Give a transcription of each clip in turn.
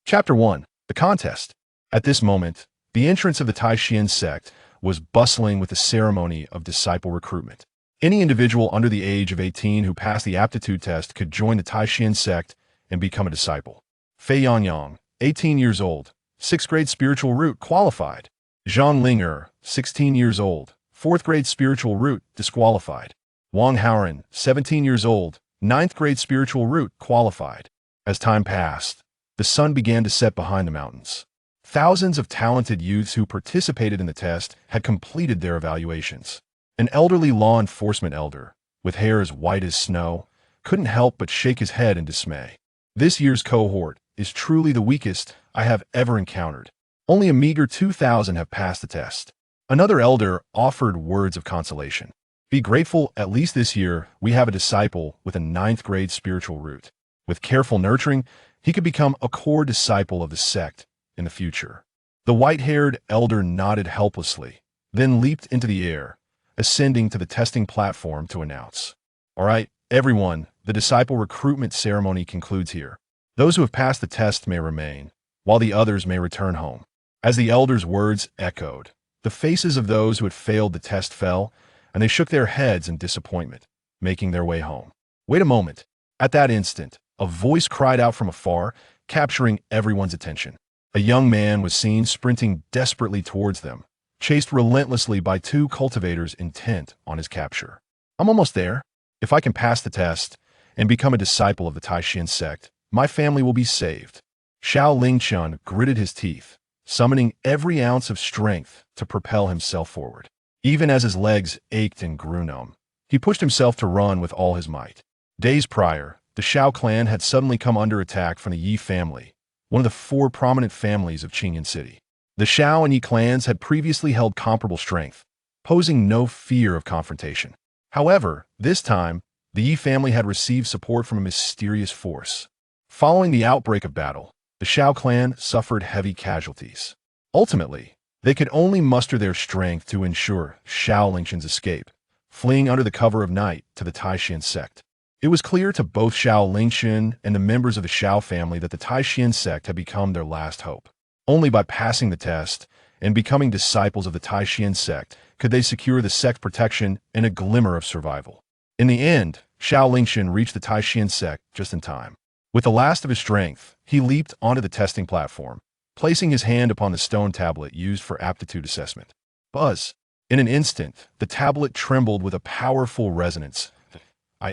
Chapter 1. The Contest. At this moment, the entrance of the Taishan sect was bustling with the ceremony of disciple recruitment. Any individual under the age of 18 who passed the aptitude test could join the Taishan sect and become a disciple. Fei Yangyang, 18 years old, 6th grade spiritual root, qualified. Zhang Ling'er, 16 years old, 4th grade spiritual root, disqualified. Wang Haoren, 17 years old, 9th grade spiritual root, qualified. As time passed, the sun began to set behind the mountains. Thousands of talented youths who participated in the test had completed their evaluations. An elderly law enforcement elder, with hair as white as snow, couldn't help but shake his head in dismay. This year's cohort is truly the weakest I have ever encountered. Only a meager 2,000 have passed the test. Another elder offered words of consolation. Be grateful, at least this year we have a disciple with a 9th grade spiritual root. With careful nurturing, he could become a core disciple of the sect in the future. The white-haired elder nodded helplessly, then leaped into the air, ascending to the testing platform to announce, "All right, everyone, the disciple recruitment ceremony concludes here. Those who have passed the test may remain, while the others may return home." As the elder's words echoed, the faces of those who had failed the test fell, and they shook their heads in disappointment, making their way home. Wait a moment. At that instant, a voice cried out from afar, capturing everyone's attention. A young man was seen sprinting desperately towards them, chased relentlessly by 2 cultivators intent on his capture. "I'm almost there. If I can pass the test and become a disciple of the Taishan sect, my family will be saved." Xiao Lingchen gritted his teeth, summoning every ounce of strength to propel himself forward. Even as his legs ached and grew numb, he pushed himself to run with all his might. Days prior, the Xiao clan had suddenly come under attack from the Yi family, one of the 4 prominent families of Qingyan City. The Xiao and Yi clans had previously held comparable strength, posing no fear of confrontation. However, this time, the Yi family had received support from a mysterious force. Following the outbreak of battle, the Xiao clan suffered heavy casualties. Ultimately, they could only muster their strength to ensure Xiao Lingchen's escape, fleeing under the cover of night to the Taishan sect. It was clear to both Xiao Lingchen and the members of the Xiao family that the Taishan sect had become their last hope. Only by passing the test and becoming disciples of the Taishan sect could they secure the sect protection and a glimmer of survival. In the end, Xiao Lingchen reached the Taishan sect just in time. With the last of his strength, he leaped onto the testing platform, placing his hand upon the stone tablet used for aptitude assessment. Buzz! In an instant, the tablet trembled with a powerful resonance.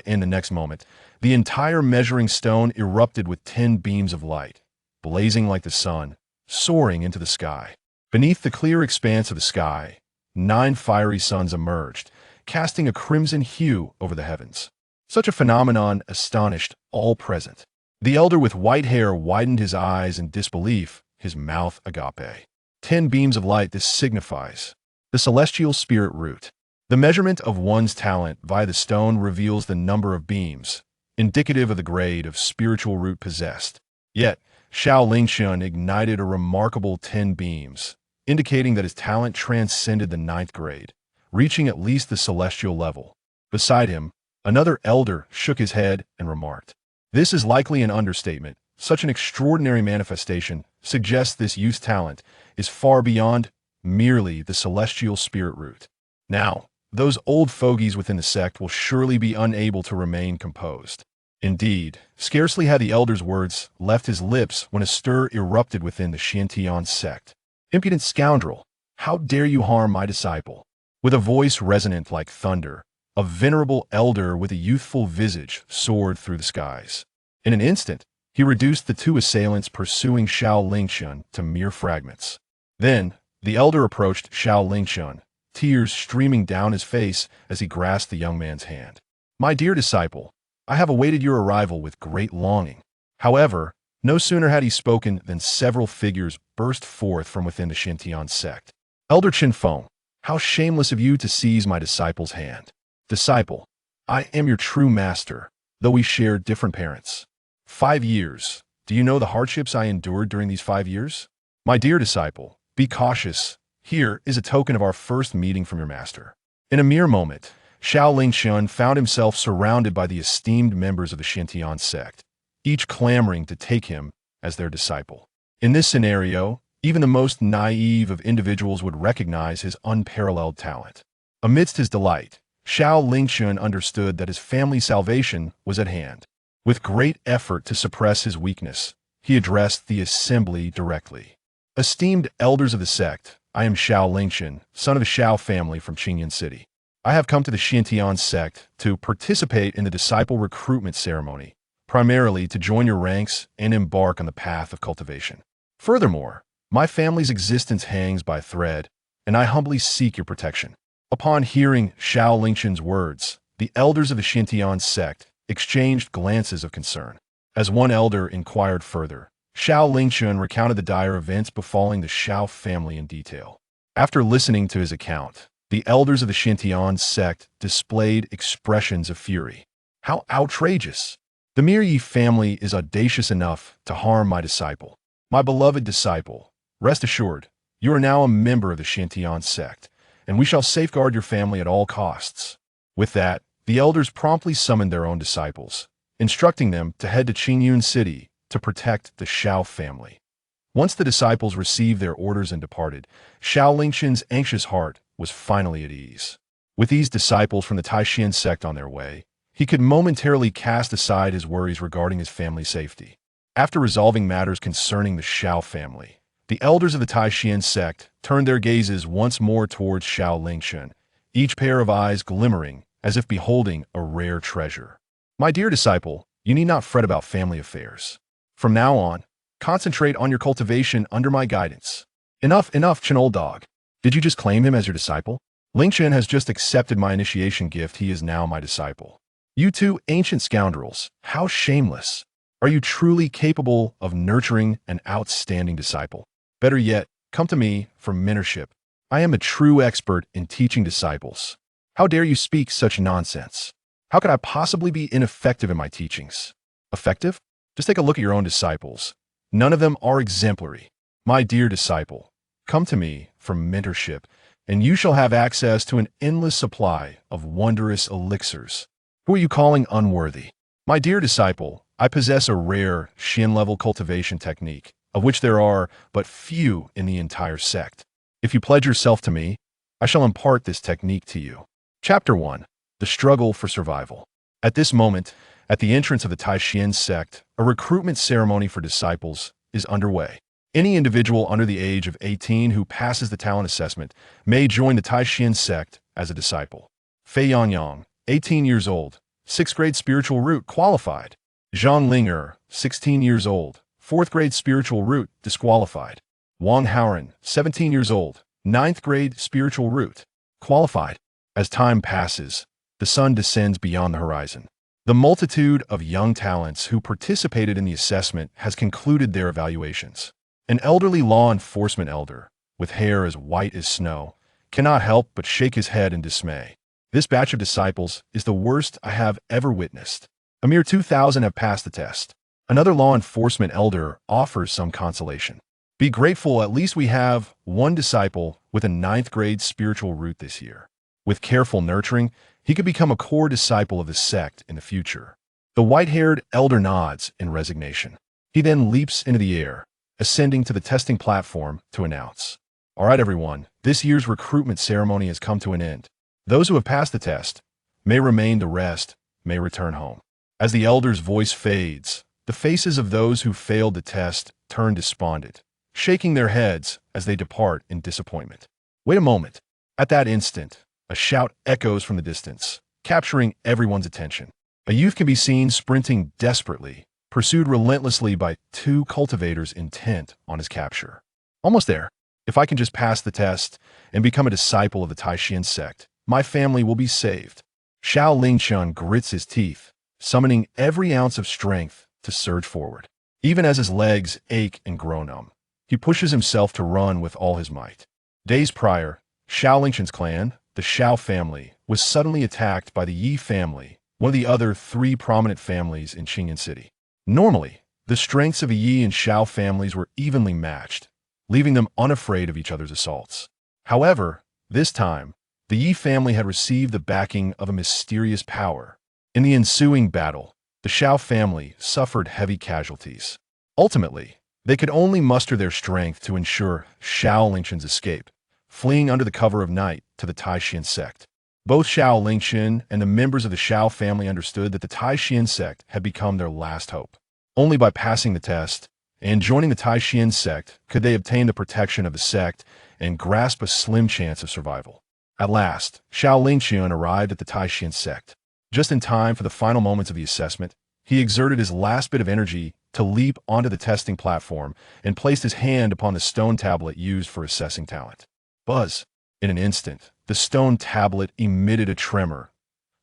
In the next moment, the entire measuring stone erupted with 10 beams of light, blazing like the sun, soaring into the sky. Beneath the clear expanse of the sky, 9 fiery suns emerged, casting a crimson hue over the heavens. Such a phenomenon astonished all present. The elder with white hair widened his eyes in disbelief, his mouth agape. 10 beams of light, this signifies the celestial spirit root. The measurement of one's talent via the stone reveals the number of beams, indicative of the grade of spiritual root possessed. Yet, Xiao Lingchen ignited a remarkable 10 beams, indicating that his talent transcended the 9th grade, reaching at least the celestial level. Beside him, another elder shook his head and remarked, "This is likely an understatement. Such an extraordinary manifestation suggests this youth's talent is far beyond merely the celestial spirit root." Now, those old fogies within the sect will surely be unable to remain composed. Indeed, scarcely had the elder's words left his lips when a stir erupted within the Xiantian sect. "Impudent scoundrel! How dare you harm my disciple?" With a voice resonant like thunder, a venerable elder with a youthful visage soared through the skies. In an instant, he reduced the 2 assailants pursuing Xiao Lingchen to mere fragments. Then, the elder approached Xiao Lingchen, tears streaming down his face as he grasped the young man's hand. "My dear disciple, I have awaited your arrival with great longing." However, no sooner had he spoken than several figures burst forth from within the Xiantian sect. "Elder Qinfeng, how shameless of you to seize my disciple's hand." "Disciple, I am your true master, though we share different parents." 5 years. Do you know the hardships I endured during these 5 years? "My dear disciple, be cautious. Here is a token of our first meeting from your master." In a mere moment, Xiao Lingchen found himself surrounded by the esteemed members of the Xiantian sect, each clamoring to take him as their disciple. In this scenario, even the most naive of individuals would recognize his unparalleled talent. Amidst his delight, Xiao Lingchen understood that his family's salvation was at hand. With great effort to suppress his weakness, he addressed the assembly directly. Esteemed elders of the sect, I am Xiao Lingchen, son of the Xiao family from Qingyan City. I have come to the Xiantian sect to participate in the disciple recruitment ceremony, primarily to join your ranks and embark on the path of cultivation. Furthermore, my family's existence hangs by a thread, and I humbly seek your protection. Upon hearing Xiao Lingchen's words, the elders of the Xiantian sect exchanged glances of concern. As one elder inquired further, Xiao Lingchen recounted the dire events befalling the Xiao family in detail. After listening to his account, the elders of the Xiantian sect displayed expressions of fury. How outrageous! The mere Yi family is audacious enough to harm my disciple. My beloved disciple, rest assured, you are now a member of the Xiantian sect, and we shall safeguard your family at all costs. With that, the elders promptly summoned their own disciples, instructing them to head to Qingyun City to protect the Xiao family. Once the disciples received their orders and departed, Xiao Lingchen's anxious heart was finally at ease. With these disciples from the Taishan sect on their way, he could momentarily cast aside his worries regarding his family's safety. After resolving matters concerning the Xiao family, the elders of the Taishan sect turned their gazes once more towards Xiao Lingchen, each pair of eyes glimmering as if beholding a rare treasure. My dear disciple, you need not fret about family affairs. From now on, concentrate on your cultivation under my guidance. Enough, Chen old dog. Did you just claim him as your disciple? Lingchen has just accepted my initiation gift. He is now my disciple. You two ancient scoundrels, how shameless. Are you truly capable of nurturing an outstanding disciple? Better yet, come to me for mentorship. I am a true expert in teaching disciples. How dare you speak such nonsense? How could I possibly be ineffective in my teachings? Effective? Just take a look at your own disciples. None of them are exemplary. My dear disciple, come to me for mentorship, and you shall have access to an endless supply of wondrous elixirs. Who are you calling unworthy? My dear disciple, I possess a rare Xin-level cultivation technique, of which there are but few in the entire sect. If you pledge yourself to me, I shall impart this technique to you. Chapter 1. The Struggle for Survival. At this moment, at the entrance of the Taishan sect, a recruitment ceremony for disciples is underway. Any individual under the age of 18 who passes the talent assessment may join the Taishan sect as a disciple. Fei Yangyang, 18 years old, 6th grade spiritual root, qualified. Zhang Linger, 16 years old, 4th grade spiritual root, disqualified. Wang Haoren, 17 years old, 9th grade spiritual root, qualified. As time passes, the sun descends beyond the horizon. The multitude of young talents who participated in the assessment has concluded their evaluations. An elderly law enforcement elder, with hair as white as snow, cannot help but shake his head in dismay. This batch of disciples is the worst I have ever witnessed. A mere 2,000 have passed the test. Another law enforcement elder offers some consolation. Be grateful, at least we have one disciple with a 9th grade spiritual root this year. With careful nurturing, he could become a core disciple of the sect in the future. The white-haired elder nods in resignation. He then leaps into the air, ascending to the testing platform to announce, "All right, everyone, this year's recruitment ceremony has come to an end. Those who have passed the test may remain, the rest may return home." As the elder's voice fades, the faces of those who failed the test turn despondent, shaking their heads as they depart in disappointment. Wait a moment. At that instant, a shout echoes from the distance, capturing everyone's attention. A youth can be seen sprinting desperately, pursued relentlessly by 2 cultivators intent on his capture. Almost there. If I can just pass the test and become a disciple of the Taishan sect, my family will be saved. Xiao Lingchen grits his teeth, summoning every ounce of strength to surge forward. Even as his legs ache and grow numb, he pushes himself to run with all his might. Days prior, Xiao Lingchen's clan, the Xiao family, was suddenly attacked by the Yi family, one of the other 3 prominent families in Qingyan City. Normally, the strengths of the Yi and Xiao families were evenly matched, leaving them unafraid of each other's assaults. However, this time, the Yi family had received the backing of a mysterious power. In the ensuing battle, the Xiao family suffered heavy casualties. Ultimately, They could only muster their strength to ensure Xiao Lingchen's escape, fleeing under the cover of night to the Taishan sect. Both Xiao Lingchen and the members of the Xiao family understood that the Taishan sect had become their last hope. Only by passing the test and joining the Taishan sect could they obtain the protection of the sect and grasp a slim chance of survival. At last, Xiao Lingchen arrived at the Taishan sect. Just in time for the final moments of the assessment, he exerted his last bit of energy to leap onto the testing platform and placed his hand upon the stone tablet used for assessing talent. Buzz! In an instant, the stone tablet emitted a tremor.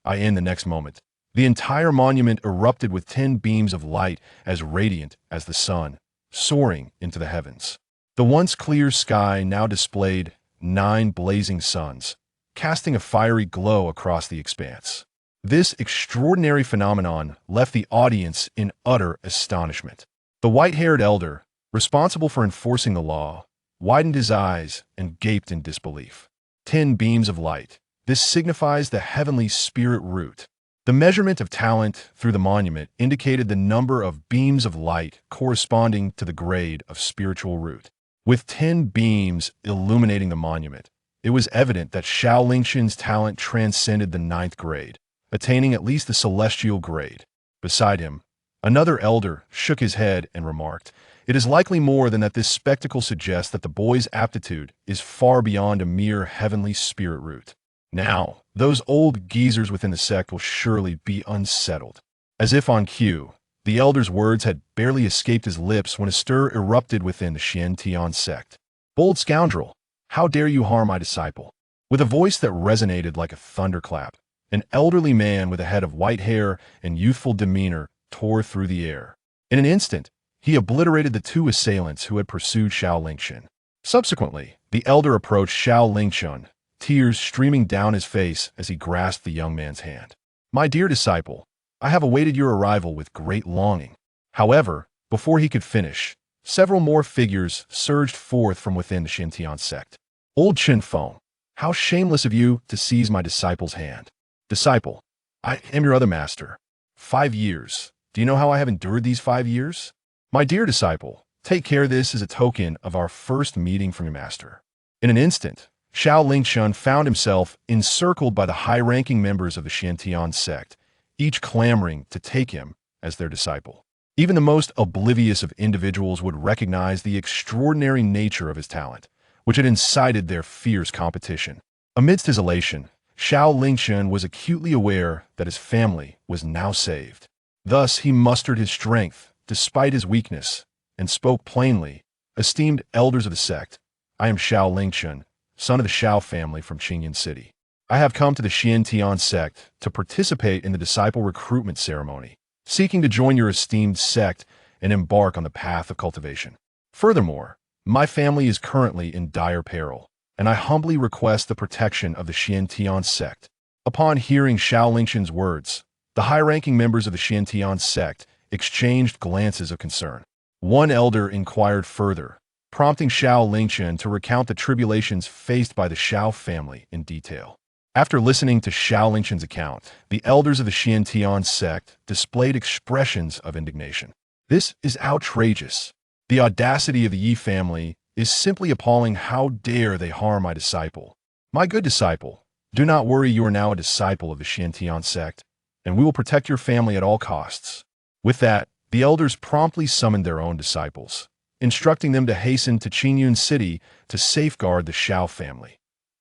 In the next moment, the entire monument erupted with 10 beams of light as radiant as the sun, soaring into the heavens. The once clear sky now displayed 9 blazing suns, casting a fiery glow across the expanse. This extraordinary phenomenon left the audience in utter astonishment. The white-haired elder, responsible for enforcing the law, widened his eyes and gaped in disbelief. 10 beams of light. This signifies the heavenly spirit root. The measurement of talent through the monument indicated the number of beams of light corresponding to the grade of spiritual root. With 10 beams illuminating the monument, it was evident that Xiao Lingchen's talent transcended the 9th grade, attaining at least the celestial grade. Beside him, another elder shook his head and remarked, "It is likely more than that this spectacle suggests that the boy's aptitude is far beyond a mere heavenly spirit root. Now, those old geezers within the sect will surely be unsettled." As if on cue, the elder's words had barely escaped his lips when a stir erupted within the Xian sect. "Bold scoundrel! How dare you harm my disciple?" With a voice that resonated like a thunderclap, an elderly man with a head of white hair and youthful demeanor tore through the air. In an instant, he obliterated the 2 assailants who had pursued Xiao Lingchen. Subsequently, the elder approached Xiao Lingchen, tears streaming down his face as he grasped the young man's hand. "My dear disciple, I have awaited your arrival with great longing." However, before he could finish, several more figures surged forth from within the Xian sect. "Old Chen Feng, how shameless of you to seize my disciple's hand." "Disciple, I am your other master. 5 years. Do you know how I have endured these 5 years?" "My dear disciple, take care this is a token of our first meeting from your master." In an instant, Xiao Lingchen found himself encircled by the high-ranking members of the Xian sect, each clamoring to take him as their disciple. Even the most oblivious of individuals would recognize the extraordinary nature of his talent, which had incited their fierce competition. Amidst his elation, Xiao Lingchen was acutely aware that his family was now saved. Thus he mustered his strength, despite his weakness, and spoke plainly, "Esteemed elders of the sect, I am Xiao Lingchen, son of the Xiao family from Qingyan City. I have come to the Xian sect to participate in the disciple recruitment ceremony, seeking to join your esteemed sect and embark on the path of cultivation. Furthermore, my family is currently in dire peril, and I humbly request the protection of the Xian sect." Upon hearing Xiao Lingchen's words, the high-ranking members of the Xian sect exchanged glances of concern. One elder inquired further, prompting Xiao Lingchen to recount the tribulations faced by the Xiao family in detail. After listening to Xiao Lingchen's account, the elders of the Xian sect displayed expressions of indignation. "This is outrageous. The audacity of the Yi family is simply appalling. How dare they harm my disciple? My good disciple, do not worry, you are now a disciple of the Xian sect, and we will protect your family at all costs." With that, the elders promptly summoned their own disciples, instructing them to hasten to Qingyan City to safeguard the Xiao family.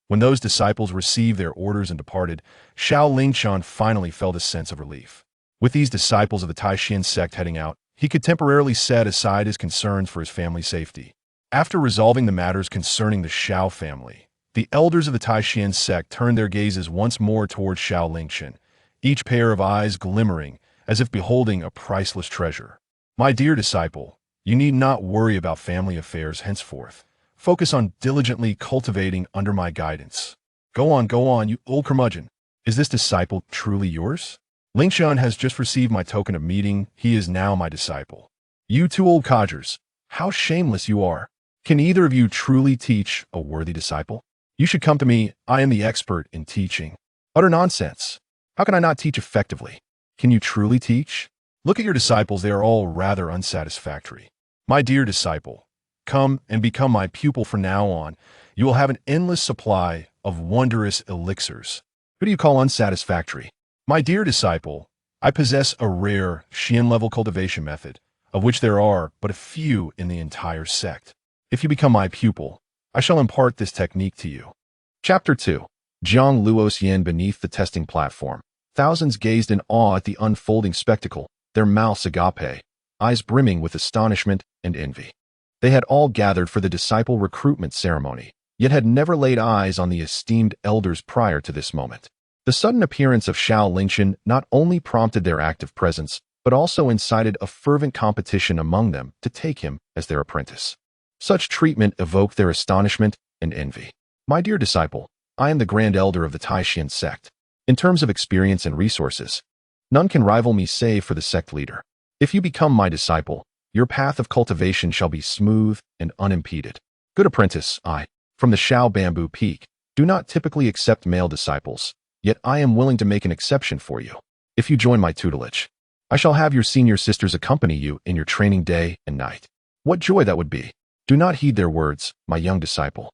When those disciples received their orders and departed, Xiao Lingchen finally felt a sense of relief. With these disciples of the Taishan sect heading out, he could temporarily set aside his concerns for his family's safety. After resolving the matters concerning the Xiao family, the elders of the Taishan sect turned their gazes once more toward Xiao Lingchen, each pair of eyes glimmering as if beholding a priceless treasure. "My dear disciple, you need not worry about family affairs henceforth. Focus on diligently cultivating under my guidance." Go on, you old curmudgeon. Is this disciple truly yours?" "Lingchen has just received my token of meeting. He is now my disciple." "You 2 old codgers, how shameless you are. Can either of you truly teach a worthy disciple? You should come to me. I am the expert in teaching." "Utter nonsense. How can I not teach effectively? Can you truly teach? Look at your disciples, they are all rather unsatisfactory." My dear disciple, come and become my pupil from now on. You will have an endless supply of wondrous elixirs. Who do you call unsatisfactory? My dear disciple, I possess a rare Xian-level cultivation method, of which there are but a few in the entire sect. If you become my pupil, I shall impart this technique to you. Chapter 2. Zhang Luos Yin beneath the testing platform. Thousands gazed in awe at the unfolding spectacle, their mouths agape, eyes brimming with astonishment and envy. They had all gathered for the disciple recruitment ceremony, yet had never laid eyes on the esteemed elders prior to this moment. The sudden appearance of Xiao Lingchen not only prompted their active presence, but also incited a fervent competition among them to take him as their apprentice. Such treatment evoked their astonishment and envy. My dear disciple, I am the Grand Elder of the Taishan sect. In terms of experience and resources, none can rival me save for the sect leader. If you become my disciple, your path of cultivation shall be smooth and unimpeded. Good apprentice, I, from the Xiao Bamboo Peak, do not typically accept male disciples, yet I am willing to make an exception for you. If you join my tutelage, I shall have your senior sisters accompany you in your training day and night. What joy that would be! Do not heed their words, my young disciple.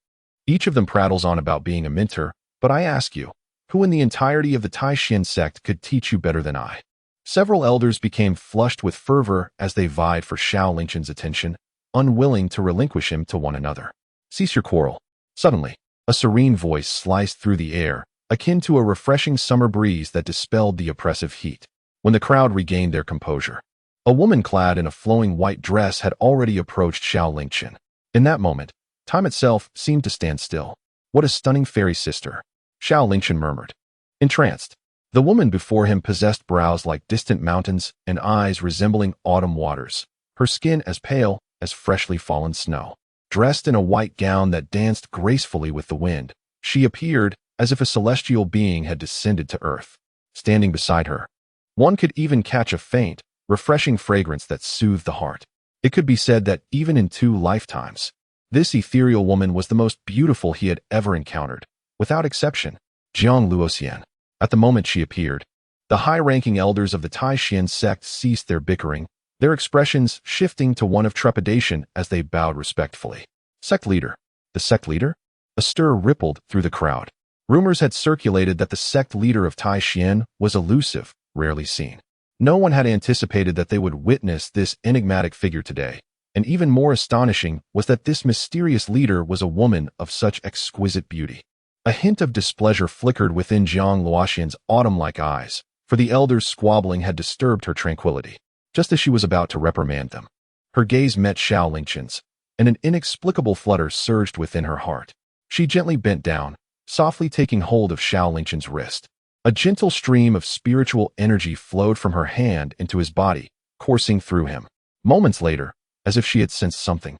Each of them prattles on about being a mentor, but I ask you, who in the entirety of the Taishan sect could teach you better than I? Several elders became flushed with fervor as they vied for Xiao Lingchen's attention, unwilling to relinquish him to one another. Cease your quarrel. Suddenly, a serene voice sliced through the air, akin to a refreshing summer breeze that dispelled the oppressive heat. When the crowd regained their composure, a woman clad in a flowing white dress had already approached Xiao Lingchen. In that moment, time itself seemed to stand still. What a stunning fairy sister! Xiao Lingchen murmured. Entranced, the woman before him possessed brows like distant mountains and eyes resembling autumn waters, her skin as pale as freshly fallen snow. Dressed in a white gown that danced gracefully with the wind, she appeared as if a celestial being had descended to earth. Standing beside her, one could even catch a faint, refreshing fragrance that soothed the heart. It could be said that even in 2 lifetimes, this ethereal woman was the most beautiful he had ever encountered. Without exception, Zhang Luosian. At the moment she appeared, the high-ranking elders of the Taishan sect ceased their bickering, their expressions shifting to one of trepidation as they bowed respectfully. Sect leader. The sect leader? A stir rippled through the crowd. Rumors had circulated that the sect leader of Taishan was elusive, rarely seen. No one had anticipated that they would witness this enigmatic figure today, and even more astonishing was that this mysterious leader was a woman of such exquisite beauty. A hint of displeasure flickered within Zhang Luoxian's autumn-like eyes, for the elders' squabbling had disturbed her tranquility. Just as she was about to reprimand them, her gaze met Xiao Lingchen's, and an inexplicable flutter surged within her heart. She gently bent down, softly taking hold of Xiao Lingchen's wrist. A gentle stream of spiritual energy flowed from her hand into his body, coursing through him. Moments later, as if she had sensed something,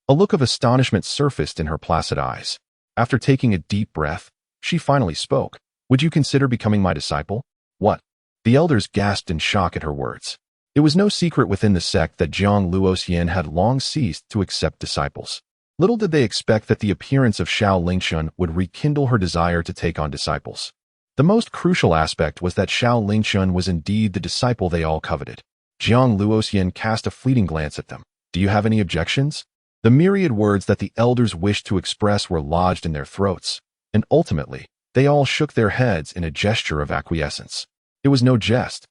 a look of astonishment surfaced in her placid eyes. After taking a deep breath, she finally spoke. Would you consider becoming my disciple? What? The elders gasped in shock at her words. It was no secret within the sect that Zhang Luosian had long ceased to accept disciples. Little did they expect that the appearance of Xiao Lingchen would rekindle her desire to take on disciples. The most crucial aspect was that Xiao Lingchen was indeed the disciple they all coveted. Zhang Luosian cast a fleeting glance at them. Do you have any objections? The myriad words that the elders wished to express were lodged in their throats, and ultimately, they all shook their heads in a gesture of acquiescence. It was no jest.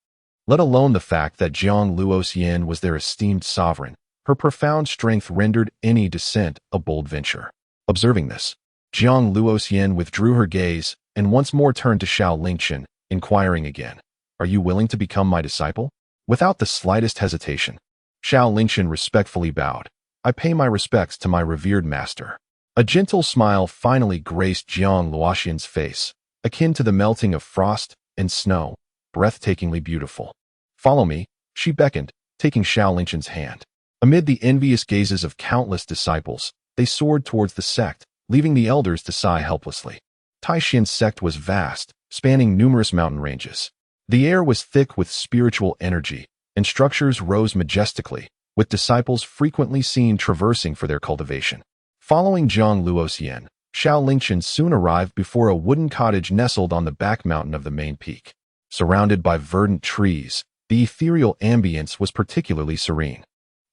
Let alone the fact that Zhang Luosian was their esteemed sovereign, her profound strength rendered any dissent a bold venture. Observing this, Zhang Luosian withdrew her gaze and once more turned to Xiao Lingchen, inquiring again, Are you willing to become my disciple? Without the slightest hesitation, Xiao Lingchen respectfully bowed. I pay my respects to my revered master. A gentle smile finally graced Zhang Luoxian's face, akin to the melting of frost and snow, breathtakingly beautiful. Follow me, she beckoned, taking Xiao Lingchen's hand. Amid the envious gazes of countless disciples, they soared towards the sect, leaving the elders to sigh helplessly. Taishan's sect was vast, spanning numerous mountain ranges. The air was thick with spiritual energy, and structures rose majestically, with disciples frequently seen traversing for their cultivation. Following Zhang Luosian, Xiao Lingchen soon arrived before a wooden cottage nestled on the back mountain of the main peak. Surrounded by verdant trees, the ethereal ambience was particularly serene.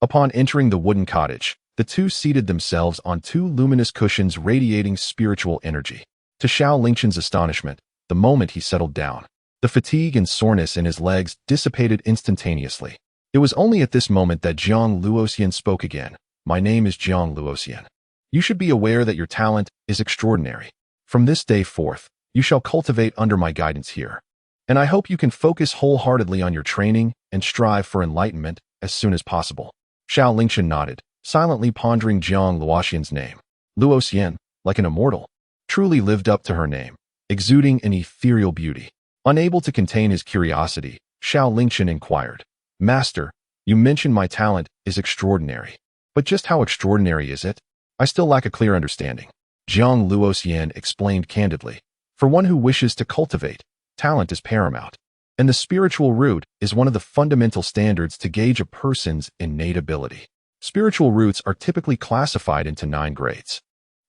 Upon entering the wooden cottage, the two seated themselves on two luminous cushions radiating spiritual energy. To Xiao Lingchen's astonishment, the moment he settled down, the fatigue and soreness in his legs dissipated instantaneously. It was only at this moment that Jiang Luoxian spoke again. My name is Jiang Luoxian. You should be aware that your talent is extraordinary. From this day forth, you shall cultivate under my guidance here. And I hope you can focus wholeheartedly on your training and strive for enlightenment as soon as possible. Xiao Lingchen nodded, silently pondering Jiang Luoxian's name. Luoxian, like an immortal, truly lived up to her name, exuding an ethereal beauty. Unable to contain his curiosity, Xiao Lingchen inquired, Master, you mentioned my talent is extraordinary. But just how extraordinary is it? I still lack a clear understanding. Jiang Luoxian explained candidly. For one who wishes to cultivate, talent is paramount. And the spiritual root is one of the fundamental standards to gauge a person's innate ability. Spiritual roots are typically classified into 9 grades,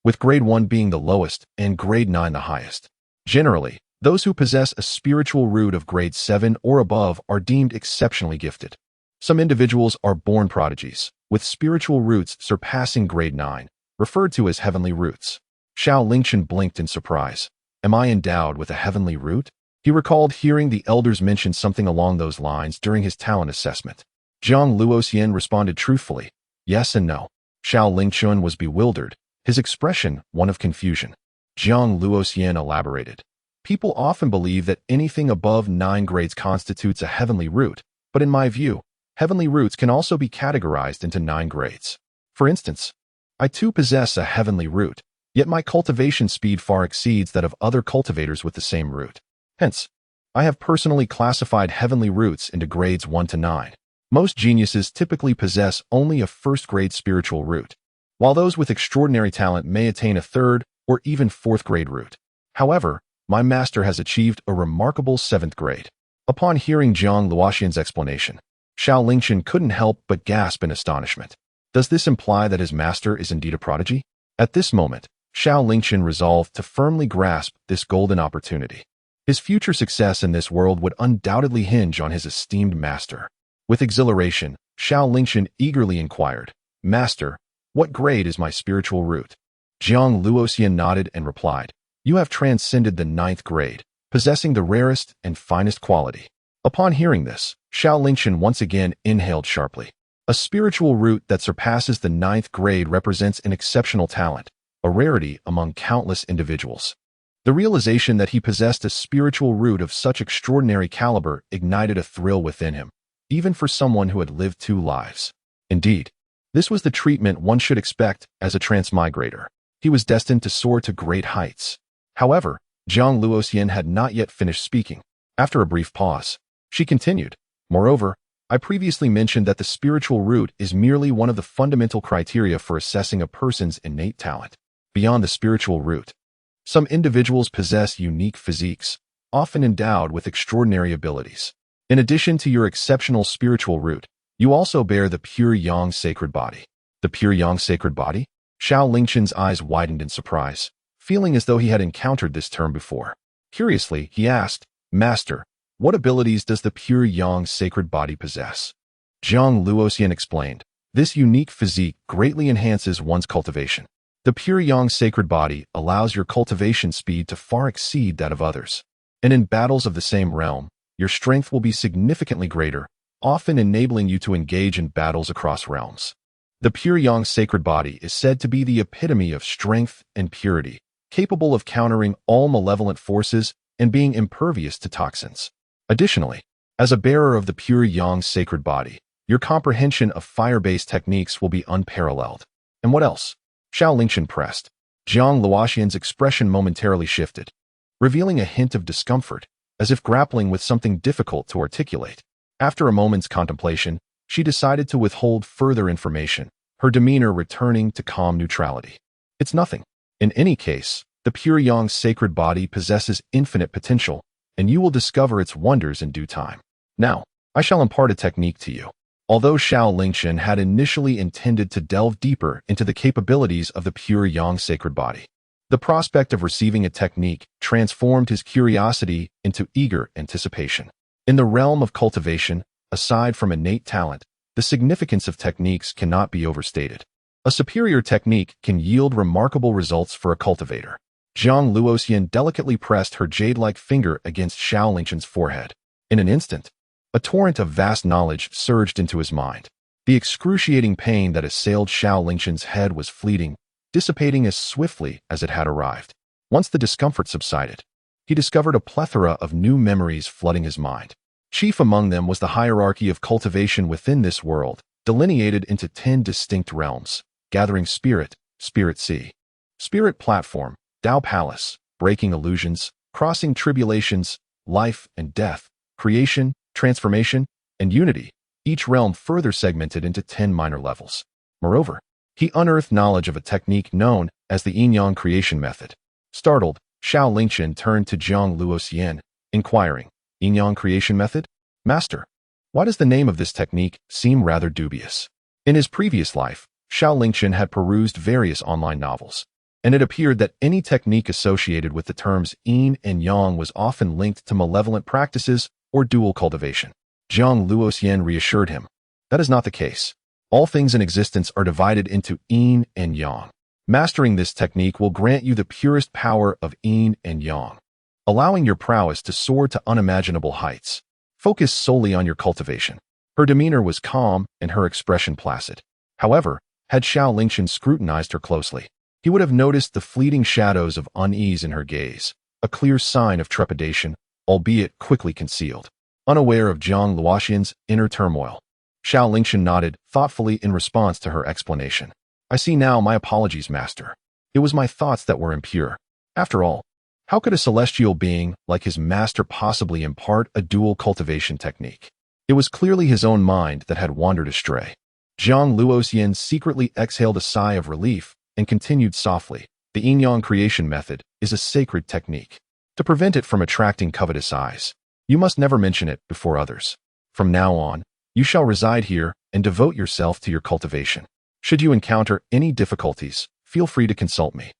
with grade 1 being the lowest and grade 9 the highest. Generally, those who possess a spiritual root of grade 7 or above are deemed exceptionally gifted. Some individuals are born prodigies, with spiritual roots surpassing grade 9, referred to as heavenly roots. Xiao Lingchen blinked in surprise. Am I endowed with a heavenly root? He recalled hearing the elders mention something along those lines during his talent assessment. Jiang Luoxian responded truthfully, yes and no. Xiao Lingchen was bewildered, his expression one of confusion. Jiang Luoxian elaborated. People often believe that anything above 9 grades constitutes a heavenly root, but in my view, heavenly roots can also be categorized into 9 grades. For instance, I too possess a heavenly root, yet my cultivation speed far exceeds that of other cultivators with the same root. Hence, I have personally classified heavenly roots into grades 1 to 9. Most geniuses typically possess only a first-grade spiritual root, while those with extraordinary talent may attain a 3rd or even 4th grade root. However, my master has achieved a remarkable 7th grade. Upon hearing Jiang Luoxian's explanation, Xiao Lingchen couldn't help but gasp in astonishment. Does this imply that his master is indeed a prodigy? At this moment, Xiao Lingchen resolved to firmly grasp this golden opportunity. His future success in this world would undoubtedly hinge on his esteemed master. With exhilaration, Xiao Lingchen eagerly inquired, Master, what grade is my spiritual root? Jiang Luoxian nodded and replied, You have transcended the 9th grade, possessing the rarest and finest quality. Upon hearing this, Xiao Lingchen once again inhaled sharply. A spiritual root that surpasses the 9th grade represents an exceptional talent, a rarity among countless individuals. The realization that he possessed a spiritual root of such extraordinary caliber ignited a thrill within him, even for someone who had lived 2 lives. Indeed, this was the treatment one should expect as a transmigrator. He was destined to soar to great heights. However, Jiang Luoxian had not yet finished speaking. After a brief pause, she continued, Moreover, I previously mentioned that the spiritual root is merely one of the fundamental criteria for assessing a person's innate talent. Beyond the spiritual root, some individuals possess unique physiques, often endowed with extraordinary abilities. In addition to your exceptional spiritual root, you also bear the pure yang sacred body. The pure yang sacred body? Xiao Lingchen's eyes widened in surprise, feeling as though he had encountered this term before. Curiously, he asked, Master, what abilities does the pure yang sacred body possess? Jiang Luoxian explained, this unique physique greatly enhances one's cultivation. The pure yang sacred body allows your cultivation speed to far exceed that of others. And in battles of the same realm, your strength will be significantly greater, often enabling you to engage in battles across realms. The pure yang sacred body is said to be the epitome of strength and purity, capable of countering all malevolent forces and being impervious to toxins. Additionally, as a bearer of the pure yang sacred body, your comprehension of fire-based techniques will be unparalleled. And what else? Xiao Lingchen pressed. Jiang Luoxian's expression momentarily shifted, revealing a hint of discomfort, as if grappling with something difficult to articulate. After a moment's contemplation, she decided to withhold further information, her demeanor returning to calm neutrality. It's nothing. In any case, the pure yang sacred body possesses infinite potential, and you will discover its wonders in due time. Now, I shall impart a technique to you. Although Xiao Lingchen had initially intended to delve deeper into the capabilities of the pure yang sacred body, the prospect of receiving a technique transformed his curiosity into eager anticipation. In the realm of cultivation, aside from innate talent, the significance of techniques cannot be overstated. A superior technique can yield remarkable results for a cultivator. Zhang Luoxian delicately pressed her jade-like finger against Xiao Lingchen's forehead. In an instant, a torrent of vast knowledge surged into his mind. The excruciating pain that assailed Xiao Lingchen's head was fleeting, dissipating as swiftly as it had arrived. Once the discomfort subsided, he discovered a plethora of new memories flooding his mind. Chief among them was the hierarchy of cultivation within this world, delineated into 10 distinct realms: gathering spirit, spirit sea, spirit platform, Tao palace, breaking illusions, crossing tribulations, life and death, creation, transformation, and unity, each realm further segmented into 10 minor levels. Moreover, he unearthed knowledge of a technique known as the Yin-Yang Creation Method. Startled, Xiao Lingchen turned to Zhang Luoxian, inquiring, Yin-Yang Creation Method? Master, why does the name of this technique seem rather dubious? In his previous life, Xiao Lingchen had perused various online novels, and it appeared that any technique associated with the terms yin and yang was often linked to malevolent practices or dual cultivation. Zhang Luoxian reassured him. That is not the case. All things in existence are divided into yin and yang. Mastering this technique will grant you the purest power of yin and yang, allowing your prowess to soar to unimaginable heights. Focus solely on your cultivation. Her demeanor was calm and her expression placid. However, had Xiao Lingchen scrutinized her closely, he would have noticed the fleeting shadows of unease in her gaze, a clear sign of trepidation, albeit quickly concealed. Unaware of Zhang Luoxian's inner turmoil, Xiao Lingchen nodded thoughtfully in response to her explanation. I see now, my apologies, Master. It was my thoughts that were impure. After all, how could a celestial being like his master possibly impart a dual cultivation technique? It was clearly his own mind that had wandered astray. Zhang Luoxian secretly exhaled a sigh of relief and continued softly. The Yin-Yang Creation Method is a sacred technique. To prevent it from attracting covetous eyes, you must never mention it before others. From now on, you shall reside here and devote yourself to your cultivation. Should you encounter any difficulties, feel free to consult me.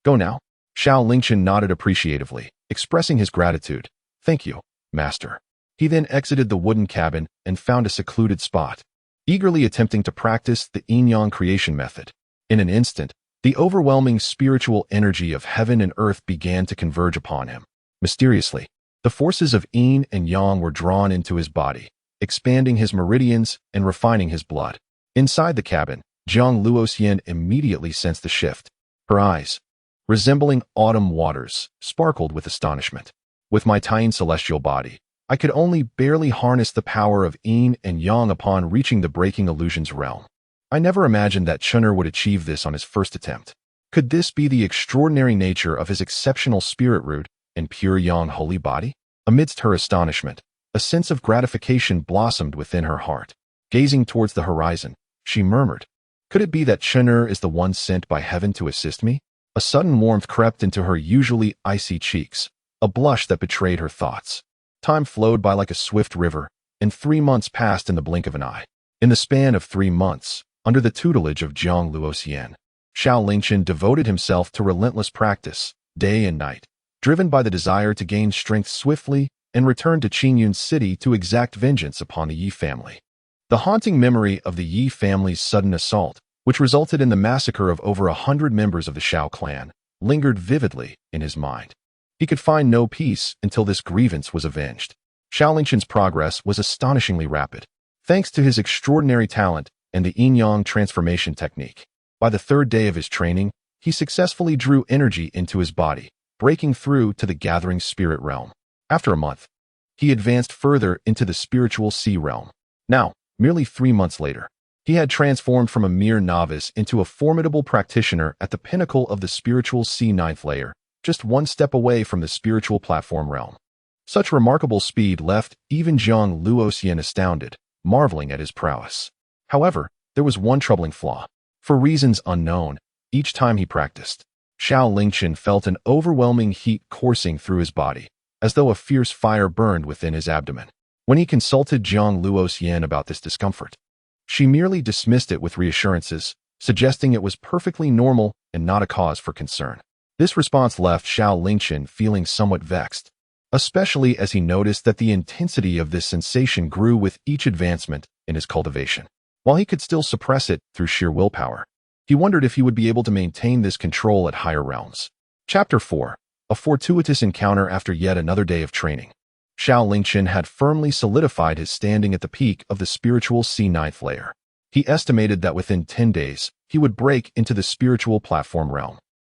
Go now. Xiao Lingchen nodded appreciatively, expressing his gratitude. Thank you, Master. He then exited the wooden cabin and found a secluded spot, eagerly attempting to practice the Yin-Yang Creation Method. In an instant, the overwhelming spiritual energy of heaven and earth began to converge upon him. Mysteriously, the forces of Yin and Yang were drawn into his body, expanding his meridians and refining his blood. Inside the cabin, Zhang Luoxian immediately sensed the shift. Her eyes, resembling autumn waters, sparkled with astonishment. With my tiny celestial body, I could only barely harness the power of Yin and Yang upon reaching the breaking illusions realm. I never imagined that Chun'er would achieve this on his first attempt. Could this be the extraordinary nature of his exceptional spirit root and pure Yang holy body? Amidst her astonishment, a sense of gratification blossomed within her heart. Gazing towards the horizon, she murmured, could it be that Chun'er is the one sent by heaven to assist me? A sudden warmth crept into her usually icy cheeks, a blush that betrayed her thoughts. Time flowed by like a swift river, and 3 months passed in the blink of an eye. In the span of 3 months, under the tutelage of Zhang Luoxian, Xiao Lingchen devoted himself to relentless practice, day and night, driven by the desire to gain strength swiftly and return to Qingyun's city to exact vengeance upon the Yi family. The haunting memory of the Yi family's sudden assault, which resulted in the massacre of over 100 members of the Xiao clan, lingered vividly in his mind. He could find no peace until this grievance was avenged. Xiao Lingchen's progress was astonishingly rapid, thanks to his extraordinary talent and the Yin-Yang transformation technique. By the 3rd day of his training, he successfully drew energy into his body, breaking through to the gathering spirit realm. After a month, he advanced further into the spiritual sea realm. Now, merely 3 months later, he had transformed from a mere novice into a formidable practitioner at the pinnacle of the spiritual sea 9th layer, just 1 step away from the spiritual platform realm. Such remarkable speed left even Zhang Luoxian astounded, marveling at his prowess. However, there was one troubling flaw. For reasons unknown, each time he practiced, Xiao Lingchen felt an overwhelming heat coursing through his body, as though a fierce fire burned within his abdomen. When he consulted Zhang Luoxian about this discomfort, she merely dismissed it with reassurances, suggesting it was perfectly normal and not a cause for concern. This response left Xiao Lingchen feeling somewhat vexed, especially as he noticed that the intensity of this sensation grew with each advancement in his cultivation. while he could still suppress it through sheer willpower. He wondered if he would be able to maintain this control at higher realms. Chapter 4. A fortuitous encounter after yet another day of training. Xiao Lingchen had firmly solidified his standing at the peak of the spiritual C9th layer. He estimated that within 10 days, he would break into the spiritual platform realm.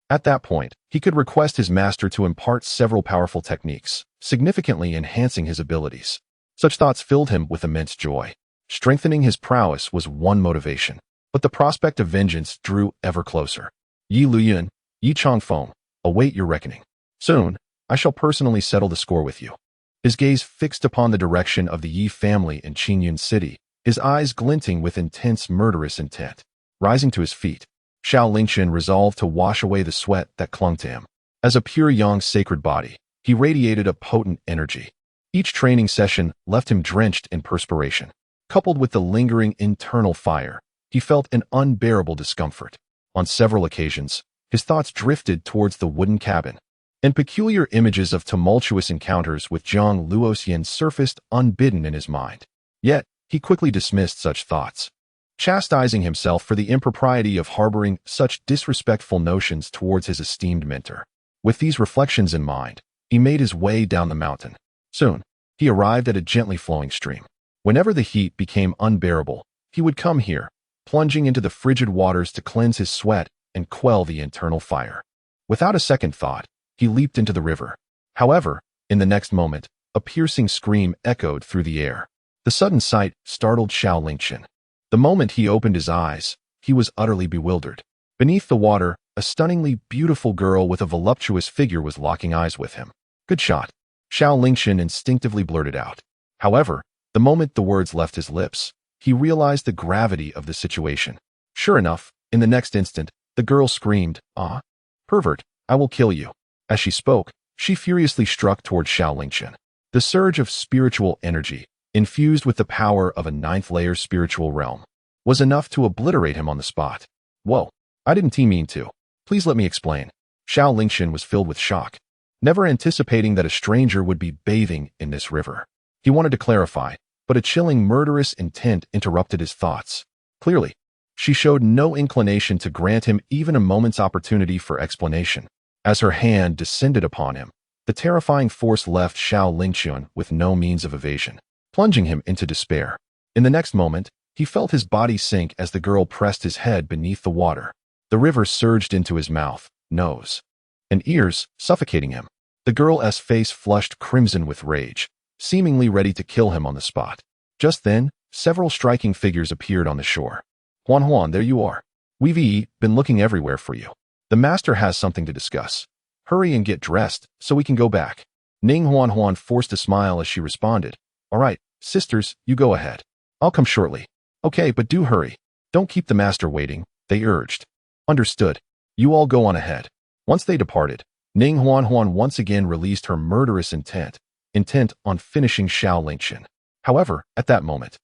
At that point, he could request his master to impart several powerful techniques, significantly enhancing his abilities. Such thoughts filled him with immense joy. Strengthening his prowess was one motivation, but the prospect of vengeance drew ever closer. Yi Luyan, Yi Changfeng, await your reckoning. Soon, I shall personally settle the score with you. His gaze fixed upon the direction of the Yi family in Qingyun City, his eyes glinting with intense murderous intent. Rising to his feet, Xiao Lingchen resolved to wash away the sweat that clung to him. As a pure yang sacred body, he radiated a potent energy. Each training session left him drenched in perspiration. Coupled with the lingering internal fire, he felt an unbearable discomfort. On several occasions, his thoughts drifted towards the wooden cabin, and peculiar images of tumultuous encounters with Zhang Luoxian surfaced unbidden in his mind. Yet, he quickly dismissed such thoughts, chastising himself for the impropriety of harboring such disrespectful notions towards his esteemed mentor. With these reflections in mind, he made his way down the mountain. Soon, he arrived at a gently flowing stream. Whenever the heat became unbearable, he would come here, plunging into the frigid waters to cleanse his sweat and quell the internal fire. Without a second thought, he leaped into the river. However, in the next moment, a piercing scream echoed through the air. The sudden sight startled Xiao Lingchen. The moment he opened his eyes, he was utterly bewildered. Beneath the water, a stunningly beautiful girl with a voluptuous figure was locking eyes with him. Good shot, Xiao Lingchen instinctively blurted out. However, the moment the words left his lips, he realized the gravity of the situation. Sure enough, in the next instant, the girl screamed, "Ah, pervert, I will kill you." As she spoke, she furiously struck toward Xiao Lingchen. The surge of spiritual energy, infused with the power of a 9th-layer spiritual realm, was enough to obliterate him on the spot. Whoa, I didn't mean to. Please let me explain. Xiao Lingchen was filled with shock, never anticipating that a stranger would be bathing in this river. He wanted to clarify, but a chilling murderous intent interrupted his thoughts. Clearly, she showed no inclination to grant him even a moment's opportunity for explanation. As her hand descended upon him, the terrifying force left Xiao Lingchen with no means of evasion, plunging him into despair. In the next moment, he felt his body sink as the girl pressed his head beneath the water. The river surged into his mouth, nose, and ears, suffocating him. The girl's face flushed crimson with rage, seemingly ready to kill him on the spot. Just then, several striking figures appeared on the shore. Huan, there you are. We've been looking everywhere for you. The master has something to discuss. Hurry and get dressed, so we can go back. Ning Huan forced a smile as she responded. All right, sisters, you go ahead. I'll come shortly. Okay, but do hurry. Don't keep the master waiting, they urged. Understood. You all go on ahead. Once they departed, Ning Huan once again released her murderous intent on finishing Xiao Lingchen. However, at that moment,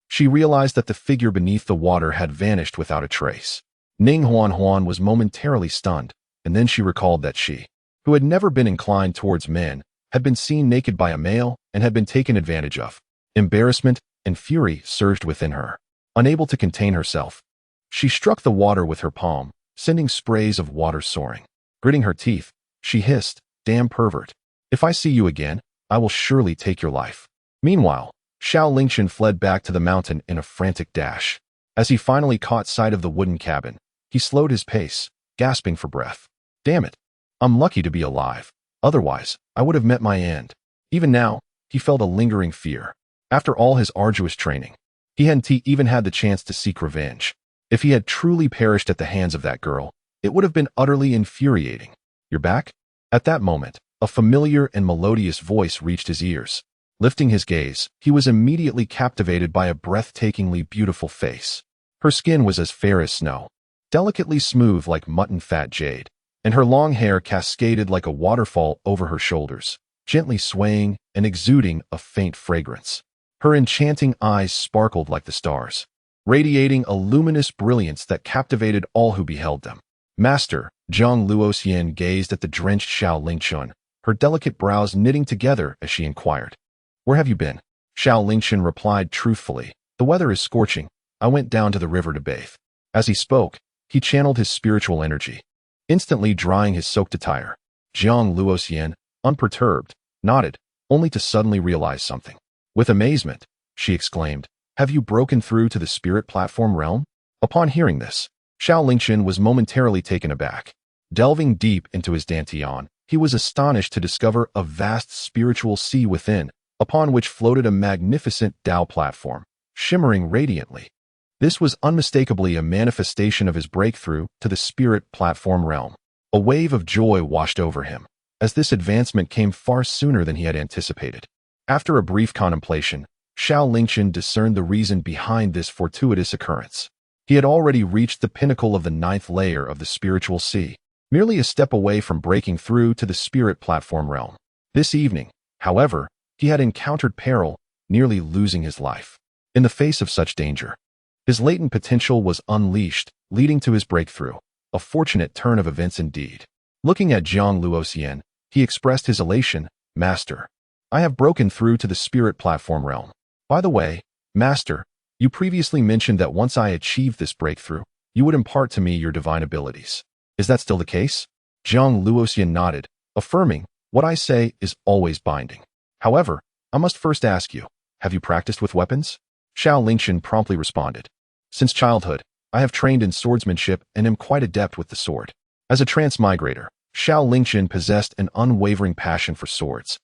she realized that the figure beneath the water had vanished without a trace. Ning Huan was momentarily stunned, and then she recalled that she, who had never been inclined towards men, had been seen naked by a male and had been taken advantage of. Embarrassment and fury surged within her. Unable to contain herself, she struck the water with her palm, sending sprays of water soaring. Gritting her teeth, she hissed, "Damn pervert. If I see you again, I will surely take your life." Meanwhile, Xiao Lingchen fled back to the mountain in a frantic dash. As he finally caught sight of the wooden cabin, he slowed his pace, gasping for breath. Damn it. I'm lucky to be alive. Otherwise, I would have met my end. Even now, he felt a lingering fear. After all his arduous training, he hadn't even had the chance to seek revenge. If he had truly perished at the hands of that girl, it would have been utterly infuriating. You're back? At that moment, a familiar and melodious voice reached his ears. Lifting his gaze, he was immediately captivated by a breathtakingly beautiful face. Her skin was as fair as snow, delicately smooth like mutton fat jade, and her long hair cascaded like a waterfall over her shoulders, gently swaying and exuding a faint fragrance. Her enchanting eyes sparkled like the stars, radiating a luminous brilliance that captivated all who beheld them. Master, Zhang Luoxian gazed at the drenched Xiao Lingchen, her delicate brows knitting together as she inquired. Where have you been? Xiao Lingchen replied truthfully. The weather is scorching, I went down to the river to bathe. As he spoke, he channeled his spiritual energy, instantly drying his soaked attire. Jiang Luoxian, unperturbed, nodded, only to suddenly realize something. With amazement, she exclaimed, "Have you broken through to the spirit platform realm?" Upon hearing this, Xiao Lingchen was momentarily taken aback. Delving deep into his dantian, he was astonished to discover a vast spiritual sea within, upon which floated a magnificent Dao platform, shimmering radiantly. This was unmistakably a manifestation of his breakthrough to the spirit platform realm. A wave of joy washed over him, as this advancement came far sooner than he had anticipated. After a brief contemplation, Xiao Lingchen discerned the reason behind this fortuitous occurrence. He had already reached the pinnacle of the 9th layer of the spiritual sea, merely a step away from breaking through to the spirit platform realm. This evening, however, he had encountered peril, nearly losing his life. In the face of such danger, his latent potential was unleashed, leading to his breakthrough. A fortunate turn of events indeed. Looking at Jiang Luoxian, he expressed his elation, "Master, I have broken through to the spirit platform realm. By the way, Master, you previously mentioned that once I achieved this breakthrough, you would impart to me your divine abilities. Is that still the case?" Jiang Luoxian nodded, affirming, "What I say is always binding. However, I must first ask you, have you practiced with weapons?" Xiao Lingchen promptly responded, "Since childhood, I have trained in swordsmanship and am quite adept with the sword." As a transmigrator, Xiao Lingchen possessed an unwavering passion for swords,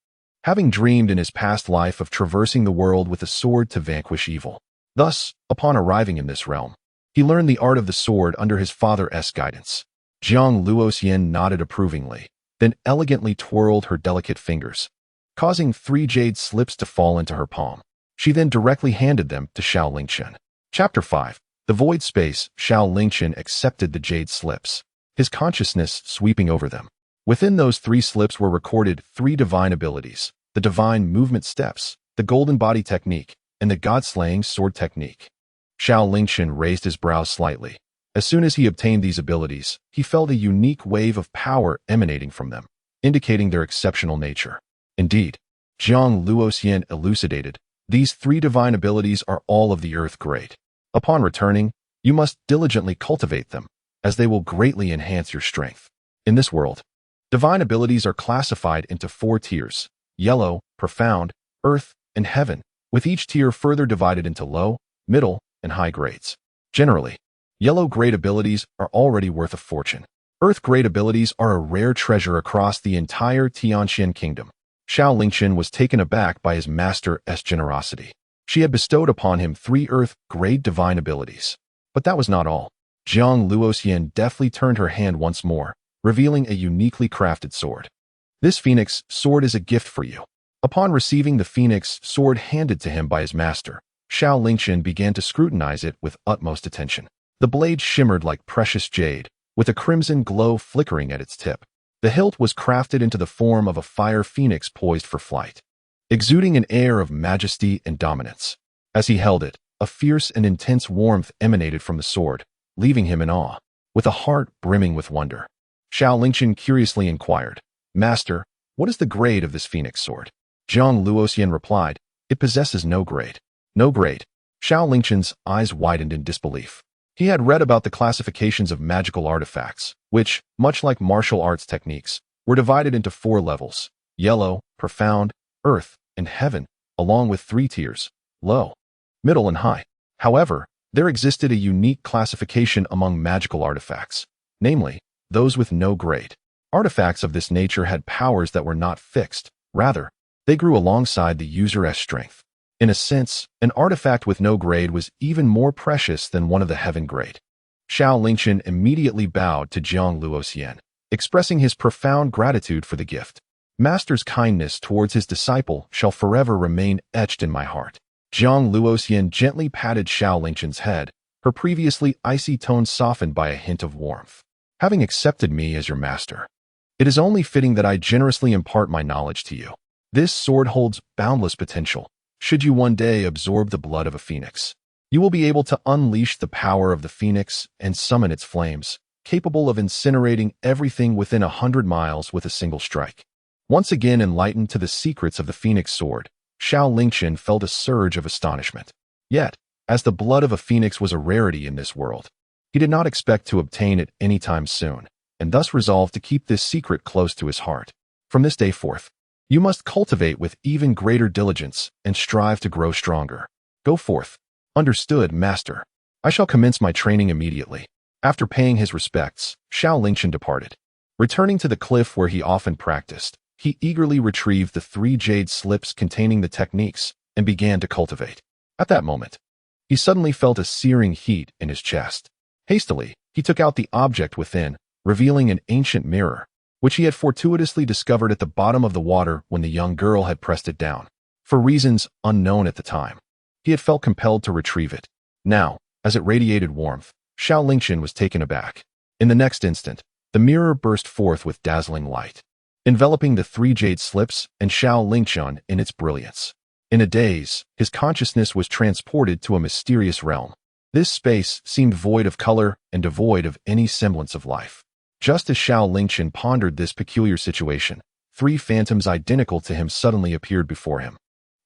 having dreamed in his past life of traversing the world with a sword to vanquish evil. Thus, upon arriving in this realm, he learned the art of the sword under his father's guidance. Jiang Luoxian nodded approvingly, then elegantly twirled her delicate fingers, causing 3 jade slips to fall into her palm. She then directly handed them to Xiao Lingchen. Chapter 5. The Void Space. Xiao Lingchen accepted the jade slips, his consciousness sweeping over them. Within those 3 slips were recorded 3 divine abilities: the divine movement steps, the golden body technique, and the god-slaying sword technique. Xiao Lingchen raised his brows slightly. As soon as he obtained these abilities, he felt a unique wave of power emanating from them, indicating their exceptional nature. Indeed, Jiang Luoxian elucidated, these 3 divine abilities are all of the earth grade. Upon returning, you must diligently cultivate them, as they will greatly enhance your strength. In this world, divine abilities are classified into 4 tiers: yellow, profound, earth, and heaven, with each tier further divided into low, middle, and high grades. Generally, yellow grade abilities are already worth a fortune. Earth grade abilities are a rare treasure across the entire Tianxian kingdom. Xiao Lingchen was taken aback by his master's generosity. She had bestowed upon him 3 earth grade divine abilities. But that was not all. Jiang Luoxian deftly turned her hand once more, revealing a uniquely crafted sword. "This phoenix sword is a gift for you." Upon receiving the phoenix sword handed to him by his master, Xiao Lingchen began to scrutinize it with utmost attention. The blade shimmered like precious jade, with a crimson glow flickering at its tip. The hilt was crafted into the form of a fire phoenix poised for flight, exuding an air of majesty and dominance. As he held it, a fierce and intense warmth emanated from the sword, leaving him in awe. With a heart brimming with wonder, Xiao Lingchen curiously inquired, "Master, what is the grade of this phoenix sword?" Jiang Luoxian replied, "It possesses no grade." No grade. Xiao Lingchen's eyes widened in disbelief. He had read about the classifications of magical artifacts, which, much like martial arts techniques, were divided into 4 levels: yellow, profound, earth, and heaven, along with 3 tiers: low, middle, and high. However, there existed a unique classification among magical artifacts, namely, those with no grade. Artifacts of this nature had powers that were not fixed. Rather, they grew alongside the user's strength. In a sense, an artifact with no grade was even more precious than one of the heaven grade. Xiao Lingchen immediately bowed to Jiang Luoxian, expressing his profound gratitude for the gift. "Master's kindness towards his disciple shall forever remain etched in my heart." Jiang Luoxian gently patted Xiao Lingchen's head, her previously icy tone softened by a hint of warmth. "Having accepted me as your master, it is only fitting that I generously impart my knowledge to you. This sword holds boundless potential. Should you one day absorb the blood of a phoenix, you will be able to unleash the power of the phoenix and summon its flames, capable of incinerating everything within 100 miles with a single strike." Once again enlightened to the secrets of the phoenix sword, Xiao Lingchen felt a surge of astonishment. Yet, As the blood of a phoenix was a rarity in this world, he did not expect to obtain it anytime soon, and thus resolved to keep this secret close to his heart. From this day forth, you must cultivate with even greater diligence and strive to grow stronger. Go forth. Understood, master. I shall commence my training immediately. After paying his respects, Xiao Lingchen departed. Returning to the cliff where he often practiced, he eagerly retrieved the 3 jade slips containing the techniques and began to cultivate. At that moment, he suddenly felt a searing heat in his chest. Hastily, he took out the object within, revealing an ancient mirror, which he had fortuitously discovered at the bottom of the water when the young girl had pressed it down. For reasons unknown at the time, he had felt compelled to retrieve it. Now, as it radiated warmth, Xiao Lingchen was taken aback. In the next instant, the mirror burst forth with dazzling light, enveloping the 3 jade slips and Xiao Lingchen in its brilliance. In a daze, his consciousness was transported to a mysterious realm. This space seemed void of color and devoid of any semblance of life. Just as Xiao Lingchen pondered this peculiar situation, 3 phantoms identical to him suddenly appeared before him,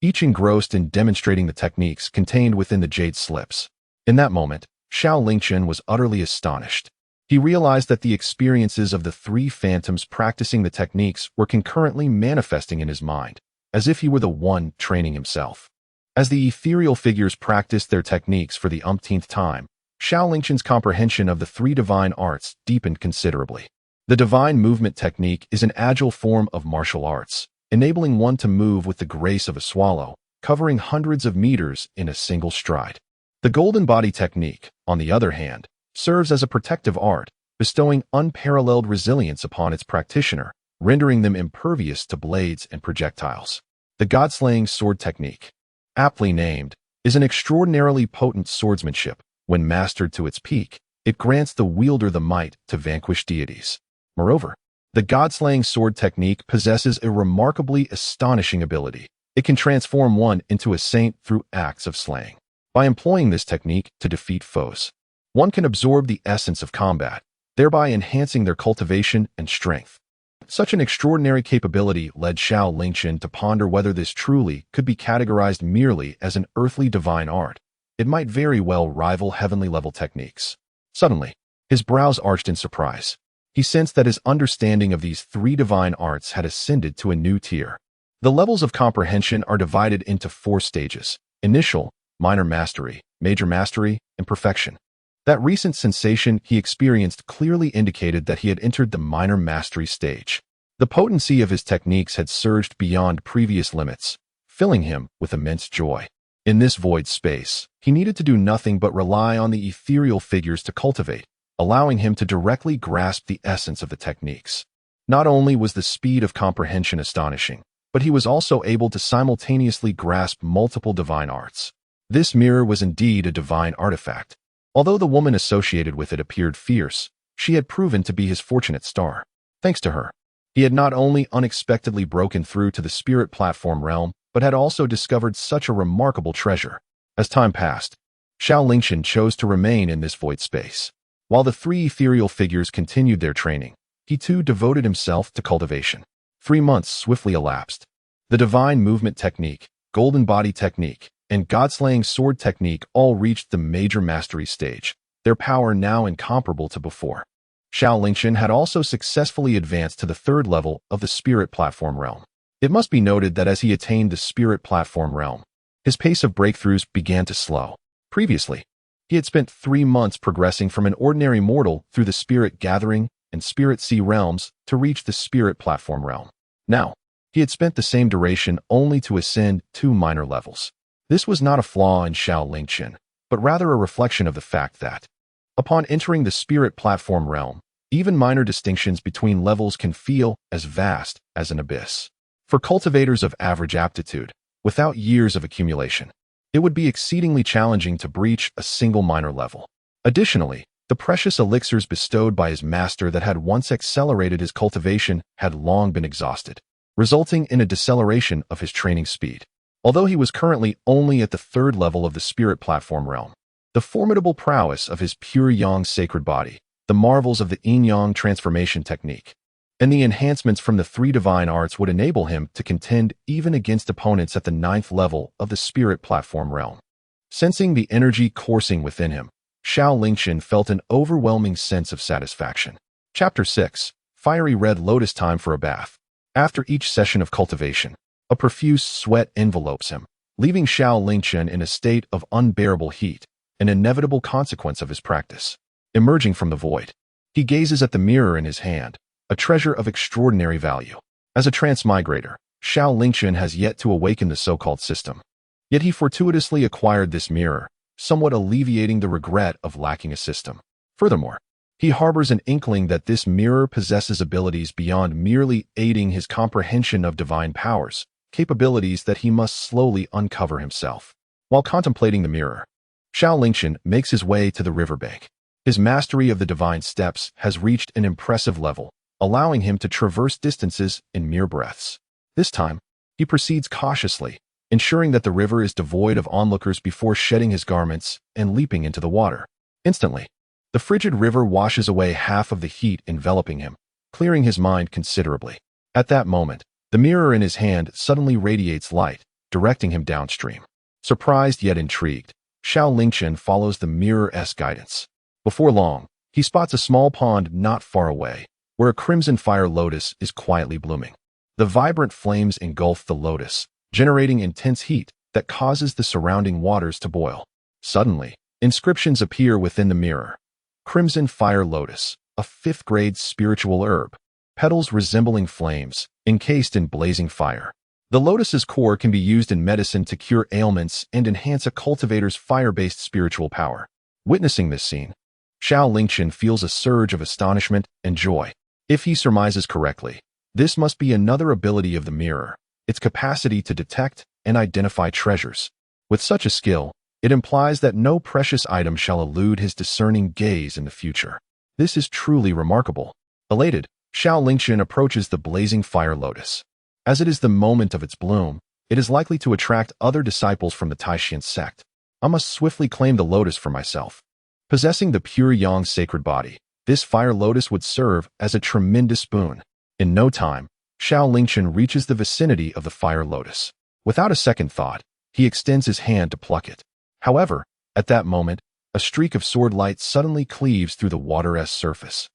each engrossed in demonstrating the techniques contained within the jade slips. In that moment, Xiao Lingchen was utterly astonished. He realized that the experiences of the 3 phantoms practicing the techniques were concurrently manifesting in his mind, as if he were the one training himself. As the ethereal figures practiced their techniques for the umpteenth time, Xiao Lingchen's comprehension of the 3 divine arts deepened considerably. The divine movement technique is an agile form of martial arts, enabling one to move with the grace of a swallow, covering hundreds of meters in a single stride. The golden body technique, on the other hand, serves as a protective art, bestowing unparalleled resilience upon its practitioner, rendering them impervious to blades and projectiles. The god-slaying sword technique, aptly named, is an extraordinarily potent swordsmanship. When mastered to its peak, it grants the wielder the might to vanquish deities. Moreover, the god-slaying sword technique possesses a remarkably astonishing ability. It can transform one into a saint through acts of slaying. By employing this technique to defeat foes, one can absorb the essence of combat, thereby enhancing their cultivation and strength. Such an extraordinary capability led Xiao Lingchen to ponder whether this truly could be categorized merely as an earthly divine art. It might very well rival heavenly-level techniques. Suddenly, his brows arched in surprise. He sensed that his understanding of these 3 divine arts had ascended to a new tier. The levels of comprehension are divided into 4 stages: initial, minor mastery, major mastery, and perfection. That recent sensation he experienced clearly indicated that he had entered the minor mastery stage. The potency of his techniques had surged beyond previous limits, filling him with immense joy. In this void space, he needed to do nothing but rely on the ethereal figures to cultivate, allowing him to directly grasp the essence of the techniques. Not only was the speed of comprehension astonishing, but he was also able to simultaneously grasp multiple divine arts. This mirror was indeed a divine artifact. Although the woman associated with it appeared fierce, she had proven to be his fortunate star. Thanks to her, he had not only unexpectedly broken through to the spirit platform realm, but had also discovered such a remarkable treasure. As time passed, Xiao Lingchen chose to remain in this void space. While the 3 ethereal figures continued their training, he too devoted himself to cultivation. 3 months swiftly elapsed. The divine movement technique, golden body technique, and god-slaying sword technique all reached the major mastery stage, their power now incomparable to before. Xiao Lingchen had also successfully advanced to the 3rd level of the spirit platform realm. It must be noted that as he attained the spirit platform realm, his pace of breakthroughs began to slow. Previously, he had spent 3 months progressing from an ordinary mortal through the spirit gathering and spirit sea realms to reach the spirit platform realm. Now, he had spent the same duration only to ascend 2 minor levels. This was not a flaw in Xiao Lingchen, but rather a reflection of the fact that, upon entering the spirit platform realm, even minor distinctions between levels can feel as vast as an abyss. For cultivators of average aptitude, without years of accumulation, it would be exceedingly challenging to breach a single minor level. Additionally, the precious elixirs bestowed by his master that had once accelerated his cultivation had long been exhausted, resulting in a deceleration of his training speed. Although he was currently only at the 3rd level of the spirit platform realm, the formidable prowess of his pure yang sacred body, the marvels of the Yin-Yang transformation technique, and the enhancements from the 3 divine arts would enable him to contend even against opponents at the 9th level of the spirit platform realm. Sensing the energy coursing within him, Xiao Lingchen felt an overwhelming sense of satisfaction. Chapter 6. Fiery Red Lotus. Time for a bath. After each session of cultivation, a profuse sweat envelopes him, leaving Xiao Lingchen in a state of unbearable heat, an inevitable consequence of his practice. Emerging from the void, he gazes at the mirror in his hand, a treasure of extraordinary value. As a transmigrator, Xiao Lingchen has yet to awaken the so-called system. Yet he fortuitously acquired this mirror, somewhat alleviating the regret of lacking a system. Furthermore, he harbors an inkling that this mirror possesses abilities beyond merely aiding his comprehension of divine powers, capabilities that he must slowly uncover himself. While contemplating the mirror, Xiao Lingchen makes his way to the riverbank. His mastery of the divine steps has reached an impressive level, allowing him to traverse distances in mere breaths. This time, he proceeds cautiously, ensuring that the river is devoid of onlookers before shedding his garments and leaping into the water. Instantly, the frigid river washes away half of the heat enveloping him, clearing his mind considerably. At that moment, the mirror in his hand suddenly radiates light, directing him downstream. Surprised yet intrigued, Xiao Lingchen follows the mirror's guidance. Before long, he spots a small pond not far away, where a crimson fire lotus is quietly blooming. The vibrant flames engulf the lotus, generating intense heat that causes the surrounding waters to boil. Suddenly, inscriptions appear within the mirror. Crimson fire lotus, a 5th-grade spiritual herb. Petals resembling flames, encased in blazing fire. The lotus's core can be used in medicine to cure ailments and enhance a cultivator's fire-based spiritual power. Witnessing this scene, Xiao Lingchen feels a surge of astonishment and joy. If he surmises correctly, this must be another ability of the mirror, its capacity to detect and identify treasures. With such a skill, it implies that no precious item shall elude his discerning gaze in the future. This is truly remarkable. Elated, Xiao Lingchen approaches the blazing fire lotus. As it is the moment of its bloom, it is likely to attract other disciples from the Taishan sect. I must swiftly claim the lotus for myself. Possessing the pure yang sacred body, this fire lotus would serve as a tremendous boon. In no time, Xiao Lingchen reaches the vicinity of the fire lotus. Without a second thought, he extends his hand to pluck it. However, at that moment, a streak of sword light suddenly cleaves through the water's surface,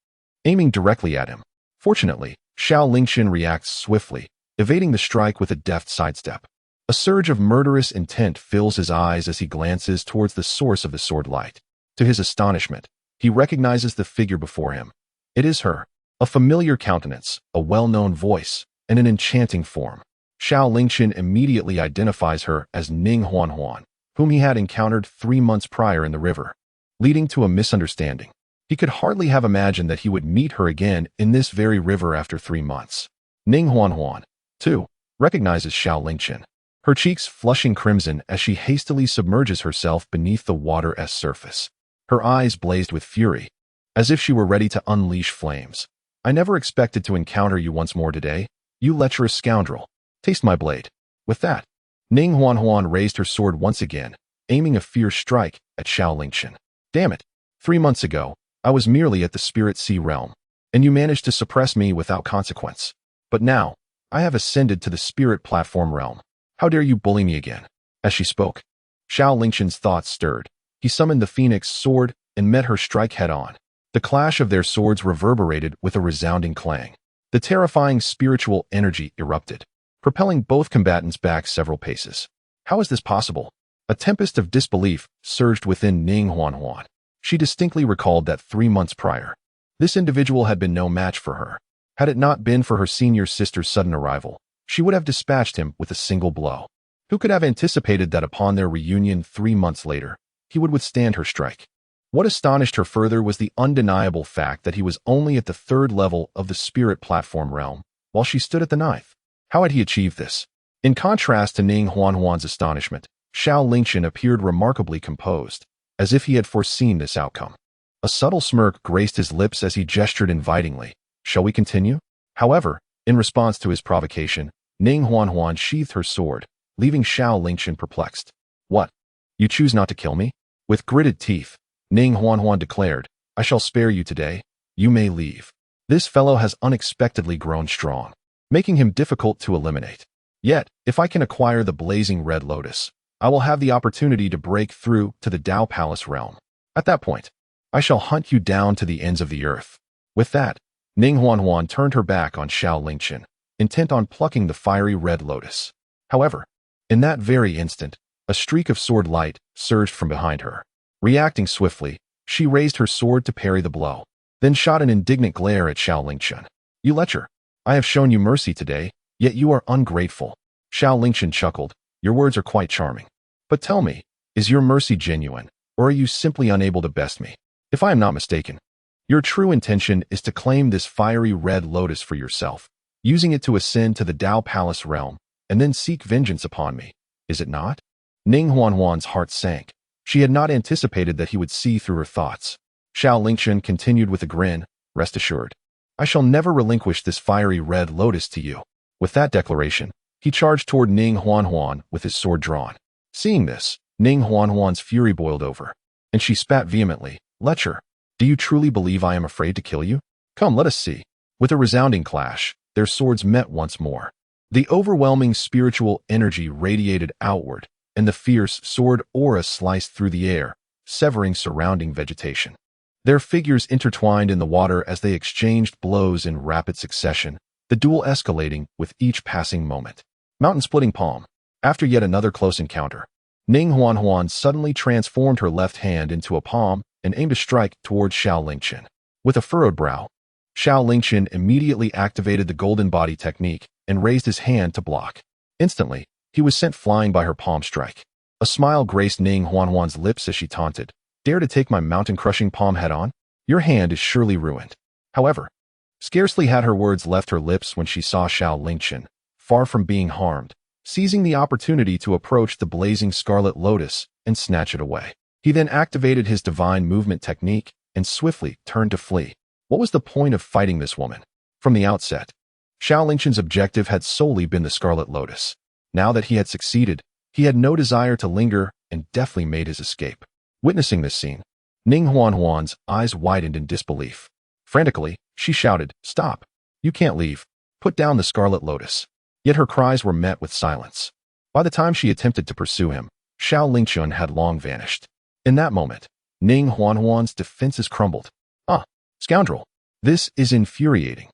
aiming directly at him. Fortunately, Xiao Lingchen reacts swiftly, evading the strike with a deft sidestep. A surge of murderous intent fills his eyes as he glances towards the source of the sword light. To his astonishment, he recognizes the figure before him. It is her, a familiar countenance, a well-known voice, and an enchanting form. Xiao Lingchen immediately identifies her as Ning Huan, whom he had encountered 3 months prior in the river, leading to a misunderstanding. He could hardly have imagined that he would meet her again in this very river after 3 months. Ning Huan, too, recognizes Xiao Lingchen, her cheeks flushing crimson as she hastily submerges herself beneath the water's surface. Her eyes blazed with fury, as if she were ready to unleash flames. I never expected to encounter you once more today, you lecherous scoundrel. Taste my blade. With that, Ning Huan raised her sword once again, aiming a fierce strike at Xiao Lingchen. Damn it. 3 months ago, I was merely at the Spirit Sea realm, and you managed to suppress me without consequence. But now, I have ascended to the Spirit Platform realm. How dare you bully me again? As she spoke, Xiao Lingchen's thoughts stirred. He summoned the Phoenix sword and met her strike head-on. The clash of their swords reverberated with a resounding clang. The terrifying spiritual energy erupted, propelling both combatants back several paces. How is this possible? A tempest of disbelief surged within Ning Huan. She distinctly recalled that 3 months prior, this individual had been no match for her. Had it not been for her senior sister's sudden arrival, she would have dispatched him with a single blow. Who could have anticipated that upon their reunion 3 months later, he would withstand her strike? What astonished her further was the undeniable fact that he was only at the 3rd level of the Spirit Platform realm, while she stood at the 9th. How had he achieved this? In contrast to Ning Huan's astonishment, Xiao Lingchen appeared remarkably composed, as if he had foreseen this outcome. A subtle smirk graced his lips as he gestured invitingly. Shall we continue? However, in response to his provocation, Ning Huan sheathed her sword, leaving Xiao Lingchen perplexed. What? You choose not to kill me? With gritted teeth, Ning Huan declared, I shall spare you today. You may leave. This fellow has unexpectedly grown strong, making him difficult to eliminate. Yet, if I can acquire the blazing red lotus, I will have the opportunity to break through to the Tao Palace realm. At that point, I shall hunt you down to the ends of the earth. With that, Ning Huanhuan turned her back on Xiao Lingchen, intent on plucking the fiery red lotus. However, in that very instant, a streak of sword light surged from behind her. Reacting swiftly, she raised her sword to parry the blow, then shot an indignant glare at Xiao Lingchen. You lecher! I have shown you mercy today, yet you are ungrateful. Xiao Lingchen chuckled. Your words are quite charming. But tell me, is your mercy genuine, or are you simply unable to best me? If I am not mistaken, your true intention is to claim this fiery red lotus for yourself, using it to ascend to the Tao Palace realm, and then seek vengeance upon me, is it not? Ning Huanhuan's heart sank. She had not anticipated that he would see through her thoughts. Xiao Lingchen continued with a grin, rest assured. I shall never relinquish this fiery red lotus to you. With that declaration, he charged toward Ning Huanhuan with his sword drawn. Seeing this, Ning Huanhuan's fury boiled over, and she spat vehemently. Lecher, do you truly believe I am afraid to kill you? Come, let us see. With a resounding clash, their swords met once more. The overwhelming spiritual energy radiated outward, and the fierce sword aura sliced through the air, severing surrounding vegetation. Their figures intertwined in the water as they exchanged blows in rapid succession, the duel escalating with each passing moment. Mountain-splitting palm. After yet another close encounter, Ning Huanhuan suddenly transformed her left hand into a palm and aimed a strike towards Xiao Lingchen. With a furrowed brow, Xiao Lingchen immediately activated the golden body technique and raised his hand to block. Instantly, he was sent flying by her palm strike. A smile graced Ning Huanhuan's lips as she taunted, Dare to take my mountain-crushing palm head-on? Your hand is surely ruined. However, scarcely had her words left her lips when she saw Xiao Lingchen, far from being harmed, seizing the opportunity to approach the blazing scarlet lotus and snatch it away. He then activated his divine movement technique and swiftly turned to flee. What was the point of fighting this woman? From the outset, Xiao Lingchen's objective had solely been the scarlet lotus. Now that he had succeeded, he had no desire to linger and deftly made his escape. Witnessing this scene, Ning Huanhuan's eyes widened in disbelief. Frantically, she shouted, Stop! You can't leave. Put down the scarlet lotus. Yet her cries were met with silence. By the time she attempted to pursue him, Xiao Lingchen had long vanished. In that moment, Ning Huanhuan's defenses crumbled. Ah, scoundrel! This is infuriating.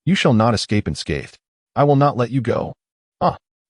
You shall not escape unscathed. I will not let you go.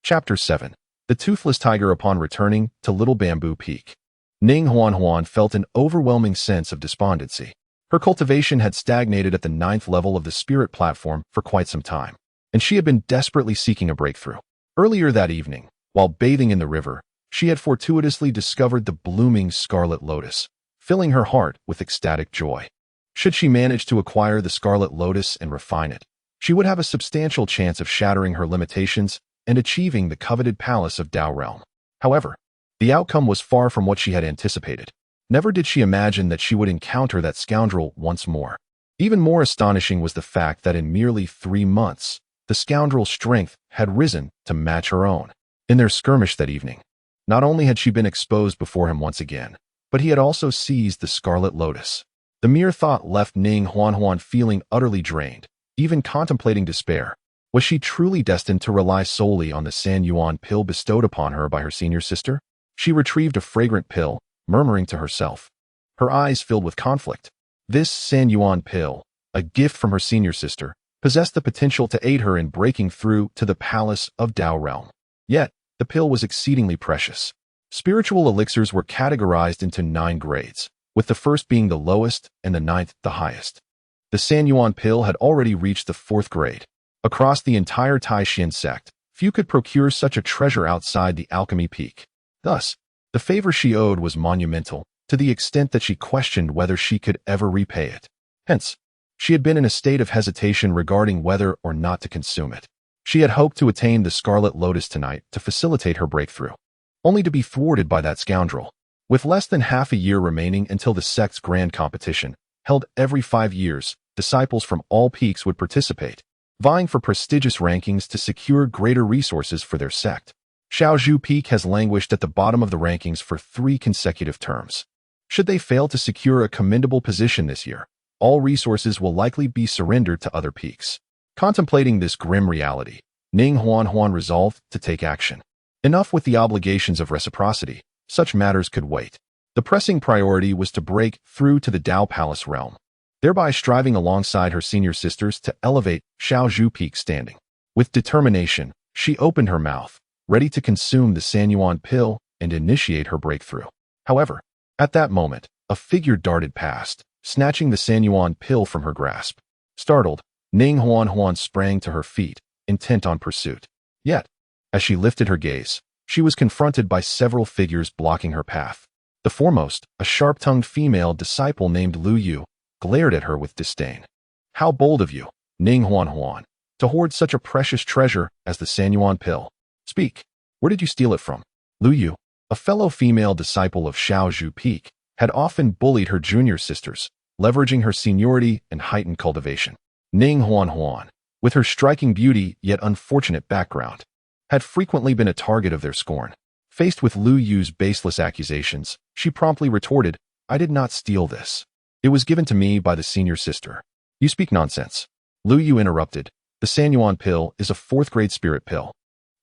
Chapter 7. The Toothless Tiger. Upon returning to Little Bamboo Peak, Ning Huanhuan felt an overwhelming sense of despondency. Her cultivation had stagnated at the 9th level of the spirit platform for quite some time, and she had been desperately seeking a breakthrough. Earlier that evening, while bathing in the river, she had fortuitously discovered the blooming scarlet lotus, filling her heart with ecstatic joy. Should she manage to acquire the scarlet lotus and refine it, she would have a substantial chance of shattering her limitations and achieving the coveted palace of Tao Realm. However, the outcome was far from what she had anticipated. Never did she imagine that she would encounter that scoundrel once more. Even more astonishing was the fact that in merely 3 months, the scoundrel's strength had risen to match her own. In their skirmish that evening, not only had she been exposed before him once again, but he had also seized the scarlet lotus. The mere thought left Ning Huanhuan feeling utterly drained, even contemplating despair. Was she truly destined to rely solely on the San Yuan pill bestowed upon her by her senior sister? She retrieved a fragrant pill, murmuring to herself. Her eyes filled with conflict. This San Yuan pill, a gift from her senior sister, possessed the potential to aid her in breaking through to the palace of Tao Realm. Yet, the pill was exceedingly precious. Spiritual elixirs were categorized into 9 grades, with the first being the lowest and the 9th the highest. The San Yuan pill had already reached the 4th grade. Across the entire Taishan sect, few could procure such a treasure outside the alchemy peak. Thus, the favor she owed was monumental, to the extent that she questioned whether she could ever repay it. Hence, she had been in a state of hesitation regarding whether or not to consume it. She had hoped to attain the Scarlet Lotus tonight to facilitate her breakthrough, only to be thwarted by that scoundrel. With less than half a year remaining until the sect's grand competition, held every 5 years, disciples from all peaks would participate, vying for prestigious rankings to secure greater resources for their sect. Shaozhou Peak has languished at the bottom of the rankings for 3 consecutive terms. Should they fail to secure a commendable position this year, all resources will likely be surrendered to other peaks. Contemplating this grim reality, Ning Huanhuan resolved to take action. Enough with the obligations of reciprocity. Such matters could wait. The pressing priority was to break through to the Dao Palace realm, thereby striving alongside her senior sisters to elevate Xiao Peak's standing. With determination, she opened her mouth, ready to consume the Sanyuan pill and initiate her breakthrough. However, at that moment, a figure darted past, snatching the Sanyuan pill from her grasp. Startled, Ning Huan sprang to her feet, intent on pursuit. Yet, as she lifted her gaze, she was confronted by several figures blocking her path. The foremost, a sharp-tongued female disciple named Lu Yu, glared at her with disdain. "How bold of you, Ning Huan, to hoard such a precious treasure as the Sanyuan pill. Speak, where did you steal it from?" Lu Yu, a fellow female disciple of Xiao Peak, had often bullied her junior sisters, leveraging her seniority and heightened cultivation. Ning Huan, with her striking beauty yet unfortunate background, had frequently been a target of their scorn. Faced with Lu Yu's baseless accusations, she promptly retorted, "I did not steal this. It was given to me by the senior sister." "You speak nonsense." Lu Yu interrupted. "The Sanyuan pill is a fourth-grade spirit pill.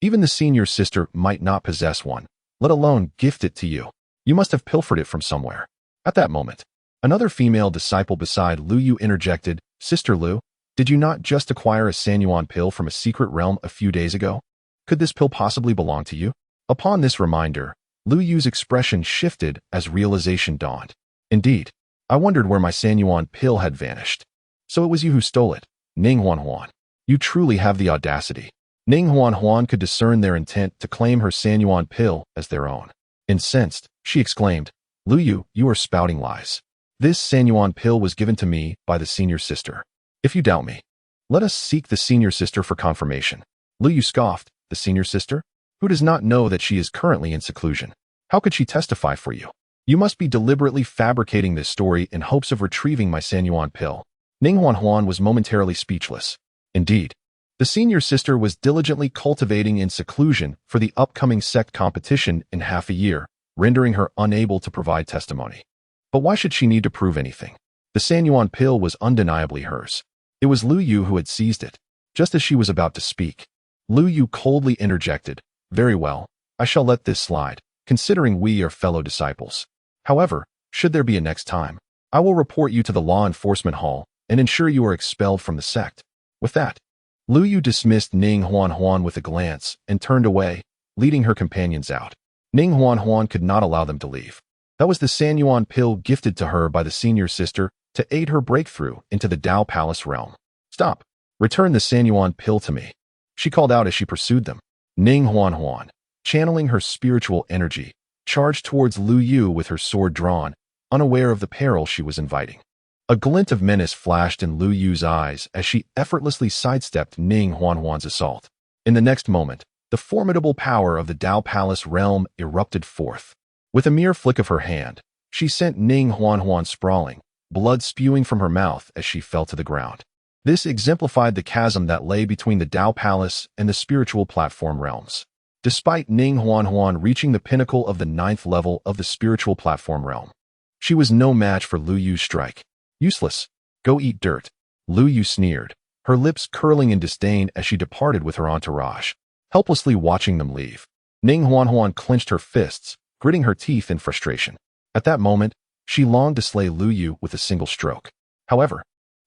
Even the senior sister might not possess one, let alone gift it to you. You must have pilfered it from somewhere." At that moment, another female disciple beside Lu Yu interjected, "Sister Lu, did you not just acquire a Sanyuan pill from a secret realm a few days ago? Could this pill possibly belong to you?" Upon this reminder, Lu Yu's expression shifted as realization dawned. "Indeed, I wondered where my Sanyuan pill had vanished. So it was you who stole it, Ning Huan. You truly have the audacity." Ning Huan could discern their intent to claim her Sanyuan pill as their own. Incensed, she exclaimed, "Lu Yu, you are spouting lies. This Sanyuan pill was given to me by the senior sister. If you doubt me, let us seek the senior sister for confirmation." Lu Yu scoffed. "The senior sister? Who does not know that she is currently in seclusion? How could she testify for you? You must be deliberately fabricating this story in hopes of retrieving my Sanyuan pill." Ning Huan was momentarily speechless. Indeed, the senior sister was diligently cultivating in seclusion for the upcoming sect competition in half a year, rendering her unable to provide testimony. But why should she need to prove anything? The Sanyuan pill was undeniably hers. It was Lu Yu who had seized it. Just as she was about to speak, Lu Yu coldly interjected, "Very well, I shall let this slide, considering we are fellow disciples. However, should there be a next time, I will report you to the law enforcement hall and ensure you are expelled from the sect." With that, Lu Yu dismissed Ning Huan with a glance and turned away, leading her companions out. Ning Huan could not allow them to leave. That was the Sanyuan pill gifted to her by the senior sister to aid her breakthrough into the Dao Palace realm. "Stop! Return the Sanyuan pill to me," she called out as she pursued them. Ning Huan, channeling her spiritual energy, charged towards Lu Yu with her sword drawn, unaware of the peril she was inviting. A glint of menace flashed in Lu Yu's eyes as she effortlessly sidestepped Ning Huan's assault. In the next moment, the formidable power of the Dao Palace realm erupted forth. With a mere flick of her hand, she sent Ning Huan sprawling, blood spewing from her mouth as she fell to the ground. This exemplified the chasm that lay between the Dao Palace and the spiritual platform realms. Despite Ning Huan reaching the pinnacle of the 9th level of the spiritual platform realm, she was no match for Lu Yu's strike. "Useless. Go eat dirt," Lu Yu sneered, her lips curling in disdain as she departed with her entourage, helplessly watching them leave. Ning Huan clenched her fists, gritting her teeth in frustration. At that moment, she longed to slay Lu Yu with a single stroke. However,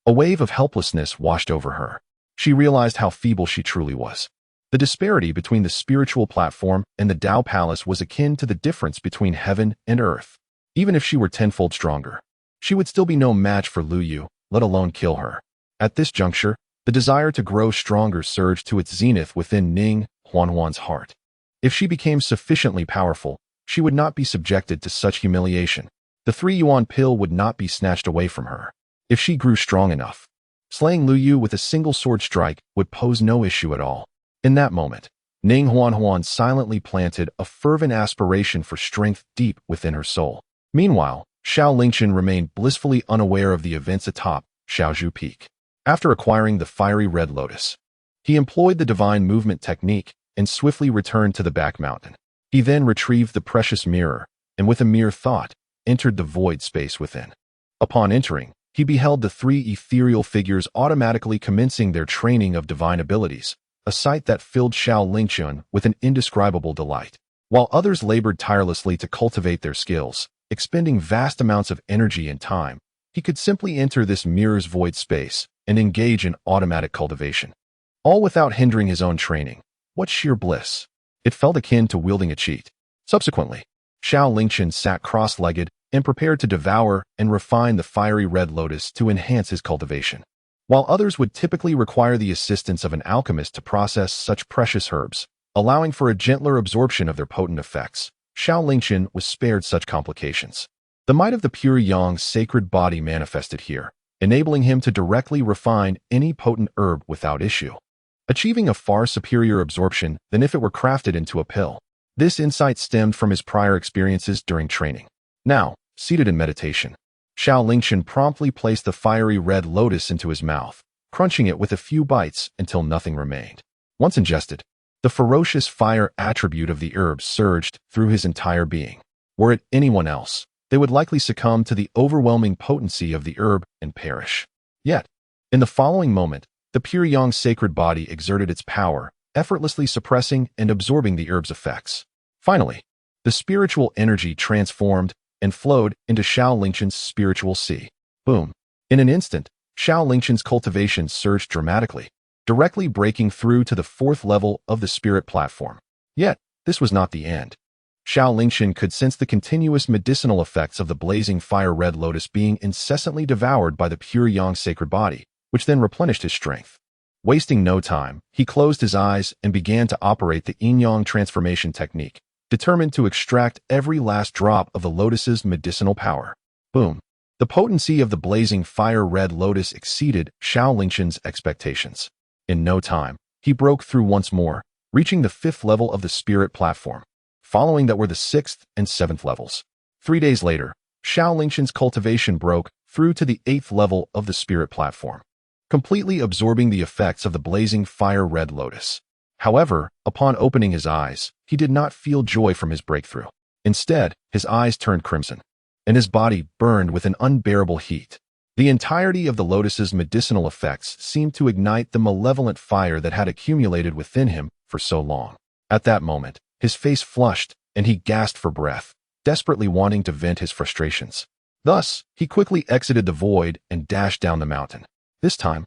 a wave of helplessness washed over her. She realized how feeble she truly was. The disparity between the spiritual platform and the Dao Palace was akin to the difference between heaven and earth. Even if she were tenfold stronger, she would still be no match for Lu Yu, let alone kill her. At this juncture, the desire to grow stronger surged to its zenith within Ning Huan's heart. If she became sufficiently powerful, she would not be subjected to such humiliation. The 3-yuan pill would not be snatched away from her. If she grew strong enough, slaying Lu Yu with a single sword strike would pose no issue at all. In that moment, Ning Huan silently planted a fervent aspiration for strength deep within her soul. Meanwhile, Xiao Lingchen remained blissfully unaware of the events atop Xiao Peak. After acquiring the fiery red lotus, he employed the divine movement technique and swiftly returned to the back mountain. He then retrieved the precious mirror and with a mere thought, entered the void space within. Upon entering, he beheld the 3 ethereal figures automatically commencing their training of divine abilities, a sight that filled Xiao Lingchen with an indescribable delight. While others labored tirelessly to cultivate their skills, expending vast amounts of energy and time, he could simply enter this mirror's void space and engage in automatic cultivation. All without hindering his own training. What sheer bliss! It felt akin to wielding a cheat. Subsequently, Xiao Lingchen sat cross-legged and prepared to devour and refine the fiery red lotus to enhance his cultivation. While others would typically require the assistance of an alchemist to process such precious herbs, allowing for a gentler absorption of their potent effects, Xiao Lingchen was spared such complications. The might of the pure Yang's sacred body manifested here, enabling him to directly refine any potent herb without issue, achieving a far superior absorption than if it were crafted into a pill. This insight stemmed from his prior experiences during training. Now, seated in meditation, Xiao Lingchen promptly placed the fiery red lotus into his mouth, crunching it with a few bites until nothing remained. Once ingested, the ferocious fire attribute of the herb surged through his entire being. Were it anyone else, they would likely succumb to the overwhelming potency of the herb and perish. Yet, in the following moment, the pure Yang's sacred body exerted its power, effortlessly suppressing and absorbing the herb's effects. Finally, the spiritual energy transformed and flowed into Xiao Lingchen's spiritual sea. Boom! In an instant, Xiao Lingchen's cultivation surged dramatically, directly breaking through to the fourth level of the spirit platform. Yet, this was not the end. Xiao Lingchen could sense the continuous medicinal effects of the blazing fire red lotus being incessantly devoured by the pure Yang's sacred body, which then replenished his strength. Wasting no time, he closed his eyes and began to operate the Yin-Yang transformation technique, determined to extract every last drop of the lotus's medicinal power. Boom! The potency of the blazing fire red lotus exceeded Xiao Lingchen's expectations. In no time, he broke through once more, reaching the fifth level of the spirit platform. Following that were the sixth and seventh levels. 3 days later, Xiao Lingchen's cultivation broke through to the eighth level of the spirit platform, completely absorbing the effects of the blazing fire red lotus. However, upon opening his eyes, he did not feel joy from his breakthrough. Instead, his eyes turned crimson, and his body burned with an unbearable heat. The entirety of the lotus's medicinal effects seemed to ignite the malevolent fire that had accumulated within him for so long. At that moment, his face flushed, and he gasped for breath, desperately wanting to vent his frustrations. Thus, he quickly exited the void and dashed down the mountain. This time,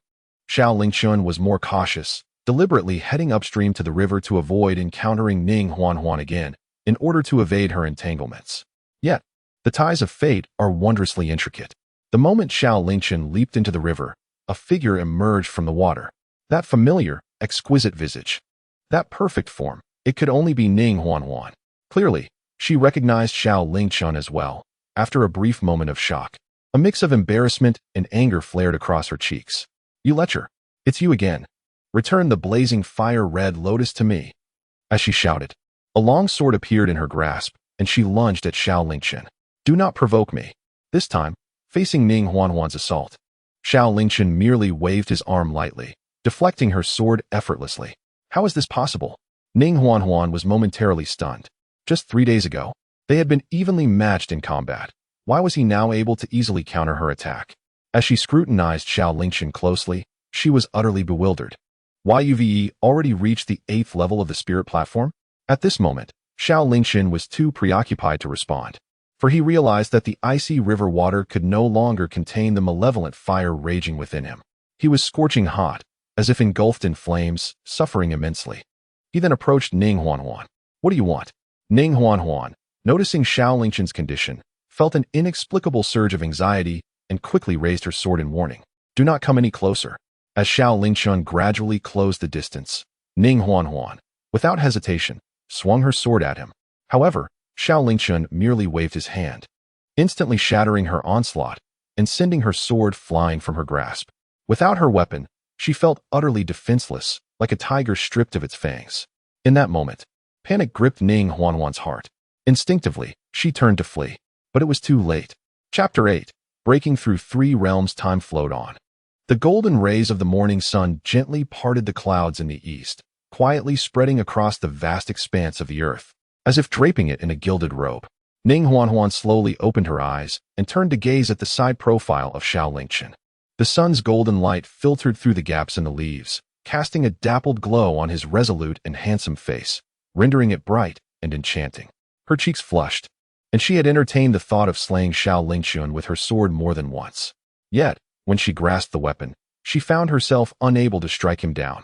Xiao Lingchen was more cautious, deliberately heading upstream to the river to avoid encountering Ning Huan again, in order to evade her entanglements. Yet, the ties of fate are wondrously intricate. The moment Xiao Lingchen leaped into the river, a figure emerged from the water. That familiar, exquisite visage. That perfect form. It could only be Ning Huan. Clearly, she recognized Xiao Lingchen as well. After a brief moment of shock, a mix of embarrassment and anger flared across her cheeks. "You lecher! It's you again. Return the blazing fire red lotus to me." As she shouted, a long sword appeared in her grasp, and she lunged at Xiao Lingchen. "Do not provoke me." This time, facing Ning Huan's assault, Xiao Lingchen merely waved his arm lightly, deflecting her sword effortlessly. How is this possible? Ning Huan was momentarily stunned. Just 3 days ago, they had been evenly matched in combat. Why was he now able to easily counter her attack? As she scrutinized Xiao Lingchen closely, she was utterly bewildered. You've already reached the 8th level of the spirit platform? At this moment, Xiao Lingchen was too preoccupied to respond, for he realized that the icy river water could no longer contain the malevolent fire raging within him. He was scorching hot, as if engulfed in flames, suffering immensely. He then approached Ning Huan. "What do you want?" Ning Huan, noticing Xiao Lingchen's condition, felt an inexplicable surge of anxiety and quickly raised her sword in warning. "Do not come any closer." As Xiao Lingchen gradually closed the distance, Ning Huan, without hesitation, swung her sword at him. However, Xiao Lingchen merely waved his hand, instantly shattering her onslaught and sending her sword flying from her grasp. Without her weapon, she felt utterly defenseless, like a tiger stripped of its fangs. In that moment, panic gripped Ning Huan's heart. Instinctively, she turned to flee, but it was too late. Chapter 8. Breaking through 3 realms. Time flowed on. The golden rays of the morning sun gently parted the clouds in the east, quietly spreading across the vast expanse of the earth, as if draping it in a gilded robe. Ning Huan slowly opened her eyes and turned to gaze at the side profile of Xiao Lingchen. The sun's golden light filtered through the gaps in the leaves, casting a dappled glow on his resolute and handsome face, rendering it bright and enchanting. Her cheeks flushed, and she had entertained the thought of slaying Xiao Lingchen with her sword more than once. Yet, when she grasped the weapon, she found herself unable to strike him down.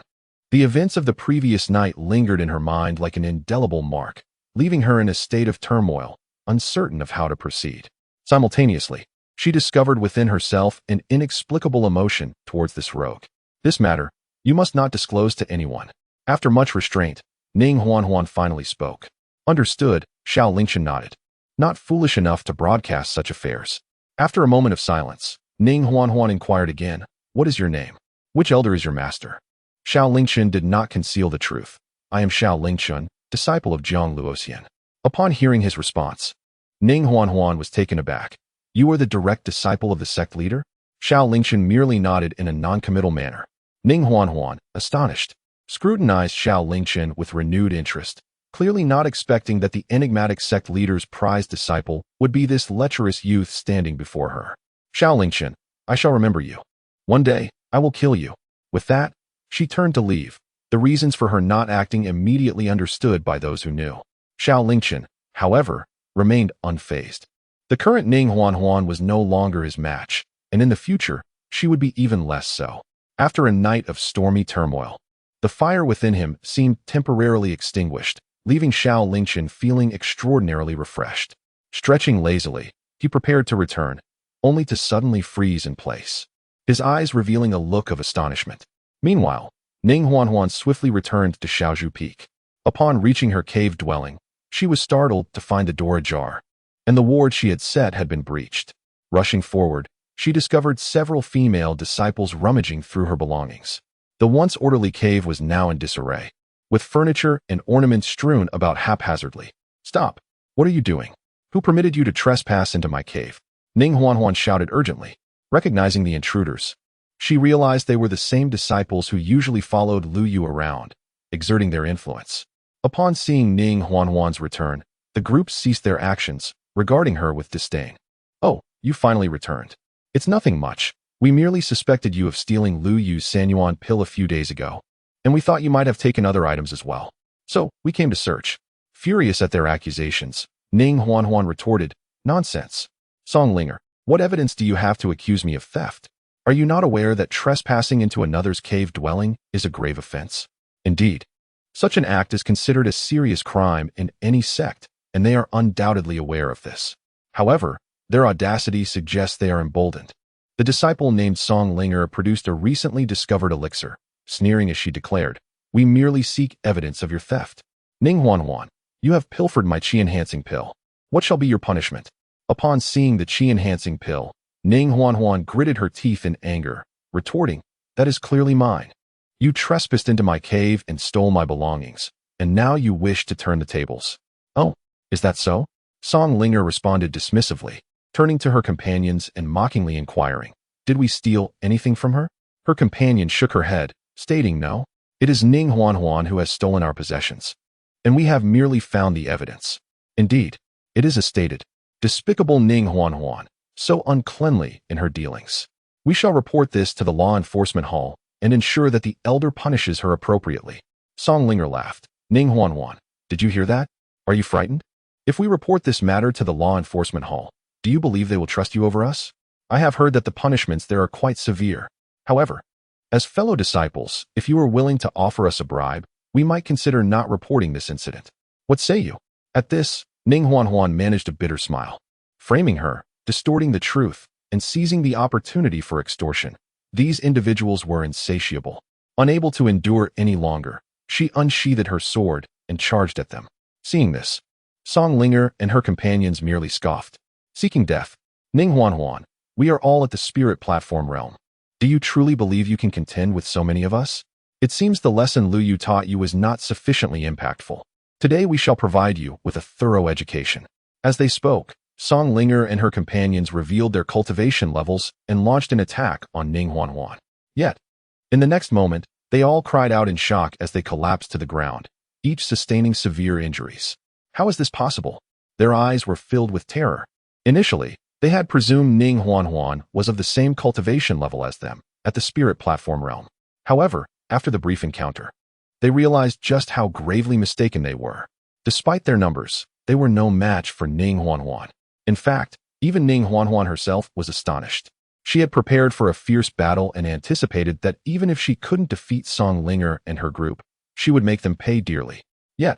The events of the previous night lingered in her mind like an indelible mark, leaving her in a state of turmoil, uncertain of how to proceed. Simultaneously, she discovered within herself an inexplicable emotion towards this rogue. This matter, you must not disclose to anyone. After much restraint, Ning Huan finally spoke. Understood, Xiao Lingchen nodded. Not foolish enough to broadcast such affairs. After a moment of silence, Ning Huan inquired again, what is your name? Which elder is your master? Xiao Lingchen did not conceal the truth. I am Xiao Lingchen, disciple of Jiang Luoxian. Upon hearing his response, Ning Huan was taken aback. You are the direct disciple of the sect leader? Xiao Lingchen merely nodded in a non-committal manner. Ning Huan, astonished, scrutinized Xiao Lingchen with renewed interest, clearly not expecting that the enigmatic sect leader's prized disciple would be this lecherous youth standing before her. Xiao Lingchen, I shall remember you. One day, I will kill you. With that, she turned to leave, the reasons for her not acting immediately understood by those who knew. Xiao Lingchen, however, remained unfazed. The current Ning Huan was no longer his match, and in the future, she would be even less so. After a night of stormy turmoil, the fire within him seemed temporarily extinguished, leaving Xiao Lingchen feeling extraordinarily refreshed. Stretching lazily, he prepared to return, only to suddenly freeze in place, his eyes revealing a look of astonishment. Meanwhile, Ning Huan swiftly returned to Xiaozhu Peak. Upon reaching her cave dwelling, she was startled to find the door ajar, and the ward she had set had been breached. Rushing forward, she discovered several female disciples rummaging through her belongings. The once orderly cave was now in disarray, with furniture and ornaments strewn about haphazardly. Stop! What are you doing? Who permitted you to trespass into my cave? Ning Huan shouted urgently, recognizing the intruders. She realized they were the same disciples who usually followed Lu Yu around, exerting their influence. Upon seeing Ning Huan's return, the group ceased their actions, regarding her with disdain. Oh, you finally returned. It's nothing much. We merely suspected you of stealing Lu Yu's Sanyuan pill a few days ago, and we thought you might have taken other items as well. So, we came to search. Furious at their accusations, Ning Huan retorted, nonsense. Songlinger, what evidence do you have to accuse me of theft? Are you not aware that trespassing into another's cave dwelling is a grave offense? Indeed, such an act is considered a serious crime in any sect, and they are undoubtedly aware of this. However, their audacity suggests they are emboldened. The disciple named Songlinger produced a recently discovered elixir, sneering as she declared, we merely seek evidence of your theft. Ning Huan, you have pilfered my qi-enhancing pill. What shall be your punishment? Upon seeing the qi-enhancing pill, Ning Huan gritted her teeth in anger, retorting, that is clearly mine. You trespassed into my cave and stole my belongings, and now you wish to turn the tables. Oh, is that so? Songlinger responded dismissively, turning to her companions and mockingly inquiring, did we steal anything from her? Her companion shook her head, stating no. It is Ning Huan who has stolen our possessions, and we have merely found the evidence. Indeed, it is a stated, despicable Ning Huan, so uncleanly in her dealings. We shall report this to the law enforcement hall and ensure that the elder punishes her appropriately. Songlinger laughed. Ning Huan, did you hear that? Are you frightened? If we report this matter to the law enforcement hall, do you believe they will trust you over us? I have heard that the punishments there are quite severe. However, as fellow disciples, if you are willing to offer us a bribe, we might consider not reporting this incident. What say you? At this, Ning Huan managed a bitter smile. Framing her, distorting the truth, and seizing the opportunity for extortion, these individuals were insatiable. Unable to endure any longer, she unsheathed her sword and charged at them. Seeing this, Songlinger and her companions merely scoffed. Seeking death, Ning Huan, we are all at the spirit platform realm. Do you truly believe you can contend with so many of us? It seems the lesson Lu Yu taught you was not sufficiently impactful. Today we shall provide you with a thorough education. As they spoke, Songlinger and her companions revealed their cultivation levels and launched an attack on Ning Huan. Yet, in the next moment, they all cried out in shock as they collapsed to the ground, each sustaining severe injuries. How is this possible? Their eyes were filled with terror. Initially, they had presumed Ning Huan was of the same cultivation level as them, at the spirit platform realm. However, After the brief encounter, they realized just how gravely mistaken they were. Despite their numbers, they were no match for Ning Huanhuan. In fact, even Ning Huanhuan herself was astonished. She had prepared for a fierce battle and anticipated that even if she couldn't defeat Song Linger and her group, she would make them pay dearly. Yet,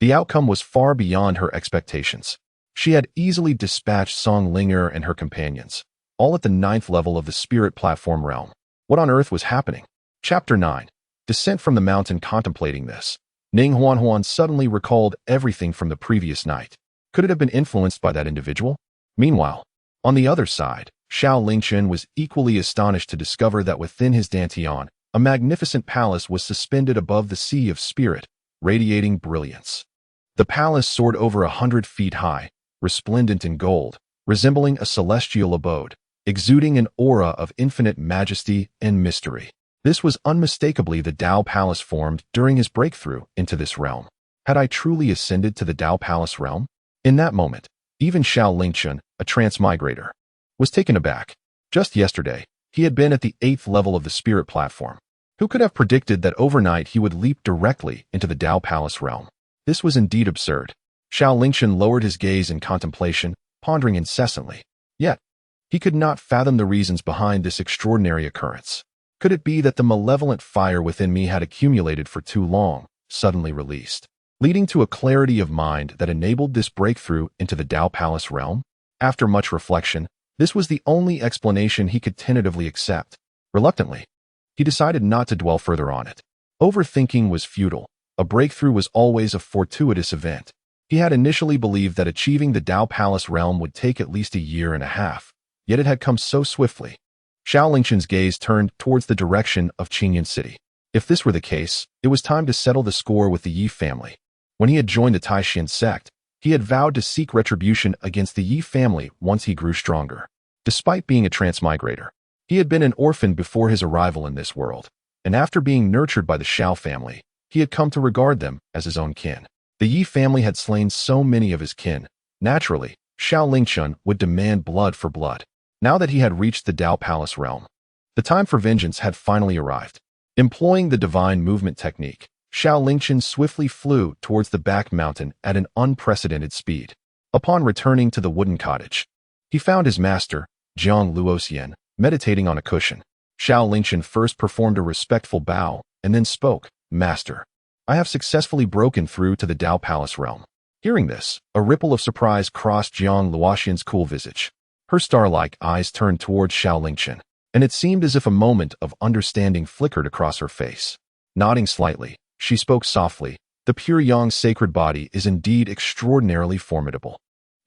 the outcome was far beyond her expectations. She had easily dispatched Song Linger and her companions, all at the 9th level of the spirit platform realm. What on earth was happening? Chapter 9. Descent from the mountain. Contemplating this, Ning Huanhuan suddenly recalled everything from the previous night. Could it have been influenced by that individual? Meanwhile, on the other side, Xiao Lingchen was equally astonished to discover that within his dantian, a magnificent palace was suspended above the sea of spirit, radiating brilliance. The palace soared over 100 feet high, resplendent in gold, resembling a celestial abode, exuding an aura of infinite majesty and mystery. This was unmistakably the Dao Palace formed during his breakthrough into this realm. Had I truly ascended to the Dao Palace realm? In that moment, even Xiao Lingchen, a transmigrator, was taken aback. Just yesterday, he had been at the 8th level of the spirit platform. Who could have predicted that overnight he would leap directly into the Dao Palace realm? This was indeed absurd. Xiao Lingchen lowered his gaze in contemplation, pondering incessantly. Yet, he could not fathom the reasons behind this extraordinary occurrence. Could it be that the malevolent fire within me had accumulated for too long, suddenly released, leading to a clarity of mind that enabled this breakthrough into the Dao Palace realm? After much reflection, this was the only explanation he could tentatively accept. Reluctantly, he decided not to dwell further on it. Overthinking was futile. A breakthrough was always a fortuitous event. He had initially believed that achieving the Dao Palace realm would take at least a year and a half, yet it had come so swiftly. Xiao Lingchen's gaze turned towards the direction of Qingyan City. If this were the case, it was time to settle the score with the Yi family. When he had joined the Taishan sect, he had vowed to seek retribution against the Yi family once he grew stronger. Despite being a transmigrator, he had been an orphan before his arrival in this world, and after being nurtured by the Xiao family, he had come to regard them as his own kin. The Yi family had slain so many of his kin. Naturally, Xiao Lingchen would demand blood for blood. Now that he had reached the Dao Palace realm, the time for vengeance had finally arrived. Employing the divine movement technique, Xiao Lingchen swiftly flew towards the back mountain at an unprecedented speed. Upon returning to the wooden cottage, he found his master, Jiang Luoxian, meditating on a cushion. Xiao Lingchen first performed a respectful bow and then spoke. Master, I have successfully broken through to the Dao Palace realm. Hearing this, a ripple of surprise crossed Jiang Luoxian's cool visage. Her star-like eyes turned towards Xiao Lingchen, and it seemed as if a moment of understanding flickered across her face. Nodding slightly, she spoke softly. The pure Yang's sacred body is indeed extraordinarily formidable.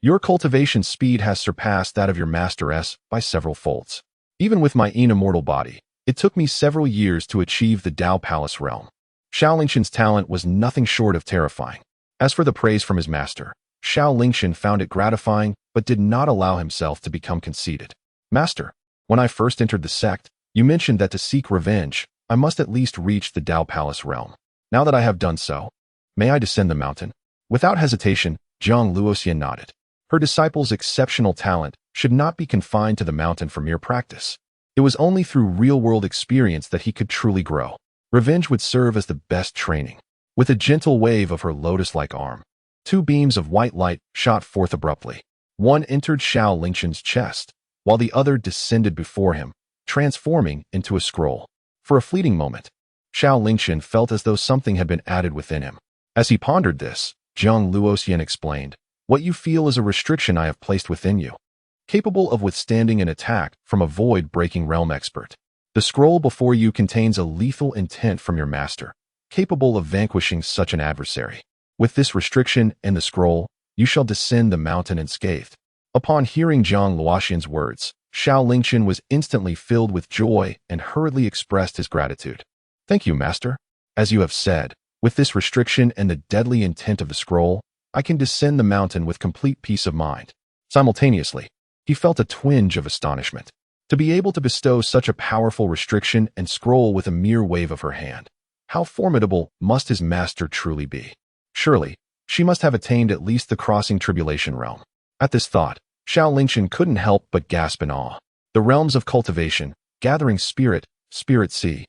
Your cultivation speed has surpassed that of your masteress by several folds. Even with my immortal body, it took me several years to achieve the Dao Palace realm. Xiao Lingchen's talent was nothing short of terrifying. As for the praise from his master, Xiao Lingchen found it gratifying but did not allow himself to become conceited. Master, when I first entered the sect, you mentioned that to seek revenge, I must at least reach the Dao Palace realm. Now that I have done so, may I descend the mountain? Without hesitation, Jiang Luoxian nodded. Her disciple's exceptional talent should not be confined to the mountain for mere practice. It was only through real-world experience that he could truly grow. Revenge would serve as the best training. With a gentle wave of her lotus-like arm, 2 beams of white light shot forth abruptly. One entered Xiao Lingchen's chest, while the other descended before him, transforming into a scroll. For a fleeting moment, Xiao Lingchen felt as though something had been added within him. As he pondered this, Jiang Luoxian explained, what you feel is a restriction I have placed within you, capable of withstanding an attack from a void-breaking realm expert. The scroll before you contains a lethal intent from your master, capable of vanquishing such an adversary. With this restriction and the scroll, you shall descend the mountain unscathed. Upon hearing Jiang Luoxian's words, Xiao Lingchen was instantly filled with joy and hurriedly expressed his gratitude. Thank you, master. As you have said, with this restriction and the deadly intent of the scroll, I can descend the mountain with complete peace of mind. Simultaneously, he felt a twinge of astonishment. To be able to bestow such a powerful restriction and scroll with a mere wave of her hand, how formidable must his master truly be? Surely, she must have attained at least the crossing tribulation realm. At this thought, Xiao Lingchen couldn't help but gasp in awe. The realms of cultivation, gathering spirit, spirit sea,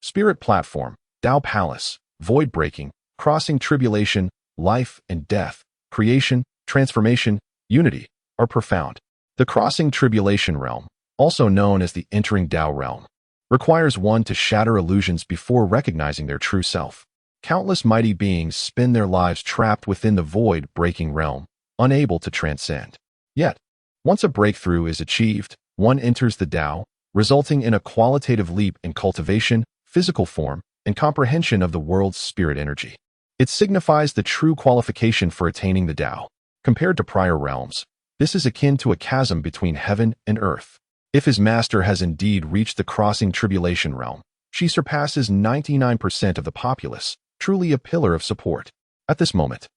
Spirit platform, Tao palace, void breaking, crossing tribulation, life and death, creation, transformation, unity, are profound. The crossing tribulation realm, also known as the entering Tao realm, requires one to shatter illusions before recognizing their true self. Countless mighty beings spend their lives trapped within the void-breaking realm, unable to transcend. Yet, once a breakthrough is achieved, one enters the Tao, resulting in a qualitative leap in cultivation, physical form, and comprehension of the world's spirit energy. It signifies the true qualification for attaining the Tao. Compared to prior realms, this is akin to a chasm between heaven and earth. If his master has indeed reached the crossing tribulation realm, she surpasses 99% of the populace, truly a pillar of support. At this moment,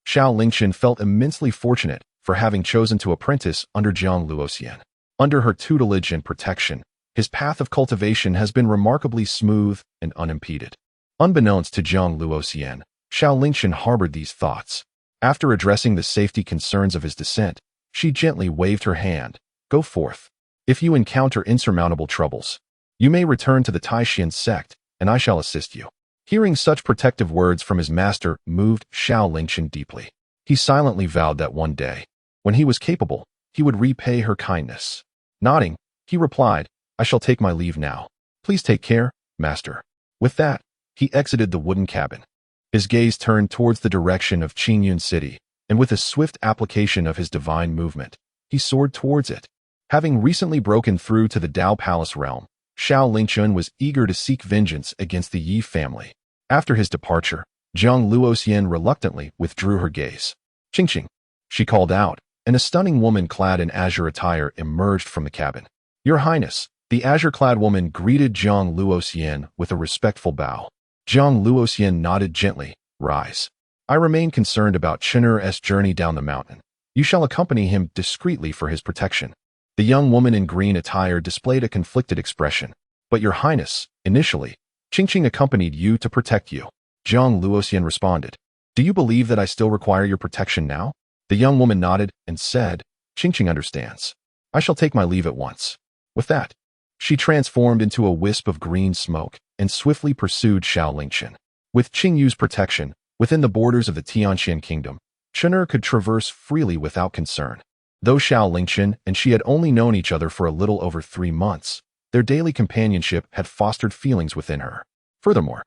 Xiao Lingchen felt immensely fortunate for having chosen to apprentice under Zhang Luoxian. Under her tutelage and protection, his path of cultivation has been remarkably smooth and unimpeded. Unbeknownst to Zhang Luoxian, Xiao Lingchen harbored these thoughts. After addressing the safety concerns of his descent, she gently waved her hand. Go forth. If you encounter insurmountable troubles, you may return to the Taishan sect, and I shall assist you. Hearing such protective words from his master moved Xiao Lingchen deeply. He silently vowed that one day, when he was capable, he would repay her kindness. Nodding, he replied, I shall take my leave now. Please take care, master. With that, he exited the wooden cabin. His gaze turned towards the direction of Qingyun City, and with a swift application of his divine movement, he soared towards it. Having recently broken through to the Tao Palace realm, Xiao Lingchen was eager to seek vengeance against the Yi family. After his departure, Zhang Luoxian reluctantly withdrew her gaze. Qingqing, she called out, and a stunning woman clad in azure attire emerged from the cabin. Your Highness, the azure-clad woman greeted Zhang Luoxian with a respectful bow. Zhang Luoxian nodded gently. Rise. I remain concerned about Chen'er's journey down the mountain. You shall accompany him discreetly for his protection. The young woman in green attire displayed a conflicted expression. But Your Highness, initially, Qingqing accompanied you to protect you. Zhang Luoxian responded. Do you believe that I still require your protection now? The young woman nodded and said, Qingqing understands. I shall take my leave at once. With that, she transformed into a wisp of green smoke and swiftly pursued Xiao Lingchen. With Qingyu's protection, within the borders of the Tianxian kingdom, Chen'er could traverse freely without concern. Though Xiao Lingchen and she had only known each other for a little over 3 months, their daily companionship had fostered feelings within her. Furthermore,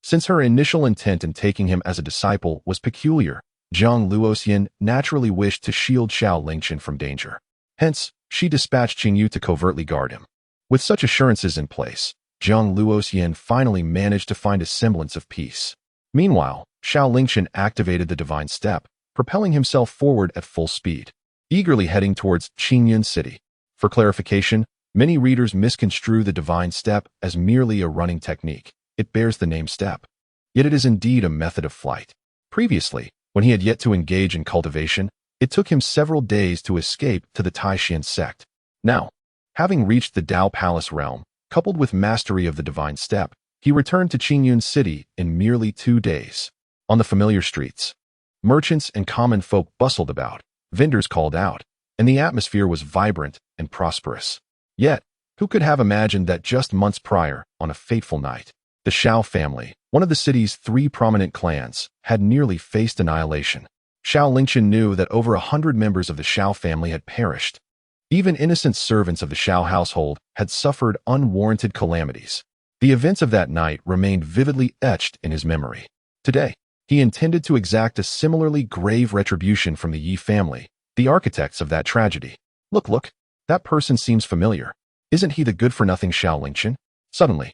since her initial intent in taking him as a disciple was peculiar, Zhang Luoxian naturally wished to shield Xiao Lingchen from danger. Hence, she dispatched Qingyu to covertly guard him. With such assurances in place, Zhang Luoxian finally managed to find a semblance of peace. Meanwhile, Xiao Lingchen activated the divine step, propelling himself forward at full speed, eagerly heading towards Qingyun City. For clarification, many readers misconstrue the divine step as merely a running technique. It bears the name step. Yet it is indeed a method of flight. Previously, when he had yet to engage in cultivation, it took him several days to escape to the Taishan sect. Now, having reached the Tao Palace realm, coupled with mastery of the divine step, he returned to Qingyun City in merely 2 days. On the familiar streets, merchants and common folk bustled about, vendors called out, and the atmosphere was vibrant and prosperous. Yet, who could have imagined that just months prior, on a fateful night, the Xiao family, one of the city's 3 prominent clans, had nearly faced annihilation. Xiao Lingchen knew that over 100 members of the Xiao family had perished. Even innocent servants of the Xiao household had suffered unwarranted calamities. The events of that night remained vividly etched in his memory. Today, he intended to exact a similarly grave retribution from the Yi family, the architects of that tragedy. Look, that person seems familiar. Isn't he the good-for-nothing Xiao Lingchen? Suddenly,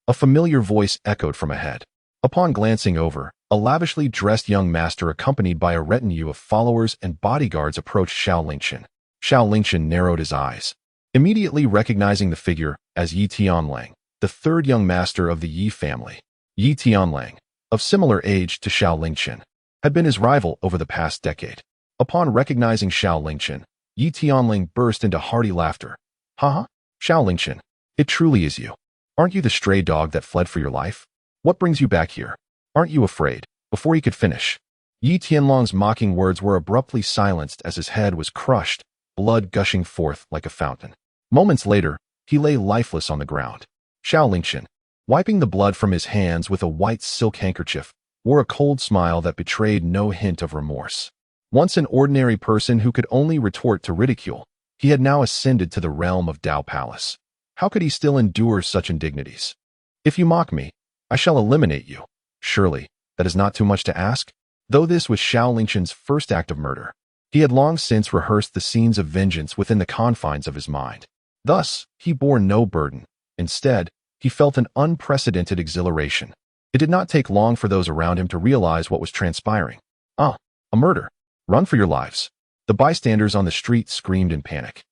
a familiar voice echoed from ahead. Upon glancing over, a lavishly dressed young master accompanied by a retinue of followers and bodyguards approached Xiao Lingchen. Xiao Lingchen narrowed his eyes, immediately recognizing the figure as Yi Tianlang, the 3rd young master of the Yi family. Yi Tianlang, of similar age to Xiao Lingchen, had been his rival over the past decade. Upon recognizing Xiao Lingchen, Yi Tianlang burst into hearty laughter. Haha, Xiao Lingchen, it truly is you. Aren't you the stray dog that fled for your life? What brings you back here? Aren't you afraid? Before he could finish, Yi Tianlang's mocking words were abruptly silenced as his head was crushed, blood gushing forth like a fountain. Moments later, he lay lifeless on the ground. Xiao Lingchen, wiping the blood from his hands with a white silk handkerchief, wore a cold smile that betrayed no hint of remorse. Once an ordinary person who could only retort to ridicule, he had now ascended to the realm of Tao Palace. How could he still endure such indignities? If you mock me, I shall eliminate you. Surely, that is not too much to ask? Though this was Xiao Lingchen's first act of murder, he had long since rehearsed the scenes of vengeance within the confines of his mind. Thus, he bore no burden. Instead, he felt an unprecedented exhilaration. It did not take long for those around him to realize what was transpiring. Ah, a murder. Run for your lives. The bystanders on the street screamed in panic,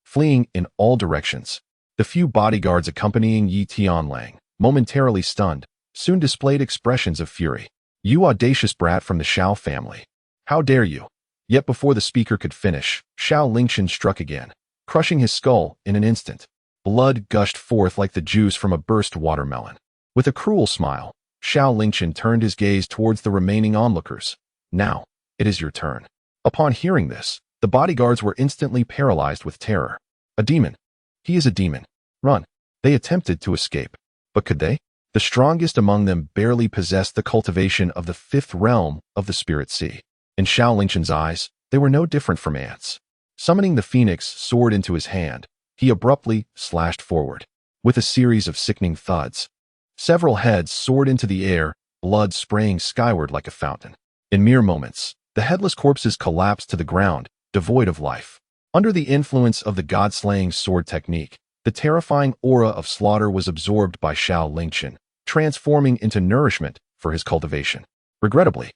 fleeing in all directions. The few bodyguards accompanying Yi Tianlang, momentarily stunned, soon displayed expressions of fury. You audacious brat from the Xiao family. How dare you? Yet before the speaker could finish, Xiao Lingchen struck again, crushing his skull in an instant. Blood gushed forth like the juice from a burst watermelon. With a cruel smile, Xiao Lingchen turned his gaze towards the remaining onlookers. Now, it is your turn. Upon hearing this, the bodyguards were instantly paralyzed with terror. A demon. He is a demon. Run. They attempted to escape. But could they? The strongest among them barely possessed the cultivation of the fifth realm of the spirit sea. In Xiao Lingchen's eyes, they were no different from ants. Summoning the phoenix sword into his hand, he abruptly slashed forward. With a series of sickening thuds, several heads soared into the air, blood spraying skyward like a fountain. In mere moments, the headless corpses collapsed to the ground, devoid of life. Under the influence of the god-slaying sword technique, the terrifying aura of slaughter was absorbed by Xiao Lingchen, transforming into nourishment for his cultivation. Regrettably,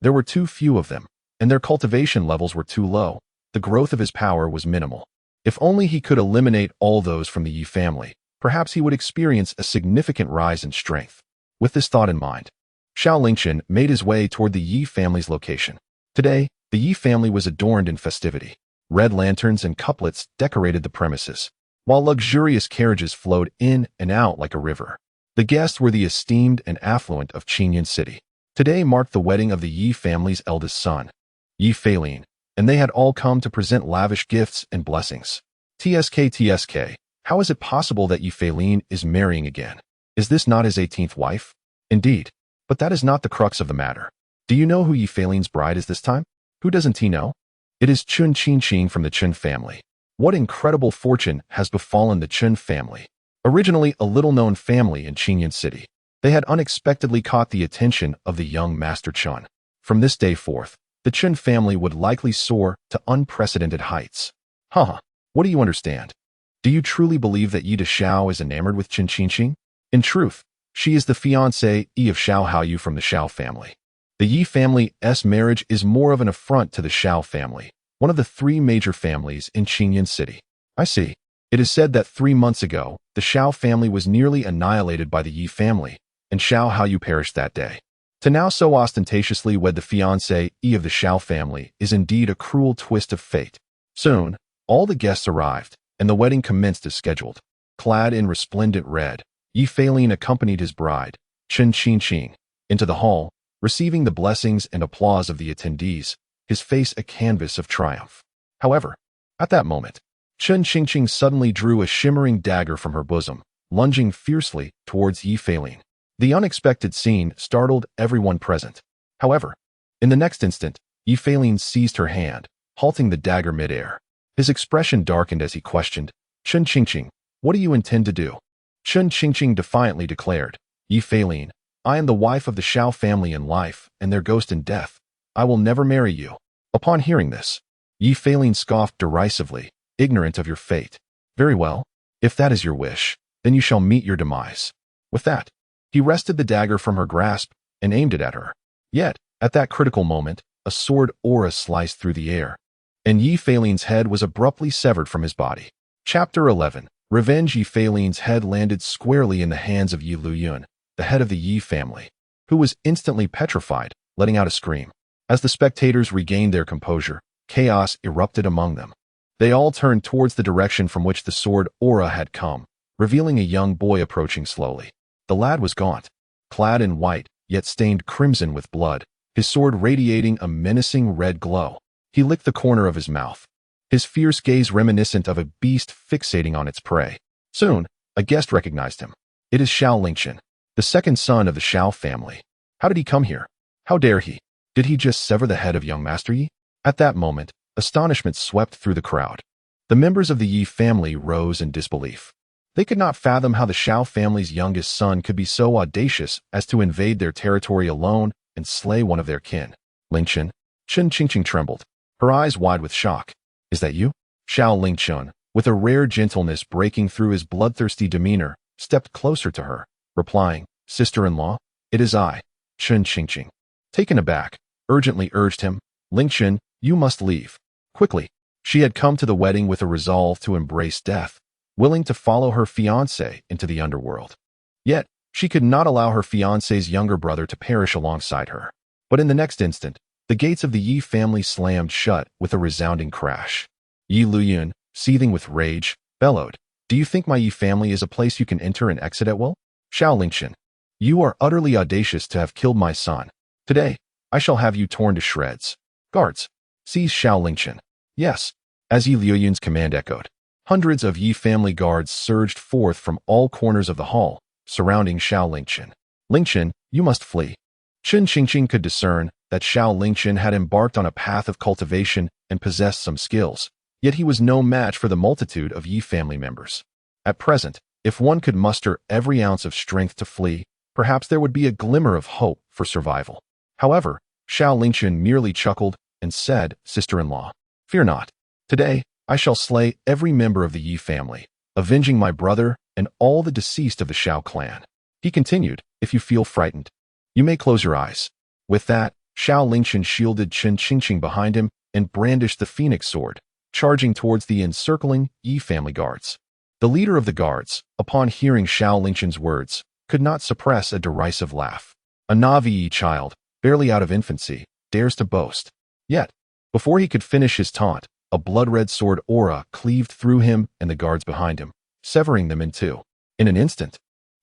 there were too few of them, and their cultivation levels were too low. The growth of his power was minimal. If only he could eliminate all those from the Yi family, perhaps he would experience a significant rise in strength. With this thought in mind, Xiao Lingchen made his way toward the Yi family's location. Today, the Yi family was adorned in festivity. Red lanterns and couplets decorated the premises, while luxurious carriages flowed in and out like a river. The guests were the esteemed and affluent of Qinyan City. Today marked the wedding of the Yi family's eldest son, Yi Feilin, and they had all come to present lavish gifts and blessings. TSK, how is it possible that Yi Feilin is marrying again? Is this not his 18th wife? Indeed, but that is not the crux of the matter. Do you know who Yi Feilin's bride is this time? Who doesn't he know? It is Chun Qingqing from the Chun family. What incredible fortune has befallen the Chun family? Originally a little-known family in Qinyan City, they had unexpectedly caught the attention of the young Master Chun. From this day forth, the Chun family would likely soar to unprecedented heights. What do you understand? Do you truly believe that Yi de Xiao is enamored with Chun Qingqing? In truth, she is the fiancée of Xiao Haoyu from the Xiao family. The Yi family's marriage is more of an affront to the Xiao family, one of the three major families in Qinyan City. I see. It is said that 3 months ago, the Xiao family was nearly annihilated by the Yi family, and Xiao Haoyu perished that day. To now so ostentatiously wed the fiancée of the Xiao family is indeed a cruel twist of fate. Soon, all the guests arrived, and the wedding commenced as scheduled. Clad in resplendent red, Yi Feilin accompanied his bride, Chun Qingqing, into the hall, receiving the blessings and applause of the attendees, his face a canvas of triumph. However, at that moment, Chun Qingqing suddenly drew a shimmering dagger from her bosom, lunging fiercely towards Yi Feilin. The unexpected scene startled everyone present. However, in the next instant, Yi Feilin seized her hand, halting the dagger midair. His expression darkened as he questioned, Chun Qingqing, what do you intend to do? Chun Qingqing defiantly declared, Yi Feilin, I am the wife of the Xiao family in life and their ghost in death. I will never marry you. Upon hearing this, Yi Feilin scoffed derisively, ignorant of your fate. Very well. If that is your wish, then you shall meet your demise. With that, he wrested the dagger from her grasp and aimed it at her. Yet, at that critical moment, a sword aura sliced through the air, and Yi Feilin's head was abruptly severed from his body. Chapter 11. Revenge. Yi Feilin's head landed squarely in the hands of Yi Luyun, the head of the Yi family, who was instantly petrified, letting out a scream. As the spectators regained their composure, chaos erupted among them. They all turned towards the direction from which the sword aura had come, revealing a young boy approaching slowly. The lad was gaunt, clad in white, yet stained crimson with blood, his sword radiating a menacing red glow. He licked the corner of his mouth, his fierce gaze reminiscent of a beast fixating on its prey. Soon, a guest recognized him. It is Xiao Lingchen. the second son of the Xiao family. How did he come here? How dare he? Did he just sever the head of young Master Yi? At that moment, astonishment swept through the crowd. The members of the Yi family rose in disbelief. They could not fathom how the Xiao family's youngest son could be so audacious as to invade their territory alone and slay one of their kin. Lingchen. Chen Qingqing trembled, her eyes wide with shock. Is that you? Xiao Lingchen, with a rare gentleness breaking through his bloodthirsty demeanor, stepped closer to her, replying, Sister-in-law, it is I, Chen Qingqing. Taken aback, urgently urged him, Lingchen, you must leave. Quickly. She had come to the wedding with a resolve to embrace death, willing to follow her fiancé into the underworld. Yet, she could not allow her fiancé's younger brother to perish alongside her. But in the next instant, the gates of the Yi family slammed shut with a resounding crash. Yi Luyun, seething with rage, bellowed, Do you think my Yi family is a place you can enter and exit at will? Xiao Lingchen, you are utterly audacious to have killed my son. Today, I shall have you torn to shreds. Guards, seize Xiao Lingchen. Yes, as Yi Luyun's command echoed, hundreds of Yi family guards surged forth from all corners of the hall, surrounding Xiao Lingchen. Lingchen, you must flee. Chen Qingqing could discern that Xiao Lingchen had embarked on a path of cultivation and possessed some skills, yet he was no match for the multitude of Yi family members. At present, if one could muster every ounce of strength to flee, perhaps there would be a glimmer of hope for survival. However, Xiao Lingchen merely chuckled and said, Sister-in-law, fear not. Today, I shall slay every member of the Yi family, avenging my brother and all the deceased of the Xiao clan. He continued, If you feel frightened, you may close your eyes. With that, Xiao Lingchen shielded Chen Qingqing behind him and brandished the phoenix sword, charging towards the encircling Yi family guards. The leader of the guards, upon hearing Xiao Lingchen's words, could not suppress a derisive laugh. A Navi child, barely out of infancy, dares to boast. Yet, before he could finish his taunt, a blood-red sword aura cleaved through him and the guards behind him, severing them in two. In an instant,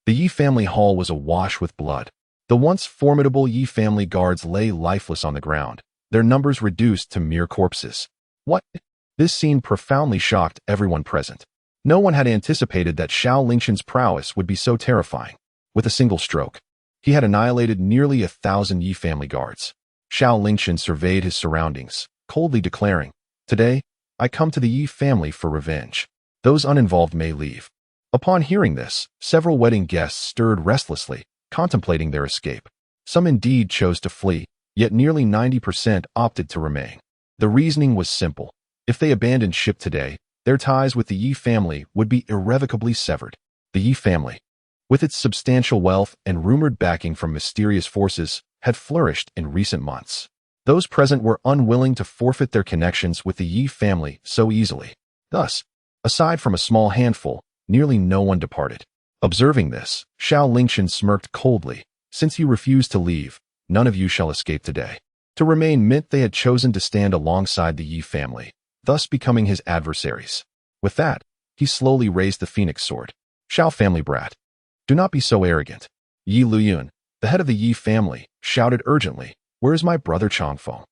the Yi family hall was awash with blood. The once formidable Yi family guards lay lifeless on the ground, their numbers reduced to mere corpses. What? This scene profoundly shocked everyone present. No one had anticipated that Xiao Lingchen's prowess would be so terrifying. With a single stroke, he had annihilated nearly 1,000 Yi family guards. Xiao Lingchen surveyed his surroundings, coldly declaring, Today, I come to the Yi family for revenge. Those uninvolved may leave. Upon hearing this, several wedding guests stirred restlessly, contemplating their escape. Some indeed chose to flee, yet nearly 90% opted to remain. The reasoning was simple. If they abandoned ship today, their ties with the Yi family would be irrevocably severed. The Yi family, with its substantial wealth and rumored backing from mysterious forces, had flourished in recent months. Those present were unwilling to forfeit their connections with the Yi family so easily. Thus, aside from a small handful, nearly no one departed. Observing this, Xiao Lingchen smirked coldly. Since you refuse to leave, none of you shall escape today. To remain meant they had chosen to stand alongside the Yi family, thus becoming his adversaries. With that, he slowly raised the phoenix sword. Xiao family brat, do not be so arrogant. Yi Luyun, the head of the Yi family, shouted urgently, Where is my brother Changfeng?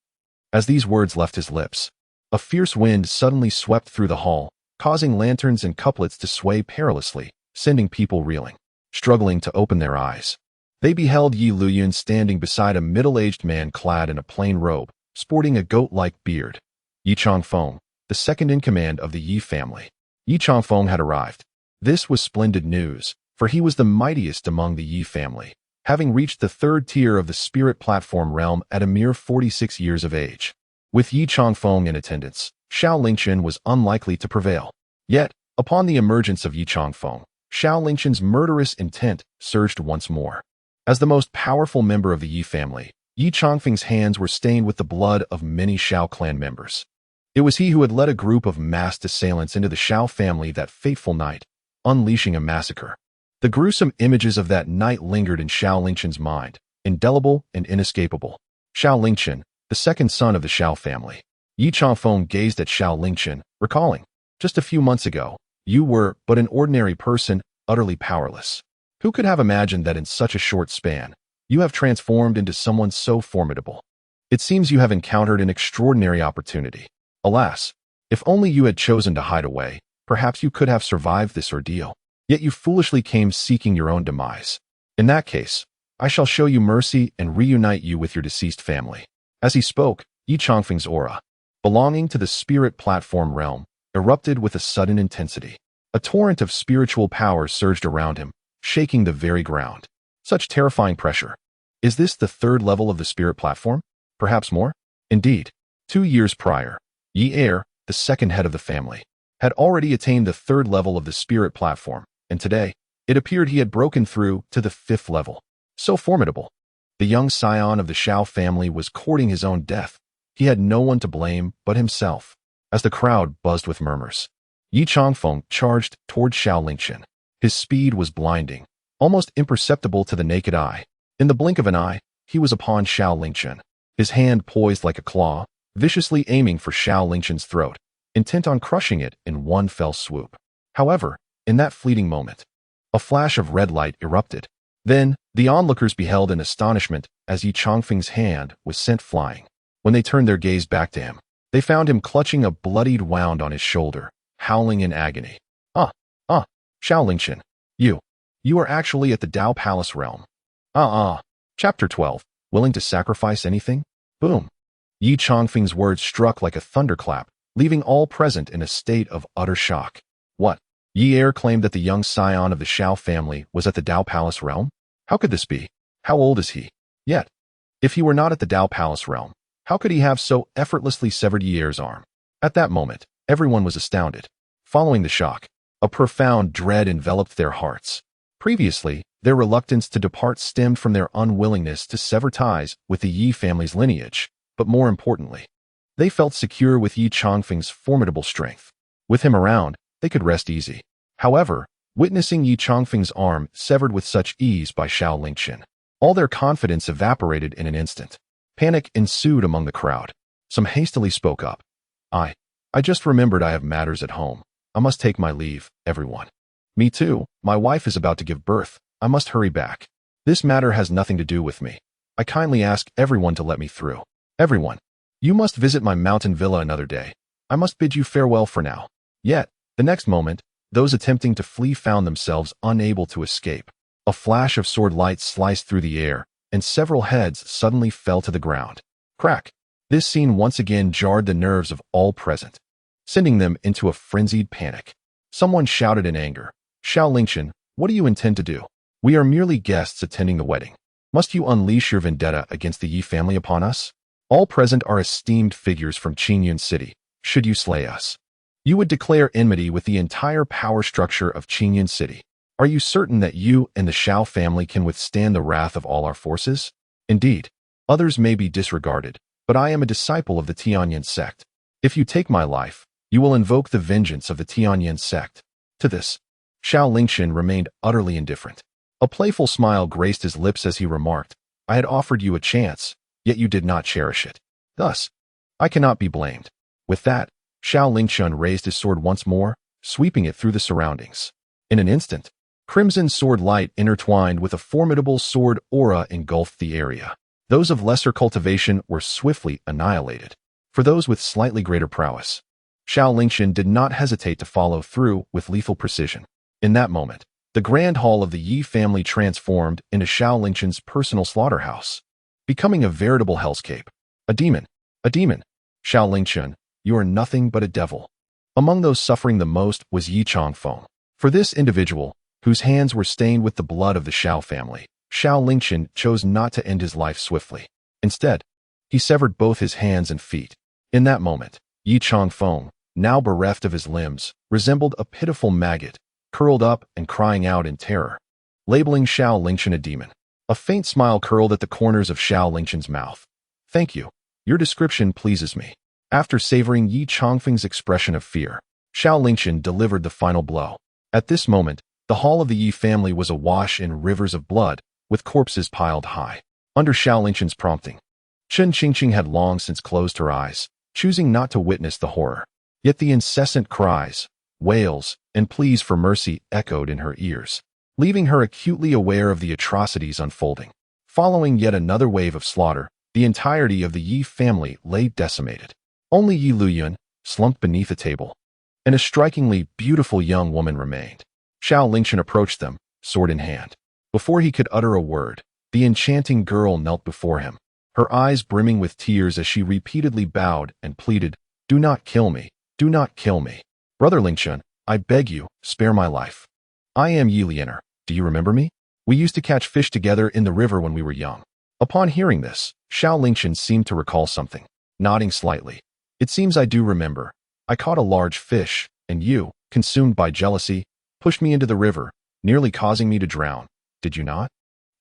As these words left his lips, a fierce wind suddenly swept through the hall, causing lanterns and couplets to sway perilously, sending people reeling, struggling to open their eyes. They beheld Yi Luyun standing beside a middle-aged man clad in a plain robe, sporting a goat-like beard. Yi Changfeng, the second in command of the Yi family. Yi Changfeng had arrived. This was splendid news, for he was the mightiest among the Yi family, having reached the third tier of the spirit platform realm at a mere 46 years of age. With Yi Changfeng in attendance, Xiao Lingchen was unlikely to prevail. Yet, upon the emergence of Yi Changfeng, Xiao Lingchen's murderous intent surged once more. As the most powerful member of the Yi family, Yi Changfeng's hands were stained with the blood of many Xiao clan members. It was he who had led a group of masked assailants into the Xiao family that fateful night, unleashing a massacre. The gruesome images of that night lingered in Xiao Lingchen's mind, indelible and inescapable. Xiao Lingchen, the second son of the Xiao family. Yi Changfeng gazed at Xiao Lingchen, recalling, just a few months ago, you were but an ordinary person, utterly powerless. Who could have imagined that in such a short span, you have transformed into someone so formidable? It seems you have encountered an extraordinary opportunity. Alas, if only you had chosen to hide away, perhaps you could have survived this ordeal. Yet you foolishly came seeking your own demise. In that case, I shall show you mercy and reunite you with your deceased family. As he spoke, Yi Changfeng's aura, belonging to the spirit platform realm, erupted with a sudden intensity. A torrent of spiritual power surged around him, shaking the very ground. Such terrifying pressure. Is this the third level of the spirit platform? Perhaps more? Indeed. 2 years prior, Yi Er, the second head of the family, had already attained the third level of the spirit platform, and today, it appeared he had broken through to the 5th level. So formidable. The young scion of the Xiao family was courting his own death. He had no one to blame but himself. As the crowd buzzed with murmurs, Yi Changfeng charged toward Xiao Lingchen. His speed was blinding, almost imperceptible to the naked eye. In the blink of an eye, he was upon Xiao Lingchen, his hand poised like a claw, viciously aiming for Xiao Lingchen's throat, intent on crushing it in one fell swoop. However, in that fleeting moment, a flash of red light erupted. Then, the onlookers beheld in astonishment as Yi Changfeng's hand was sent flying. When they turned their gaze back to him, they found him clutching a bloodied wound on his shoulder, howling in agony. Xiao Lingchen, you are actually at the Dao Palace realm. Chapter 12, willing to sacrifice anything? Boom. Yi Changfeng's words struck like a thunderclap, leaving all present in a state of utter shock. What? Yi Er claimed that the young scion of the Xiao family was at the Dao Palace realm? How could this be? How old is he? Yet, if he were not at the Dao Palace realm, how could he have so effortlessly severed Yi Er's arm? At that moment, everyone was astounded. Following the shock, a profound dread enveloped their hearts. Previously, their reluctance to depart stemmed from their unwillingness to sever ties with the Yi family's lineage, but more importantly, they felt secure with Yi Changfeng's formidable strength. With him around, they could rest easy. However, witnessing Yi Changfeng's arm severed with such ease by Xiao Lingchen, all their confidence evaporated in an instant. Panic ensued among the crowd. Some hastily spoke up. I just remembered I have matters at home. I must take my leave, everyone. Me too. My wife is about to give birth. I must hurry back. This matter has nothing to do with me. I kindly ask everyone to let me through. Everyone, you must visit my mountain villa another day. I must bid you farewell for now. Yet, the next moment, those attempting to flee found themselves unable to escape. A flash of sword light sliced through the air, and several heads suddenly fell to the ground. Crack! This scene once again jarred the nerves of all present, sending them into a frenzied panic. Someone shouted in anger, Xiao Lingchen, what do you intend to do? We are merely guests attending the wedding. Must you unleash your vendetta against the Yi family upon us? All present are esteemed figures from Qingyun City. Should you slay us, you would declare enmity with the entire power structure of Qingyun City. Are you certain that you and the Xiao family can withstand the wrath of all our forces? Indeed, others may be disregarded, but I am a disciple of the Tianyan sect. If you take my life, you will invoke the vengeance of the Tianyan sect. To this, Xiao Lingchen remained utterly indifferent. A playful smile graced his lips as he remarked, I had offered you a chance, yet you did not cherish it. Thus, I cannot be blamed. With that, Xiao Lingchen raised his sword once more, sweeping it through the surroundings. In an instant, crimson sword light intertwined with a formidable sword aura engulfed the area. Those of lesser cultivation were swiftly annihilated. For those with slightly greater prowess, Xiao Lingchen did not hesitate to follow through with lethal precision. In that moment, the grand hall of the Yi family transformed into Xiao Lingchen's personal slaughterhouse, becoming a veritable hellscape. A demon! A demon! Xiao Lingchen, you are nothing but a devil. Among those suffering the most was Yi Changfeng. For this individual, whose hands were stained with the blood of the Xiao family, Xiao Lingchen chose not to end his life swiftly. Instead, he severed both his hands and feet. In that moment, Yi Changfeng, now bereft of his limbs, resembled a pitiful maggot, curled up and crying out in terror, labeling Xiao Lingchen a demon. A faint smile curled at the corners of Xiao Lingchen's mouth. Thank you. Your description pleases me. After savoring Yi Changfeng's expression of fear, Xiao Lingchen delivered the final blow. At this moment, the hall of the Yi family was awash in rivers of blood, with corpses piled high. Under Xiao Lingchen's prompting, Chen Qingqing had long since closed her eyes, choosing not to witness the horror. Yet the incessant cries, wails, and pleas for mercy echoed in her ears, leaving her acutely aware of the atrocities unfolding. Following yet another wave of slaughter, the entirety of the Yi family lay decimated. Only Yi Luyuan, slumped beneath a table, and a strikingly beautiful young woman remained. Xiao Lingchen approached them, sword in hand. Before he could utter a word, the enchanting girl knelt before him, her eyes brimming with tears as she repeatedly bowed and pleaded, "Do not kill me. Do not kill me. Brother Lingchen, I beg you, spare my life. I am Yi Lianer. Do you remember me? We used to catch fish together in the river when we were young." Upon hearing this, Xiao Lingchen seemed to recall something, nodding slightly. "It seems I do remember. I caught a large fish, and you, consumed by jealousy, pushed me into the river, nearly causing me to drown. Did you not?"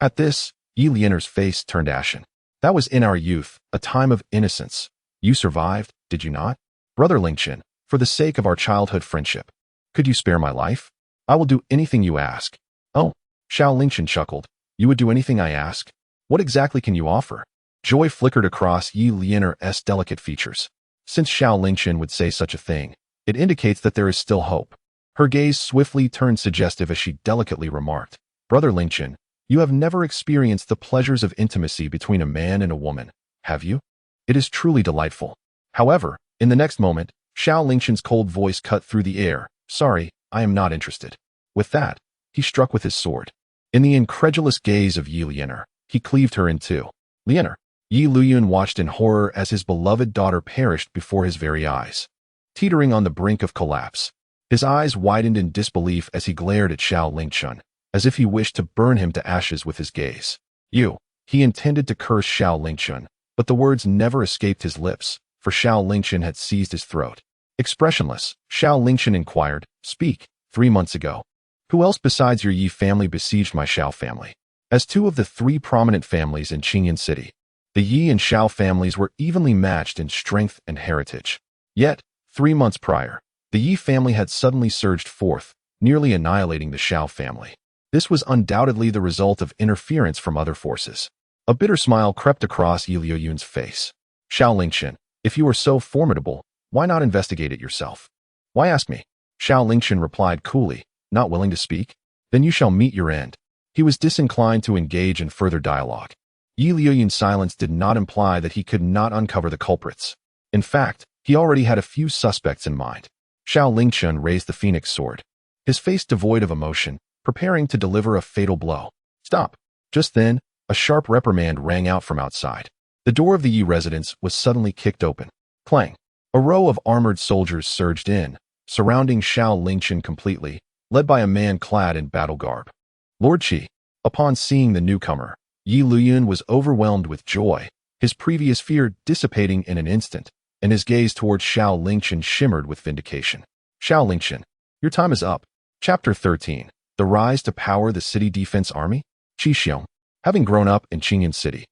At this, Yi Lianer's face turned ashen. "That was in our youth, a time of innocence. You survived, did you not? Brother Lingchen, for the sake of our childhood friendship, could you spare my life? I will do anything you ask." "Oh," Xiao Lingchen chuckled. "You would do anything I ask? What exactly can you offer?" Joy flickered across Yi Lianer's delicate features. Since Xiao Lingchen would say such a thing, it indicates that there is still hope. Her gaze swiftly turned suggestive as she delicately remarked, "Brother Lingchen, you have never experienced the pleasures of intimacy between a man and a woman, have you? It is truly delightful." However, in the next moment, Xiao Lingchen's cold voice cut through the air. "Sorry, I am not interested." With that, he struck with his sword. In the incredulous gaze of Yi Lianer, he cleaved her in two. "Lianer." Yi Luyun watched in horror as his beloved daughter perished before his very eyes. Teetering on the brink of collapse, his eyes widened in disbelief as he glared at Xiao Lingchen, as if he wished to burn him to ashes with his gaze. "You." He intended to curse Xiao Lingchen, but the words never escaped his lips, for Xiao Lingchen had seized his throat. Expressionless, Xiao Lingchen inquired, "Speak, 3 months ago. Who else besides your Yi family besieged my Xiao family?" As two of the 3 prominent families in Qingyan City, the Yi and Xiao families were evenly matched in strength and heritage. Yet, 3 months prior, the Yi family had suddenly surged forth, nearly annihilating the Xiao family. This was undoubtedly the result of interference from other forces. A bitter smile crept across Yi Liyun's face. "Xiao Lingchen, if you are so formidable, why not investigate it yourself? Why ask me?" Xiao Lingchen replied coolly, not willing to speak. "Then you shall meet your end." He was disinclined to engage in further dialogue. Yi Liyun's silence did not imply that he could not uncover the culprits. In fact, he already had a few suspects in mind. Xiao Lingchen raised the phoenix sword, his face devoid of emotion, preparing to deliver a fatal blow. "Stop." Just then, a sharp reprimand rang out from outside. The door of the Yi residence was suddenly kicked open. Clang! A row of armored soldiers surged in, surrounding Xiao Lingchen completely, led by a man clad in battle garb. Lord Qi. Upon seeing the newcomer, Yi Liyun was overwhelmed with joy, his previous fear dissipating in an instant, and his gaze towards Xiao Lingchen shimmered with vindication. "Xiao Lingchen, your time is up." Chapter 13. The Rise to Power the City Defense Army? Qi Xiong. Having grown up in Qingyan City,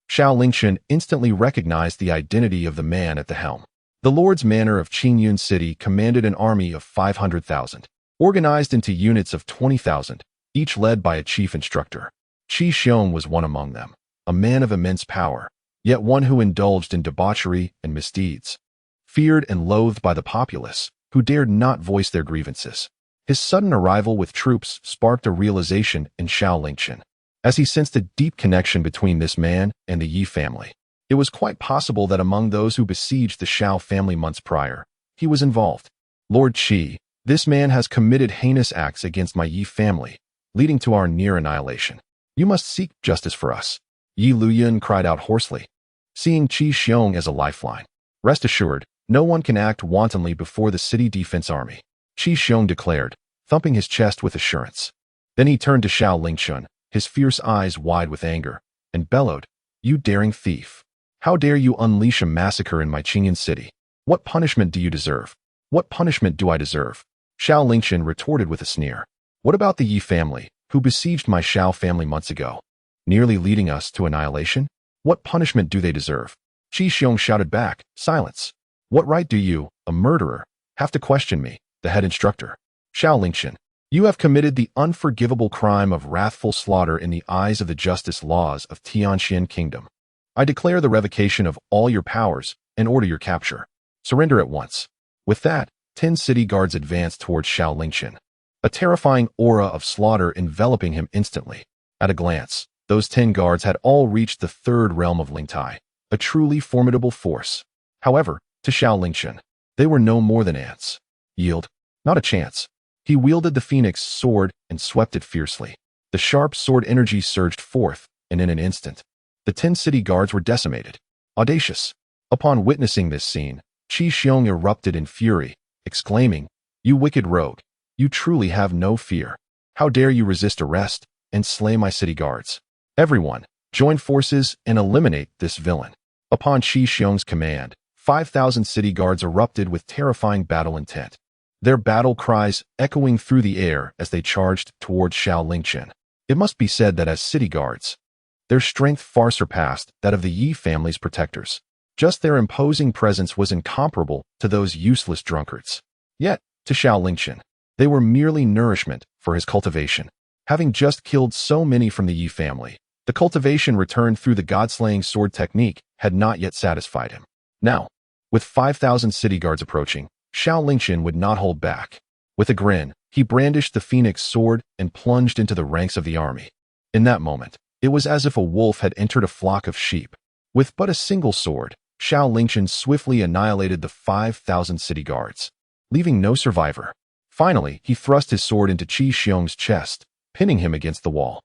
Xiao Lingchen instantly recognized the identity of the man at the helm. The Lord's Manor of Qingyun City commanded an army of 500,000, organized into units of 20,000, each led by a chief instructor. Qi Xiong was one among them, a man of immense power, yet one who indulged in debauchery and misdeeds. Feared and loathed by the populace, who dared not voice their grievances. His sudden arrival with troops sparked a realization in Xiao Lingchen, as he sensed a deep connection between this man and the Yi family. It was quite possible that among those who besieged the Xiao family months prior, he was involved. "Lord Qi, this man has committed heinous acts against my Yi family, leading to our near annihilation. You must seek justice for us." Yi Liyun cried out hoarsely, seeing Qi Xiong as a lifeline. "Rest assured, no one can act wantonly before the city defense army," Qi Xiong declared, thumping his chest with assurance. Then he turned to Xiao Lingchen, his fierce eyes wide with anger, and bellowed, "You daring thief! How dare you unleash a massacre in my Qingyan city? What punishment do you deserve? What punishment do I deserve?" Xiao Lingchen retorted with a sneer. "What about the Yi family, who besieged my Xiao family months ago, nearly leading us to annihilation? What punishment do they deserve?" Qi Xiong shouted back, "Silence! What right do you, a murderer, have to question me, the head instructor? Xiao Lingchen, you have committed the unforgivable crime of wrathful slaughter in the eyes of the justice laws of Tianxian Kingdom. I declare the revocation of all your powers and order your capture. Surrender at once." With that, 10 city guards advanced towards Xiao Lingchen, a terrifying aura of slaughter enveloping him instantly. At a glance, those 10 guards had all reached the 3rd realm of Lingtai, a truly formidable force. However, to Xiao Lingchen, they were no more than ants. Yield? Not a chance. He wielded the phoenix sword and swept it fiercely. The sharp sword energy surged forth, and in an instant, the 10 city guards were decimated. Audacious. Upon witnessing this scene, Qi Xiong erupted in fury, exclaiming, "You wicked rogue, you truly have no fear. How dare you resist arrest and slay my city guards? Everyone, join forces and eliminate this villain." Upon Qi Xiong's command, 5,000 city guards erupted with terrifying battle intent, their battle cries echoing through the air as they charged towards Xiao Lingchen. It must be said that as city guards, their strength far surpassed that of the Yi family's protectors. Just their imposing presence was incomparable to those useless drunkards. Yet, to Xiao Lingchen, they were merely nourishment for his cultivation. Having just killed so many from the Yi family, the cultivation returned through the god-slaying sword technique had not yet satisfied him. Now, with 5,000 city guards approaching, Xiao Lingchen would not hold back. With a grin, he brandished the phoenix sword and plunged into the ranks of the army. In that moment, it was as if a wolf had entered a flock of sheep. With but a single sword, Xiao Lingchen swiftly annihilated the 5,000 city guards, leaving no survivor. Finally, he thrust his sword into Qi Xiong's chest, pinning him against the wall.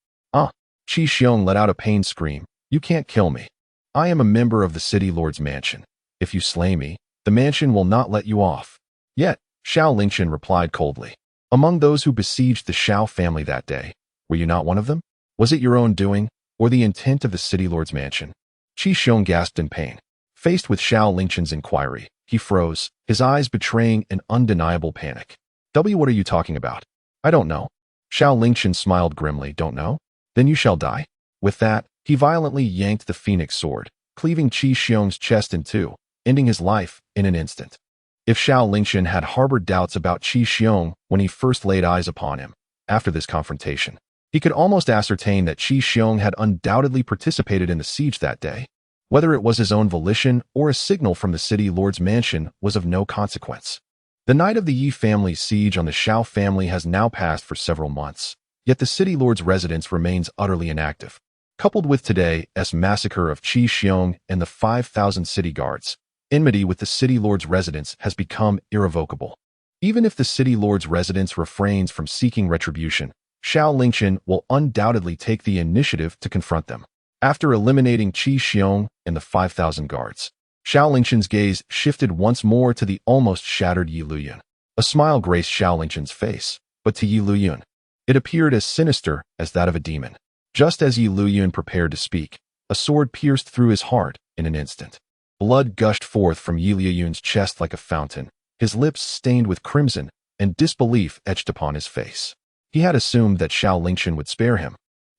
Qi Xiong let out a pained scream. "You can't kill me. I am a member of the city lord's mansion. If you slay me, the mansion will not let you off." Yet, Xiao Lingchen replied coldly, "Among those who besieged the Xiao family that day, were you not one of them? Was it your own doing, or the intent of the city lord's mansion?" Qi Xiong gasped in pain. Faced with Xiao Lingchen's inquiry, he froze, his eyes betraying an undeniable panic. What are you talking about? "I don't know." Xiao Lingchen smiled grimly. "Don't know? Then you shall die." With that, he violently yanked the phoenix sword, cleaving Qi Xiong's chest in two, ending his life in an instant. If Xiao Lingchen had harbored doubts about Qi Xiong when he first laid eyes upon him, after this confrontation, he could almost ascertain that Qi Xiong had undoubtedly participated in the siege that day. Whether it was his own volition or a signal from the city lord's mansion was of no consequence. The night of the Yi family's siege on the Xiao family has now passed for several months, yet the city lord's residence remains utterly inactive. Coupled with today's massacre of Qi Xiong and the 5,000 city guards, enmity with the city lord's residence has become irrevocable. Even if the city lord's residence refrains from seeking retribution, Xiao Lingchen will undoubtedly take the initiative to confront them. After eliminating Qi Xiong and the 5,000 guards, Xiao Lingchen's gaze shifted once more to the almost shattered Yi Luyun. A smile graced Xiao Lingchen's face, but to Yi Luyun, it appeared as sinister as that of a demon. Just as Yi Luyun prepared to speak, a sword pierced through his heart in an instant. Blood gushed forth from Yi Luyun's chest like a fountain, his lips stained with crimson, and disbelief etched upon his face. He had assumed that Xiao Lingchen would spare him.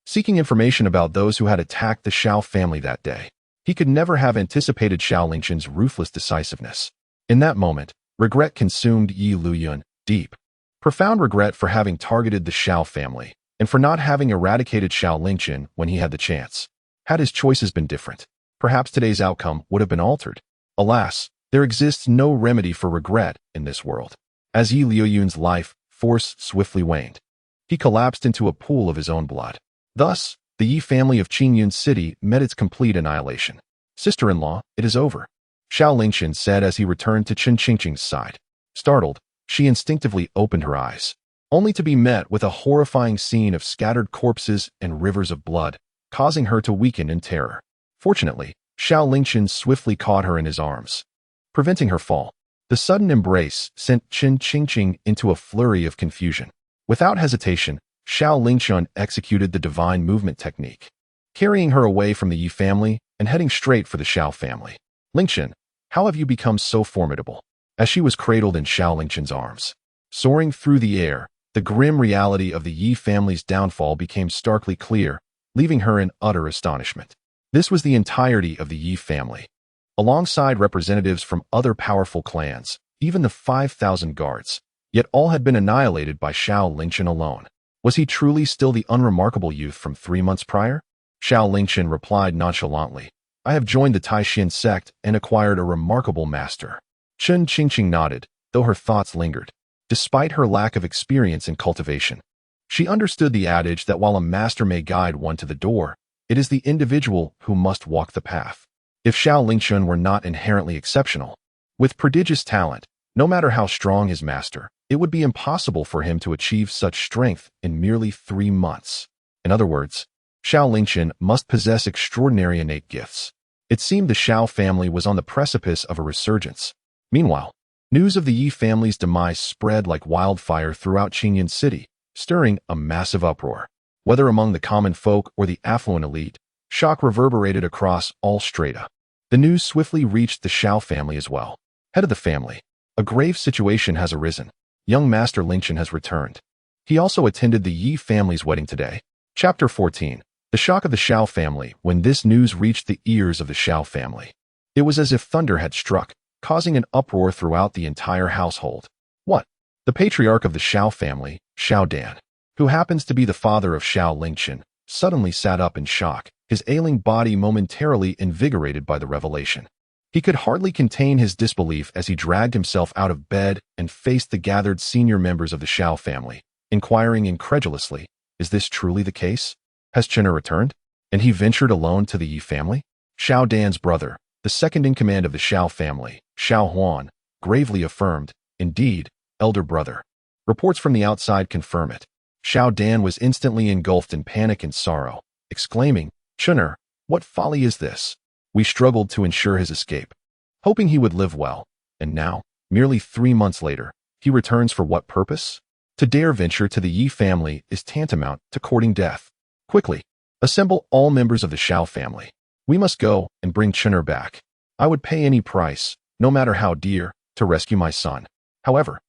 Seeking information about those who had attacked the Xiao family that day, he could never have anticipated Xiao Lingchen's ruthless decisiveness. In that moment, regret consumed Yi Luyun, deep, profound regret for having targeted the Xiao family, and for not having eradicated Xiao Lingchen when he had the chance. Had his choices been different, perhaps today's outcome would have been altered. Alas, there exists no remedy for regret in this world. As Yi Luyun's life force swiftly waned, he collapsed into a pool of his own blood. Thus, the Yi family of Qingyun City met its complete annihilation. "Sister-in-law, it is over," Xiao Lingchen said as he returned to Chen Qingqing's side. Startled, she instinctively opened her eyes, only to be met with a horrifying scene of scattered corpses and rivers of blood, causing her to weaken in terror. Fortunately, Xiao Lingchen swiftly caught her in his arms, preventing her fall. The sudden embrace sent Chen Qingqing into a flurry of confusion. Without hesitation, Xiao Lingchen executed the divine movement technique, carrying her away from the Yi family and heading straight for the Xiao family. "Lingchen, how have you become so formidable?" As she was cradled in Xiao Lingchen's arms, soaring through the air, the grim reality of the Yi family's downfall became starkly clear, leaving her in utter astonishment. This was the entirety of the Yi family, alongside representatives from other powerful clans, even the 5,000 guards, yet all had been annihilated by Xiao Lingchen alone. Was he truly still the unremarkable youth from 3 months prior? Xiao Lingchen replied nonchalantly, "I have joined the Taishan sect and acquired a remarkable master." Chen Qingqing nodded, though her thoughts lingered. Despite her lack of experience in cultivation, she understood the adage that while a master may guide one to the door, it is the individual who must walk the path. If Xiao Lingchen were not inherently exceptional, with prodigious talent, no matter how strong his master, it would be impossible for him to achieve such strength in merely 3 months. In other words, Xiao Lingchen must possess extraordinary innate gifts. It seemed the Xiao family was on the precipice of a resurgence. Meanwhile, news of the Yi family's demise spread like wildfire throughout Qingyan City, stirring a massive uproar. Whether among the common folk or the affluent elite, shock reverberated across all strata. The news swiftly reached the Xiao family as well. Head of the family, a grave situation has arisen. Young Master Lingchen has returned. He also attended the Yi family's wedding today. Chapter 14. The shock of the Xiao family. When this news reached the ears of the Xiao family, it was as if thunder had struck, causing an uproar throughout the entire household. What? The patriarch of the Xiao family, Xiao Dan, who happens to be the father of Xiao Lingchen, suddenly sat up in shock, his ailing body momentarily invigorated by the revelation. He could hardly contain his disbelief as he dragged himself out of bed and faced the gathered senior members of the Xiao family, inquiring incredulously, "Is this truly the case? Has Chen'er returned? And he ventured alone to the Yi family?" Xiao Dan's brother, the second in command of the Xiao family, Xiao Huan, gravely affirmed, "Indeed, elder brother. Reports from the outside confirm it." Xiao Dan was instantly engulfed in panic and sorrow, exclaiming, "Chen'er, what folly is this?" We struggled to ensure his escape, hoping he would live well, and now, merely 3 months later, he returns for what purpose? To dare venture to the Yi family is tantamount to courting death. Quickly, assemble all members of the Xiao family. We must go and bring Chen'er back. I would pay any price, no matter how dear, to rescue my son. However,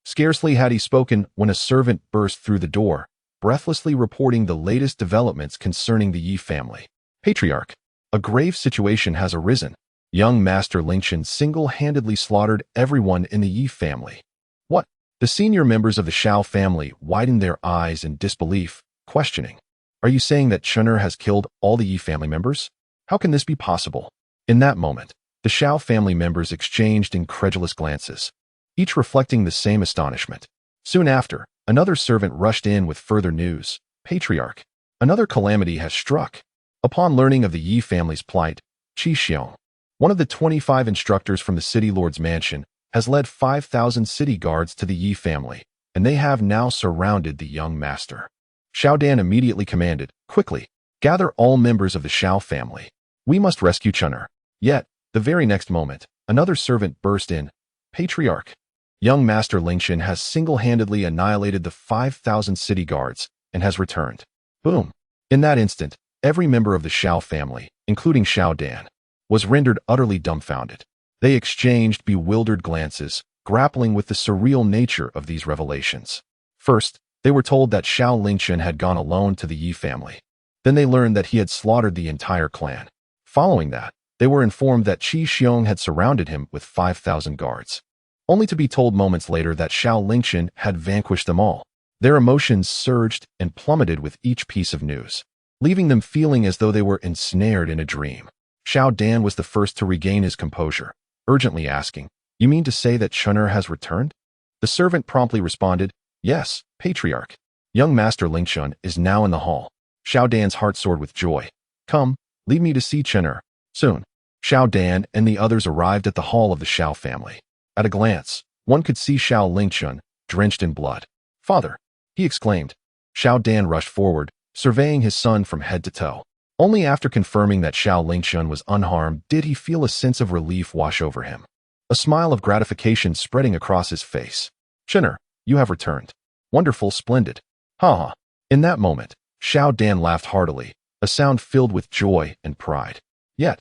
scarcely had he spoken when a servant burst through the door, breathlessly reporting the latest developments concerning the Yi family. Patriarch, a grave situation has arisen. Young Master Lingchen single-handedly slaughtered everyone in the Yi family. What? The senior members of the Xiao family widened their eyes in disbelief, questioning, "Are you saying that Chen'er has killed all the Yi family members? How can this be possible?" In that moment, the Xiao family members exchanged incredulous glances, each reflecting the same astonishment. Soon after, another servant rushed in with further news. "Patriarch, another calamity has struck." Upon learning of the Yi family's plight, Qi Xiong, one of the 25 instructors from the city lord's mansion, has led 5,000 city guards to the Yi family, and they have now surrounded the young master. Xiao Dan immediately commanded, "Quickly, gather all members of the Xiao family. We must rescue Chen'er." Yet, the very next moment, another servant burst in, "Patriarch, young Master Lingchen has single-handedly annihilated the 5,000 city guards and has returned." Boom! In that instant, every member of the Xiao family, including Xiao Dan, was rendered utterly dumbfounded. They exchanged bewildered glances, grappling with the surreal nature of these revelations. First, they were told that Xiao Lingchen had gone alone to the Yi family. Then they learned that he had slaughtered the entire clan. Following that, they were informed that Qi Xiong had surrounded him with 5,000 guards, only to be told moments later that Xiao Lingchen had vanquished them all. Their emotions surged and plummeted with each piece of news, leaving them feeling as though they were ensnared in a dream. Xiao Dan was the first to regain his composure, urgently asking, "You mean to say that Chen'er has returned?" The servant promptly responded, "Yes, Patriarch. Young Master Lingchen is now in the hall." Xiao Dan's heart soared with joy. "Come, lead me to see Chen'er." Soon, Xiao Dan and the others arrived at the hall of the Xiao family. At a glance, one could see Xiao Lingchen, drenched in blood. "Father!" he exclaimed. Xiao Dan rushed forward, surveying his son from head to toe. Only after confirming that Xiao Lingchen was unharmed did he feel a sense of relief wash over him, a smile of gratification spreading across his face. "Chen'er, you have returned. Wonderful, splendid. Ha ha." In that moment, Xiao Dan laughed heartily, a sound filled with joy and pride. Yet,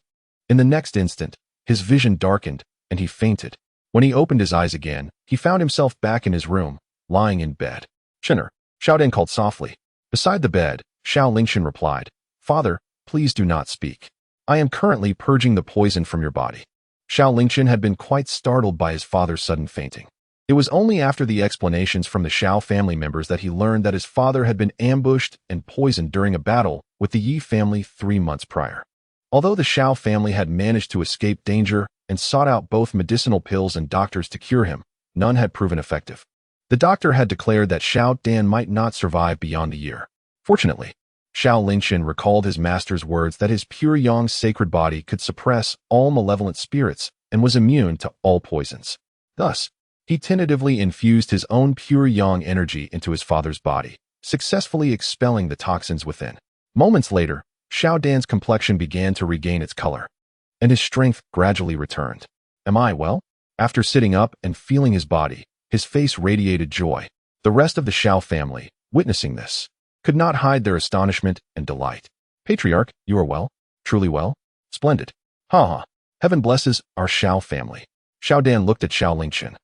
in the next instant, his vision darkened, and he fainted. When he opened his eyes again, he found himself back in his room, lying in bed. "Chen'er," Xiao Dan called softly. Beside the bed, Xiao Lingchen replied, "Father, please do not speak. I am currently purging the poison from your body." Xiao Lingchen had been quite startled by his father's sudden fainting. It was only after the explanations from the Xiao family members that he learned that his father had been ambushed and poisoned during a battle with the Yi family 3 months prior. Although the Xiao family had managed to escape danger and sought out both medicinal pills and doctors to cure him, none had proven effective. The doctor had declared that Xiao Dan might not survive beyond the year. Fortunately, Xiao Lingchen recalled his master's words that his pure yang sacred body could suppress all malevolent spirits and was immune to all poisons. Thus, he tentatively infused his own pure yang energy into his father's body, successfully expelling the toxins within. Moments later, Xiao Dan's complexion began to regain its color, and his strength gradually returned. Am I well? After sitting up and feeling his body, his face radiated joy. The rest of the Xiao family, witnessing this, could not hide their astonishment and delight. Patriarch, you are well? Truly well? Splendid. Ha ha. Heaven blesses our Xiao family. Xiao Dan looked at Xiao Lingchen,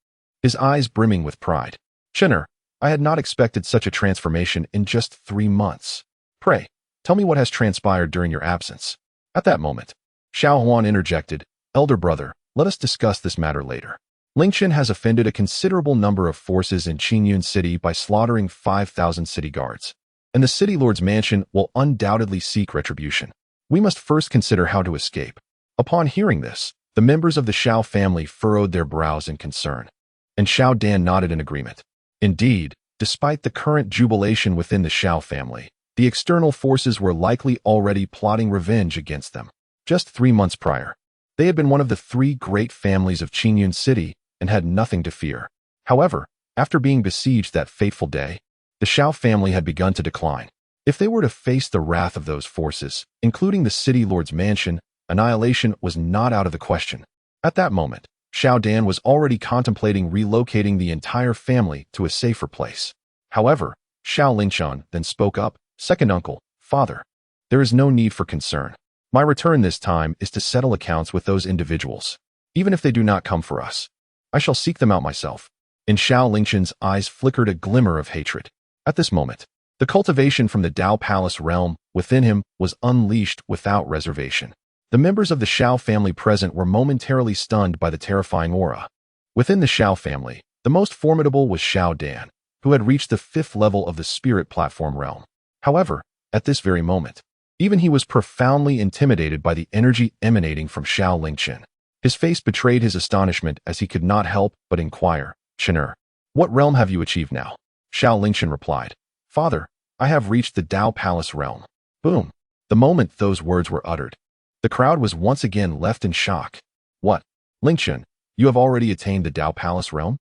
his eyes brimming with pride. Chinner, I had not expected such a transformation in just 3 months. Pray, tell me what has transpired during your absence. At that moment, Xiao Huan interjected, Elder brother, let us discuss this matter later. Lingchen has offended a considerable number of forces in Qingyun City by slaughtering 5,000 city guards, and the city lord's mansion will undoubtedly seek retribution. We must first consider how to escape. Upon hearing this, the members of the Xiao family furrowed their brows in concern, and Xiao Dan nodded in agreement. Indeed, despite the current jubilation within the Xiao family, the external forces were likely already plotting revenge against them. Just 3 months prior, they had been one of the 3 great families of Qingyun City and had nothing to fear. However, after being besieged that fateful day, the Xiao family had begun to decline. If they were to face the wrath of those forces, including the city lord's mansion, annihilation was not out of the question. At that moment, Xiao Dan was already contemplating relocating the entire family to a safer place. However, Xiao Lingchen then spoke up, Second uncle, father, there is no need for concern. My return this time is to settle accounts with those individuals. Even if they do not come for us, I shall seek them out myself. In Xiao Lingchen's eyes flickered a glimmer of hatred. At this moment, the cultivation from the Dao Palace realm within him was unleashed without reservation. The members of the Xiao family present were momentarily stunned by the terrifying aura. Within the Xiao family, the most formidable was Xiao Dan, who had reached the 5th level of the spirit platform realm. However, at this very moment, even he was profoundly intimidated by the energy emanating from Xiao Lingchen. His face betrayed his astonishment as he could not help but inquire, Chinner, what realm have you achieved now? Xiao Lingchen replied, Father, I have reached the Dao Palace realm. Boom. The moment those words were uttered, the crowd was once again left in shock. What? Lingchen, you have already attained the Dao Palace realm?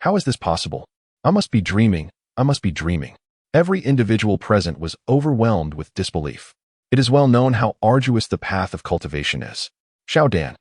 How is this possible? I must be dreaming. I must be dreaming. Every individual present was overwhelmed with disbelief. It is well known how arduous the path of cultivation is. Xiao Dan,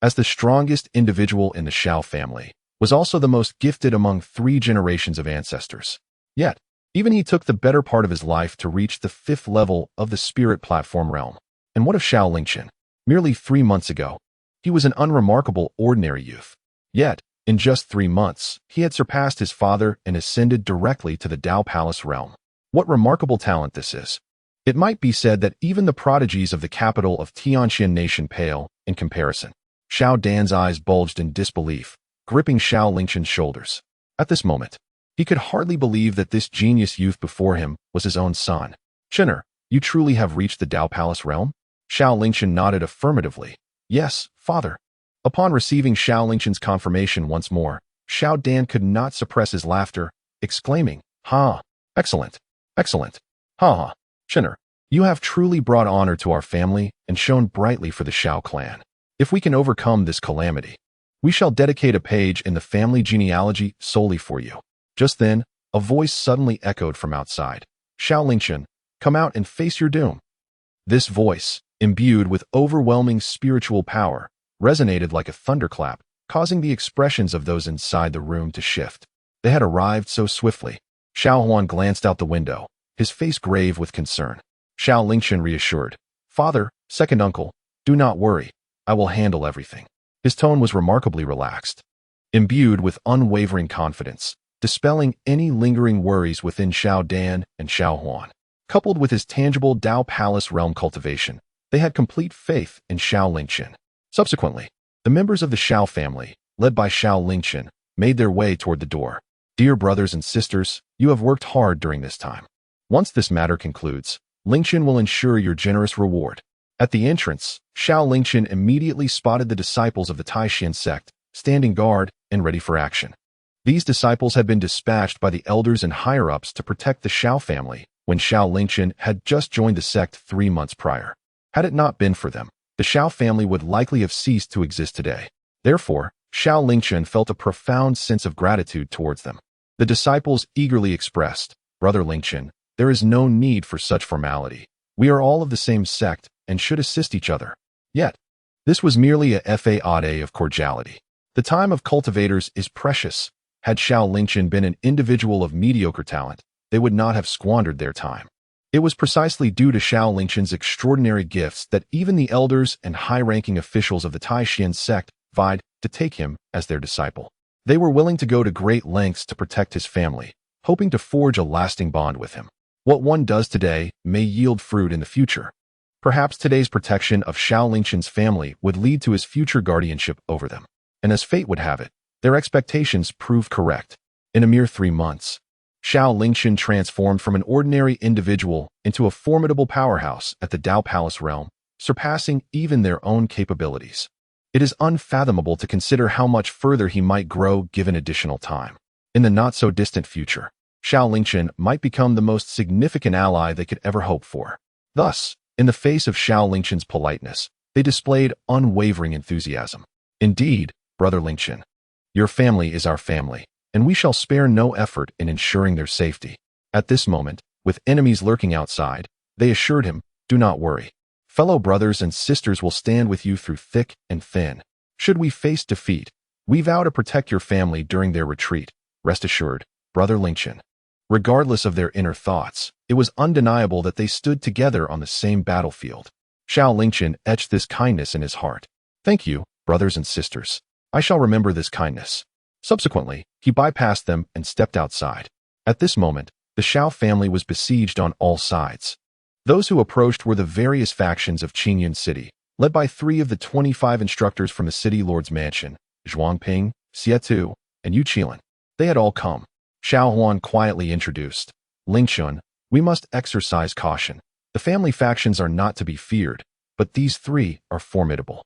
as the strongest individual in the Xiao family, was also the most gifted among 3 generations of ancestors. Yet, even he took the better part of his life to reach the 5th level of the spirit platform realm. And what of Xiao Lingchen? Merely 3 months ago, he was an unremarkable ordinary youth. Yet, in just 3 months, he had surpassed his father and ascended directly to the Dao Palace realm. What remarkable talent this is. It might be said that even the prodigies of the capital of Tianxian nation pale in comparison. Xiao Dan's eyes bulged in disbelief, gripping Xiao Lingchen's shoulders. At this moment, he could hardly believe that this genius youth before him was his own son. Chinner, you truly have reached the Dao Palace realm? Xiao Lingchen nodded affirmatively. Yes, father. Upon receiving Xiao Lingchen's confirmation once more, Xiao Dan could not suppress his laughter, exclaiming, Ha! Excellent! Excellent! Ha ha! Chinner, you have truly brought honor to our family and shone brightly for the Xiao clan. If we can overcome this calamity, we shall dedicate a page in the family genealogy solely for you. Just then, a voice suddenly echoed from outside. Xiao Lingchen, come out and face your doom. This voice, imbued with overwhelming spiritual power, resonated like a thunderclap, causing the expressions of those inside the room to shift. They had arrived so swiftly. Xiao Huan glanced out the window, his face grave with concern. Xiao Lingchen reassured, Father, second uncle, do not worry. I will handle everything. His tone was remarkably relaxed, imbued with unwavering confidence, dispelling any lingering worries within Xiao Dan and Xiao Huan. Coupled with his tangible Dao Palace realm cultivation, they had complete faith in Xiao Lingchen. Subsequently, the members of the Xiao family, led by Xiao Lingchen, made their way toward the door. Dear brothers and sisters, you have worked hard during this time. Once this matter concludes, Lingchen will ensure your generous reward. At the entrance, Xiao Lingchen immediately spotted the disciples of the Taishan sect, standing guard and ready for action. These disciples had been dispatched by the elders and higher-ups to protect the Xiao family when Xiao Lingchen had just joined the sect 3 months prior. Had it not been for them, the Xiao family would likely have ceased to exist today. Therefore, Xiao Lingchen felt a profound sense of gratitude towards them. The disciples eagerly expressed, Brother Lingchen, There is no need for such formality. We are all of the same sect and should assist each other. Yet, this was merely a fade of cordiality. The time of cultivators is precious. Had Xiao Lingchen been an individual of mediocre talent, they would not have squandered their time. It was precisely due to Xiao Lingchen's extraordinary gifts that even the elders and high-ranking officials of the Taishan sect vied to take him as their disciple. They were willing to go to great lengths to protect his family, hoping to forge a lasting bond with him. What one does today may yield fruit in the future. Perhaps today's protection of Xiao Lingchen's family would lead to his future guardianship over them. And as fate would have it, their expectations proved correct. In a mere 3 months, Xiao Lingchen transformed from an ordinary individual into a formidable powerhouse at the Dao Palace realm, surpassing even their own capabilities. It is unfathomable to consider how much further he might grow given additional time. In the not-so-distant future, Xiao Lingchen might become the most significant ally they could ever hope for. Thus, in the face of Xiao Lingchen's politeness, they displayed unwavering enthusiasm. Indeed, Brother Lingchen, your family is our family, and we shall spare no effort in ensuring their safety. At this moment, with enemies lurking outside, they assured him, do not worry. Fellow brothers and sisters will stand with you through thick and thin. Should we face defeat, we vow to protect your family during their retreat. Rest assured, Brother Lingchen. Regardless of their inner thoughts, it was undeniable that they stood together on the same battlefield. Xiao Lingchen etched this kindness in his heart. Thank you, brothers and sisters. I shall remember this kindness. Subsequently, he bypassed them and stepped outside. At this moment, the Xiao family was besieged on all sides. Those who approached were the various factions of Qingyun City, led by 3 of the 25 instructors from the city lord's mansion, Zhuangping, Xietu, and Yu Qilin. They had all come. Xiao Huan quietly introduced. Lingchen, we must exercise caution. The family factions are not to be feared, but these 3 are formidable.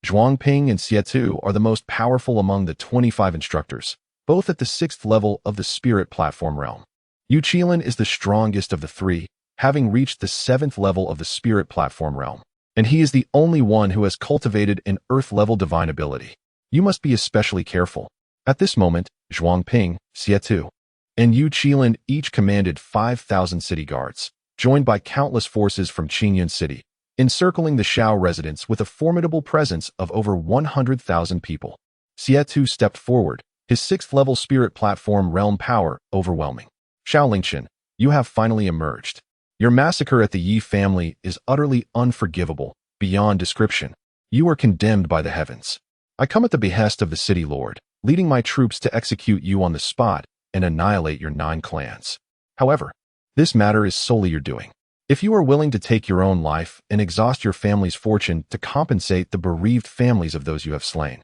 Zhuangping and Xietu are the most powerful among the 25 instructors, both at the 6th level of the spirit platform realm. Yu Qilin is the strongest of the 3, having reached the 7th level of the spirit platform realm, and he is the only one who has cultivated an earth-level divine ability. You must be especially careful. At this moment, Zhuangping, Xietu, and Yu Qilin each commanded 5,000 city guards, joined by countless forces from Qingyun City, encircling the Xiao residence with a formidable presence of over 100,000 people. Xietu stepped forward, his 6th-level spirit platform realm power overwhelming. Xiao Lingchen, you have finally emerged. Your massacre at the Yi family is utterly unforgivable, beyond description. You are condemned by the heavens. I come at the behest of the city lord, leading my troops to execute you on the spot and annihilate your 9 clans. However, this matter is solely your doing. If you are willing to take your own life and exhaust your family's fortune to compensate the bereaved families of those you have slain,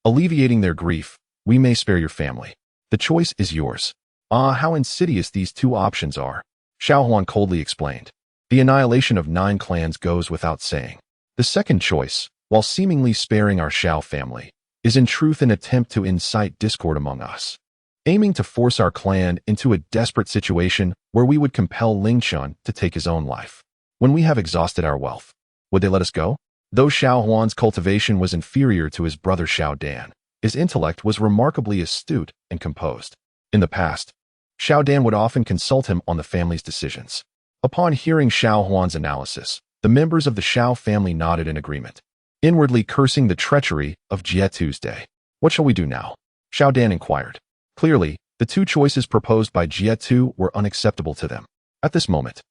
alleviating their grief, we may spare your family. The choice is yours. Ah, how insidious these 2 options are. Xiao Huan coldly explained. The annihilation of 9 clans goes without saying. The second choice, while seemingly sparing our Xiao family, is in truth an attempt to incite discord among us, aiming to force our clan into a desperate situation where we would compel Lingchen to take his own life. When we have exhausted our wealth, would they let us go? Though Xiao Huan's cultivation was inferior to his brother Xiao Dan, his intellect was remarkably astute and composed. In the past, Xiao Dan would often consult him on the family's decisions. Upon hearing Xiao Huan's analysis, the members of the Xiao family nodded in agreement, inwardly cursing the treachery of Jie Tuesday. What shall we do now? Xiao Dan inquired. Clearly, the 2 choices proposed by Jie Tu were unacceptable to them. At this moment,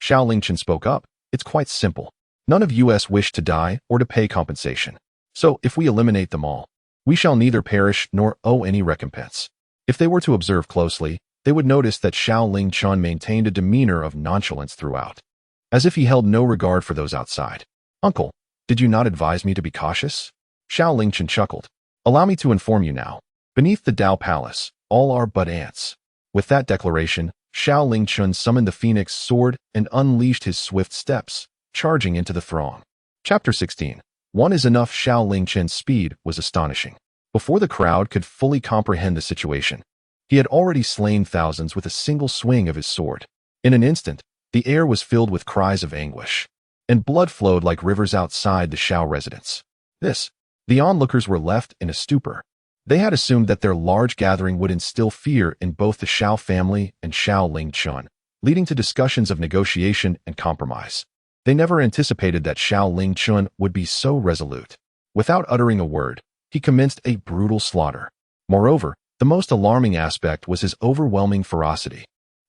Xiao Lingchen spoke up. It's quite simple. None of us wish to die or to pay compensation. So, if we eliminate them all, we shall neither perish nor owe any recompense. If they were to observe closely, they would notice that Xiao Lingchen maintained a demeanor of nonchalance throughout, as if he held no regard for those outside. Uncle, did you not advise me to be cautious? Xiao Lingchen chuckled. Allow me to inform you now. Beneath the Dao Palace, all are but ants. With that declaration, Xiao Lingchen summoned the phoenix sword and unleashed his swift steps, charging into the throng. Chapter 16. One is enough. Xiao Lingchen's speed was astonishing. Before the crowd could fully comprehend the situation, he had already slain thousands with a single swing of his sword. In an instant, the air was filled with cries of anguish, and blood flowed like rivers outside the Xiao residence. The onlookers were left in a stupor. They had assumed that their large gathering would instill fear in both the Xiao family and Xiao Lingchen, leading to discussions of negotiation and compromise. They never anticipated that Xiao Lingchen would be so resolute. Without uttering a word, he commenced a brutal slaughter. Moreover, the most alarming aspect was his overwhelming ferocity.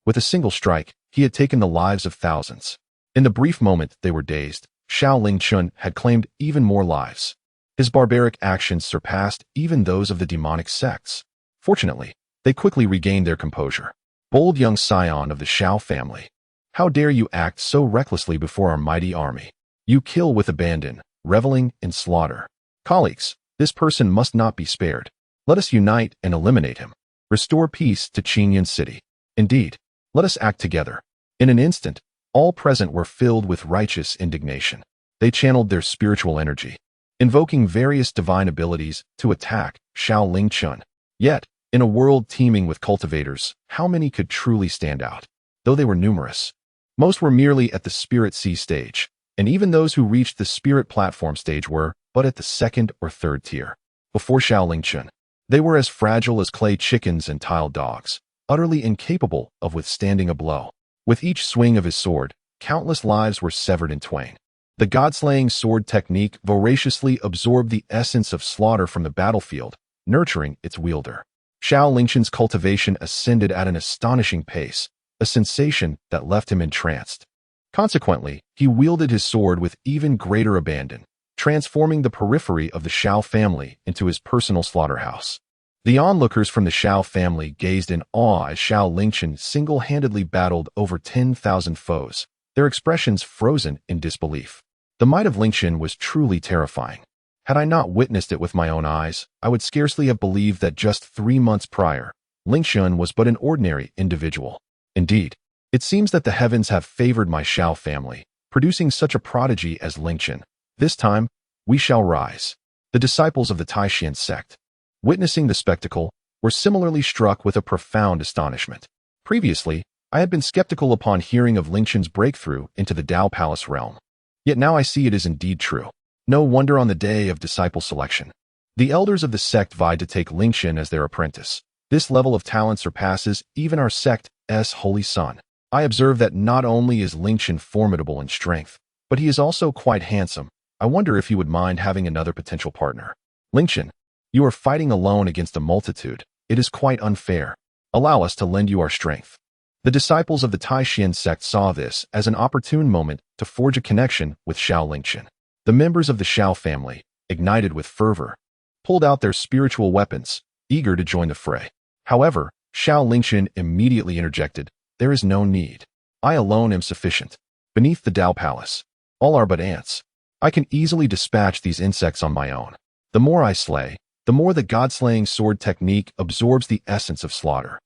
With a single strike, he had taken the lives of thousands. In the brief moment they were dazed, Xiao Lingchen had claimed even more lives. His barbaric actions surpassed even those of the demonic sects. Fortunately, they quickly regained their composure. Bold young scion of the Xiao family, how dare you act so recklessly before our mighty army? You kill with abandon, reveling in slaughter. Colleagues, this person must not be spared. Let us unite and eliminate him. Restore peace to Qinyan City. Indeed, let us act together. In an instant, all present were filled with righteous indignation. They channeled their spiritual energy, invoking various divine abilities to attack Xiao Lingchen. Yet, in a world teeming with cultivators, how many could truly stand out? Though they were numerous, most were merely at the Spirit Sea stage, and even those who reached the Spirit Platform stage were but at the second or third tier. Before Xiao Lingchen, they were as fragile as clay chickens and tile dogs, utterly incapable of withstanding a blow. With each swing of his sword, countless lives were severed in twain. The god-slaying sword technique voraciously absorbed the essence of slaughter from the battlefield, nurturing its wielder. Xiao Lingchen's cultivation ascended at an astonishing pace, a sensation that left him entranced. Consequently, he wielded his sword with even greater abandon, transforming the periphery of the Xiao family into his personal slaughterhouse. The onlookers from the Xiao family gazed in awe as Xiao Lingchen single-handedly battled over 10,000 foes, their expressions frozen in disbelief. The might of Lingchen was truly terrifying. Had I not witnessed it with my own eyes, I would scarcely have believed that just 3 months prior, Lingchen was but an ordinary individual. Indeed, it seems that the heavens have favored my Xiao family, producing such a prodigy as Lingchen. This time, we shall rise. The disciples of the Taishan sect, witnessing the spectacle, were similarly struck with a profound astonishment. Previously, I had been skeptical upon hearing of Lingchen's breakthrough into the Dao Palace realm. Yet now I see it is indeed true. No wonder on the day of disciple selection, the elders of the sect vied to take Lingchen as their apprentice. This level of talent surpasses even our sect's holy son. I observe that not only is Lingchen formidable in strength, but he is also quite handsome. I wonder if you would mind having another potential partner. Lingchen, you are fighting alone against a multitude. It is quite unfair. Allow us to lend you our strength. The disciples of the Taishan sect saw this as an opportune moment to forge a connection with Xiao Lingchen. The members of the Xiao family, ignited with fervor, pulled out their spiritual weapons, eager to join the fray. However, Xiao Lingchen immediately interjected, "There is no need. I alone am sufficient. Beneath the Dao Palace, all are but ants. I can easily dispatch these insects on my own. The more I slay, the more the god-slaying sword technique absorbs the essence of slaughter.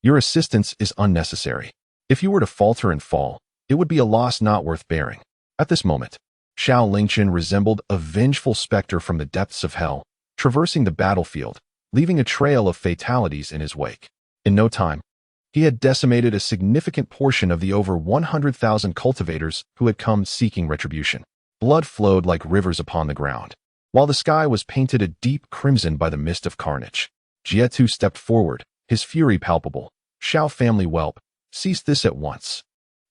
Your assistance is unnecessary. If you were to falter and fall, it would be a loss not worth bearing." At this moment, Xiao Lingchen resembled a vengeful specter from the depths of hell, traversing the battlefield, leaving a trail of fatalities in his wake. In no time, he had decimated a significant portion of the over 100,000 cultivators who had come seeking retribution. Blood flowed like rivers upon the ground, while the sky was painted a deep crimson by the mist of carnage. Jietu stepped forward, his fury palpable. "Xiao family whelp, cease this at once."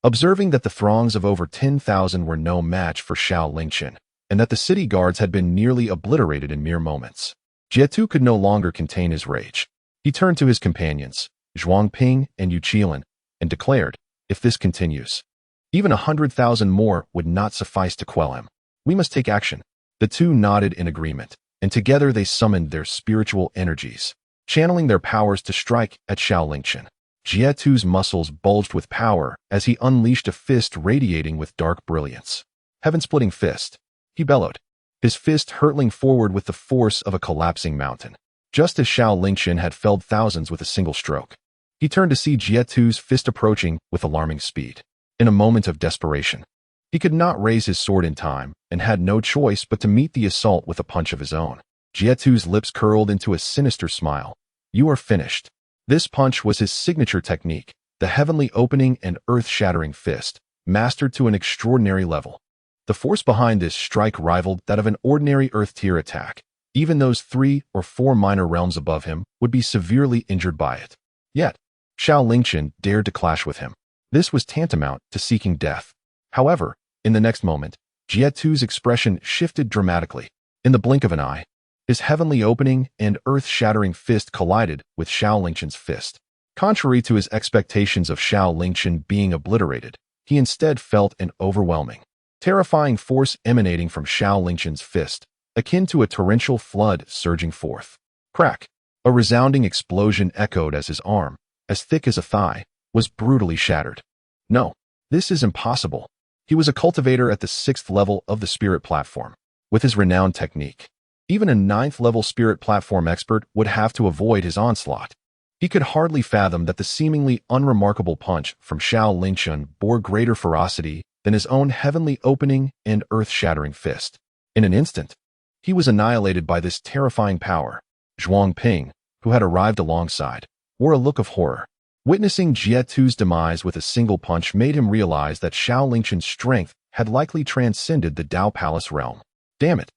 Observing that the throngs of over 10,000 were no match for Xiao Lingchen, and that the city guards had been nearly obliterated in mere moments, Jietu could no longer contain his rage. He turned to his companions, Zhuangping and Yu Qilin, and declared, "If this continues, even 100,000 more would not suffice to quell him. We must take action." The two nodded in agreement, and together they summoned their spiritual energies, channeling their powers to strike at Xiao Lingchen. Jietu's muscles bulged with power as he unleashed a fist radiating with dark brilliance. "Heaven-splitting fist," he bellowed, his fist hurtling forward with the force of a collapsing mountain. Just as Xiao Lingchen had felled thousands with a single stroke, he turned to see Jietu's fist approaching with alarming speed. In a moment of desperation, he could not raise his sword in time and had no choice but to meet the assault with a punch of his own. Jietu's lips curled into a sinister smile. "You are finished." This punch was his signature technique, the heavenly opening and earth-shattering fist, mastered to an extraordinary level. The force behind this strike rivaled that of an ordinary earth-tier attack. Even those 3 or 4 minor realms above him would be severely injured by it. Yet, Xiao Lingchen dared to clash with him. This was tantamount to seeking death. However, in the next moment, Jietu's expression shifted dramatically. In the blink of an eye, his heavenly opening and earth-shattering fist collided with Xiao Lingchen's fist. Contrary to his expectations of Xiao Lingchen being obliterated, he instead felt an overwhelming, terrifying force emanating from Xiao Lingchen's fist, akin to a torrential flood surging forth. Crack! A resounding explosion echoed as his arm, as thick as a thigh, was brutally shattered. No, this is impossible. He was a cultivator at the 6th level of the spirit platform. With his renowned technique, even a 9th-level spirit platform expert would have to avoid his onslaught. He could hardly fathom that the seemingly unremarkable punch from Xiao Lingchen bore greater ferocity than his own heavenly opening and earth-shattering fist. In an instant, he was annihilated by this terrifying power. Zhuang Ping, who had arrived alongside, wore a look of horror. Witnessing Jietu's demise with a single punch made him realize that Xiao Lingchen's strength had likely transcended the Dao Palace realm. Damn it!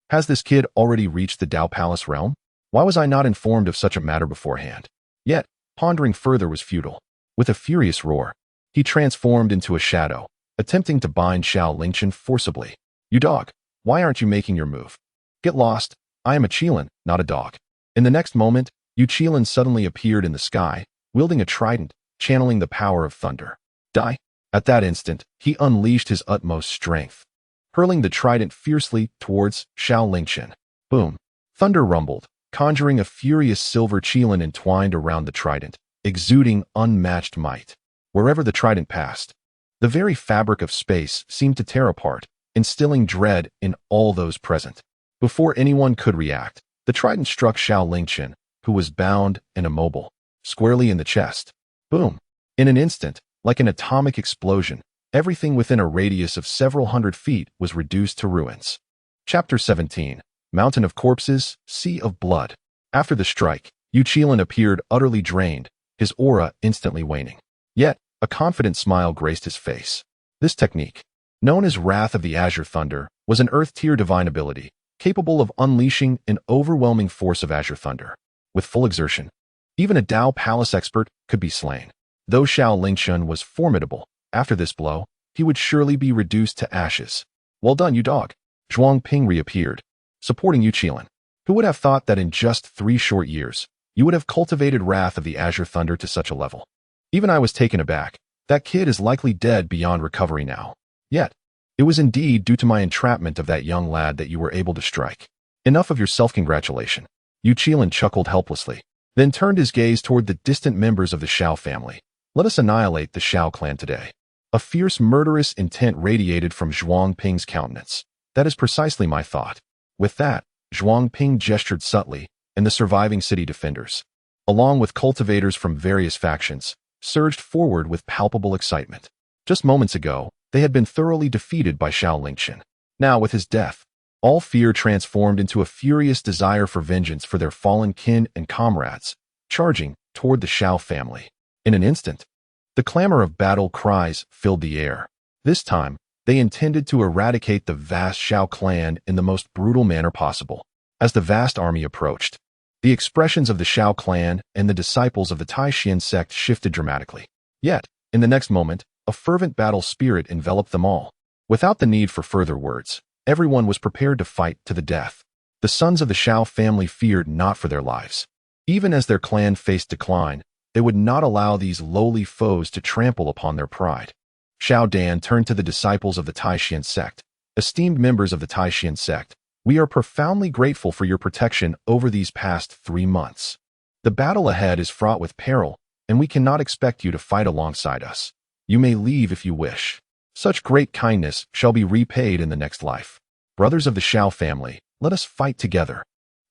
Has this kid already reached the Dao Palace realm? Why was I not informed of such a matter beforehand? Yet, pondering further was futile. With a furious roar, he transformed into a shadow, attempting to bind Xiao Lingchen forcibly. You dog, why aren't you making your move? Get lost, I am a Qilin, not a dog. In the next moment, Yu Qilin suddenly appeared in the sky, wielding a trident, channeling the power of thunder. Die! At that instant, he unleashed his utmost strength, hurling the trident fiercely towards Xiao Lingchen. Boom! Thunder rumbled, conjuring a furious silver Qilin entwined around the trident, exuding unmatched might. Wherever the trident passed, the very fabric of space seemed to tear apart, instilling dread in all those present. Before anyone could react, the trident struck Xiao Lingchen, who was bound and immobile, squarely in the chest. Boom! In an instant, like an atomic explosion, everything within a radius of several hundred feet was reduced to ruins. Chapter 17. Mountain of Corpses, Sea of Blood. After the strike, Yu Qilin appeared utterly drained, his aura instantly waning. Yet, a confident smile graced his face. This technique, known as Wrath of the Azure Thunder, was an Earth-tier divine ability, capable of unleashing an overwhelming force of Azure Thunder. With full exertion, even a Dao Palace expert could be slain. Though Xiao Lingchen was formidable, after this blow, he would surely be reduced to ashes. Well done, you dog. Zhuang Ping reappeared, supporting Yu Qilin. Who would have thought that in just 3 short years, you would have cultivated Wrath of the Azure Thunder to such a level? Even I was taken aback. That kid is likely dead beyond recovery now. Yet, it was indeed due to my entrapment of that young lad that you were able to strike. Enough of your self-congratulation. Yu Qilin chuckled helplessly, then turned his gaze toward the distant members of the Xiao family. Let us annihilate the Xiao clan today. A fierce, murderous intent radiated from Zhuang Ping's countenance. That is precisely my thought. With that, Zhuang Ping gestured subtly, and the surviving city defenders, along with cultivators from various factions, surged forward with palpable excitement. Just moments ago, they had been thoroughly defeated by Xiao Lingchen. Now, with his death, all fear transformed into a furious desire for vengeance for their fallen kin and comrades, charging toward the Xiao family. In an instant, the clamor of battle cries filled the air. This time, they intended to eradicate the vast Xiao clan in the most brutal manner possible. As the vast army approached, the expressions of the Xiao clan and the disciples of the Taishan sect shifted dramatically. Yet, in the next moment, a fervent battle spirit enveloped them all. Without the need for further words, everyone was prepared to fight to the death. The sons of the Xiao family feared not for their lives. Even as their clan faced decline, they would not allow these lowly foes to trample upon their pride. Xiao Dan turned to the disciples of the Taishan sect. Esteemed members of the Taishan sect, we are profoundly grateful for your protection over these past 3 months. The battle ahead is fraught with peril, and we cannot expect you to fight alongside us. You may leave if you wish. Such great kindness shall be repaid in the next life. Brothers of the Xiao family, let us fight together.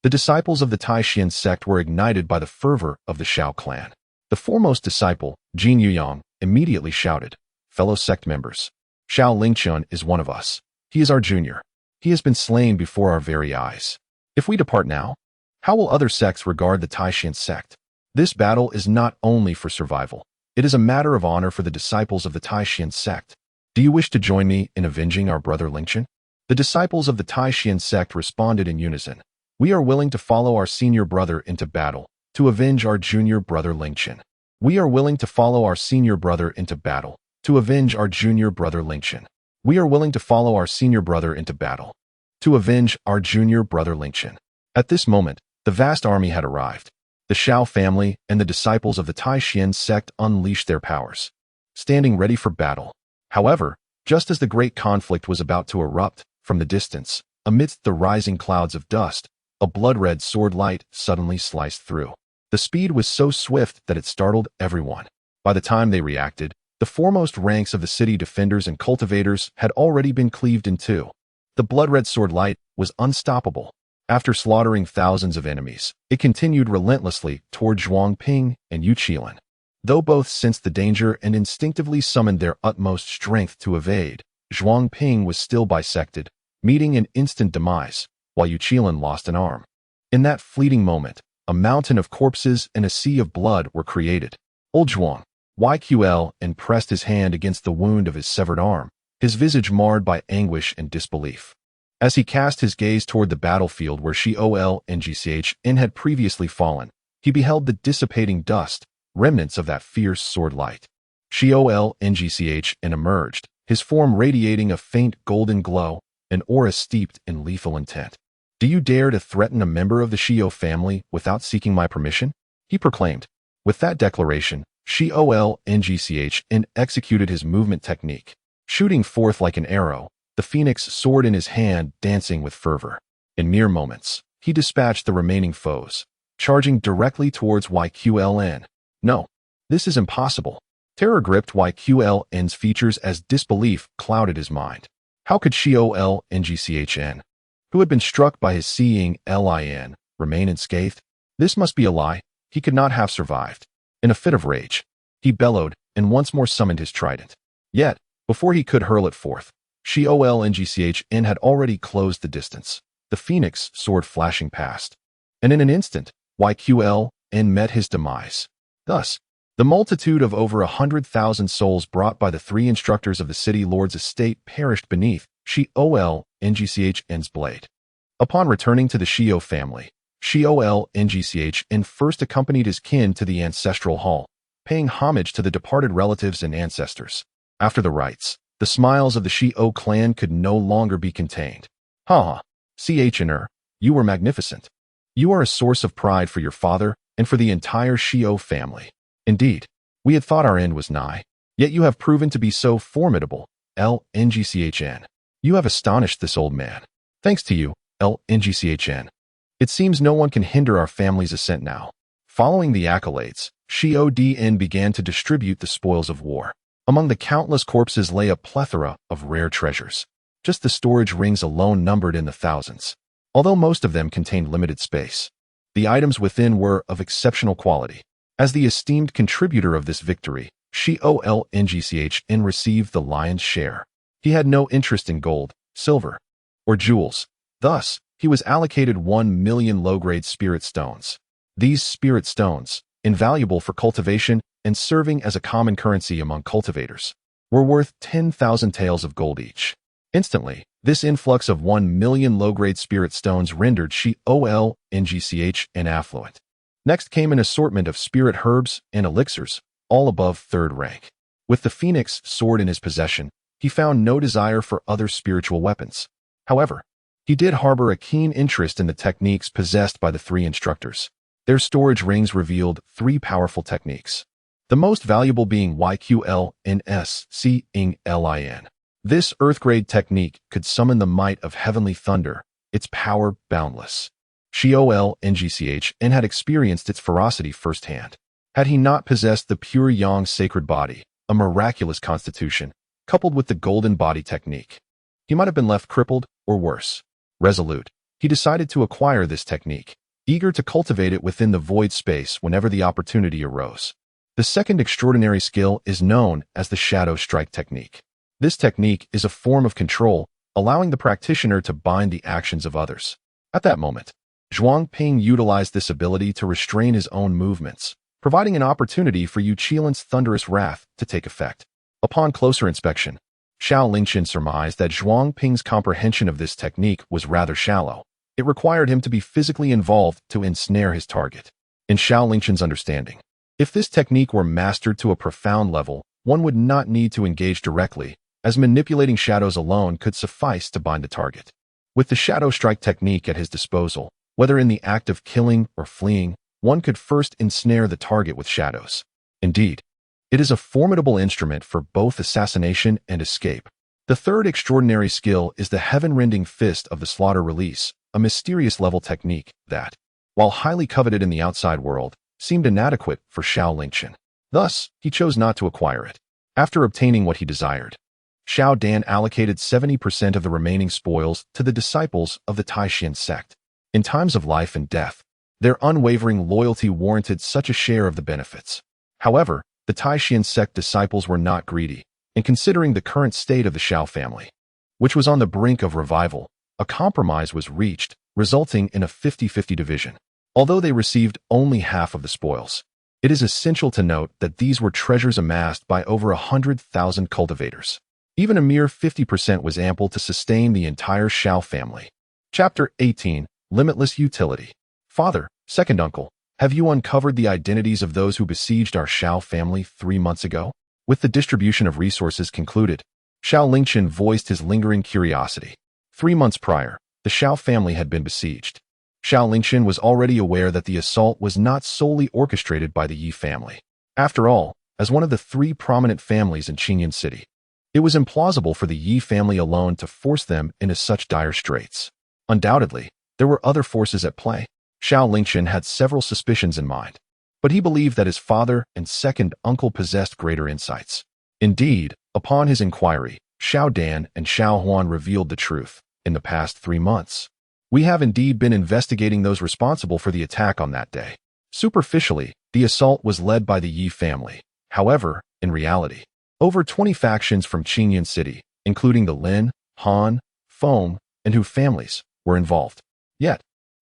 The disciples of the Taishan sect were ignited by the fervor of the Xiao clan. The foremost disciple, Jin Yuyang, immediately shouted, "Fellow sect members, Xiao Lingchen is one of us. He is our junior. He has been slain before our very eyes. If we depart now, how will other sects regard the Taishan sect? This battle is not only for survival. It is a matter of honor for the disciples of the Taishan sect. Do you wish to join me in avenging our brother Lingchen?" The disciples of the Taishan sect responded in unison. We are willing to follow our senior brother into battle, to avenge our junior brother Lingchen. We are willing to follow our senior brother into battle, to avenge our junior brother Lingchen. We are willing to follow our senior brother into battle, to avenge our junior brother Lingchen. At this moment, the vast army had arrived. The Xiao family and the disciples of the Tai Xian sect unleashed their powers, standing ready for battle. However, just as the great conflict was about to erupt, from the distance, amidst the rising clouds of dust, a blood-red sword light suddenly sliced through. The speed was so swift that it startled everyone. By the time they reacted, the foremost ranks of the city defenders and cultivators had already been cleaved in two. The blood-red sword light was unstoppable. After slaughtering thousands of enemies, it continued relentlessly toward Zhuangping and Yu Qilin. Though both sensed the danger and instinctively summoned their utmost strength to evade, Zhuangping was still bisected, meeting an instant demise, while Yu Qilin lost an arm. In that fleeting moment, a mountain of corpses and a sea of blood were created. Old Zhuang, YQL, and pressed his hand against the wound of his severed arm, his visage marred by anguish and disbelief. As he cast his gaze toward the battlefield where Xiao Lingchen had previously fallen, he beheld the dissipating dust, remnants of that fierce sword light. Xiao Lingchen emerged, his form radiating a faint golden glow, an aura steeped in lethal intent. "Do you dare to threaten a member of the Xiao family without seeking my permission?" he proclaimed. With that declaration, Xiao Lingchen executed his movement technique, shooting forth like an arrow, the phoenix sword in his hand dancing with fervor. In mere moments, he dispatched the remaining foes, charging directly towards YQLN. No, this is impossible. Terror gripped YQLN's features as disbelief clouded his mind. How could Xiao Lingchen, who had been struck by his seeing Lin, remain unscathed? This must be a lie. He could not have survived. In a fit of rage, he bellowed and once more summoned his trident. Yet, before he could hurl it forth, Xiao Lingchen had already closed the distance, the phoenix sword flashing past. And in an instant, YQLN met his demise. Thus, the multitude of over 100,000 souls brought by the three instructors of the city lord's estate perished beneath Xiao Lingchen's blade. Upon returning to the Xiao family, Xiao Lingchen first accompanied his kin to the ancestral hall, paying homage to the departed relatives and ancestors. After the rites, the smiles of the Xiao clan could no longer be contained. "Ha! Chner, you were magnificent. You are a source of pride for your father and for the entire Xiao family. Indeed, we had thought our end was nigh, yet you have proven to be so formidable, Lingchen. You have astonished this old man. Thanks to you, Lingchen. It seems no one can hinder our family's ascent now." Following the accolades, Xiao Dn began to distribute the spoils of war. Among the countless corpses lay a plethora of rare treasures. Just the storage rings alone numbered in the thousands. Although most of them contained limited space, the items within were of exceptional quality. As the esteemed contributor of this victory, Xiao Lingchen received the lion's share. He had no interest in gold, silver, or jewels. Thus, he was allocated 1 million low-grade spirit stones. These spirit stones, invaluable for cultivation and serving as a common currency among cultivators, were worth 10,000 taels of gold each. Instantly, this influx of 1 million low-grade spirit stones rendered Xiao Lingchen affluent. Next came an assortment of spirit herbs and elixirs, all above third rank. With the phoenix sword in his possession, he found no desire for other spiritual weapons. However, he did harbor a keen interest in the techniques possessed by the three instructors. Their storage rings revealed 3 powerful techniques, the most valuable being YQLNSCing-LIN. This earth-grade technique could summon the might of heavenly thunder, its power boundless. Xiao Lingchen had experienced its ferocity firsthand. Had he not possessed the pure yang sacred body, a miraculous constitution, coupled with the golden body technique, he might have been left crippled or worse. Resolute, he decided to acquire this technique, eager to cultivate it within the void space whenever the opportunity arose. The second extraordinary skill is known as the shadow strike technique. This technique is a form of control, allowing the practitioner to bind the actions of others. At that moment, Zhuangping utilized this ability to restrain his own movements, providing an opportunity for Yu Qilin's thunderous wrath to take effect. Upon closer inspection, Xiao Lingchen surmised that Zhuangping's comprehension of this technique was rather shallow. It required him to be physically involved to ensnare his target. In Xiao Lingchen's understanding, If this technique were mastered to a profound level, one would not need to engage directly, as manipulating shadows alone could suffice to bind the target. With the shadow strike technique at his disposal, whether in the act of killing or fleeing, one could first ensnare the target with shadows. Indeed, it is a formidable instrument for both assassination and escape. The third extraordinary skill is the heaven-rending fist of the slaughter release, a mysterious level technique that, while highly coveted in the outside world, seemed inadequate for Xiao Lingchen. Thus, he chose not to acquire it. After obtaining what he desired, Xiao Dan allocated 70% of the remaining spoils to the disciples of the Taishan sect. In times of life and death, their unwavering loyalty warranted such a share of the benefits. However, the Taishan sect disciples were not greedy, and considering the current state of the Xiao family, which was on the brink of revival, a compromise was reached, resulting in a 50-50 division. Although they received only half of the spoils, it is essential to note that these were treasures amassed by over 100,000 cultivators. Even a mere 50% was ample to sustain the entire Xiao family. Chapter 18. Limitless Utility. Father, second uncle, have you uncovered the identities of those who besieged our Xiao family 3 months ago? With the distribution of resources concluded, Xiao Lingchen voiced his lingering curiosity. 3 months prior, the Xiao family had been besieged. Xiao Lingchen was already aware that the assault was not solely orchestrated by the Yi family. After all, as one of the 3 prominent families in Qingyun City, it was implausible for the Yi family alone to force them into such dire straits. Undoubtedly, there were other forces at play. Xiao Lingchen had several suspicions in mind, but he believed that his father and second uncle possessed greater insights. Indeed, upon his inquiry, Xiao Dan and Xiao Huan revealed the truth. In the past 3 months, we have indeed been investigating those responsible for the attack on that day. Superficially, the assault was led by the Yi family. However, in reality, over 20 factions from Qingyun City, including the Lin, Han, Feng, and Hu families, were involved. Yet,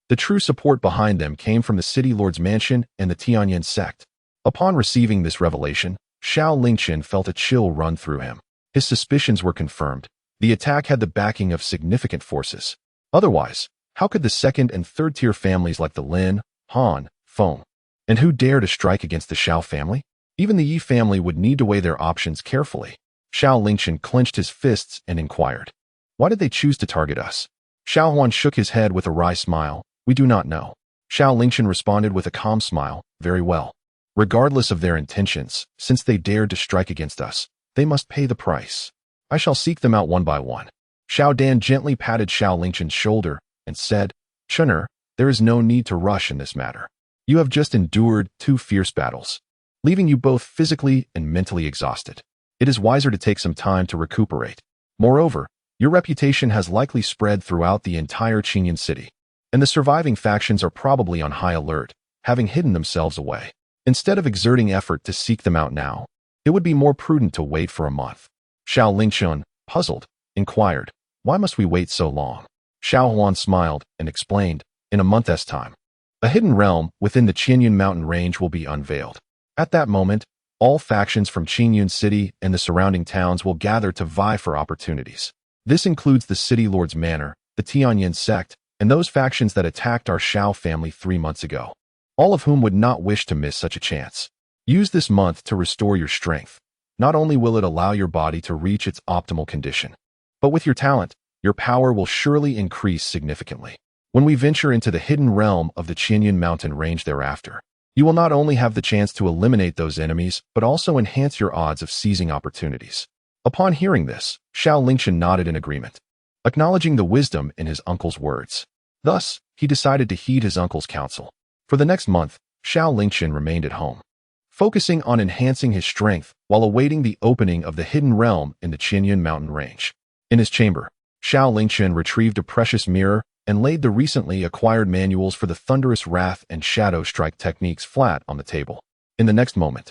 the true support behind them came from the city lord's mansion and the Tianyan sect. Upon receiving this revelation, Xiao Lingchen felt a chill run through him. His suspicions were confirmed. The attack had the backing of significant forces. Otherwise, how could the second and third tier families like the Lin, Han, Feng, and Hu dare to strike against the Xiao family? Even the Yi family would need to weigh their options carefully. Xiao Lingchen clenched his fists and inquired, "Why did they choose to target us?" Xiao Huan shook his head with a wry smile. "We do not know." Xiao Lingchen responded with a calm smile. "Very well. Regardless of their intentions, since they dared to strike against us, they must pay the price. I shall seek them out one by one." Xiao Dan gently patted Xiao Lingchen's shoulder and said, "Chun'er, there is no need to rush in this matter. You have just endured 2 fierce battles, leaving you both physically and mentally exhausted. It is wiser to take some time to recuperate. Moreover, your reputation has likely spread throughout the entire Qingyun City, and the surviving factions are probably on high alert, having hidden themselves away. Instead of exerting effort to seek them out now, it would be more prudent to wait for a month." Xiao Lingchen, puzzled, inquired, "Why must we wait so long?" Xiao Huan smiled and explained, "In a month's time, a hidden realm within the Qinyun mountain range will be unveiled. At that moment, all factions from Qingyun City and the surrounding towns will gather to vie for opportunities. This includes the City Lord's Manor, the Tianyan sect, and those factions that attacked our Xiao family 3 months ago, all of whom would not wish to miss such a chance. Use this month to restore your strength. Not only will it allow your body to reach its optimal condition, but with your talent, your power will surely increase significantly. When we venture into the hidden realm of the Qinyun mountain range thereafter, you will not only have the chance to eliminate those enemies, but also enhance your odds of seizing opportunities." Upon hearing this, Xiao Lingchen nodded in agreement, acknowledging the wisdom in his uncle's words. Thus, he decided to heed his uncle's counsel. For the next month, Xiao Lingchen remained at home, focusing on enhancing his strength while awaiting the opening of the hidden realm in the Qinyun mountain range. In his chamber, Xiao Lingchen retrieved a precious mirror and laid the recently acquired manuals for the thunderous wrath and shadow strike techniques flat on the table. In the next moment,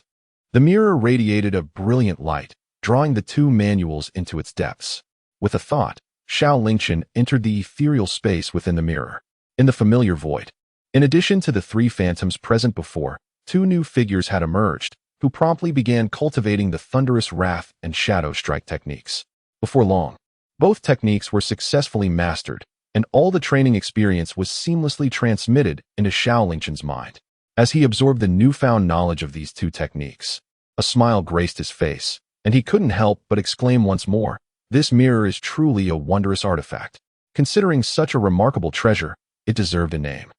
the mirror radiated a brilliant light, drawing the 2 manuals into its depths. With a thought, Xiao Lingchen entered the ethereal space within the mirror. In the familiar void, in addition to the 3 phantoms present before, 2 new figures had emerged, who promptly began cultivating the thunderous wrath and shadow strike techniques. Before long, both techniques were successfully mastered, and all the training experience was seamlessly transmitted into Xiao Lingchen's mind. as he absorbed the newfound knowledge of these two techniques. A smile graced his face, and he couldn't help but exclaim once more, "This mirror is truly a wondrous artifact. Considering such a remarkable treasure, it deserved a name."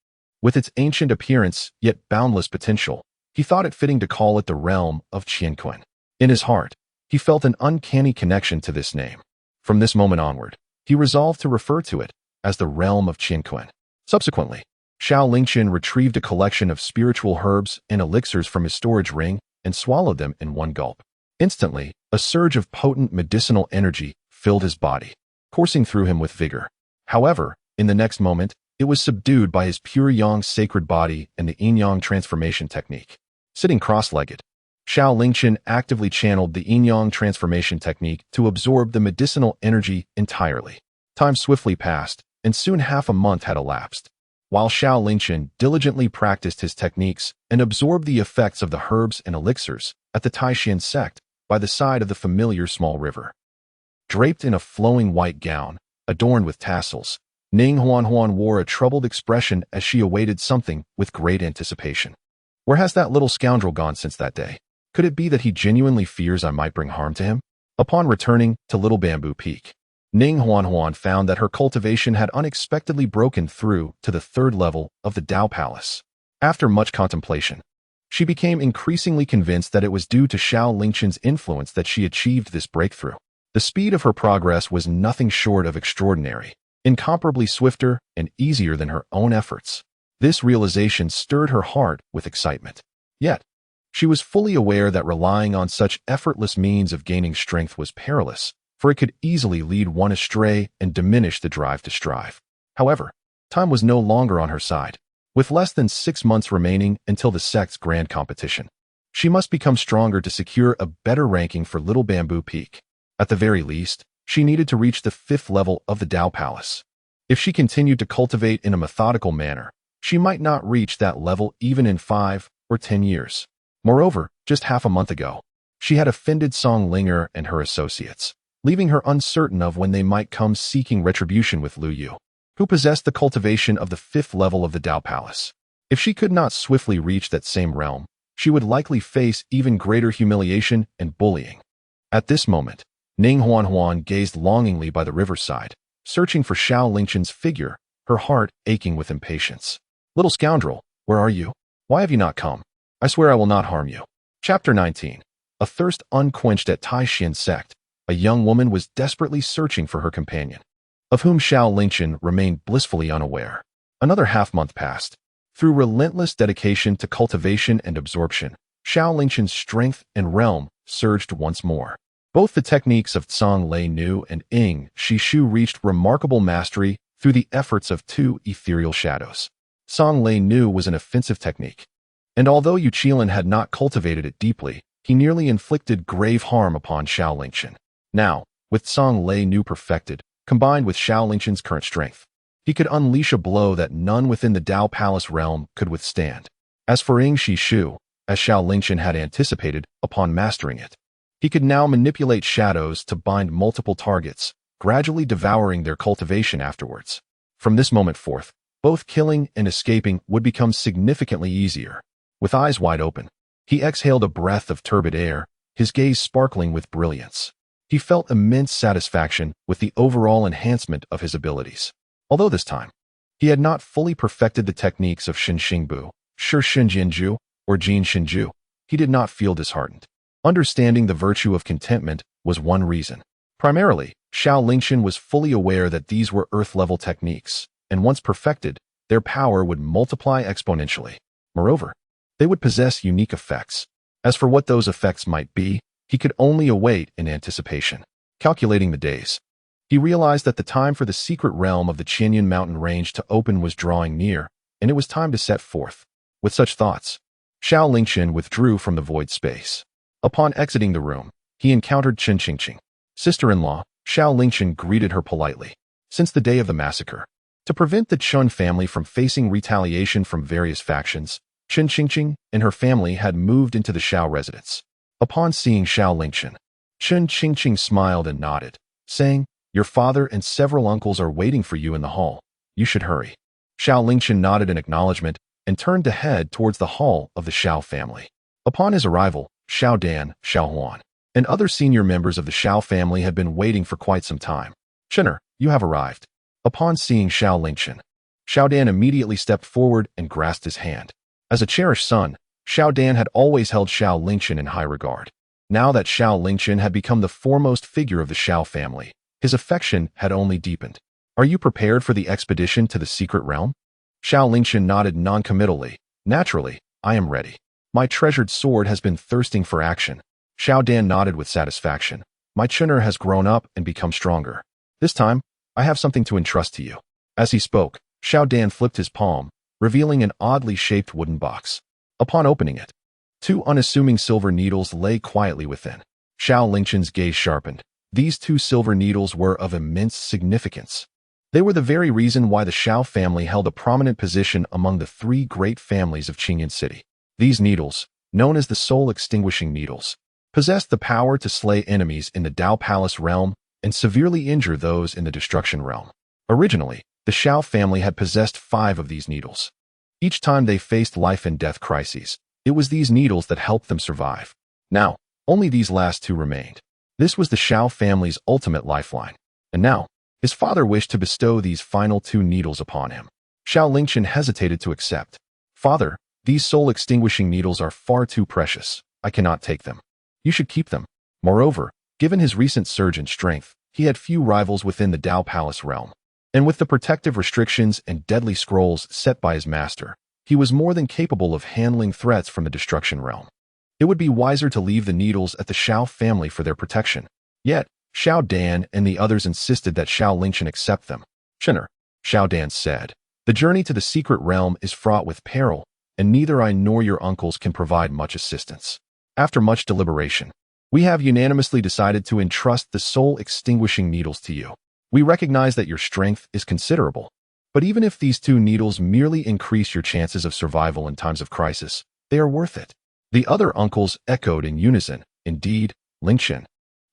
With its ancient appearance, yet boundless potential, he thought it fitting to call it the realm of Qianquan. In his heart, he felt an uncanny connection to this name. From this moment onward, he resolved to refer to it as the realm of Qianquan. Subsequently, Xiao Lingchen retrieved a collection of spiritual herbs and elixirs from his storage ring and swallowed them in one gulp. Instantly, a surge of potent medicinal energy filled his body, coursing through him with vigor. However, in the next moment, it was subdued by his pure yang sacred body and the Yin-Yang transformation technique. Sitting cross-legged, Xiao Lingchen actively channeled the Yin-Yang transformation technique to absorb the medicinal energy entirely. Time swiftly passed, and soon half a month had elapsed. While Xiao Lingchen diligently practiced his techniques and absorbed the effects of the herbs and elixirs at the Taishan sect by the side of the familiar small river. Draped in a flowing white gown, adorned with tassels, Ning Huanhuan wore a troubled expression as she awaited something with great anticipation. Where has that little scoundrel gone since that day? Could it be that he genuinely fears I might bring harm to him? Upon returning to Little Bamboo Peak, Ning Huanhuan found that her cultivation had unexpectedly broken through to the third level of the Dao Palace. After much contemplation, she became increasingly convinced that it was due to Xiao Lingchen's influence that she achieved this breakthrough. The speed of her progress was nothing short of extraordinary, incomparably swifter and easier than her own efforts. This realization stirred her heart with excitement. Yet, she was fully aware that relying on such effortless means of gaining strength was perilous, for it could easily lead one astray and diminish the drive to strive. However, time was no longer on her side. With less than 6 months remaining until the sect's grand competition, she must become stronger to secure a better ranking for Little Bamboo Peak. At the very least, she needed to reach the 5th level of the Dao Palace. If she continued to cultivate in a methodical manner, she might not reach that level even in 5 or 10 years. Moreover, just half a month ago, she had offended Song Linger and her associates, leaving her uncertain of when they might come seeking retribution with Lu Yu, who possessed the cultivation of the 5th level of the Dao Palace. If she could not swiftly reach that same realm, she would likely face even greater humiliation and bullying. At this moment, Ning Huanhuan gazed longingly by the riverside, searching for Xiao Lingchen's figure, her heart aching with impatience. "Little scoundrel, where are you? Why have you not come? I swear I will not harm you." Chapter 19. A thirst unquenched at Taishan sect. A young woman was desperately searching for her companion, of whom Xiao Lingchen remained blissfully unaware. Another half-month passed. Through relentless dedication to cultivation and absorption, Xiao Lingchen's strength and realm surged once more. Both the techniques of Tsang Lei Nu and Ing Shi Shu reached remarkable mastery through the efforts of 2 ethereal shadows. Tsang Lei Nu was an offensive technique, and although Yu Qilin had not cultivated it deeply, he nearly inflicted grave harm upon Xiao Lingchen. Now, with Tsang Lei Nu perfected, combined with Xiao Lingchen's current strength, he could unleash a blow that none within the Dao Palace realm could withstand. As for Ing Shi Shu, as Xiao Lingchen had anticipated upon mastering it, he could now manipulate shadows to bind multiple targets, gradually devouring their cultivation afterwards. From this moment forth, both killing and escaping would become significantly easier. With eyes wide open, he exhaled a breath of turbid air, his gaze sparkling with brilliance. He felt immense satisfaction with the overall enhancement of his abilities. Although this time, he had not fully perfected the techniques of Shen Xingbu, Shi Shenjianju, or Jin Shenju, he did not feel disheartened. Understanding the virtue of contentment was one reason. Primarily, Xiao Lingchen was fully aware that these were earth-level techniques, and once perfected, their power would multiply exponentially. Moreover, they would possess unique effects. As for what those effects might be, he could only await in anticipation. Calculating the days, he realized that the time for the secret realm of the Qianyan mountain range to open was drawing near, and it was time to set forth. With such thoughts, Xiao Lingchen withdrew from the void space. Upon exiting the room, he encountered Chen Qingqing. Sister-in-law, Xiao Lingchen greeted her politely. Since the day of the massacre, to prevent the Chun family from facing retaliation from various factions, Chen Qingqing and her family had moved into the Xiao residence. Upon seeing Xiao Lingchen, Chen Qingqing smiled and nodded, saying, "Your father and several uncles are waiting for you in the hall. You should hurry." Xiao Lingchen nodded in acknowledgement, and turned to head towards the hall of the Xiao family. Upon his arrival, Xiao Dan, Xiao Huan, and other senior members of the Xiao family had been waiting for quite some time. "Chinner, you have arrived." Upon seeing Xiao Lingchen, Xiao Dan immediately stepped forward and grasped his hand. As a cherished son, Xiao Dan had always held Xiao Lingchen in high regard. Now that Xiao Lingchen had become the foremost figure of the Xiao family, his affection had only deepened. "Are you prepared for the expedition to the secret realm?" Xiao Lingchen nodded noncommittally. "Naturally, I am ready. My treasured sword has been thirsting for action." Xiao Dan nodded with satisfaction. "My Chinner has grown up and become stronger. This time, I have something to entrust to you." As he spoke, Xiao Dan flipped his palm, revealing an oddly shaped wooden box. Upon opening it, 2 unassuming silver needles lay quietly within. Xiao Lingchen's gaze sharpened. These 2 silver needles were of immense significance. They were the very reason why the Xiao family held a prominent position among the 3 great families of Qingyan City. These needles, known as the soul-extinguishing needles, possessed the power to slay enemies in the Dao Palace realm and severely injure those in the Destruction realm. Originally, the Xiao family had possessed 5 of these needles. Each time they faced life and death crises, it was these needles that helped them survive. Now, only these last 2 remained. This was the Xiao family's ultimate lifeline. And now, his father wished to bestow these final 2 needles upon him. Xiao Lingchen hesitated to accept. "Father, these soul-extinguishing needles are far too precious. I cannot take them. You should keep them." Moreover, given his recent surge in strength, he had few rivals within the Dao Palace realm. And with the protective restrictions and deadly scrolls set by his master, he was more than capable of handling threats from the Destruction realm. It would be wiser to leave the needles at the Xiao family for their protection. Yet, Xiao Dan and the others insisted that Xiao Lingchen accept them. "Chinner," Xiao Dan said, "the journey to the secret realm is fraught with peril, and neither I nor your uncles can provide much assistance. After much deliberation, we have unanimously decided to entrust the soul-extinguishing needles to you. We recognize that your strength is considerable, but even if these 2 needles merely increase your chances of survival in times of crisis, they are worth it." The other uncles echoed in unison. "Indeed, Lingchen,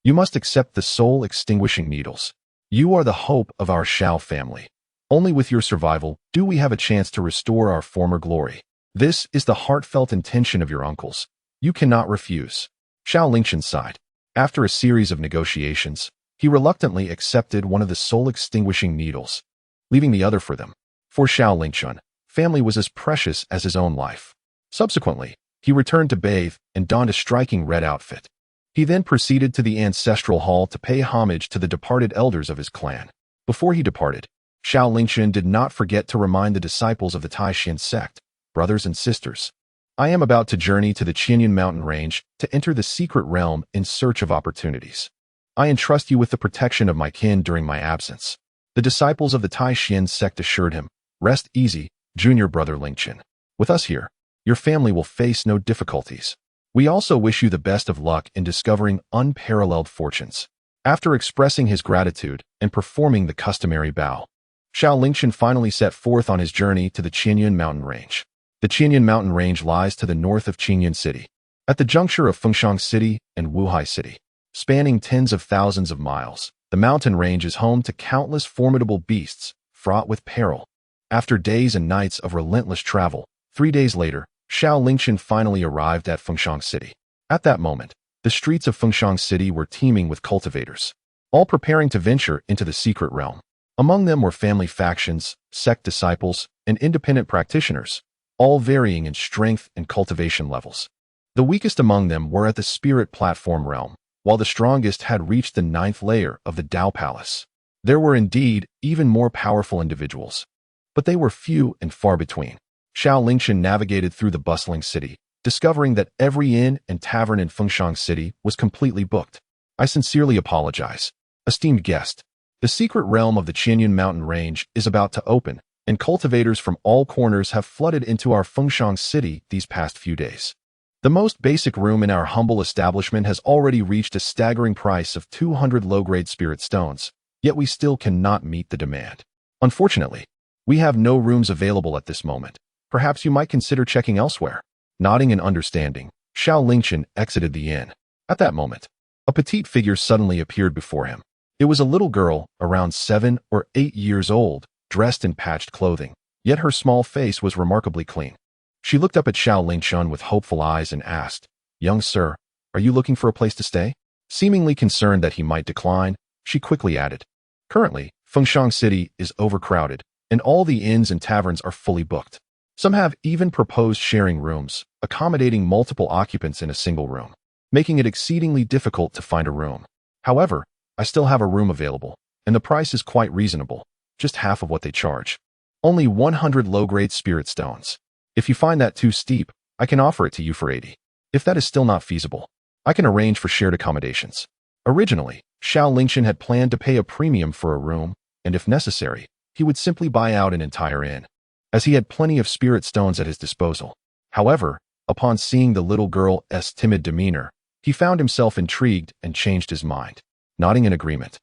you must accept the soul-extinguishing needles. You are the hope of our Xiao family. Only with your survival do we have a chance to restore our former glory. This is the heartfelt intention of your uncles. You cannot refuse." Xiao Lingchen sighed. After a series of negotiations, he reluctantly accepted one of the soul-extinguishing needles, leaving the other for them. For Xiao Lingchen, family was as precious as his own life. Subsequently, he returned to bathe and donned a striking red outfit. He then proceeded to the ancestral hall to pay homage to the departed elders of his clan. Before he departed, Xiao Lingchen did not forget to remind the disciples of the Taishan sect, "Brothers and sisters, I am about to journey to the Qianyan mountain range to enter the secret realm in search of opportunities. I entrust you with the protection of my kin during my absence." The disciples of the Taishan sect assured him, "Rest easy, junior brother Lingchen. With us here, your family will face no difficulties. We also wish you the best of luck in discovering unparalleled fortunes." After expressing his gratitude and performing the customary bow, Xiao Lingchen finally set forth on his journey to the Qianyan mountain range. The Qianyan mountain range lies to the north of Qingyan City, at the juncture of Fengshan City and Wuhai City. Spanning tens of thousands of miles, the mountain range is home to countless formidable beasts, fraught with peril. After days and nights of relentless travel, 3 days later, Xiao Lingchen finally arrived at Fengshan City. At that moment, the streets of Fengshan City were teeming with cultivators, all preparing to venture into the secret realm. Among them were family factions, sect disciples, and independent practitioners, all varying in strength and cultivation levels. The weakest among them were at the spirit platform realm, while the strongest had reached the 9th layer of the Dao Palace. There were indeed even more powerful individuals, but they were few and far between. Xiao Lingchen navigated through the bustling city, discovering that every inn and tavern in Fengshan City was completely booked. "I sincerely apologize, esteemed guest. The secret realm of the Qianyan mountain range is about to open, and cultivators from all corners have flooded into our Fengshan City these past few days. The most basic room in our humble establishment has already reached a staggering price of 200 low-grade spirit stones, yet we still cannot meet the demand. Unfortunately, we have no rooms available at this moment. Perhaps you might consider checking elsewhere." Nodding in understanding, Xiao Lingchen exited the inn. At that moment, a petite figure suddenly appeared before him. It was a little girl, around 7 or 8 years old, dressed in patched clothing, yet her small face was remarkably clean. She looked up at Xiao Lingchen with hopeful eyes and asked, "Young sir, are you looking for a place to stay?" Seemingly concerned that he might decline, she quickly added, "Currently, Fengshan City is overcrowded, and all the inns and taverns are fully booked. Some have even proposed sharing rooms, accommodating multiple occupants in a single room, making it exceedingly difficult to find a room. However, I still have a room available, and the price is quite reasonable, just half of what they charge. Only 100 low-grade spirit stones. If you find that too steep, I can offer it to you for 80. If that is still not feasible, I can arrange for shared accommodations." Originally, Xiao Lingchen had planned to pay a premium for a room, and if necessary, he would simply buy out an entire inn, as he had plenty of spirit stones at his disposal. However, upon seeing the little girl's timid demeanor, he found himself intrigued and changed his mind. Nodding in agreement,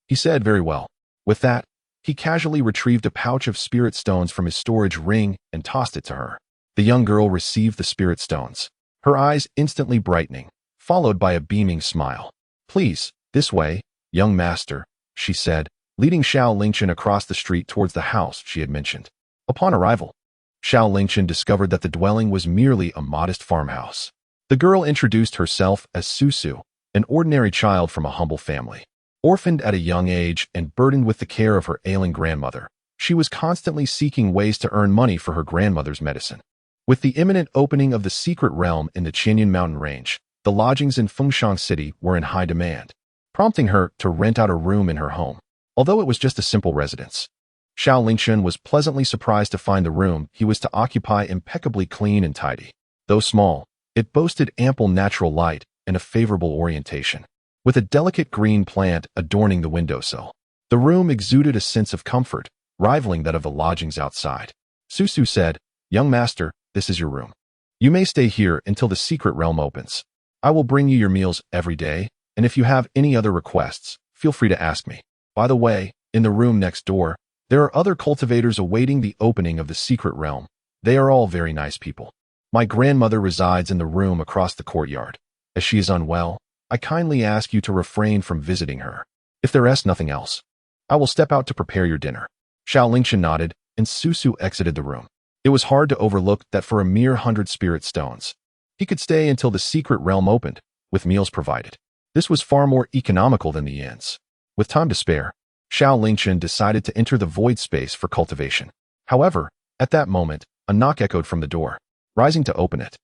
he said, "Very well." With that, he casually retrieved a pouch of spirit stones from his storage ring and tossed it to her. The young girl received the spirit stones, her eyes instantly brightening, followed by a beaming smile. "Please, this way, young master," she said, leading Xiao Lingchen across the street towards the house she had mentioned. Upon arrival, Xiao Lingchen discovered that the dwelling was merely a modest farmhouse. The girl introduced herself as Susu, an ordinary child from a humble family. Orphaned at a young age and burdened with the care of her ailing grandmother, she was constantly seeking ways to earn money for her grandmother's medicine. With the imminent opening of the secret realm in the Qianyan mountain range, the lodgings in Fengshan City were in high demand, prompting her to rent out a room in her home, although it was just a simple residence. Xiao Lingchen was pleasantly surprised to find the room he was to occupy impeccably clean and tidy. Though small, it boasted ample natural light and a favorable orientation, with a delicate green plant adorning the windowsill. The room exuded a sense of comfort, rivaling that of the lodgings outside. Susu said, "Young master, this is your room. You may stay here until the secret realm opens. I will bring you your meals every day, and if you have any other requests, feel free to ask me. By the way, in the room next door, there are other cultivators awaiting the opening of the secret realm. They are all very nice people. My grandmother resides in the room across the courtyard. As she is unwell, I kindly ask you to refrain from visiting her. If there is nothing else, I will step out to prepare your dinner." Xiao Lingchen nodded, and Susu exited the room. It was hard to overlook that for a mere 100 spirit stones, he could stay until the secret realm opened, with meals provided. This was far more economical than the inns. With time to spare, Xiao Lingchen decided to enter the void space for cultivation. However, at that moment, a knock echoed from the door. Rising to open it,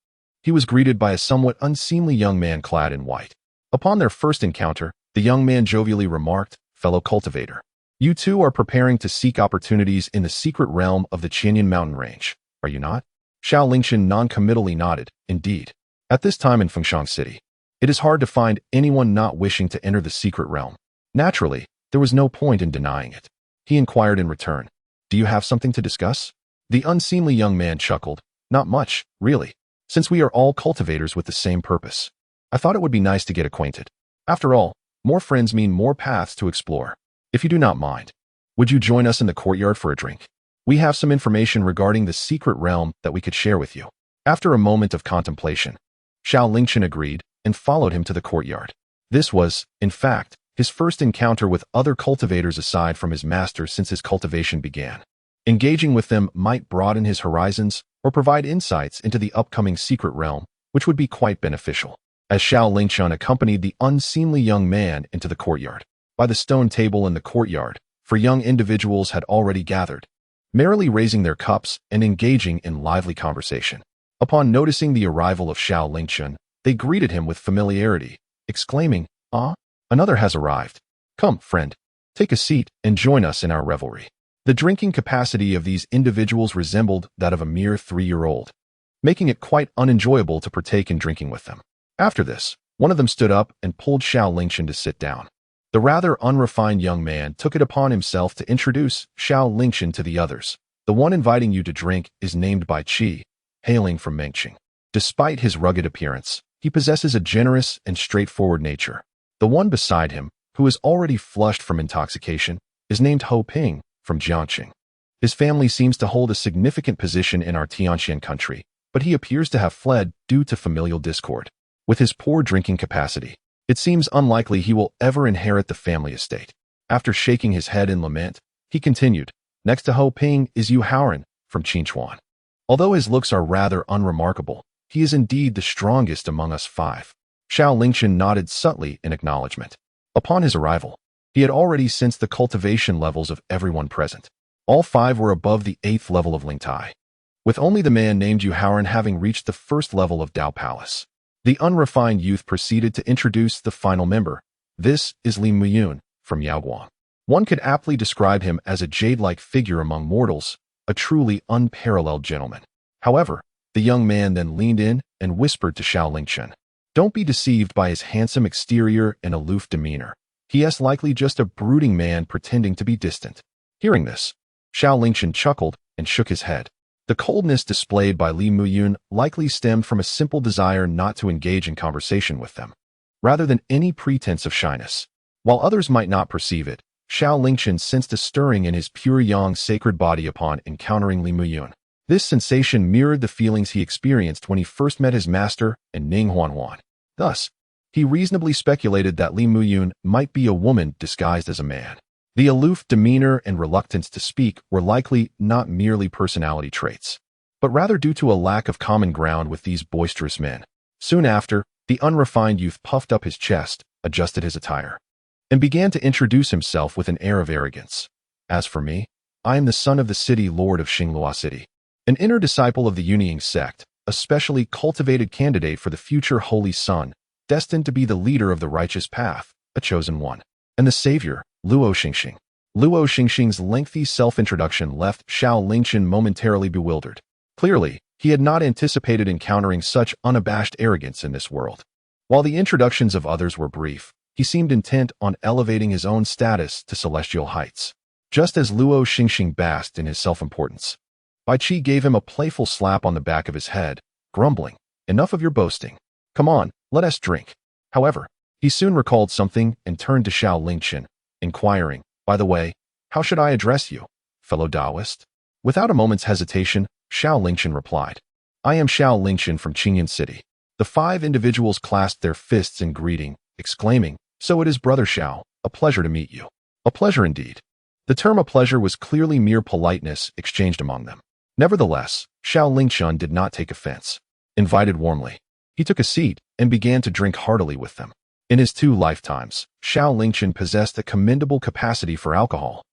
he was greeted by a somewhat unseemly young man clad in white. Upon their first encounter, the young man jovially remarked, "Fellow cultivator, you two are preparing to seek opportunities in the secret realm of the Qianyan mountain range, are you not?" Xiao Lingchen non-committally nodded, "Indeed. At this time in Fengshan City, it is hard to find anyone not wishing to enter the secret realm." Naturally, there was no point in denying it. He inquired in return, "Do you have something to discuss?" The unseemly young man chuckled, "Not much, really, since we are all cultivators with the same purpose. I thought it would be nice to get acquainted. After all, more friends mean more paths to explore. If you do not mind, would you join us in the courtyard for a drink? We have some information regarding the secret realm that we could share with you." After a moment of contemplation, Xiao Lingchen agreed and followed him to the courtyard. This was, in fact, his first encounter with other cultivators aside from his master since his cultivation began. Engaging with them might broaden his horizons or provide insights into the upcoming secret realm, which would be quite beneficial. As Xiao Lingchen accompanied the unseemly young man into the courtyard, by the stone table in the courtyard, for young individuals had already gathered, merrily raising their cups and engaging in lively conversation. Upon noticing the arrival of Xiao Lingchen, they greeted him with familiarity, exclaiming, "Ah, another has arrived. Come, friend, take a seat and join us in our revelry." The drinking capacity of these individuals resembled that of a mere 3-year-old, making it quite unenjoyable to partake in drinking with them. After this, one of them stood up and pulled Xiao Lingchen to sit down. The rather unrefined young man took it upon himself to introduce Xiao Lingchen to the others. "The one inviting you to drink is named by Qi, hailing from Mengqing. Despite his rugged appearance, he possesses a generous and straightforward nature. The one beside him, who is already flushed from intoxication, is named Ho Ping from Jiangqing. His family seems to hold a significant position in our Tianxian country, but he appears to have fled due to familial discord. With his poor drinking capacity, it seems unlikely he will ever inherit the family estate." After shaking his head in lament, he continued, "Next to Ho Ping is Yu Haoren from Qinchuan. Although his looks are rather unremarkable, he is indeed the strongest among us 5. Xiao Lingchen nodded subtly in acknowledgement. Upon his arrival, he had already sensed the cultivation levels of everyone present. All 5 were above the 8th level of Lingtai, with only the man named Yu Haoren having reached the 1st level of Dao Palace. The unrefined youth proceeded to introduce the final member. This is Li Muyun from Yaoguang. One could aptly describe him as a jade-like figure among mortals, a truly unparalleled gentleman. However, the young man then leaned in and whispered to Xiao Lingchen, "Don't be deceived by his handsome exterior and aloof demeanor. He is likely just a brooding man pretending to be distant." Hearing this, Xiao Lingchen chuckled and shook his head. The coldness displayed by Li Muyun likely stemmed from a simple desire not to engage in conversation with them, rather than any pretense of shyness. While others might not perceive it, Xiao Lingchen sensed a stirring in his pure yang sacred body upon encountering Li Muyun. This sensation mirrored the feelings he experienced when he first met his master and Ning Huanhuan. Thus, he reasonably speculated that Li Muyun might be a woman disguised as a man. The aloof demeanor and reluctance to speak were likely not merely personality traits, but rather due to a lack of common ground with these boisterous men. Soon after, the unrefined youth puffed up his chest, adjusted his attire, and began to introduce himself with an air of arrogance. "As for me, I am the son of the city lord of Xinglua City, an inner disciple of the Yin-Yang sect, a specially cultivated candidate for the future Holy Son, destined to be the leader of the righteous path, a chosen one, and the savior, Luo Xingxing." Luo Xingxing's lengthy self-introduction left Xiao Lingchen momentarily bewildered. Clearly, he had not anticipated encountering such unabashed arrogance in this world. While the introductions of others were brief, he seemed intent on elevating his own status to celestial heights. Just as Luo Xingxing basked in his self-importance, Bai Qi gave him a playful slap on the back of his head, grumbling, "Enough of your boasting. Come on, let us drink." However, he soon recalled something and turned to Xiao Lingchen, inquiring, "By the way, how should I address you, fellow Taoist?" Without a moment's hesitation, Xiao Lingchen replied, "I am Xiao Lingchen from Qingyan City." The 5 individuals clasped their fists in greeting, exclaiming, "So it is Brother Xiao, a pleasure to meet you." A pleasure indeed. The term "a pleasure" was clearly mere politeness exchanged among them. Nevertheless, Xiao Lingchen did not take offense. Invited warmly, he took a seat and began to drink heartily with them. In his 2 lifetimes, Xiao Lingchen possessed a commendable capacity for alcohol,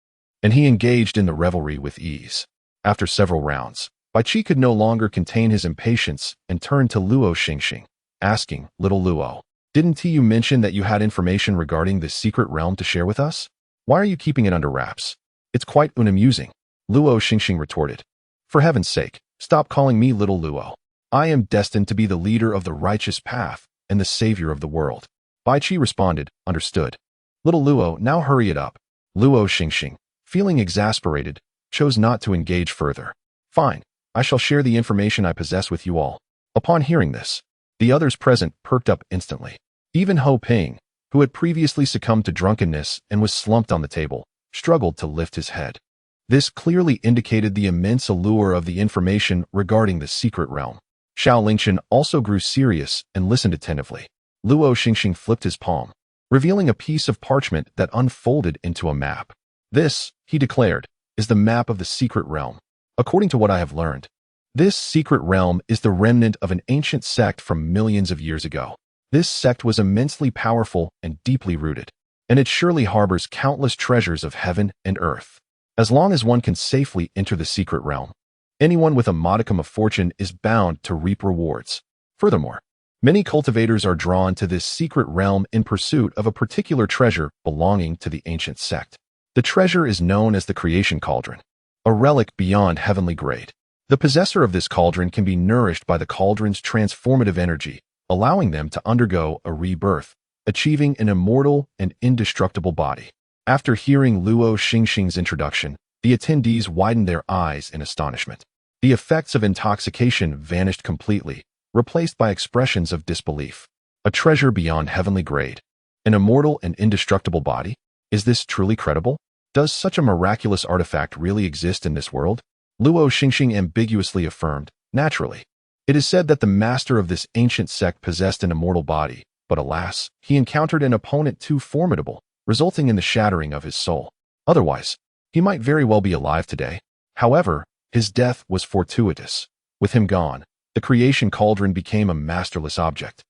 and he engaged in the revelry with ease. After several rounds, Bai Qi could no longer contain his impatience and turned to Luo Xingxing, asking, "Little Luo, didn't you mention that you had information regarding this secret realm to share with us? Why are you keeping it under wraps? It's quite unamusing." Luo Xingxing retorted, "For heaven's sake, stop calling me Little Luo. I am destined to be the leader of the righteous path and the savior of the world." Bai Qi responded, "Understood. Little Luo, now hurry it up." Luo Xingxing, feeling exasperated, chose not to engage further. "Fine, I shall share the information I possess with you all." Upon hearing this, the others present perked up instantly. Even Ho Ping, who had previously succumbed to drunkenness and was slumped on the table, struggled to lift his head. This clearly indicated the immense allure of the information regarding the secret realm. Xiao Lingchen also grew serious and listened attentively. Luo Xingxing flipped his palm, revealing a piece of parchment that unfolded into a map. "This," he declared, "is the map of the secret realm. According to what I have learned, this secret realm is the remnant of an ancient sect from millions of years ago. This sect was immensely powerful and deeply rooted, and it surely harbors countless treasures of heaven and earth. As long as one can safely enter the secret realm, anyone with a modicum of fortune is bound to reap rewards. Furthermore, many cultivators are drawn to this secret realm in pursuit of a particular treasure belonging to the ancient sect. The treasure is known as the Creation Cauldron, a relic beyond heavenly grade. The possessor of this cauldron can be nourished by the cauldron's transformative energy, allowing them to undergo a rebirth, achieving an immortal and indestructible body." After hearing Luo Xingxing's introduction, the attendees widened their eyes in astonishment. The effects of intoxication vanished completely, replaced by expressions of disbelief. A treasure beyond heavenly grade, an immortal and indestructible body? Is this truly credible? Does such a miraculous artifact really exist in this world? Luo Xingxing ambiguously affirmed, "Naturally. It is said that the master of this ancient sect possessed an immortal body, but alas, he encountered an opponent too formidable, resulting in the shattering of his soul. Otherwise, he might very well be alive today. However, his death was fortuitous. With him gone, the creation cauldron became a masterless object.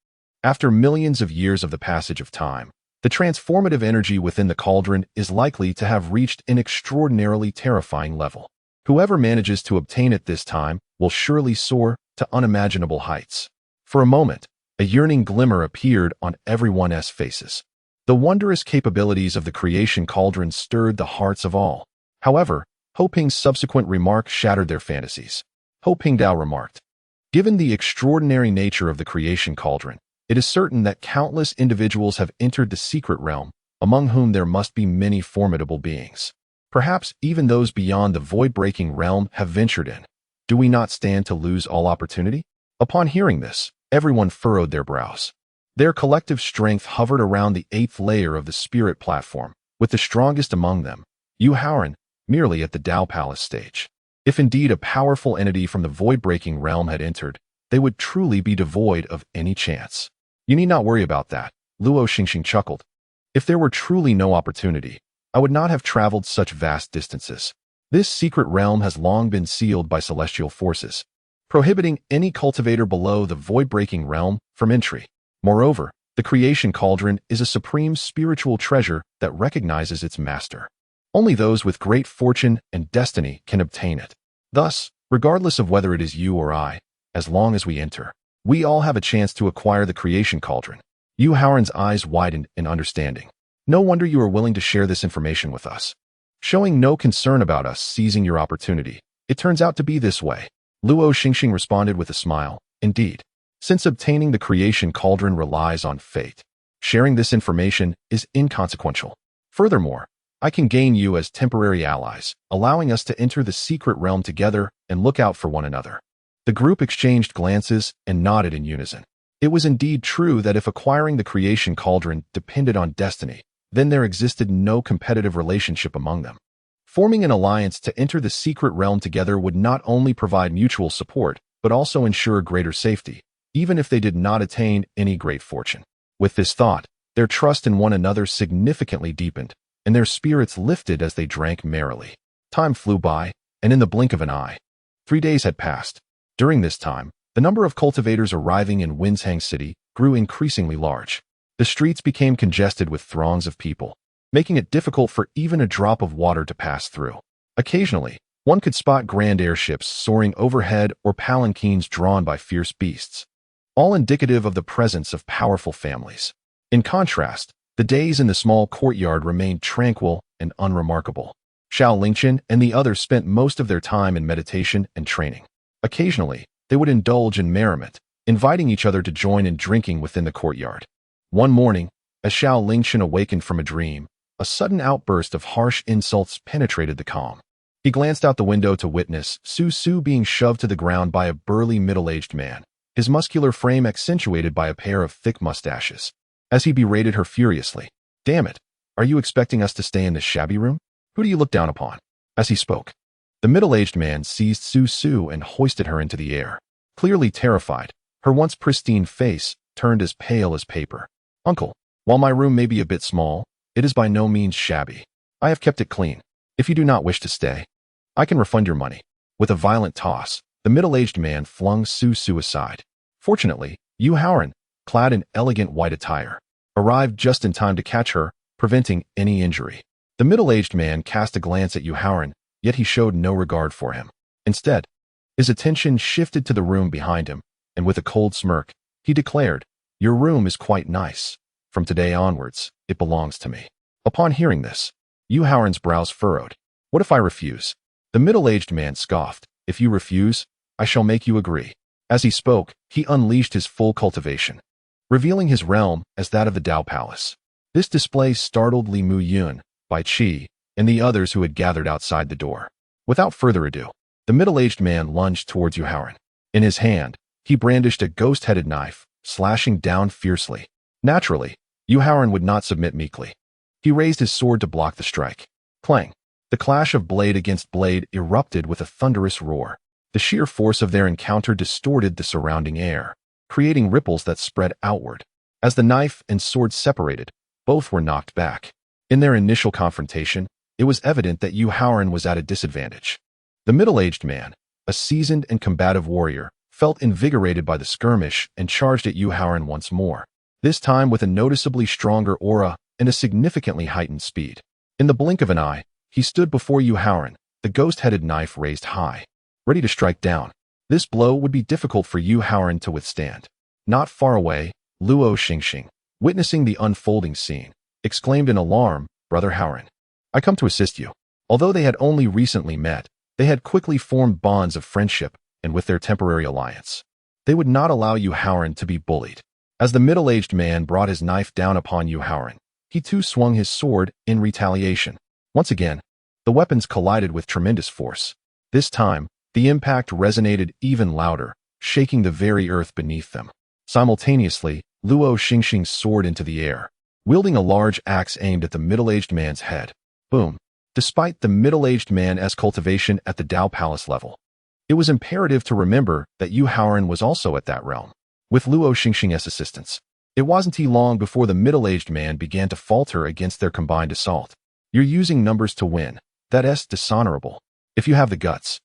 After millions of years of the passage of time, the transformative energy within the cauldron is likely to have reached an extraordinarily terrifying level. Whoever manages to obtain it this time will surely soar to unimaginable heights. For a moment, a yearning glimmer appeared on everyone's faces. The wondrous capabilities of the creation cauldron stirred the hearts of all. However, Ho Ping's subsequent remark shattered their fantasies. Ho Pingdao remarked, "Given the extraordinary nature of the creation cauldron, it is certain that countless individuals have entered the secret realm, among whom there must be many formidable beings. Perhaps even those beyond the void-breaking realm have ventured in. Do we not stand to lose all opportunity?" Upon hearing this, everyone furrowed their brows. Their collective strength hovered around the 8th layer of the spirit platform, with the strongest among them, Harem, merely at the Tao Palace stage. If indeed a powerful entity from the void-breaking realm had entered, they would truly be devoid of any chance. "You need not worry about that," Luo Xingxing chuckled. "If there were truly no opportunity, I would not have traveled such vast distances. This secret realm has long been sealed by celestial forces, prohibiting any cultivator below the void-breaking realm from entry. Moreover, the creation cauldron is a supreme spiritual treasure that recognizes its master. Only those with great fortune and destiny can obtain it. Thus, regardless of whether it is you or I, as long as we enter, we all have a chance to acquire the creation cauldron." Yu Haoren's eyes widened in understanding. "No wonder you are willing to share this information with us. Showing no concern about us seizing your opportunity, it turns out to be this way." Luo Xingxing responded with a smile. "Indeed, since obtaining the creation cauldron relies on fate, sharing this information is inconsequential. Furthermore, I can gain you as temporary allies, allowing us to enter the secret realm together and look out for one another." The group exchanged glances and nodded in unison. It was indeed true that if acquiring the creation cauldron depended on destiny, then there existed no competitive relationship among them. Forming an alliance to enter the secret realm together would not only provide mutual support, but also ensure greater safety, even if they did not attain any great fortune. With this thought, their trust in one another significantly deepened, and their spirits lifted as they drank merrily. Time flew by, and in the blink of an eye, 3 days had passed. During this time, the number of cultivators arriving in Winshang City grew increasingly large. The streets became congested with throngs of people, making it difficult for even a drop of water to pass through. Occasionally, one could spot grand airships soaring overhead or palanquins drawn by fierce beasts, all indicative of the presence of powerful families. In contrast, the days in the small courtyard remained tranquil and unremarkable. Xiao Lingchen and the others spent most of their time in meditation and training. Occasionally, they would indulge in merriment, inviting each other to join in drinking within the courtyard. One morning, as Xiao Lingchen awakened from a dream, a sudden outburst of harsh insults penetrated the calm. He glanced out the window to witness Su Su being shoved to the ground by a burly middle-aged man, his muscular frame accentuated by a pair of thick mustaches. As he berated her furiously, "Damn it, are you expecting us to stay in this shabby room? Who do you look down upon?" As he spoke, the middle-aged man seized Su Su and hoisted her into the air. Clearly terrified, her once pristine face turned as pale as paper. "Uncle, while my room may be a bit small, it is by no means shabby. I have kept it clean. If you do not wish to stay, I can refund your money." With a violent toss, the middle-aged man flung Su Su aside. Fortunately, Harem, clad in elegant white attire, arrived just in time to catch her, preventing any injury. The middle-aged man cast a glance at Harem, yet he showed no regard for him. Instead, his attention shifted to the room behind him, and with a cold smirk, he declared, "Your room is quite nice. From today onwards, it belongs to me." Upon hearing this, Harem's brows furrowed. "What if I refuse?" The middle-aged man scoffed. "If you refuse, I shall make you agree." As he spoke, he unleashed his full cultivation, revealing his realm as that of the Tao Palace. This display startled Li Mu Yun, Bai Qi, and the others who had gathered outside the door. Without further ado, the middle-aged man lunged towards Harem. In his hand, he brandished a ghost-headed knife, slashing down fiercely. Naturally, Harem would not submit meekly. He raised his sword to block the strike. Clang! The clash of blade against blade erupted with a thunderous roar. The sheer force of their encounter distorted the surrounding air, creating ripples that spread outward. As the knife and sword separated, both were knocked back. In their initial confrontation, it was evident that Harem was at a disadvantage. The middle-aged man, a seasoned and combative warrior, felt invigorated by the skirmish and charged at Yu Haoran once more, this time with a noticeably stronger aura and a significantly heightened speed. In the blink of an eye, he stood before Yu Haoran, the ghost-headed knife raised high, ready to strike down. This blow would be difficult for Yu Haoran to withstand. Not far away, Luo Xingxing, witnessing the unfolding scene, exclaimed in alarm, "Brother Haoran, I come to assist you." Although they had only recently met, they had quickly formed bonds of friendship, and with their temporary alliance, they would not allow Yu Haoran to be bullied. As the middle-aged man brought his knife down upon Yu Haoran, he too swung his sword in retaliation. Once again, the weapons collided with tremendous force. This time, the impact resonated even louder, shaking the very earth beneath them. Simultaneously, Luo Xingxing soared into the air, wielding a large axe aimed at the middle-aged man's head. Boom! Despite the middle-aged man's cultivation at the Dao Palace level, it was imperative to remember that Yu Haoran was also at that realm. With Luo Xingxing's assistance, it wasn't long before the middle-aged man began to falter against their combined assault. "You're using numbers to win. That's dishonorable. If you have the guts,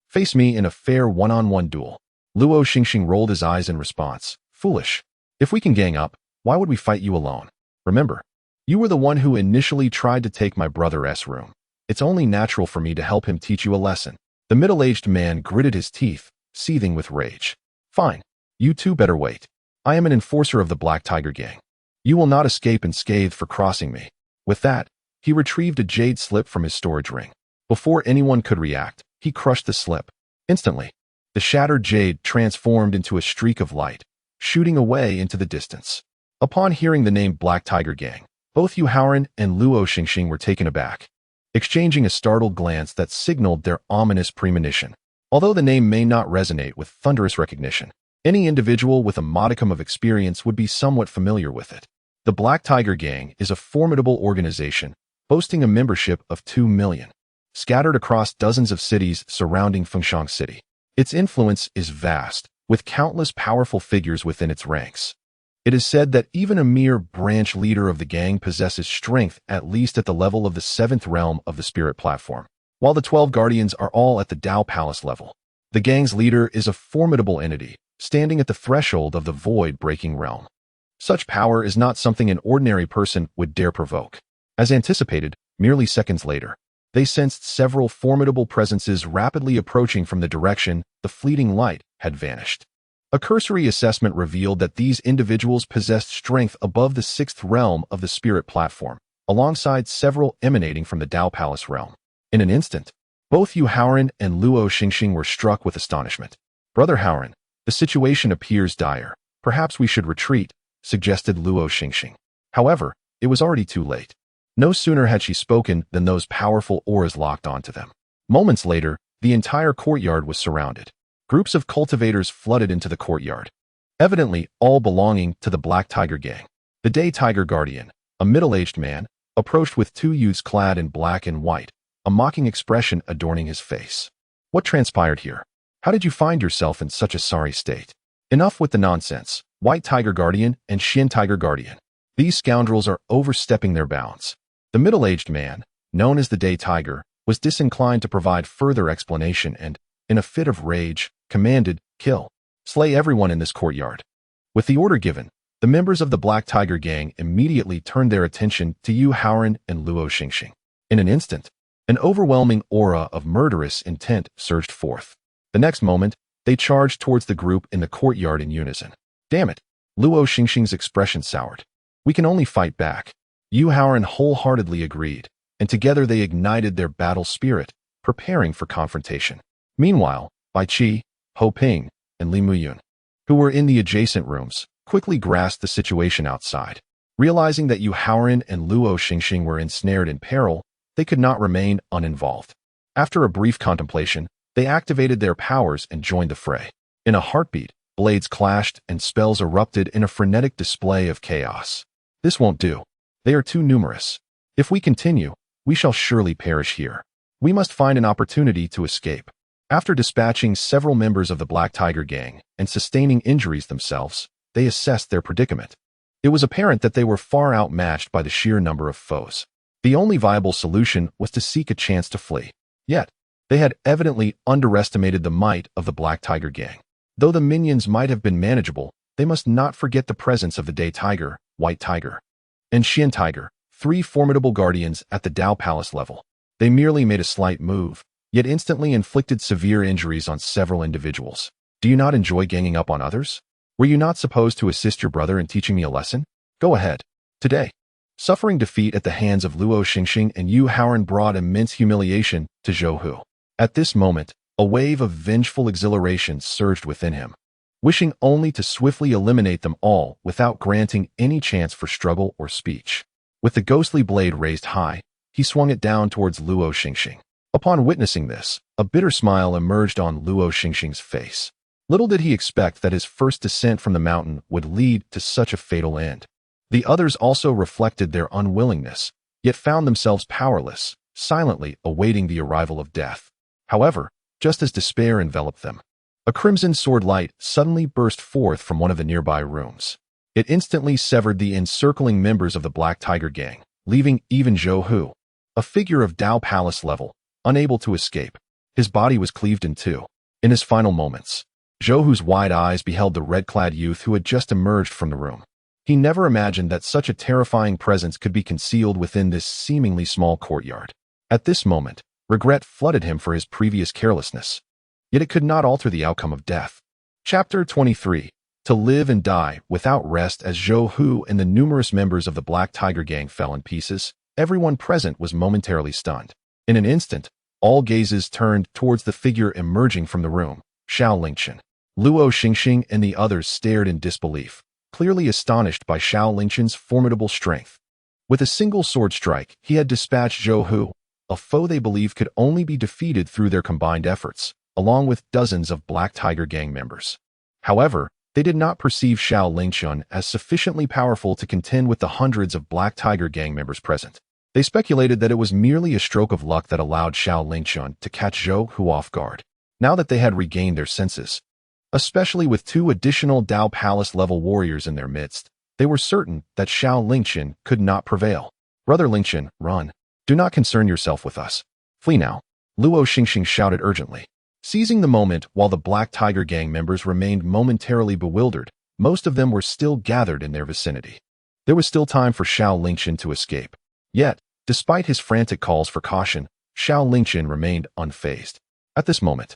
face me in a fair one-on-one duel." Luo Xingxing rolled his eyes in response. "Foolish. If we can gang up, why would we fight you alone? Remember, you were the one who initially tried to take my brother's room. It's only natural for me to help him teach you a lesson." The middle-aged man gritted his teeth, seething with rage. "Fine. You two better wait. I am an enforcer of the Black Tiger Gang. You will not escape unscathed for crossing me." With that, he retrieved a jade slip from his storage ring. Before anyone could react, he crushed the slip. Instantly, the shattered jade transformed into a streak of light, shooting away into the distance. Upon hearing the name Black Tiger Gang, both Yu Haoran and Luo Xingxing were taken aback, exchanging a startled glance that signaled their ominous premonition. Although the name may not resonate with thunderous recognition, any individual with a modicum of experience would be somewhat familiar with it. The Black Tiger Gang is a formidable organization, boasting a membership of 2 million, scattered across dozens of cities surrounding Fengshan City. Its influence is vast, with countless powerful figures within its ranks. It is said that even a mere branch leader of the gang possesses strength at least at the level of the 7th realm of the spirit platform, while the 12 guardians are all at the Dao Palace level. The gang's leader is a formidable entity, standing at the threshold of the void-breaking realm. Such power is not something an ordinary person would dare provoke. As anticipated, merely seconds later, they sensed several formidable presences rapidly approaching from the direction the fleeting light had vanished. A cursory assessment revealed that these individuals possessed strength above the 6th realm of the spirit platform, alongside several emanating from the Dao Palace realm. In an instant, both Yu Haoran and Luo Xingxing were struck with astonishment. "Brother Haoran, the situation appears dire. Perhaps we should retreat," suggested Luo Xingxing. However, it was already too late. No sooner had she spoken than those powerful auras locked onto them. Moments later, the entire courtyard was surrounded. Groups of cultivators flooded into the courtyard, evidently all belonging to the Black Tiger Gang. The Day Tiger Guardian, a middle-aged man, approached with 2 youths clad in black and white, a mocking expression adorning his face. "What transpired here? How did you find yourself in such a sorry state?" "Enough with the nonsense, White Tiger Guardian and Xian Tiger Guardian. These scoundrels are overstepping their bounds." The middle-aged man, known as the Day Tiger, was disinclined to provide further explanation and, in a fit of rage, commanded, "Kill. Slay everyone in this courtyard." With the order given, the members of the Black Tiger Gang immediately turned their attention to Yu Haoran and Luo Xingxing. In an instant, an overwhelming aura of murderous intent surged forth. The next moment, they charged towards the group in the courtyard in unison. "Damn it!" Luo Xingxing's expression soured. "We can only fight back." Yu Haoran wholeheartedly agreed, and together they ignited their battle spirit, preparing for confrontation. Meanwhile, Bai Qi, Ho Ping, and Li Muyun, who were in the adjacent rooms, quickly grasped the situation outside. Realizing that Yu Haoran and Luo Xingxing were ensnared in peril, they could not remain uninvolved. After a brief contemplation, they activated their powers and joined the fray. In a heartbeat, blades clashed and spells erupted in a frenetic display of chaos. "This won't do. They are too numerous. If we continue, we shall surely perish here. We must find an opportunity to escape." After dispatching several members of the Black Tiger Gang and sustaining injuries themselves, they assessed their predicament. It was apparent that they were far outmatched by the sheer number of foes. The only viable solution was to seek a chance to flee. Yet, They had evidently underestimated the might of the Black Tiger Gang. Though the minions might have been manageable, they must not forget the presence of the Day Tiger, White Tiger, and Xian Tiger, three formidable guardians at the Dao Palace level. They merely made a slight move, yet instantly inflicted severe injuries on several individuals. Do you not enjoy ganging up on others? Were you not supposed to assist your brother in teaching me a lesson? Go ahead. Today, suffering defeat at the hands of Luo Xingxing and Yu Haoren brought immense humiliation to Zhou Hu. At this moment, a wave of vengeful exhilaration surged within him, wishing only to swiftly eliminate them all without granting any chance for struggle or speech. With the ghostly blade raised high, he swung it down towards Luo Xingxing. Upon witnessing this, a bitter smile emerged on Luo Xingxing's face. Little did he expect that his first descent from the mountain would lead to such a fatal end. The others also reflected their unwillingness, yet found themselves powerless, silently awaiting the arrival of death. However, just as despair enveloped them, a crimson sword light suddenly burst forth from one of the nearby rooms. It instantly severed the encircling members of the Black Tiger Gang, leaving even Zhou Hu, a figure of Dao Palace level, unable to escape. His body was cleaved in two. In his final moments, Zhou Hu's wide eyes beheld the red-clad youth who had just emerged from the room. He never imagined that such a terrifying presence could be concealed within this seemingly small courtyard. At this moment, regret flooded him for his previous carelessness. Yet it could not alter the outcome of death. Chapter 23. To live and die without rest. As Zhou Hu and the numerous members of the Black Tiger Gang fell in pieces, everyone present was momentarily stunned. In an instant, all gazes turned towards the figure emerging from the room, Xiao Lingchen. Luo Xingxing and the others stared in disbelief, clearly astonished by Xiao Lingchen's formidable strength. With a single sword strike, he had dispatched Zhou Hu, a foe they believed could only be defeated through their combined efforts, along with dozens of Black Tiger Gang members. However, they did not perceive Xiao Lingchen as sufficiently powerful to contend with the hundreds of Black Tiger Gang members present. They speculated that it was merely a stroke of luck that allowed Xiao Lingchen to catch Zhou Hu off guard. Now that they had regained their senses, especially with two additional Dao Palace level warriors in their midst, they were certain that Xiao Lingchen could not prevail. Brother Lingchen, run. Do not concern yourself with us. Flee now. Luo Xingxing shouted urgently. Seizing the moment while the Black Tiger Gang members remained momentarily bewildered, most of them were still gathered in their vicinity. There was still time for Xiao Lingchen to escape. Yet, despite his frantic calls for caution, Xiao Lingchen remained unfazed. At this moment,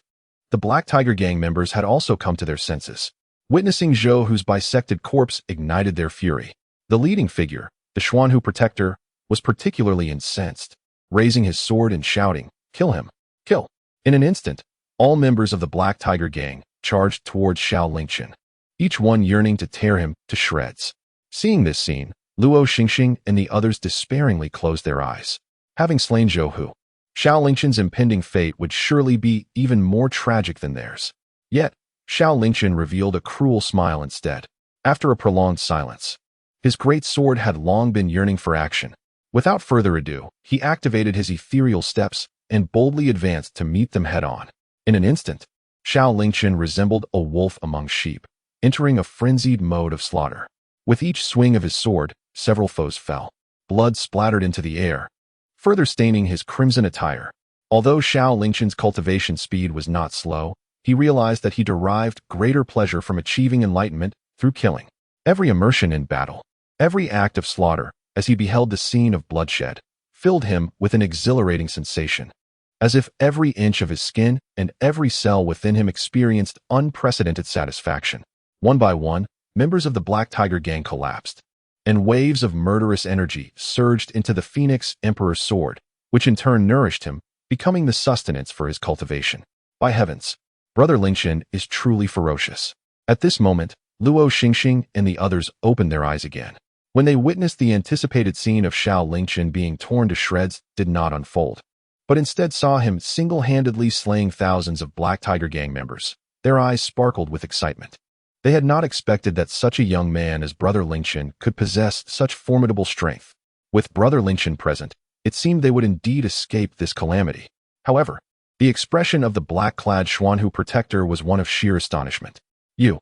the Black Tiger Gang members had also come to their senses. Witnessing Zhou Hu's bisected corpse ignited their fury. The leading figure, the Xuanhu protector, was particularly incensed, raising his sword and shouting, "Kill him! Kill!" In an instant, all members of the Black Tiger Gang charged towards Xiao Lingchen, each one yearning to tear him to shreds. Seeing this scene, Luo Xingxing and the others despairingly closed their eyes. Having slain Zhou Hu, Xiao Lingchen's impending fate would surely be even more tragic than theirs. Yet, Xiao Lingchen revealed a cruel smile instead. After a prolonged silence, his great sword had long been yearning for action. Without further ado, he activated his ethereal steps and boldly advanced to meet them head-on. In an instant, Xiao Lingchen resembled a wolf among sheep, entering a frenzied mode of slaughter. With each swing of his sword, several foes fell. Blood splattered into the air, further staining his crimson attire. Although Xiao Lingchen's cultivation speed was not slow, he realized that he derived greater pleasure from achieving enlightenment through killing. Every immersion in battle, every act of slaughter, as he beheld the scene of bloodshed, filled him with an exhilarating sensation, as if every inch of his skin and every cell within him experienced unprecedented satisfaction. One by one, members of the Black Tiger Gang collapsed, and waves of murderous energy surged into the Phoenix Emperor's sword, which in turn nourished him, becoming the sustenance for his cultivation. By heavens, Brother Lingchen is truly ferocious. At this moment, Luo Xingxing and the others opened their eyes again. When they witnessed the anticipated scene of Xiao Lingchen being torn to shreds did not unfold, but instead saw him single-handedly slaying thousands of Black Tiger Gang members. Their eyes sparkled with excitement. They had not expected that such a young man as Brother Lingchen could possess such formidable strength. With Brother Lingchen present, it seemed they would indeed escape this calamity. However, the expression of the black-clad Xuanhu protector was one of sheer astonishment. You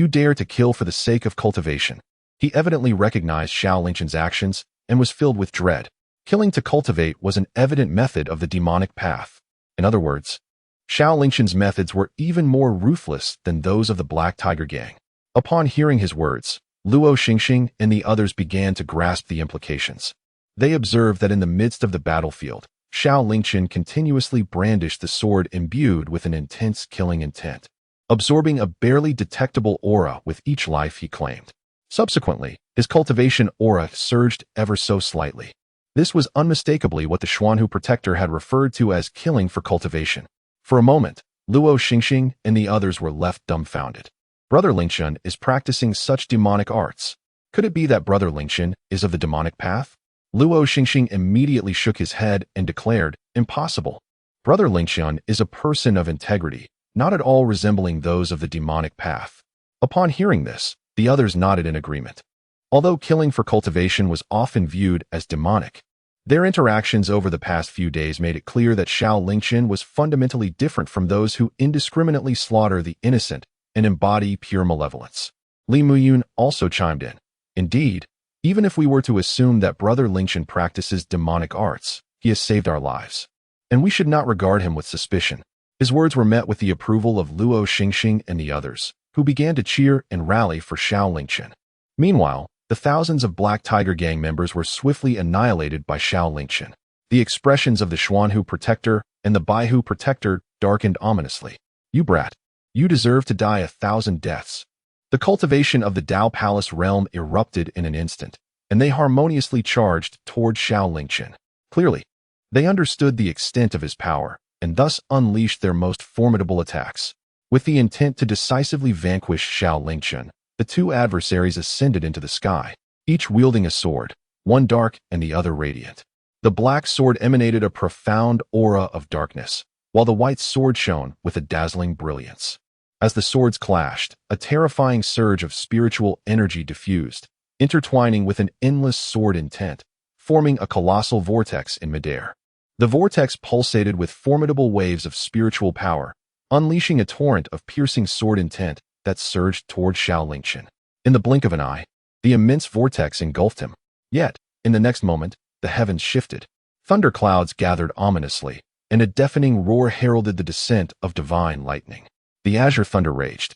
dare to kill for the sake of cultivation." He evidently recognized Xiao Lingchen's actions and was filled with dread. Killing to cultivate was an evident method of the demonic path, In other words, Xiao Lingchen's methods were even more ruthless than those of the Black Tiger Gang. Upon hearing his words, Luo Xingxing and the others began to grasp the implications. They observed that in the midst of the battlefield, Xiao Lingchen continuously brandished the sword imbued with an intense killing intent, absorbing a barely detectable aura with each life he claimed. Subsequently, his cultivation aura surged ever so slightly. This was unmistakably what the Xuanhu protector had referred to as killing for cultivation. For a moment, Luo Xingxing and the others were left dumbfounded. Brother Lingchen is practicing such demonic arts. Could it be that Brother Lingchen is of the demonic path? Luo Xingxing immediately shook his head and declared, impossible. Brother Lingchen is a person of integrity, not at all resembling those of the demonic path. Upon hearing this, the others nodded in agreement. Although killing for cultivation was often viewed as demonic, their interactions over the past few days made it clear that Xiao Lingchen was fundamentally different from those who indiscriminately slaughter the innocent and embody pure malevolence. Li Muyun also chimed in. Indeed, even if we were to assume that Brother Lingchen practices demonic arts, he has saved our lives, and we should not regard him with suspicion. His words were met with the approval of Luo Xingxing and the others, who began to cheer and rally for Xiao Lingchen. Meanwhile, the thousands of Black Tiger Gang members were swiftly annihilated by Xiao Lingchen. The expressions of the Xuanhu protector and the Baihu protector darkened ominously. You brat. You deserve to die 1,000 deaths. The cultivation of the Dao Palace realm erupted in an instant, and they harmoniously charged toward Xiao Lingchen. Clearly, they understood the extent of his power, and thus unleashed their most formidable attacks. With the intent to decisively vanquish Xiao Lingchen, the two adversaries ascended into the sky, each wielding a sword, one dark and the other radiant. The black sword emanated a profound aura of darkness, while the white sword shone with a dazzling brilliance. As the swords clashed, a terrifying surge of spiritual energy diffused, intertwining with an endless sword intent, forming a colossal vortex in midair. The vortex pulsated with formidable waves of spiritual power, unleashing a torrent of piercing sword intent that surged toward Xiao Lingchen. In the blink of an eye, the immense vortex engulfed him. Yet, in the next moment, the heavens shifted. Thunderclouds gathered ominously, and a deafening roar heralded the descent of divine lightning. The azure thunder raged,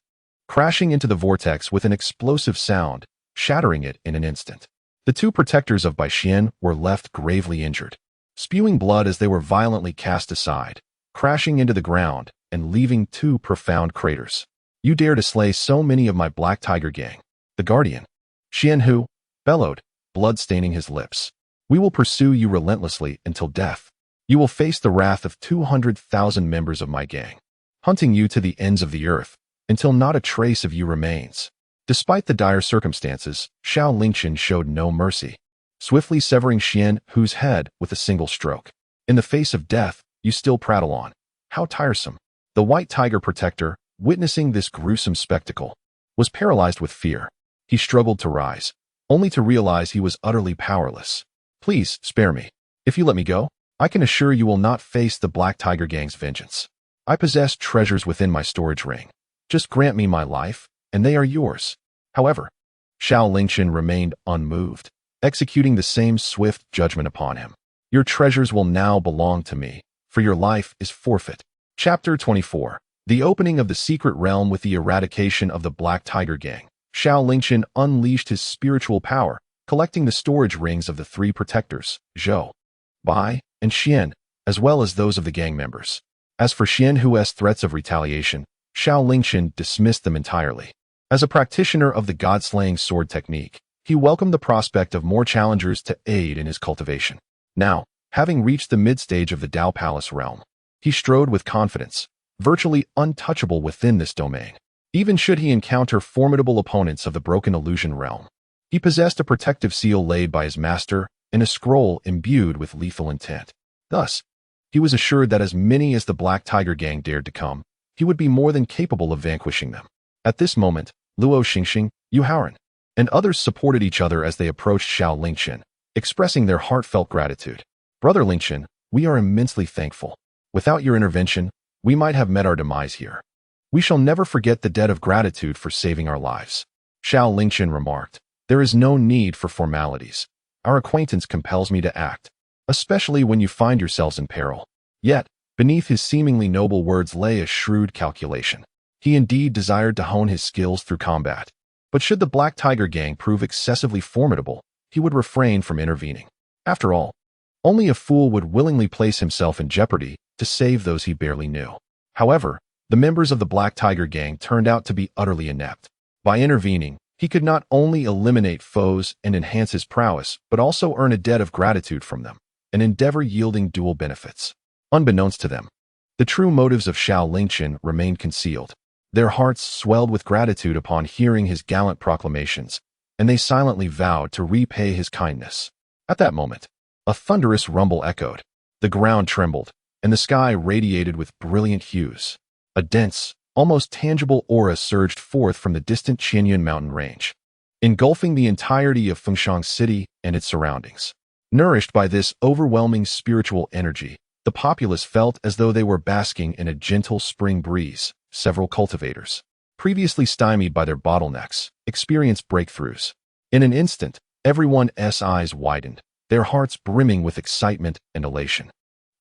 crashing into the vortex with an explosive sound, shattering it in an instant. The two protectors of Baixian were left gravely injured, spewing blood as they were violently cast aside, crashing into the ground and leaving two profound craters. You dare to slay so many of my Black Tiger Gang. The Guardian, Xianhu, bellowed, blood staining his lips. We will pursue you relentlessly until death. You will face the wrath of 200,000 members of my gang, hunting you to the ends of the earth, until not a trace of you remains. Despite the dire circumstances, Xiao Lingchen showed no mercy, swiftly severing Xianhu's head with a single stroke. In the face of death, you still prattle on. How tiresome. The White Tiger Protector, witnessing this gruesome spectacle, was paralyzed with fear. He struggled to rise, only to realize he was utterly powerless. Please, spare me. If you let me go, I can assure you will not face the Black Tiger Gang's vengeance. I possess treasures within my storage ring. Just grant me my life, and they are yours. However, Xiao Lingchen remained unmoved, executing the same swift judgment upon him. Your treasures will now belong to me, for your life is forfeit. Chapter 24. The opening of the secret realm with the eradication of the Black Tiger Gang. Xiao Lingchen unleashed his spiritual power, collecting the storage rings of the three protectors, Zhou, Bai, and Xian, as well as those of the gang members. As for Xianhu's threats of retaliation, Xiao Lingchen dismissed them entirely. As a practitioner of the god-slaying sword technique, he welcomed the prospect of more challengers to aid in his cultivation. Now, having reached the mid-stage of the Dao Palace realm, he strode with confidence, virtually untouchable within this domain. Even should he encounter formidable opponents of the Broken Illusion realm, he possessed a protective seal laid by his master and a scroll imbued with lethal intent. Thus, he was assured that as many as the Black Tiger Gang dared to come, he would be more than capable of vanquishing them. At this moment, Luo Xingxing, Yu Harem, and others supported each other as they approached Xiao Lingchen, expressing their heartfelt gratitude. Brother Lingchen, we are immensely thankful. Without your intervention, we might have met our demise here. We shall never forget the debt of gratitude for saving our lives. Xiao Lingchen remarked, there is no need for formalities. Our acquaintance compels me to act, especially when you find yourselves in peril. Yet, Beneath his seemingly noble words lay a shrewd calculation. He indeed desired to hone his skills through combat. But should the Black Tiger gang prove excessively formidable, he would refrain from intervening. After all, only a fool would willingly place himself in jeopardy to save those he barely knew. However, the members of the Black Tiger gang turned out to be utterly inept. By intervening, he could not only eliminate foes and enhance his prowess, but also earn a debt of gratitude from them, an endeavor yielding dual benefits. Unbeknownst to them, the true motives of Xiao Lingchen remained concealed. Their hearts swelled with gratitude upon hearing his gallant proclamations, and they silently vowed to repay his kindness. At that moment, a thunderous rumble echoed. The ground trembled, and the sky radiated with brilliant hues. A dense, almost tangible aura surged forth from the distant Qianyun mountain range, engulfing the entirety of Fengshan City and its surroundings. Nourished by this overwhelming spiritual energy, the populace felt as though they were basking in a gentle spring breeze. Several cultivators, previously stymied by their bottlenecks, experienced breakthroughs. In an instant, everyone's eyes widened, their hearts brimming with excitement and elation.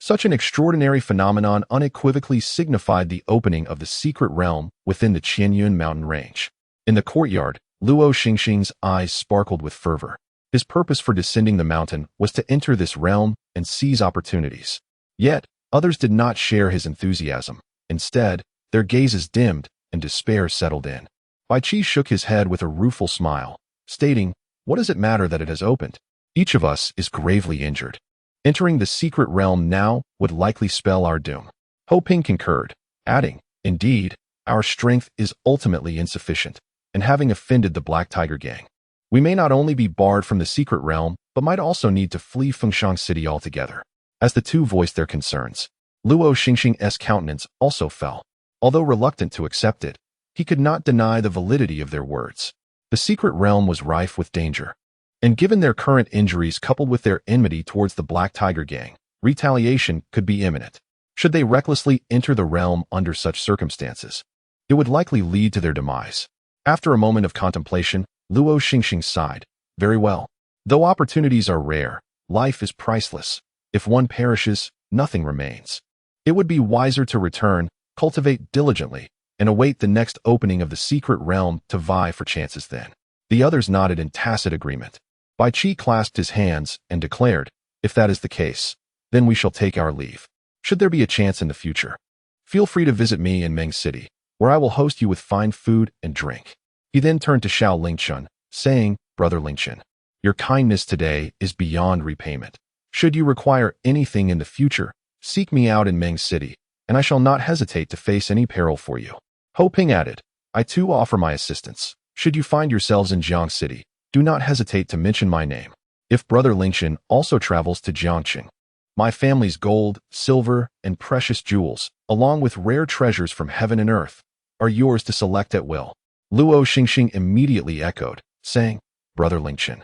Such an extraordinary phenomenon unequivocally signified the opening of the secret realm within the Qianyun mountain range. In the courtyard, Luo Xingxing's eyes sparkled with fervor. His purpose for descending the mountain was to enter this realm and seize opportunities. Yet, others did not share his enthusiasm. Instead, their gazes dimmed and despair settled in. Bai Qi shook his head with a rueful smile, stating, "What does it matter that it has opened? Each of us is gravely injured. Entering the secret realm now would likely spell our doom." Ho Ping concurred, adding, "Indeed, our strength is ultimately insufficient, and having offended the Black Tiger gang, we may not only be barred from the secret realm, but might also need to flee Fengshan City altogether." As the two voiced their concerns, Luo Xingxing's countenance also fell. Although reluctant to accept it, he could not deny the validity of their words. The secret realm was rife with danger, and given their current injuries coupled with their enmity towards the Black Tiger gang, retaliation could be imminent. Should they recklessly enter the realm under such circumstances, it would likely lead to their demise. After a moment of contemplation, Luo Xingxing sighed. "Very well. Though opportunities are rare, life is priceless. If one perishes, nothing remains. It would be wiser to return, cultivate diligently, and await the next opening of the secret realm to vie for chances then." The others nodded in tacit agreement. Bai Qi clasped his hands and declared, "If that is the case, then we shall take our leave. Should there be a chance in the future, feel free to visit me in Meng City, where I will host you with fine food and drink." He then turned to Xiao Lingchen, saying, "Brother Lingchen, your kindness today is beyond repayment. Should you require anything in the future, seek me out in Meng City, and I shall not hesitate to face any peril for you." Ho Ping added, "I too offer my assistance. Should you find yourselves in Jiang City, do not hesitate to mention my name. If Brother Lingchen also travels to Jiangqing, my family's gold, silver, and precious jewels, along with rare treasures from heaven and earth, are yours to select at will." Luo Xingxing immediately echoed, saying, "Brother Lingchen,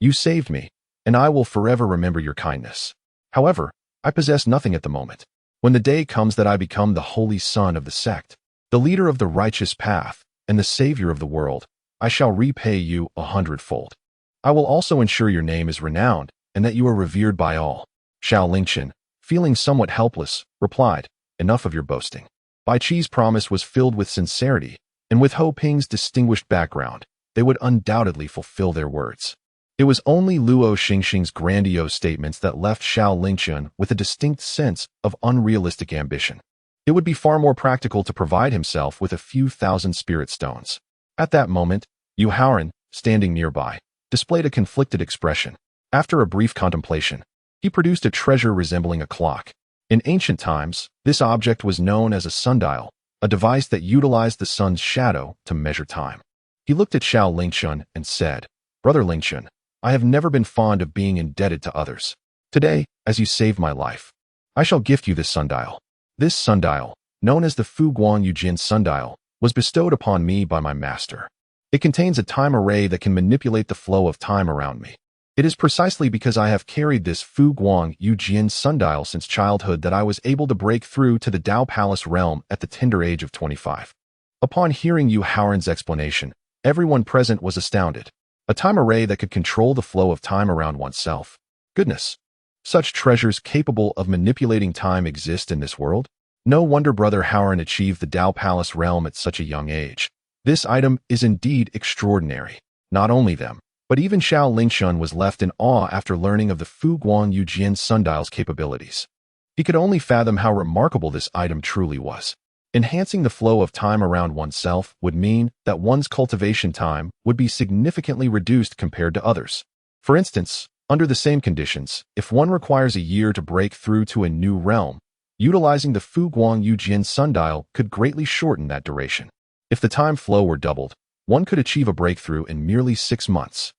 you saved me, and I will forever remember your kindness. However, I possess nothing at the moment. When the day comes that I become the holy son of the sect, the leader of the righteous path, and the savior of the world, I shall repay you 100-fold. I will also ensure your name is renowned and that you are revered by all." Xiao Lingchen, feeling somewhat helpless, replied, "Enough of your boasting." Bai Qi's promise was filled with sincerity, and with Ho Ping's distinguished background, they would undoubtedly fulfill their words. It was only Luo Xingxing's grandiose statements that left Xiao Lingchen with a distinct sense of unrealistic ambition. It would be far more practical to provide himself with a few thousand spirit stones. At that moment, Yu Haoran, standing nearby, displayed a conflicted expression. After a brief contemplation, he produced a treasure resembling a clock. In ancient times, this object was known as a sundial, a device that utilized the sun's shadow to measure time. He looked at Xiao Lingchen and said, "Brother Lingchen, I have never been fond of being indebted to others. Today, as you saved my life, I shall gift you this sundial." This sundial, known as the Fu Guang Yujin sundial, was bestowed upon me by my master. It contains a time array that can manipulate the flow of time around me. It is precisely because I have carried this Fu Guang Yujin sundial since childhood that I was able to break through to the Dao Palace realm at the tender age of 25. Upon hearing Yu Haoran's explanation, everyone present was astounded. A time array that could control the flow of time around oneself. Goodness! Such treasures capable of manipulating time exist in this world? No wonder Brother Harem achieved the Tao Palace realm at such a young age. This item is indeed extraordinary. Not only them, but even Xiao Lingchen was left in awe after learning of the Fu Guang Yujian sundial's capabilities. He could only fathom how remarkable this item truly was. Enhancing the flow of time around oneself would mean that one's cultivation time would be significantly reduced compared to others. For instance, under the same conditions, if one requires a year to break through to a new realm, utilizing the Fu Guang Yujian sundial could greatly shorten that duration. If the time flow were doubled, one could achieve a breakthrough in merely 6 months.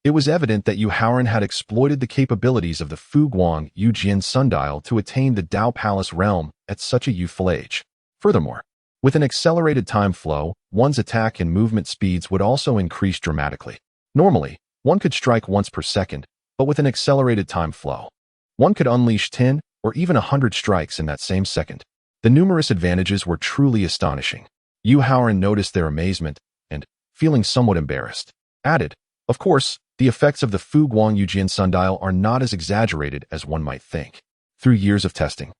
It was evident that Yu Haoren had exploited the capabilities of the Fu Guang Yujian sundial to attain the Tao Palace realm at such a youthful age. Furthermore, with an accelerated time flow, one's attack and movement speeds would also increase dramatically. Normally, one could strike once per second, but with an accelerated time flow, one could unleash 10 or even 100 strikes in that same second. The numerous advantages were truly astonishing. Yu Haoren noticed their amazement and, feeling somewhat embarrassed, added, "Of course, the effects of the Fu Guang Yujian sundial are not as exaggerated as one might think. Through years of testing,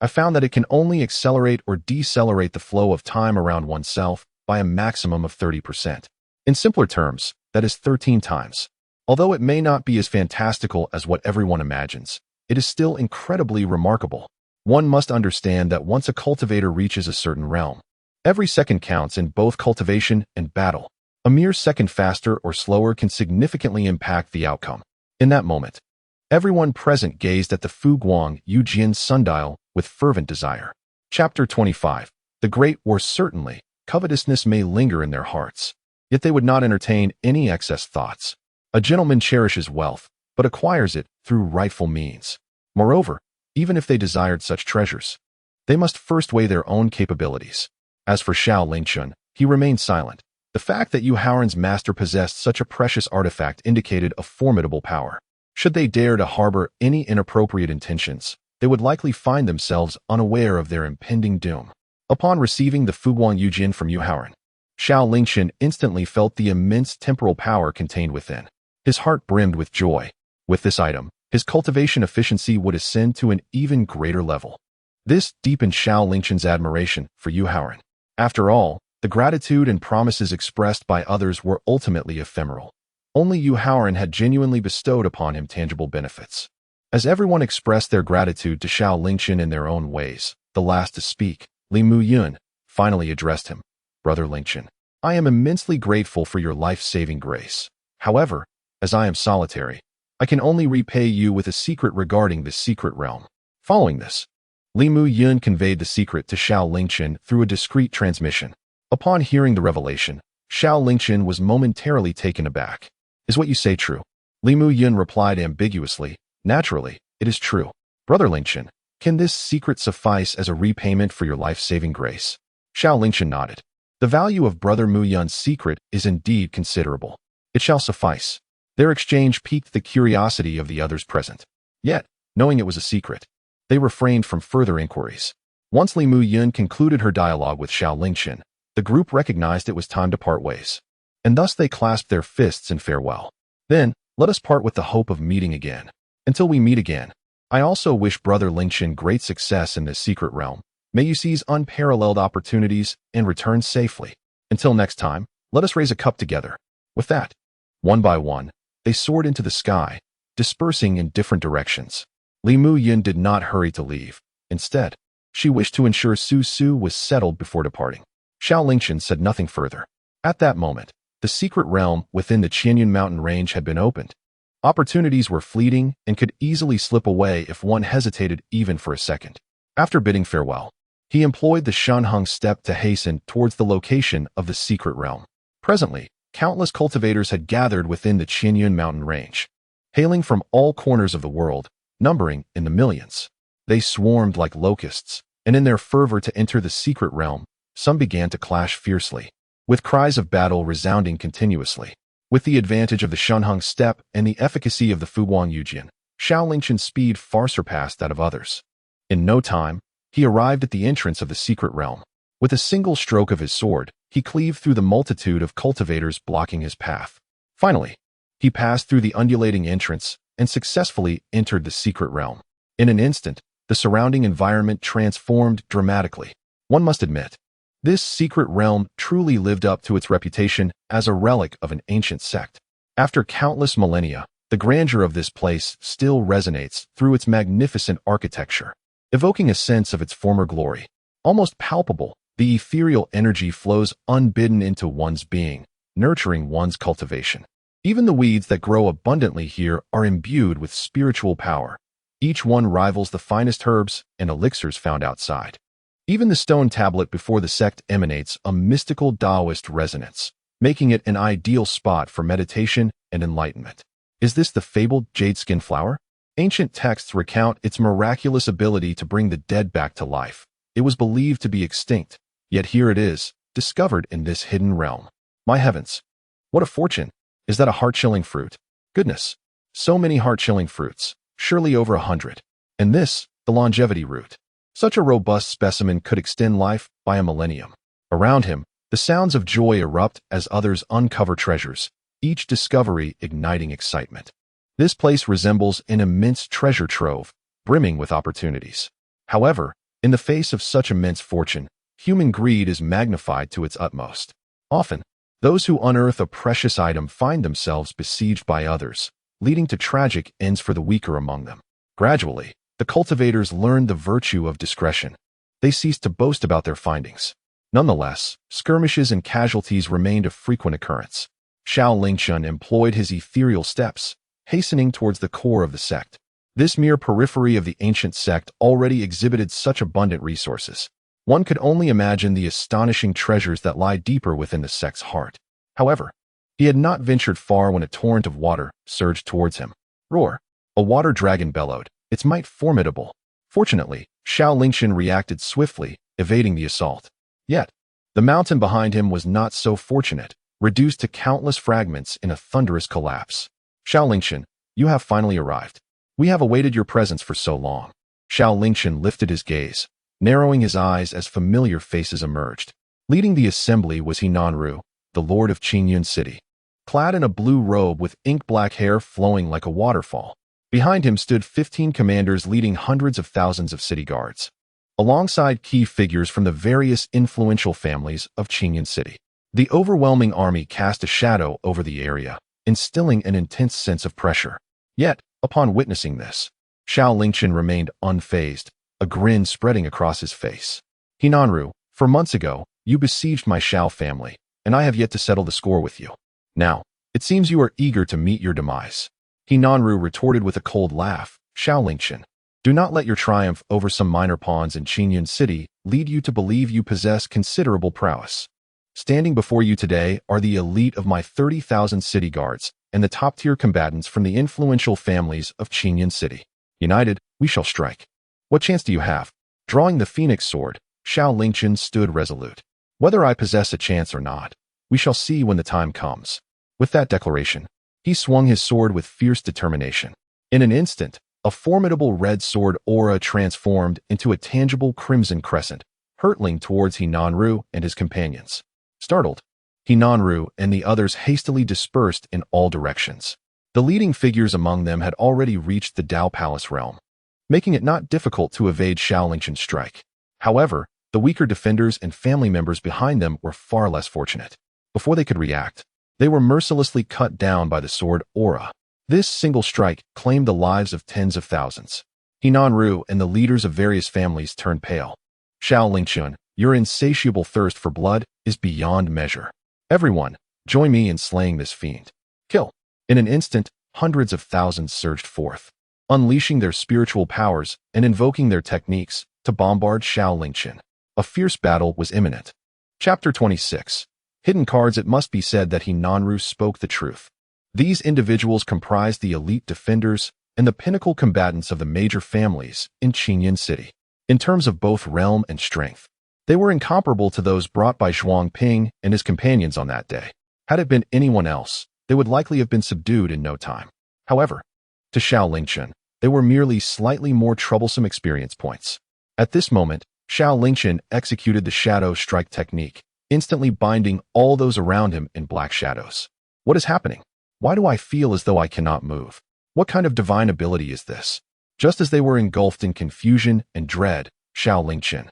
I found that it can only accelerate or decelerate the flow of time around oneself by a maximum of 30%. In simpler terms, that is 13 times. Although it may not be as fantastical as what everyone imagines, it is still incredibly remarkable. One must understand that once a cultivator reaches a certain realm, every second counts in both cultivation and battle. A mere second faster or slower can significantly impact the outcome. In that moment, everyone present gazed at the Fu Guang Yujian sundial with fervent desire. Chapter 25. The Great War. Certainly, covetousness may linger in their hearts, yet they would not entertain any excess thoughts. A gentleman cherishes wealth, but acquires it through rightful means. Moreover, even if they desired such treasures, they must first weigh their own capabilities. As for Xiao Lingchen, he remained silent. The fact that Yu Haoren's master possessed such a precious artifact indicated a formidable power. Should they dare to harbor any inappropriate intentions, they would likely find themselves unaware of their impending doom. Upon receiving the Fu Guang Yujian from Yu Haoren, Xiao Lingchen instantly felt the immense temporal power contained within. His heart brimmed with joy. With this item, his cultivation efficiency would ascend to an even greater level. This deepened Xiao Lingchen's admiration for Yu Haoren. After all, the gratitude and promises expressed by others were ultimately ephemeral. Only Yu Haoren had genuinely bestowed upon him tangible benefits. As everyone expressed their gratitude to Xiao Lingchen in their own ways, the last to speak, Li Mu Yun, finally addressed him. "Brother Lingchen, I am immensely grateful for your life-saving grace. However, as I am solitary, I can only repay you with a secret regarding this secret realm." Following this, Li Mu Yun conveyed the secret to Xiao Lingchen through a discreet transmission. Upon hearing the revelation, Xiao Lingchen was momentarily taken aback. "Is what you say true?" Li Mu Yun replied ambiguously. "Naturally, it is true. Brother Lingchen, can this secret suffice as a repayment for your life-saving grace?" Xiao Lingchen nodded. "The value of Brother Mu Yun's secret is indeed considerable. It shall suffice." Their exchange piqued the curiosity of the others present. Yet, knowing it was a secret, they refrained from further inquiries. Once Li Mu Yun concluded her dialogue with Xiao Lingchen, the group recognized it was time to part ways, and thus they clasped their fists in farewell. "Then, let us part with the hope of meeting again. Until we meet again, I also wish Brother Lingchen great success in this secret realm. May you seize unparalleled opportunities and return safely. Until next time, let us raise a cup together." With that, one by one, they soared into the sky, dispersing in different directions. Li Mu Yun did not hurry to leave. Instead, she wished to ensure Su Su was settled before departing. Xiao Lingchen said nothing further. At that moment, the secret realm within the Qianyun mountain range had been opened. Opportunities were fleeting and could easily slip away if one hesitated even for a second. After bidding farewell, he employed the Shunhung step to hasten towards the location of the secret realm. Presently, countless cultivators had gathered within the Qianyun mountain range. Hailing from all corners of the world, numbering in the millions, they swarmed like locusts, and in their fervor to enter the secret realm, some began to clash fiercely, with cries of battle resounding continuously. With the advantage of the Shunhung step and the efficacy of the Fu Guang Yujian, Xiao Lingchen's speed far surpassed that of others. In no time, he arrived at the entrance of the secret realm. With a single stroke of his sword, he cleaved through the multitude of cultivators blocking his path. Finally, he passed through the undulating entrance and successfully entered the secret realm. In an instant, the surrounding environment transformed dramatically. One must admit, this secret realm truly lived up to its reputation as a relic of an ancient sect. After countless millennia, the grandeur of this place still resonates through its magnificent architecture, evoking a sense of its former glory. Almost palpable, the ethereal energy flows unbidden into one's being, nurturing one's cultivation. Even the weeds that grow abundantly here are imbued with spiritual power. Each one rivals the finest herbs and elixirs found outside. Even the stone tablet before the sect emanates a mystical Taoist resonance, making it an ideal spot for meditation and enlightenment. Is this the fabled jade skin flower? Ancient texts recount its miraculous ability to bring the dead back to life. It was believed to be extinct, yet here it is, discovered in this hidden realm. My heavens! What a fortune! Is that a heart-chilling fruit? Goodness! So many heart-chilling fruits, surely over 100. And this, the longevity root. Such a robust specimen could extend life by a millennium. Around him, the sounds of joy erupt as others uncover treasures, each discovery igniting excitement. This place resembles an immense treasure trove, brimming with opportunities. However, in the face of such immense fortune, human greed is magnified to its utmost. Often, those who unearth a precious item find themselves besieged by others, leading to tragic ends for the weaker among them. Gradually, the cultivators learned the virtue of discretion. They ceased to boast about their findings. Nonetheless, skirmishes and casualties remained a frequent occurrence. Xiao Lingchen employed his ethereal steps, hastening towards the core of the sect. This mere periphery of the ancient sect already exhibited such abundant resources. One could only imagine the astonishing treasures that lie deeper within the sect's heart. However, he had not ventured far when a torrent of water surged towards him. Roar! A water dragon bellowed, its might formidable. Fortunately, Xiao Lingchen reacted swiftly, evading the assault. Yet, the mountain behind him was not so fortunate, reduced to countless fragments in a thunderous collapse. Xiao Lingchen, you have finally arrived. We have awaited your presence for so long. Xiao Lingchen lifted his gaze, narrowing his eyes as familiar faces emerged. Leading the assembly was Hinanru, the lord of Qingyun City. Clad in a blue robe with ink-black hair flowing like a waterfall, behind him stood 15 commanders leading hundreds of thousands of city guards, alongside key figures from the various influential families of Qingyun City. The overwhelming army cast a shadow over the area, instilling an intense sense of pressure. Yet, upon witnessing this, Xiao Lingchen remained unfazed, a grin spreading across his face. Hinanru, for months ago, you besieged my Xiao family, and I have yet to settle the score with you. Now, it seems you are eager to meet your demise. Hinanru retorted with a cold laugh. Xiao Lingchen, do not let your triumph over some minor pawns in Qingyun City lead you to believe you possess considerable prowess. Standing before you today are the elite of my 30,000 city guards and the top-tier combatants from the influential families of Qingyun City. United, we shall strike. What chance do you have? Drawing the phoenix sword, Xiao Lingchen stood resolute. Whether I possess a chance or not, we shall see when the time comes. With that declaration, he swung his sword with fierce determination. In an instant, a formidable red sword aura transformed into a tangible crimson crescent, hurtling towards Hinanru and his companions. Startled, Hinanru and the others hastily dispersed in all directions. The leading figures among them had already reached the Dao Palace realm, making it not difficult to evade Xiao Lingchen's strike. However, the weaker defenders and family members behind them were far less fortunate. Before they could react, they were mercilessly cut down by the sword aura. This single strike claimed the lives of tens of thousands. Hinanru and the leaders of various families turned pale. Xiao Lingchen, your insatiable thirst for blood is beyond measure. Everyone, join me in slaying this fiend. Kill. In an instant, hundreds of thousands surged forth, unleashing their spiritual powers and invoking their techniques to bombard Xiao Lingchen. A fierce battle was imminent. Chapter 26. Hidden cards. It must be said that Hinanru spoke the truth. These individuals comprised the elite defenders and the pinnacle combatants of the major families in Qingyun City. In terms of both realm and strength, they were incomparable to those brought by Zhuang Ping and his companions on that day. Had it been anyone else, they would likely have been subdued in no time. However, to Xiao Lingchen, they were merely slightly more troublesome experience points. At this moment, Xiao Lingchen executed the shadow strike technique, instantly binding all those around him in black shadows. What is happening? Why do I feel as though I cannot move? What kind of divine ability is this? Just as they were engulfed in confusion and dread, Xiao Lingchen,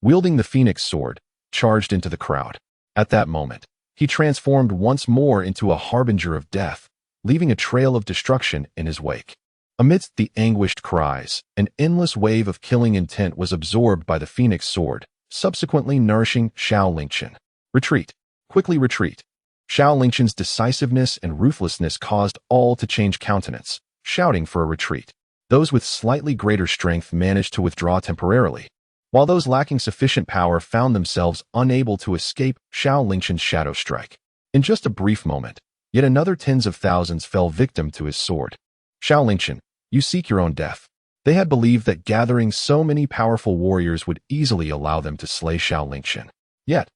wielding the phoenix sword, charged into the crowd. At that moment, he transformed once more into a harbinger of death, leaving a trail of destruction in his wake. Amidst the anguished cries, an endless wave of killing intent was absorbed by the phoenix sword, subsequently nourishing Xiao Lingchen. Retreat. Quickly retreat. Xiao Lingchen's decisiveness and ruthlessness caused all to change countenance, shouting for a retreat. Those with slightly greater strength managed to withdraw temporarily, while those lacking sufficient power found themselves unable to escape Xiao Lingchen's shadow strike. In just a brief moment, yet another tens of thousands fell victim to his sword. Xiao Lingchen, you seek your own death. They had believed that gathering so many powerful warriors would easily allow them to slay Xiao Lingchen. Yet,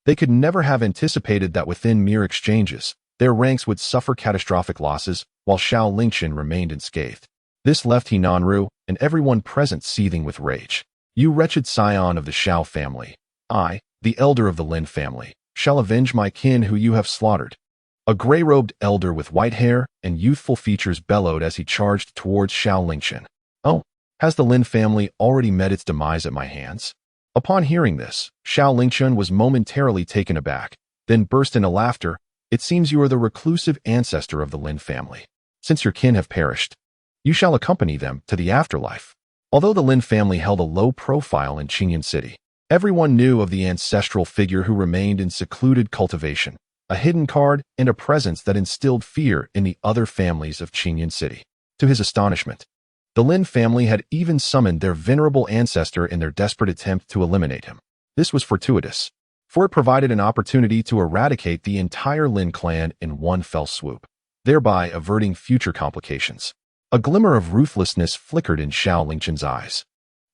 they could never have anticipated that within mere exchanges, their ranks would suffer catastrophic losses, while Xiao Lingchen remained unscathed. This left Hinanru and everyone present seething with rage. You wretched scion of the Xiao family, I, the elder of the Lin family, shall avenge my kin who you have slaughtered. A gray-robed elder with white hair and youthful features bellowed as he charged towards Xiao Lingchen. Oh, has the Lin family already met its demise at my hands? Upon hearing this, Xiao Lingchen was momentarily taken aback, then burst into laughter. It seems you are the reclusive ancestor of the Lin family. Since your kin have perished, you shall accompany them to the afterlife. Although the Lin family held a low profile in Qingyan City, everyone knew of the ancestral figure who remained in secluded cultivation, a hidden card and a presence that instilled fear in the other families of Qingyan City. To his astonishment, the Lin family had even summoned their venerable ancestor in their desperate attempt to eliminate him. This was fortuitous, for it provided an opportunity to eradicate the entire Lin clan in one fell swoop, thereby averting future complications. A glimmer of ruthlessness flickered in Xiao Lingchen's eyes.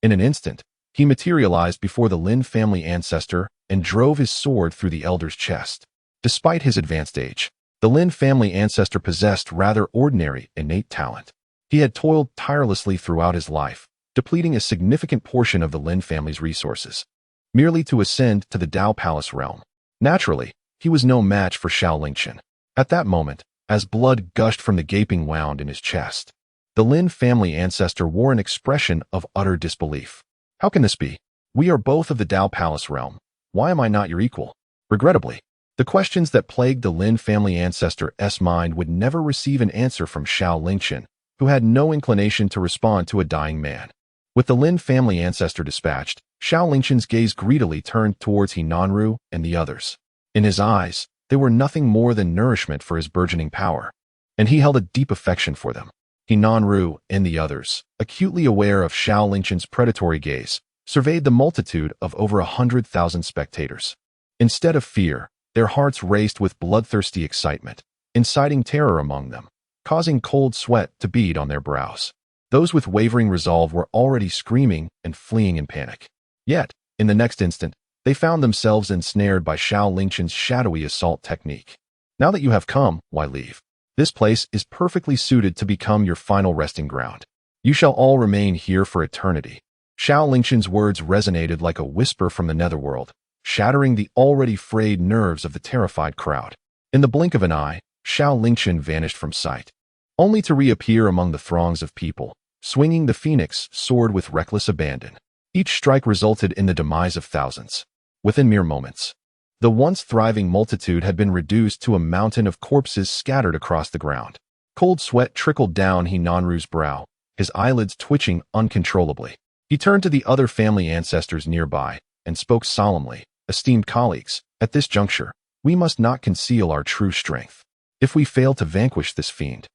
In an instant, he materialized before the Lin family ancestor and drove his sword through the elder's chest. Despite his advanced age, the Lin family ancestor possessed rather ordinary innate talent. He had toiled tirelessly throughout his life, depleting a significant portion of the Lin family's resources, merely to ascend to the Dao Palace realm. Naturally, he was no match for Xiao Lingchen. At that moment, as blood gushed from the gaping wound in his chest, the Lin family ancestor wore an expression of utter disbelief. How can this be? We are both of the Dao Palace realm. Why am I not your equal? Regrettably, the questions that plagued the Lin family ancestor's mind would never receive an answer from Xiao Lingchen, who had no inclination to respond to a dying man. With the Lin family ancestor dispatched, Xiao Lingchen's gaze greedily turned towards Hinanru and the others. In his eyes, they were nothing more than nourishment for his burgeoning power, and he held a deep affection for them. Hinanru and the others, acutely aware of Xiao Lingchen's predatory gaze, surveyed the multitude of over 100,000 spectators. Instead of fear, their hearts raced with bloodthirsty excitement, inciting terror among them, causing cold sweat to bead on their brows. Those with wavering resolve were already screaming and fleeing in panic. Yet, in the next instant, they found themselves ensnared by Xiao Lingchen's shadowy assault technique. Now that you have come, why leave? This place is perfectly suited to become your final resting ground. You shall all remain here for eternity. Xiao Lingchen's words resonated like a whisper from the netherworld, shattering the already frayed nerves of the terrified crowd. In the blink of an eye, Xiao Lingchen vanished from sight, only to reappear among the throngs of people, swinging the phoenix sword with reckless abandon. Each strike resulted in the demise of thousands. Within mere moments, the once thriving multitude had been reduced to a mountain of corpses scattered across the ground. Cold sweat trickled down Hinanru's brow, his eyelids twitching uncontrollably. He turned to the other family ancestors nearby and spoke solemnly. Esteemed colleagues, at this juncture, we must not conceal our true strength. If we fail to vanquish this fiend,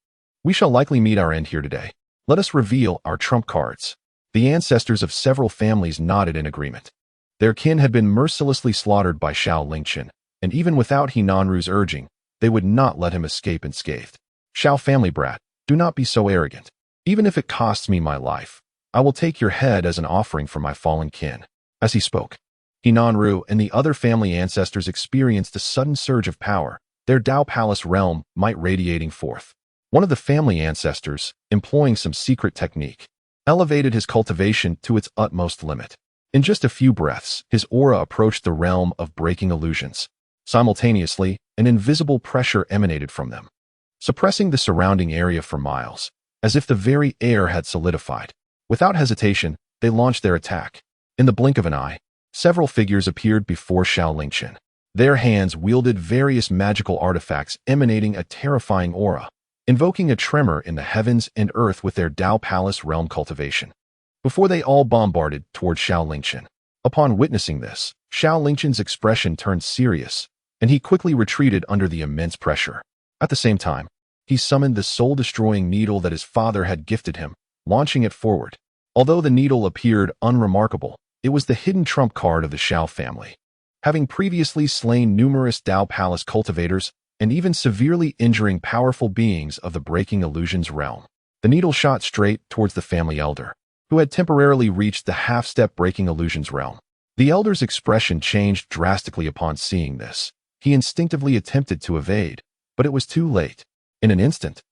we shall likely meet our end here today. Let us reveal our trump cards. The ancestors of several families nodded in agreement. Their kin had been mercilessly slaughtered by Xiao Lingchen, and even without Hinanru's urging, they would not let him escape unscathed. Xiao family brat, do not be so arrogant. Even if it costs me my life, I will take your head as an offering for my fallen kin. As he spoke, Hinanru and the other family ancestors experienced a sudden surge of power, their Dao Palace realm might radiating forth. One of the family ancestors, employing some secret technique, elevated his cultivation to its utmost limit. In just a few breaths, his aura approached the realm of breaking illusions. Simultaneously, an invisible pressure emanated from them, suppressing the surrounding area for miles. as if the very air had solidified. Without hesitation, they launched their attack. In the blink of an eye, several figures appeared before Xiao Lingchen. Their hands wielded various magical artifacts emanating a terrifying aura, invoking a tremor in the heavens and earth with their Tao Palace realm cultivation. Before they all bombarded toward Xiao Lingchen. Upon witnessing this, Xiao Lingchen's expression turned serious, and he quickly retreated under the immense pressure. At the same time, he summoned the soul-destroying needle that his father had gifted him, launching it forward. Although the needle appeared unremarkable, it was the hidden trump card of the Xiao family. Having previously slain numerous Tao Palace cultivators and even severely injuring powerful beings of the Breaking Illusions realm, the needle shot straight towards the family elder, who had temporarily reached the half-step Breaking Illusions realm. The elder's expression changed drastically upon seeing this. He instinctively attempted to evade, but it was too late. In an instant,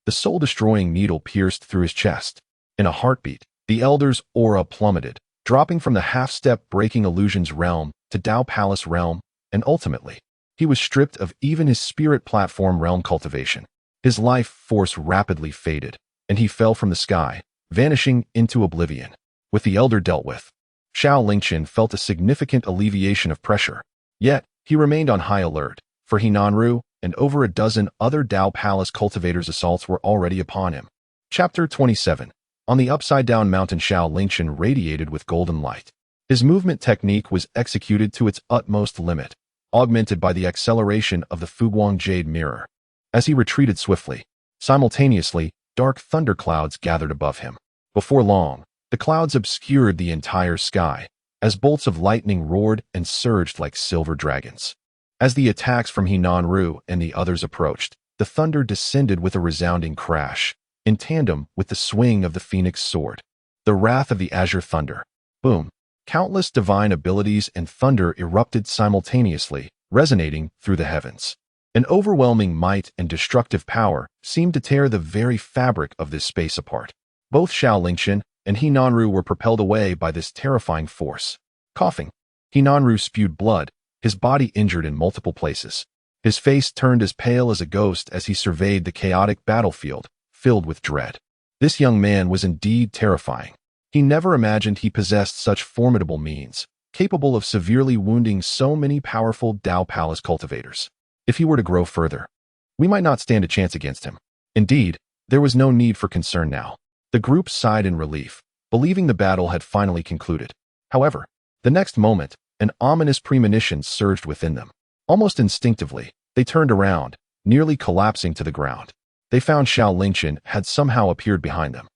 the soul-destroying needle pierced through his chest. In a heartbeat, the elder's aura plummeted, dropping from the half-step Breaking Illusions realm to Tao Palace realm, and ultimately, he was stripped of even his spirit platform realm cultivation. His life force rapidly faded, and he fell from the sky, vanishing into oblivion. With the elder dealt with, Xiao Lingchen felt a significant alleviation of pressure. Yet, he remained on high alert, for Hinanru and over a dozen other Tao Palace cultivators' assaults were already upon him. Chapter 27. On the upside-down mountain, Xiao Lingchen radiated with golden light. His movement technique was executed to its utmost limit, augmented by the acceleration of the Fuguang Jade Mirror. As he retreated swiftly, simultaneously, dark thunderclouds gathered above him. Before long, the clouds obscured the entire sky, as bolts of lightning roared and surged like silver dragons. As the attacks from Hinanru and the others approached, the thunder descended with a resounding crash, in tandem with the swing of the Phoenix sword. The wrath of the Azure Thunder. Boom! Countless divine abilities and thunder erupted simultaneously, resonating through the heavens. An overwhelming might and destructive power seemed to tear the very fabric of this space apart. Both Xiao Lingchen and Hinanru were propelled away by this terrifying force. Coughing, Hinanru spewed blood, his body injured in multiple places. His face turned as pale as a ghost as he surveyed the chaotic battlefield, filled with dread. This young man was indeed terrifying. He never imagined he possessed such formidable means, capable of severely wounding so many powerful Tao Palace cultivators. If he were to grow further, we might not stand a chance against him. Indeed, there was no need for concern now. The group sighed in relief, believing the battle had finally concluded. However, the next moment, an ominous premonition surged within them. Almost instinctively, they turned around, nearly collapsing to the ground. They found Xiao Lingchen had somehow appeared behind them.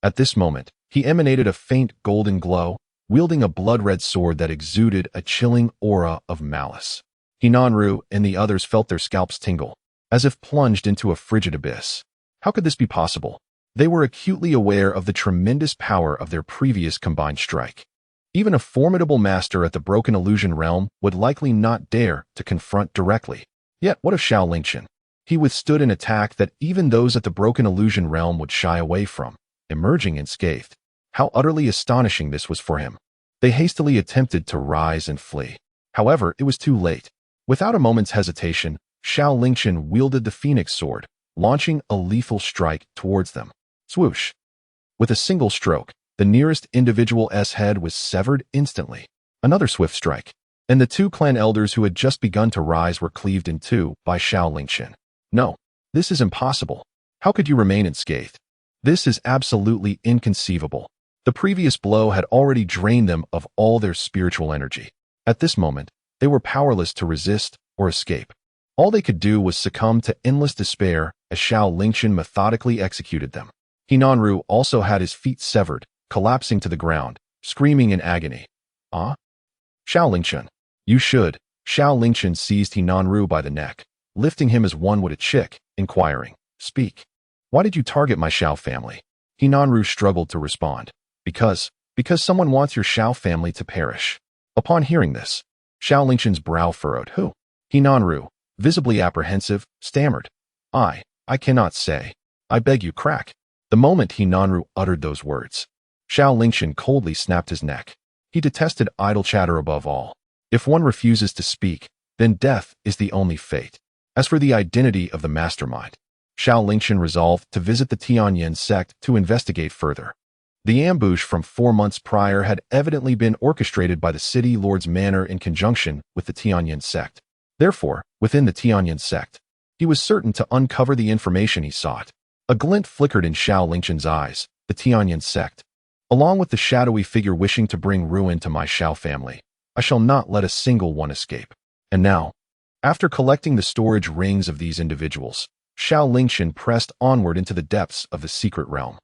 At this moment, he emanated a faint golden glow, wielding a blood-red sword that exuded a chilling aura of malice. Hinanru and the others felt their scalps tingle, as if plunged into a frigid abyss. How could this be possible? They were acutely aware of the tremendous power of their previous combined strike. Even a formidable master at the Broken Illusion realm would likely not dare to confront directly. Yet what of Xiao Lingchen? He withstood an attack that even those at the Broken Illusion realm would shy away from, emerging unscathed. How utterly astonishing this was for him. They hastily attempted to rise and flee. However, it was too late. Without a moment's hesitation, Xiao Lingchen wielded the Phoenix sword, launching a lethal strike towards them. Swoosh! With a single stroke, the nearest individual's head was severed instantly. Another swift strike, and the two clan elders who had just begun to rise were cleaved in two by Xiao Lingchen. No, this is impossible. How could you remain unscathed? This is absolutely inconceivable. The previous blow had already drained them of all their spiritual energy. At this moment, they were powerless to resist or escape. All they could do was succumb to endless despair as Xiao Lingchen methodically executed them. Hinanru also had his feet severed, collapsing to the ground, screaming in agony. Ah? Xiao Lingchen. You should. Xiao Lingchen seized Hinanru by the neck, lifting him as one would a chick, inquiring, Speak. Why did you target my Xiao family? Hinanru struggled to respond. Because someone wants your Xiao family to perish. Upon hearing this, Xiao Lingchen's brow furrowed. Who? Hinanru, visibly apprehensive, stammered. I cannot say. I beg you, crack. The moment Hinanru uttered those words, Xiao Lingchen coldly snapped his neck. He detested idle chatter above all. If one refuses to speak, then death is the only fate. As for the identity of the mastermind, Xiao Lingchen resolved to visit the Tianyin sect to investigate further. The ambush from 4 months prior had evidently been orchestrated by the city lord's manor in conjunction with the Tianyin sect. Therefore, within the Tianyin sect, he was certain to uncover the information he sought. A glint flickered in Xiao Lingchen's eyes. The Tianyin sect, along with the shadowy figure wishing to bring ruin to my Xiao family. I shall not let a single one escape. And now, after collecting the storage rings of these individuals, Xiao Lingchen pressed onward into the depths of the secret realm.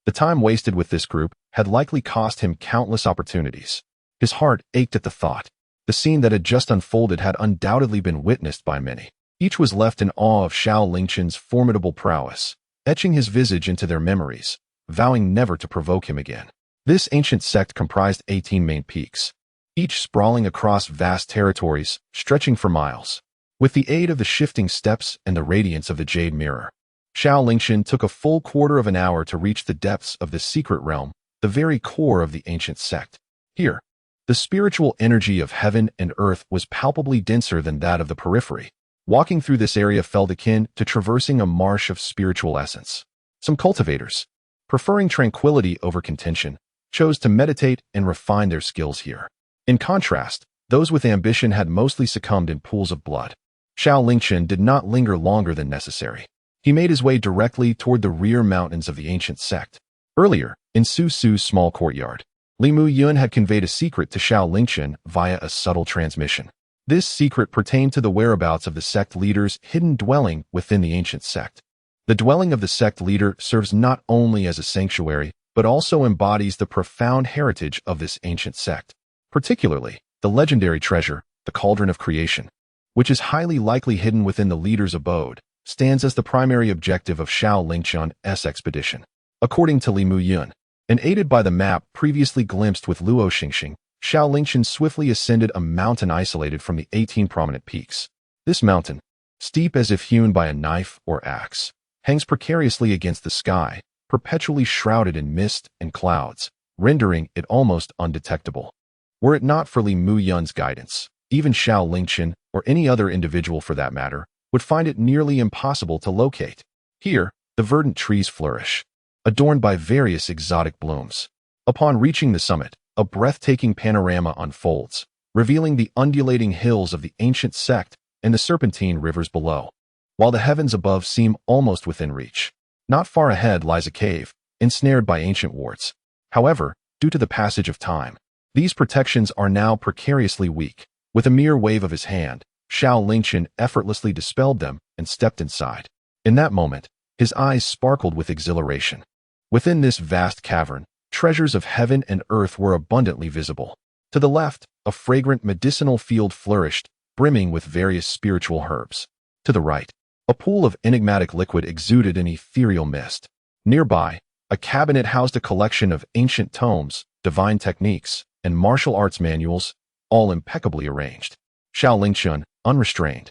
The time wasted with this group had likely cost him countless opportunities. His heart ached at the thought. The scene that had just unfolded had undoubtedly been witnessed by many. Each was left in awe of Xiao Lingchen's formidable prowess, etching his visage into their memories, vowing never to provoke him again. This ancient sect comprised 18 main peaks, each sprawling across vast territories, stretching for miles. With the aid of the shifting steps and the radiance of the jade mirror, Xiao Lingchen took a full quarter of an hour to reach the depths of this secret realm, the very core of the ancient sect. Here, the spiritual energy of heaven and earth was palpably denser than that of the periphery. Walking through this area felt akin to traversing a marsh of spiritual essence. Some cultivators, preferring tranquility over contention, chose to meditate and refine their skills here. In contrast, those with ambition had mostly succumbed in pools of blood. Xiao Lingchen did not linger longer than necessary. He made his way directly toward the rear mountains of the ancient sect. Earlier, in Su Su's small courtyard, Li Mu Yun had conveyed a secret to Xiao Lingchen via a subtle transmission. This secret pertained to the whereabouts of the sect leader's hidden dwelling within the ancient sect. The dwelling of the sect leader serves not only as a sanctuary, but also embodies the profound heritage of this ancient sect, particularly the legendary treasure, the Cauldron of Creation, which is highly likely hidden within the leader's abode, stands as the primary objective of Xiao Lingchen's expedition. According to Li Mu Yun, and aided by the map previously glimpsed with Luo Xingxing, Xiao Lingchen swiftly ascended a mountain isolated from the 18 prominent peaks. This mountain, steep as if hewn by a knife or axe, hangs precariously against the sky, perpetually shrouded in mist and clouds, rendering it almost undetectable. Were it not for Li Mu Yun's guidance, even Xiao Lingchen, or any other individual for that matter, would find it nearly impossible to locate. Here, the verdant trees flourish, adorned by various exotic blooms. Upon reaching the summit, a breathtaking panorama unfolds, revealing the undulating hills of the ancient sect and the serpentine rivers below, while the heavens above seem almost within reach. Not far ahead lies a cave, ensnared by ancient wards. However, due to the passage of time, these protections are now precariously weak. With a mere wave of his hand, Xiao Lingchen effortlessly dispelled them and stepped inside. In that moment, his eyes sparkled with exhilaration. Within this vast cavern, treasures of heaven and earth were abundantly visible. To the left, a fragrant medicinal field flourished, brimming with various spiritual herbs. To the right, a pool of enigmatic liquid exuded an ethereal mist. Nearby, a cabinet housed a collection of ancient tomes, divine techniques, and martial arts manuals, all impeccably arranged. Xiao Lingchen, unrestrained,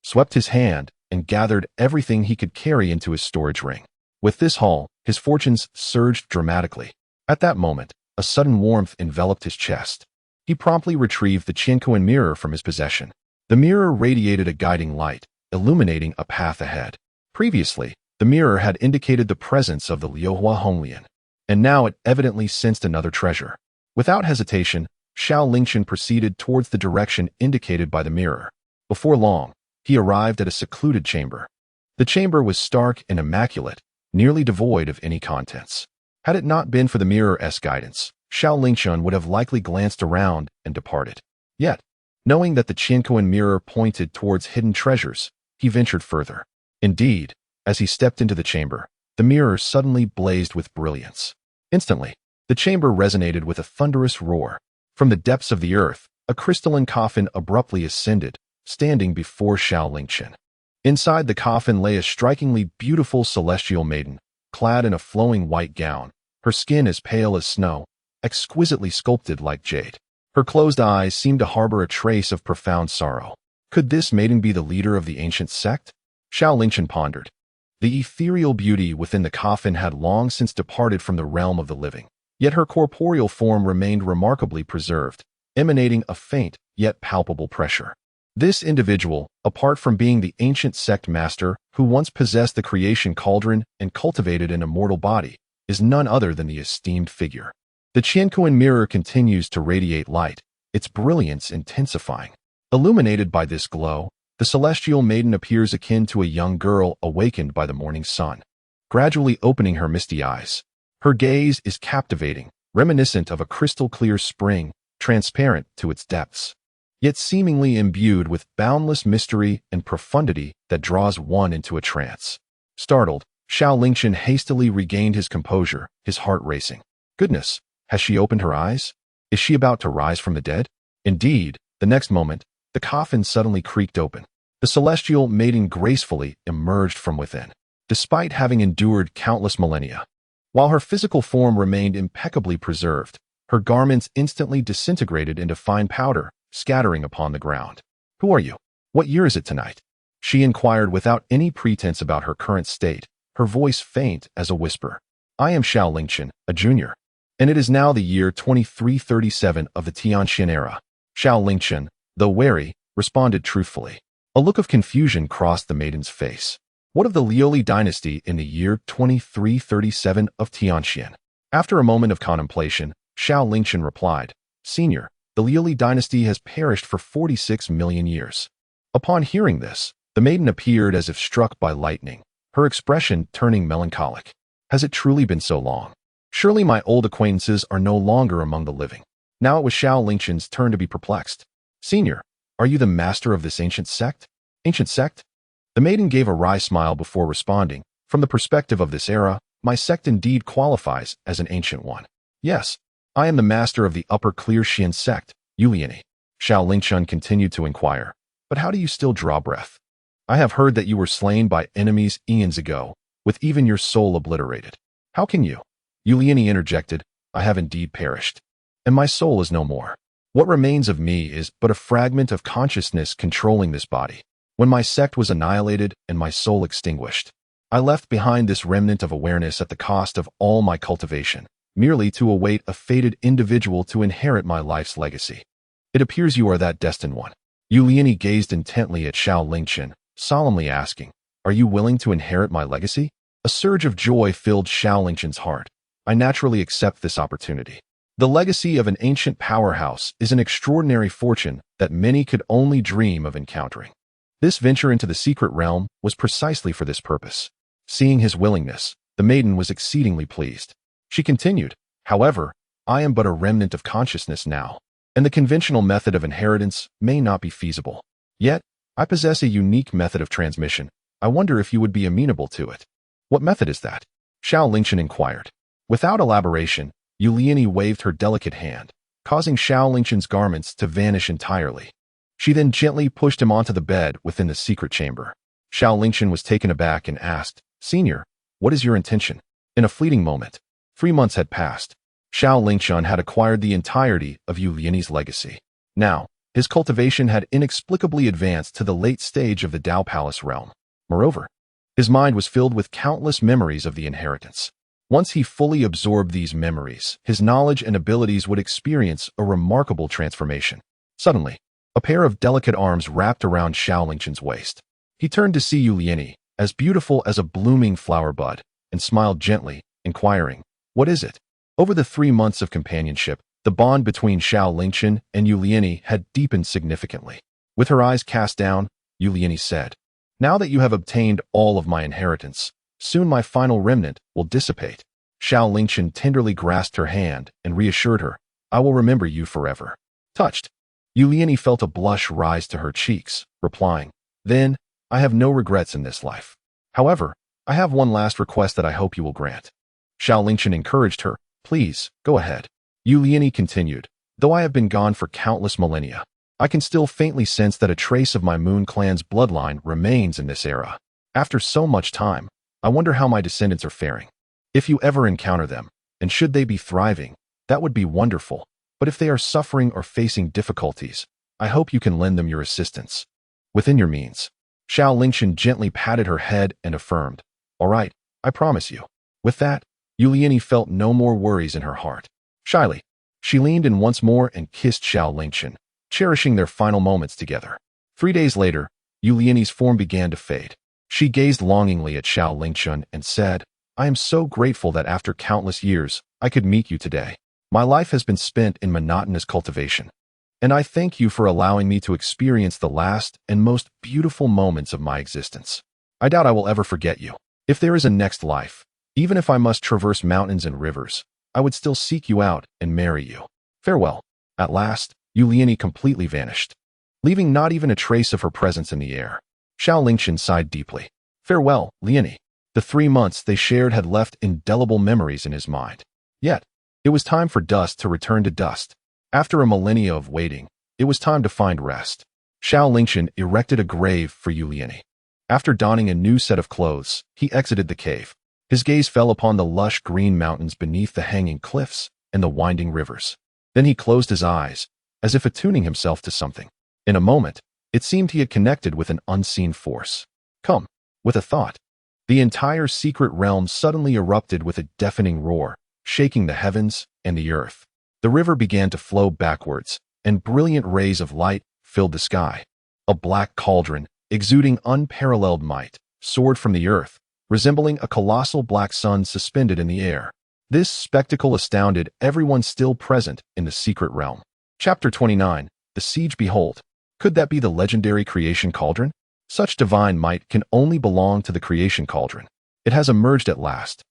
swept his hand and gathered everything he could carry into his storage ring. With this haul, his fortunes surged dramatically. At that moment, a sudden warmth enveloped his chest. He promptly retrieved the Qiankuan mirror from his possession. The mirror radiated a guiding light, illuminating a path ahead. Previously, the mirror had indicated the presence of the Liuhua Honglian, and now it evidently sensed another treasure. Without hesitation, Xiao Lingchen proceeded towards the direction indicated by the mirror. Before long, he arrived at a secluded chamber. The chamber was stark and immaculate, nearly devoid of any contents. Had it not been for the mirror's guidance, Xiao Lingchen would have likely glanced around and departed. Yet, knowing that the Qiankuan mirror pointed towards hidden treasures, he ventured further. Indeed, as he stepped into the chamber, the mirror suddenly blazed with brilliance. Instantly, the chamber resonated with a thunderous roar. From the depths of the earth, a crystalline coffin abruptly ascended, standing before Xiao Lingchen. Inside the coffin lay a strikingly beautiful celestial maiden, clad in a flowing white gown, her skin as pale as snow, exquisitely sculpted like jade. Her closed eyes seemed to harbor a trace of profound sorrow. Could this maiden be the leader of the ancient sect? Xiao Lingchen pondered. The ethereal beauty within the coffin had long since departed from the realm of the living, yet her corporeal form remained remarkably preserved, emanating a faint yet palpable pressure. This individual, apart from being the ancient sect master who once possessed the creation cauldron and cultivated an immortal body, is none other than the esteemed figure. The Qianquan mirror continues to radiate light, its brilliance intensifying. Illuminated by this glow, the celestial maiden appears akin to a young girl awakened by the morning sun, gradually opening her misty eyes. Her gaze is captivating, reminiscent of a crystal-clear spring, transparent to its depths, yet seemingly imbued with boundless mystery and profundity that draws one into a trance. Startled, Xiao Lingchen hastily regained his composure, his heart racing. Goodness, has she opened her eyes? Is she about to rise from the dead? Indeed, the next moment, the coffin suddenly creaked open. The celestial maiden gracefully emerged from within, despite having endured countless millennia. While her physical form remained impeccably preserved, her garments instantly disintegrated into fine powder, scattering upon the ground. Who are you? What year is it tonight? She inquired without any pretense about her current state, her voice faint as a whisper. I am Xiao Lingchen, a junior, and it is now the year 2337 of the Tianxian era. Xiao Lingchen, though wary, responded truthfully. A look of confusion crossed the maiden's face. What of the Liuli dynasty in the year 2337 of Tianxian? After a moment of contemplation, Xiao Lingchen replied, Senior, the Liuli dynasty has perished for 46 million years. Upon hearing this, the maiden appeared as if struck by lightning, her expression turning melancholic. Has it truly been so long? Surely my old acquaintances are no longer among the living. Now it was Xiao Lingchen's turn to be perplexed. Senior, are you the master of this ancient sect? Ancient sect? The maiden gave a wry smile before responding. From the perspective of this era, my sect indeed qualifies as an ancient one. Yes, I am the master of the Upper Clear Xian sect, Yuliani. Xiao Lingchen continued to inquire. But how do you still draw breath? I have heard that you were slain by enemies eons ago, with even your soul obliterated. How can you? Yuliani interjected. I have indeed perished, and my soul is no more. What remains of me is but a fragment of consciousness controlling this body. When my sect was annihilated and my soul extinguished, I left behind this remnant of awareness at the cost of all my cultivation, merely to await a fated individual to inherit my life's legacy. It appears you are that destined one. Yuliani gazed intently at Xiao Lingchen, solemnly asking, Are you willing to inherit my legacy? A surge of joy filled Xiao Lingchen's heart. I naturally accept this opportunity. The legacy of an ancient powerhouse is an extraordinary fortune that many could only dream of encountering. This venture into the secret realm was precisely for this purpose. Seeing his willingness, the maiden was exceedingly pleased. She continued, However, I am but a remnant of consciousness now, and the conventional method of inheritance may not be feasible. Yet, I possess a unique method of transmission. I wonder if you would be amenable to it. What method is that? Xiao Lingchen inquired. Without elaboration, Yuliani waved her delicate hand, causing Xiao Lingchen's garments to vanish entirely. She then gently pushed him onto the bed within the secret chamber. Xiao Lingchen was taken aback and asked, Senior, what is your intention? In a fleeting moment, 3 months had passed. Xiao Lingchen had acquired the entirety of Yuliani's legacy. Now, his cultivation had inexplicably advanced to the late stage of the Dao Palace realm. Moreover, his mind was filled with countless memories of the inheritance. Once he fully absorbed these memories, his knowledge and abilities would experience a remarkable transformation. Suddenly, a pair of delicate arms wrapped around Xiao Lingchen's waist. He turned to see Yuliani, as beautiful as a blooming flower bud, and smiled gently, inquiring, What is it? Over the 3 months of companionship, the bond between Xiao Lingchen and Yuliani had deepened significantly. With her eyes cast down, Yuliani said, Now that you have obtained all of my inheritance, soon my final remnant will dissipate. Xiao Lingchen tenderly grasped her hand and reassured her, I will remember you forever. Touched, Yuliani felt a blush rise to her cheeks, replying, Then, I have no regrets in this life. However, I have one last request that I hope you will grant. Xiao Lingchen encouraged her, Please, go ahead. Yuliani continued, Though I have been gone for countless millennia, I can still faintly sense that a trace of my Moon clan's bloodline remains in this era. After so much time, I wonder how my descendants are faring. If you ever encounter them, and should they be thriving, that would be wonderful. But if they are suffering or facing difficulties, I hope you can lend them your assistance. Within your means. Xiao Lingchen gently patted her head and affirmed, All right, I promise you. With that, Yuliani felt no more worries in her heart. Shyly, she leaned in once more and kissed Xiao Lingchen, cherishing their final moments together. 3 days later, Yu Lian's form began to fade. She gazed longingly at Xiao Lingchen and said, I am so grateful that after countless years, I could meet you today. My life has been spent in monotonous cultivation, and I thank you for allowing me to experience the last and most beautiful moments of my existence. I doubt I will ever forget you. If there is a next life, even if I must traverse mountains and rivers, I would still seek you out and marry you. Farewell. At last, Yu Lian completely vanished, leaving not even a trace of her presence in the air. Xiao Lingchen sighed deeply. Farewell, Lian. The 3 months they shared had left indelible memories in his mind. Yet, it was time for dust to return to dust. After a millennia of waiting, it was time to find rest. Xiao Lingchen erected a grave for Yu Lian. After donning a new set of clothes, he exited the cave. His gaze fell upon the lush green mountains beneath the hanging cliffs and the winding rivers. Then he closed his eyes, as if attuning himself to something. In a moment, it seemed he had connected with an unseen force. Come, with a thought. The entire secret realm suddenly erupted with a deafening roar, shaking the heavens and the earth. The river began to flow backwards, and brilliant rays of light filled the sky. A black cauldron, exuding unparalleled might, soared from the earth, resembling a colossal black sun suspended in the air. This spectacle astounded everyone still present in the secret realm. Chapter 29. The Siege. Behold. Could that be the legendary creation cauldron? Such divine might can only belong to the creation cauldron. It has emerged at last.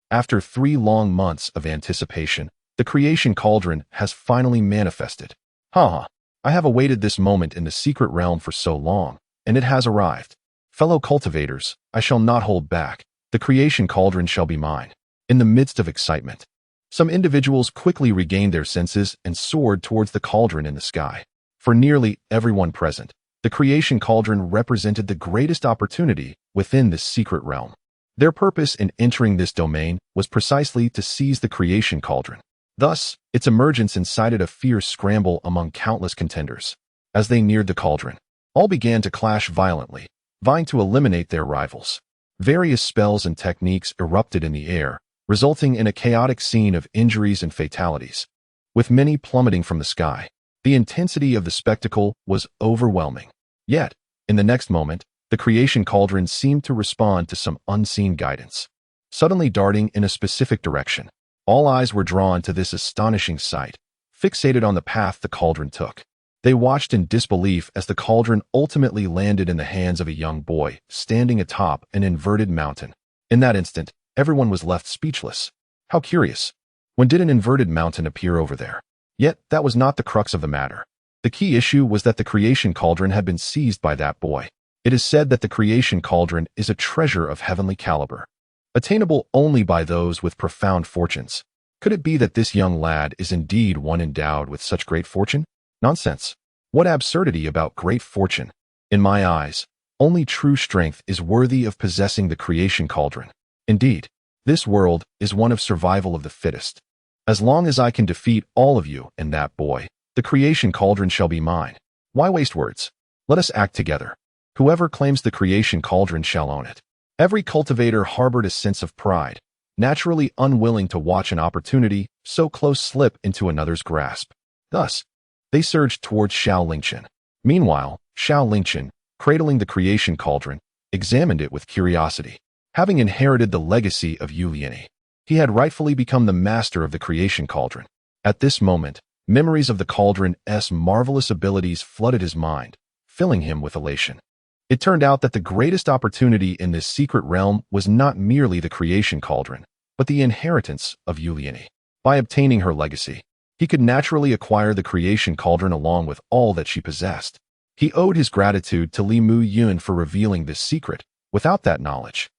After 3 long months of anticipation, the creation cauldron has finally manifested. I have awaited this moment in the secret realm for so long, and it has arrived. Fellow cultivators, I shall not hold back. The creation cauldron shall be mine. In the midst of excitement, some individuals quickly regained their senses and soared towards the cauldron in the sky. For nearly everyone present, the creation cauldron represented the greatest opportunity within this secret realm. Their purpose in entering this domain was precisely to seize the creation cauldron. Thus, its emergence incited a fierce scramble among countless contenders. As they neared the cauldron, all began to clash violently, vying to eliminate their rivals. Various spells and techniques erupted in the air, resulting in a chaotic scene of injuries and fatalities. With many plummeting from the sky, the intensity of the spectacle was overwhelming. Yet, in the next moment, the creation cauldron seemed to respond to some unseen guidance. Suddenly darting in a specific direction, all eyes were drawn to this astonishing sight, fixated on the path the cauldron took. They watched in disbelief as the cauldron ultimately landed in the hands of a young boy, standing atop an inverted mountain. In that instant, everyone was left speechless. How curious. When did an inverted mountain appear over there? Yet, that was not the crux of the matter. The key issue was that the creation cauldron had been seized by that boy. It is said that the creation cauldron is a treasure of heavenly caliber, attainable only by those with profound fortunes. Could it be that this young lad is indeed one endowed with such great fortune? Nonsense. What absurdity about great fortune. In my eyes, only true strength is worthy of possessing the creation cauldron. Indeed, this world is one of survival of the fittest. As long as I can defeat all of you and that boy, the creation cauldron shall be mine. Why waste words? Let us act together. Whoever claims the creation cauldron shall own it. Every cultivator harbored a sense of pride, naturally unwilling to watch an opportunity so close slip into another's grasp. Thus, they surged towards Xiao Lingchen. Meanwhile, Xiao Lingchen, cradling the creation cauldron, examined it with curiosity. Having inherited the legacy of Yu Lian, he had rightfully become the master of the creation cauldron. At this moment, memories of the cauldron's marvelous abilities flooded his mind, filling him with elation. It turned out that the greatest opportunity in this secret realm was not merely the creation cauldron, but the inheritance of Yu Lian. By obtaining her legacy, he could naturally acquire the creation cauldron along with all that she possessed. He owed his gratitude to Li Mu Yun for revealing this secret. Without that knowledge,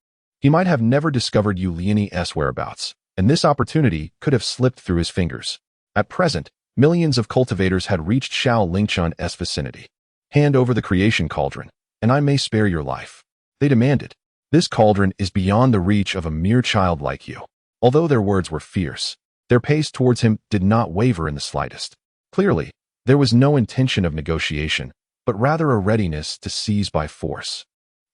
he might have never discovered Yu Lian's whereabouts, and this opportunity could have slipped through his fingers. At present, millions of cultivators had reached Xiao Lingchen's vicinity. Hand over the creation cauldron, and I may spare your life, they demanded. This cauldron is beyond the reach of a mere child like you. Although their words were fierce, their pace towards him did not waver in the slightest. Clearly, there was no intention of negotiation, but rather a readiness to seize by force.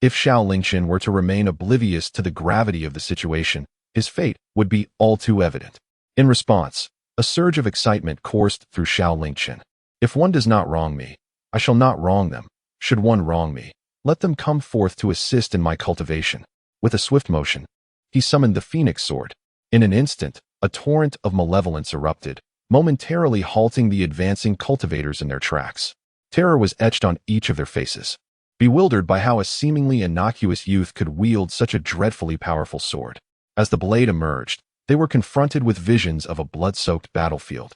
If Xiao Lingchen were to remain oblivious to the gravity of the situation, his fate would be all too evident. In response, a surge of excitement coursed through Xiao Lingchen. If one does not wrong me, I shall not wrong them. Should one wrong me, let them come forth to assist in my cultivation. With a swift motion, he summoned the phoenix sword. In an instant, a torrent of malevolence erupted, momentarily halting the advancing cultivators in their tracks. Terror was etched on each of their faces, bewildered by how a seemingly innocuous youth could wield such a dreadfully powerful sword. As the blade emerged, they were confronted with visions of a blood-soaked battlefield,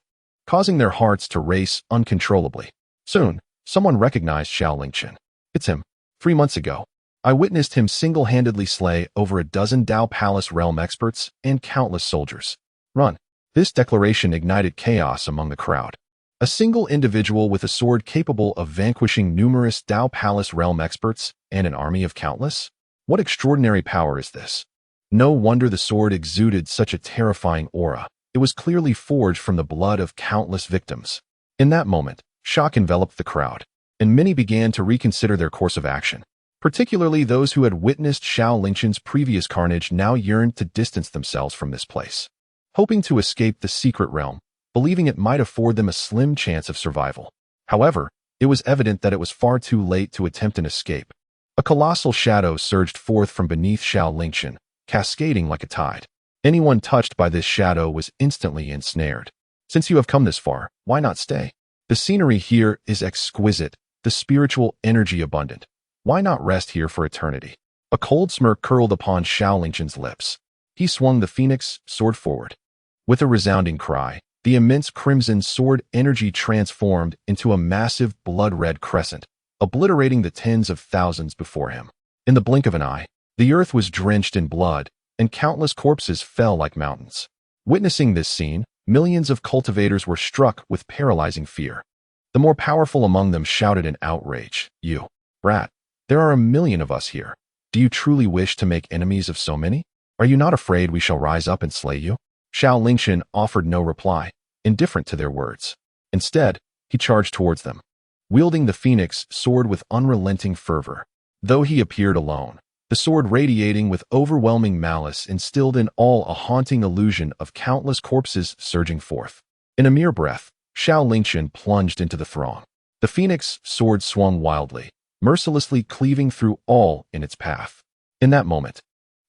causing their hearts to race uncontrollably. Soon, someone recognized Xiao Lingchen. It's him. 3 months ago, I witnessed him single-handedly slay over a dozen Dao Palace realm experts and countless soldiers. Run. This declaration ignited chaos among the crowd. A single individual with a sword capable of vanquishing numerous Dao Palace realm experts and an army of countless? What extraordinary power is this? No wonder the sword exuded such a terrifying aura. It was clearly forged from the blood of countless victims. In that moment, shock enveloped the crowd, and many began to reconsider their course of action. Particularly those who had witnessed Xiao Lingchen's previous carnage now yearned to distance themselves from this place, hoping to escape the secret realm, believing it might afford them a slim chance of survival. However, it was evident that it was far too late to attempt an escape. A colossal shadow surged forth from beneath Xiao Lingchen, cascading like a tide. Anyone touched by this shadow was instantly ensnared. Since you have come this far, why not stay? The scenery here is exquisite, the spiritual energy abundant. Why not rest here for eternity? A cold smirk curled upon Xiao Lingchen's lips. He swung the phoenix sword forward. With a resounding cry, the immense crimson sword energy transformed into a massive blood-red crescent, obliterating the tens of thousands before him. In the blink of an eye, the earth was drenched in blood, and countless corpses fell like mountains. Witnessing this scene, millions of cultivators were struck with paralyzing fear. The more powerful among them shouted in outrage, "You, brat! There are 1,000,000 of us here. Do you truly wish to make enemies of so many? Are you not afraid we shall rise up and slay you?" Xiao Lingchen offered no reply, indifferent to their words. Instead, he charged towards them, wielding the phoenix sword with unrelenting fervor. Though he appeared alone, the sword radiating with overwhelming malice instilled in all a haunting illusion of countless corpses surging forth. In a mere breath, Xiao Lingchen plunged into the throng. The phoenix sword swung wildly, mercilessly cleaving through all in its path. In that moment,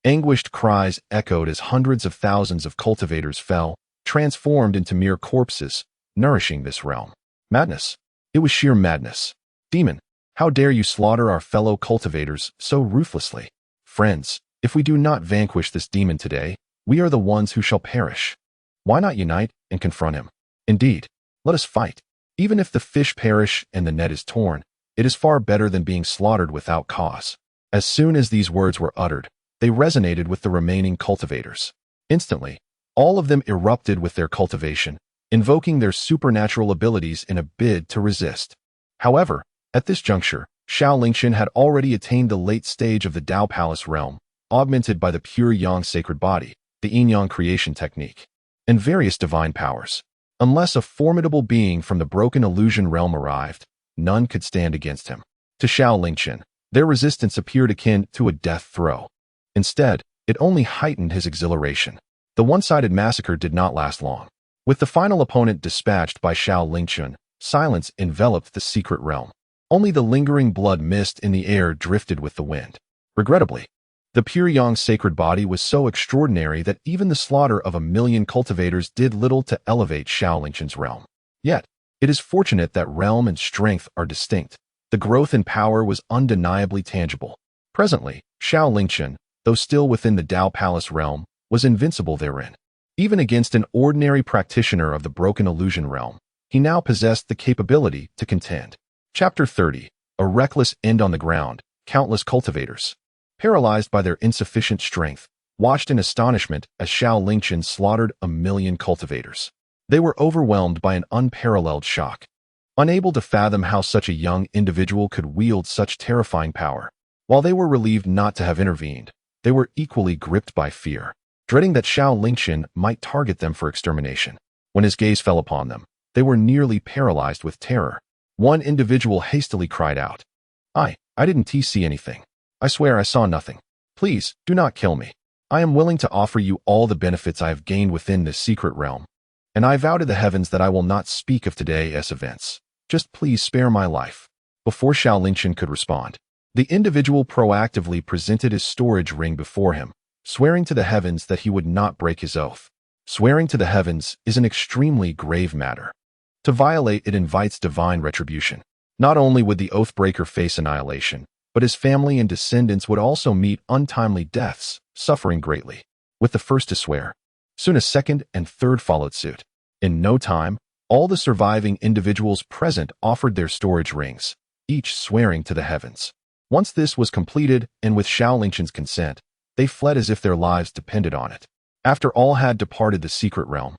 anguished cries echoed as hundreds of thousands of cultivators fell, transformed into mere corpses, nourishing this realm. Madness. It was sheer madness. Demon, how dare you slaughter our fellow cultivators so ruthlessly? Friends, if we do not vanquish this demon today, we are the ones who shall perish. Why not unite and confront him? Indeed, let us fight. Even if the fish perish and the net is torn, it is far better than being slaughtered without cause. As soon as these words were uttered, they resonated with the remaining cultivators. Instantly, all of them erupted with their cultivation, invoking their supernatural abilities in a bid to resist. However, at this juncture, Xiao Lingchen had already attained the late stage of the Dao Palace realm, augmented by the pure Yang sacred body, the Yin-Yang Creation technique, and various divine powers. Unless a formidable being from the broken illusion realm arrived, none could stand against him. To Xiao Lingchen, their resistance appeared akin to a death throw. Instead, it only heightened his exhilaration. The one-sided massacre did not last long. With the final opponent dispatched by Xiao Lingchen, silence enveloped the secret realm. Only the lingering blood mist in the air drifted with the wind. Regrettably, the pure Yang sacred body was so extraordinary that even the slaughter of 1,000,000 cultivators did little to elevate Xiao Lingchen's realm. Yet, it is fortunate that realm and strength are distinct. The growth in power was undeniably tangible. Presently, Xiao Lingchen, though still within the Dao Palace realm, was invincible therein. Even against an ordinary practitioner of the broken illusion realm, he now possessed the capability to contend. Chapter 30. A reckless end on the ground. Countless cultivators, paralyzed by their insufficient strength, watched in astonishment as Xiao Lingchen slaughtered 1,000,000 cultivators. They were overwhelmed by an unparalleled shock, unable to fathom how such a young individual could wield such terrifying power. While they were relieved not to have intervened, they were equally gripped by fear, dreading that Xiao Lingchen might target them for extermination. When his gaze fell upon them, they were nearly paralyzed with terror. One individual hastily cried out, I didn't see anything. I swear I saw nothing. Please, do not kill me. I am willing to offer you all the benefits I have gained within this secret realm, and I vow to the heavens that I will not speak of today's events. Just please spare my life. Before Xiao Lingchen could respond, the individual proactively presented his storage ring before him, swearing to the heavens that he would not break his oath. Swearing to the heavens is an extremely grave matter. To violate it invites divine retribution. Not only would the oath-breaker face annihilation, but his family and descendants would also meet untimely deaths, suffering greatly. With the first to swear, soon a second and third followed suit. In no time, all the surviving individuals present offered their storage rings, each swearing to the heavens. Once this was completed, and with Xiao Lingchen's consent, they fled as if their lives depended on it. After all had departed the secret realm,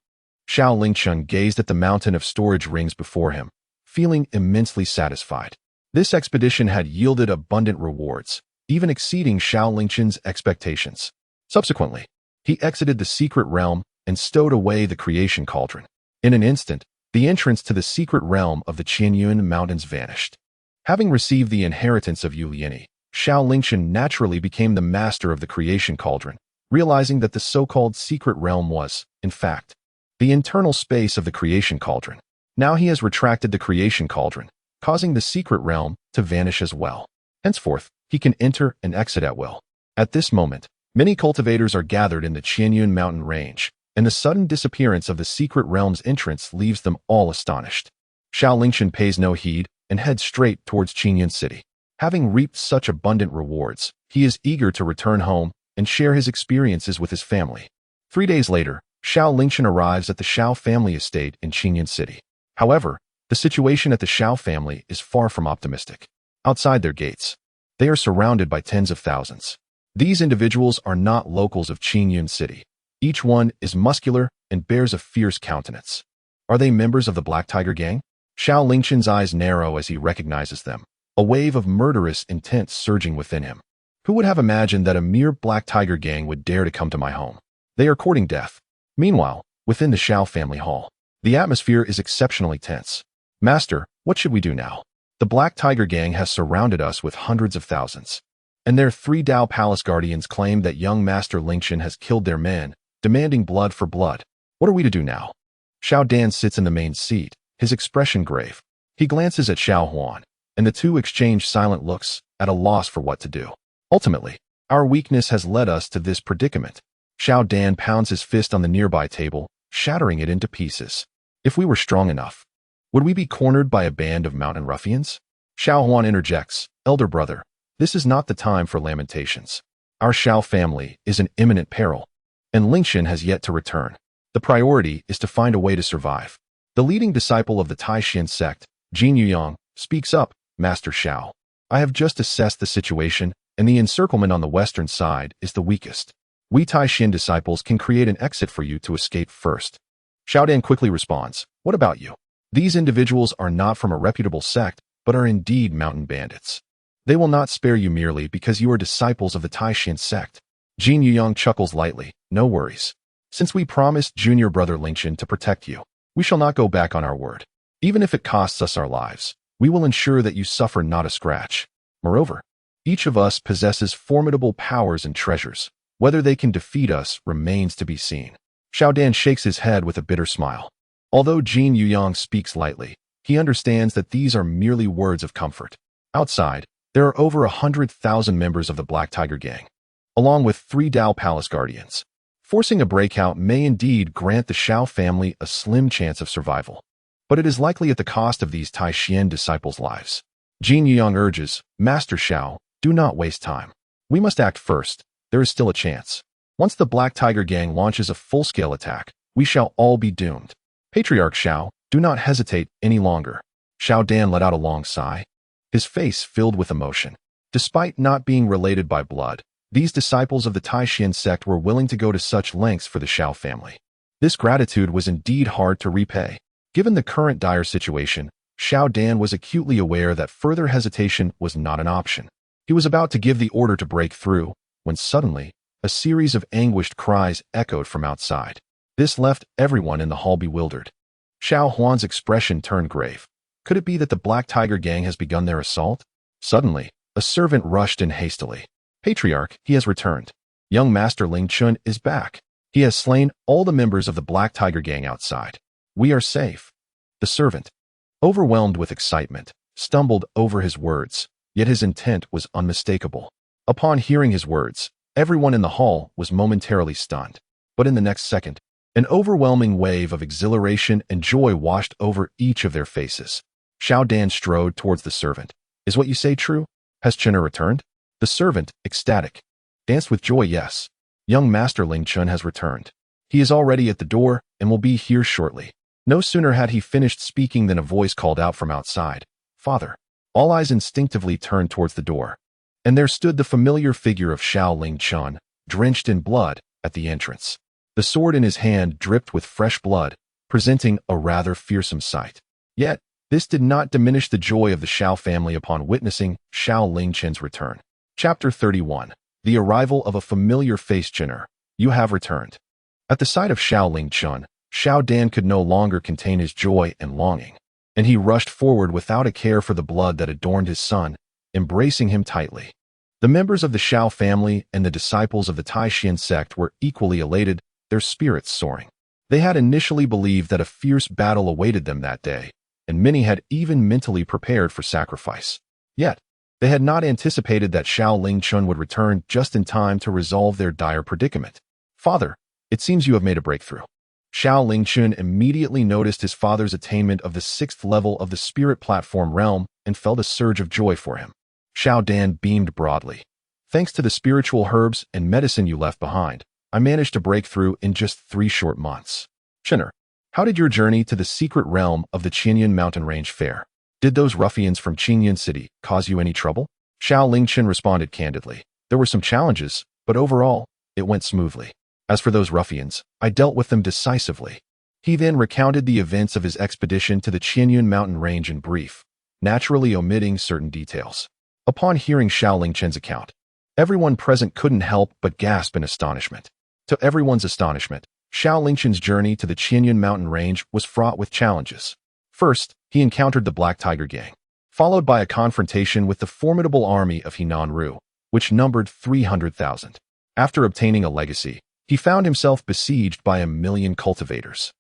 Xiao Lingchen gazed at the mountain of storage rings before him, feeling immensely satisfied. This expedition had yielded abundant rewards, even exceeding Xiao Lingchen's expectations. Subsequently, he exited the secret realm and stowed away the creation cauldron. In an instant, the entrance to the secret realm of the Qianyuan Mountains vanished. Having received the inheritance of Yu Lianyi, Xiao Lingchen naturally became the master of the creation cauldron, realizing that the so-called secret realm was, in fact, the internal space of the creation cauldron. Now he has retracted the creation cauldron, causing the secret realm to vanish as well. Henceforth, he can enter and exit at will. At this moment, many cultivators are gathered in the Qianyuan mountain range, and the sudden disappearance of the secret realm's entrance leaves them all astonished. Xiao Lingchen pays no heed and heads straight towards Qianyuan City. Having reaped such abundant rewards, he is eager to return home and share his experiences with his family. 3 days later, Xiao Lingchen arrives at the Xiao family estate in Qianyuan City. However, the situation at the Xiao family is far from optimistic. Outside their gates, they are surrounded by tens of thousands. These individuals are not locals of Qianyuan City. Each one is muscular and bears a fierce countenance. Are they members of the Black Tiger Gang? Xiao Lingchen's eyes narrow as he recognizes them, a wave of murderous intent surging within him. Who would have imagined that a mere Black Tiger Gang would dare to come to my home? They are courting death. Meanwhile, within the Xiao family hall, the atmosphere is exceptionally tense. Master, what should we do now? The Black Tiger Gang has surrounded us with hundreds of thousands, and their 3 Dao Palace guardians claim that young Master Lingchen has killed their men, demanding blood for blood. What are we to do now? Xiao Dan sits in the main seat, his expression grave. He glances at Xiao Huan, and the two exchange silent looks, at a loss for what to do. Ultimately, our weakness has led us to this predicament. Xiao Dan pounds his fist on the nearby table, shattering it into pieces. If we were strong enough, would we be cornered by a band of mountain ruffians? Xiao Huan interjects, Elder brother, this is not the time for lamentations. Our Xiao family is in imminent peril, and Lingchen has yet to return. The priority is to find a way to survive. The leading disciple of the Taishan sect, Jin Yuyang, speaks up, Master Xiao. I have just assessed the situation, and the encirclement on the western side is the weakest. We Taishan disciples can create an exit for you to escape first. Xiao Dan quickly responds, what about you? These individuals are not from a reputable sect, but are indeed mountain bandits. They will not spare you merely because you are disciples of the Taishan sect. Jin Yuyang chuckles lightly, no worries. Since we promised junior brother Lingchen to protect you, we shall not go back on our word. Even if it costs us our lives, we will ensure that you suffer not a scratch. Moreover, each of us possesses formidable powers and treasures. Whether they can defeat us remains to be seen. Xiao Dan shakes his head with a bitter smile. Although Jin Yuyang speaks lightly, he understands that these are merely words of comfort. Outside, there are over 100,000 members of the Black Tiger Gang, along with 3 Dao Palace guardians. Forcing a breakout may indeed grant the Xiao family a slim chance of survival, but it is likely at the cost of these Taishan disciples' lives. Jin Yuyang urges, Master Xiao, do not waste time. We must act first. There is still a chance. Once the Black Tiger Gang launches a full-scale attack, we shall all be doomed. Patriarch Xiao, do not hesitate any longer. Xiao Dan let out a long sigh, his face filled with emotion. Despite not being related by blood, these disciples of the Taishan sect were willing to go to such lengths for the Xiao family. This gratitude was indeed hard to repay. Given the current dire situation, Xiao Dan was acutely aware that further hesitation was not an option. He was about to give the order to break through, when suddenly, a series of anguished cries echoed from outside. This left everyone in the hall bewildered. Xiao Huan's expression turned grave. Could it be that the Black Tiger Gang has begun their assault? Suddenly, a servant rushed in hastily. Patriarch, he has returned. Young Master Lingchen is back. He has slain all the members of the Black Tiger Gang outside. We are safe. The servant, overwhelmed with excitement, stumbled over his words, yet his intent was unmistakable. Upon hearing his words, everyone in the hall was momentarily stunned. But in the next second, an overwhelming wave of exhilaration and joy washed over each of their faces. Xiao Dan strode towards the servant. Is what you say true? Has China returned? The servant, ecstatic, danced with joy. Yes. Young Master Lingchen has returned. He is already at the door and will be here shortly. No sooner had he finished speaking than a voice called out from outside. Father. All eyes instinctively turned towards the door. And there stood the familiar figure of Xiao Lingchen, drenched in blood, at the entrance. The sword in his hand dripped with fresh blood, presenting a rather fearsome sight. Yet, this did not diminish the joy of the Xiao family upon witnessing Xiao Lingchen's return. Chapter 31. The arrival of a familiar face. Jinner, you have returned. At the sight of Xiao Lingchen, Xiao Dan could no longer contain his joy and longing, and he rushed forward without a care for the blood that adorned his son, embracing him tightly. The members of the Xiao family and the disciples of the Taishan sect were equally elated, their spirits soaring. They had initially believed that a fierce battle awaited them that day, and many had even mentally prepared for sacrifice. Yet, they had not anticipated that Xiao Lingchen would return just in time to resolve their dire predicament. Father, it seems you have made a breakthrough. Xiao Lingchen immediately noticed his father's attainment of the 6th level of the spirit platform realm and felt a surge of joy for him. Xiao Dan beamed broadly. Thanks to the spiritual herbs and medicine you left behind, I managed to break through in just 3 short months. Chinner, how did your journey to the secret realm of the Qinyan mountain range fare? Did those ruffians from Qinyan City cause you any trouble? Xiao Lingchen responded candidly. There were some challenges, but overall, it went smoothly. As for those ruffians, I dealt with them decisively. He then recounted the events of his expedition to the Qinyan mountain range in brief, naturally omitting certain details. Upon hearing Xiao Lingchen's account, everyone present couldn't help but gasp in astonishment. To everyone's astonishment, Xiao Lingchen's journey to the Qinyan mountain range was fraught with challenges. First, he encountered the Black Tiger Gang, followed by a confrontation with the formidable army of Henan Ru, which numbered 300,000. After obtaining a legacy, he found himself besieged by 1,000,000 cultivators.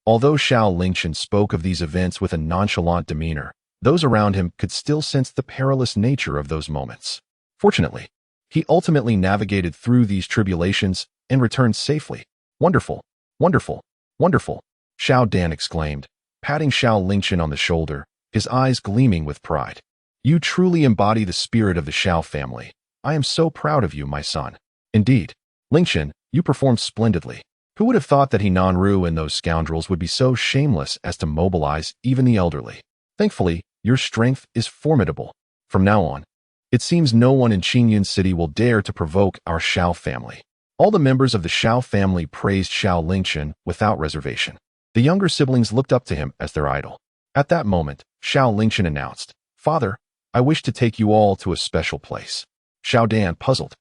Although Xiao Lingchen spoke of these events with a nonchalant demeanor, those around him could still sense the perilous nature of those moments. Fortunately, he ultimately navigated through these tribulations and returned safely. Wonderful, wonderful, wonderful, Xiao Dan exclaimed, patting Xiao Lingchen on the shoulder, his eyes gleaming with pride. You truly embody the spirit of the Xiao family. I am so proud of you, my son. Indeed, Lingchen, you performed splendidly. Who would have thought that Henan Ru and those scoundrels would be so shameless as to mobilize even the elderly? Thankfully, your strength is formidable. From now on, it seems no one in Qinyan City will dare to provoke our Xiao family. All the members of the Xiao family praised Xiao Lingchen without reservation. The younger siblings looked up to him as their idol. At that moment, Xiao Lingchen announced, Father, I wish to take you all to a special place. Xiao Dan, puzzled,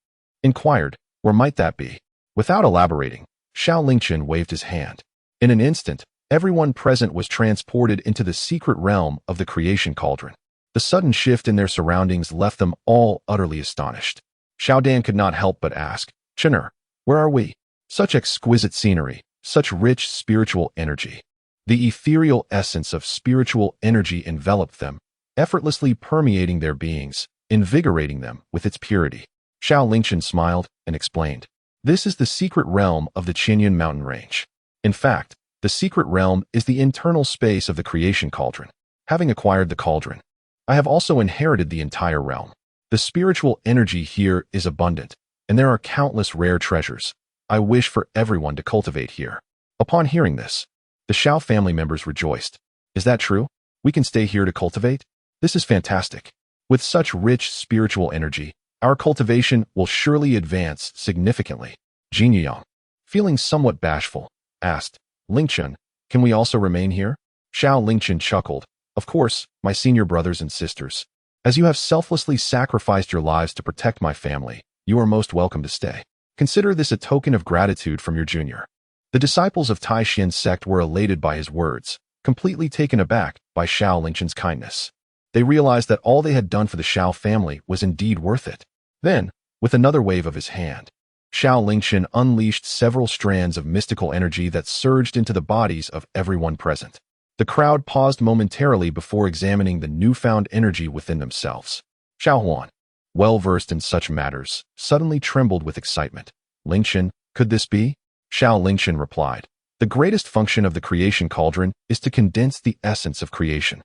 inquired, where might that be? Without elaborating, Xiao Lingchen waved his hand. In an instant, everyone present was transported into the secret realm of the creation cauldron. The sudden shift in their surroundings left them all utterly astonished. Xiao Dan could not help but ask, Chinner, where are we? Such exquisite scenery, such rich spiritual energy. The ethereal essence of spiritual energy enveloped them, effortlessly permeating their beings, invigorating them with its purity. Xiao Lingchen smiled and explained, this is the secret realm of the Qinyan mountain range. In fact, the secret realm is the internal space of the creation cauldron. Having acquired the cauldron, I have also inherited the entire realm. The spiritual energy here is abundant, and there are countless rare treasures. I wish for everyone to cultivate here. Upon hearing this, the Xiao family members rejoiced. Is that true? We can stay here to cultivate? This is fantastic. With such rich spiritual energy, our cultivation will surely advance significantly. Yin-Yang, feeling somewhat bashful, asked, Lingchen, can we also remain here? Xiao Lingchen chuckled. Of course, my senior brothers and sisters. As you have selflessly sacrificed your lives to protect my family, you are most welcome to stay. Consider this a token of gratitude from your junior. The disciples of Taishan sect were elated by his words, completely taken aback by Xiao Lingchen's kindness. They realized that all they had done for the Xiao family was indeed worth it. Then, with another wave of his hand, Xiao Lingchen unleashed several strands of mystical energy that surged into the bodies of everyone present. The crowd paused momentarily before examining the newfound energy within themselves. Xiao Huan, well-versed in such matters, suddenly trembled with excitement. Lingchen, could this be? Xiao Lingchen replied. The greatest function of the creation cauldron is to condense the essence of creation.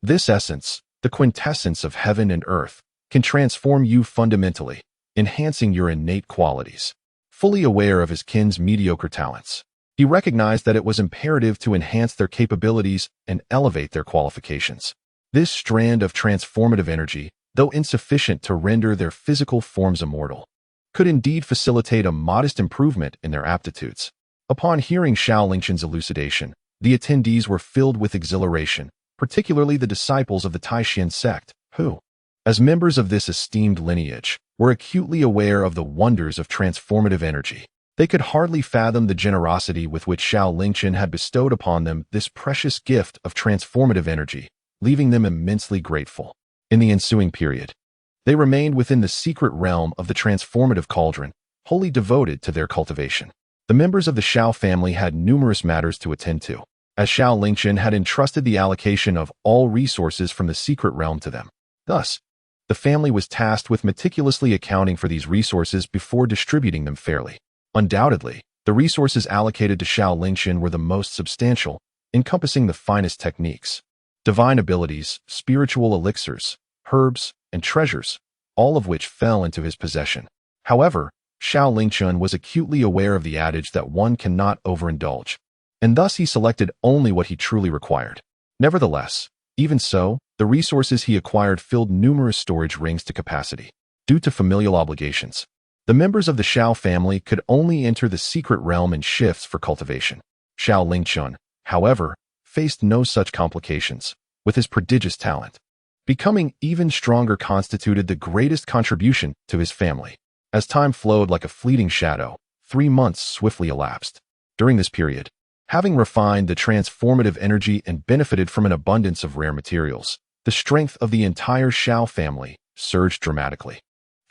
This essence, the quintessence of heaven and earth, can transform you fundamentally, enhancing your innate qualities. Fully aware of his kin's mediocre talents, he recognized that it was imperative to enhance their capabilities and elevate their qualifications. This strand of transformative energy, though insufficient to render their physical forms immortal, could indeed facilitate a modest improvement in their aptitudes. Upon hearing Xiao Lingchen's elucidation, the attendees were filled with exhilaration, particularly the disciples of the Taishan sect, who, as members of this esteemed lineage, were acutely aware of the wonders of transformative energy. They could hardly fathom the generosity with which Xiao Lingchen had bestowed upon them this precious gift of transformative energy, leaving them immensely grateful. In the ensuing period, they remained within the secret realm of the transformative cauldron, wholly devoted to their cultivation. The members of the Xiao family had numerous matters to attend to, as Xiao Lingchen had entrusted the allocation of all resources from the secret realm to them. Thus, the family was tasked with meticulously accounting for these resources before distributing them fairly. Undoubtedly, the resources allocated to Xiao Lingchen were the most substantial, encompassing the finest techniques, divine abilities, spiritual elixirs, herbs, and treasures, all of which fell into his possession. However, Xiao Lingchen was acutely aware of the adage that one cannot overindulge, and thus he selected only what he truly required. Nevertheless, even so, the resources he acquired filled numerous storage rings to capacity. Due to familial obligations, the members of the Xiao family could only enter the secret realm in shifts for cultivation. Xiao Lingchen, however, faced no such complications. With his prodigious talent, becoming even stronger constituted the greatest contribution to his family. As time flowed like a fleeting shadow, 3 months swiftly elapsed. During this period, having refined the transformative energy and benefited from an abundance of rare materials, the strength of the entire Xiao family surged dramatically.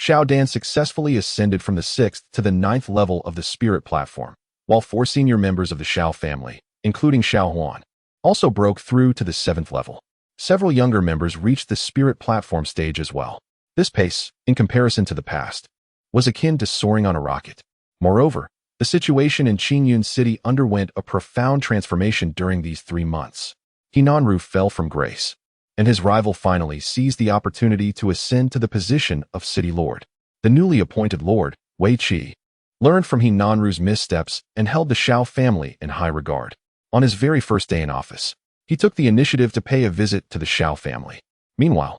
Xiao Dan successfully ascended from the 6th to the 9th level of the spirit platform, while 4 senior members of the Xiao family, including Xiao Huan, also broke through to the 7th level. Several younger members reached the spirit platform stage as well. This pace, in comparison to the past, was akin to soaring on a rocket. Moreover, the situation in Qingyun City underwent a profound transformation during these 3 months. Hinanru fell from grace, and his rival finally seized the opportunity to ascend to the position of city lord. The newly appointed lord, Wei Qi, learned from Hinanru's missteps and held the Xiao family in high regard. On his very first day in office, he took the initiative to pay a visit to the Xiao family. Meanwhile,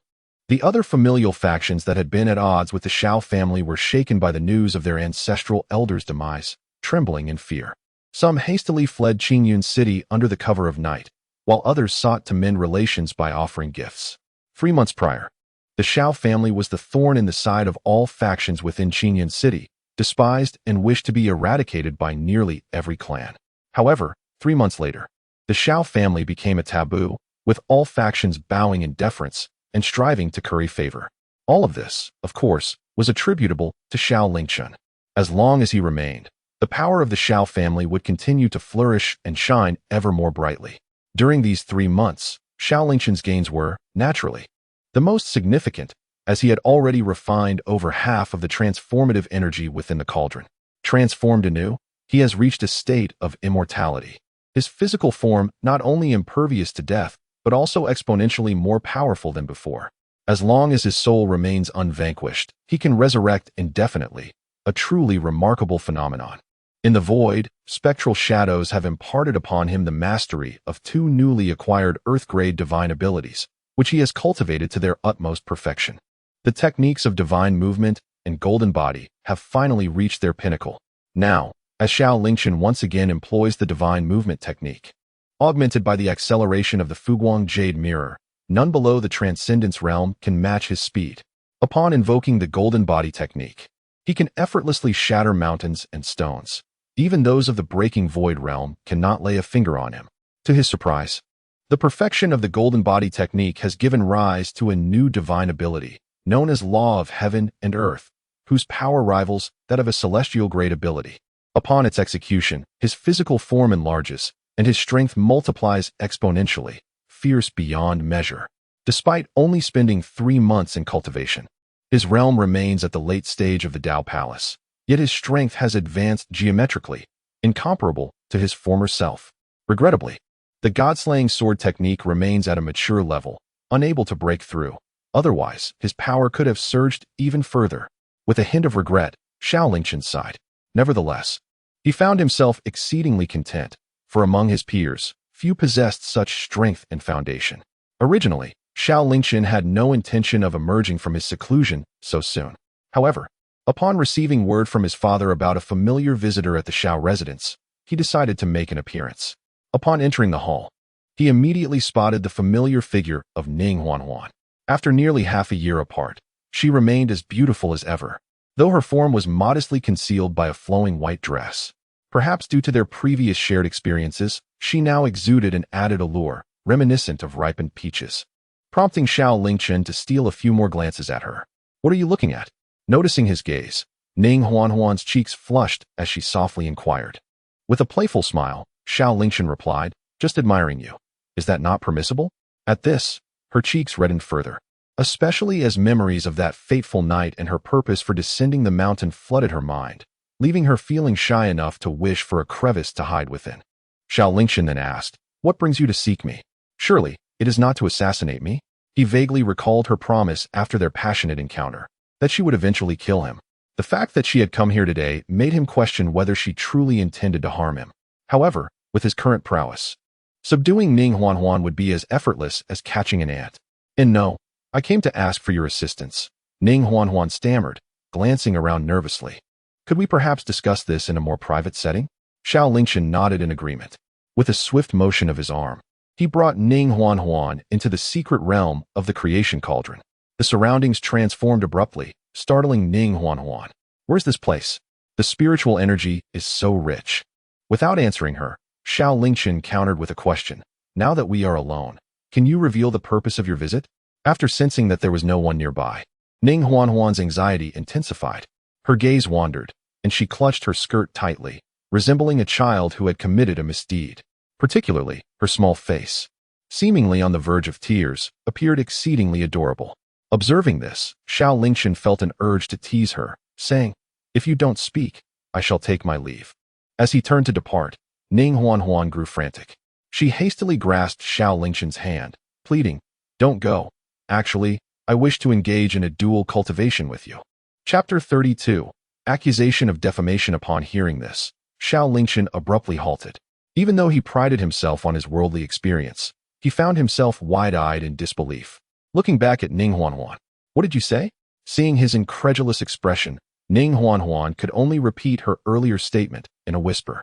the other familial factions that had been at odds with the Xiao family were shaken by the news of their ancestral elder's demise, trembling in fear. Some hastily fled Qingyun City under the cover of night, while others sought to mend relations by offering gifts. 3 months prior, the Xiao family was the thorn in the side of all factions within Qingyun City, despised and wished to be eradicated by nearly every clan. However, 3 months later, the Xiao family became a taboo, with all factions bowing in deference and striving to curry favor. All of this, of course, was attributable to Xiao Lingchen. As long as he remained, the power of the Xiao family would continue to flourish and shine ever more brightly. During these 3 months, Xiao Lingchen's gains were, naturally, the most significant, as he had already refined over half of the transformative energy within the cauldron. Transformed anew, he has reached a state of immortality. His physical form not only impervious to death, but also exponentially more powerful than before. As long as his soul remains unvanquished, he can resurrect indefinitely, a truly remarkable phenomenon. In the void, spectral shadows have imparted upon him the mastery of 2 newly acquired Earth-grade divine abilities, which he has cultivated to their utmost perfection. The techniques of divine movement and golden body have finally reached their pinnacle. Now, as Xiao Lingchen once again employs the divine movement technique, augmented by the acceleration of the Fuguang Jade Mirror, none below the Transcendence realm can match his speed. Upon invoking the golden body technique, he can effortlessly shatter mountains and stones. Even those of the breaking void realm cannot lay a finger on him. To his surprise, the perfection of the golden body technique has given rise to a new divine ability, known as Law of Heaven and Earth, whose power rivals that of a celestial grade ability. Upon its execution, his physical form enlarges, and his strength multiplies exponentially, fierce beyond measure. Despite only spending 3 months in cultivation, his realm remains at the late stage of the Tao Palace, yet his strength has advanced geometrically, incomparable to his former self. Regrettably, the God-slaying sword technique remains at a mature level, unable to break through. Otherwise, his power could have surged even further. With a hint of regret, Xiao Lingchen sighed. Nevertheless, he found himself exceedingly content, for among his peers, few possessed such strength and foundation. Originally, Xiao Lingchen had no intention of emerging from his seclusion so soon. However, upon receiving word from his father about a familiar visitor at the Xiao residence, he decided to make an appearance. Upon entering the hall, he immediately spotted the familiar figure of Ning Huanhuan. After nearly half a year apart, she remained as beautiful as ever, though her form was modestly concealed by a flowing white dress. Perhaps due to their previous shared experiences, she now exuded an added allure, reminiscent of ripened peaches, prompting Xiao Lingchen to steal a few more glances at her. "What are you looking at?" Noticing his gaze, Ning Huanhuan's cheeks flushed as she softly inquired. With a playful smile, Xiao Lingchen replied, "Just admiring you. Is that not permissible?" At this, her cheeks reddened further, especially as memories of that fateful night and her purpose for descending the mountain flooded her mind, leaving her feeling shy enough to wish for a crevice to hide within. Xiao Lingchen then asked, "What brings you to seek me? Surely, it is not to assassinate me?" He vaguely recalled her promise after their passionate encounter, that she would eventually kill him. The fact that she had come here today made him question whether she truly intended to harm him. However, with his current prowess, subduing Ning Huanhuan would be as effortless as catching an ant. "And no, I came to ask for your assistance," Ning Huanhuan stammered, glancing around nervously. "Could we perhaps discuss this in a more private setting?" Xiao Lingchen nodded in agreement. With a swift motion of his arm, he brought Ning Huanhuan into the secret realm of the creation cauldron. The surroundings transformed abruptly, startling Ning Huanhuan. "Where's this place? The spiritual energy is so rich." Without answering her, Xiao Lingchen countered with a question. "Now that we are alone, can you reveal the purpose of your visit?" After sensing that there was no one nearby, Ning Huanhuan's anxiety intensified. Her gaze wandered, and she clutched her skirt tightly, resembling a child who had committed a misdeed. Particularly, her small face, seemingly on the verge of tears, appeared exceedingly adorable. Observing this, Xiao Lingchen felt an urge to tease her, saying, "If you don't speak, I shall take my leave." As he turned to depart, Ning Huanhuan grew frantic. She hastily grasped Xiao Lingchen's hand, pleading, "Don't go. Actually, I wish to engage in a dual cultivation with you." Chapter 32. Accusation of defamation. Upon hearing this, Xiao Lingchen abruptly halted. Even though he prided himself on his worldly experience, he found himself wide-eyed in disbelief. Looking back at Ning Huanhuan, "What did you say?" Seeing his incredulous expression, Ning Huanhuan could only repeat her earlier statement in a whisper.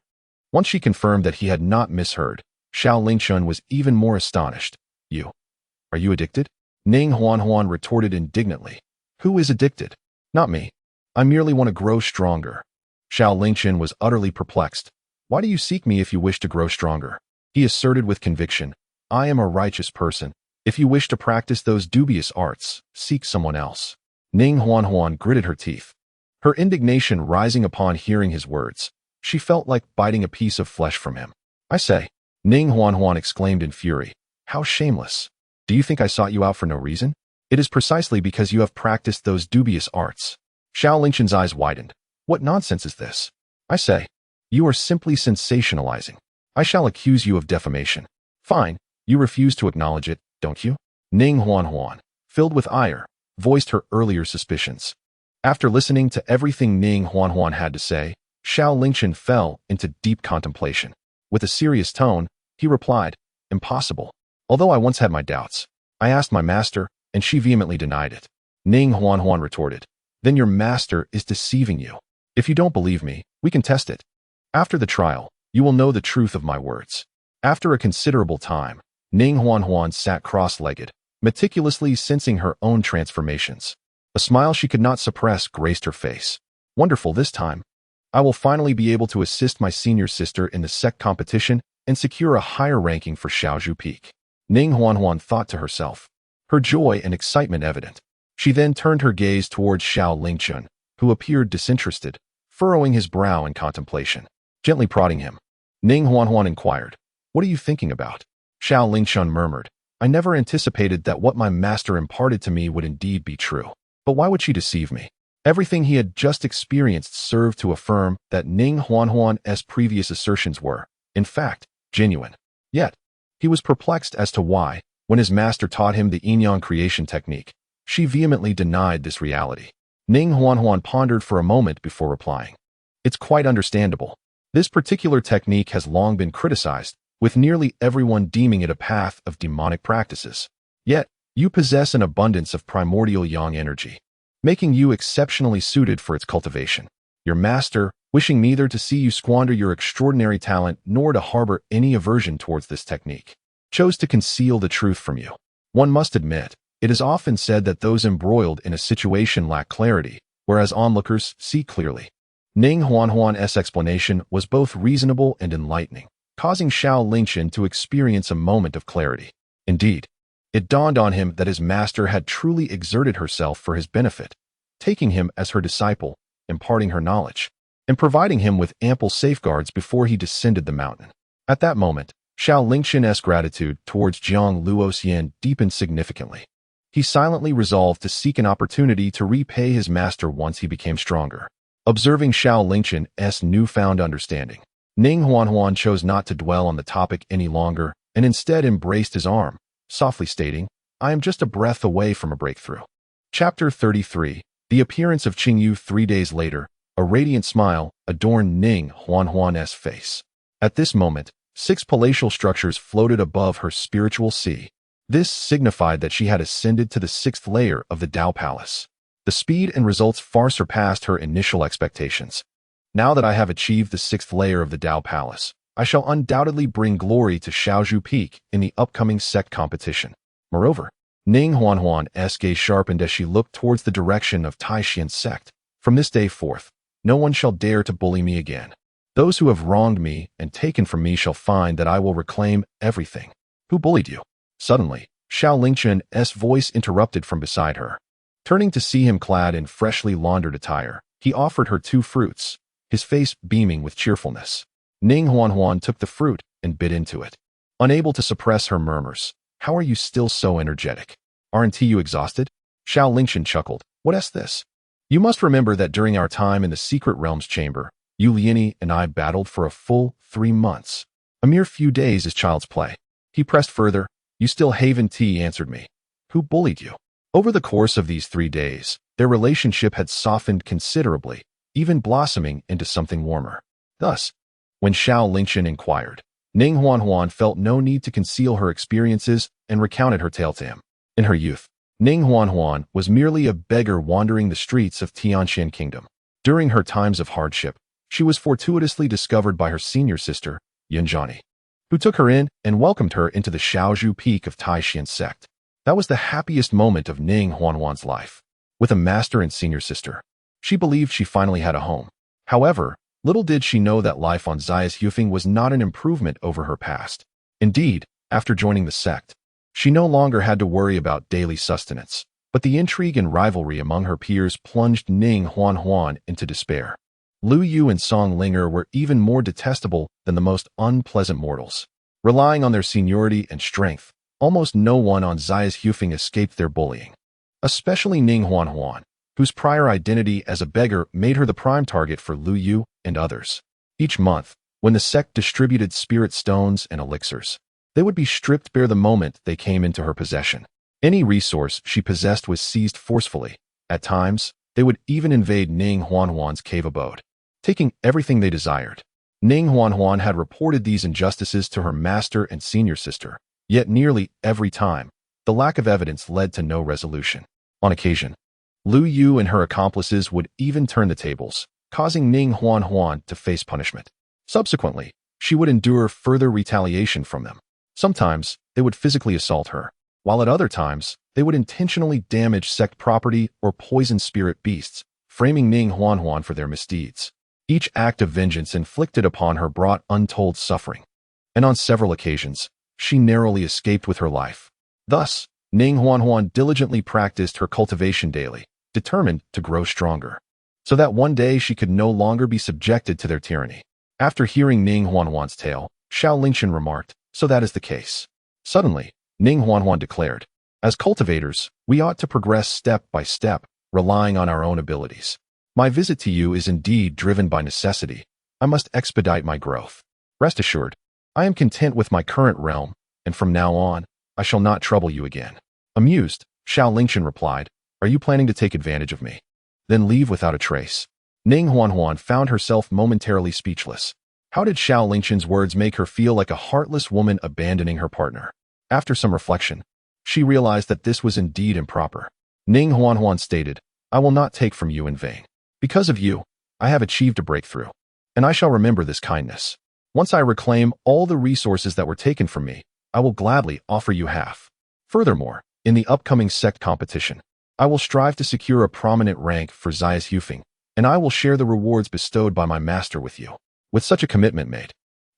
Once she confirmed that he had not misheard, Xiao Lingchen was even more astonished. Are you addicted?" Ning Huanhuan retorted indignantly. "Who is addicted? Not me. I merely want to grow stronger." Xiao Lingchen was utterly perplexed. "Why do you seek me if you wish to grow stronger?" He asserted with conviction, "I am a righteous person. If you wish to practice those dubious arts, seek someone else." Ning Huanhuan gritted her teeth, her indignation rising upon hearing his words. She felt like biting a piece of flesh from him. "I say," Ning Huanhuan exclaimed in fury, "how shameless. Do you think I sought you out for no reason? It is precisely because you have practiced those dubious arts." Xiao Lingchen's eyes widened. "What nonsense is this? I say, you are simply sensationalizing. I shall accuse you of defamation." "Fine, you refuse to acknowledge it, don't you?" Ning Huanhuan, filled with ire, voiced her earlier suspicions. After listening to everything Ning Huanhuan had to say, Xiao Lingchen fell into deep contemplation. With a serious tone, he replied, "Impossible. Although I once had my doubts, I asked my master, and she vehemently denied it." Ning Huanhuan retorted, "Then your master is deceiving you. If you don't believe me, we can test it. After the trial, you will know the truth of my words." After a considerable time, Ning Huanhuan sat cross-legged, meticulously sensing her own transformations. A smile she could not suppress graced her face. "Wonderful this time. I will finally be able to assist my senior sister in the sect competition and secure a higher ranking for Shaozhu Peak." Ning Huanhuan thought to herself, her joy and excitement evident. She then turned her gaze towards Xiao Lingchen, who appeared disinterested, furrowing his brow in contemplation. Gently prodding him, Ning Huanhuan inquired, What are you thinking about? Xiao Lingchen murmured. I never anticipated that what my master imparted to me would indeed be true. But why would she deceive me? Everything he had just experienced served to affirm that Ning Huanhuan's previous assertions were, in fact, genuine. Yet, he was perplexed as to why, when his master taught him the Yin-Yang Creation technique, she vehemently denied this reality. Ning Huanhuan pondered for a moment before replying. It's quite understandable. This particular technique has long been criticized, with nearly everyone deeming it a path of demonic practices. Yet, you possess an abundance of primordial yang energy, making you exceptionally suited for its cultivation. Your master, wishing neither to see you squander your extraordinary talent nor to harbor any aversion towards this technique, chose to conceal the truth from you. One must admit, it is often said that those embroiled in a situation lack clarity, whereas onlookers see clearly. Ning Huanhuan's explanation was both reasonable and enlightening, causing Xiao Lingchen to experience a moment of clarity. Indeed, it dawned on him that his master had truly exerted herself for his benefit, taking him as her disciple, imparting her knowledge, and providing him with ample safeguards before he descended the mountain. At that moment, Xiao Lingchen's gratitude towards Jiang Luoxian deepened significantly. He silently resolved to seek an opportunity to repay his master once he became stronger. Observing Xiao Lingchen's newfound understanding, Ning Huanhuan chose not to dwell on the topic any longer and instead embraced his arm, softly stating, I am just a breath away from a breakthrough. Chapter 33. The appearance of Qingyu 3 days later, a radiant smile adorned Ning Huanhuan's face. At this moment, 6 palatial structures floated above her spiritual sea. This signified that she had ascended to the 6th layer of the Dao Palace. The speed and results far surpassed her initial expectations. Now that I have achieved the 6th layer of the Dao Palace, I shall undoubtedly bring glory to Shaozhou Peak in the upcoming sect competition. Moreover, Ning Huanhuan's gaze sharpened as she looked towards the direction of Taixian's sect. From this day forth, no one shall dare to bully me again. Those who have wronged me and taken from me shall find that I will reclaim everything. Who bullied you? Suddenly, Xiao Lingchen's voice interrupted from beside her. Turning to see him clad in freshly laundered attire, he offered her 2 fruits, his face beaming with cheerfulness. Ning Huanhuan took the fruit and bit into it. Unable to suppress her murmurs, how are you still so energetic? Aren't you exhausted? Xiao Lingchen chuckled. What is this? You must remember that during our time in the Secret Realms chamber, Yu Liani and I battled for a full 3 months. A mere few days is child's play. He pressed further. You still haven't answered me. Who bullied you? Over the course of these 3 days, their relationship had softened considerably, even blossoming into something warmer. Thus, when Xiao Lingchen inquired, Ning Huanhuan felt no need to conceal her experiences and recounted her tale to him. In her youth, Ning Huanhuan was merely a beggar wandering the streets of Tianxian Kingdom. During her times of hardship, she was fortuitously discovered by her senior sister, Yanjani, who took her in and welcomed her into the Shaozhou Peak of Taixian sect. That was the happiest moment of Ning Huanhuan's life. With a master and senior sister, she believed she finally had a home. However, little did she know that life on Xiaohufeng was not an improvement over her past. Indeed, after joining the sect, she no longer had to worry about daily sustenance, but the intrigue and rivalry among her peers plunged Ning Huanhuan into despair. Lu Yu and Song Linger were even more detestable than the most unpleasant mortals. Relying on their seniority and strength, almost no one on Xiaohufeng escaped their bullying. Especially Ning Huanhuan, whose prior identity as a beggar made her the prime target for Lu Yu and others. Each month, when the sect distributed spirit stones and elixirs, they would be stripped bare the moment they came into her possession. Any resource she possessed was seized forcefully. At times, they would even invade Ning Huanhuan's cave abode, taking everything they desired. Ning Huanhuan had reported these injustices to her master and senior sister, yet nearly every time, the lack of evidence led to no resolution. On occasion, Lu Yu and her accomplices would even turn the tables, causing Ning Huanhuan to face punishment. Subsequently, she would endure further retaliation from them. Sometimes, they would physically assault her, while at other times, they would intentionally damage sect property or poison spirit beasts, framing Ning Huanhuan for their misdeeds. Each act of vengeance inflicted upon her brought untold suffering, and on several occasions, she narrowly escaped with her life. Thus, Ning Huanhuan diligently practiced her cultivation daily, determined to grow stronger, so that one day she could no longer be subjected to their tyranny. After hearing Ning Huanhuan's tale, Xiao Lingchen remarked, So that is the case. Suddenly, Ning Huanhuan declared, as cultivators, we ought to progress step by step, relying on our own abilities. My visit to you is indeed driven by necessity. I must expedite my growth. Rest assured, I am content with my current realm, and from now on, I shall not trouble you again. Amused, Xiao Lingchen replied, are you planning to take advantage of me? Then leave without a trace. Ning Huanhuan found herself momentarily speechless. How did Xiao Lingchen's words make her feel like a heartless woman abandoning her partner? After some reflection, she realized that this was indeed improper. Ning Huanhuan stated, I will not take from you in vain. Because of you, I have achieved a breakthrough, and I shall remember this kindness. Once I reclaim all the resources that were taken from me, I will gladly offer you half. Furthermore, in the upcoming sect competition, I will strive to secure a prominent rank for Xiao, and I will share the rewards bestowed by my master with you. With such a commitment made,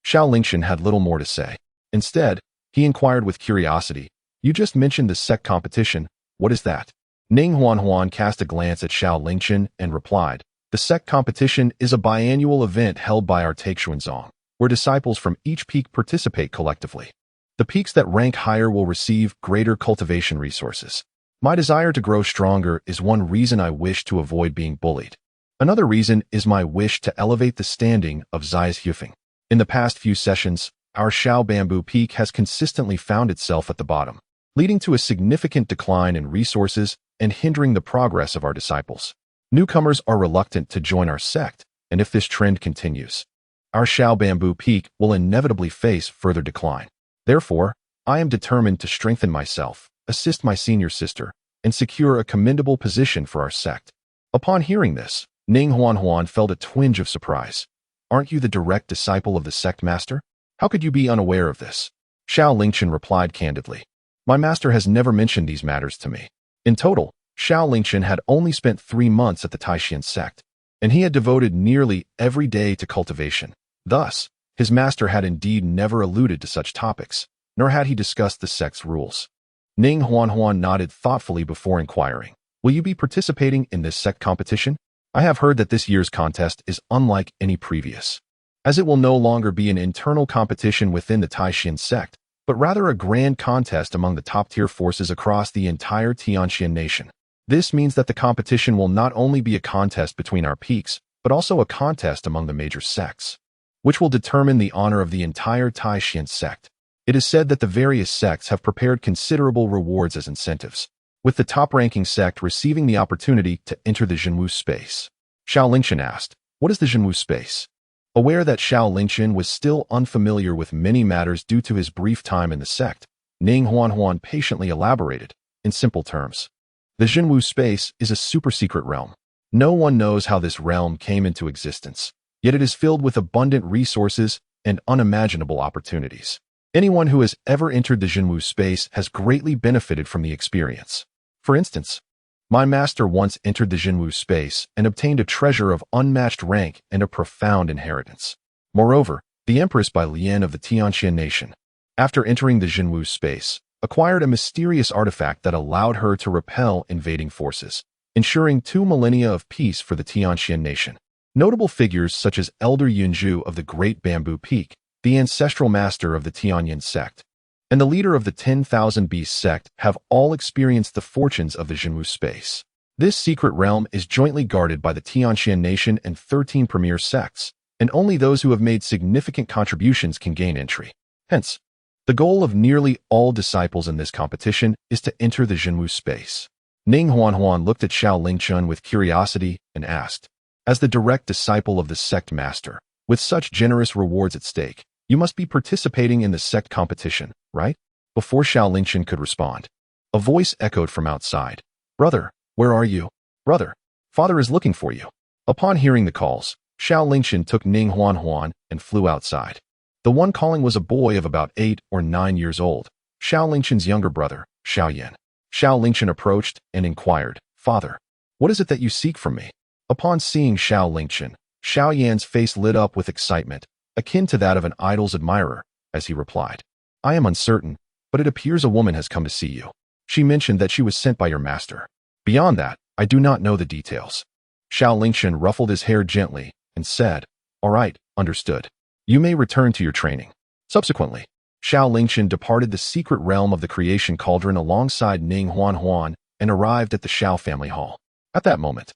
Xiao Lingchen had little more to say. Instead, he inquired with curiosity, you just mentioned the sect competition, what is that? Ning Huanhuan cast a glance at Xiao Lingchen and replied, the sect competition is a biannual event held by our Taixuanzong, where disciples from each peak participate collectively. The peaks that rank higher will receive greater cultivation resources. My desire to grow stronger is one reason I wish to avoid being bullied. Another reason is my wish to elevate the standing of Xiao. In the past few sessions, our Xiao Bamboo Peak has consistently found itself at the bottom, leading to a significant decline in resources and hindering the progress of our disciples. Newcomers are reluctant to join our sect, and if this trend continues, our Xiao Bamboo Peak will inevitably face further decline. Therefore, I am determined to strengthen myself, assist my senior sister, and secure a commendable position for our sect. Upon hearing this, Ning Huanhuan felt a twinge of surprise. Aren't you the direct disciple of the sect master? How could you be unaware of this? Xiao Lingchen replied candidly. My master has never mentioned these matters to me. In total, Xiao Lingchen had only spent 3 months at the Taixuan sect, and he had devoted nearly every day to cultivation. Thus, his master had indeed never alluded to such topics, nor had he discussed the sect's rules. Ning Huanhuan nodded thoughtfully before inquiring, will you be participating in this sect competition? I have heard that this year's contest is unlike any previous, as it will no longer be an internal competition within the Taixuan sect, but rather a grand contest among the top-tier forces across the entire Tianxian nation. This means that the competition will not only be a contest between our peaks, but also a contest among the major sects, which will determine the honor of the entire Taixuan sect. It is said that the various sects have prepared considerable rewards as incentives, with the top-ranking sect receiving the opportunity to enter the Jinwu space. Xiao Lingchen asked, what is the Jinwu space? Aware that Xiao Lingchen was still unfamiliar with many matters due to his brief time in the sect, Ning Huanhuan patiently elaborated, in simple terms. The Jinwu space is a super-secret realm. No one knows how this realm came into existence, yet it is filled with abundant resources and unimaginable opportunities. Anyone who has ever entered the Jinwu space has greatly benefited from the experience. For instance, my master once entered the Jinwu space and obtained a treasure of unmatched rank and a profound inheritance. Moreover, the Empress Bai Lian of the Tianxian nation, after entering the Jinwu space, acquired a mysterious artifact that allowed her to repel invading forces, ensuring 2 millennia of peace for the Tianxian nation. Notable figures such as Elder Yunju of the Great Bamboo Peak, the ancestral master of the Tianyan sect, and the leader of the 10,000 Beast sect have all experienced the fortunes of the Jinwu space. This secret realm is jointly guarded by the Tianxian nation and 13 premier sects, and only those who have made significant contributions can gain entry. Hence, the goal of nearly all disciples in this competition is to enter the Jinwu space. Ning Huanhuan looked at Xiao Lingchen with curiosity and asked, as the direct disciple of the sect master, with such generous rewards at stake, you must be participating in the sect competition, right? Before Xiao Lingchen could respond, a voice echoed from outside. Brother, where are you? Brother, father is looking for you. Upon hearing the calls, Xiao Lingchen took Ning Huanhuan and flew outside. The one calling was a boy of about 8 or 9 years old, Xiao Lingchen's younger brother, Xiao Yan. Xiao Lingchen approached and inquired, Father, what is it that you seek from me? Upon seeing Xiao Lingchen, Xiao Yan's face lit up with excitement, akin to that of an idol's admirer, as he replied, I am uncertain, but it appears a woman has come to see you. She mentioned that she was sent by your master. Beyond that, I do not know the details. Xiao Lingchen ruffled his hair gently and said, all right, understood. You may return to your training. Subsequently, Xiao Lingchen departed the secret realm of the creation cauldron alongside Ning Huan and arrived at the Xiao family hall. At that moment,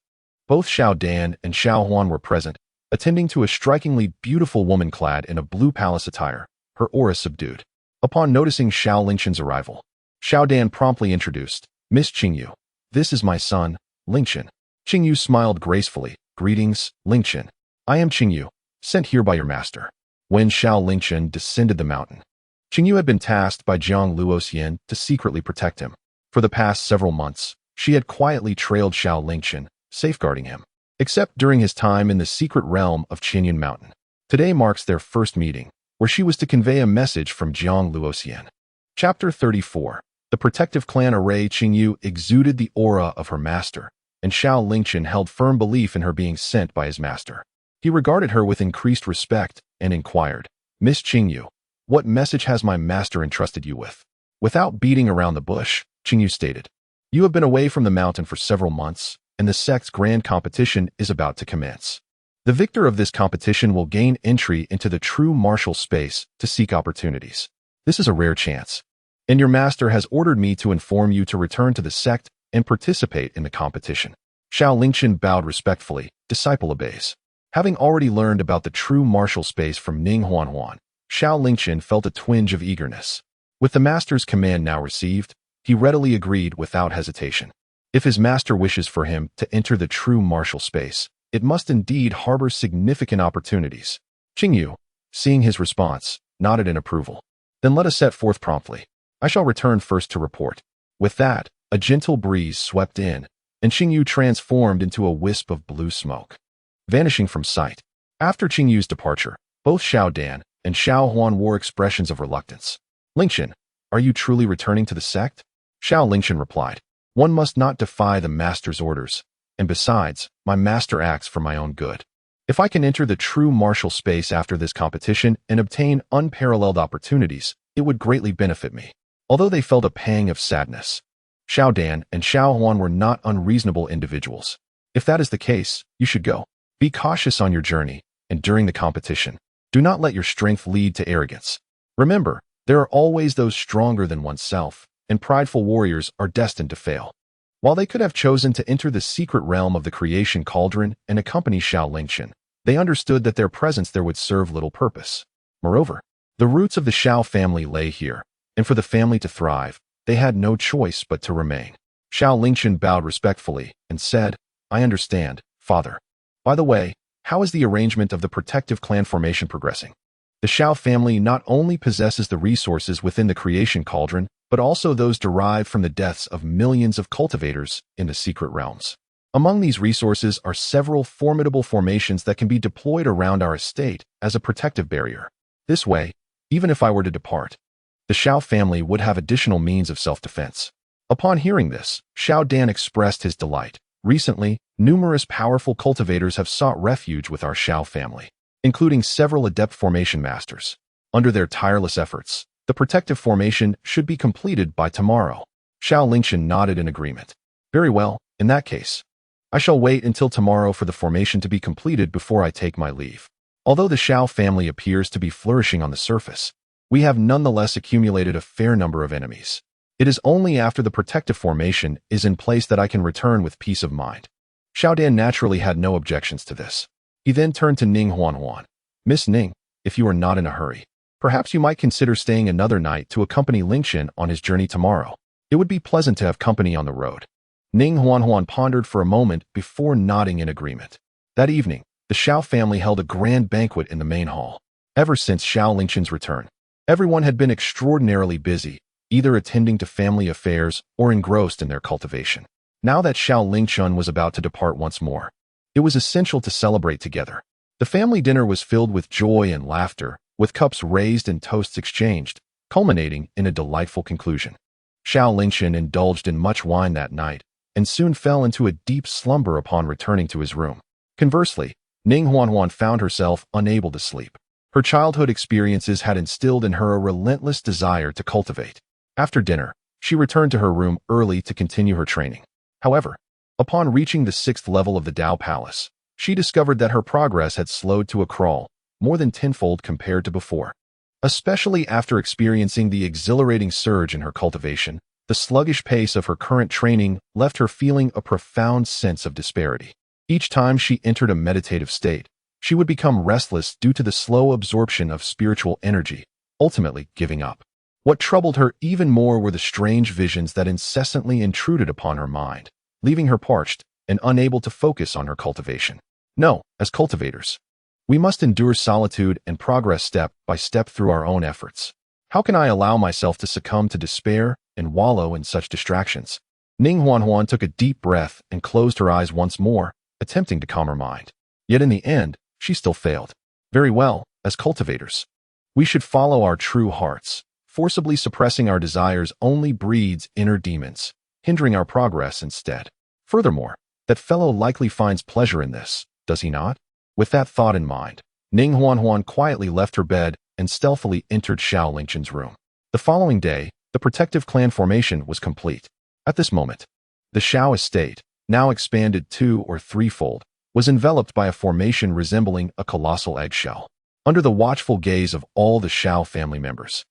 both Xiao Dan and Xiao Huan were present, attending to a strikingly beautiful woman clad in a blue palace attire, her aura subdued. Upon noticing Xiao Lingchen's arrival, Xiao Dan promptly introduced, Miss Qingyu. This is my son, Lingchen. Qingyu smiled gracefully. Greetings, Lingchen. I am Qingyu, sent here by your master. When Xiao Lingchen descended the mountain, Qingyu had been tasked by Jiang Luoxian to secretly protect him. For the past several months, she had quietly trailed Xiao Lingchen, safeguarding him, except during his time in the secret realm of Qinyan Mountain. Today marks their first meeting, where she was to convey a message from Jiang Luoxian. Chapter 34. The protective clan array. Qingyu exuded the aura of her master, and Xiao Lingchen held firm belief in her being sent by his master. He regarded her with increased respect and inquired, Miss Qingyu, what message has my master entrusted you with? Without beating around the bush, Qingyu stated, you have been away from the mountain for several months, and the sect's grand competition is about to commence. The victor of this competition will gain entry into the true martial space to seek opportunities. This is a rare chance, and your master has ordered me to inform you to return to the sect and participate in the competition. Xiao Lingchen bowed respectfully. Disciple obeys. Having already learned about the true martial space from Ning Huan, Xiao Lingchen felt a twinge of eagerness. With the master's command now received, he readily agreed without hesitation. If his master wishes for him to enter the true martial space, it must indeed harbor significant opportunities. Qingyu, seeing his response, nodded in approval. Then let us set forth promptly. I shall return first to report. With that, a gentle breeze swept in, and Qingyu transformed into a wisp of blue smoke, vanishing from sight. After Qingyu's departure, both Xiao Dan and Xiao Huan wore expressions of reluctance. Lingchen, are you truly returning to the sect? Xiao Lingchen replied, one must not defy the master's orders, and besides, my master acts for my own good. If I can enter the true martial space after this competition and obtain unparalleled opportunities, it would greatly benefit me. Although they felt a pang of sadness, Xiao Dan and Xiao Huan were not unreasonable individuals. If that is the case, you should go. Be cautious on your journey, and during the competition, do not let your strength lead to arrogance. Remember, there are always those stronger than oneself, and prideful warriors are destined to fail. While they could have chosen to enter the secret realm of the creation cauldron and accompany Xiao Lingchen, they understood that their presence there would serve little purpose. Moreover, the roots of the Xiao family lay here, and for the family to thrive, they had no choice but to remain. Xiao Lingchen bowed respectfully and said, I understand, father. By the way, how is the arrangement of the protective clan formation progressing? The Xiao family not only possesses the resources within the creation cauldron, but also those derived from the deaths of millions of cultivators in the secret realms. Among these resources are several formidable formations that can be deployed around our estate as a protective barrier. This way, even if I were to depart, the Xiao family would have additional means of self-defense. Upon hearing this, Xiao Dan expressed his delight. Recently, numerous powerful cultivators have sought refuge with our Xiao family, including several adept formation masters. Under their tireless efforts, the protective formation should be completed by tomorrow. Xiao Lingchen nodded in agreement. Very well, in that case, I shall wait until tomorrow for the formation to be completed before I take my leave. Although the Xiao family appears to be flourishing on the surface, we have nonetheless accumulated a fair number of enemies. It is only after the protective formation is in place that I can return with peace of mind. Xiao Dan naturally had no objections to this. He then turned to Ning Huan. Miss Ning, if you are not in a hurry, perhaps you might consider staying another night to accompany Lingchen on his journey tomorrow. It would be pleasant to have company on the road. Ning Huan pondered for a moment before nodding in agreement. That evening, the Xiao family held a grand banquet in the main hall. Ever since Xiao Lingchen's return, everyone had been extraordinarily busy, either attending to family affairs or engrossed in their cultivation. Now that Xiao Lingchen was about to depart once more, it was essential to celebrate together. The family dinner was filled with joy and laughter, with cups raised and toasts exchanged, culminating in a delightful conclusion. Xiao Lingchen indulged in much wine that night, and soon fell into a deep slumber upon returning to his room. Conversely, Ning Huan found herself unable to sleep. Her childhood experiences had instilled in her a relentless desire to cultivate. After dinner, she returned to her room early to continue her training. However, upon reaching the 6th level of the Dao Palace, she discovered that her progress had slowed to a crawl, more than tenfold compared to before. Especially after experiencing the exhilarating surge in her cultivation, the sluggish pace of her current training left her feeling a profound sense of disparity. Each time she entered a meditative state, she would become restless due to the slow absorption of spiritual energy, ultimately giving up. What troubled her even more were the strange visions that incessantly intruded upon her mind, leaving her parched and unable to focus on her cultivation. No, as cultivators, we must endure solitude and progress step by step through our own efforts. How can I allow myself to succumb to despair and wallow in such distractions? Ning Huanhuan took a deep breath and closed her eyes once more, attempting to calm her mind. Yet in the end, she still failed. Very well, as cultivators, we should follow our true hearts. Forcibly suppressing our desires only breeds inner demons, hindering our progress instead. Furthermore, that fellow likely finds pleasure in this, does he not? With that thought in mind, Ning Huanhuan quietly left her bed and stealthily entered Xiao Lingchen's room. The following day, the protective clan formation was complete. At this moment, the Xiao estate, now expanded 2- or 3-fold, was enveloped by a formation resembling a colossal eggshell. Under the watchful gaze of all the Xiao family members,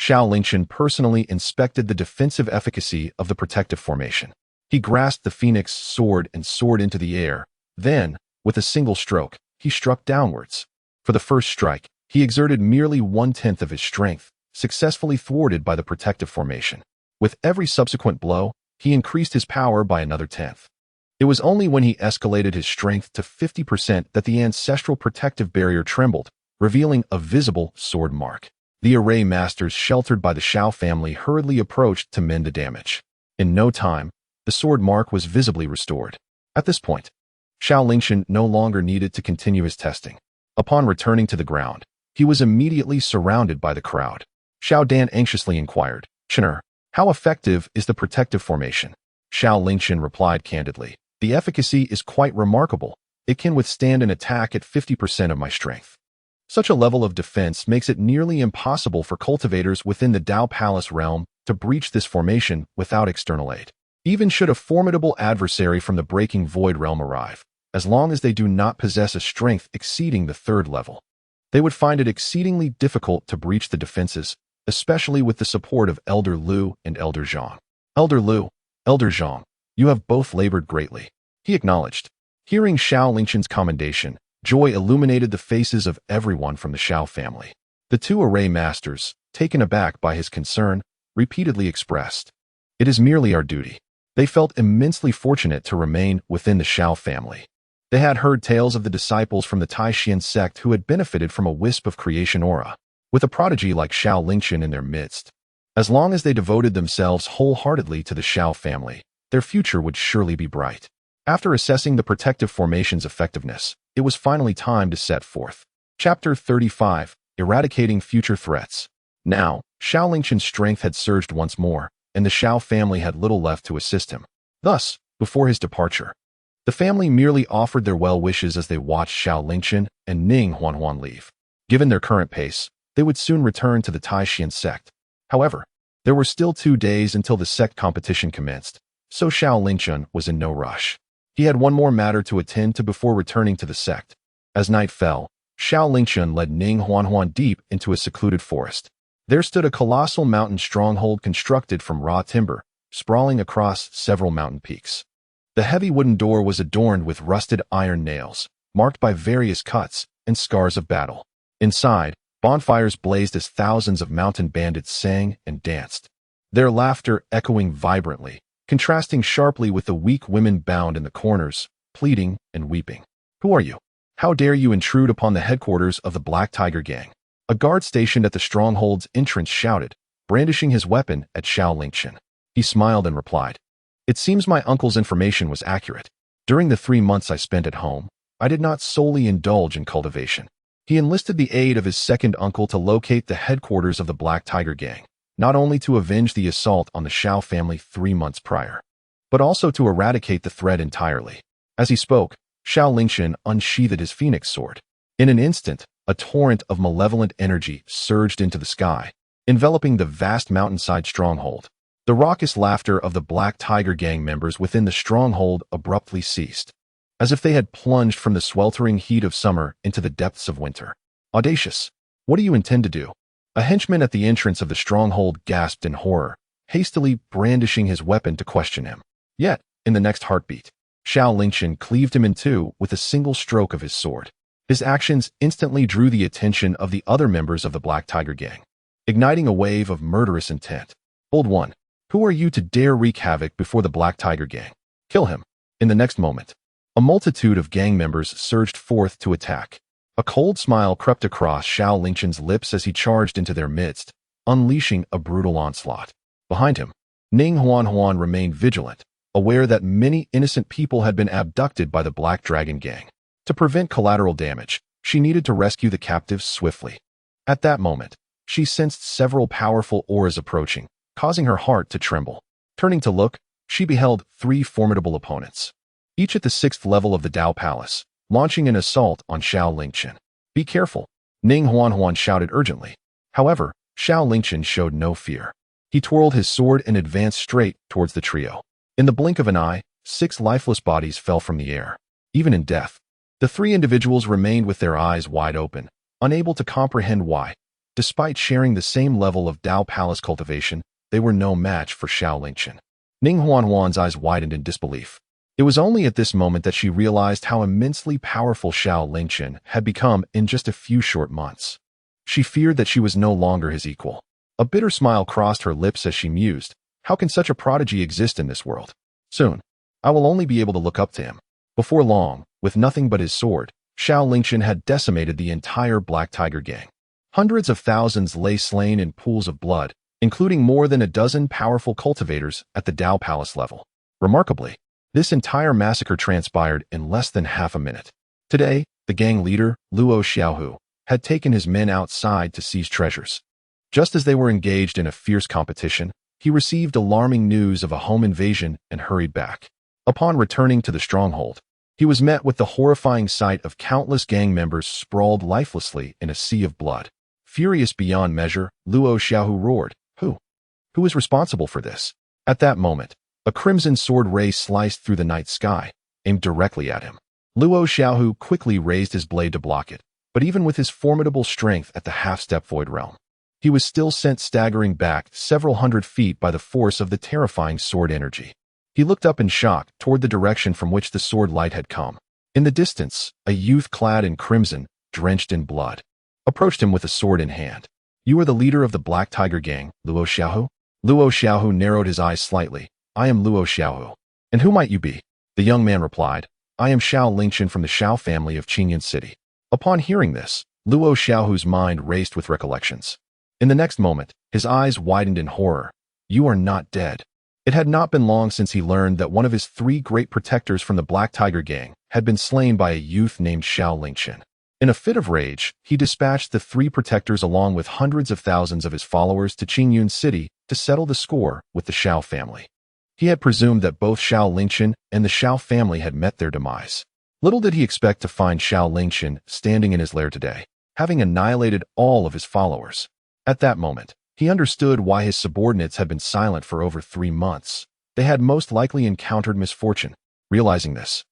Xiao Lingchen personally inspected the defensive efficacy of the protective formation. He grasped the phoenix sword and soared into the air. Then, with a single stroke, he struck downwards. For the first strike, he exerted merely 1/10 of his strength, successfully thwarted by the protective formation. With every subsequent blow, he increased his power by another 1/10. It was only when he escalated his strength to 50% that the ancestral protective barrier trembled, revealing a visible sword mark. The array masters sheltered by the Xiao family hurriedly approached to mend the damage. In no time, the sword mark was visibly restored. At this point, Xiao Lingchen no longer needed to continue his testing. Upon returning to the ground, he was immediately surrounded by the crowd. Xiao Dan anxiously inquired, "Chener, how effective is the protective formation?" Xiao Lingchen replied candidly, "The efficacy is quite remarkable. It can withstand an attack at 50% of my strength. Such a level of defense makes it nearly impossible for cultivators within the Dao Palace realm to breach this formation without external aid. Even should a formidable adversary from the Breaking Void realm arrive, as long as they do not possess a strength exceeding the 3rd level, they would find it exceedingly difficult to breach the defenses, especially with the support of Elder Lu and Elder Zhang. Elder Lu, Elder Zhang, you have both labored greatly," he acknowledged. Hearing Xiao Lingchen's commendation, joy illuminated the faces of everyone from the Xiao family. The 2 array masters, taken aback by his concern, repeatedly expressed, "It is merely our duty." They felt immensely fortunate to remain within the Xiao family. They had heard tales of the disciples from the Taishan sect who had benefited from a wisp of creation aura, with a prodigy like Xiao Lingchen in their midst. As long as they devoted themselves wholeheartedly to the Xiao family, their future would surely be bright. After assessing the protective formation's effectiveness, it was finally time to set forth. Chapter 35, Eradicating Future Threats. Now, Xiao Lingchen's strength had surged once more, and the Xiao family had little left to assist him. Thus, before his departure, the family merely offered their well wishes as they watched Xiao Lingchen and Ning Huanhuan leave. Given their current pace, they would soon return to the Taishan sect. However, there were still 2 days until the sect competition commenced, so Xiao Lingchen was in no rush. He had one more matter to attend to before returning to the sect. As night fell, Xiao Lingchen led Ning Huanhuan deep into a secluded forest. There stood a colossal mountain stronghold constructed from raw timber, sprawling across several mountain peaks. The heavy wooden door was adorned with rusted iron nails, marked by various cuts and scars of battle. Inside, bonfires blazed as thousands of mountain bandits sang and danced, their laughter echoing vibrantly, contrasting sharply with the weak women bound in the corners, pleading and weeping. "Who are you? How dare you intrude upon the headquarters of the Black Tiger Gang?" A guard stationed at the stronghold's entrance shouted, brandishing his weapon at Xiao Lingchen. He smiled and replied, "It seems my uncle's information was accurate. During the 3 months I spent at home, I did not solely indulge in cultivation." He enlisted the aid of his second uncle to locate the headquarters of the Black Tiger Gang, not only to avenge the assault on the Xiao family 3 months prior, but also to eradicate the threat entirely. As he spoke, Xiao Lingchen unsheathed his phoenix sword. In an instant, a torrent of malevolent energy surged into the sky, enveloping the vast mountainside stronghold. The raucous laughter of the Black Tiger Gang members within the stronghold abruptly ceased, as if they had plunged from the sweltering heat of summer into the depths of winter. "Audacious! What do you intend to do?" A henchman at the entrance of the stronghold gasped in horror, hastily brandishing his weapon to question him. Yet, in the next heartbeat, Xiao Lingchen cleaved him in two with a single stroke of his sword. His actions instantly drew the attention of the other members of the Black Tiger gang, igniting a wave of murderous intent. Old One, who are you to dare wreak havoc before the Black Tiger gang? Kill him. In the next moment, a multitude of gang members surged forth to attack. A cold smile crept across Xiao Lingchen's lips as he charged into their midst, unleashing a brutal onslaught. Behind him, Ning Huan remained vigilant, aware that many innocent people had been abducted by the Black Dragon gang. To prevent collateral damage, she needed to rescue the captives swiftly. At that moment, she sensed several powerful auras approaching, causing her heart to tremble. Turning to look, she beheld three formidable opponents, each at the 6th level of the Dao Palace, launching an assault on Xiao Lingchen. Be careful, Ning Huan shouted urgently. However, Xiao Lingchen showed no fear. He twirled his sword and advanced straight towards the trio. In the blink of an eye, 6 lifeless bodies fell from the air. Even in death, the 3 individuals remained with their eyes wide open, unable to comprehend why, despite sharing the same level of Dao Palace cultivation, they were no match for Xiao Lingchen. Ning Huan's eyes widened in disbelief. It was only at this moment that she realized how immensely powerful Xiao Lingchen had become in just a few short months. She feared that she was no longer his equal. A bitter smile crossed her lips as she mused, how can such a prodigy exist in this world? Soon, I will only be able to look up to him. Before long, with nothing but his sword, Xiao Lingchen had decimated the entire Black Tiger gang. Hundreds of thousands lay slain in pools of blood, including more than a dozen powerful cultivators at the Dao Palace level. Remarkably, this entire massacre transpired in less than half a minute. Today, the gang leader, Luo Xiaohu, had taken his men outside to seize treasures. Just as they were engaged in a fierce competition, he received alarming news of a home invasion and hurried back. Upon returning to the stronghold, he was met with the horrifying sight of countless gang members sprawled lifelessly in a sea of blood. Furious beyond measure, Luo Xiaohu roared, Who is responsible for this? At that moment, a crimson sword ray sliced through the night sky, aimed directly at him. Luo Xiaohu quickly raised his blade to block it, but even with his formidable strength at the half-step void realm, he was still sent staggering back several hundred feet by the force of the terrifying sword energy. He looked up in shock toward the direction from which the sword light had come. In the distance, a youth clad in crimson, drenched in blood, approached him with a sword in hand. You are the leader of the Black Tiger gang, Luo Xiaohu? Luo Xiaohu narrowed his eyes slightly. I am Luo Xiaohu. And who might you be? The young man replied. I am Xiao Lingchen from the Xiao family of Qingyan City. Upon hearing this, Luo Xiaohu's mind raced with recollections. In the next moment, his eyes widened in horror. You are not dead. It had not been long since he learned that one of his 3 great protectors from the Black Tiger gang had been slain by a youth named Xiao Lingchen. In a fit of rage, he dispatched the 3 protectors along with hundreds of thousands of his followers to Qingyan City to settle the score with the Xiao family. He had presumed that both Xiao Lingchen and the Xiao family had met their demise. Little did he expect to find Xiao Lingchen standing in his lair today, having annihilated all of his followers. At that moment, he understood why his subordinates had been silent for over 3 months. They had most likely encountered misfortune. Realizing this,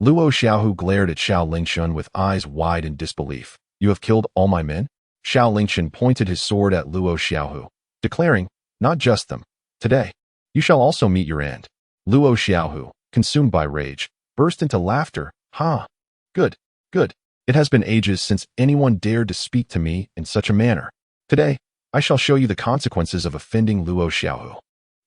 Luo Xiaohu glared at Xiao Lingchen with eyes wide in disbelief. You have killed all my men? Xiao Lingchen pointed his sword at Luo Xiaohu, declaring, not just them. Today, you shall also meet your end. Luo Xiaohu, consumed by rage, burst into laughter. Ha! Good. It has been ages since anyone dared to speak to me in such a manner. Today, I shall show you the consequences of offending Luo Xiaohu.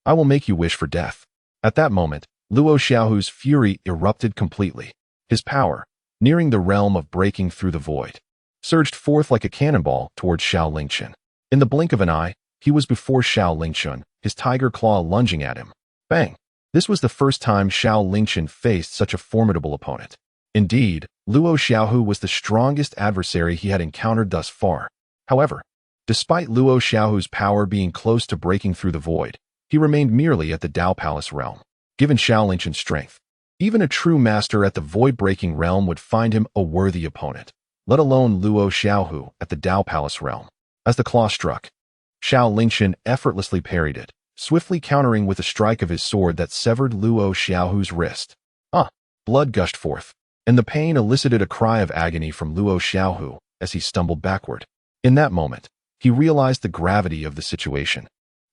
I will make you wish for death. At that moment, Luo Xiaohu's fury erupted completely. His power, nearing the realm of breaking through the void, surged forth like a cannonball towards Xiao Lingchen. In the blink of an eye, he was before Xiao Lingchen, his tiger claw lunging at him. Bang! This was the first time Xiao Lingchen faced such a formidable opponent. Indeed, Luo Xiaohu was the strongest adversary he had encountered thus far. However, despite Luo Xiaohu's power being close to breaking through the void, he remained merely at the Dao Palace realm. Given Xiao Linchen's strength, even a true master at the void-breaking realm would find him a worthy opponent, let alone Luo Xiaohu at the Dao Palace realm. As the claw struck, Xiao Lingchen effortlessly parried it, swiftly countering with a strike of his sword that severed Luo Xiaohu's wrist. Blood gushed forth, and the pain elicited a cry of agony from Luo Xiaohu as he stumbled backward. In that moment, he realized the gravity of the situation.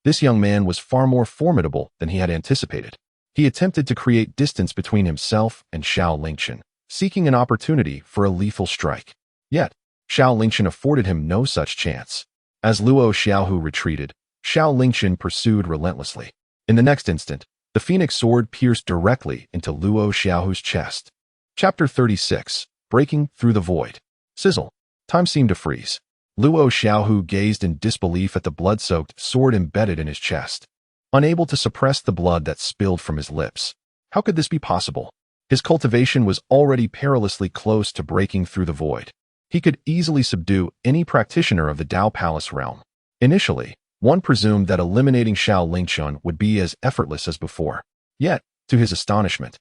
This young man was far more formidable than he had anticipated. He attempted to create distance between himself and Xiao Lingchen, seeking an opportunity for a lethal strike. Yet, Xiao Lingchen afforded him no such chance. As Luo Xiaohu retreated, Xiao Lingchen pursued relentlessly. In the next instant, the phoenix sword pierced directly into Luo Xiaohu's chest. Chapter 36. Breaking Through the Void. Sizzle. Time seemed to freeze. Luo Xiaohu gazed in disbelief at the blood-soaked sword embedded in his chest, unable to suppress the blood that spilled from his lips. How could this be possible? His cultivation was already perilously close to breaking through the void. He could easily subdue any practitioner of the Dao Palace realm. Initially, one presumed that eliminating Xiao Lingchen would be as effortless as before. Yet, to his astonishment,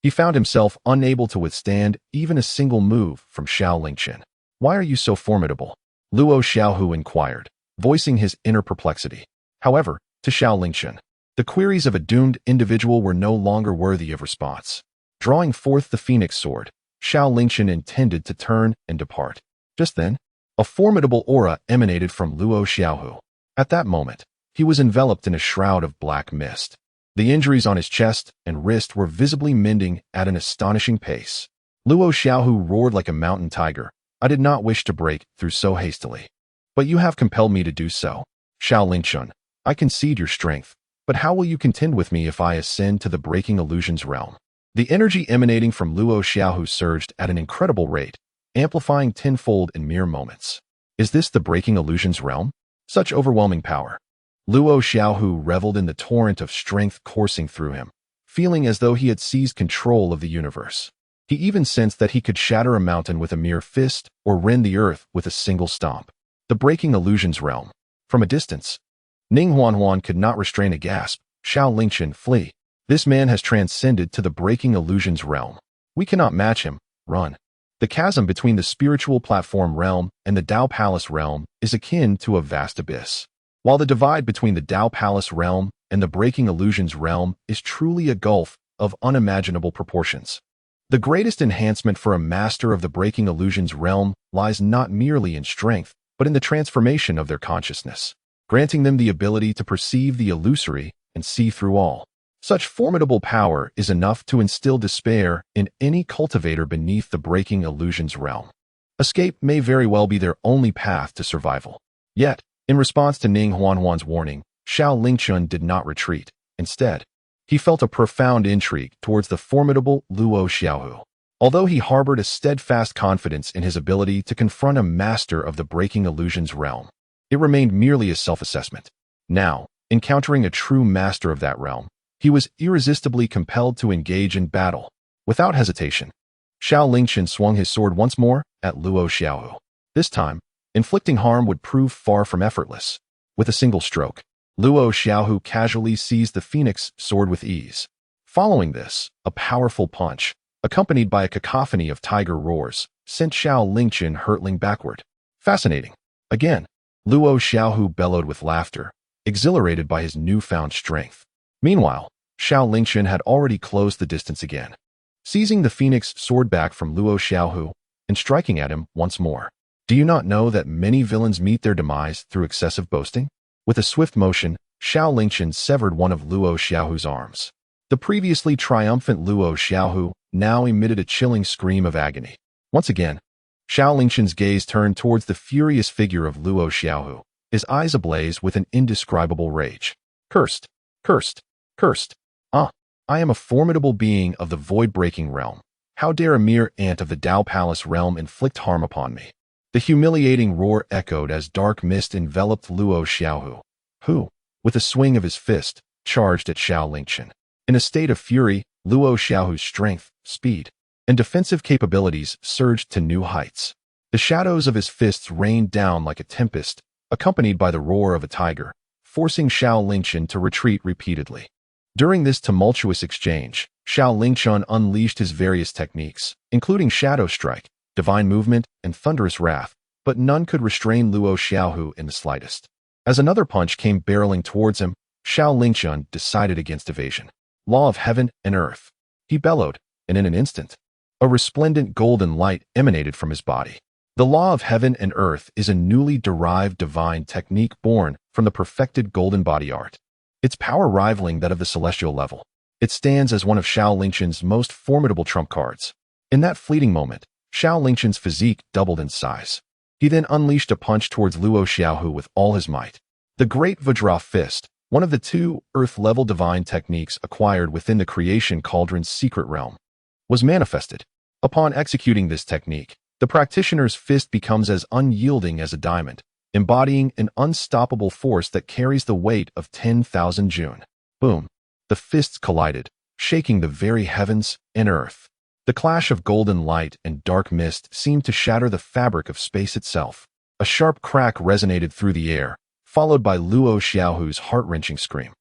he found himself unable to withstand even a single move from Xiao Lingchen. "Why are you so formidable?" Luo Xiaohu inquired, voicing his inner perplexity. However, to Xiao Lingchen, the queries of a doomed individual were no longer worthy of response. Drawing forth the phoenix sword, Xiao Lingchen intended to turn and depart. Just then, a formidable aura emanated from Luo Xiaohu. At that moment, he was enveloped in a shroud of black mist. The injuries on his chest and wrist were visibly mending at an astonishing pace. Luo Xiaohu roared like a mountain tiger. "I did not wish to break through so hastily. But you have compelled me to do so. Xiao Lingchen, I concede your strength, but how will you contend with me if I ascend to the breaking illusions realm?" The energy emanating from Luo Xiaohu surged at an incredible rate, amplifying tenfold in mere moments. Is this the breaking illusions realm? Such overwhelming power. Luo Xiaohu reveled in the torrent of strength coursing through him, feeling as though he had seized control of the universe. He even sensed that he could shatter a mountain with a mere fist or rend the earth with a single stomp. The breaking illusions realm. From a distance, Ning Huanhuan could not restrain a gasp. "Xiao Lingchen, flee. This man has transcended to the breaking illusions realm. We cannot match him. Run." The chasm between the spiritual platform realm and the Dao Palace realm is akin to a vast abyss. While the divide between the Dao Palace realm and the breaking illusions realm is truly a gulf of unimaginable proportions. The greatest enhancement for a master of the breaking illusions realm lies not merely in strength, but in the transformation of their consciousness, granting them the ability to perceive the illusory and see through all. Such formidable power is enough to instill despair in any cultivator beneath the breaking illusions realm. Escape may very well be their only path to survival. Yet, in response to Ning Huanhuan's warning, Xiao Lingchen did not retreat. Instead, he felt a profound intrigue towards the formidable Luo Xiaohu. Although he harbored a steadfast confidence in his ability to confront a master of the breaking illusions realm, it remained merely a self-assessment. Now, encountering a true master of that realm, he was irresistibly compelled to engage in battle. Without hesitation, Xiao Lingchen swung his sword once more at Luo Xiaohu. This time, inflicting harm would prove far from effortless. With a single stroke, Luo Xiaohu casually seized the phoenix sword with ease. Following this, a powerful punch, accompanied by a cacophony of tiger roars, sent Xiao Lingchen hurtling backward. Fascinating. Again, Luo Xiaohu bellowed with laughter, exhilarated by his newfound strength. Meanwhile, Xiao Lingchen had already closed the distance again, seizing the phoenix sword back from Luo Xiaohu and striking at him once more. Do you not know that many villains meet their demise through excessive boasting? With a swift motion, Xiao Lingchen severed one of Luo Xiaohu's arms. The previously triumphant Luo Xiaohu now emitted a chilling scream of agony. Once again, Xiao Lingchen's gaze turned towards the furious figure of Luo Xiaohu, his eyes ablaze with an indescribable rage. Cursed! Cursed! Cursed! I am a formidable being of the void-breaking realm. How dare a mere ant of the Dao Palace realm inflict harm upon me? The humiliating roar echoed as dark mist enveloped Luo Xiaohu, who, with a swing of his fist, charged at Xiao Lingchen. In a state of fury, Luo Xiaohu's strength, speed, and defensive capabilities surged to new heights. The shadows of his fists rained down like a tempest, accompanied by the roar of a tiger, forcing Xiao Lingchen to retreat repeatedly. During this tumultuous exchange, Xiao Lingchen unleashed his various techniques, including Shadow Strike, Divine Movement, and Thunderous Wrath, but none could restrain Luo Xiaohu in the slightest. As another punch came barreling towards him, Xiao Lingchen decided against evasion. Law of heaven and earth. He bellowed, and in an instant, a resplendent golden light emanated from his body. The law of heaven and earth is a newly derived divine technique born from the perfected golden body art. Its power rivaling that of the celestial level. It stands as one of Xiao Lingchen's most formidable trump cards. In that fleeting moment, Xiao Lingchen's physique doubled in size. He then unleashed a punch towards Luo Xiaohu with all his might. The Great Vajra Fist, one of the two earth-level divine techniques acquired within the creation cauldron's secret realm, was manifested. Upon executing this technique, the practitioner's fist becomes as unyielding as a diamond, embodying an unstoppable force that carries the weight of 10,000 June. Boom! The fists collided, shaking the very heavens and earth. The clash of golden light and dark mist seemed to shatter the fabric of space itself. A sharp crack resonated through the air, followed by Luo Xiaohu's heart-wrenching scream.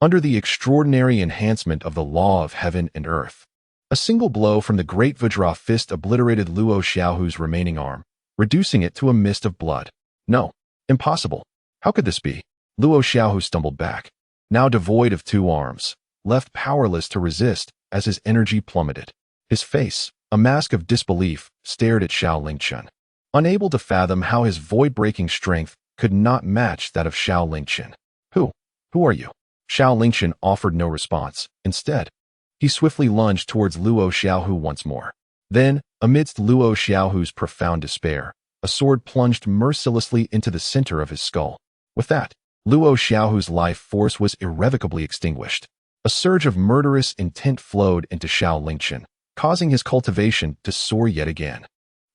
Under the extraordinary enhancement of the law of heaven and earth, a single blow from the Great Vajra Fist obliterated Luo Xiaohu's remaining arm, reducing it to a mist of blood. No, impossible. How could this be? Luo Xiaohu stumbled back, now devoid of two arms, left powerless to resist as his energy plummeted. His face, a mask of disbelief, stared at Xiao Lingchen, unable to fathom how his void-breaking strength could not match that of Xiao Lingchen. Who are you? Xiao Lingchen offered no response. Instead, he swiftly lunged towards Luo Xiaohu once more. Then, amidst Luo Xiaohu's profound despair, a sword plunged mercilessly into the center of his skull. With that, Luo Xiaohu's life force was irrevocably extinguished. A surge of murderous intent flowed into Xiao Lingchen, causing his cultivation to soar yet again.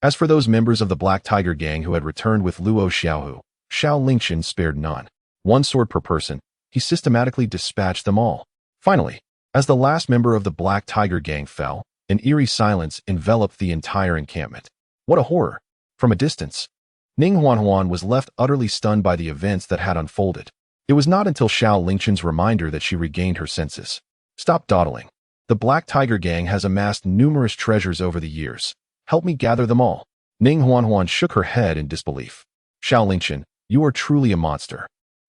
As for those members of the Black Tiger Gang who had returned with Luo Xiaohu, Xiao Lingchen spared none. One sword per person, he systematically dispatched them all. Finally, as the last member of the Black Tiger Gang fell, an eerie silence enveloped the entire encampment. What a horror! From a distance, Ning Huanhuan was left utterly stunned by the events that had unfolded. It was not until Xiao Lingchen's reminder that she regained her senses. Stop dawdling. The Black Tiger Gang has amassed numerous treasures over the years. Help me gather them all. Ning Huanhuan shook her head in disbelief. Xiao Lingchen, you are truly a monster.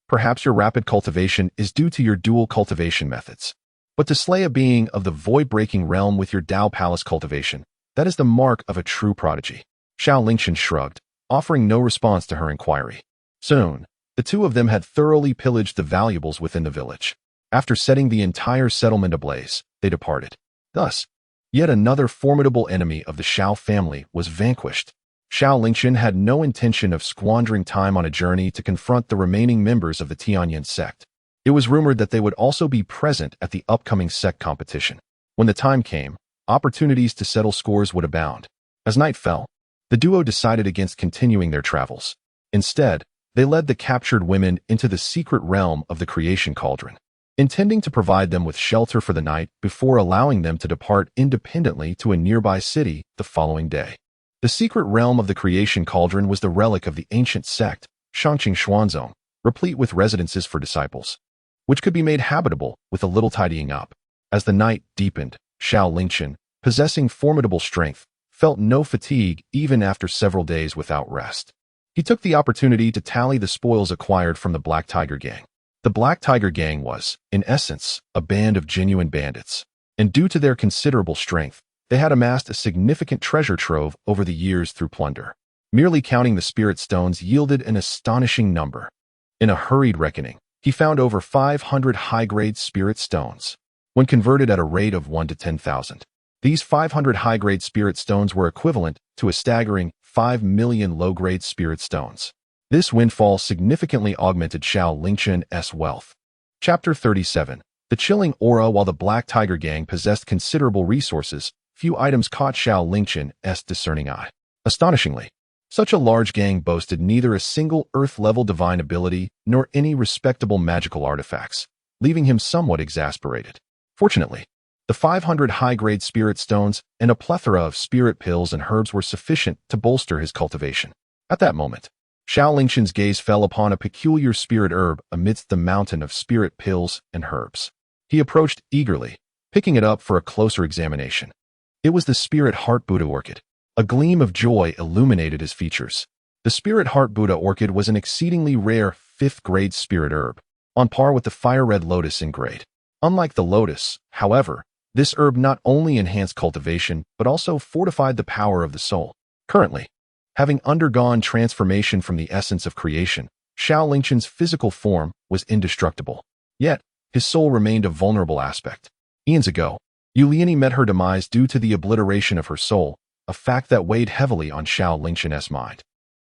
Perhaps your rapid cultivation is due to your dual cultivation methods. But to slay a being of the void-breaking realm with your Dao Palace cultivation, that is the mark of a true prodigy. Xiao Lingchen shrugged, offering no response to her inquiry. Soon, the two of them had thoroughly pillaged the valuables within the village. After setting the entire settlement ablaze, they departed. Thus, yet another formidable enemy of the Xiao family was vanquished. Xiao Lingchen had no intention of squandering time on a journey to confront the remaining members of the Tianyan sect. It was rumored that they would also be present at the upcoming sect competition. When the time came, opportunities to settle scores would abound. As night fell, the duo decided against continuing their travels. Instead, they led the captured women into the secret realm of the creation cauldron, intending to provide them with shelter for the night before allowing them to depart independently to a nearby city the following day. The secret realm of the creation cauldron was the relic of the ancient sect, Shangqing Xuanzong, replete with residences for disciples, which could be made habitable with a little tidying up. As the night deepened, Xiao Lingchen, possessing formidable strength, felt no fatigue even after several days without rest. He took the opportunity to tally the spoils acquired from the Black Tiger Gang. The Black Tiger Gang was, in essence, a band of genuine bandits, and due to their considerable strength, they had amassed a significant treasure trove over the years through plunder. Merely counting the spirit stones yielded an astonishing number. In a hurried reckoning, he found over 500 high-grade spirit stones. When converted at a rate of 1 to 10,000, these 500 high-grade spirit stones were equivalent to a staggering 5 million low-grade spirit stones. This windfall significantly augmented Xiao Lingchen's wealth. Chapter 37. The chilling aura. While the Black Tiger Gang possessed considerable resources, few items caught Xiao Lingchen's discerning eye. Astonishingly, such a large gang boasted neither a single Earth-level divine ability nor any respectable magical artifacts, leaving him somewhat exasperated. Fortunately, the 500 high-grade spirit stones and a plethora of spirit pills and herbs were sufficient to bolster his cultivation. At that moment, Xiao Lingchen's gaze fell upon a peculiar spirit herb amidst the mountain of spirit pills and herbs. He approached eagerly, picking it up for a closer examination. It was the Spirit Heart Buddha orchid. A gleam of joy illuminated his features. The Spirit Heart Buddha orchid was an exceedingly rare 5th-grade spirit herb, on par with the fire-red lotus in grade. Unlike the lotus, however, this herb not only enhanced cultivation but also fortified the power of the soul. Currently, Having undergone transformation from the essence of creation, Xiao Lingchen's physical form was indestructible. Yet, his soul remained a vulnerable aspect. Eons ago, Yuliani met her demise due to the obliteration of her soul, a fact that weighed heavily on Xiao Lingchen's mind,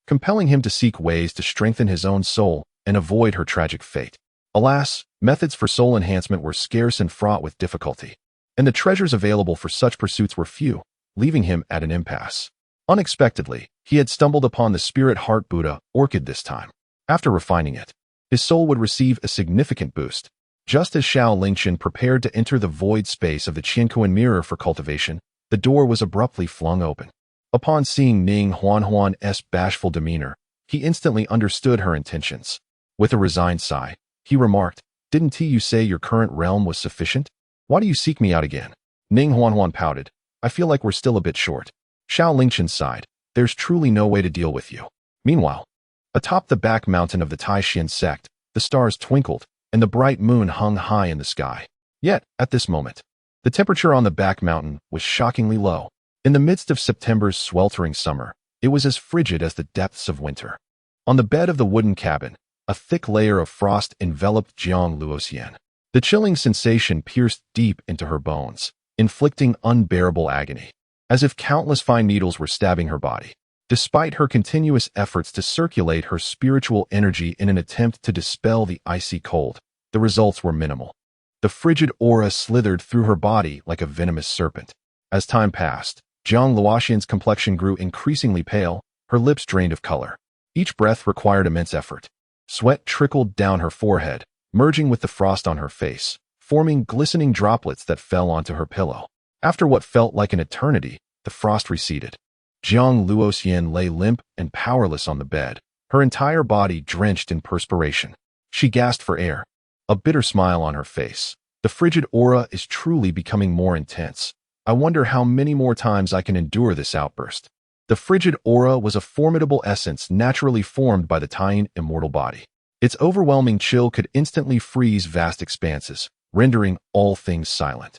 compelling him to seek ways to strengthen his own soul and avoid her tragic fate. Alas, methods for soul enhancement were scarce and fraught with difficulty, and the treasures available for such pursuits were few, leaving him at an impasse. Unexpectedly, he had stumbled upon the Spirit Heart Buddha orchid this time. After refining it, his soul would receive a significant boost. Just as Xiao Lingchen prepared to enter the void space of the Qiankuan mirror for cultivation, the door was abruptly flung open. Upon seeing Ning Huanhuan's bashful demeanor, he instantly understood her intentions. With a resigned sigh, he remarked, "Didn't you say your current realm was sufficient? Why do you seek me out again?" Ning Huanhuan pouted, "I feel like we're still a bit short." Xiao Lingchen sighed, "There's truly no way to deal with you." Meanwhile, atop the back mountain of the Taishan sect, the stars twinkled, and the bright moon hung high in the sky. Yet, at this moment, the temperature on the back mountain was shockingly low. In the midst of September's sweltering summer, it was as frigid as the depths of winter. On the bed of the wooden cabin, a thick layer of frost enveloped Jiang Luoxian. The chilling sensation pierced deep into her bones, inflicting unbearable agony, as if countless fine needles were stabbing her body. Despite her continuous efforts to circulate her spiritual energy in an attempt to dispel the icy cold, the results were minimal. The frigid aura slithered through her body like a venomous serpent. As time passed, Jiang Luoxian's complexion grew increasingly pale, her lips drained of color. Each breath required immense effort. Sweat trickled down her forehead, merging with the frost on her face, forming glistening droplets that fell onto her pillow. After what felt like an eternity, the frost receded. Jiang Luoxian lay limp and powerless on the bed, her entire body drenched in perspiration. She gasped for air, a bitter smile on her face. The frigid aura is truly becoming more intense. I wonder how many more times I can endure this outburst. The frigid aura was a formidable essence naturally formed by the Taiyin immortal body. Its overwhelming chill could instantly freeze vast expanses, rendering all things silent.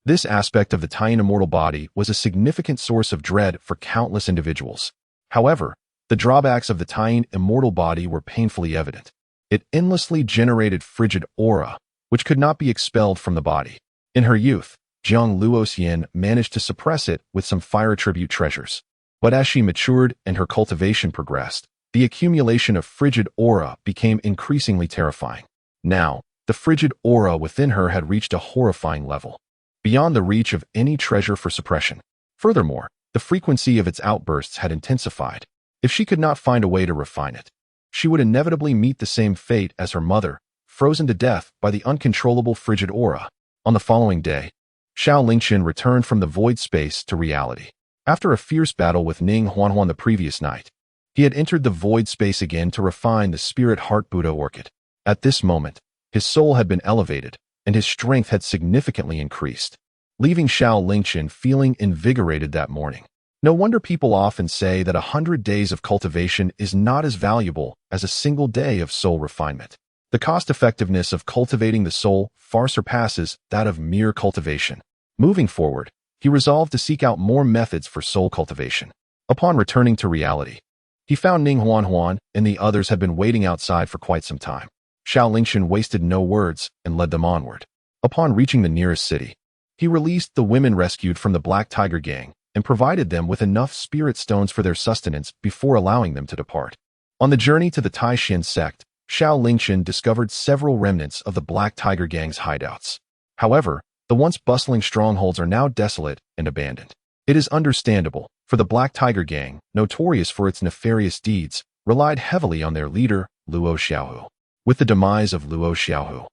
This aspect of the Taiyin immortal body was a significant source of dread for countless individuals. However, the drawbacks of the Taiyin immortal body were painfully evident. It endlessly generated frigid aura, which could not be expelled from the body. In her youth, Jiang Luoxian managed to suppress it with some fire tribute treasures. But as she matured and her cultivation progressed, the accumulation of frigid aura became increasingly terrifying. Now, the frigid aura within her had reached a horrifying level, beyond the reach of any treasure for suppression. Furthermore, the frequency of its outbursts had intensified. If she could not find a way to refine it, she would inevitably meet the same fate as her mother, frozen to death by the uncontrollable frigid aura. On the following day, Xiao Lingchen returned from the void space to reality. After a fierce battle with Ning Huanhuan the previous night, he had entered the void space again to refine the Spirit Heart Buddha orchid. At this moment, his soul had been elevated, and his strength had significantly increased, leaving Xiao Lingchen feeling invigorated that morning. No wonder people often say that 100 days of cultivation is not as valuable as a single day of soul refinement. The cost-effectiveness of cultivating the soul far surpasses that of mere cultivation. Moving forward, he resolved to seek out more methods for soul cultivation. Upon returning to reality, he found Ning Huanhuan and the others had been waiting outside for quite some time. Xiao Lingchen wasted no words and led them onward. Upon reaching the nearest city, he released the women rescued from the Black Tiger gang and provided them with enough spirit stones for their sustenance before allowing them to depart. On the journey to the Taishan sect, Xiao Lingchen discovered several remnants of the Black Tiger gang's hideouts. However, the once bustling strongholds are now desolate and abandoned. It is understandable, for the Black Tiger gang, notorious for its nefarious deeds, relied heavily on their leader, Luo Xiaohu. With the demise of Luo Xiaohu,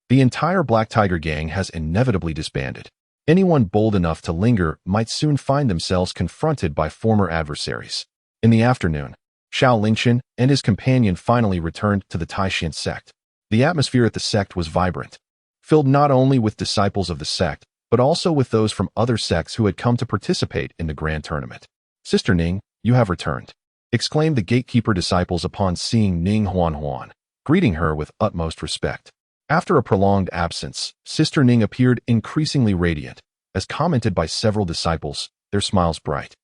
the entire Black Tiger gang has inevitably disbanded. Anyone bold enough to linger might soon find themselves confronted by former adversaries. In the afternoon, Xiao Lingchen and his companion finally returned to the Taishan sect. The atmosphere at the sect was vibrant, filled not only with disciples of the sect, but also with those from other sects who had come to participate in the grand tournament. "Sister Ning, you have returned," exclaimed the gatekeeper disciples upon seeing Ning Huanhuan, greeting her with utmost respect. After a prolonged absence, Sister Ning appeared increasingly radiant, as commented by several disciples, their smiles bright.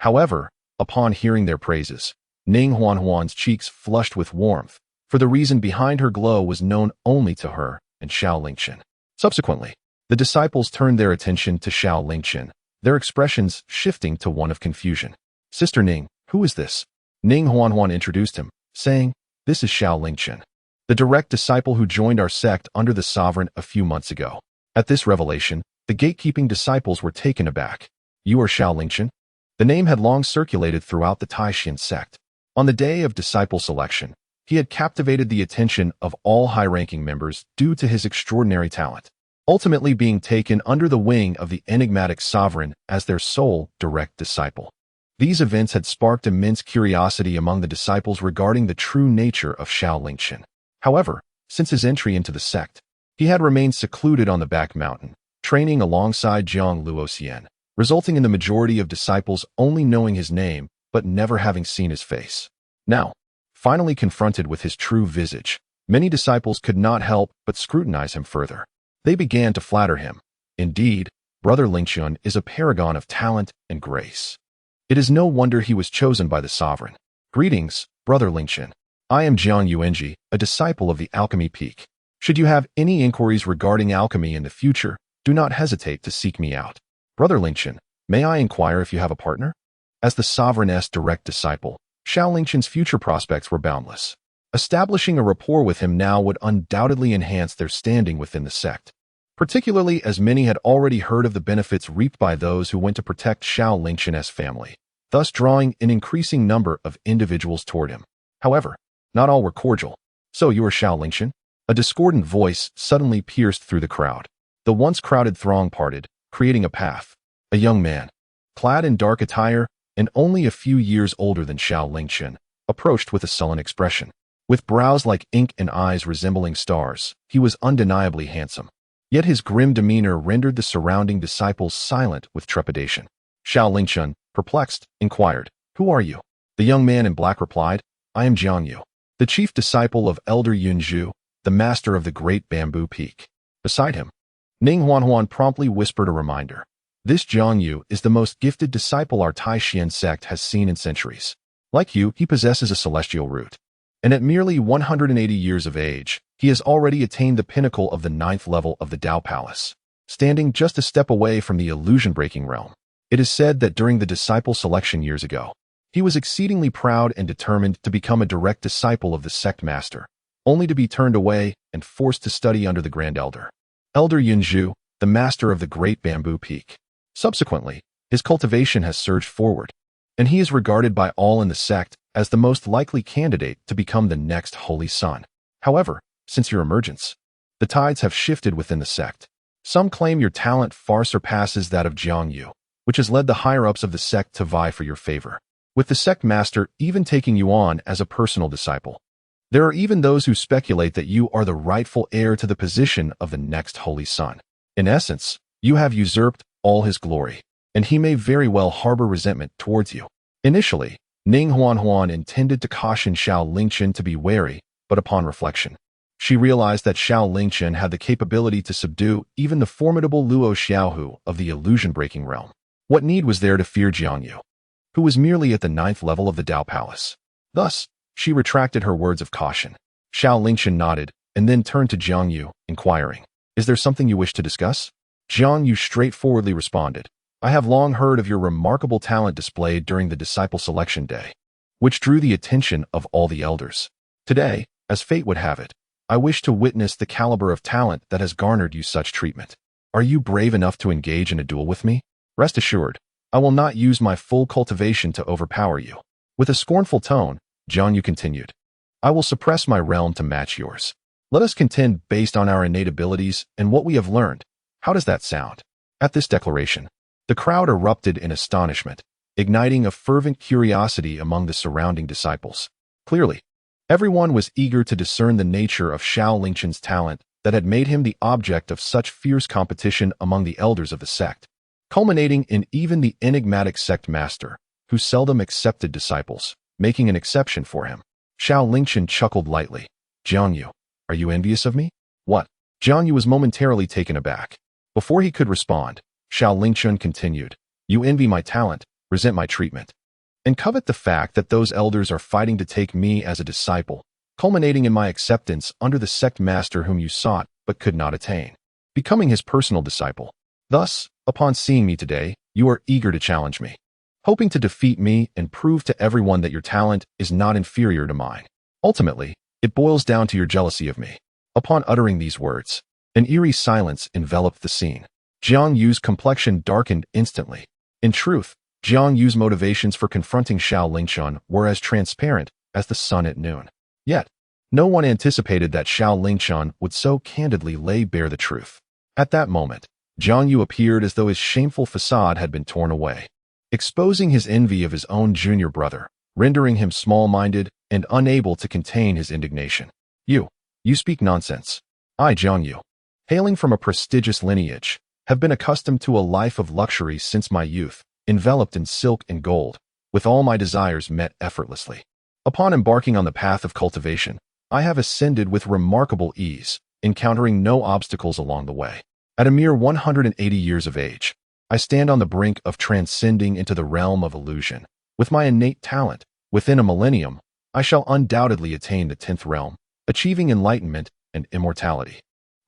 However, Upon hearing their praises, Ning Huanhuan's cheeks flushed with warmth, for the reason behind her glow was known only to her and Xiao Lingchen. Subsequently, the disciples turned their attention to Xiao Lingchen, their expressions shifting to one of confusion. "Sister Ning, who is this?" Ning Huanhuan introduced him, saying, "This is Xiao Lingchen, the direct disciple who joined our sect under the sovereign a few months ago." At this revelation, the gatekeeping disciples were taken aback. "You are Xiao Lingchen?" The name had long circulated throughout the Taishan sect. On the day of disciple selection, he had captivated the attention of all high-ranking members due to his extraordinary talent, ultimately being taken under the wing of the enigmatic sovereign as their sole direct disciple. These events had sparked immense curiosity among the disciples regarding the true nature of Xiao Lingchen. However, since his entry into the sect, he had remained secluded on the back mountain, training alongside Jiang Luoxian, resulting in the majority of disciples only knowing his name but never having seen his face. Now, finally confronted with his true visage, many disciples could not help but scrutinize him further. They began to flatter him. Indeed, Brother Lingchen is a paragon of talent and grace. It is no wonder he was chosen by the sovereign. "Greetings, Brother Lingchen. I am Jiang Yuanji, a disciple of the Alchemy Peak. Should you have any inquiries regarding alchemy in the future, do not hesitate to seek me out. Brother Lingchen, may I inquire if you have a partner?" As the sovereign's direct disciple, Xiao Lingchen's future prospects were boundless. Establishing a rapport with him now would undoubtedly enhance their standing within the sect, particularly as many had already heard of the benefits reaped by those who went to protect Xiao Lingchen's family, thus drawing an increasing number of individuals toward him. However, not all were cordial. "So you are Xiao Lingchen?" A discordant voice suddenly pierced through the crowd. The once crowded throng parted, creating a path. A young man, clad in dark attire and only a few years older than Xiao Lingchen, approached with a sullen expression. With brows like ink and eyes resembling stars, he was undeniably handsome. Yet his grim demeanor rendered the surrounding disciples silent with trepidation. Xiao Lingchen, perplexed, inquired, "Who are you?" The young man in black replied, "I am Jiang Yu, the chief disciple of Elder Yunzhu, the master of the Great Bamboo Peak." Beside him, Ning Huanhuan promptly whispered a reminder. "This Jiang Yu is the most gifted disciple our Taishan sect has seen in centuries. Like you, he possesses a celestial root. And at merely 180 years of age, he has already attained the pinnacle of the 9th level of the Dao Palace, standing just a step away from the illusion-breaking realm. It is said that during the disciple selection years ago, he was exceedingly proud and determined to become a direct disciple of the sect master, only to be turned away and forced to study under the Grand Elder, Elder Yunzhu, the master of the Great Bamboo Peak. Subsequently, his cultivation has surged forward, and he is regarded by all in the sect as the most likely candidate to become the next Holy Son. However, since your emergence, the tides have shifted within the sect. Some claim your talent far surpasses that of Jiang Yu, which has led the higher-ups of the sect to vie for your favor, with the sect master even taking you on as a personal disciple. There are even those who speculate that you are the rightful heir to the position of the next Holy Son. In essence, you have usurped all his glory, and he may very well harbor resentment towards you. Initially, Ning Huanhuan intended to caution Xiao Lingchen to be wary, but upon reflection, she realized that Xiao Lingchen had the capability to subdue even the formidable Luo Xiaohu of the illusion-breaking realm. What need was there to fear Jiang Yu, who was merely at the 9th level of the Dao Palace? Thus, she retracted her words of caution. Xiao Lingchen nodded, and then turned to Jiang Yu, inquiring, "Is there something you wish to discuss?" Jiang Yu straightforwardly responded, "I have long heard of your remarkable talent displayed during the disciple selection day, which drew the attention of all the elders. Today, as fate would have it, I wish to witness the caliber of talent that has garnered you such treatment. Are you brave enough to engage in a duel with me? Rest assured, I will not use my full cultivation to overpower you." With a scornful tone, Jiang Yu continued, "I will suppress my realm to match yours. Let us contend based on our innate abilities and what we have learned. How does that sound?" At this declaration, the crowd erupted in astonishment, igniting a fervent curiosity among the surrounding disciples. Clearly, everyone was eager to discern the nature of Xiao Lingchen's talent that had made him the object of such fierce competition among the elders of the sect, culminating in even the enigmatic sect master, who seldom accepted disciples, making an exception for him. Xiao Lingchen chuckled lightly. "Jiang Yu, are you envious of me?" "What?" Jiang Yu was momentarily taken aback. Before he could respond, Xiao Lingchen continued, "You envy my talent, resent my treatment, and covet the fact that those elders are fighting to take me as a disciple, culminating in my acceptance under the sect master whom you sought but could not attain, becoming his personal disciple. Thus, upon seeing me today, you are eager to challenge me, hoping to defeat me and prove to everyone that your talent is not inferior to mine. Ultimately, it boils down to your jealousy of me. Upon uttering these words, an eerie silence enveloped the scene. Jiang Yu's complexion darkened instantly. In truth, Jiang Yu's motivations for confronting Xiao Lingchen were as transparent as the sun at noon. Yet, no one anticipated that Xiao Lingchen would so candidly lay bare the truth. At that moment, Jiang Yu appeared as though his shameful facade had been torn away, exposing his envy of his own junior brother, rendering him small-minded and unable to contain his indignation. You speak nonsense. I, Jiang Yu, hailing from a prestigious lineage, have been accustomed to a life of luxury since my youth, enveloped in silk and gold, with all my desires met effortlessly. Upon embarking on the path of cultivation, I have ascended with remarkable ease, encountering no obstacles along the way. At a mere 180 years of age, I stand on the brink of transcending into the realm of illusion. With my innate talent, within a millennium, I shall undoubtedly attain the 10th realm, achieving enlightenment and immortality.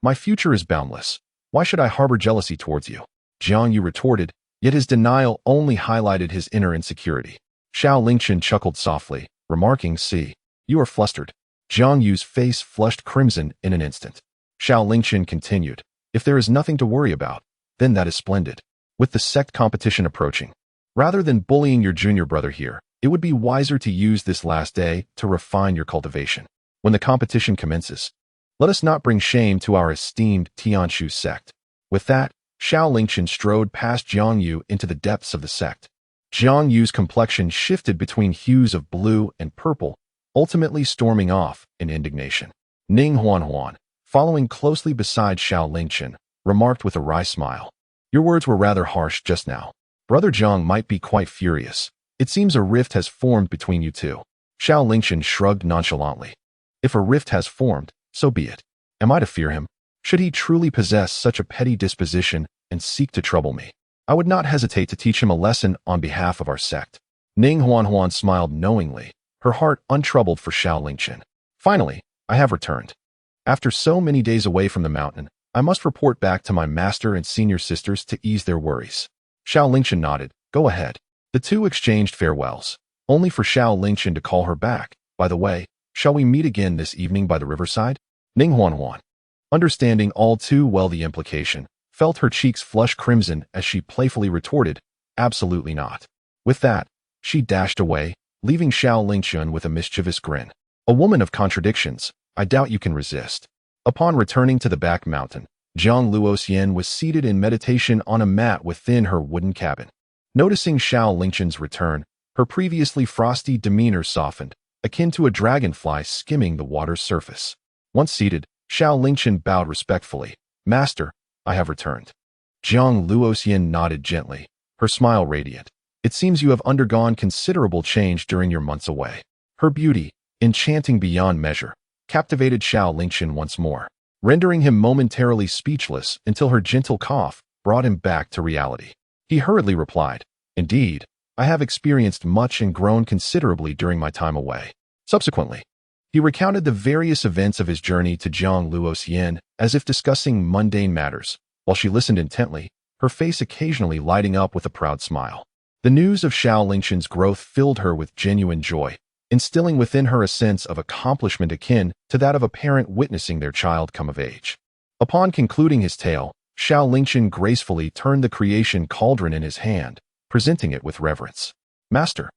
My future is boundless. Why should I harbor jealousy towards you? Jiang Yu retorted, yet his denial only highlighted his inner insecurity. Xiao Lingchen chuckled softly, remarking, "See, you are flustered." Jiang Yu's face flushed crimson in an instant. Xiao Lingchen continued, "If there is nothing to worry about, then that is splendid. With the sect competition approaching, rather than bullying your junior brother here, it would be wiser to use this last day to refine your cultivation. When the competition commences, let us not bring shame to our esteemed Tianshu sect." With that, Xiao Lingchen strode past Jiang Yu into the depths of the sect. Jiang Yu's complexion shifted between hues of blue and purple, ultimately storming off in indignation. Ning Huan, following closely beside Xiao Lingchen, remarked with a wry smile, "Your words were rather harsh just now. Brother Jiang might be quite furious. It seems a rift has formed between you two." Xiao Lingchen shrugged nonchalantly. "If a rift has formed, so be it. Am I to fear him? Should he truly possess such a petty disposition and seek to trouble me, I would not hesitate to teach him a lesson on behalf of our sect." Ning Huan smiled knowingly, her heart untroubled for Xiao Lingchen. "Finally, I have returned. After so many days away from the mountain, I must report back to my master and senior sisters to ease their worries." Xiao Lingchen nodded. "Go ahead." The two exchanged farewells, only for Xiao Lingchen to call her back. "By the way, shall we meet again this evening by the riverside?" Ning Huan, understanding all too well the implication, felt her cheeks flush crimson as she playfully retorted, "Absolutely not." With that, she dashed away, leaving Xiao Lingchen with a mischievous grin. "A woman of contradictions, I doubt you can resist." Upon returning to the back mountain, Jiang Luoxian was seated in meditation on a mat within her wooden cabin. Noticing Xiao Lingchen's return, her previously frosty demeanor softened, akin to a dragonfly skimming the water's surface. Once seated, Xiao Lingchen bowed respectfully. "Master, I have returned." Jiang Luoxian nodded gently, her smile radiant. "It seems you have undergone considerable change during your months away." Her beauty, enchanting beyond measure, captivated Xiao Lingchen once more, rendering him momentarily speechless until her gentle cough brought him back to reality. He hurriedly replied, "Indeed, I have experienced much and grown considerably during my time away." Subsequently, he recounted the various events of his journey to Jiang Luoxian as if discussing mundane matters, while she listened intently, her face occasionally lighting up with a proud smile. The news of Xiao Lingchen's growth filled her with genuine joy, instilling within her a sense of accomplishment akin to that of a parent witnessing their child come of age. Upon concluding his tale, Xiao Lingchen gracefully turned the creation cauldron in his hand, presenting it with reverence. "Master,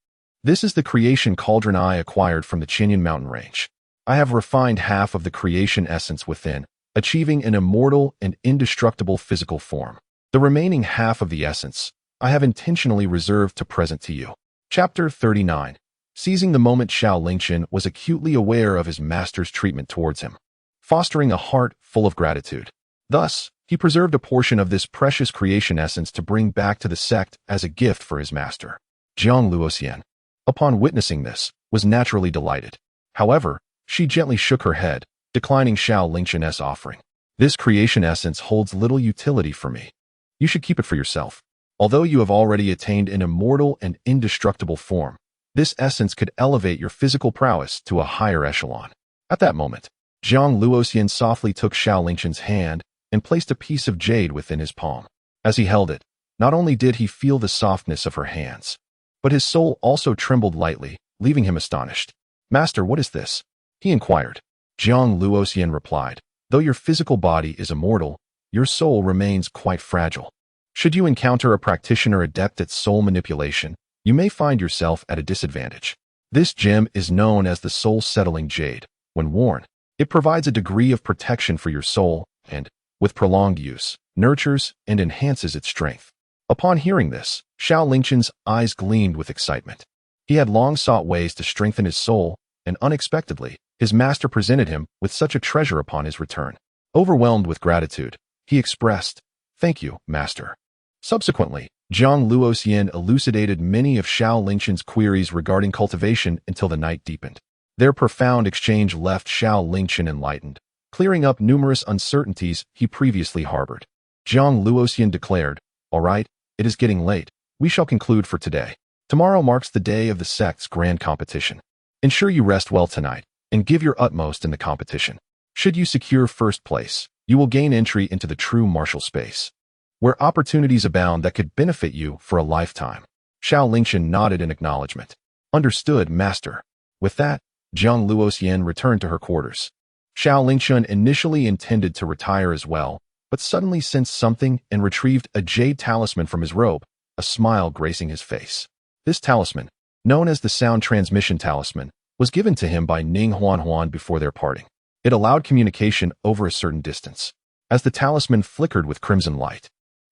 this is the creation cauldron I acquired from the Qinyan mountain range. I have refined half of the creation essence within, achieving an immortal and indestructible physical form. The remaining half of the essence, I have intentionally reserved to present to you." Chapter 39. Seizing the moment, Xiao Lingchen was acutely aware of his master's treatment towards him, fostering a heart full of gratitude. Thus, he preserved a portion of this precious creation essence to bring back to the sect as a gift for his master. Jiang Luoxian, upon witnessing this, was naturally delighted. However, she gently shook her head, declining Xiao Lingchen's offering. "This creation essence holds little utility for me. You should keep it for yourself. Although you have already attained an immortal and indestructible form, This essence could elevate your physical prowess to a higher echelon. At that moment, Zhang Luoxian softly took Xiao Lingchen's hand and placed a piece of jade within his palm. As he held it, not only did he feel the softness of her hands, but his soul also trembled lightly, leaving him astonished. "Master, what is this?" he inquired. Zhang Luoxian replied, "Though your physical body is immortal, your soul remains quite fragile. Should you encounter a practitioner adept at soul manipulation, you may find yourself at a disadvantage. This gem is known as the soul-settling jade. When worn, it provides a degree of protection for your soul and, with prolonged use, nurtures and enhances its strength." Upon hearing this, Xiao Lingchen's eyes gleamed with excitement. He had long sought ways to strengthen his soul, and unexpectedly, his master presented him with such a treasure upon his return. Overwhelmed with gratitude, he expressed, "Thank you, master." Subsequently, Zhang Luoxian elucidated many of Xiao Lingchen's queries regarding cultivation until the night deepened. Their profound exchange left Xiao Lingchen enlightened, clearing up numerous uncertainties he previously harbored. Zhang Luoxian declared, "All right, it is getting late. We shall conclude for today. Tomorrow marks the day of the sect's grand competition. Ensure you rest well tonight and give your utmost in the competition. Should you secure first place, you will gain entry into the true martial space, where opportunities abound that could benefit you for a lifetime." Xiao Lingchen nodded in acknowledgement. "Understood, master." With that, Zhang Luoxian returned to her quarters. Xiao Lingchen initially intended to retire as well, but suddenly sensed something and retrieved a jade talisman from his robe, a smile gracing his face. This talisman, known as the Sound Transmission Talisman, was given to him by Ning Huanhuan before their parting. It allowed communication over a certain distance. As the talisman flickered with crimson light,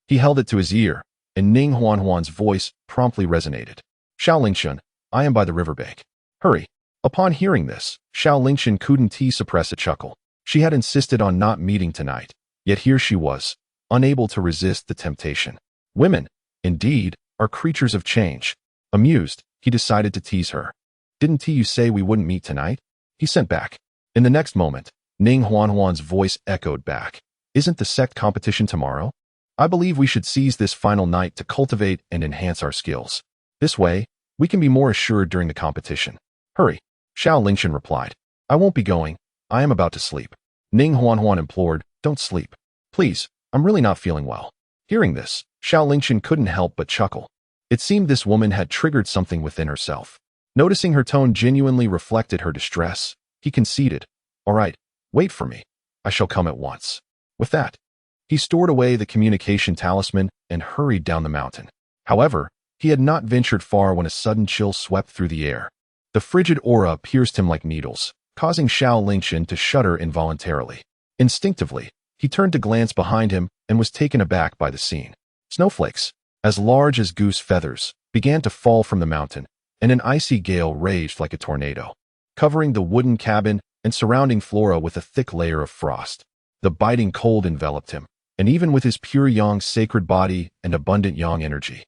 he held it to his ear, and Ning Huanhuan's voice promptly resonated. "Xiao Lingchen, I am by the riverbank. Hurry." Upon hearing this, Xiao Lingchen couldn't suppress a chuckle. She had insisted on not meeting tonight, yet here she was, unable to resist the temptation. Women, indeed, are creatures of change. Amused, he decided to tease her. "Didn't you say we wouldn't meet tonight?" he sent back. In the next moment, Ning Huanhuan's voice echoed back. "Isn't the sect competition tomorrow? I believe we should seize this final night to cultivate and enhance our skills. This way, we can be more assured during the competition. Hurry." Xiao Lingchen replied, "I won't be going. I am about to sleep." Ning Huanhuan implored, "Don't sleep. Please, I'm really not feeling well." Hearing this, Xiao Lingchen couldn't help but chuckle. It seemed this woman had triggered something within herself. Noticing her tone genuinely reflected her distress, he conceded, "All right, wait for me. I shall come at once." With that, he stored away the communication talisman and hurried down the mountain. However, he had not ventured far when a sudden chill swept through the air. The frigid aura pierced him like needles, causing Xiao Lingchen to shudder involuntarily. Instinctively, he turned to glance behind him and was taken aback by the scene. Snowflakes, as large as goose feathers, began to fall from the mountain, and an icy gale raged like a tornado, covering the wooden cabin and surrounding Flora with a thick layer of frost. The biting cold enveloped him, and even with his pure yang sacred body and abundant yang energy,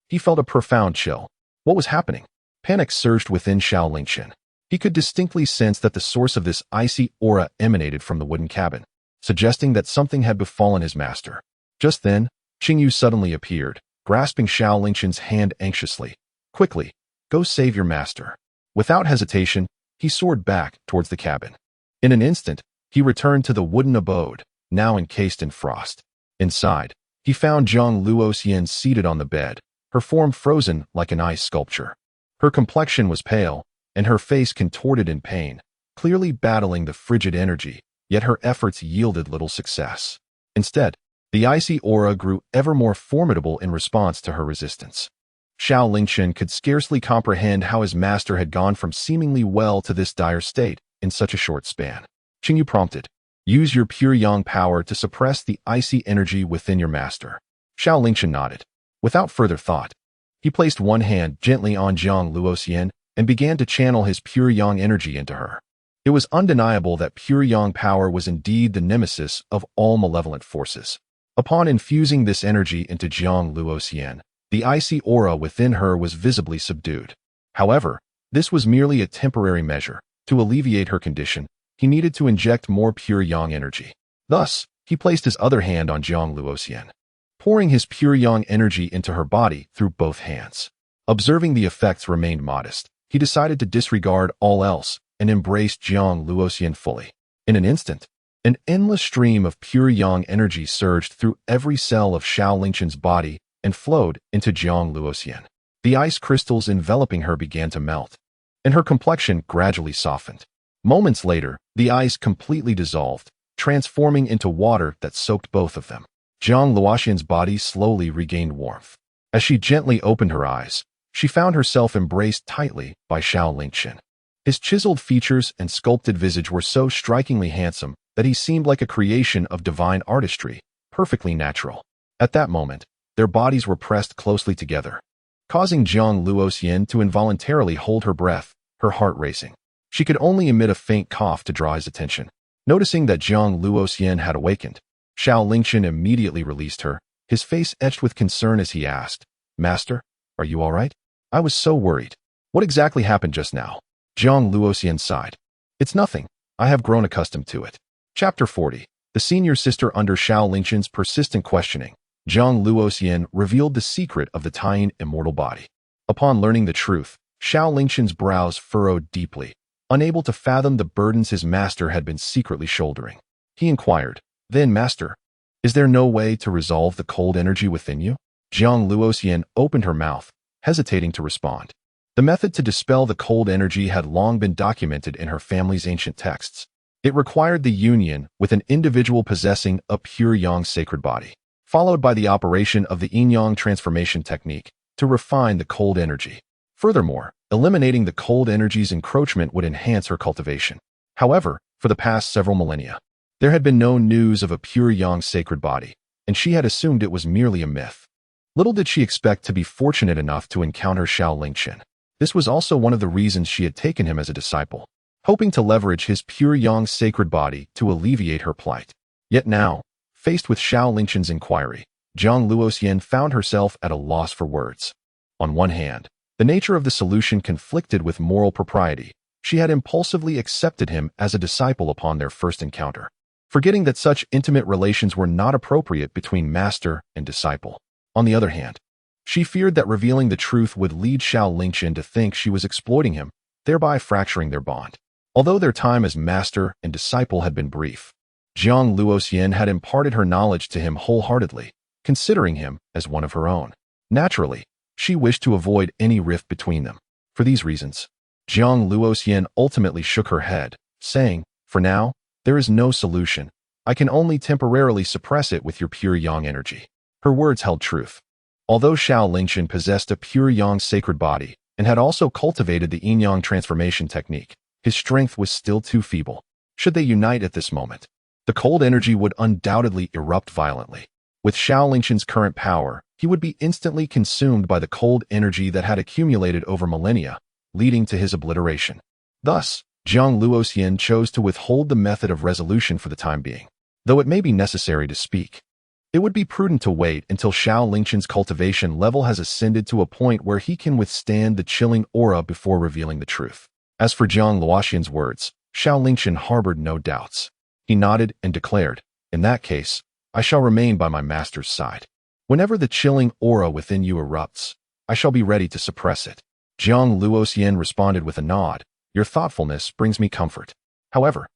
he felt a profound chill. What was happening? Panic surged within Xiao Lingchen. He could distinctly sense that the source of this icy aura emanated from the wooden cabin, suggesting that something had befallen his master. Just then, Qingyu suddenly appeared, grasping Xiao Lingchen's hand anxiously. "Quickly, go save your master." Without hesitation, he soared back towards the cabin. In an instant, he returned to the wooden abode, now encased in frost. Inside, he found Zhang Luoxian seated on the bed, her form frozen like an ice sculpture. Her complexion was pale, and her face contorted in pain, clearly battling the frigid energy, yet her efforts yielded little success. Instead, the icy aura grew ever more formidable in response to her resistance. Xiao Lingchen could scarcely comprehend how his master had gone from seemingly well to this dire state in such a short span. Qingyu prompted, "Use your pure yang power to suppress the icy energy within your master." Xiao Lingchen nodded. Without further thought, he placed one hand gently on Zhang Luoxian and began to channel his pure yang energy into her. It was undeniable that pure yang power was indeed the nemesis of all malevolent forces. Upon infusing this energy into Zhang Luoxian, the icy aura within her was visibly subdued. However, this was merely a temporary measure. To alleviate her condition, he needed to inject more pure yang energy. Thus, he placed his other hand on Zhang Luoxian, pouring his pure yang energy into her body through both hands. Observing the effects remained modest, he decided to disregard all else and embrace Jiang Luoxian fully. In an instant, an endless stream of pure yang energy surged through every cell of Xiao Lingchen's body and flowed into Jiang Luoxian. The ice crystals enveloping her began to melt, and her complexion gradually softened. Moments later, the ice completely dissolved, transforming into water that soaked both of them. Jiang Luoxian's body slowly regained warmth. As she gently opened her eyes, she found herself embraced tightly by Xiao Lingchen. His chiseled features and sculpted visage were so strikingly handsome that he seemed like a creation of divine artistry, perfectly natural. At that moment, their bodies were pressed closely together, causing Jiang Luoxian to involuntarily hold her breath, her heart racing. She could only emit a faint cough to draw his attention. Noticing that Jiang Luoxian had awakened, Xiao Lingchen immediately released her, his face etched with concern as he asked, "Master, are you all right? I was so worried. What exactly happened just now?" Jiang Luoxian sighed. "It's nothing. I have grown accustomed to it." Chapter 40. The senior sister under Xiao Lingchen's persistent questioning, Jiang Luoxian revealed the secret of the Taiyin immortal body. Upon learning the truth, Xiao Lingchen's brows furrowed deeply, unable to fathom the burdens his master had been secretly shouldering. He inquired, "Then, master, is there no way to resolve the cold energy within you?" Jiang Luoxian opened her mouth, hesitating to respond. The method to dispel the cold energy had long been documented in her family's ancient texts. It required the union with an individual possessing a pure yang sacred body, followed by the operation of the Yin-Yang transformation technique to refine the cold energy. Furthermore, eliminating the cold energy's encroachment would enhance her cultivation. However, for the past several millennia, there had been no news of a pure yang sacred body, and she had assumed it was merely a myth. Little did she expect to be fortunate enough to encounter Xiao Lingchen. This was also one of the reasons she had taken him as a disciple, hoping to leverage his pure yang sacred body to alleviate her plight. Yet now, faced with Xiao Lingchen's inquiry, Jiang Luoxian found herself at a loss for words. On one hand, the nature of the solution conflicted with moral propriety. She had impulsively accepted him as a disciple upon their first encounter, forgetting that such intimate relations were not appropriate between master and disciple. On the other hand, she feared that revealing the truth would lead Xiao Lingchen to think she was exploiting him, thereby fracturing their bond. Although their time as master and disciple had been brief, Jiang Luoxian had imparted her knowledge to him wholeheartedly, considering him as one of her own. Naturally, she wished to avoid any rift between them. For these reasons, Jiang Luoxian ultimately shook her head, saying, "For now, there is no solution. I can only temporarily suppress it with your pure yang energy." Her words held truth. Although Xiao Lingchen possessed a pure yang sacred body and had also cultivated the yin-yang transformation technique, his strength was still too feeble. Should they unite at this moment, the cold energy would undoubtedly erupt violently. With Xiao Lingchen's current power, he would be instantly consumed by the cold energy that had accumulated over millennia, leading to his obliteration. Thus, Jiang Luoxian chose to withhold the method of resolution for the time being. Though it may be necessary to speak, it would be prudent to wait until Xiao Lingchen's cultivation level has ascended to a point where he can withstand the chilling aura before revealing the truth. As for Jiang Luoxian's words, Xiao Lingchen harbored no doubts. He nodded and declared, "In that case, I shall remain by my master's side. Whenever the chilling aura within you erupts, I shall be ready to suppress it." Jiang Luoxian responded with a nod, "Your thoughtfulness brings me comfort. However,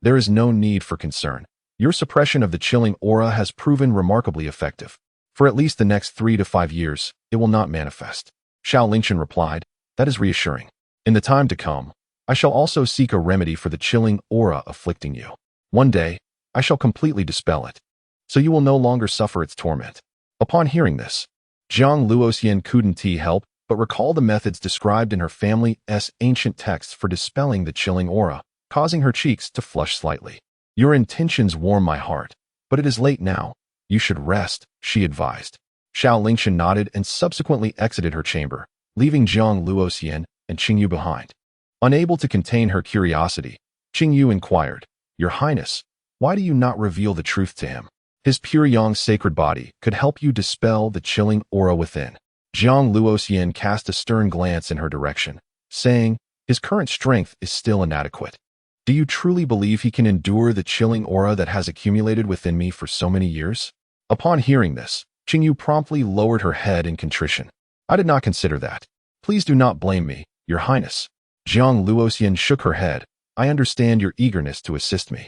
there is no need for concern. Your suppression of the chilling aura has proven remarkably effective. For at least the next 3 to 5 years, it will not manifest." Xiao Lingchen replied, "That is reassuring. In the time to come, I shall also seek a remedy for the chilling aura afflicting you. One day, I shall completely dispel it, so you will no longer suffer its torment." Upon hearing this, Jiang Luoxian couldn't help but recall the methods described in her family's ancient texts for dispelling the chilling aura, causing her cheeks to flush slightly. "Your intentions warm my heart, but it is late now. You should rest," she advised. Xiao Lingchen nodded and subsequently exited her chamber, leaving Jiang Luoxian and Qingyu behind. Unable to contain her curiosity, Qingyu inquired, "Your Highness, why do you not reveal the truth to him? His pure yang sacred body could help you dispel the chilling aura within." Jiang Luoxian cast a stern glance in her direction, saying, "His current strength is still inadequate. Do you truly believe he can endure the chilling aura that has accumulated within me for so many years?" Upon hearing this, Qingyu promptly lowered her head in contrition. "I did not consider that. Please do not blame me. Your Highness. Jiang Luoxian shook her head. I understand your eagerness to assist me.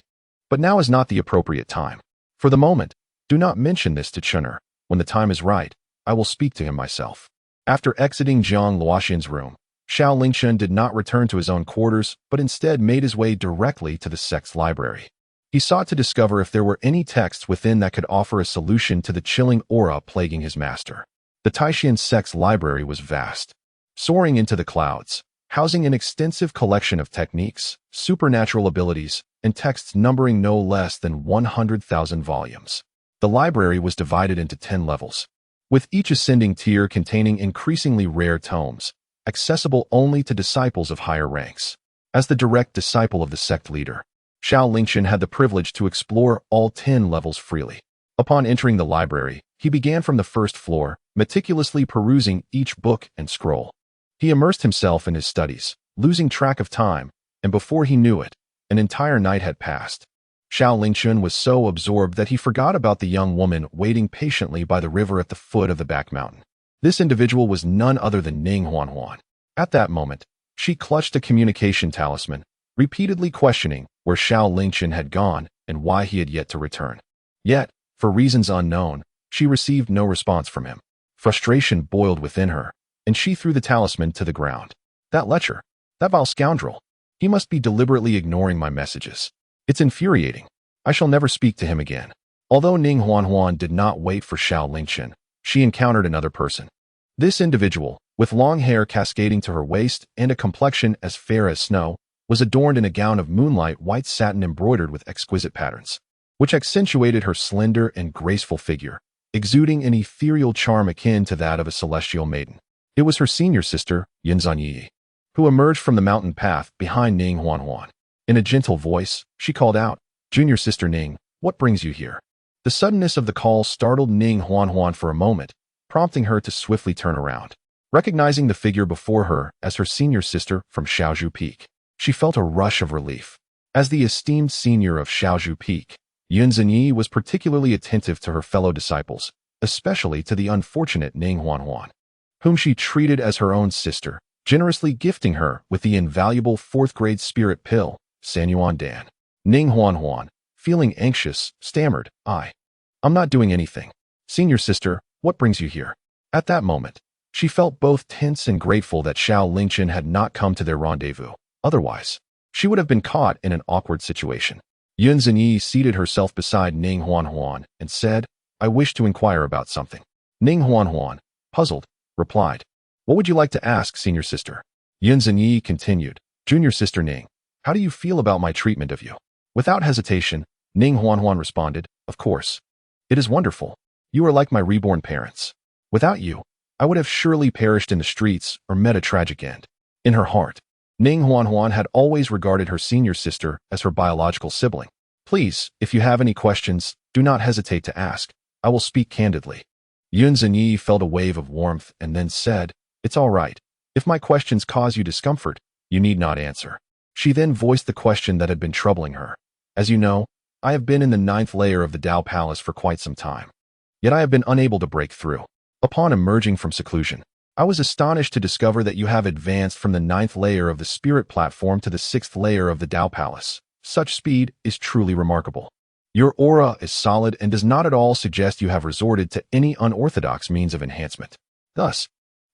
But now is not the appropriate time. For the moment, do not mention this to Chun'er. When the time is right, I will speak to him myself. After exiting Jiang Luoxian's room, Xiao Lingchen did not return to his own quarters, but instead made his way directly to the sect's library. He sought to discover if there were any texts within that could offer a solution to the chilling aura plaguing his master. The Taishan sect's library was vast, soaring into the clouds, housing an extensive collection of techniques, supernatural abilities, and texts numbering no less than 100,000 volumes. The library was divided into 10 levels, with each ascending tier containing increasingly rare tomes, accessible only to disciples of higher ranks. As the direct disciple of the sect leader, Xiao Lingchen had the privilege to explore all 10 levels freely. Upon entering the library, he began from the first floor, meticulously perusing each book and scroll. He immersed himself in his studies, losing track of time, and before he knew it, an entire night had passed. Xiao Lingchen was so absorbed that he forgot about the young woman waiting patiently by the river at the foot of the back mountain. This individual was none other than Ning Huanhuan. At that moment, she clutched a communication talisman, repeatedly questioning where Xiao Lingchen had gone and why he had yet to return. Yet, for reasons unknown, she received no response from him. Frustration boiled within her, and she threw the talisman to the ground. That lecher, that vile scoundrel, he must be deliberately ignoring my messages. It's infuriating. I shall never speak to him again. Although Ning Huanhuan did not wait for Xiao Lingchen, she encountered another person. This individual, with long hair cascading to her waist and a complexion as fair as snow, was adorned in a gown of moonlight white satin embroidered with exquisite patterns, which accentuated her slender and graceful figure, exuding an ethereal charm akin to that of a celestial maiden. It was her senior sister, Yin Yi, who emerged from the mountain path behind Ning Huanhuan. In a gentle voice, she called out, "Junior sister Ning, what brings you here?" The suddenness of the call startled Ning Huanhuan for a moment, prompting her to swiftly turn around. Recognizing the figure before her as her senior sister from Xiaozhu Peak, she felt a rush of relief. As the esteemed senior of Xiaozhu Peak, Yin Yi was particularly attentive to her fellow disciples, especially to the unfortunate Ning Huanhuan, whom she treated as her own sister, generously gifting her with the invaluable 4th-grade spirit pill, Sanyuan Dan. Ning Huanhuan, feeling anxious, stammered, I'm not doing anything. Senior sister, what brings you here?" At that moment, she felt both tense and grateful that Xiao Lingchen had not come to their rendezvous. Otherwise, she would have been caught in an awkward situation. Yin Yi seated herself beside Ning Huanhuan and said, "I wish to inquire about something." Ning Huanhuan, puzzled, replied, "What would you like to ask, senior sister?" Yin Yi continued, "Junior sister Ning, how do you feel about my treatment of you?" Without hesitation, Ning Huanhuan responded, "Of course. It is wonderful. You are like my reborn parents. Without you, I would have surely perished in the streets or met a tragic end." In her heart, Ning Huanhuan had always regarded her senior sister as her biological sibling. "Please, if you have any questions, do not hesitate to ask. I will speak candidly." Yin Yi felt a wave of warmth and then said, "It's all right. If my questions cause you discomfort, you need not answer." She then voiced the question that had been troubling her. "As you know, I have been in the 9th layer of the Dao Palace for quite some time. Yet I have been unable to break through. Upon emerging from seclusion, I was astonished to discover that you have advanced from the 9th layer of the spirit platform to the 6th layer of the Dao Palace. Such speed is truly remarkable. Your aura is solid and does not at all suggest you have resorted to any unorthodox means of enhancement. Thus,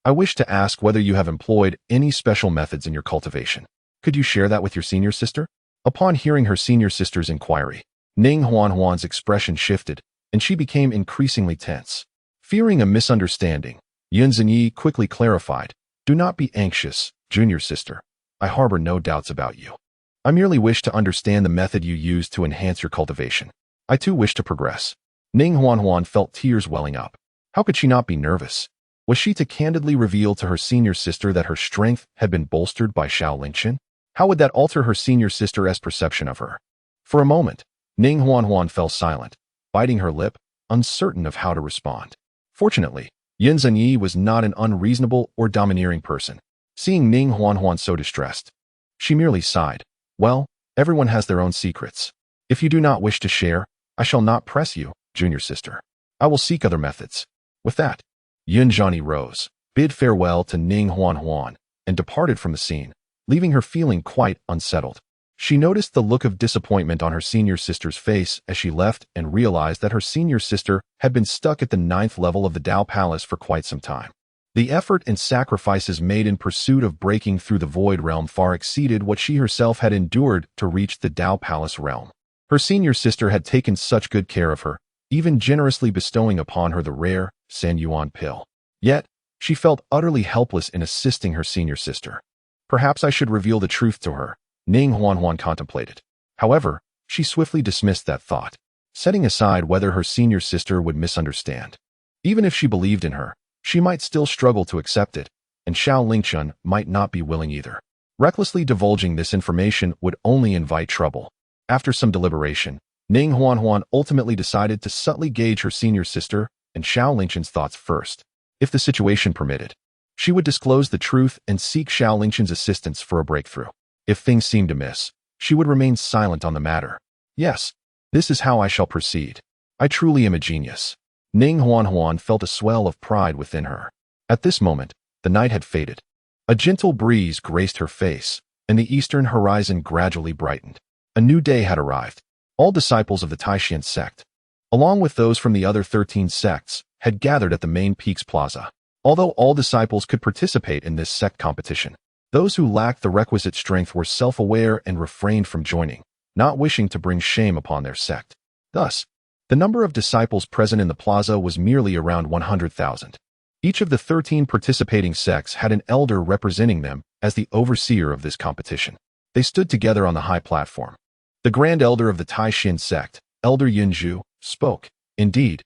I wish to ask whether you have employed any special methods in your cultivation. Could you share that with your senior sister?" Upon hearing her senior sister's inquiry, Ning Huanhuan's expression shifted, and she became increasingly tense. Fearing a misunderstanding, Yin Yi quickly clarified, "Do not be anxious, junior sister. I harbor no doubts about you. I merely wish to understand the method you use to enhance your cultivation. I too wish to progress." Ning Huanhuan felt tears welling up. How could she not be nervous? Was she to candidly reveal to her senior sister that her strength had been bolstered by Xiao Lingchen? How would that alter her senior sister's perception of her? For a moment, Ning Huanhuan fell silent, biting her lip, uncertain of how to respond. Fortunately, Yin Yi was not an unreasonable or domineering person. Seeing Ning Huanhuan so distressed, she merely sighed. "Well, everyone has their own secrets. If you do not wish to share, I shall not press you, junior sister. I will seek other methods." With that, Yin Zhani rose, bid farewell to Ning Huanhuan, and departed from the scene, leaving her feeling quite unsettled. She noticed the look of disappointment on her senior sister's face as she left and realized that her senior sister had been stuck at the 9th level of the Tao Palace for quite some time. The effort and sacrifices made in pursuit of breaking through the Void Realm far exceeded what she herself had endured to reach the Tao Palace realm. Her senior sister had taken such good care of her, even generously bestowing upon her the rare San Yuan pill. Yet, she felt utterly helpless in assisting her senior sister. Perhaps I should reveal the truth to her, Ning Huanhuan contemplated. However, she swiftly dismissed that thought, setting aside whether her senior sister would misunderstand. Even if she believed in her, she might still struggle to accept it, and Xiao Lingchen might not be willing either. Recklessly divulging this information would only invite trouble. After some deliberation, Ning Huanhuan ultimately decided to subtly gauge her senior sister and Xiao Lingchen's thoughts first. If the situation permitted, she would disclose the truth and seek Xiao Lingchen's assistance for a breakthrough. If things seemed amiss, she would remain silent on the matter. Yes, this is how I shall proceed. I truly am a genius. Ning Huanhuan felt a swell of pride within her. At this moment, the night had faded. A gentle breeze graced her face, and the eastern horizon gradually brightened. A new day had arrived. All disciples of the Taishan sect, along with those from the other 13 sects, had gathered at the main Peaks Plaza. Although all disciples could participate in this sect competition, those who lacked the requisite strength were self-aware and refrained from joining, not wishing to bring shame upon their sect. Thus, the number of disciples present in the plaza was merely around 100,000. Each of the 13 participating sects had an elder representing them as the overseer of this competition. They stood together on the high platform. The Grand Elder of the Taishan sect, Elder Yunzhu, spoke. Indeed.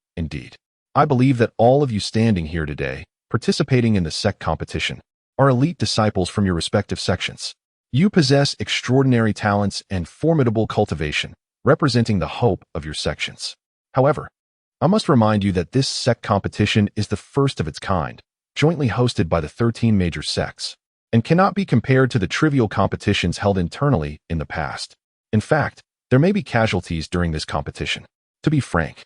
I believe that all of you standing here today, participating in the sect competition, are elite disciples from your respective sections. You possess extraordinary talents and formidable cultivation, representing the hope of your sections. However, I must remind you that this sect competition is the first of its kind, jointly hosted by the 13 major sects, and cannot be compared to the trivial competitions held internally in the past. In fact, there may be casualties during this competition. To be frank,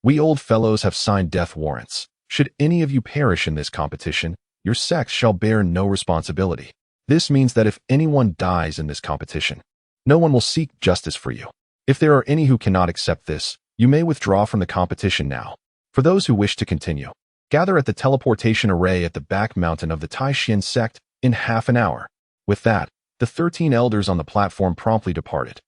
we old fellows have signed death warrants. Should any of you perish in this competition, your sects shall bear no responsibility. This means that if anyone dies in this competition, no one will seek justice for you. If there are any who cannot accept this, you may withdraw from the competition now. For those who wish to continue, gather at the teleportation array at the back mountain of the Taishan sect in half an hour. With that, the 13 elders on the platform promptly departed.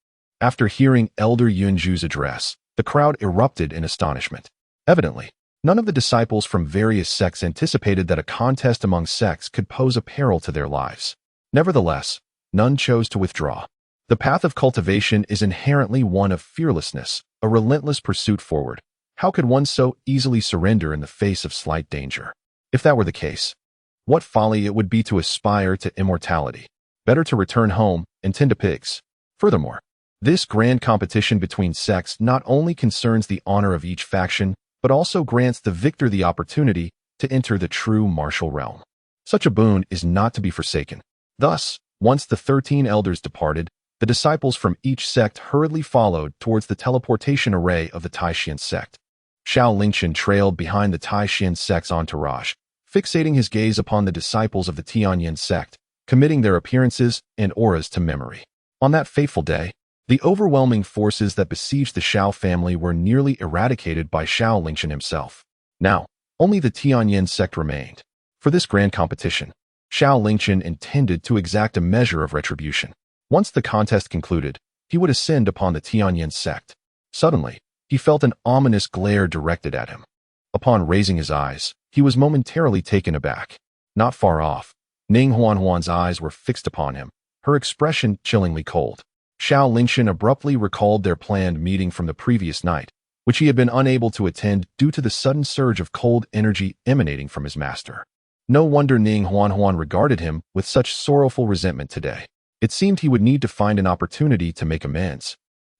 After hearing Elder Yunzhu's address, the crowd erupted in astonishment. Evidently, none of the disciples from various sects anticipated that a contest among sects could pose a peril to their lives. Nevertheless, none chose to withdraw. The path of cultivation is inherently one of fearlessness, a relentless pursuit forward. How could one so easily surrender in the face of slight danger? If that were the case, what folly it would be to aspire to immortality. Better to return home and tend to pigs. Furthermore, this grand competition between sects not only concerns the honor of each faction, but also grants the victor the opportunity to enter the true martial realm. Such a boon is not to be forsaken. Thus, once the 13 elders departed, the disciples from each sect hurriedly followed towards the teleportation array of the Taishan sect. Xiao Lingchen trailed behind the Taishan sect's entourage, fixating his gaze upon the disciples of the Tianyin sect, committing their appearances and auras to memory. On that fateful day, the overwhelming forces that besieged the Xiao family were nearly eradicated by Xiao Lingchen himself. Now, only the Tianyin sect remained. For this grand competition, Xiao Lingchen intended to exact a measure of retribution. Once the contest concluded, he would ascend upon the Tianyin sect. Suddenly, he felt an ominous glare directed at him. Upon raising his eyes, he was momentarily taken aback. Not far off, Ning Huanhuan's eyes were fixed upon him, her expression chillingly cold. Xiao Lingchen abruptly recalled their planned meeting from the previous night, which he had been unable to attend due to the sudden surge of cold energy emanating from his master. No wonder Ning Huanhuan regarded him with such sorrowful resentment today. It seemed he would need to find an opportunity to make amends,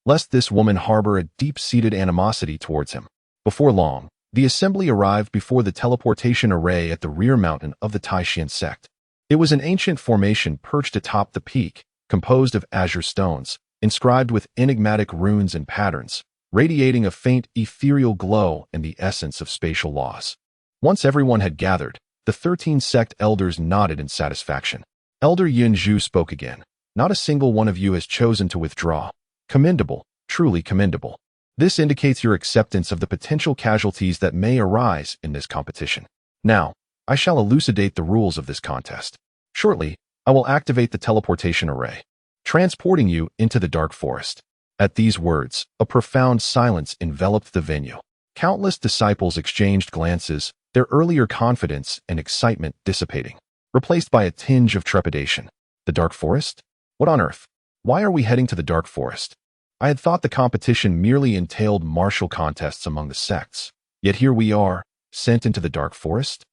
lest this woman harbor a deep-seated animosity towards him. Before long, the assembly arrived before the teleportation array at the rear mountain of the Taishan sect. It was an ancient formation perched atop the peak, composed of azure stones, inscribed with enigmatic runes and patterns, radiating a faint ethereal glow and the essence of spatial laws. Once everyone had gathered, the 13 sect elders nodded in satisfaction. Elder Yin Zhu spoke again. Not a single one of you has chosen to withdraw. Commendable, truly commendable. This indicates your acceptance of the potential casualties that may arise in this competition. Now, I shall elucidate the rules of this contest. Shortly, I will activate the teleportation array, transporting you into the dark forest. At these words, a profound silence enveloped the venue. Countless disciples exchanged glances, their earlier confidence and excitement dissipating, replaced by a tinge of trepidation. The dark forest? What on earth? Why are we heading to the dark forest? I had thought the competition merely entailed martial contests among the sects. Yet here we are, sent into the dark forest?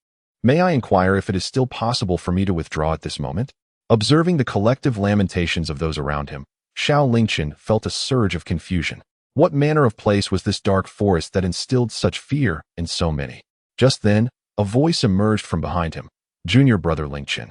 May I inquire if it is still possible for me to withdraw at this moment? Observing the collective lamentations of those around him, Xiao Lingchen felt a surge of confusion. What manner of place was this dark forest that instilled such fear in so many? Just then, a voice emerged from behind him. Junior brother Lingchen.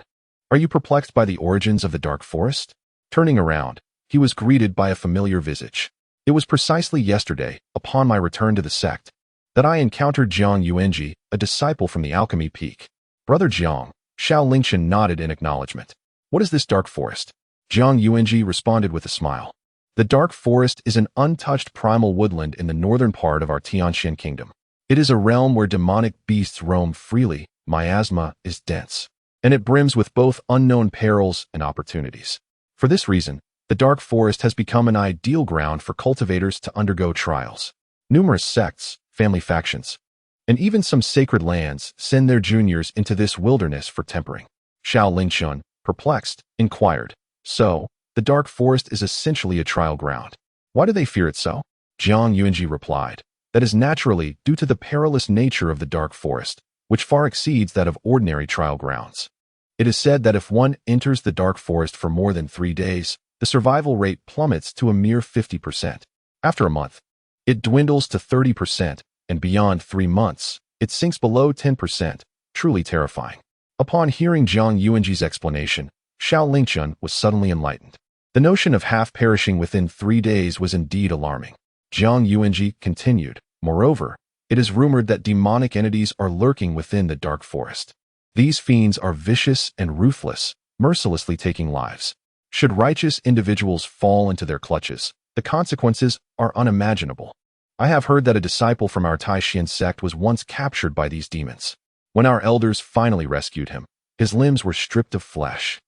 Are you perplexed by the origins of the dark forest? Turning around, he was greeted by a familiar visage. It was precisely yesterday, upon my return to the sect, that I encountered Jiang Yuanji, a disciple from the Alchemy Peak. Brother Jiang, Xiao Lingchen nodded in acknowledgement. What is this dark forest? Jiang Yuanji responded with a smile. The dark forest is an untouched primal woodland in the northern part of our Tianxian kingdom. It is a realm where demonic beasts roam freely, miasma is dense, and it brims with both unknown perils and opportunities. For this reason, the dark forest has become an ideal ground for cultivators to undergo trials. Numerous sects, family factions, and even some sacred lands send their juniors into this wilderness for tempering. Xiao Lingchen, perplexed, inquired, so, the dark forest is essentially a trial ground. Why do they fear it so? Jiang Yuanji replied, that is naturally due to the perilous nature of the dark forest, which far exceeds that of ordinary trial grounds. It is said that if one enters the dark forest for more than 3 days, the survival rate plummets to a mere 50%. After a month, it dwindles to 30%, and beyond 3 months, it sinks below 10%, truly terrifying. Upon hearing Jiang Yuanji's explanation, Xiao Lingchen was suddenly enlightened. The notion of half perishing within 3 days was indeed alarming. Jiang Yuanji continued, moreover, it is rumored that demonic entities are lurking within the dark forest. These fiends are vicious and ruthless, mercilessly taking lives. Should righteous individuals fall into their clutches, the consequences are unimaginable. I have heard that a disciple from our Taishan sect was once captured by these demons. When our elders finally rescued him, his limbs were stripped of flesh,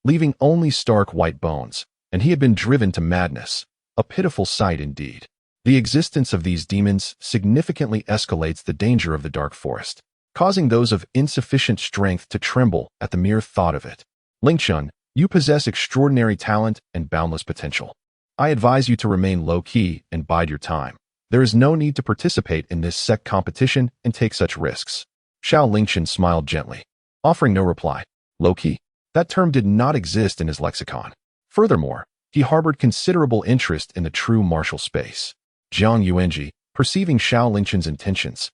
leaving only stark white bones, and he had been driven to madness. A pitiful sight indeed. The existence of these demons significantly escalates the danger of the dark forest, causing those of insufficient strength to tremble at the mere thought of it. Lingchen, you possess extraordinary talent and boundless potential. I advise you to remain low-key and bide your time. There is no need to participate in this sect competition and take such risks. Xiao Lingchen smiled gently, offering no reply. Low-key? That term did not exist in his lexicon. Furthermore, he harbored considerable interest in the true martial space. Jiang Yuanji, perceiving Xiao Lingchen's intentions,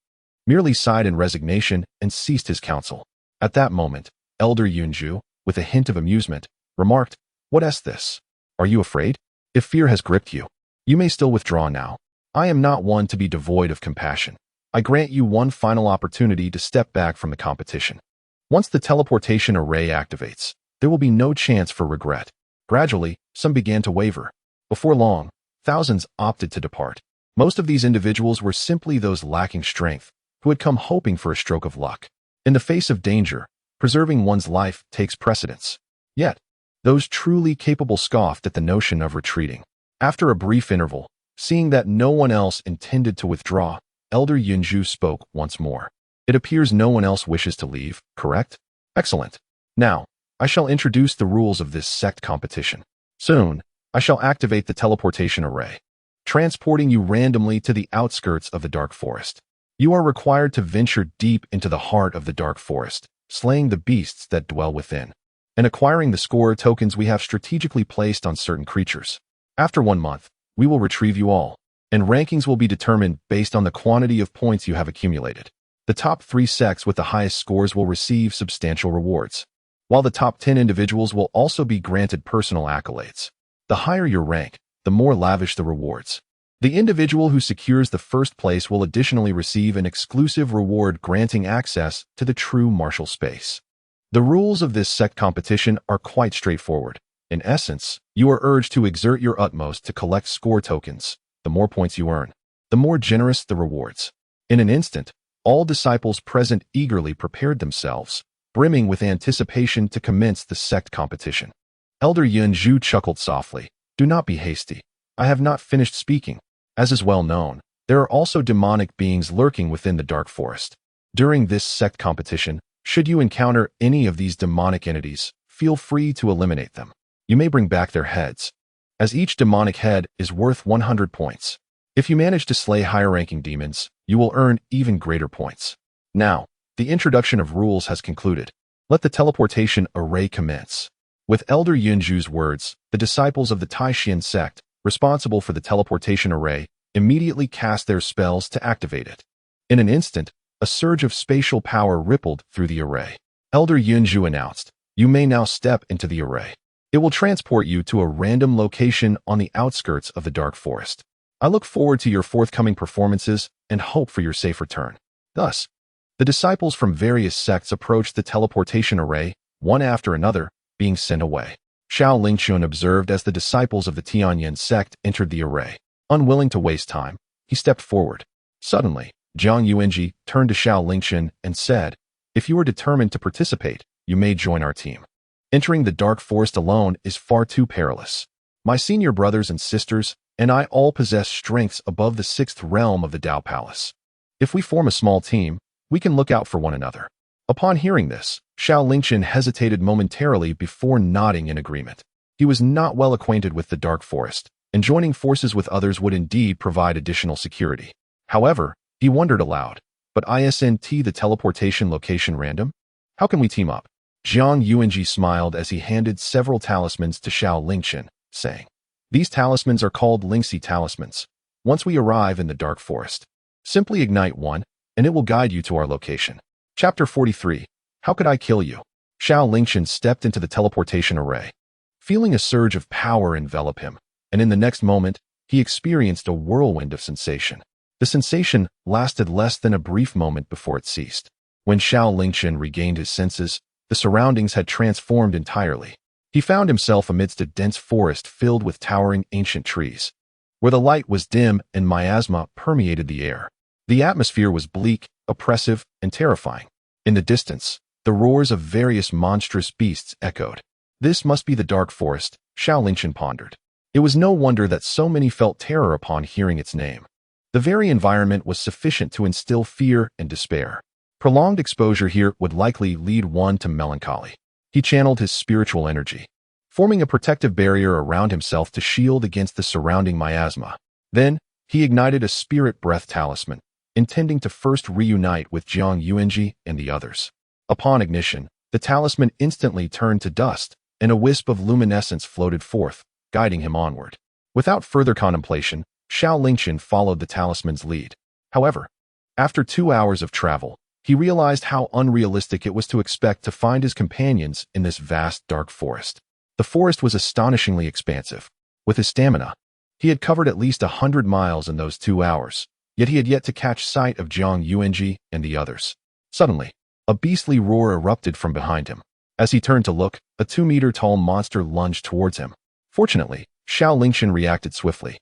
merely sighed in resignation and ceased his counsel. At that moment, Elder Yunju, with a hint of amusement, remarked, What is this? Are you afraid? If fear has gripped you, you may still withdraw now. I am not one to be devoid of compassion. I grant you one final opportunity to step back from the competition. Once the teleportation array activates, there will be no chance for regret. Gradually, some began to waver. Before long, thousands opted to depart. Most of these individuals were simply those lacking strength, who had come hoping for a stroke of luck. In the face of danger, preserving one's life takes precedence. Yet, those truly capable scoffed at the notion of retreating. After a brief interval, seeing that no one else intended to withdraw, Elder Yunju spoke once more. It appears no one else wishes to leave, correct? Excellent. Now, I shall introduce the rules of this sect competition. Soon, I shall activate the teleportation array, transporting you randomly to the outskirts of the dark forest. You are required to venture deep into the heart of the dark forest, slaying the beasts that dwell within, and acquiring the score tokens we have strategically placed on certain creatures. After 1 month, we will retrieve you all, and rankings will be determined based on the quantity of points you have accumulated. The top 3 sects with the highest scores will receive substantial rewards, while the top 10 individuals will also be granted personal accolades. The higher your rank, the more lavish the rewards. The individual who secures the first place will additionally receive an exclusive reward granting access to the true martial space. The rules of this sect competition are quite straightforward. In essence, you are urged to exert your utmost to collect score tokens. The more points you earn, the more generous the rewards. In an instant, all disciples present eagerly prepared themselves, brimming with anticipation to commence the sect competition. Elder Yun Zhu chuckled softly. Do not be hasty. I have not finished speaking. As is well known, there are also demonic beings lurking within the dark forest. During this sect competition, should you encounter any of these demonic entities, feel free to eliminate them. You may bring back their heads, as each demonic head is worth 100 points. If you manage to slay higher-ranking demons, you will earn even greater points. Now, the introduction of rules has concluded. Let the teleportation array commence. With Elder Yunju's words, the disciples of the Taishan sect, responsible for the teleportation array, immediately cast their spells to activate it. In an instant, a surge of spatial power rippled through the array. Elder Yunju announced, "You may now step into the array. It will transport you to a random location on the outskirts of the dark forest. I look forward to your forthcoming performances and hope for your safe return." Thus, the disciples from various sects approached the teleportation array, one after another, being sent away. Xiao Lingchen observed as the disciples of the Tianyan sect entered the array. Unwilling to waste time, he stepped forward. Suddenly, Jiang Yuanji turned to Xiao Lingchen and said, "If you are determined to participate, you may join our team. Entering the dark forest alone is far too perilous. My senior brothers and sisters and I all possess strengths above the 6th realm of the Dao Palace. If we form a small team, we can look out for one another." Upon hearing this, Xiao Lingchen hesitated momentarily before nodding in agreement. He was not well acquainted with the dark forest, and joining forces with others would indeed provide additional security. However, he wondered aloud, but isn't the teleportation location random? How can we team up? Jiang Yuanji smiled as he handed several talismans to Xiao Lingchen, saying, "These talismans are called Lingxi talismans. Once we arrive in the dark forest, simply ignite one, and it will guide you to our location." Chapter 43. How Could I Kill You? Xiao Lingchen stepped into the teleportation array, feeling a surge of power envelop him, and in the next moment, he experienced a whirlwind of sensation. The sensation lasted less than a brief moment before it ceased. When Xiao Lingchen regained his senses, the surroundings had transformed entirely. He found himself amidst a dense forest filled with towering ancient trees, where the light was dim and miasma permeated the air. The atmosphere was bleak, oppressive, and terrifying. In the distance, the roars of various monstrous beasts echoed. This must be the dark forest, Xiao Lingchen pondered. It was no wonder that so many felt terror upon hearing its name. The very environment was sufficient to instill fear and despair. Prolonged exposure here would likely lead one to melancholy. He channeled his spiritual energy, forming a protective barrier around himself to shield against the surrounding miasma. Then, he ignited a spirit breath talisman, intending to first reunite with Jiang Yuanji and the others. Upon ignition, the talisman instantly turned to dust, and a wisp of luminescence floated forth, guiding him onward. Without further contemplation, Xiao Lingchen followed the talisman's lead. However, after 2 hours of travel, he realized how unrealistic it was to expect to find his companions in this vast dark forest. The forest was astonishingly expansive. With his stamina, he had covered at least 100 miles in those 2 hours, yet he had yet to catch sight of Jiang Yuanji and the others. Suddenly, a beastly roar erupted from behind him. As he turned to look, a 2-meter-tall monster lunged towards him. Fortunately, Xiao Lingchen reacted swiftly,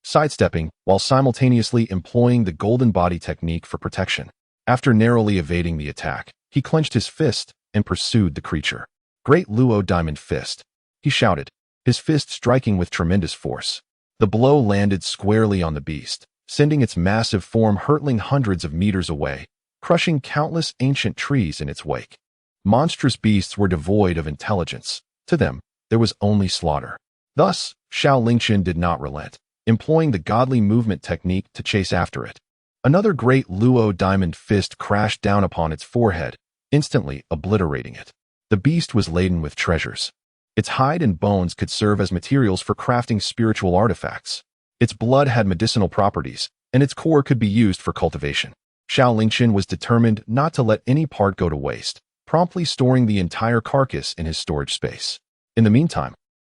sidestepping while simultaneously employing the golden body technique for protection. After narrowly evading the attack, he clenched his fist and pursued the creature. "Great Luo Diamond Fist," he shouted, his fist striking with tremendous force. The blow landed squarely on the beast, sending its massive form hurtling hundreds of meters away, crushing countless ancient trees in its wake. Monstrous beasts were devoid of intelligence. To them, there was only slaughter. Thus, Xiao Lingchen did not relent, employing the godly movement technique to chase after it. Another great Luo Diamond Fist crashed down upon its forehead, instantly obliterating it. The beast was laden with treasures. Its hide and bones could serve as materials for crafting spiritual artifacts. Its blood had medicinal properties, and its core could be used for cultivation. Xiao Lingchen was determined not to let any part go to waste, promptly storing the entire carcass in his storage space. In the meantime,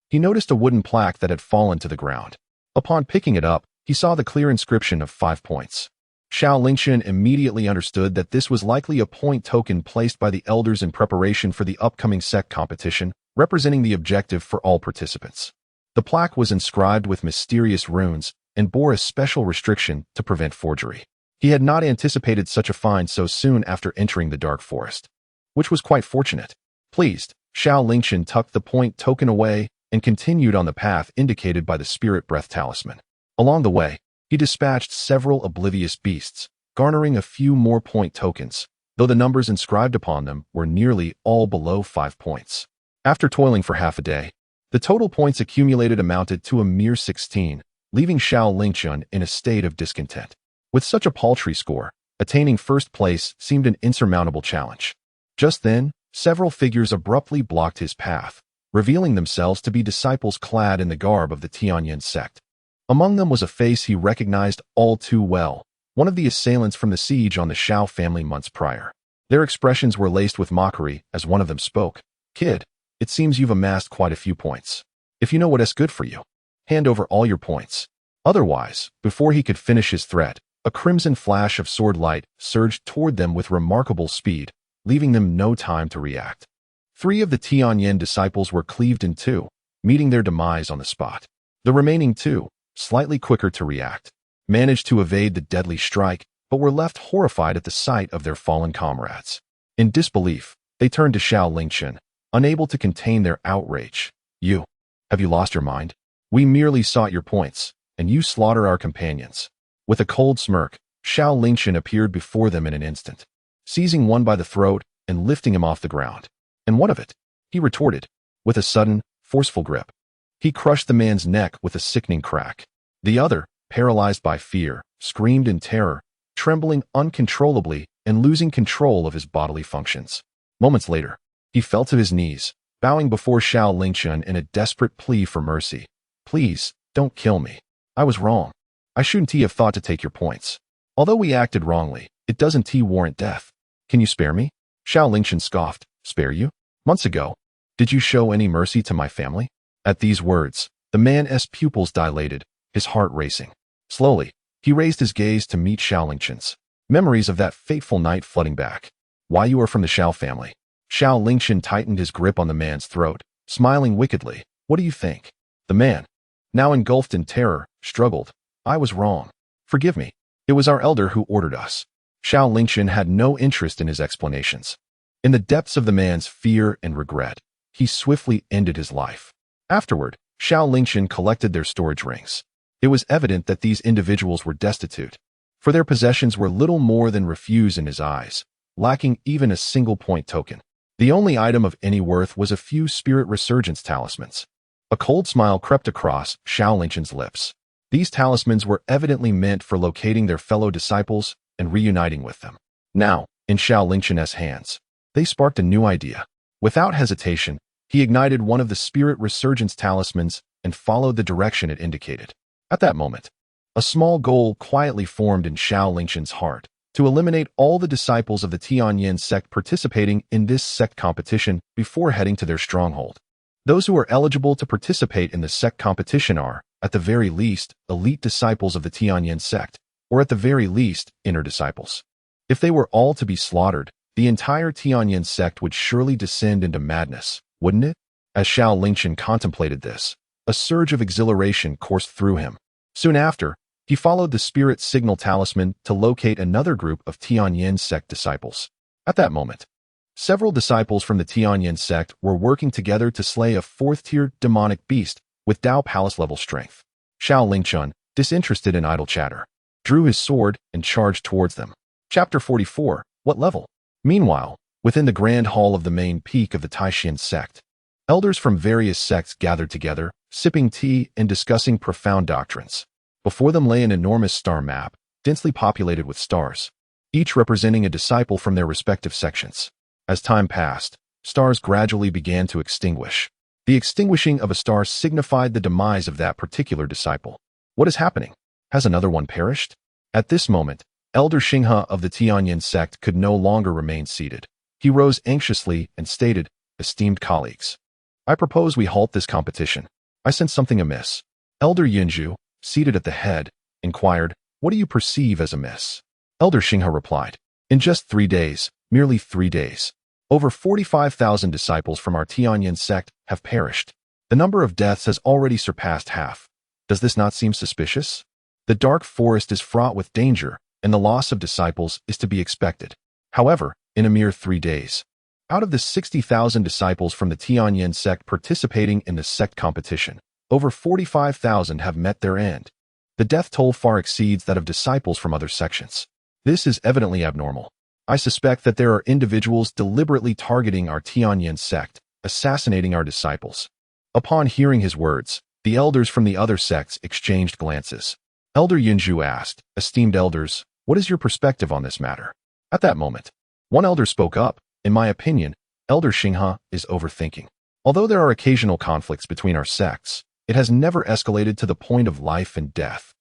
he noticed a wooden plaque that had fallen to the ground. Upon picking it up, he saw the clear inscription of 5 points. Xiao Lingchen immediately understood that this was likely a point token placed by the elders in preparation for the upcoming sect competition, representing the objective for all participants. The plaque was inscribed with mysterious runes and bore a special restriction to prevent forgery. He had not anticipated such a find so soon after entering the dark forest, which was quite fortunate. Pleased, Xiao Lingchen tucked the point token away and continued on the path indicated by the spirit breath talisman. Along the way, he dispatched several oblivious beasts, garnering a few more point tokens, though the numbers inscribed upon them were nearly all below 5 points. After toiling for half a day, the total points accumulated amounted to a mere 16, leaving Xiao Lingchen in a state of discontent. With such a paltry score, attaining first place seemed an insurmountable challenge. Just then, several figures abruptly blocked his path, revealing themselves to be disciples clad in the garb of the Tianyin sect. Among them was a face he recognized all too well, one of the assailants from the siege on the Xiao family months prior. Their expressions were laced with mockery as one of them spoke. "Kid, it seems you've amassed quite a few points. If you know what's good for you, hand over all your points." Otherwise, before he could finish his threat, a crimson flash of sword light surged toward them with remarkable speed, leaving them no time to react. 3 of the Tianyin disciples were cleaved in two, meeting their demise on the spot. The remaining 2, slightly quicker to react, managed to evade the deadly strike, but were left horrified at the sight of their fallen comrades. In disbelief, they turned to Xiao Lingchen, unable to contain their outrage. Have you lost your mind? We merely sought your points, and you slaughter our companions." With a cold smirk, Xiao Lingchen appeared before them in an instant, seizing one by the throat and lifting him off the ground. "And what of it?" he retorted, with a sudden, forceful grip. He crushed the man's neck with a sickening crack. The other, paralyzed by fear, screamed in terror, trembling uncontrollably and losing control of his bodily functions. Moments later, he fell to his knees, bowing before Xiao Lingchen in a desperate plea for mercy. "Please, don't kill me. I was wrong. I shouldn't have thought to take your points. Although we acted wrongly, it doesn't warrant death. Can you spare me?" Xiao Lingchen scoffed. "Spare you? Months ago, did you show any mercy to my family?" At these words, the man's pupils dilated, his heart racing. Slowly, he raised his gaze to meet Xiao Lingchen's. Memories of that fateful night flooding back. "Why, you are from the Xiao family." Xiao Lingchen tightened his grip on the man's throat, smiling wickedly. "What do you think?" The man, now engulfed in terror, struggled. "I was wrong. Forgive me. It was our elder who ordered us." Xiao Lingchen had no interest in his explanations. In the depths of the man's fear and regret, he swiftly ended his life. Afterward, Xiao Lingchen collected their storage rings. It was evident that these individuals were destitute, for their possessions were little more than refuse in his eyes, lacking even a single point token. The only item of any worth was a few spirit resurgence talismans. A cold smile crept across Xiao Lingchen's lips. These talismans were evidently meant for locating their fellow disciples and reuniting with them. Now, in Xiao Lingchen's hands, they sparked a new idea. Without hesitation, he ignited one of the spirit resurgence talismans and followed the direction it indicated. At that moment, a small goal quietly formed in Xiao Lingchen's heart: to eliminate all the disciples of the Tianyin sect participating in this sect competition before heading to their stronghold. Those who are eligible to participate in the sect competition are, at the very least, elite disciples of the Tianyin sect, or at the very least, inner disciples. If they were all to be slaughtered, the entire Tianyin sect would surely descend into madness, wouldn't it? As Xiao Lingchen contemplated this, a surge of exhilaration coursed through him. Soon after, he followed the spirit signal talisman to locate another group of Tianyin sect disciples. At that moment, several disciples from the Tianyin sect were working together to slay a 4th-tier demonic beast with Dao Palace-level strength. Xiao Lingchen, disinterested in idle chatter, drew his sword and charged towards them. Chapter 44. What level? Meanwhile, within the grand hall of the main peak of the Taishan sect, elders from various sects gathered together, sipping tea and discussing profound doctrines. Before them lay an enormous star map, densely populated with stars, each representing a disciple from their respective sections. As time passed, stars gradually began to extinguish. The extinguishing of a star signified the demise of that particular disciple. What is happening? Has another one perished? At this moment, Elder Xinghe of the Tianyin sect could no longer remain seated. He rose anxiously and stated, "Esteemed colleagues, I propose we halt this competition. I sense something amiss." Elder Yinzhu, seated at the head, inquired, "What do you perceive as amiss?" Elder Xinghe replied. In just 3 days, merely 3 days, over 45,000 disciples from our Tianyin sect have perished. The number of deaths has already surpassed half. Does this not seem suspicious? The dark forest is fraught with danger, and the loss of disciples is to be expected. However, in a mere 3 days, out of the 60,000 disciples from the Tianyin sect participating in the sect competition, over 45,000 have met their end. The death toll far exceeds that of disciples from other sections. This is evidently abnormal. I suspect that there are individuals deliberately targeting our Tianyin sect, assassinating our disciples. Upon hearing his words, the elders from the other sects exchanged glances. Elder Yunju asked, Esteemed elders, what is your perspective on this matter? At that moment, one elder spoke up. In my opinion, Elder Xinghe is overthinking. Although there are occasional conflicts between our sects, it has never escalated to the point of life and death.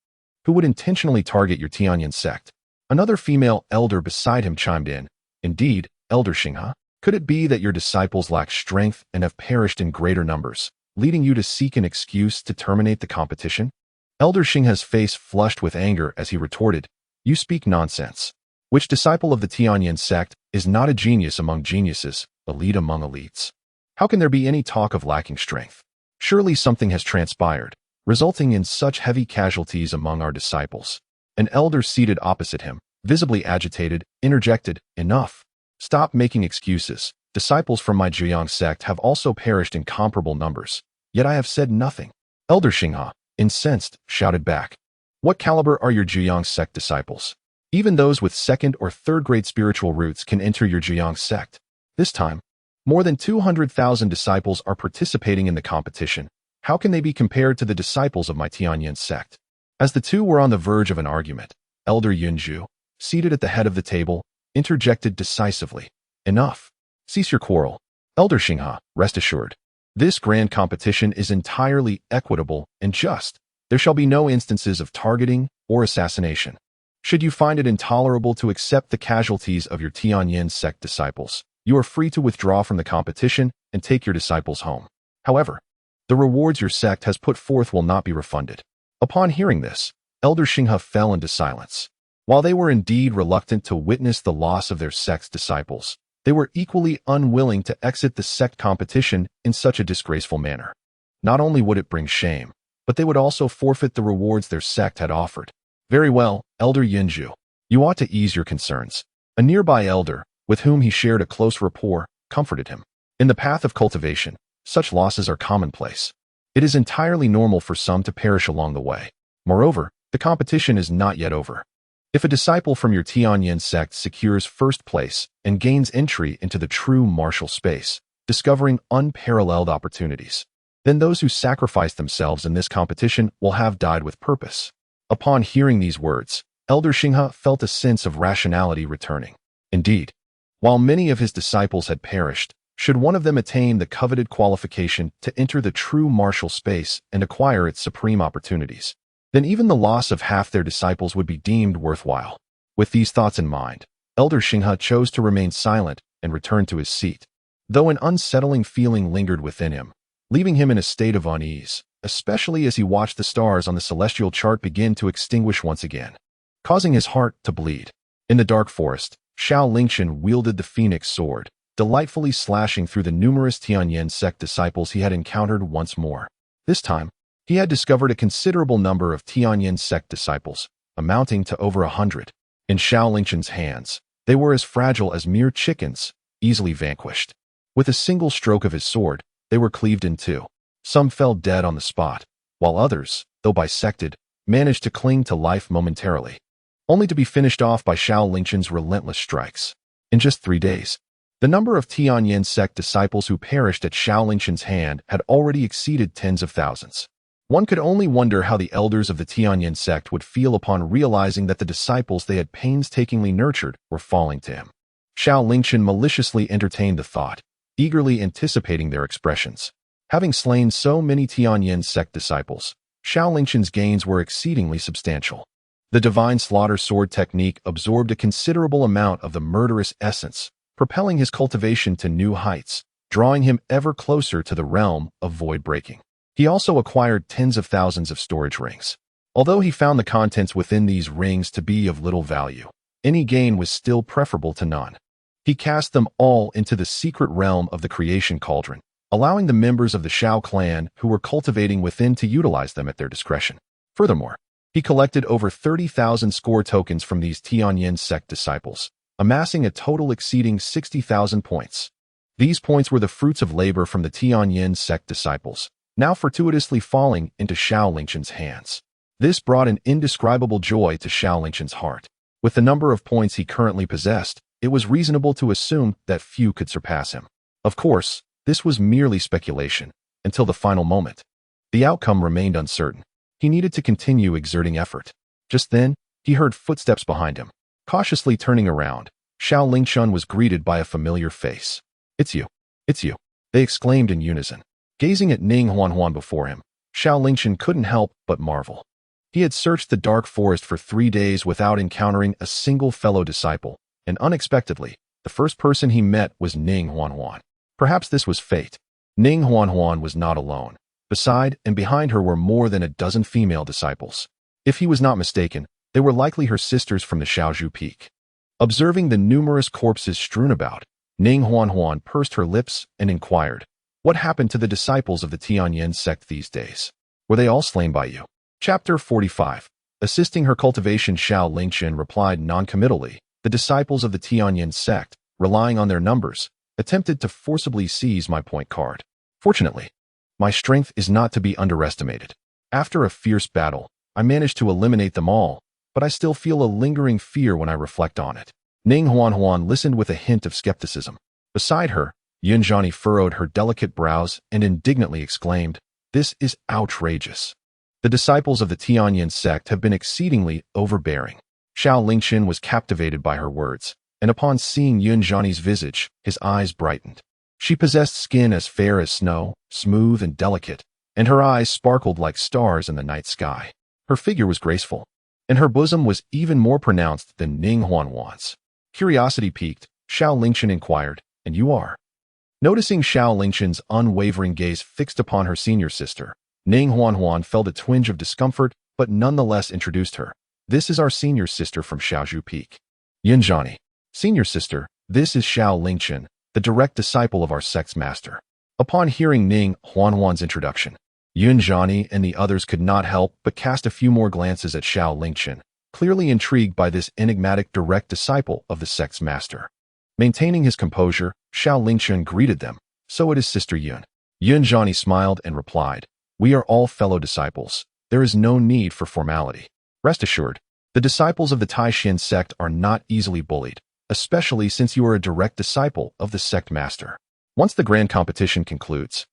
Who would intentionally target your Tianyin sect? Another female elder beside him chimed in. Indeed, Elder Xinghe, could it be that your disciples lack strength and have perished in greater numbers, leading you to seek an excuse to terminate the competition? Elder Xinghe's face flushed with anger as he retorted, You speak nonsense. Which disciple of the Tianyin sect is not a genius among geniuses, elite among elites? How can there be any talk of lacking strength? Surely something has transpired, resulting in such heavy casualties among our disciples. An elder seated opposite him, visibly agitated, interjected, Enough. Stop making excuses. Disciples from my Zhiyang sect have also perished in comparable numbers, yet I have said nothing. Elder Xinghe, incensed, shouted back. What caliber are your Zhiyang sect disciples? Even those with second or third grade spiritual roots can enter your Zhiyang sect. This time, more than 200,000 disciples are participating in the competition. How can they be compared to the disciples of my Tianyin sect? As the two were on the verge of an argument, Elder Yunju, seated at the head of the table, interjected decisively. Enough. Cease your quarrel. Elder Xinghe, rest assured. This grand competition is entirely equitable and just. There shall be no instances of targeting or assassination. Should you find it intolerable to accept the casualties of your Tianyin sect disciples, you are free to withdraw from the competition and take your disciples home. However, the rewards your sect has put forth will not be refunded. Upon hearing this, Elder Xinghe fell into silence. While they were indeed reluctant to witness the loss of their sect's disciples, they were equally unwilling to exit the sect competition in such a disgraceful manner. Not only would it bring shame, but they would also forfeit the rewards their sect had offered. Very well, Elder Yunju. You ought to ease your concerns. A nearby elder, with whom he shared a close rapport, comforted him. In the path of cultivation, such losses are commonplace. It is entirely normal for some to perish along the way. Moreover, the competition is not yet over. If a disciple from your Tianyin sect secures first place and gains entry into the true martial space, discovering unparalleled opportunities, then those who sacrifice themselves in this competition will have died with purpose. Upon hearing these words, Elder Xinghe felt a sense of rationality returning. Indeed, while many of his disciples had perished, should one of them attain the coveted qualification to enter the true martial space and acquire its supreme opportunities, then even the loss of half their disciples would be deemed worthwhile. With these thoughts in mind, Elder Xinghe chose to remain silent and return to his seat, though an unsettling feeling lingered within him, leaving him in a state of unease, especially as he watched the stars on the celestial chart begin to extinguish once again, causing his heart to bleed. In the dark forest, Xiao Lingchen wielded the phoenix sword, delightfully slashing through the numerous Tianyin sect disciples he had encountered once more. This time, he had discovered a considerable number of Tianyin sect disciples, amounting to over 100. In Xiao Lingchen's hands, they were as fragile as mere chickens, easily vanquished. With a single stroke of his sword, they were cleaved in two. Some fell dead on the spot, while others, though bisected, managed to cling to life momentarily, only to be finished off by Xiao Lingchen's relentless strikes. In just 3 days, the number of Tianyin sect disciples who perished at Xiao Lingchen's hand had already exceeded tens of thousands. One could only wonder how the elders of the Tianyin sect would feel upon realizing that the disciples they had painstakingly nurtured were falling to him. Xiao Lingchen maliciously entertained the thought, eagerly anticipating their expressions. Having slain so many Tianyin sect disciples, Xiao Lingchen's gains were exceedingly substantial. The divine slaughter sword technique absorbed a considerable amount of the murderous essence, propelling his cultivation to new heights, drawing him ever closer to the realm of void breaking. He also acquired tens of thousands of storage rings. Although he found the contents within these rings to be of little value, any gain was still preferable to none. He cast them all into the secret realm of the creation cauldron, allowing the members of the Xiao clan who were cultivating within to utilize them at their discretion. Furthermore, he collected over 30,000 score tokens from these Tianyin sect disciples, amassing a total exceeding 60,000 points. These points were the fruits of labor from the Tianyin sect disciples, now fortuitously falling into Xiao Lingchen's hands. This brought an indescribable joy to Xiao Lingchen's heart. With the number of points he currently possessed, it was reasonable to assume that few could surpass him. Of course, this was merely speculation, until the final moment. The outcome remained uncertain. He needed to continue exerting effort. Just then, he heard footsteps behind him. Cautiously turning around, Xiao Lingchen was greeted by a familiar face. "It's you. It's you," they exclaimed in unison. Gazing at Ning Huanhuan before him, Xiao Lingchen couldn't help but marvel. He had searched the dark forest for 3 days without encountering a single fellow disciple, and unexpectedly, the first person he met was Ning Huanhuan. Perhaps this was fate. Ning Huanhuan was not alone. Beside and behind her were more than a dozen female disciples. If he was not mistaken, they were likely her sisters from the Shaozhu Peak. Observing the numerous corpses strewn about, Ning Huanhuan pursed her lips and inquired, "What happened to the disciples of the Tianyin sect these days? Were they all slain by you?" Chapter 45. Assisting her cultivation, Xiao Lingchen replied noncommittally. The disciples of the Tianyin sect, relying on their numbers, attempted to forcibly seize my point card. Fortunately, my strength is not to be underestimated. After a fierce battle, I managed to eliminate them all, but I still feel a lingering fear when I reflect on it. Ning Huanhuan listened with a hint of skepticism. Beside her, Yunzhani furrowed her delicate brows and indignantly exclaimed, "This is outrageous." The disciples of the Tianyin sect have been exceedingly overbearing. Xiao Lingchen was captivated by her words, and upon seeing Yunzhani's visage, his eyes brightened. She possessed skin as fair as snow, smooth and delicate, and her eyes sparkled like stars in the night sky. Her figure was graceful, and her bosom was even more pronounced than Ning Huanhuan's. Curiosity piqued, Xiao Lingchen inquired, "And you are?" Noticing Xiao Lingchen's unwavering gaze fixed upon her senior sister, Ning Huanhuan felt a twinge of discomfort, but nonetheless introduced her. "This is our senior sister from Shaozhu Peak. Yunzhani. Senior sister, this is Xiao Lingchen, the direct disciple of our sect's master." Upon hearing Ning Huanhuan's introduction, Yunzhani and the others could not help but cast a few more glances at Xiao Lingchen, clearly intrigued by this enigmatic direct disciple of the sect's master. Maintaining his composure, Xiao Lingchen greeted them. "So it is Sister Yun." Yunzhani smiled and replied, "We are all fellow disciples. There is no need for formality. Rest assured, the disciples of the Taishin sect are not easily bullied, especially since you are a direct disciple of the sect master. Once the grand competition concludes,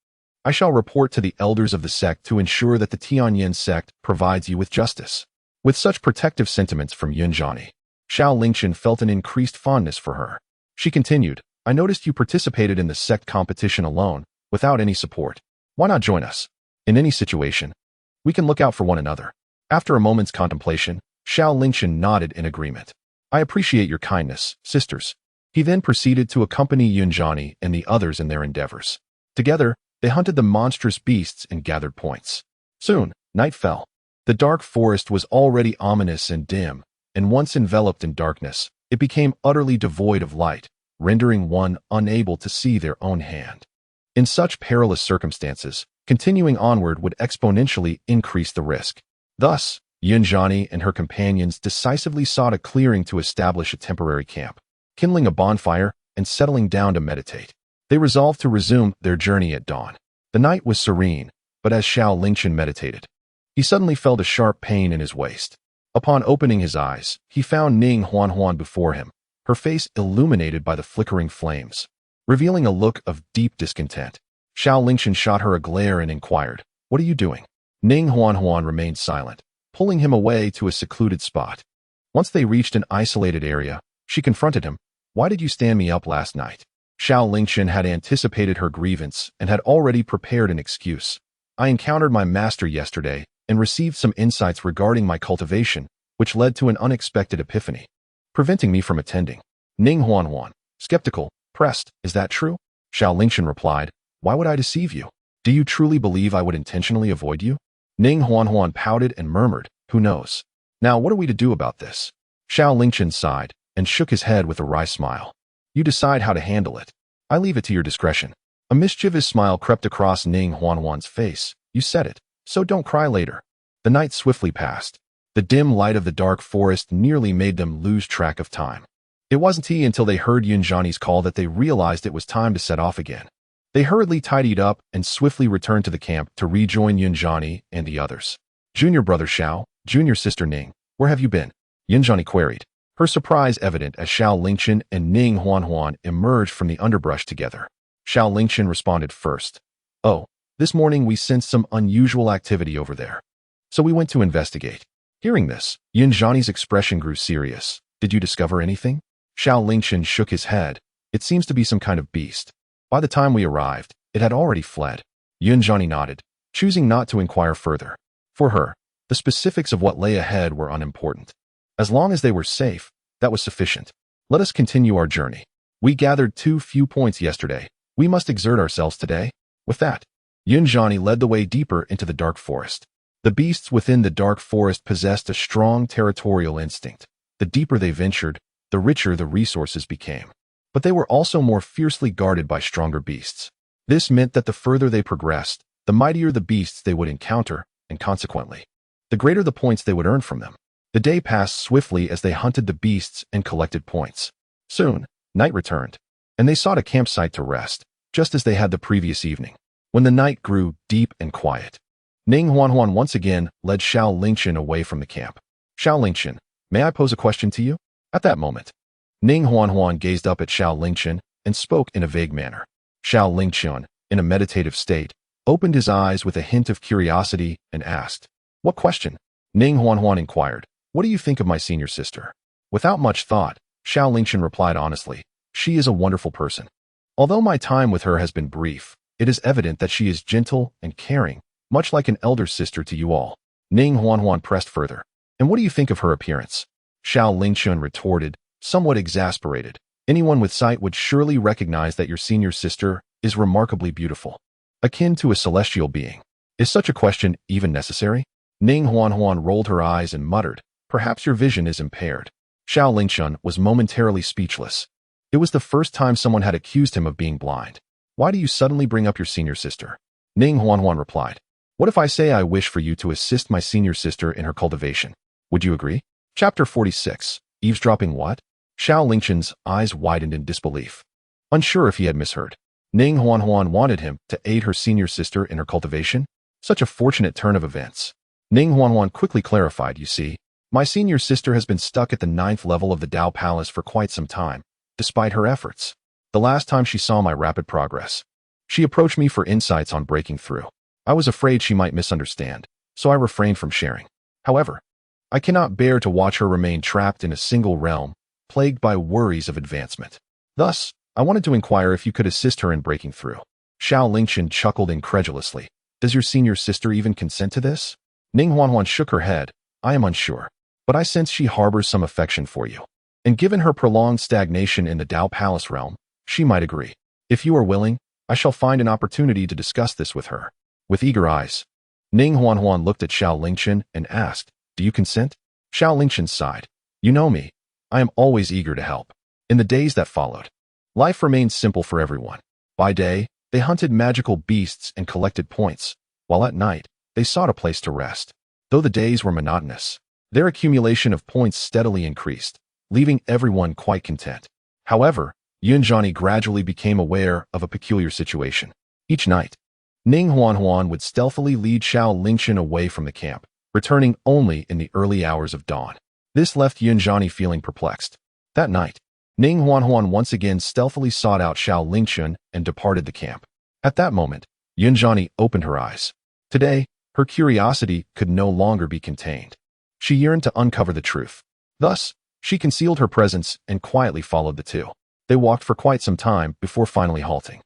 I shall report to the elders of the sect to ensure that the Tianyin sect provides you with justice." With such protective sentiments from Yunzhani, Xiao Lingchen felt an increased fondness for her. She continued, "I noticed you participated in the sect competition alone, without any support. Why not join us? In any situation, we can look out for one another." After a moment's contemplation, Xiao Lingchen nodded in agreement. "I appreciate your kindness, sisters." He then proceeded to accompany Yunzhani and the others in their endeavors. Together, they hunted the monstrous beasts and gathered points. Soon, night fell. The dark forest was already ominous and dim, and once enveloped in darkness, it became utterly devoid of light, rendering one unable to see their own hand. In such perilous circumstances, continuing onward would exponentially increase the risk. Thus, Yunzhani and her companions decisively sought a clearing to establish a temporary camp, kindling a bonfire and settling down to meditate. They resolved to resume their journey at dawn. The night was serene, but as Xiao Lingchen meditated, he suddenly felt a sharp pain in his waist. Upon opening his eyes, he found Ning Huanhuan before him, her face illuminated by the flickering flames, revealing a look of deep discontent. Xiao Lingchen shot her a glare and inquired, "What are you doing?" Ning Huanhuan remained silent, pulling him away to a secluded spot. Once they reached an isolated area, she confronted him. "Why did you stand me up last night?" Xiao Lingchen had anticipated her grievance and had already prepared an excuse. "I encountered my master yesterday and received some insights regarding my cultivation, which led to an unexpected epiphany, preventing me from attending." Ning Huanhuan, skeptical, pressed, "Is that true?" Xiao Lingchen replied, "Why would I deceive you? Do you truly believe I would intentionally avoid you?" Ning Huanhuan pouted and murmured, "Who knows? Now what are we to do about this?" Xiao Lingchen sighed, and shook his head with a wry smile. You decide how to handle it. I leave it to your discretion. A mischievous smile crept across Ning Huanhuan's face. You said it, so don't cry later. The night swiftly passed. The dim light of the dark forest nearly made them lose track of time. It wasn't until they heard Yunzhani's call that they realized it was time to set off again. They hurriedly tidied up and swiftly returned to the camp to rejoin Yunzhani and the others. Junior brother Xiao, junior sister Ning, where have you been? Yunzhani queried, her surprise evident as Xiao Lingchen and Ning Huanhuan emerged from the underbrush together. Xiao Lingchen responded first. Oh, this morning we sensed some unusual activity over there. So we went to investigate. Hearing this, Yunzhani's expression grew serious. Did you discover anything? Xiao Lingchen shook his head. It seems to be some kind of beast. By the time we arrived, it had already fled. Yunzhani nodded, choosing not to inquire further. For her, the specifics of what lay ahead were unimportant. As long as they were safe, that was sufficient. Let us continue our journey. We gathered too few points yesterday. We must exert ourselves today. With that, Yunzhani led the way deeper into the dark forest. The beasts within the dark forest possessed a strong territorial instinct. The deeper they ventured, the richer the resources became. But they were also more fiercely guarded by stronger beasts. This meant that the further they progressed, the mightier the beasts they would encounter, and consequently, the greater the points they would earn from them. The day passed swiftly as they hunted the beasts and collected points. Soon, night returned, and they sought a campsite to rest, just as they had the previous evening. When the night grew deep and quiet, Ning Huanhuan once again led Xiao Lingchen away from the camp. Xiao Lingchen, may I pose a question to you? At that moment, Ning Huanhuan gazed up at Xiao Lingchen and spoke in a vague manner. Xiao Lingchen, in a meditative state, opened his eyes with a hint of curiosity and asked, "What question?" Ning Huanhuan inquired, "What do you think of my senior sister?" Without much thought, Xiao Lingchen replied honestly, "She is a wonderful person. Although my time with her has been brief, it is evident that she is gentle and caring, much like an elder sister to you all." Ning Huanhuan pressed further, "And what do you think of her appearance?" Xiao Lingchen retorted, somewhat exasperated. "Anyone with sight would surely recognize that your senior sister is remarkably beautiful, akin to a celestial being. Is such a question even necessary?" Ning Huanhuan rolled her eyes and muttered, "Perhaps your vision is impaired." Xiao Lingchen was momentarily speechless. It was the first time someone had accused him of being blind. "Why do you suddenly bring up your senior sister?" Ning Huanhuan replied, "What if I say I wish for you to assist my senior sister in her cultivation? Would you agree?" Chapter 46. Eavesdropping what? Xiao Lingchen's eyes widened in disbelief. Unsure if he had misheard. Ning Huanhuan wanted him to aid her senior sister in her cultivation? Such a fortunate turn of events. Ning Huanhuan quickly clarified, "You see, my senior sister has been stuck at the 9th level of the Dao Palace for quite some time, despite her efforts. The last time she saw my rapid progress, she approached me for insights on breaking through. I was afraid she might misunderstand, so I refrained from sharing. However, I cannot bear to watch her remain trapped in a single realm, plagued by worries of advancement. Thus, I wanted to inquire if you could assist her in breaking through." Xiao Lingchen chuckled incredulously. "Does your senior sister even consent to this?" Ning Huanhuan shook her head. "I am unsure, but I sense she harbors some affection for you. And given her prolonged stagnation in the Dao Palace realm, she might agree. If you are willing, I shall find an opportunity to discuss this with her." With eager eyes, Ning Huanhuan looked at Xiao Lingchen and asked, "Do you consent?" Xiao Lingchen sighed. "You know me. I am always eager to help." In the days that followed, life remained simple for everyone. By day, they hunted magical beasts and collected points, while at night, they sought a place to rest. Though the days were monotonous, their accumulation of points steadily increased, leaving everyone quite content. However, Yunzhani gradually became aware of a peculiar situation. Each night, Ning Huanhuan would stealthily lead Xiao Lingchen away from the camp, returning only in the early hours of dawn. This left Yunzhani feeling perplexed. That night, Ning Huanhuan once again stealthily sought out Xiao Lingchen and departed the camp. At that moment, Yunzhani opened her eyes. Today, her curiosity could no longer be contained. She yearned to uncover the truth. Thus, she concealed her presence and quietly followed the two. They walked for quite some time before finally halting.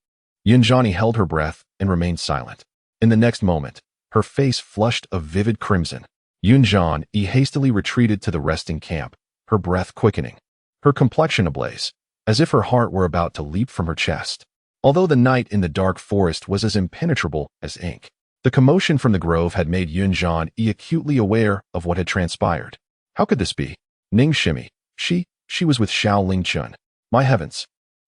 Yunzhani held her breath and remained silent. In the next moment, her face flushed a vivid crimson. Yunzhani hastily retreated to the resting camp, her breath quickening, her complexion ablaze, as if her heart were about to leap from her chest. Although the night in the dark forest was as impenetrable as ink, the commotion from the grove had made Yunzhani acutely aware of what had transpired. How could this be? Ning Shimi, she, She was with Xiao Lingchen. My heavens!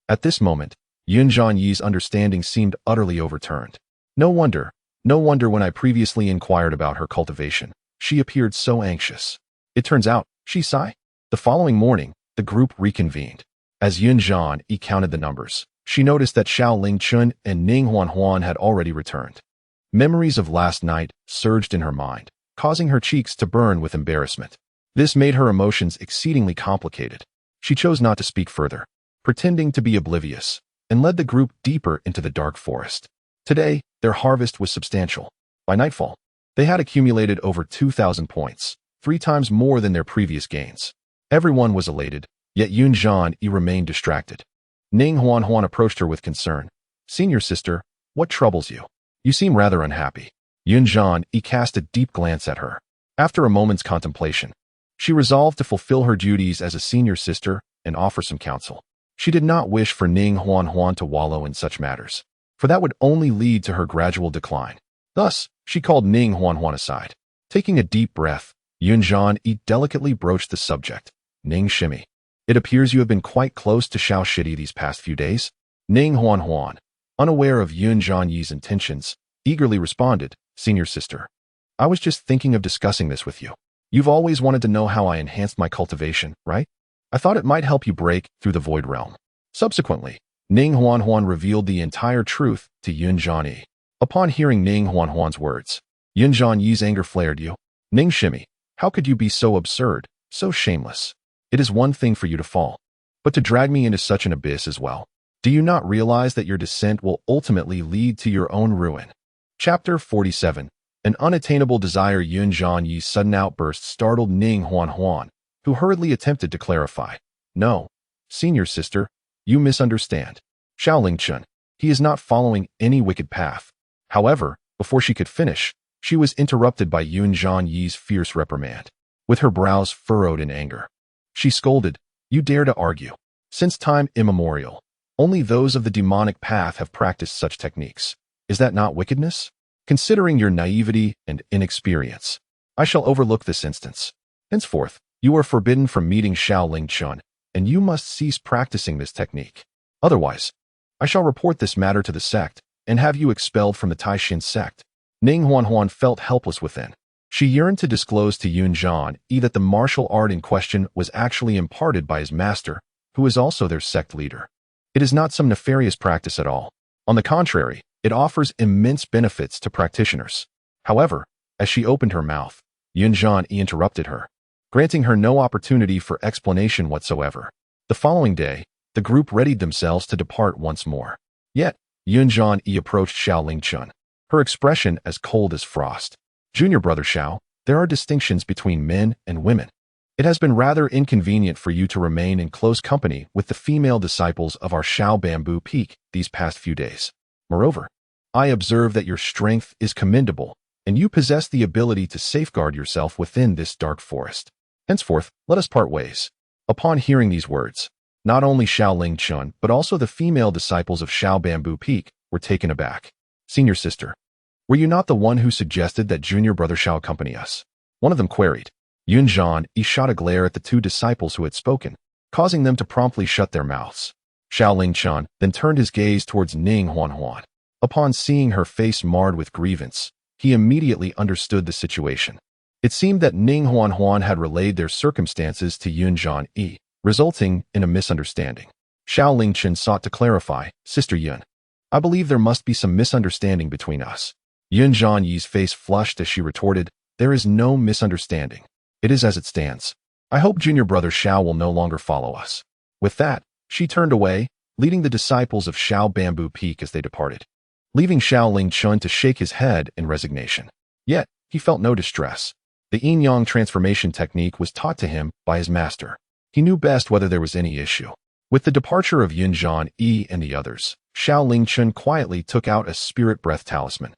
At this moment, Yun Jianyi's understanding seemed utterly overturned. No wonder when I previously inquired about her cultivation, she appeared so anxious. It turns out, she sighed. The following morning, the group reconvened. As Yun Jianyi counted the numbers, she noticed that Xiao Lingchen and Ning Huanhuan had already returned. Memories of last night surged in her mind, causing her cheeks to burn with embarrassment. This made her emotions exceedingly complicated. She chose not to speak further, pretending to be oblivious, and led the group deeper into the dark forest. Today, their harvest was substantial. By nightfall, they had accumulated over 2,000 points, 3 times more than their previous gains. Everyone was elated, yet Yun Jianyi remained distracted. Ning Huanhuan approached her with concern. "Senior sister, what troubles you? You seem rather unhappy." Yun Jianyi cast a deep glance at her. After a moment's contemplation, she resolved to fulfill her duties as a senior sister and offer some counsel. She did not wish for Ning Huanhuan to wallow in such matters, for that would only lead to her gradual decline. Thus, she called Ning Huanhuan aside. Taking a deep breath, Yun Jianyi delicately broached the subject. "Ning Shimi, it appears you have been quite close to Xiao Shidi these past few days." Ning Huanhuan, unaware of Yun Jianyi's intentions, eagerly responded, "Senior sister, I was just thinking of discussing this with you. You've always wanted to know how I enhanced my cultivation, right? I thought it might help you break through the void realm." Subsequently, Ning Huanhuan revealed the entire truth to Yun Jianyi. Upon hearing Ning Huanhuan's words, Yun Jianyi's anger flared. "You, Ning Shimi, how could you be so absurd, so shameless? It is one thing for you to fall, but to drag me into such an abyss as well. Do you not realize that your descent will ultimately lead to your own ruin?" Chapter 47. An unattainable desire. Yun Jianyi's sudden outburst startled Ning Huanhuan, who hurriedly attempted to clarify. "No, senior sister, you misunderstand. Xiao Lingchen, he is not following any wicked path." However, before she could finish, she was interrupted by Yun Jianyi's fierce reprimand. With her brows furrowed in anger, she scolded, "You dare to argue? Since time immemorial, only those of the demonic path have practiced such techniques. Is that not wickedness? Considering your naivety and inexperience, I shall overlook this instance. Henceforth, you are forbidden from meeting Xiao Lingchen, and you must cease practicing this technique. Otherwise, I shall report this matter to the sect and have you expelled from the Taishin sect." Ning Huanhuan felt helpless within. She yearned to disclose to Yun Jianyi that the martial art in question was actually imparted by his master, who is also their sect leader. It is not some nefarious practice at all. On the contrary, it offers immense benefits to practitioners. However, as she opened her mouth, Yun Jianyi interrupted her, granting her no opportunity for explanation whatsoever. The following day, the group readied themselves to depart once more. Yet, Yun Jianyi approached Xiao Lingchen, her expression as cold as frost. "Junior brother Xiao, there are distinctions between men and women. It has been rather inconvenient for you to remain in close company with the female disciples of our Xiao Bamboo Peak these past few days. Moreover, I observe that your strength is commendable, and you possess the ability to safeguard yourself within this dark forest. Henceforth, let us part ways." Upon hearing these words, not only Xiao Lingchen, but also the female disciples of Xiao Bamboo Peak were taken aback. "Senior sister, were you not the one who suggested that junior brother Xiao accompany us?" one of them queried. Yun Jianyi shot a glare at the 2 disciples who had spoken, causing them to promptly shut their mouths. Xiao Lingchen then turned his gaze towards Ning Huanhuan. Upon seeing her face marred with grievance, he immediately understood the situation. It seemed that Ning Huanhuan had relayed their circumstances to Yun Jianyi, resulting in a misunderstanding. Xiao Lingchen sought to clarify, "Sister Yun, I believe there must be some misunderstanding between us." Yun Jianyi's face flushed as she retorted, "There is no misunderstanding. It is as it stands. I hope junior brother Xiao will no longer follow us." With that, she turned away, leading the disciples of Xiao Bamboo Peak as they departed, leaving Xiao Lingchen to shake his head in resignation. Yet, he felt no distress. The Yin-Yang transformation technique was taught to him by his master. He knew best whether there was any issue. With the departure of Yun Jianyi and the others, Xiao Lingchen quietly took out a spirit breath talisman,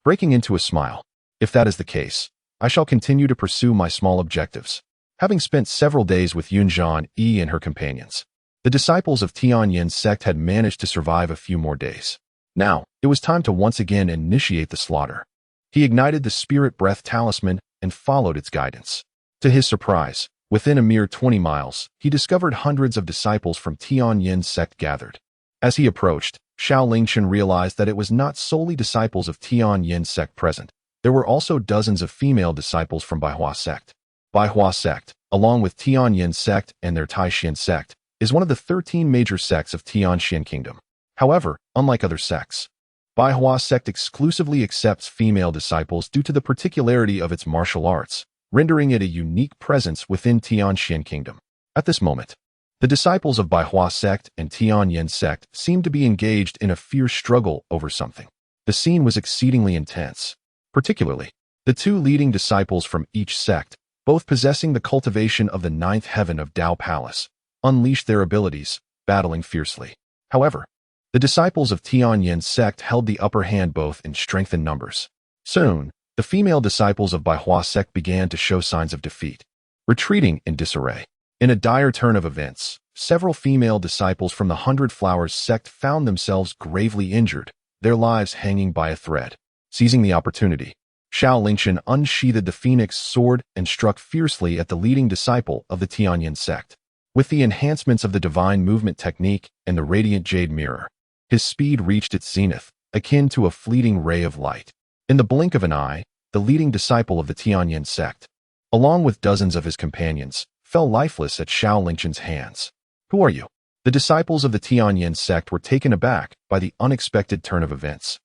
breaking into a smile. "If that is the case, I shall continue to pursue my small objectives." Having spent several days with Yun Jianyi and her companions, the disciples of Tianyin's sect had managed to survive a few more days. Now, it was time to once again initiate the slaughter. He ignited the spirit breath talisman and followed its guidance. To his surprise, Within a mere 20 miles, he discovered hundreds of disciples from Tianyin sect gathered. As he approached, Xiao Lingchen realized that it was not solely disciples of Tianyin sect present. There were also dozens of female disciples from Baihua sect. Baihua sect, along with Tianyin sect and their Taishan sect, is one of the 13 major sects of Tianxian Kingdom. However, unlike other sects, Baihua sect exclusively accepts female disciples due to the particularity of its martial arts, rendering it a unique presence within Tianxian Kingdom. At this moment, the disciples of Baihua sect and Tianyin sect seemed to be engaged in a fierce struggle over something. The scene was exceedingly intense. Particularly, the two leading disciples from each sect, both possessing the cultivation of the ninth heaven of Dao Palace, unleashed their abilities, battling fiercely. However, the disciples of Tianyin sect held the upper hand both in strength and numbers. Soon, the female disciples of Baihua sect began to show signs of defeat, retreating in disarray. In a dire turn of events, several female disciples from the Hundred Flowers sect found themselves gravely injured, their lives hanging by a thread. Seizing the opportunity, Xiao Lingchen unsheathed the phoenix sword and struck fiercely at the leading disciple of the Tianyin sect. With the enhancements of the divine movement technique and the radiant jade mirror, his speed reached its zenith, akin to a fleeting ray of light. In the blink of an eye, the leading disciple of the Tianyin sect, along with dozens of his companions, fell lifeless at Xiao Lingchen's hands. "Who are you?" The disciples of the Tianyin sect were taken aback by the unexpected turn of events,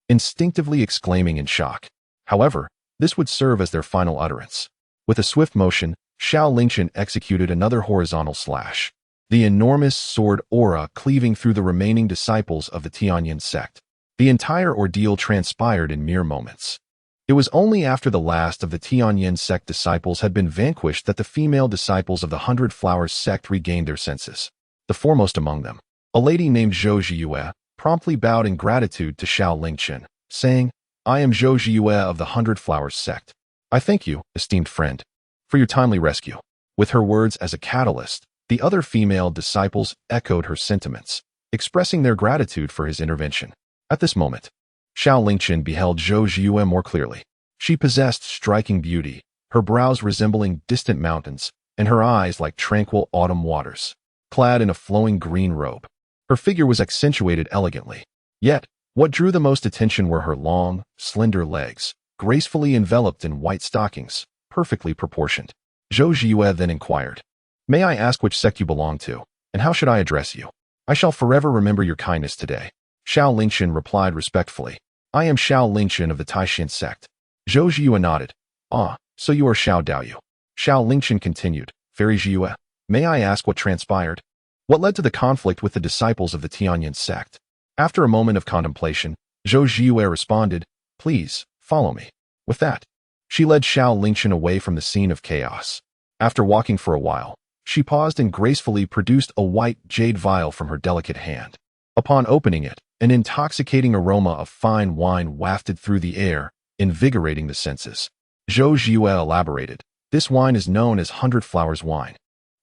instinctively exclaiming in shock. However, this would serve as their final utterance. With a swift motion, Xiao Lingchen executed another horizontal slash, the enormous sword aura cleaving through the remaining disciples of the Tianyin sect. The entire ordeal transpired in mere moments. It was only after the last of the Tianyin sect disciples had been vanquished that the female disciples of the Hundred Flowers sect regained their senses. The foremost among them, a lady named Zhou Zhiyue, promptly bowed in gratitude to Xiao Lingchen, saying, "I am Zhou Zhiyue of the Hundred Flowers sect. I thank you, esteemed friend, for your timely rescue." With her words as a catalyst, the other female disciples echoed her sentiments, expressing their gratitude for his intervention. At this moment, Xiao Lingchen beheld Zhou Zhiyue more clearly. She possessed striking beauty, her brows resembling distant mountains, and her eyes like tranquil autumn waters. Clad in a flowing green robe, her figure was accentuated elegantly. Yet, what drew the most attention were her long, slender legs, gracefully enveloped in white stockings, perfectly proportioned. Zhou Zhiyue then inquired, "May I ask which sect you belong to, and how should I address you?" "I shall forever remember your kindness today," Xiao Lingchen replied respectfully. "I am Xiao Lingchen of the Taishan sect." Zhou Zhiyue nodded. "Ah, so you are Xiao Daoyu." Xiao Lingchen continued, "Fairy Zhiyue, may I ask what transpired? What led to the conflict with the disciples of the Tianyin sect?" After a moment of contemplation, Zhou Zhiyue responded, "Please, follow me." With that, she led Xiao Lingchen away from the scene of chaos. After walking for a while, she paused and gracefully produced a white jade vial from her delicate hand. Upon opening it, an intoxicating aroma of fine wine wafted through the air, invigorating the senses. Zhou Zhiyue elaborated, "This wine is known as Hundred Flowers wine,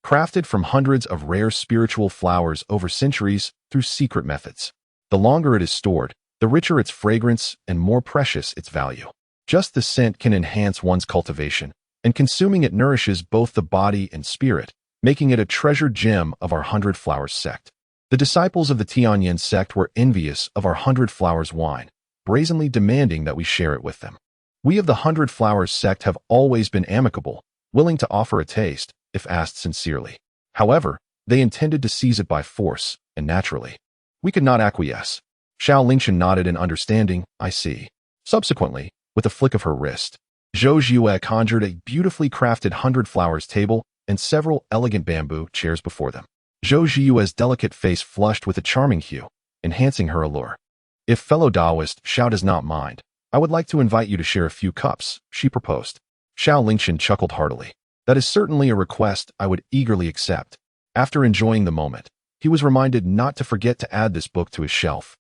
crafted from hundreds of rare spiritual flowers over centuries through secret methods. The longer it is stored, the richer its fragrance and more precious its value. Just the scent can enhance one's cultivation, and consuming it nourishes both the body and spirit, making it a treasured gem of our Hundred Flowers sect." The disciples of the Tianyin sect were envious of our Hundred Flowers wine, brazenly demanding that we share it with them. "We of the Hundred Flowers sect have always been amicable, willing to offer a taste, if asked sincerely. However, they intended to seize it by force, and naturally, we could not acquiesce." Xiao Lingchen nodded in understanding, "I see." Subsequently, with a flick of her wrist, Zhou Zhiyue conjured a beautifully crafted Hundred Flowers table and several elegant bamboo chairs before them. Zhou Zhiyue's delicate face flushed with a charming hue, enhancing her allure. "If fellow Taoist Xiao does not mind, I would like to invite you to share a few cups," she proposed. Xiao Lingchen chuckled heartily. "That is certainly a request I would eagerly accept." After enjoying the moment, he was reminded not to forget to add this book to his shelf,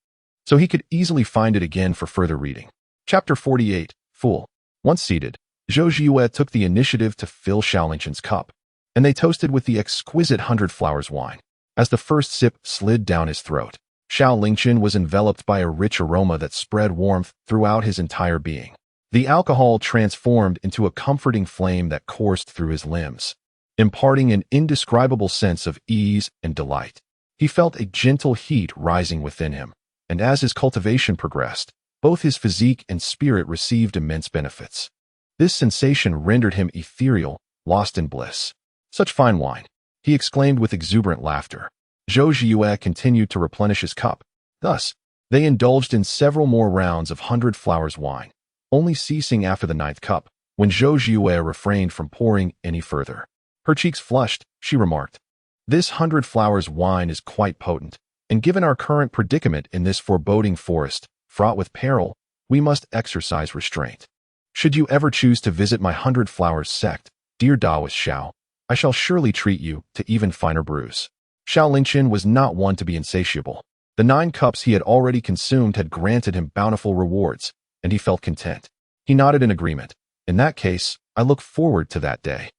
so he could easily find it again for further reading. Chapter 48, Fool. Once seated, Zhou Zhiyue took the initiative to fill Xiao Lingchen's cup, and they toasted with the exquisite Hundred Flowers wine. As the first sip slid down his throat, Xiao Lingchen was enveloped by a rich aroma that spread warmth throughout his entire being. The alcohol transformed into a comforting flame that coursed through his limbs. imparting an indescribable sense of ease and delight. He felt a gentle heat rising within him, and as his cultivation progressed, both his physique and spirit received immense benefits. This sensation rendered him ethereal, lost in bliss. "Such fine wine," he exclaimed with exuberant laughter. Zhou Zhiyue continued to replenish his cup. Thus, they indulged in several more rounds of 100 Flowers wine, only ceasing after the 9th cup, when Zhou Zhiyue refrained from pouring any further. Her cheeks flushed, she remarked, "This 100 Flowers wine is quite potent, and given our current predicament in this foreboding forest, fraught with peril, we must exercise restraint. Should you ever choose to visit my 100 Flowers sect, dear Taoist Xiao, I shall surely treat you to even finer brews." Xiao Lingchen was not one to be insatiable. The 9 cups he had already consumed had granted him bountiful rewards, and he felt content. He nodded in agreement. "In that case, I look forward to that day."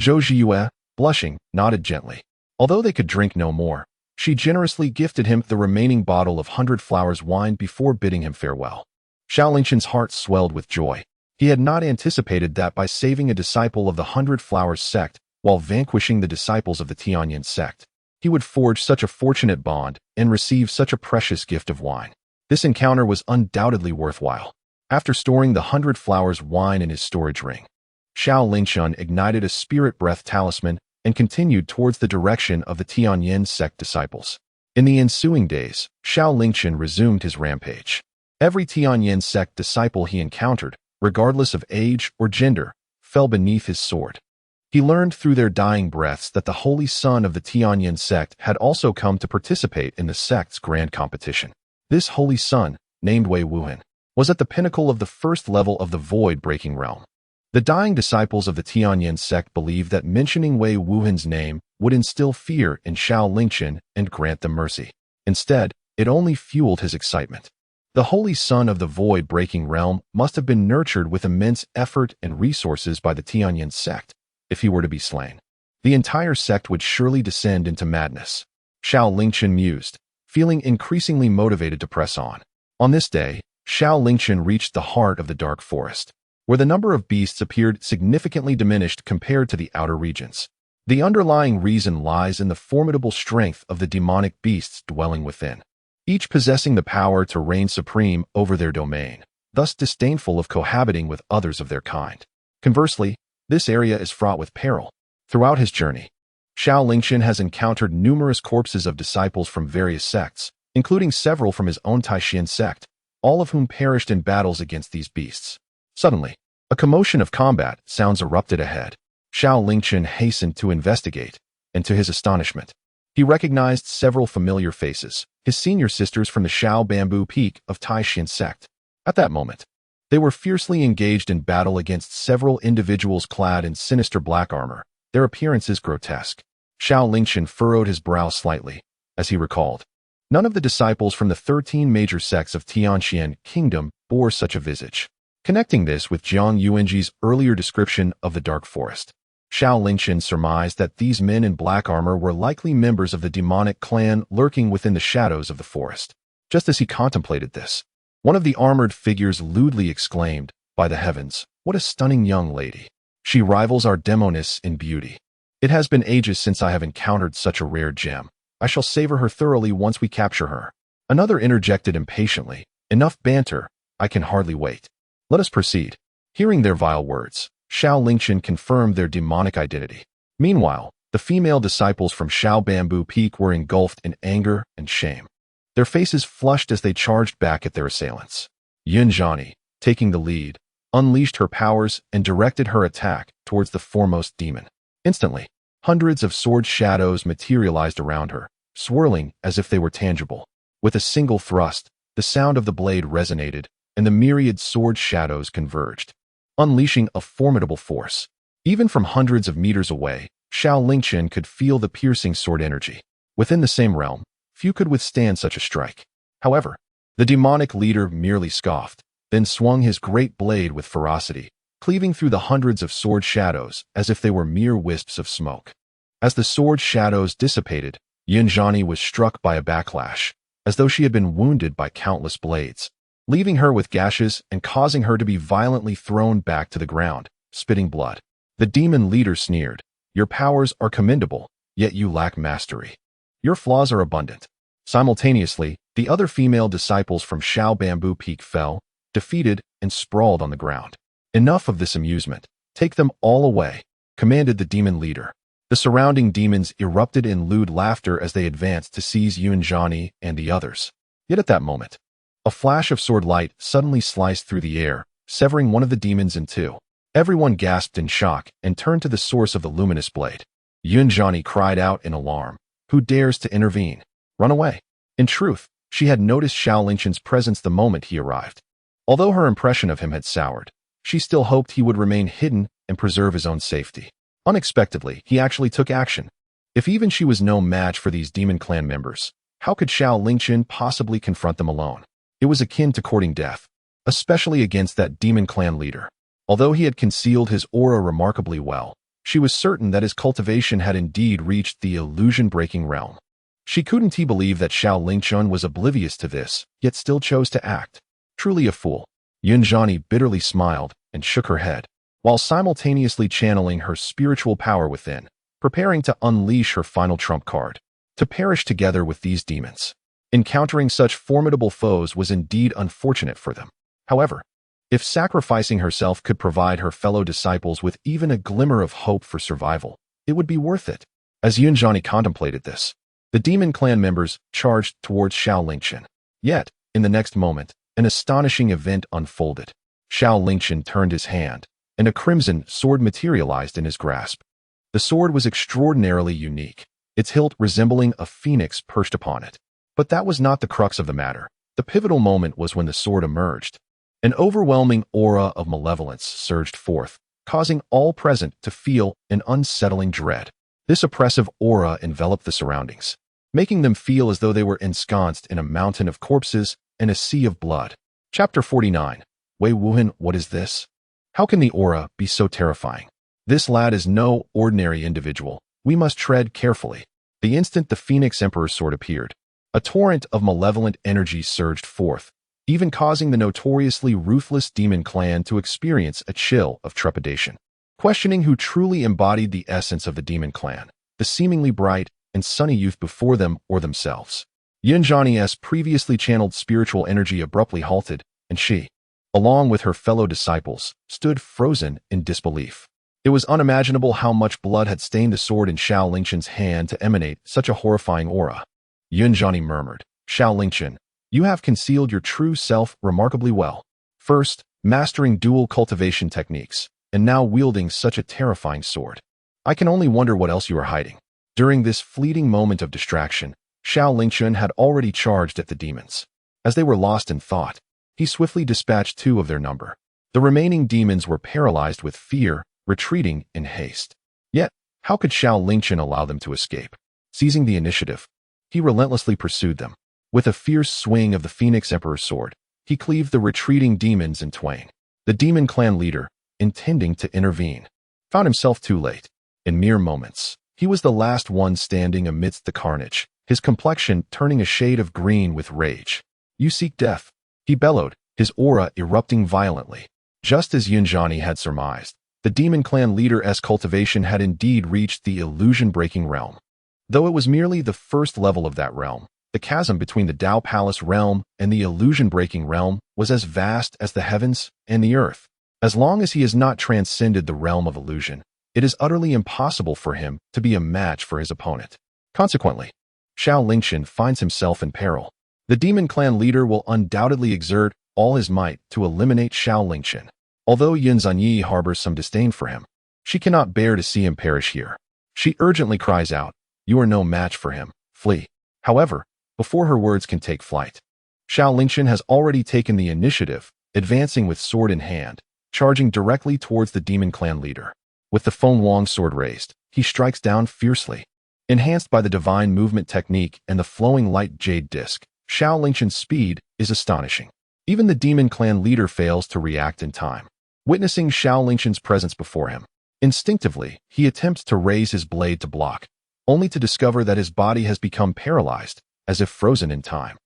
Zhou Zhiyue, blushing, nodded gently. Although they could drink no more, she generously gifted him the remaining bottle of 100 Flowers wine before bidding him farewell. Xiao Lingchen's heart swelled with joy. He had not anticipated that by saving a disciple of the 100 Flowers sect while vanquishing the disciples of the Tianyin sect, he would forge such a fortunate bond and receive such a precious gift of wine. This encounter was undoubtedly worthwhile. After storing the 100 Flowers wine in his storage ring, Xiao Lingchen ignited a spirit breath talisman and continued towards the direction of the Tianyin sect disciples. In the ensuing days, Xiao Lingchen resumed his rampage. Every Tianyin sect disciple he encountered, regardless of age or gender, fell beneath his sword. He learned through their dying breaths that the holy son of the Tianyin sect had also come to participate in the sect's grand competition. This holy son, named Wei Wuhan, was at the pinnacle of the first level of the void-breaking realm. The dying disciples of the Tianyin sect believed that mentioning Wei Wuhan's name would instill fear in Xiao Lingchen and grant them mercy. Instead, it only fueled his excitement. The holy son of the void-breaking realm must have been nurtured with immense effort and resources by the Tianyin sect. If he were to be slain, the entire sect would surely descend into madness. Xiao Lingchen mused, feeling increasingly motivated to press on. On this day, Xiao Lingchen reached the heart of the dark forest, where the number of beasts appeared significantly diminished compared to the outer regions. The underlying reason lies in the formidable strength of the demonic beasts dwelling within, each possessing the power to reign supreme over their domain, thus disdainful of cohabiting with others of their kind. Conversely, this area is fraught with peril. Throughout his journey, Xiao Lingchen has encountered numerous corpses of disciples from various sects, including several from his own Taishan sect, all of whom perished in battles against these beasts. Suddenly, a commotion of combat sounds erupted ahead. Xiao Lingchen hastened to investigate, and to his astonishment, he recognized several familiar faces, his senior sisters from the Xiao Bamboo Peak of Taishan sect. At that moment, they were fiercely engaged in battle against several individuals clad in sinister black armor, their appearances grotesque. Xiao Lingchen furrowed his brow slightly, as he recalled. None of the disciples from the 13 major sects of Tianxian Kingdom bore such a visage. Connecting this with Jiang Yuanji's earlier description of the dark forest, Xiao Lingchen surmised that these men in black armor were likely members of the demonic clan lurking within the shadows of the forest. Just as he contemplated this, one of the armored figures lewdly exclaimed, "By the heavens, what a stunning young lady! She rivals our demonesses in beauty. It has been ages since I have encountered such a rare gem. I shall savor her thoroughly once we capture her." Another interjected impatiently, "Enough banter, I can hardly wait. Let us proceed." Hearing their vile words, Xiao Lingchen confirmed their demonic identity. Meanwhile, the female disciples from Xiao Bamboo Peak were engulfed in anger and shame. Their faces flushed as they charged back at their assailants. Yunzhani, taking the lead, unleashed her powers and directed her attack towards the foremost demon. Instantly, hundreds of sword shadows materialized around her, swirling as if they were tangible. With a single thrust, the sound of the blade resonated, and the myriad sword shadows converged, unleashing a formidable force. Even from hundreds of meters away, Xiao Lingchen could feel the piercing sword energy. Within the same realm, few could withstand such a strike. However, the demonic leader merely scoffed, then swung his great blade with ferocity, cleaving through the hundreds of sword shadows as if they were mere wisps of smoke. As the sword shadows dissipated, Yunzhani was struck by a backlash, as though she had been wounded by countless blades, leaving her with gashes and causing her to be violently thrown back to the ground, spitting blood. The demon leader sneered, Your powers are commendable, yet you lack mastery. Your flaws are abundant. Simultaneously, the other female disciples from Xiao Bamboo Peak fell, defeated, and sprawled on the ground. Enough of this amusement. Take them all away, commanded the demon leader. The surrounding demons erupted in lewd laughter as they advanced to seize Yunjani and the others. Yet at that moment, a flash of sword light suddenly sliced through the air, severing one of the demons in two. Everyone gasped in shock and turned to the source of the luminous blade. Yunjani cried out in alarm. Who dares to intervene? Run away. In truth, she had noticed Xiao Lingchen's presence the moment he arrived. Although her impression of him had soured, she still hoped he would remain hidden and preserve his own safety. Unexpectedly, he actually took action. If even she was no match for these demon clan members, how could Xiao Lingchen possibly confront them alone? It was akin to courting death, especially against that demon clan leader. Although he had concealed his aura remarkably well, she was certain that his cultivation had indeed reached the illusion-breaking realm. She couldn't believe that Xiao Lingchen was oblivious to this, yet still chose to act. Truly a fool. Yunjani bitterly smiled and shook her head, while simultaneously channeling her spiritual power within, preparing to unleash her final trump card, to perish together with these demons. Encountering such formidable foes was indeed unfortunate for them. However, if sacrificing herself could provide her fellow disciples with even a glimmer of hope for survival, it would be worth it. As Yunjani contemplated this, the demon clan members charged towards Xiao Lingchen. Yet, in the next moment, an astonishing event unfolded. Xiao Lingchen turned his hand, and a crimson sword materialized in his grasp. The sword was extraordinarily unique, its hilt resembling a phoenix perched upon it. But that was not the crux of the matter. The pivotal moment was when the sword emerged. An overwhelming aura of malevolence surged forth, causing all present to feel an unsettling dread. This oppressive aura enveloped the surroundings, making them feel as though they were ensconced in a mountain of corpses and a sea of blood. Chapter 49. Wei Wuhan, what is this? How can the aura be so terrifying? This lad is no ordinary individual. We must tread carefully. The instant the Phoenix Emperor's sword appeared, a torrent of malevolent energy surged forth, even causing the notoriously ruthless demon clan to experience a chill of trepidation. Questioning who truly embodied the essence of the demon clan, the seemingly bright and sunny youth before them or themselves. Yunjani's previously channeled spiritual energy abruptly halted, and she, along with her fellow disciples, stood frozen in disbelief. It was unimaginable how much blood had stained the sword in Xiao Lingchen's hand to emanate such a horrifying aura. Yunjani murmured, Xiao Lingchen, you have concealed your true self remarkably well. First, mastering dual cultivation techniques, and now wielding such a terrifying sword. I can only wonder what else you are hiding. During this fleeting moment of distraction, Xiao Lingchen had already charged at the demons. As they were lost in thought, he swiftly dispatched two of their number. The remaining demons were paralyzed with fear, retreating in haste. Yet, how could Xiao Lingchen allow them to escape? Seizing the initiative, he relentlessly pursued them. With a fierce swing of the Phoenix Emperor's sword, he cleaved the retreating demons in twain. The demon clan leader, intending to intervene, found himself too late. In mere moments, he was the last one standing amidst the carnage, his complexion turning a shade of green with rage. You seek death, he bellowed, his aura erupting violently. Just as Yunjani had surmised, the demon clan leader's cultivation had indeed reached the illusion-breaking realm. Though it was merely the first level of that realm, the chasm between the Tao Palace realm and the illusion-breaking realm was as vast as the heavens and the earth. As long as he has not transcended the realm of illusion, it is utterly impossible for him to be a match for his opponent. Consequently, Xiao Lingchen finds himself in peril. The demon clan leader will undoubtedly exert all his might to eliminate Xiao Lingchen. Although Yunzanyi harbors some disdain for him, she cannot bear to see him perish here. She urgently cries out, you are no match for him, flee. However, before her words can take flight, Xiao Lingchen has already taken the initiative, advancing with sword in hand, charging directly towards the demon clan leader. With the Feng Wang sword raised, he strikes down fiercely. Enhanced by the divine movement technique and the flowing light jade disc, Xiao Lingchen's speed is astonishing. Even the demon clan leader fails to react in time. Witnessing Xiao Lingchen's presence before him, instinctively, he attempts to raise his blade to block, only to discover that his body has become paralyzed, as if frozen in time.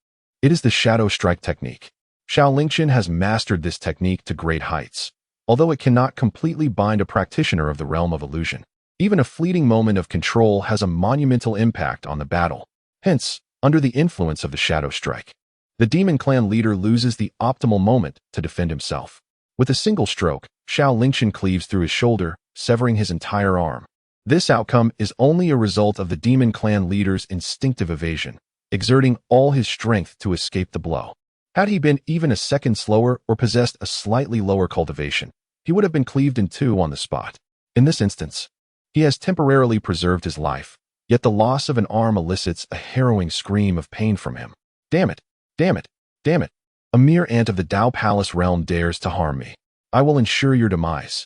It is the shadow strike technique. Xiao Lingchen has mastered this technique to great heights. Although it cannot completely bind a practitioner of the realm of illusion, Even a fleeting moment of control has a monumental impact on the battle. Hence, under the influence of the Shadow Strike, the demon clan leader loses the optimal moment to defend himself. With a single stroke, Xiao Lingchen cleaves through his shoulder, severing his entire arm. This outcome is only a result of the demon clan leader's instinctive evasion, exerting all his strength to escape the blow. Had he been even a second slower or possessed a slightly lower cultivation, he would have been cleaved in two on the spot. In this instance, he has temporarily preserved his life, yet the loss of an arm elicits a harrowing scream of pain from him. Damn it! Damn it! Damn it! A mere ant of the Dao Palace realm dares to harm me. I will ensure your demise.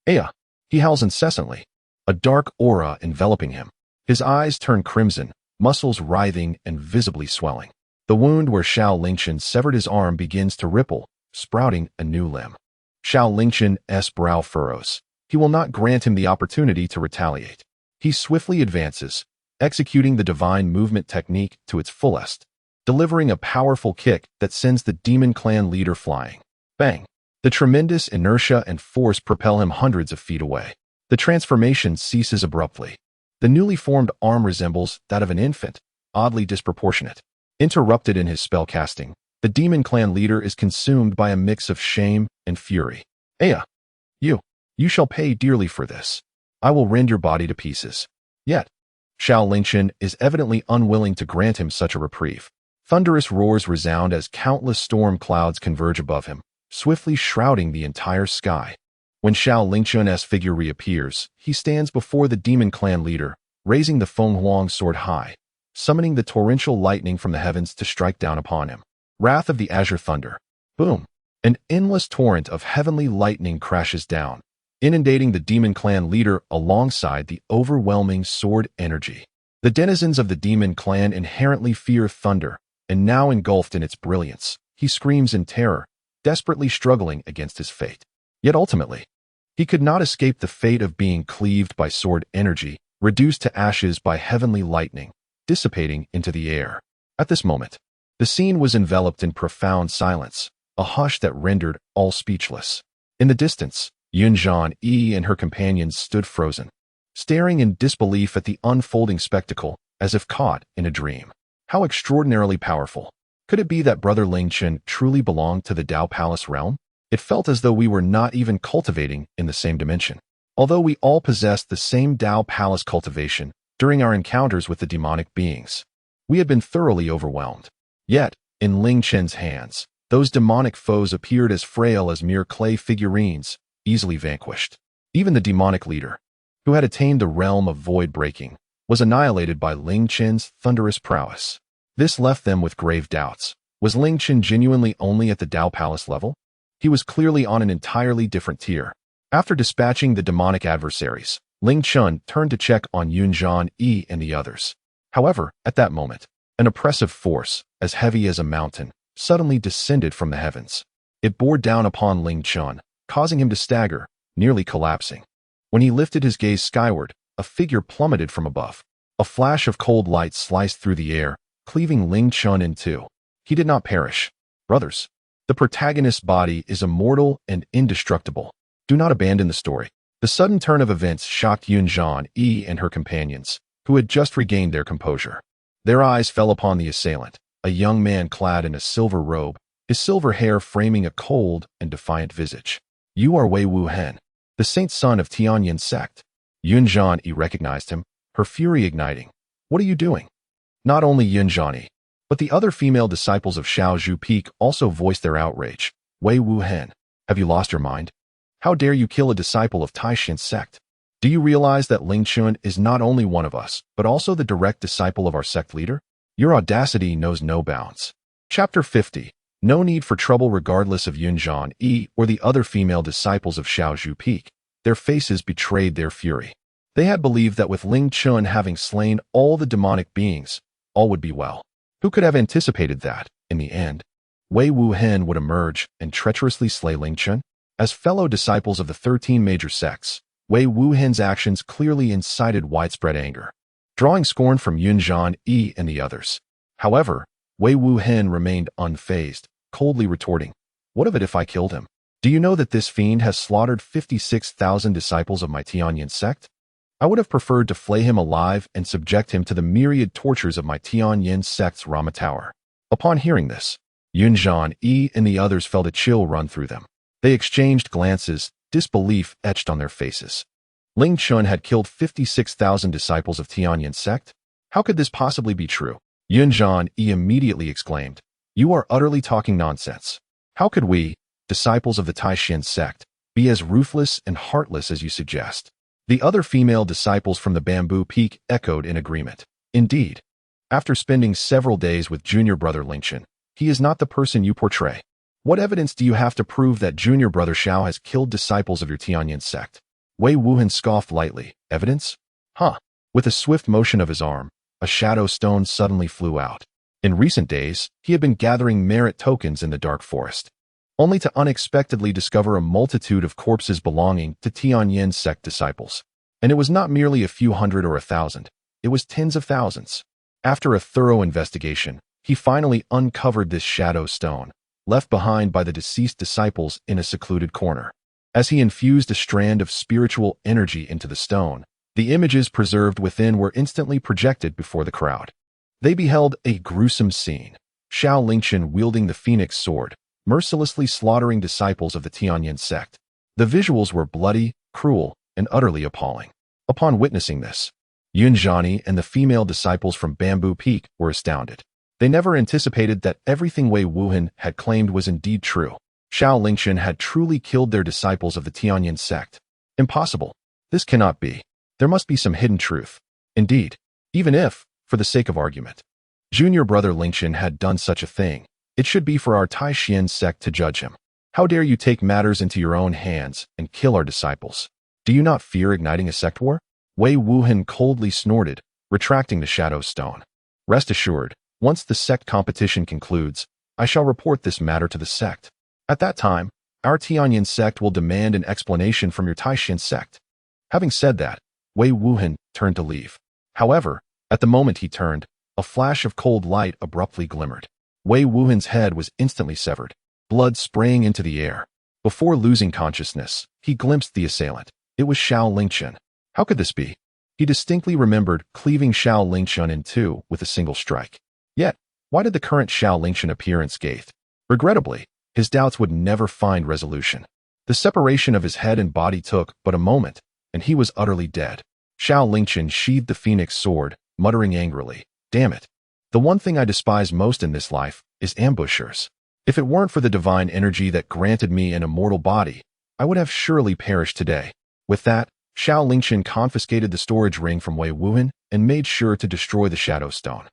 Aya! He howls incessantly, a dark aura enveloping him. His eyes turn crimson, muscles writhing and visibly swelling. The wound where Xiao Lingchen severed his arm begins to ripple, sprouting a new limb. Xiao Lingchen's brow furrows. He will not grant him the opportunity to retaliate. He swiftly advances, executing the divine movement technique to its fullest, delivering a powerful kick that sends the demon clan leader flying. Bang! The tremendous inertia and force propel him hundreds of feet away. The transformation ceases abruptly. The newly formed arm resembles that of an infant, oddly disproportionate. Interrupted in his spellcasting, the demon clan leader is consumed by a mix of shame and fury. Aya! You shall pay dearly for this. I will rend your body to pieces. Yet, Xiao Lingchen is evidently unwilling to grant him such a reprieve. Thunderous roars resound as countless storm clouds converge above him, swiftly shrouding the entire sky. When Xiao Lingchen's figure reappears, he stands before the demon clan leader, raising the Feng Huang sword high, summoning the torrential lightning from the heavens to strike down upon him. Wrath of the Azure Thunder. Boom! An endless torrent of heavenly lightning crashes down, inundating the demon clan leader alongside the overwhelming sword energy. The denizens of the demon clan inherently fear thunder, and now engulfed in its brilliance, he screams in terror, desperately struggling against his fate. Yet ultimately, he could not escape the fate of being cleaved by sword energy, reduced to ashes by heavenly lightning, dissipating into the air. At this moment, the scene was enveloped in profound silence, a hush that rendered all speechless. In the distance, Yunzhan and her companions stood frozen, staring in disbelief at the unfolding spectacle, as if caught in a dream. How extraordinarily powerful. Could it be that Brother Lingchen truly belonged to the Dao Palace realm? It felt as though we were not even cultivating in the same dimension. Although we all possessed the same Dao Palace cultivation during our encounters with the demonic beings, we had been thoroughly overwhelmed. Yet, in Lingchen's hands, those demonic foes appeared as frail as mere clay figurines, easily vanquished. Even the demonic leader, who had attained the realm of void breaking, was annihilated by Lingchen's thunderous prowess. This left them with grave doubts. Was Lingchen genuinely only at the Dao Palace level? He was clearly on an entirely different tier. After dispatching the demonic adversaries, Lingchen turned to check on Yunzhan and the others. However, at that moment, an oppressive force, as heavy as a mountain, suddenly descended from the heavens. It bore down upon Lingchen, causing him to stagger, nearly collapsing. When he lifted his gaze skyward, a figure plummeted from above. A flash of cold light sliced through the air, cleaving Lingchen in two. He did not perish. Brothers, the protagonist's body is immortal and indestructible. Do not abandon the story. The sudden turn of events shocked Yunzhan and her companions, who had just regained their composure. Their eyes fell upon the assailant, a young man clad in a silver robe, his silver hair framing a cold and defiant visage. You are Wei Wuhen, the saint son of Tianyin sect. Yunzhan recognized him, her fury igniting. What are you doing? Not only Yunzhan but the other female disciples of Xiao Zhu Peak also voiced their outrage. Wei Wuhen, have you lost your mind? How dare you kill a disciple of Taishin's sect? Do you realize that Lingchen is not only one of us, but also the direct disciple of our sect leader? Your audacity knows no bounds. Chapter 50. No need for trouble regardless of Yunzhan or the other female disciples of Xiao Zhu Peak. Their faces betrayed their fury. They had believed that with Lingchen having slain all the demonic beings, all would be well. Who could have anticipated that, in the end, Wei Wuhen would emerge and treacherously slay Lingchen? As fellow disciples of the 13 major sects, Wei Wuhen's actions clearly incited widespread anger, drawing scorn from Yunzhan and the others. However, Wei Wuhen remained unfazed, coldly retorting, "What of it if I killed him? Do you know that this fiend has slaughtered 56,000 disciples of my Tianyin sect? I would have preferred to flay him alive and subject him to the myriad tortures of my Tianyin sect's Rama Tower. Upon hearing this, Yunzhan Yi and the others felt a chill run through them. They exchanged glances, disbelief etched on their faces. Ling Chun had killed 56,000 disciples of Tianyin sect? How could this possibly be true? Yunzhan Yi immediately exclaimed, "You are utterly talking nonsense. How could we, disciples of the Taishan sect, be as ruthless and heartless as you suggest?" The other female disciples from the Bamboo Peak echoed in agreement. Indeed, after spending several days with junior brother Lingchen, he is not the person you portray. What evidence do you have to prove that junior brother Xiao has killed disciples of your Tianyin sect? Wei Wuhan scoffed lightly. Evidence? Huh. With a swift motion of his arm, a shadow stone suddenly flew out. In recent days, he had been gathering merit tokens in the dark forest, only to unexpectedly discover a multitude of corpses belonging to Tianyin sect disciples. And it was not merely a few hundred or 1,000, it was tens of thousands. After a thorough investigation, he finally uncovered this shadow stone, left behind by the deceased disciples in a secluded corner. As he infused a strand of spiritual energy into the stone, the images preserved within were instantly projected before the crowd. They beheld a gruesome scene. Xiao Lingchen wielding the phoenix sword, mercilessly slaughtering disciples of the Tianyin sect. The visuals were bloody, cruel, and utterly appalling. Upon witnessing this, Yunzhani and the female disciples from Bamboo Peak were astounded. They never anticipated that everything Wei Wuhan had claimed was indeed true. Xiao Lingchen had truly killed their disciples of the Tianyin sect. Impossible. This cannot be. There must be some hidden truth. Indeed, even if, for the sake of argument, junior brother Lingchen had done such a thing, it should be for our Taishan sect to judge him. How dare you take matters into your own hands and kill our disciples? Do you not fear igniting a sect war? Wei Wuhan coldly snorted, retracting the shadow stone. Rest assured, once the sect competition concludes, I shall report this matter to the sect. At that time, our Tianyin sect will demand an explanation from your Taishan sect. Having said that, Wei Wuhan turned to leave. However, at the moment he turned, a flash of cold light abruptly glimmered. Wei Wuhan's head was instantly severed, blood spraying into the air. Before losing consciousness, he glimpsed the assailant. It was Xiao Lingchen. How could this be? He distinctly remembered cleaving Xiao Lingchen in two with a single strike. Yet, why did the current Xiao Lingchen appear unscathed? Regrettably, his doubts would never find resolution. The separation of his head and body took but a moment, and he was utterly dead. Xiao Lingchen sheathed the phoenix sword, muttering angrily, "Damn it. The one thing I despise most in this life is ambushers. If it weren't for the divine energy that granted me an immortal body, I would have surely perished today." With that, Xiao Lingchen confiscated the storage ring from Wei Wuhan and made sure to destroy the shadow stone.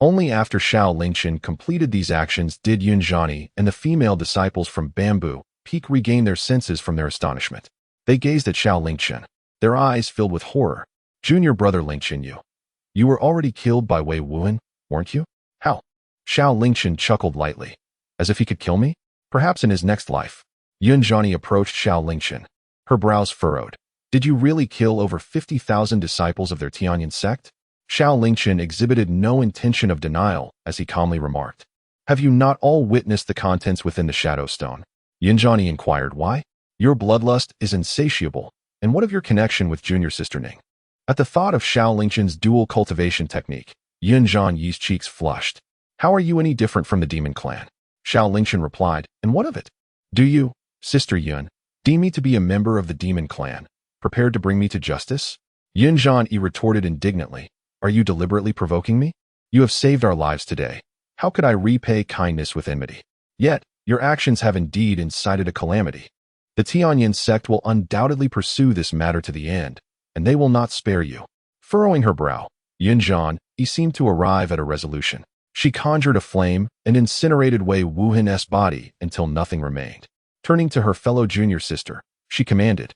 Only after Xiao Lingchen completed these actions did Yunzhani and the female disciples from Bamboo Peak regain their senses from their astonishment. They gazed at Xiao Lingchen, their eyes filled with horror. "Junior brother Lingchen, you were already killed by Wei Wuhan, weren't you?" "How?" Xiao Lingchen chuckled lightly. "As if he could kill me? Perhaps in his next life." Yunzhani approached Xiao Lingchen, her brows furrowed. "Did you really kill over 50,000 disciples of their Tianyin sect?" Xiao Lingchen exhibited no intention of denial as he calmly remarked, "Have you not all witnessed the contents within the shadow stone?" Yunzhani inquired, "Why? Your bloodlust is insatiable, and what of your connection with junior sister Ning?" At the thought of Xiao Lingchen's dual cultivation technique, Yunzhan Yi's cheeks flushed. "How are you any different from the demon clan?" Xiao Lingchen replied, "And what of it? Do you, Sister Yun, deem me to be a member of the demon clan, prepared to bring me to justice?" Yunzhan Yi retorted indignantly, "Are you deliberately provoking me? You have saved our lives today. How could I repay kindness with enmity? Yet, your actions have indeed incited a calamity. The Tianyin sect will undoubtedly pursue this matter to the end, and they will not spare you." Furrowing her brow, Yunzhan Yi seemed to arrive at a resolution. She conjured a flame and incinerated Wei Wuhan's body until nothing remained. Turning to her fellow junior sister, she commanded,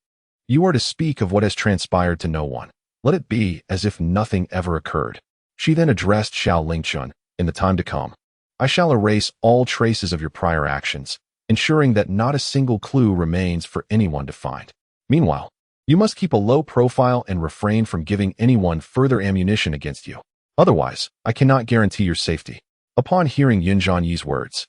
"You are to speak of what has transpired to no one. Let it be as if nothing ever occurred." She then addressed Xiao Lingchen, "In the time to come, I shall erase all traces of your prior actions, ensuring that not a single clue remains for anyone to find. Meanwhile, you must keep a low profile and refrain from giving anyone further ammunition against you. Otherwise, I cannot guarantee your safety." Upon hearing Yunzhan Yi's words,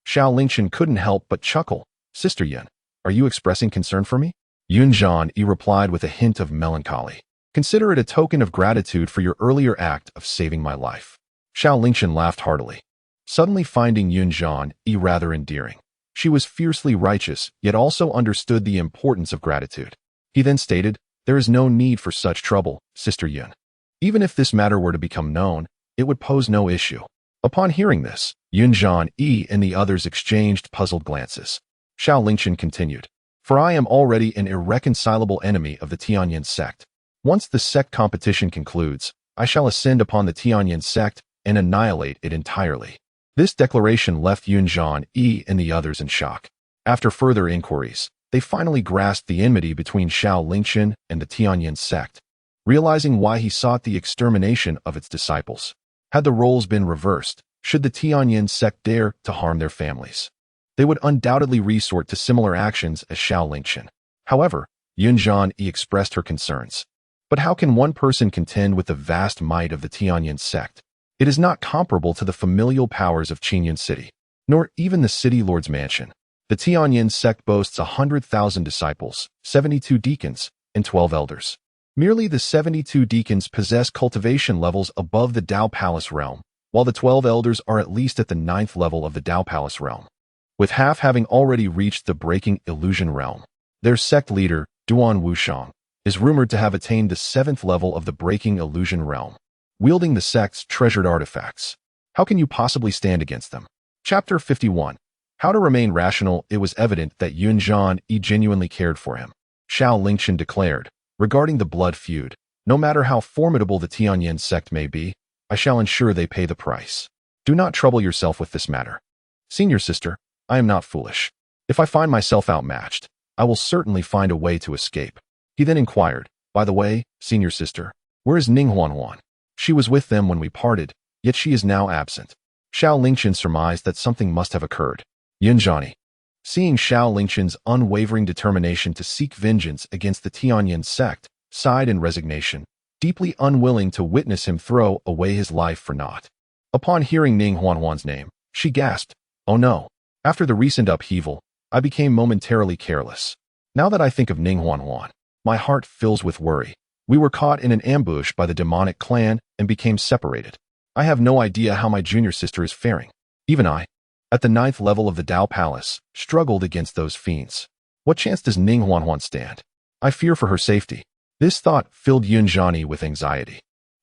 Xiao Lingchen couldn't help but chuckle. "Sister Yun, are you expressing concern for me?" Yunzhan Yi replied with a hint of melancholy. Consider it a token of gratitude for your earlier act of saving my life." Xiao Lingchen laughed heartily, suddenly finding Yun-Jan rather endearing. She was fiercely righteous, yet also understood the importance of gratitude. He then stated, "There is no need for such trouble, Sister Yun. Even if this matter were to become known, it would pose no issue." Upon hearing this, Yun-Jan and the others exchanged puzzled glances. Xiao Lingchen continued, "For I am already an irreconcilable enemy of the Tianyin sect. Once the sect competition concludes, I shall ascend upon the Tianyin sect and annihilate it entirely." This declaration left Yun-Jan and the others in shock. After further inquiries, they finally grasped the enmity between Xiao Lingchen and the Tianyin sect, realizing why he sought the extermination of its disciples. Had the roles been reversed, should the Tianyin sect dare to harm their families, they would undoubtedly resort to similar actions as Xiao Lingchen. However, Yun-Jan expressed her concerns. But how can one person contend with the vast might of the Tianyin sect? It is not comparable to the familial powers of Qingyun City, nor even the city lord's mansion. The Tianyin sect boasts 100,000 disciples, 72 deacons, and 12 elders. Merely the 72 deacons possess cultivation levels above the Dao Palace realm, while the 12 elders are at least at the 9th level of the Dao Palace realm, with half having already reached the breaking illusion realm. Their sect leader, Duan Wushang, is rumored to have attained the 7th level of the breaking illusion realm, wielding the sect's treasured artifacts. How can you possibly stand against them? Chapter 51. How to remain rational. It was evident that Yun-Jan genuinely cared for him. Xiao Lingchen declared, "Regarding the blood feud, no matter how formidable the Tianyin sect may be, I shall ensure they pay the price. Do not trouble yourself with this matter. Senior sister, I am not foolish. If I find myself outmatched, I will certainly find a way to escape." He then inquired, "By the way, senior sister, where is Ning Huan? She was with them when we parted, yet she is now absent." Xiao Lingchen surmised that something must have occurred. Yun-Jani, seeing Xiao Lingchen's unwavering determination to seek vengeance against the Tianyin sect, sighed in resignation, deeply unwilling to witness him throw away his life for naught. Upon hearing Ning Huan's name, she gasped, "Oh no. After the recent upheaval, I became momentarily careless. Now that I think of Ning Huan, my heart fills with worry. We were caught in an ambush by the demonic clan and became separated. I have no idea how my junior sister is faring. Even I, at the 9th level of the Dao Palace, struggled against those fiends. What chance does Ning Huan stand? I fear for her safety." This thought filled Yun-Jani with anxiety,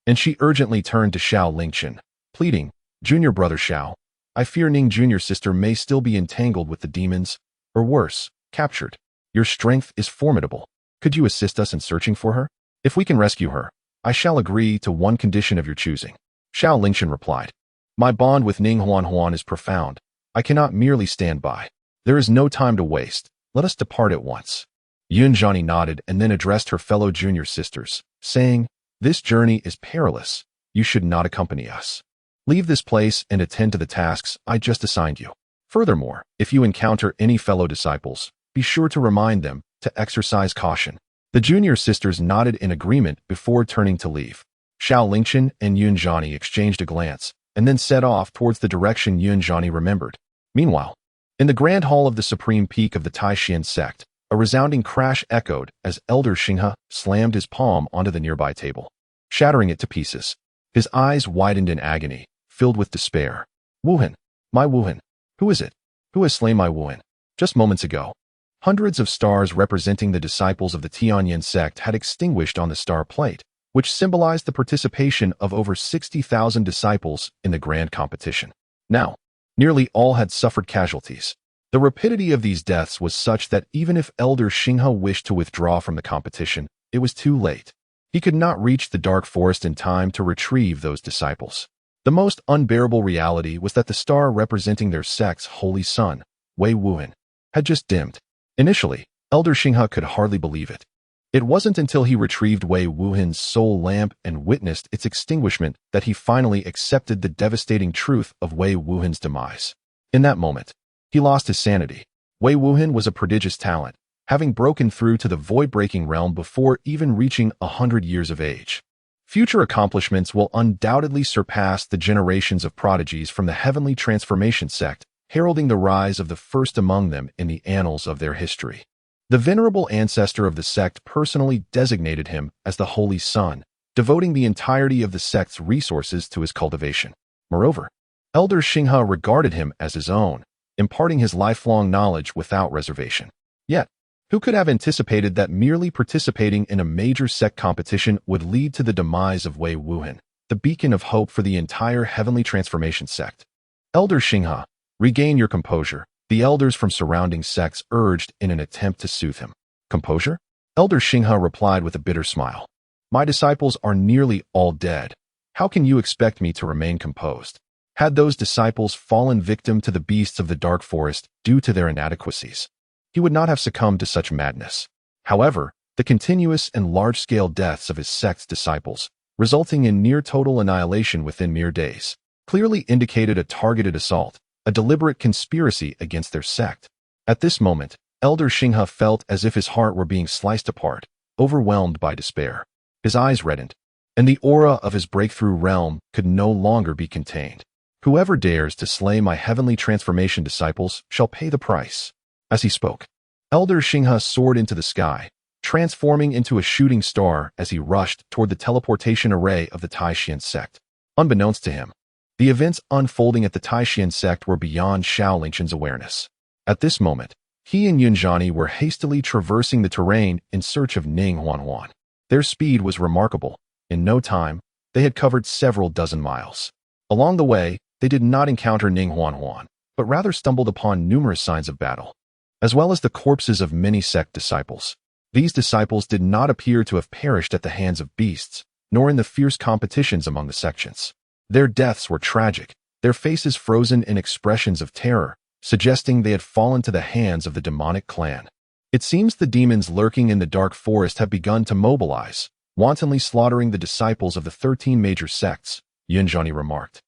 and she urgently turned to Xiao Lingchen, pleading, "Junior brother Xiao, I fear Ning junior sister may still be entangled with the demons, or worse, captured. Your strength is formidable. Could you assist us in searching for her? If we can rescue her, I shall agree to one condition of your choosing." Xiao Lingchen replied, "My bond with Ning Huan is profound. I cannot merely stand by. There is no time to waste. Let us depart at once." Yun-Jani nodded and then addressed her fellow junior sisters, saying, "This journey is perilous. You should not accompany us. Leave this place and attend to the tasks I just assigned you. Furthermore, if you encounter any fellow disciples, be sure to remind them to exercise caution." The junior sisters nodded in agreement before turning to leave. Xiao Lingchen and Yun-Jani exchanged a glance, and then set off towards the direction Yun-Jani remembered. Meanwhile, in the grand hall of the supreme peak of the Taishan sect, a resounding crash echoed as Elder Xinghe slammed his palm onto the nearby table, shattering it to pieces. His eyes widened in agony, filled with despair. "Wuhan, my Wuhan, who is it? Who has slain my Wuhan?" Just moments ago, hundreds of stars representing the disciples of the Tianyin sect had extinguished on the star plate, which symbolized the participation of over 60,000 disciples in the grand competition. Now, nearly all had suffered casualties. The rapidity of these deaths was such that even if Elder Xinghe wished to withdraw from the competition, it was too late. He could not reach the dark forest in time to retrieve those disciples. The most unbearable reality was that the star representing their sect's holy son, Wei Wuhan, had just dimmed. Initially, Elder Xinghe could hardly believe it. It wasn't until he retrieved Wei Wuhan's soul lamp and witnessed its extinguishment that he finally accepted the devastating truth of Wei Wuhan's demise. In that moment, he lost his sanity. Wei Wuhan was a prodigious talent, having broken through to the void-breaking realm before even reaching 100 years of age. Future accomplishments will undoubtedly surpass the generations of prodigies from the Heavenly Transformation sect, heralding the rise of the first among them in the annals of their history. The venerable ancestor of the sect personally designated him as the Holy Son, devoting the entirety of the sect's resources to his cultivation. Moreover, Elder Xinghe regarded him as his own, imparting his lifelong knowledge without reservation. Yet, who could have anticipated that merely participating in a major sect competition would lead to the demise of Wei Wuhan, the beacon of hope for the entire Heavenly Transformation sect? Elder Xinghe, regain your composure, the elders from surrounding sects urged in an attempt to soothe him. Composure? Elder Xinghe replied with a bitter smile. My disciples are nearly all dead. How can you expect me to remain composed? Had those disciples fallen victim to the beasts of the dark forest due to their inadequacies, he would not have succumbed to such madness. However, the continuous and large-scale deaths of his sect's disciples, resulting in near-total annihilation within mere days, clearly indicated a targeted assault, a deliberate conspiracy against their sect. At this moment, Elder Xinghe felt as if his heart were being sliced apart, overwhelmed by despair. His eyes reddened, and the aura of his breakthrough realm could no longer be contained. Whoever dares to slay my heavenly transformation disciples shall pay the price. As he spoke, Elder Xinghe soared into the sky, transforming into a shooting star as he rushed toward the teleportation array of the Taishan sect. Unbeknownst to him, the events unfolding at the Taishan sect were beyond Xiao Lingchen's awareness. At this moment, he and Yunzhani were hastily traversing the terrain in search of Ning Huanhuan. Their speed was remarkable. In no time, they had covered several dozen miles. Along the way, they did not encounter Ning Huanhuan, but rather stumbled upon numerous signs of battle, as well as the corpses of many sect disciples. These disciples did not appear to have perished at the hands of beasts, nor in the fierce competitions among the sections. Their deaths were tragic, their faces frozen in expressions of terror, suggesting they had fallen to the hands of the demonic clan. It seems the demons lurking in the dark forest have begun to mobilize, wantonly slaughtering the disciples of the 13 major sects, Yunzhani remarked,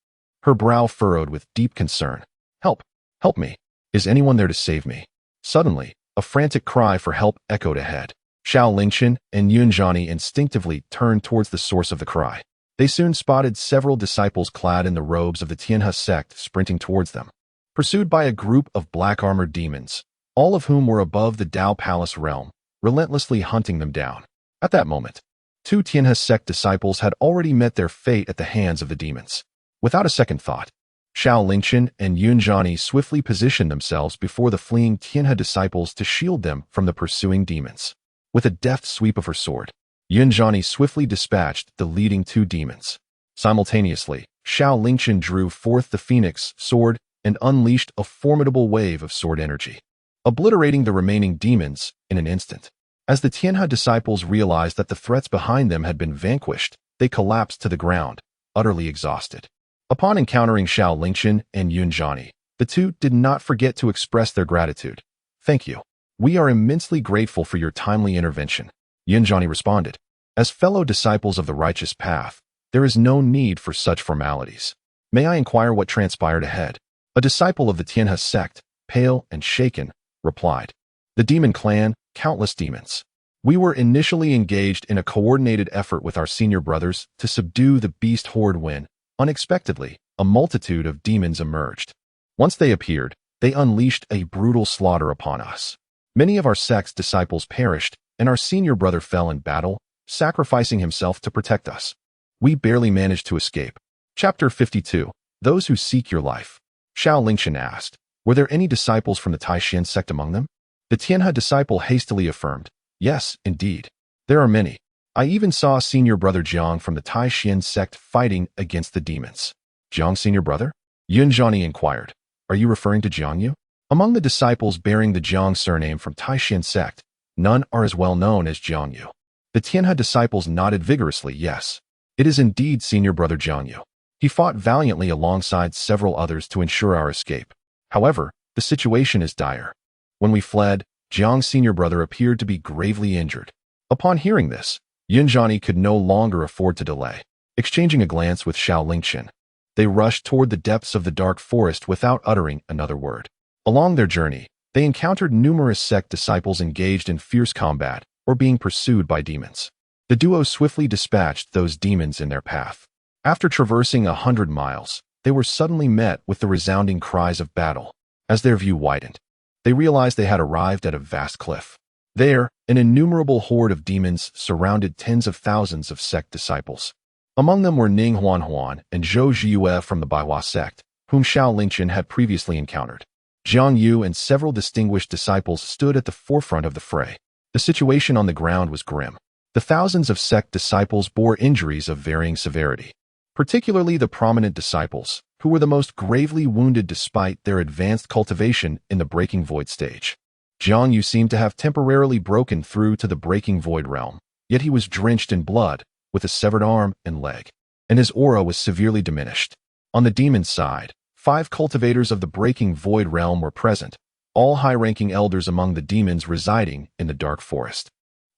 her brow furrowed with deep concern. Help! Help me! Is anyone there to save me? Suddenly, a frantic cry for help echoed ahead. Xiao Lingchen and Yunzhani instinctively turned towards the source of the cry. They soon spotted several disciples clad in the robes of the Tianhe sect sprinting towards them, pursued by a group of black-armored demons, all of whom were above the Dao Palace realm, relentlessly hunting them down. At that moment, 2 Tianhe sect disciples had already met their fate at the hands of the demons. Without a second thought, Xiao Lingchen and Yunzhani swiftly positioned themselves before the fleeing Tianhe disciples to shield them from the pursuing demons. With a deft sweep of her sword, Yunzhani swiftly dispatched the leading 2 demons. Simultaneously, Xiao Lingchen drew forth the phoenix sword and unleashed a formidable wave of sword energy, obliterating the remaining demons in an instant. As the Tianhe disciples realized that the threats behind them had been vanquished, they collapsed to the ground, utterly exhausted. Upon encountering Xiao Lingchen and Yunzhani, the 2 did not forget to express their gratitude. Thank you. We are immensely grateful for your timely intervention, Yunzhani responded. As fellow disciples of the righteous path, there is no need for such formalities. May I inquire what transpired ahead? A disciple of the Tianhe sect, pale and shaken, replied. The demon clan, countless demons. We were initially engaged in a coordinated effort with our senior brothers to subdue the beast horde when, unexpectedly, a multitude of demons emerged. Once they appeared, they unleashed a brutal slaughter upon us. Many of our sect's disciples perished, and our senior brother fell in battle, sacrificing himself to protect us. We barely managed to escape. Chapter 52. Those who seek your life. Xiao Lingchen asked, were there any disciples from the Taishan sect among them? The Tianhe disciple hastily affirmed, yes, indeed. There are many. I even saw senior brother Jiang from the Taishan sect fighting against the demons. Jiang senior brother? Yunzhani inquired. Are you referring to Jiang Yu? Among the disciples bearing the Jiang surname from Taishan sect, none are as well known as Jiang Yu. The Tianhe disciples nodded vigorously, yes. It is indeed senior brother Jiang Yu. He fought valiantly alongside several others to ensure our escape. However, the situation is dire. When we fled, Jiang's senior brother appeared to be gravely injured. Upon hearing this, Yunzhani could no longer afford to delay. Exchanging a glance with Xiao Lingchen, they rushed toward the depths of the dark forest without uttering another word. Along their journey, they encountered numerous sect disciples engaged in fierce combat or being pursued by demons. The duo swiftly dispatched those demons in their path. After traversing 100 miles, they were suddenly met with the resounding cries of battle. As their view widened, they realized they had arrived at a vast cliff. There, an innumerable horde of demons surrounded tens of thousands of sect disciples. Among them were Ning Huan and Zhou Zhiyue from the Baihua sect, whom Xiao Lingchen had previously encountered. Jiang Yu and several distinguished disciples stood at the forefront of the fray. The situation on the ground was grim. The thousands of sect disciples bore injuries of varying severity, particularly the prominent disciples, who were the most gravely wounded despite their advanced cultivation in the Breaking Void stage. Jiang Yu seemed to have temporarily broken through to the Breaking Void realm, yet he was drenched in blood, with a severed arm and leg, and his aura was severely diminished. On the demon side, 5 cultivators of the Breaking Void realm were present, all high-ranking elders among the demons residing in the Dark Forest.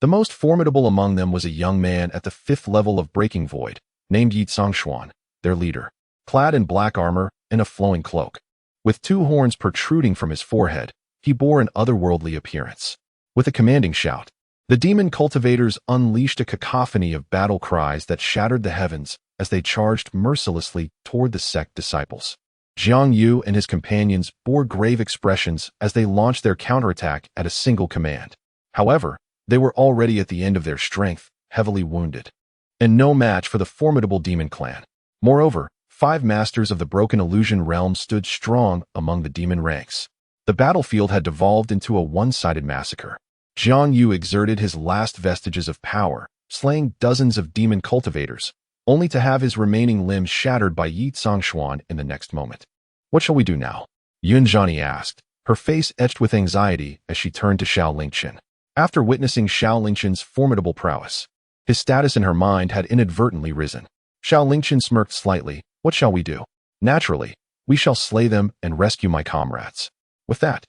The most formidable among them was a young man at the 5th level of Breaking Void, named Yi Xuan, their leader, clad in black armor and a flowing cloak. With 2 horns protruding from his forehead, he bore an otherworldly appearance. With a commanding shout, the demon cultivators unleashed a cacophony of battle cries that shattered the heavens as they charged mercilessly toward the sect disciples. Jiang Yu and his companions bore grave expressions as they launched their counterattack at a single command. However, they were already at the end of their strength, heavily wounded, and no match for the formidable demon clan. Moreover, 5 masters of the broken illusion realm stood strong among the demon ranks. The battlefield had devolved into a one-sided massacre. Jiang Yu exerted his last vestiges of power, slaying dozens of demon cultivators, only to have his remaining limbs shattered by Yi Xuan in the next moment. What shall we do now? Yunjani asked, her face etched with anxiety as she turned to Xiao Lingchen. After witnessing Xiao Lingchen's formidable prowess, his status in her mind had inadvertently risen. Xiao Lingchen smirked slightly. What shall we do? Naturally, we shall slay them and rescue my comrades. With that,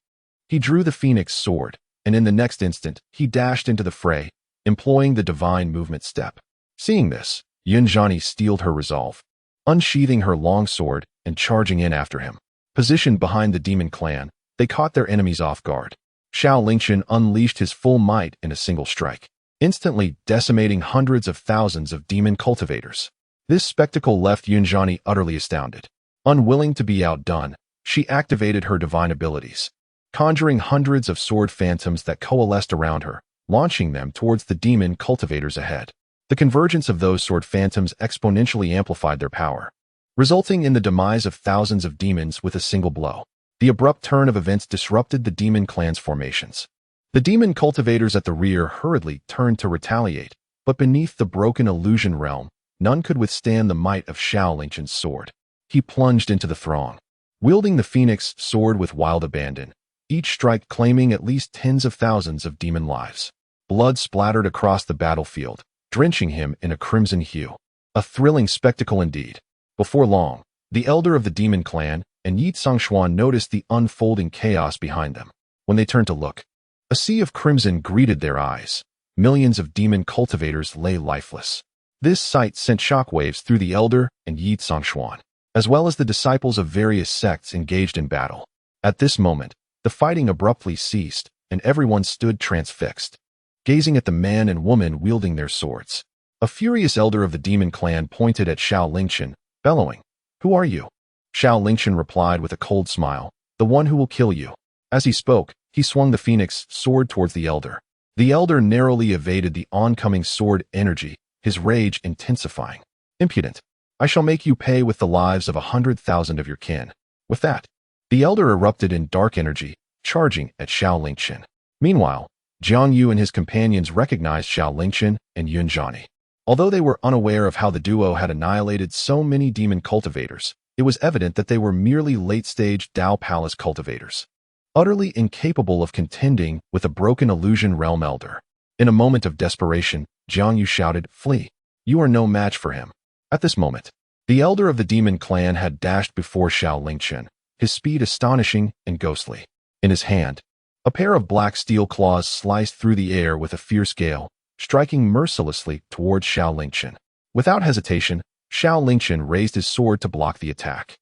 he drew the phoenix sword, and in the next instant, he dashed into the fray, employing the divine movement step. Seeing this, Yunjani steeled her resolve, unsheathing her long sword and charging in after him. Positioned behind the demon clan, they caught their enemies off guard. Xiao Lingchen unleashed his full might in a single strike, instantly decimating hundreds of thousands of demon cultivators. This spectacle left Yunjani utterly astounded. Unwilling to be outdone, she activated her divine abilities, conjuring hundreds of sword phantoms that coalesced around her, launching them towards the demon cultivators ahead. The convergence of those sword phantoms exponentially amplified their power, resulting in the demise of thousands of demons with a single blow. The abrupt turn of events disrupted the demon clan's formations. The demon cultivators at the rear hurriedly turned to retaliate, but beneath the broken illusion realm, none could withstand the might of Xiao Lingchen's sword. He plunged into the throng, wielding the phoenix sword with wild abandon, each strike claiming at least tens of thousands of demon lives. Blood splattered across the battlefield, drenching him in a crimson hue. A thrilling spectacle indeed. Before long, the elder of the demon clan and Yi Xuan noticed the unfolding chaos behind them. When they turned to look, a sea of crimson greeted their eyes. Millions of demon cultivators lay lifeless. This sight sent shockwaves through the elder and Yi Xuan, as well as the disciples of various sects engaged in battle. At this moment, the fighting abruptly ceased, and everyone stood transfixed, gazing at the man and woman wielding their swords. A furious elder of the demon clan pointed at Xiao Lingchen, bellowing, "Who are you?" Xiao Lingchen replied with a cold smile, "The one who will kill you." As he spoke, he swung the phoenix sword towards the elder. The elder narrowly evaded the oncoming sword energy, his rage intensifying. "Impudent! I shall make you pay with the lives of 100,000 of your kin." With that, the elder erupted in dark energy, charging at Xiao Lingchen. Meanwhile, Jiang Yu and his companions recognized Xiao Lingchen and Yunjani. Although they were unaware of how the duo had annihilated so many demon cultivators, it was evident that they were merely late-stage Dao Palace cultivators, utterly incapable of contending with a broken illusion realm elder. In a moment of desperation, Jiang Yu shouted, "Flee! You are no match for him." At this moment, the elder of the demon clan had dashed before Xiao Lingchen, his speed astonishing and ghostly. In his hand, a pair of black steel claws sliced through the air with a fierce gale, striking mercilessly towards Xiao Lingchen. Without hesitation, Xiao Lingchen raised his sword to block the attack.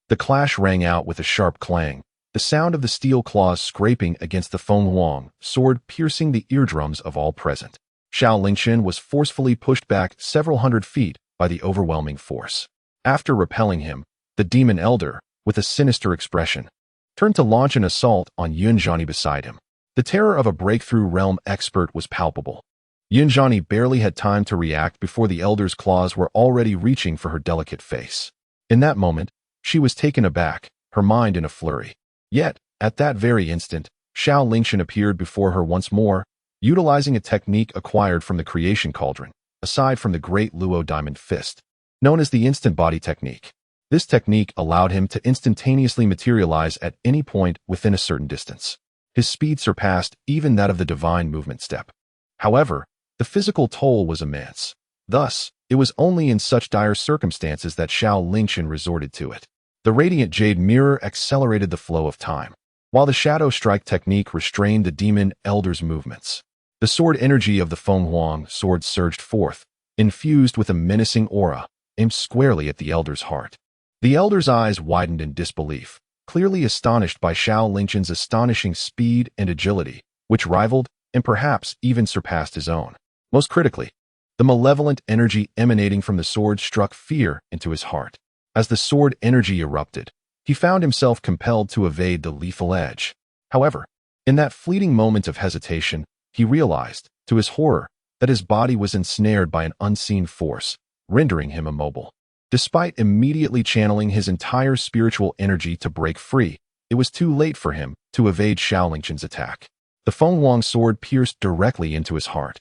The clash rang out with a sharp clang, the sound of the steel claws scraping against the Feng Huang sword piercing the eardrums of all present. Xiao Lingchen was forcefully pushed back several hundred feet by the overwhelming force. After repelling him, the demon elder, with a sinister expression, turned to launch an assault on Yunjani beside him. The terror of a breakthrough realm expert was palpable. Yunjani barely had time to react before the elder's claws were already reaching for her delicate face. In that moment, she was taken aback, her mind in a flurry. Yet, at that very instant, Xiao Lingchen appeared before her once more, utilizing a technique acquired from the creation cauldron, aside from the great Luo diamond fist, known as the instant body technique. This technique allowed him to instantaneously materialize at any point within a certain distance. His speed surpassed even that of the divine movement step. However, the physical toll was immense. Thus, it was only in such dire circumstances that Xiao Lingchen resorted to it. The radiant jade mirror accelerated the flow of time, while the shadow strike technique restrained the demon elder's movements. The sword energy of the Feng Huang sword surged forth, infused with a menacing aura, aimed squarely at the elder's heart. The elder's eyes widened in disbelief, clearly astonished by Xiao Lingchen's astonishing speed and agility, which rivaled and perhaps even surpassed his own. Most critically, the malevolent energy emanating from the sword struck fear into his heart. As the sword energy erupted, he found himself compelled to evade the lethal edge. However, in that fleeting moment of hesitation, he realized, to his horror, that his body was ensnared by an unseen force, rendering him immobile. Despite immediately channeling his entire spiritual energy to break free, it was too late for him to evade Xiao Lingchen's attack. The Feng Huang sword pierced directly into his heart.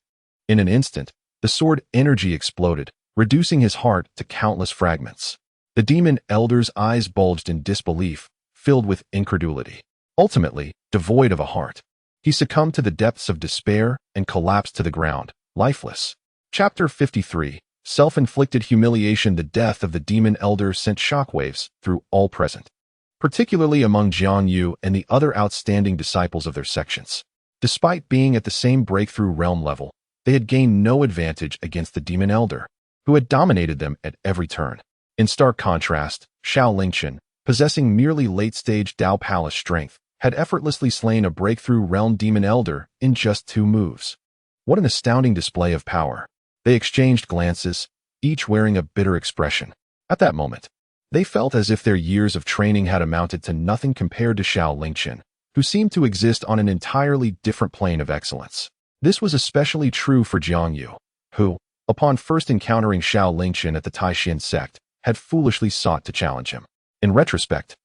In an instant, the sword energy exploded, reducing his heart to countless fragments. The demon elder's eyes bulged in disbelief, filled with incredulity. Ultimately, devoid of a heart, he succumbed to the depths of despair and collapsed to the ground, lifeless. Chapter 53. Self-inflicted humiliation. The death of the demon elder sent shockwaves through all present, particularly among Jiang Yu and the other outstanding disciples of their sections. Despite being at the same breakthrough realm level, they had gained no advantage against the demon elder, who had dominated them at every turn. In stark contrast, Xiao Lingchen, possessing merely late-stage Dao Palace strength, had effortlessly slain a breakthrough realm demon elder in just 2 moves. What an astounding display of power! They exchanged glances, each wearing a bitter expression. At that moment, they felt as if their years of training had amounted to nothing compared to Xiao Lingchen, who seemed to exist on an entirely different plane of excellence. This was especially true for Jiang Yu, who, upon first encountering Xiao Lingchen at the Taishan sect, had foolishly sought to challenge him. In retrospect,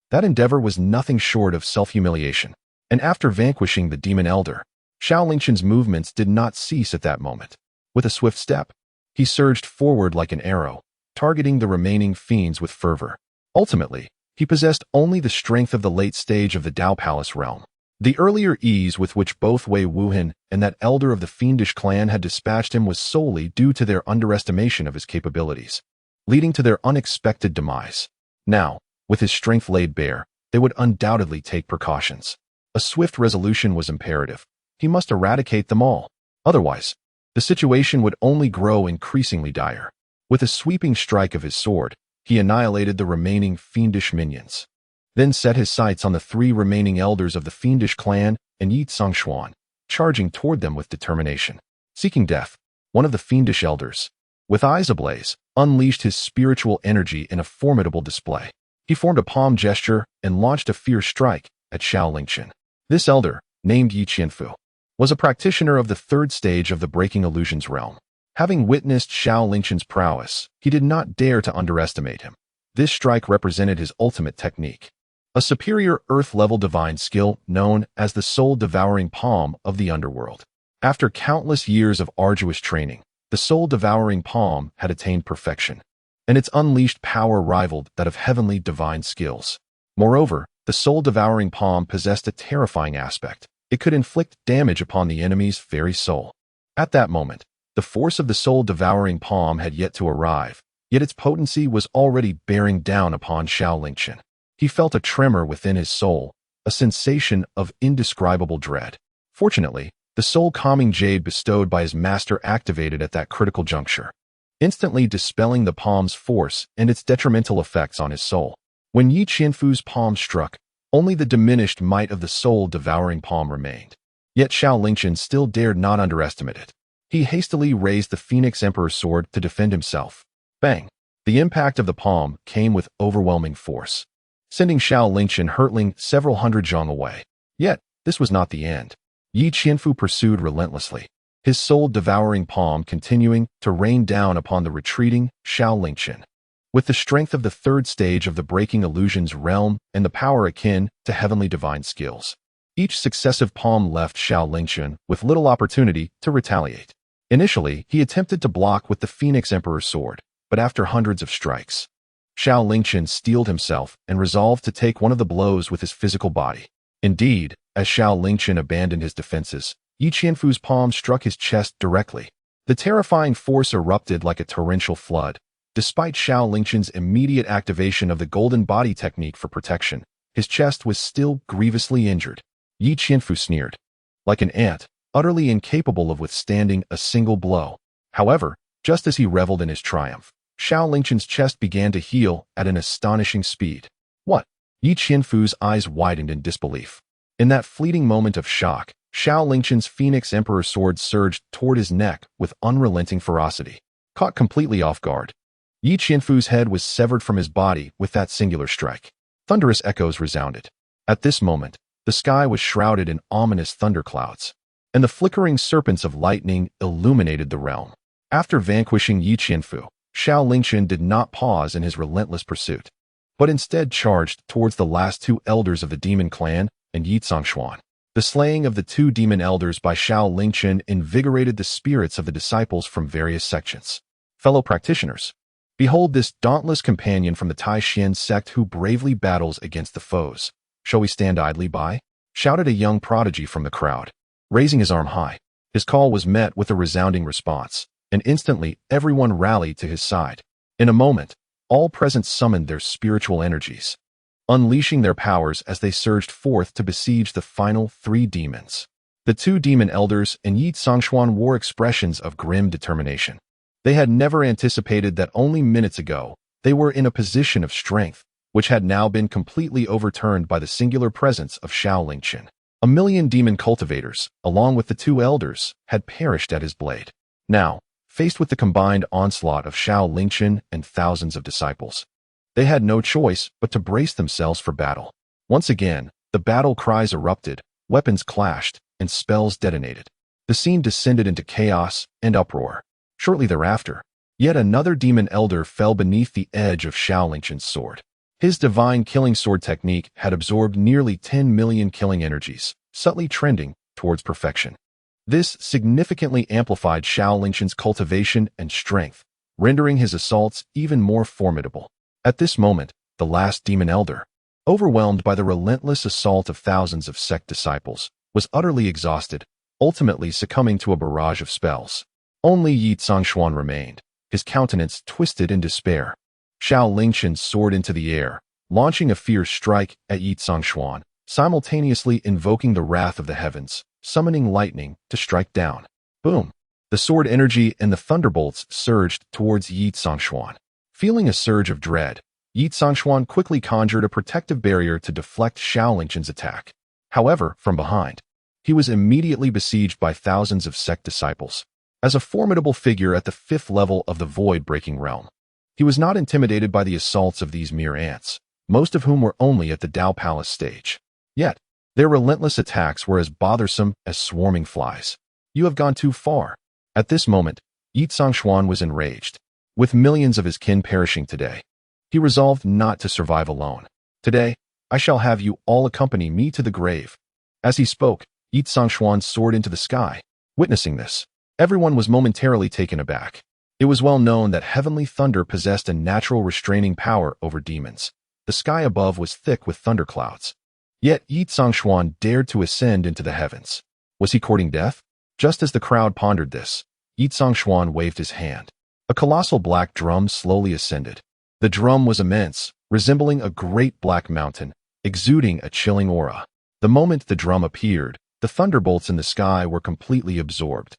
that endeavor was nothing short of self-humiliation, and after vanquishing the demon elder, Xiao Lingchen's movements did not cease at that moment. With a swift step, he surged forward like an arrow, targeting the remaining fiends with fervor. Ultimately, he possessed only the strength of the late stage of the Dao Palace realm. The earlier ease with which both Wei Wuhan and that elder of the fiendish clan had dispatched him was solely due to their underestimation of his capabilities, leading to their unexpected demise. Now, with his strength laid bare, they would undoubtedly take precautions. A swift resolution was imperative. He must eradicate them all. Otherwise, the situation would only grow increasingly dire. With a sweeping strike of his sword, he annihilated the remaining fiendish minions, then set his sights on the 3 remaining elders of the fiendish clan and Yi Tsangxuan, charging toward them with determination. Seeking death, one of the fiendish elders, with eyes ablaze, unleashed his spiritual energy in a formidable display. He formed a palm gesture and launched a fierce strike at Xiao Lingchen. This elder, named Yi Qianfu, was a practitioner of the 3rd stage of the Breaking Illusions realm. Having witnessed Xiao Lingchen's prowess, he did not dare to underestimate him. This strike represented his ultimate technique, a superior earth-level divine skill known as the soul-devouring palm of the underworld. After countless years of arduous training, the soul-devouring palm had attained perfection, and its unleashed power rivaled that of heavenly divine skills. Moreover, the soul-devouring palm possessed a terrifying aspect. It could inflict damage upon the enemy's very soul. At that moment, the force of the soul-devouring palm had yet to arrive, yet its potency was already bearing down upon Xiao Lingchen. He felt a tremor within his soul, a sensation of indescribable dread. Fortunately, the soul-calming jade bestowed by his master activated at that critical juncture, instantly dispelling the palm's force and its detrimental effects on his soul. When Yi Qianfu's palm struck, only the diminished might of the soul-devouring palm remained. Yet Xiao Lingchen still dared not underestimate it. He hastily raised the Phoenix Emperor's sword to defend himself. Bang! The impact of the palm came with overwhelming force, sending Xiao Lingchen hurtling several hundred zhang away. Yet, this was not the end. Yi Qianfu pursued relentlessly, his soul-devouring palm continuing to rain down upon the retreating Xiao Lingchen. With the strength of the third stage of the breaking illusions realm and the power akin to heavenly divine skills, each successive palm left Xiao Lingchen with little opportunity to retaliate. Initially, he attempted to block with the Phoenix Emperor's sword, but after hundreds of strikes, Xiao Lingchen steeled himself and resolved to take one of the blows with his physical body. Indeed, as Xiao Lingchen abandoned his defenses, Yi Qianfu's palm struck his chest directly. The terrifying force erupted like a torrential flood. Despite Xiao Lingchen's immediate activation of the golden body technique for protection, his chest was still grievously injured. Yi Qianfu sneered. Like an ant, utterly incapable of withstanding a single blow. However, just as he reveled in his triumph, Xiao Lingchen's chest began to heal at an astonishing speed. What? Yi Qianfu's eyes widened in disbelief. In that fleeting moment of shock, Xiao Lingchen's Phoenix Emperor sword surged toward his neck with unrelenting ferocity. Caught completely off guard, Yi Qianfu's head was severed from his body with that singular strike. Thunderous echoes resounded. At this moment, the sky was shrouded in ominous thunderclouds, and the flickering serpents of lightning illuminated the realm. After vanquishing Yi Qianfu, Xiao Lingchen did not pause in his relentless pursuit, but instead charged towards the last two elders of the demon clan and Yi Zhangshuan. The slaying of the two demon elders by Xiao Lingchen invigorated the spirits of the disciples from various sections. Fellow practitioners, behold this dauntless companion from the Taishan sect who bravely battles against the foes. Shall we stand idly by? Shouted a young prodigy from the crowd. Raising his arm high, his call was met with a resounding response, and instantly everyone rallied to his side. In a moment, all present summoned their spiritual energies, unleashing their powers as they surged forth to besiege the final three demons. The two demon elders and Yi Zhangshuan wore expressions of grim determination. They had never anticipated that only minutes ago, they were in a position of strength, which had now been completely overturned by the singular presence of Xiao Lingchen. 1,000,000 demon cultivators, along with the two elders, had perished at his blade. Now, faced with the combined onslaught of Xiao Lingchen and thousands of disciples, they had no choice but to brace themselves for battle. Once again, the battle cries erupted, weapons clashed, and spells detonated. The scene descended into chaos and uproar. Shortly thereafter, yet another demon elder fell beneath the edge of Xiao Lingchen's sword. His divine killing sword technique had absorbed nearly 10 million killing energies, subtly trending towards perfection. This significantly amplified Xiao Lingchen's cultivation and strength, rendering his assaults even more formidable. At this moment, the last demon elder, overwhelmed by the relentless assault of thousands of sect disciples, was utterly exhausted, ultimately succumbing to a barrage of spells. Only Yi Zhangshuan remained, his countenance twisted in despair. Xiao Lingchen soared into the air, launching a fierce strike at Yi Zhangshuan, simultaneously invoking the wrath of the heavens, summoning lightning to strike down. Boom! The sword energy and the thunderbolts surged towards Yi Zhangshuan. Feeling a surge of dread, Yi Zhangshuan quickly conjured a protective barrier to deflect Xiao Lingchen's attack. However, from behind, he was immediately besieged by thousands of sect disciples. As a formidable figure at the 5th level of the void-breaking realm, he was not intimidated by the assaults of these mere ants, most of whom were only at the Dao Palace stage. Yet, their relentless attacks were as bothersome as swarming flies. You have gone too far. At this moment, Yi Zhangshuan was enraged. With millions of his kin perishing today, he resolved not to survive alone. Today, I shall have you all accompany me to the grave. As he spoke, Yi Zhangshuan soared into the sky. Witnessing this, everyone was momentarily taken aback. It was well known that heavenly thunder possessed a natural restraining power over demons. The sky above was thick with thunderclouds. Yet Yi Zhangshuan dared to ascend into the heavens. Was he courting death? Just as the crowd pondered this, Yi Zhangshuan waved his hand. A colossal black drum slowly ascended. The drum was immense, resembling a great black mountain, exuding a chilling aura. The moment the drum appeared, the thunderbolts in the sky were completely absorbed,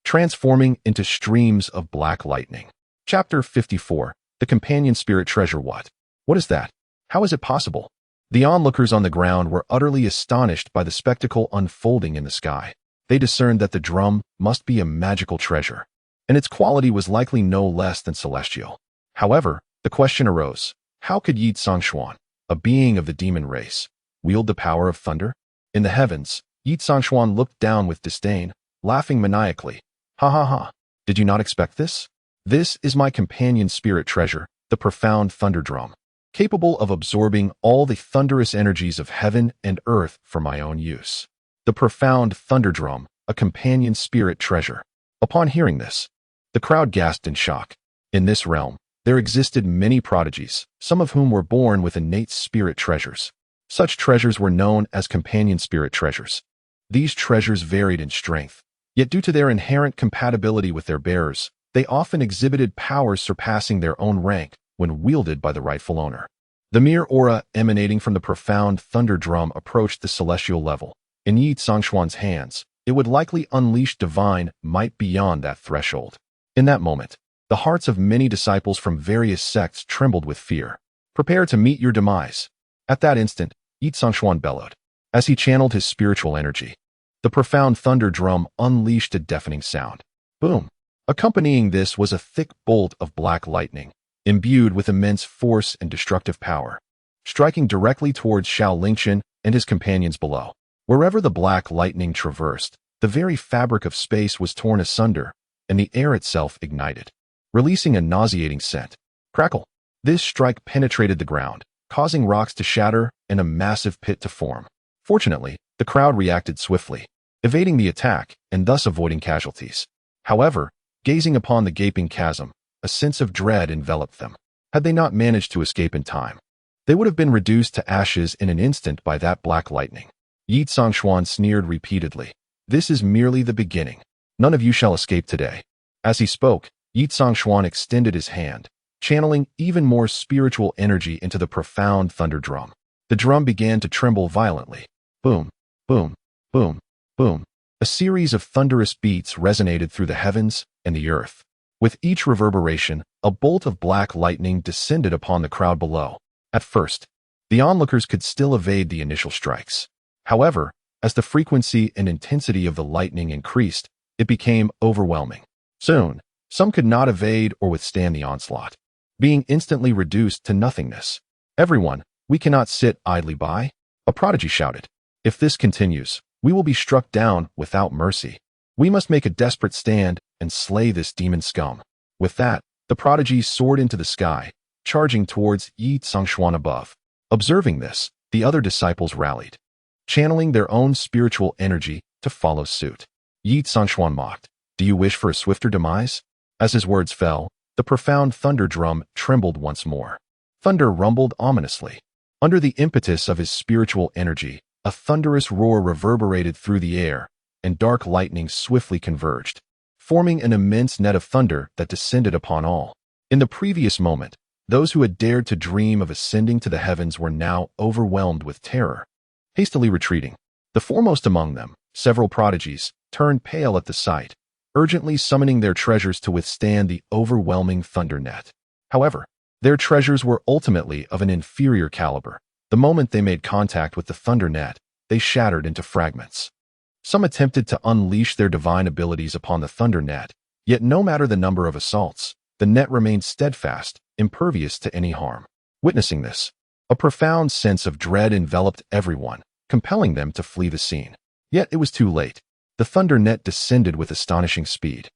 transforming into streams of black lightning. Chapter 54. The Companion Spirit Treasure. What is that? How is it possible? The onlookers on the ground were utterly astonished by the spectacle unfolding in the sky. They discerned that the drum must be a magical treasure, and its quality was likely no less than celestial. However, the question arose, how could Yi Zhangshuan, a being of the demon race, wield the power of thunder? In the heavens, Yi Zhangshuan looked down with disdain, laughing maniacally. Ha ha ha. Did you not expect this? This is my companion spirit treasure, the profound thunder drum, capable of absorbing all the thunderous energies of heaven and earth for my own use. The profound thunder drum, a companion spirit treasure. Upon hearing this, the crowd gasped in shock. In this realm, there existed many prodigies, some of whom were born with innate spirit treasures. Such treasures were known as companion spirit treasures. These treasures varied in strength, yet due to their inherent compatibility with their bearers, they often exhibited powers surpassing their own rank when wielded by the rightful owner. The mere aura emanating from the profound thunder drum approached the celestial level. In Yi Zhangshuan's hands, it would likely unleash divine might beyond that threshold. In that moment, the hearts of many disciples from various sects trembled with fear. Prepare to meet your demise. At that instant, Yi Zhangshuan bellowed. As he channeled his spiritual energy, the profound thunder drum unleashed a deafening sound. Boom! Accompanying this was a thick bolt of black lightning, imbued with immense force and destructive power, striking directly towards Xiao Lingchen and his companions below. Wherever the black lightning traversed, the very fabric of space was torn asunder, and the air itself ignited, releasing a nauseating scent. Crackle! This strike penetrated the ground, causing rocks to shatter and a massive pit to form. Fortunately, the crowd reacted swiftly, evading the attack and thus avoiding casualties. However, gazing upon the gaping chasm, a sense of dread enveloped them. Had they not managed to escape in time, they would have been reduced to ashes in an instant by that black lightning. Yi Zhangshuan sneered repeatedly. This is merely the beginning. None of you shall escape today. As he spoke, Yi Zhangshuan extended his hand, channeling even more spiritual energy into the profound thunder drum. The drum began to tremble violently. Boom, boom, boom, boom. A series of thunderous beats resonated through the heavens and the earth. With each reverberation, a bolt of black lightning descended upon the crowd below. At first, the onlookers could still evade the initial strikes. However, as the frequency and intensity of the lightning increased, it became overwhelming. Soon, some could not evade or withstand the onslaught, being instantly reduced to nothingness. Everyone, we cannot sit idly by, a prodigy shouted. If this continues, we will be struck down without mercy. We must make a desperate stand and slay this demon scum. With that, the prodigy soared into the sky, charging towards Yi Zhangshuan above. Observing this, the other disciples rallied, channeling their own spiritual energy to follow suit. Yi Zhangshuan mocked, "Do you wish for a swifter demise?" As his words fell, the profound thunder drum trembled once more. Thunder rumbled ominously. Under the impetus of his spiritual energy, a thunderous roar reverberated through the air, and dark lightning swiftly converged, forming an immense net of thunder that descended upon all. In the previous moment, those who had dared to dream of ascending to the heavens were now overwhelmed with terror. Hastily retreating, the foremost among them, several prodigies, turned pale at the sight, urgently summoning their treasures to withstand the overwhelming thunder net. However, their treasures were ultimately of an inferior caliber. The moment they made contact with the thunder net, they shattered into fragments. Some attempted to unleash their divine abilities upon the thunder net, yet no matter the number of assaults, the net remained steadfast, impervious to any harm. Witnessing this, a profound sense of dread enveloped everyone, compelling them to flee the scene. Yet it was too late. The thunder net descended with astonishing speed,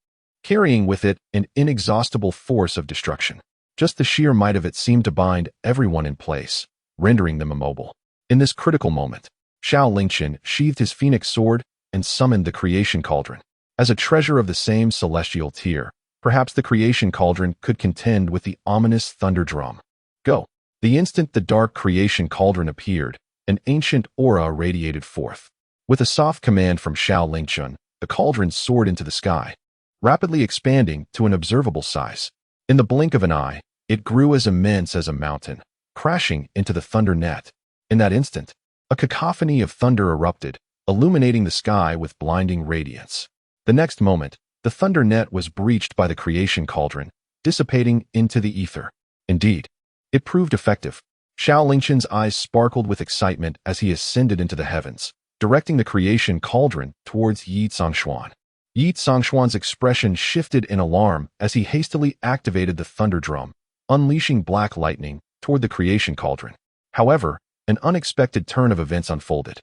carrying with it an inexhaustible force of destruction. Just the sheer might of it seemed to bind everyone in place, rendering them immobile. In this critical moment, Xiao Lingchen sheathed his phoenix sword and summoned the creation cauldron. As a treasure of the same celestial tier, perhaps the creation cauldron could contend with the ominous thunder drum. Go! The instant the dark creation cauldron appeared, an ancient aura radiated forth. With a soft command from Xiao Lingchen, the cauldron soared into the sky, rapidly expanding to an observable size. In the blink of an eye, it grew as immense as a mountain, crashing into the thunder net. In that instant, a cacophony of thunder erupted, illuminating the sky with blinding radiance. The next moment, the thunder net was breached by the creation cauldron, dissipating into the ether. Indeed, it proved effective. Xiao Lingchen's eyes sparkled with excitement as he ascended into the heavens, directing the creation cauldron towards Yi Zhangshuan. Yi Zhangshuan's expression shifted in alarm as he hastily activated the thunder drum, unleashing black lightning toward the creation cauldron. However, an unexpected turn of events unfolded.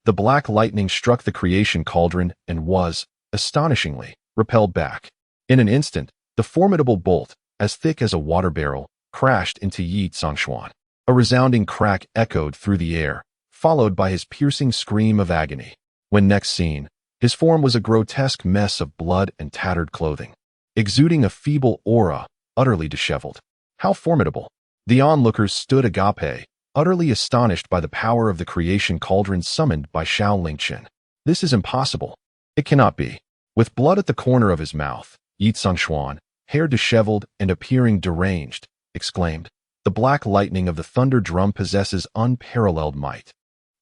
The black lightning struck the creation cauldron and was, astonishingly, repelled back. In an instant, the formidable bolt, as thick as a water barrel, crashed into Yi Zhongshuan. A resounding crack echoed through the air, followed by his piercing scream of agony. When next seen, his form was a grotesque mess of blood and tattered clothing, exuding a feeble aura, utterly disheveled. How formidable! The onlookers stood agape, utterly astonished by the power of the creation cauldron summoned by Xiao Lingchen. This is impossible. It cannot be. With blood at the corner of his mouth, Yi Zhongshuan, hair disheveled and appearing deranged, exclaimed, "The black lightning of the thunder drum possesses unparalleled might.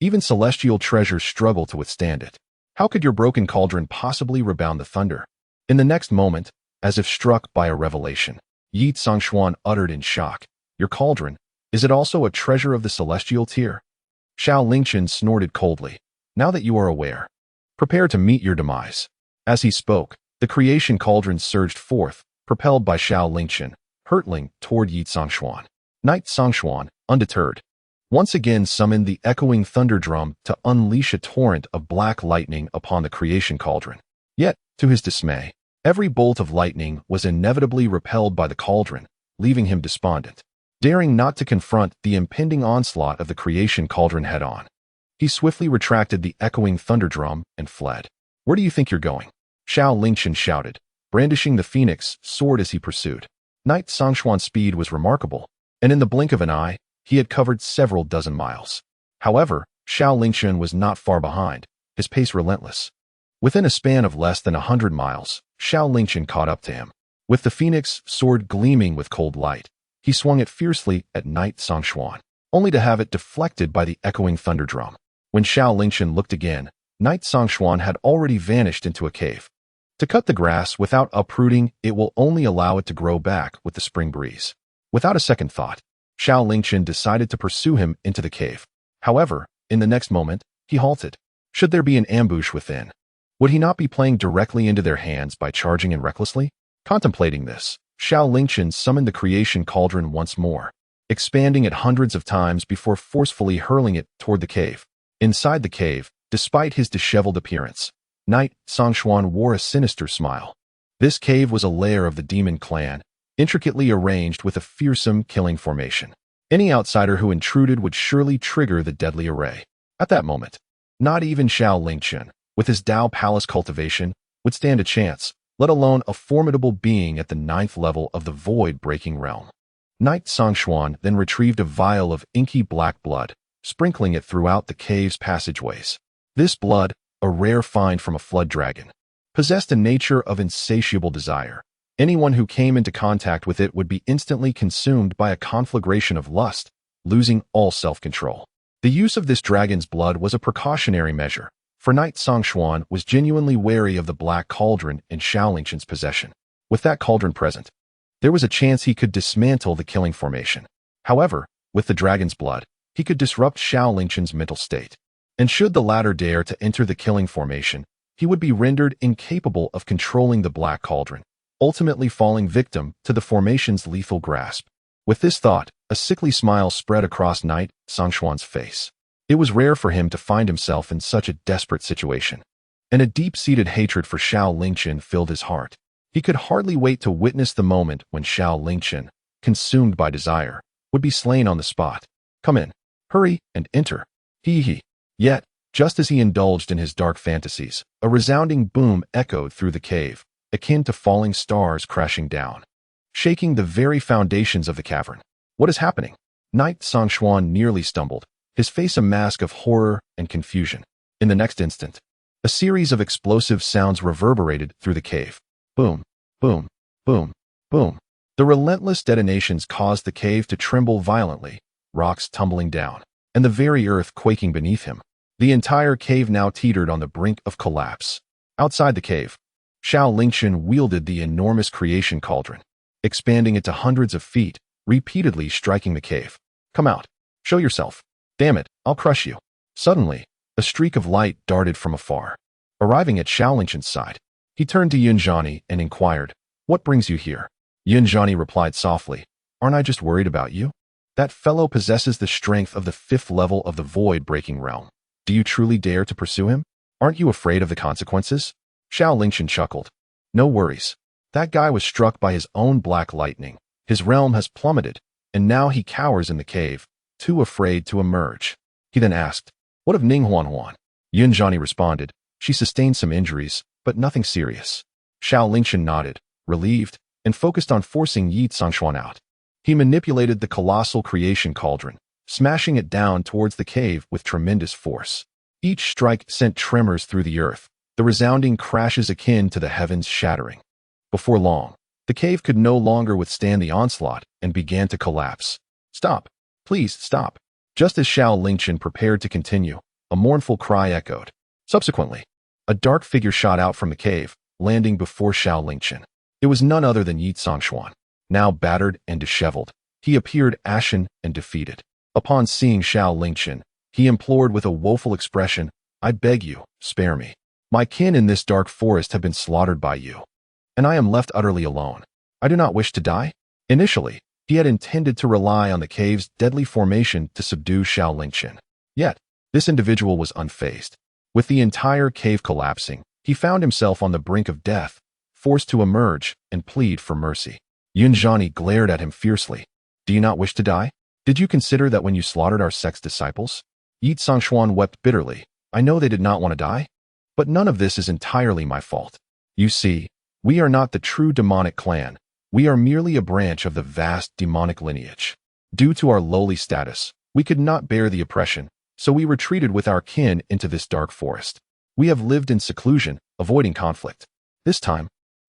Even celestial treasures struggle to withstand it. How could your broken cauldron possibly rebound the thunder?" In the next moment, as if struck by a revelation, Yi Zhongshuan uttered in shock, "Your cauldron, is it also a treasure of the celestial tier?" Xiao Lingchen snorted coldly, "Now that you are aware, prepare to meet your demise." As he spoke, the creation cauldron surged forth, propelled by Xiao Lingchen, hurtling toward Yi Zhongshuan. Knight Zhongshuan, undeterred, once again summoned the echoing thunder drum to unleash a torrent of black lightning upon the creation cauldron. Yet, to his dismay, every bolt of lightning was inevitably repelled by the cauldron, leaving him despondent. Daring not to confront the impending onslaught of the creation cauldron head-on, he swiftly retracted the echoing thunder drum and fled. "Where do you think you're going?" Xiao Lingchen shouted, brandishing the phoenix sword as he pursued. Knight Zhongshuan's speed was remarkable, and in the blink of an eye, he had covered several dozen miles. However, Xiao Lingchen was not far behind, his pace relentless. Within a span of less than 100 miles, Xiao Lingchen caught up to him. With the phoenix sword gleaming with cold light, he swung it fiercely at Knight Zhongshuan, only to have it deflected by the echoing thunder drum. When Xiao Lingchen looked again, Knight Zhongshuan had already vanished into a cave. To cut the grass without uprooting it will only allow it to grow back with the spring breeze. Without a second thought, Xiao Lingchen decided to pursue him into the cave. However, in the next moment, he halted. Should there be an ambush within? Would he not be playing directly into their hands by charging in recklessly? Contemplating this, Xiao Lingchen summoned the creation cauldron once more, expanding it hundreds of times before forcefully hurling it toward the cave. Inside the cave, despite his disheveled appearance, Knight Zhongshuan wore a sinister smile. This cave was a lair of the demon clan, intricately arranged with a fearsome killing formation. Any outsider who intruded would surely trigger the deadly array. At that moment, not even Xiao Lingchen, with his Dao Palace cultivation, would stand a chance, let alone a formidable being at the 9th level of the void-breaking realm. Knight Zhongshuan then retrieved a vial of inky black blood, sprinkling it throughout the cave's passageways. This blood, a rare find from a flood dragon, possessed a nature of insatiable desire. Anyone who came into contact with it would be instantly consumed by a conflagration of lust, losing all self-control. The use of this dragon's blood was a precautionary measure, for Knight Zhongshuan was genuinely wary of the black cauldron in Xiao Lingchen's possession. With that cauldron present, there was a chance he could dismantle the killing formation. However, with the dragon's blood, he could disrupt Xiao Lingchen's mental state. And should the latter dare to enter the killing formation, he would be rendered incapable of controlling the black cauldron, ultimately falling victim to the formation's lethal grasp. With this thought, a sickly smile spread across Knight Zhongshuan's face. It was rare for him to find himself in such a desperate situation, and a deep-seated hatred for Xiao Lingchen filled his heart. He could hardly wait to witness the moment when Xiao Lingchen, consumed by desire, would be slain on the spot. "Come in. Hurry and enter." He. Yet, just as he indulged in his dark fantasies, a resounding boom echoed through the cave, akin to falling stars crashing down, shaking the very foundations of the cavern. "What is happening?" Knight Zhongshuan nearly stumbled, his face a mask of horror and confusion. In the next instant, a series of explosive sounds reverberated through the cave. Boom, boom, boom, boom. The relentless detonations caused the cave to tremble violently, rocks tumbling down, and the very earth quaking beneath him. The entire cave now teetered on the brink of collapse. Outside the cave, Xiao Lingchen wielded the enormous creation cauldron, expanding it to hundreds of feet, repeatedly striking the cave. "Come out. Show yourself. Damn it, I'll crush you." Suddenly, a streak of light darted from afar, arriving at Xiao Lingchen's side. He turned to Yunzhani and inquired, "What brings you here?" Yunzhani replied softly, "Aren't I just worried about you? That fellow possesses the strength of the 5th level of the void-breaking realm. Do you truly dare to pursue him? Aren't you afraid of the consequences? Xiao Lingchen chuckled. No worries. That guy was struck by his own black lightning. His realm has plummeted, and now he cowers in the cave, too afraid to emerge. He then asked, What of Ning Huanhuan? Yunjani responded, She sustained some injuries, but nothing serious. Xiao Lingchen nodded, relieved, and focused on forcing Yi Tsangxuan out. He manipulated the colossal creation cauldron, smashing it down towards the cave with tremendous force. Each strike sent tremors through the earth, the resounding crashes akin to the heavens shattering. Before long, the cave could no longer withstand the onslaught and began to collapse. Stop! Please stop! Just as Xiao Lingchen prepared to continue, a mournful cry echoed. Subsequently, a dark figure shot out from the cave, landing before Xiao Lingchen. It was none other than Yi Tsangxuan. Now battered and disheveled, he appeared ashen and defeated. Upon seeing Xiao Lingchen, he implored with a woeful expression, I beg you, spare me. My kin in this dark forest have been slaughtered by you, and I am left utterly alone. I do not wish to die. Initially, he had intended to rely on the cave's deadly formation to subdue Xiao Lingchen. Yet, this individual was unfazed. With the entire cave collapsing, he found himself on the brink of death, forced to emerge and plead for mercy. Yunjani glared at him fiercely. Do you not wish to die? Did you consider that when you slaughtered our sect's disciples? Yi Tsangxuan wept bitterly. I know they did not want to die, but none of this is entirely my fault. You see, we are not the true demonic clan. We are merely a branch of the vast demonic lineage. Due to our lowly status, we could not bear the oppression, so we retreated with our kin into this dark forest. We have lived in seclusion, avoiding conflict. This time,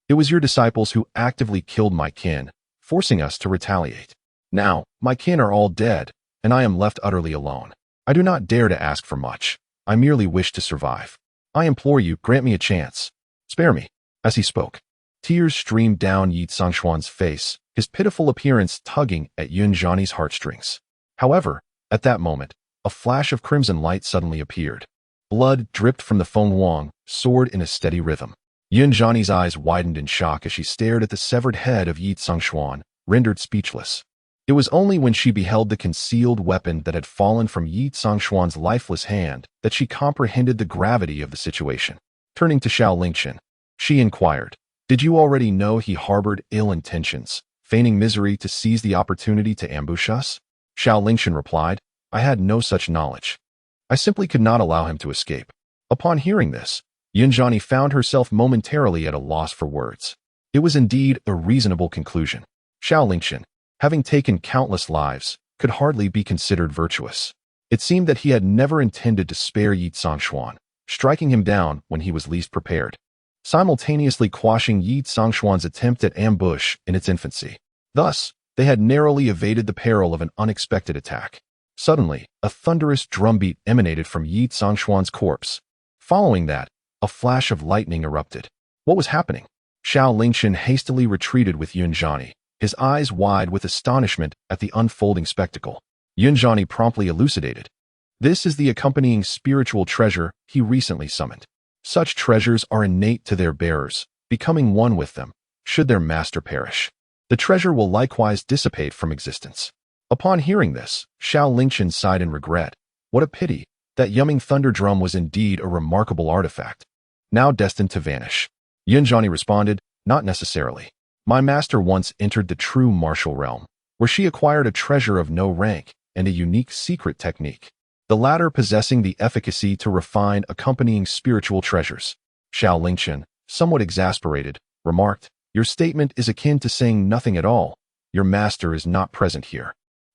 it was your disciples who actively killed my kin, forcing us to retaliate. Now, my kin are all dead, and I am left utterly alone. I do not dare to ask for much. I merely wish to survive. I implore you, grant me a chance. Spare me. As he spoke, tears streamed down Yi Tsangxuan's face, his pitiful appearance tugging at Yunjani's heartstrings. However, at that moment, a flash of crimson light suddenly appeared. Blood dripped from the Feng Wang, sword in a steady rhythm. Yunjani's eyes widened in shock as she stared at the severed head of Yi Tsangxuan, rendered speechless. It was only when she beheld the concealed weapon that had fallen from Yi Tsangxuan's lifeless hand that she comprehended the gravity of the situation. Turning to Xiao Lingchen, she inquired, Did you already know he harbored ill intentions, feigning misery to seize the opportunity to ambush us? Xiao Lingchen replied, I had no such knowledge. I simply could not allow him to escape. Upon hearing this, Yunjani found herself momentarily at a loss for words. It was indeed a reasonable conclusion. Xiao Lingchen, having taken countless lives, could hardly be considered virtuous. It seemed that he had never intended to spare Yi Tsangxuan, striking him down when he was least prepared, simultaneously quashing Yi Tsangxuan's attempt at ambush in its infancy. Thus, they had narrowly evaded the peril of an unexpected attack. Suddenly, a thunderous drumbeat emanated from Yi Tsangxuan's corpse. Following that, a flash of lightning erupted. What was happening? Xiao Lingchen hastily retreated with Yunjani, his eyes wide with astonishment at the unfolding spectacle. Yunjani promptly elucidated. This is the accompanying spiritual treasure he recently summoned. Such treasures are innate to their bearers, becoming one with them, should their master perish. The treasure will likewise dissipate from existence. Upon hearing this, Xiao Lingchen sighed in regret. What a pity! That yumming thunder drum was indeed a remarkable artifact, now destined to vanish. Yunjani responded, Not necessarily. My master once entered the true martial realm, where she acquired a treasure of no rank and a unique secret technique, the latter possessing the efficacy to refine accompanying spiritual treasures. Xiao Lingchen, somewhat exasperated, remarked, Your statement is akin to saying nothing at all. Your master is not present here.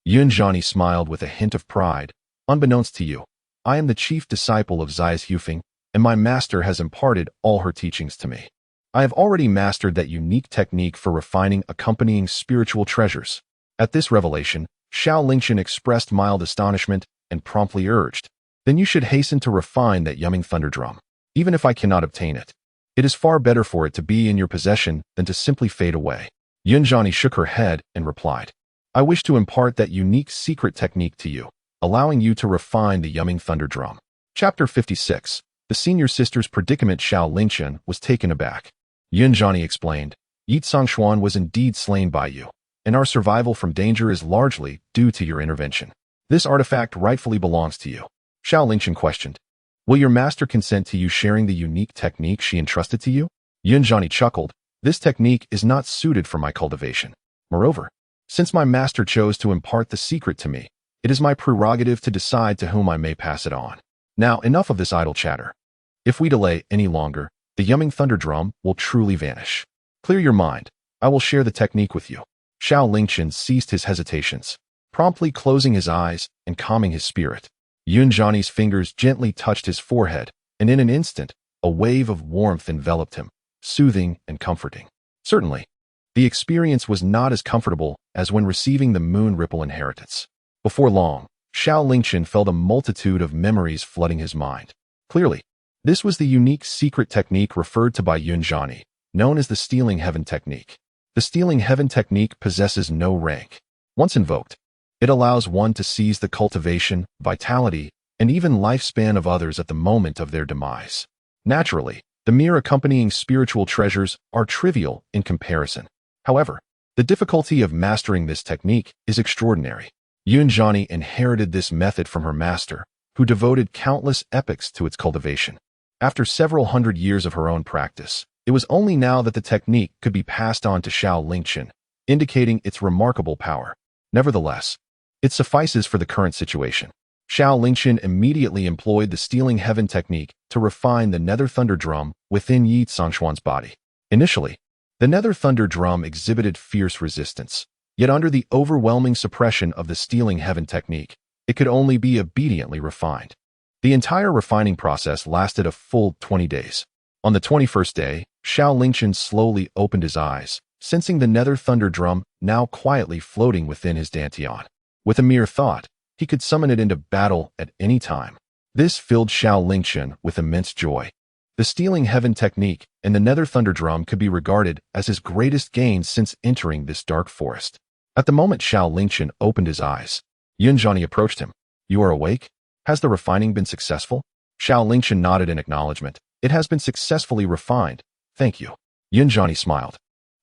Yunjani smiled with a hint of pride. Unbeknownst to you, I am the chief disciple of Zai's Hufeng, and my master has imparted all her teachings to me. I have already mastered that unique technique for refining accompanying spiritual treasures. At this revelation, Xiao Lingchen expressed mild astonishment and promptly urged, Then you should hasten to refine that yumming thunder drum. Even if I cannot obtain it, it is far better for it to be in your possession than to simply fade away. Yunjani shook her head and replied, I wish to impart that unique secret technique to you, allowing you to refine the yumming thunder drum. Chapter 56. The senior sister's predicament. Xiao Lingchen was taken aback. Yunjani explained, Yi Tsangxuan was indeed slain by you, and our survival from danger is largely due to your intervention. This artifact rightfully belongs to you. Xiao Lingchen questioned, Will your master consent to you sharing the unique technique she entrusted to you? Yin-Yang chuckled. This technique is not suited for my cultivation. Moreover, since my master chose to impart the secret to me, it is my prerogative to decide to whom I may pass it on. Now, enough of this idle chatter. If we delay any longer, the yumming thunder drum will truly vanish. Clear your mind. I will share the technique with you. Xiao Lingchen ceased his hesitations, promptly closing his eyes and calming his spirit. Yin-Yang's fingers gently touched his forehead, and in an instant, a wave of warmth enveloped him, soothing and comforting. Certainly, the experience was not as comfortable as when receiving the moon ripple inheritance. Before long, Xiao Lingchen felt a multitude of memories flooding his mind. Clearly, this was the unique secret technique referred to by Yin-Yang, known as the Stealing Heaven technique. The Stealing Heaven technique possesses no rank. Once invoked, it allows one to seize the cultivation, vitality, and even lifespan of others at the moment of their demise. Naturally, the mere accompanying spiritual treasures are trivial in comparison. However, the difficulty of mastering this technique is extraordinary. Yin-Yang inherited this method from her master, who devoted countless epochs to its cultivation. After several hundred years of her own practice, it was only now that the technique could be passed on to Xiao Lingchen, indicating its remarkable power. Nevertheless, it suffices for the current situation. Xiao Lingchen immediately employed the Stealing Heaven technique to refine the nether thunder drum within Yi Zhangshuan's body. Initially, the nether thunder drum exhibited fierce resistance, yet under the overwhelming suppression of the Stealing Heaven technique, it could only be obediently refined. The entire refining process lasted a full 20 days. On the 21st day, Xiao Lingchen slowly opened his eyes, sensing the nether thunder drum now quietly floating within his dantian. With a mere thought, he could summon it into battle at any time. This filled Xiao Lingchen with immense joy. The Stealing Heaven technique and the nether thunder drum could be regarded as his greatest gains since entering this dark forest. At the moment Xiao Lingchen opened his eyes, Yin-Yang approached him. You are awake? Has the refining been successful? Xiao Lingchen nodded in acknowledgement. It has been successfully refined. Thank you. Yin-Yang smiled.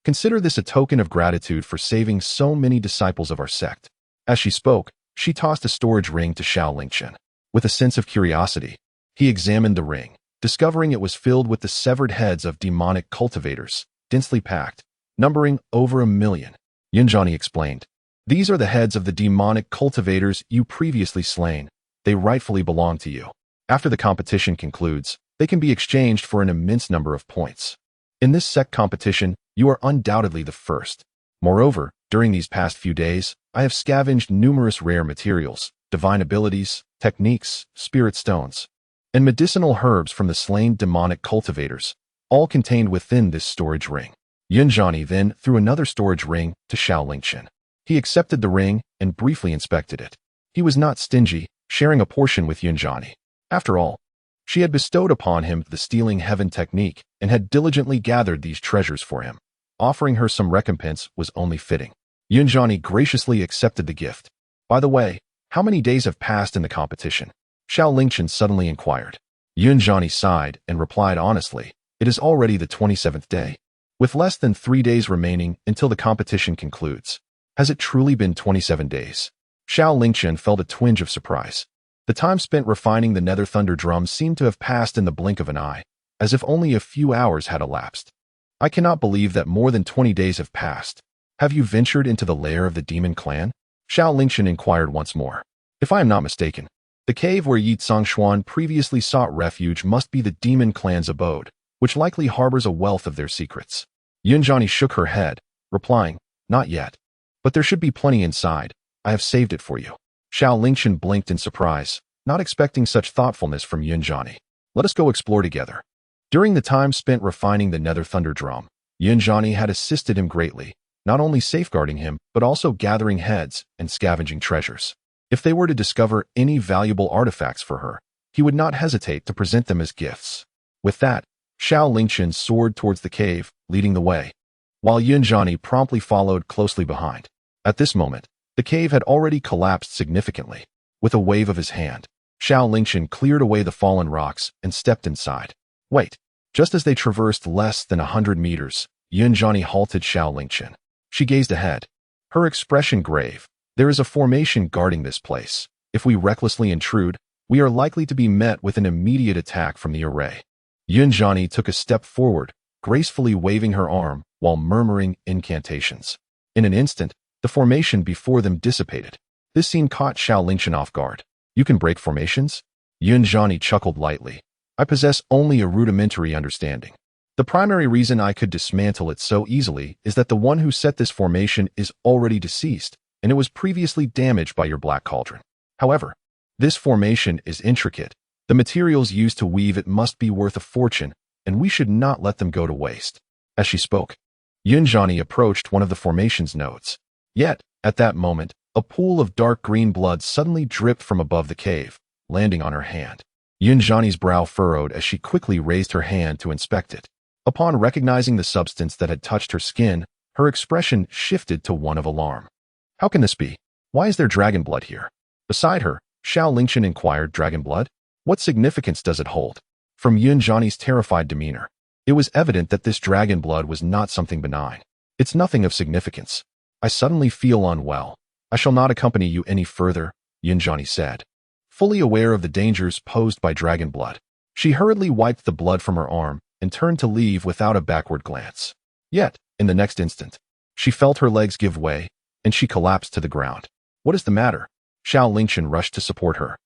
Consider this a token of gratitude for saving so many disciples of our sect. As she spoke, she tossed a storage ring to Xiao Lingchen. With a sense of curiosity, he examined the ring, discovering it was filled with the severed heads of demonic cultivators, densely packed, numbering over 1,000,000. Yin-Yang explained. These are the heads of the demonic cultivators you previously slain. They rightfully belong to you. After the competition concludes, they can be exchanged for an immense number of points. In this sect competition, you are undoubtedly the first. Moreover, during these past few days, I have scavenged numerous rare materials, divine abilities, techniques, spirit stones, and medicinal herbs from the slain demonic cultivators, all contained within this storage ring. Yin-Yang then threw another storage ring to Xiao Lingchen. He accepted the ring and briefly inspected it. He was not stingy, sharing a portion with Yin-Yang. After all, she had bestowed upon him the Stealing Heaven technique and had diligently gathered these treasures for him. Offering her some recompense was only fitting. Yin-Yang graciously accepted the gift. By the way, how many days have passed in the competition? Xiao Lingchen suddenly inquired. Yin-Yang sighed and replied honestly, it is already the 27th day. With less than 3 days remaining until the competition concludes. Has it truly been 27 days? Xiao Lingchen felt a twinge of surprise. The time spent refining the nether thunder drum seemed to have passed in the blink of an eye, as if only a few hours had elapsed. I cannot believe that more than 20 days have passed. Have you ventured into the lair of the demon clan? Xiao Lingchen inquired once more. If I am not mistaken, the cave where Yi Zhangshuan previously sought refuge must be the demon clan's abode, which likely harbors a wealth of their secrets. Yin-Yang shook her head, replying, not yet. But there should be plenty inside. I have saved it for you. Xiao Lingchen blinked in surprise, not expecting such thoughtfulness from Yin-Yang. Let us go explore together. During the time spent refining the nether thunder drum, Yin-Yang had assisted him greatly, not only safeguarding him, but also gathering heads and scavenging treasures. If they were to discover any valuable artifacts for her, he would not hesitate to present them as gifts. With that, Xiao Lingchen soared towards the cave, leading the way, while Yin-Yang promptly followed closely behind. At this moment, the cave had already collapsed significantly. With a wave of his hand, Xiao Lingchen cleared away the fallen rocks and stepped inside. Wait! Just as they traversed less than 100 meters, Yin-Yang halted Xiao Lingchen. She gazed ahead, her expression grave. There is a formation guarding this place. If we recklessly intrude, we are likely to be met with an immediate attack from the array. Yunjani took a step forward, gracefully waving her arm while murmuring incantations. In an instant, the formation before them dissipated. This scene caught Xiao Lingchen off guard. You can break formations? Yunjani chuckled lightly. I possess only a rudimentary understanding. The primary reason I could dismantle it so easily is that the one who set this formation is already deceased, and it was previously damaged by your black cauldron. However, this formation is intricate. The materials used to weave it must be worth a fortune, and we should not let them go to waste. As she spoke, Yunjani approached one of the formation's nodes. Yet, at that moment, a pool of dark green blood suddenly dripped from above the cave, landing on her hand. Yunjani's brow furrowed as she quickly raised her hand to inspect it. Upon recognizing the substance that had touched her skin, her expression shifted to one of alarm. How can this be? Why is there dragon blood here? Beside her, Xiao Lingchen inquired, dragon blood? What significance does it hold? From Yunjani's terrified demeanor, it was evident that this dragon blood was not something benign. It's nothing of significance. I suddenly feel unwell. I shall not accompany you any further, Yunjani said. Fully aware of the dangers posed by dragon blood, she hurriedly wiped the blood from her arm and turned to leave without a backward glance. Yet, in the next instant, she felt her legs give way, and she collapsed to the ground. What is the matter? Xiao Lingchen rushed to support her,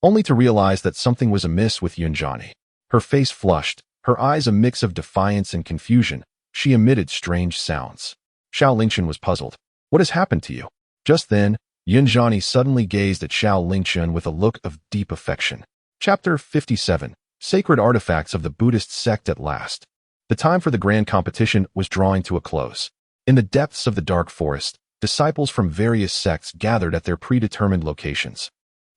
only to realize that something was amiss with Yunjani. Her face flushed, her eyes a mix of defiance and confusion. She emitted strange sounds. Xiao Lingchen was puzzled. What has happened to you? Just then, Yunjani suddenly gazed at Xiao Lingchen with a look of deep affection. Chapter 57. Sacred Artifacts of the Buddhist Sect at last. The time for the grand competition was drawing to a close. In the depths of the dark forest, disciples from various sects gathered at their predetermined locations,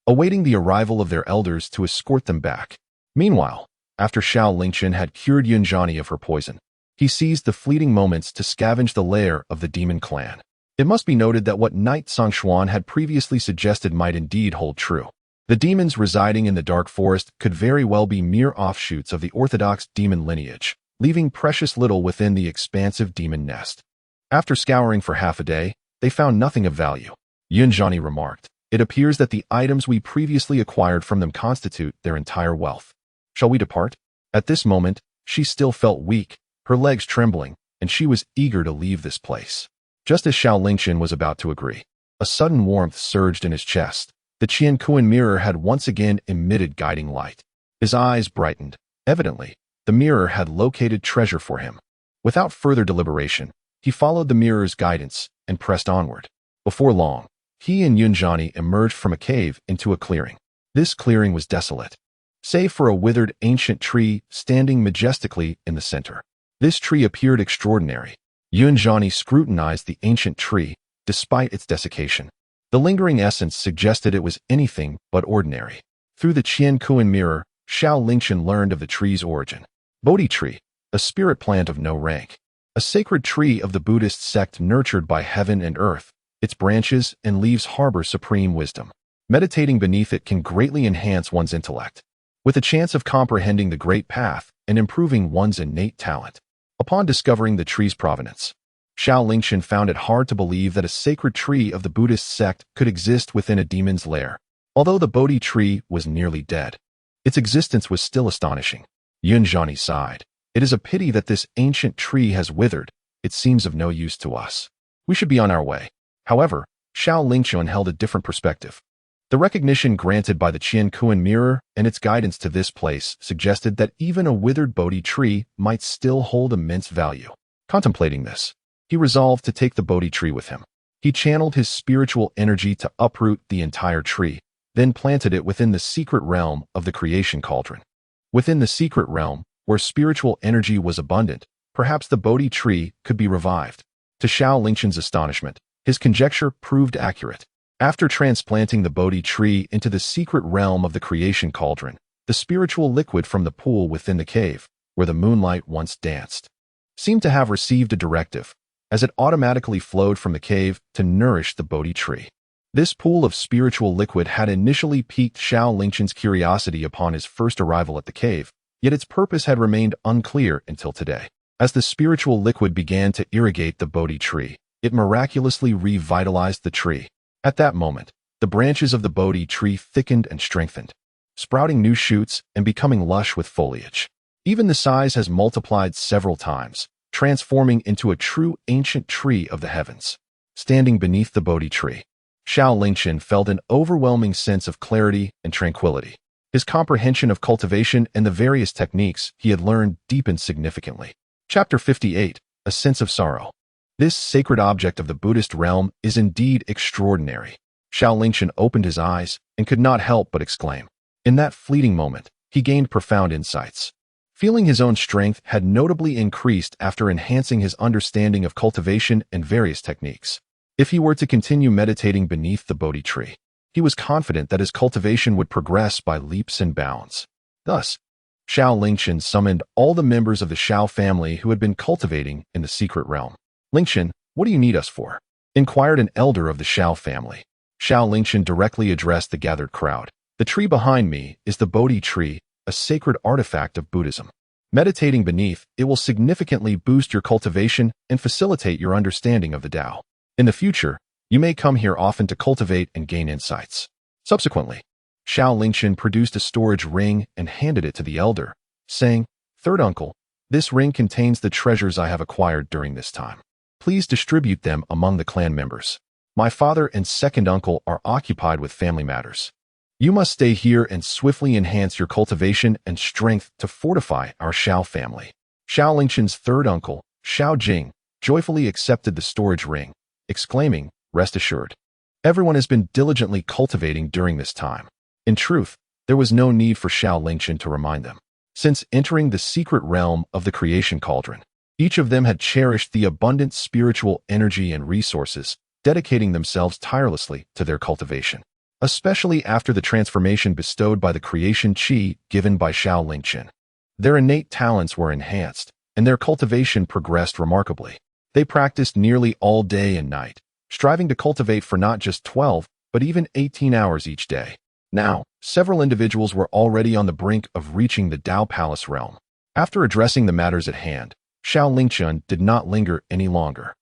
awaiting the arrival of their elders to escort them back. Meanwhile, after Xiao Lingchen had cured Yunjani of her poison, he seized the fleeting moments to scavenge the lair of the demon clan. It must be noted that what Knight Songshuan had previously suggested might indeed hold true. The demons residing in the dark forest could very well be mere offshoots of the orthodox demon lineage, leaving precious little within the expansive demon nest. After scouring for half a day, they found nothing of value. Yunjani remarked, "It appears that the items we previously acquired from them constitute their entire wealth. Shall we depart?" At this moment, she still felt weak, her legs trembling, and she was eager to leave this place. Just as Xiao Lingchen was about to agree, a sudden warmth surged in his chest. The Qiankuan mirror had once again emitted guiding light. His eyes brightened. Evidently, the mirror had located treasure for him. Without further deliberation, he followed the mirror's guidance and pressed onward. Before long, he and Yunjani emerged from a cave into a clearing. This clearing was desolate, save for a withered ancient tree standing majestically in the center. This tree appeared extraordinary. Yunjani scrutinized the ancient tree, despite its desiccation. The lingering essence suggested it was anything but ordinary. Through the Qiankuan mirror, Xiao Lingchen learned of the tree's origin. Bodhi tree, a spirit plant of no rank. A sacred tree of the Buddhist sect nurtured by heaven and earth. Its branches and leaves harbor supreme wisdom. Meditating beneath it can greatly enhance one's intellect, with a chance of comprehending the great path and improving one's innate talent. Upon discovering the tree's provenance, Xiao Lingchen found it hard to believe that a sacred tree of the Buddhist sect could exist within a demon's lair. Although the Bodhi tree was nearly dead, its existence was still astonishing. Yunjani sighed. It is a pity that this ancient tree has withered. It seems of no use to us. We should be on our way. However, Xiao Lingchen held a different perspective. The recognition granted by the Qiankuan mirror and its guidance to this place suggested that even a withered Bodhi tree might still hold immense value. Contemplating this, he resolved to take the Bodhi tree with him. He channeled his spiritual energy to uproot the entire tree, then planted it within the secret realm of the creation cauldron. Within the secret realm, where spiritual energy was abundant, perhaps the Bodhi tree could be revived. To Xiao Lingchen's astonishment, his conjecture proved accurate. After transplanting the Bodhi tree into the secret realm of the creation cauldron, the spiritual liquid from the pool within the cave, where the moonlight once danced, seemed to have received a directive, as it automatically flowed from the cave to nourish the Bodhi tree. This pool of spiritual liquid had initially piqued Xiao Lingchen's curiosity upon his first arrival at the cave, yet its purpose had remained unclear until today. As the spiritual liquid began to irrigate the Bodhi tree, it miraculously revitalized the tree. At that moment, the branches of the Bodhi tree thickened and strengthened. sprouting new shoots and becoming lush with foliage. Even the size has multiplied several times, transforming into a true ancient tree of the heavens. Standing beneath the Bodhi tree, Xiao Lingchen felt an overwhelming sense of clarity and tranquility. His comprehension of cultivation and the various techniques he had learned deepened significantly. Chapter 58. A Sense of Sorrow. This sacred object of the Buddhist realm is indeed extraordinary. Xiao Lingchen opened his eyes and could not help but exclaim. In that fleeting moment, he gained profound insights. Feeling his own strength had notably increased after enhancing his understanding of cultivation and various techniques. If he were to continue meditating beneath the Bodhi tree, he was confident that his cultivation would progress by leaps and bounds. Thus, Xiao Lingchen summoned all the members of the Xiao family who had been cultivating in the secret realm. "Lingchen, what do you need us for?" inquired an elder of the Xiao family. Xiao Lingchen directly addressed the gathered crowd. "The tree behind me is the Bodhi tree, a sacred artifact of Buddhism. Meditating beneath, it will significantly boost your cultivation and facilitate your understanding of the Tao. In the future, you may come here often to cultivate and gain insights." Subsequently, Xiao Lingchen produced a storage ring and handed it to the elder, saying, "Third uncle, this ring contains the treasures I have acquired during this time. Please distribute them among the clan members. My father and second uncle are occupied with family matters. You must stay here and swiftly enhance your cultivation and strength to fortify our Xiao family." Xiao Lingchen's third uncle, Xiao Jing, joyfully accepted the storage ring, exclaiming, "Rest assured, everyone has been diligently cultivating during this time." In truth, there was no need for Xiao Lingchen to remind them. Since entering the secret realm of the creation cauldron, each of them had cherished the abundant spiritual energy and resources, dedicating themselves tirelessly to their cultivation. Especially after the transformation bestowed by the creation chi given by Xiao Lingchen. Their innate talents were enhanced, and their cultivation progressed remarkably. They practiced nearly all day and night, striving to cultivate for not just 12, but even 18 hours each day. Now, several individuals were already on the brink of reaching the Tao Palace realm. After addressing the matters at hand, Xiao Lingchen did not linger any longer.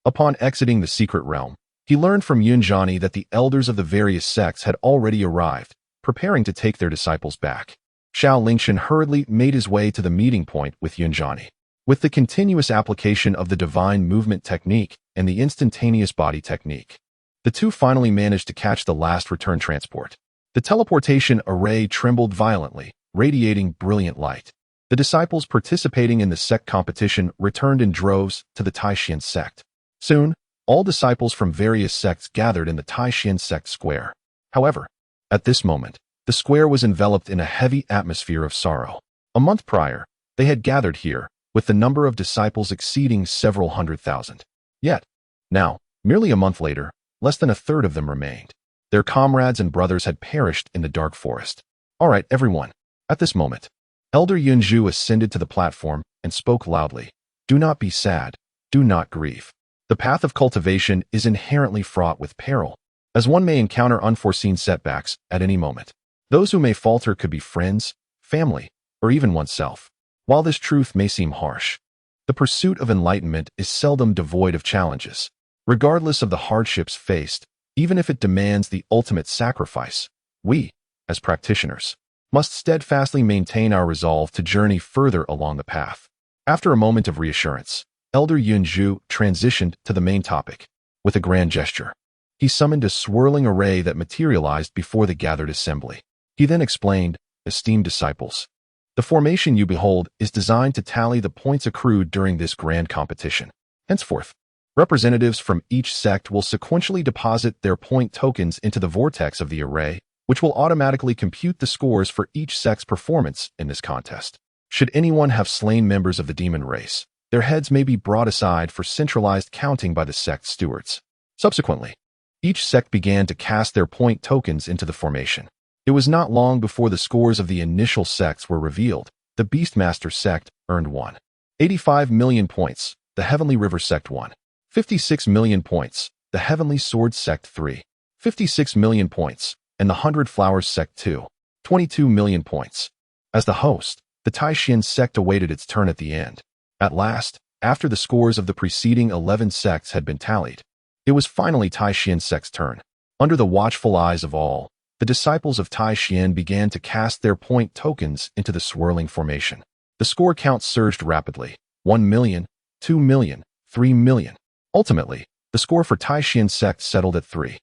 Upon exiting the secret realm, he learned from Yunjani that the elders of the various sects had already arrived, preparing to take their disciples back. Xiao Lingchen hurriedly made his way to the meeting point with Yunjani. With the continuous application of the divine movement technique and the instantaneous body technique, the two finally managed to catch the last return transport. The teleportation array trembled violently, radiating brilliant light. The disciples participating in the sect competition returned in droves to the Taishan sect. Soon, all disciples from various sects gathered in the Taishan sect square. However, at this moment, the square was enveloped in a heavy atmosphere of sorrow. A month prior, they had gathered here, with the number of disciples exceeding several 100,000. Yet, now, merely a month later, less than a third of them remained. Their comrades and brothers had perished in the dark forest. "All right, everyone." At this moment, Elder Yunju ascended to the platform and spoke loudly. "Do not be sad. Do not grieve. The path of cultivation is inherently fraught with peril, as one may encounter unforeseen setbacks at any moment. Those who may falter could be friends, family, or even oneself. While this truth may seem harsh, the pursuit of enlightenment is seldom devoid of challenges. Regardless of the hardships faced, even if it demands the ultimate sacrifice, we, as practitioners, must steadfastly maintain our resolve to journey further along the path." After a moment of reassurance, Elder Yunju transitioned to the main topic. With a grand gesture, he summoned a swirling array that materialized before the gathered assembly. He then explained, "Esteemed disciples, the formation you behold is designed to tally the points accrued during this grand competition. Henceforth, representatives from each sect will sequentially deposit their point tokens into the vortex of the array, which will automatically compute the scores for each sect's performance in this contest. Should anyone have slain members of the demon race, their heads may be brought aside for centralized counting by the sect stewards." Subsequently, each sect began to cast their point tokens into the formation. It was not long before the scores of the initial sects were revealed. The Beastmaster sect earned 1.85 million points, the Heavenly River sect 1.56 million points, the Heavenly Sword sect 3.56 million points, and the 100 Flowers sect 2.22 million points. As the host, the Taishan sect awaited its turn at the end. At last, after the scores of the preceding 11 sects had been tallied, it was finally Taishan sect's turn. Under the watchful eyes of all, the the disciples of Tai Xian began to cast their point tokens into the swirling formation. The score count surged rapidly. 1 million, 2 million, 3 million. Ultimately, the score for Tai Xian sect settled at 3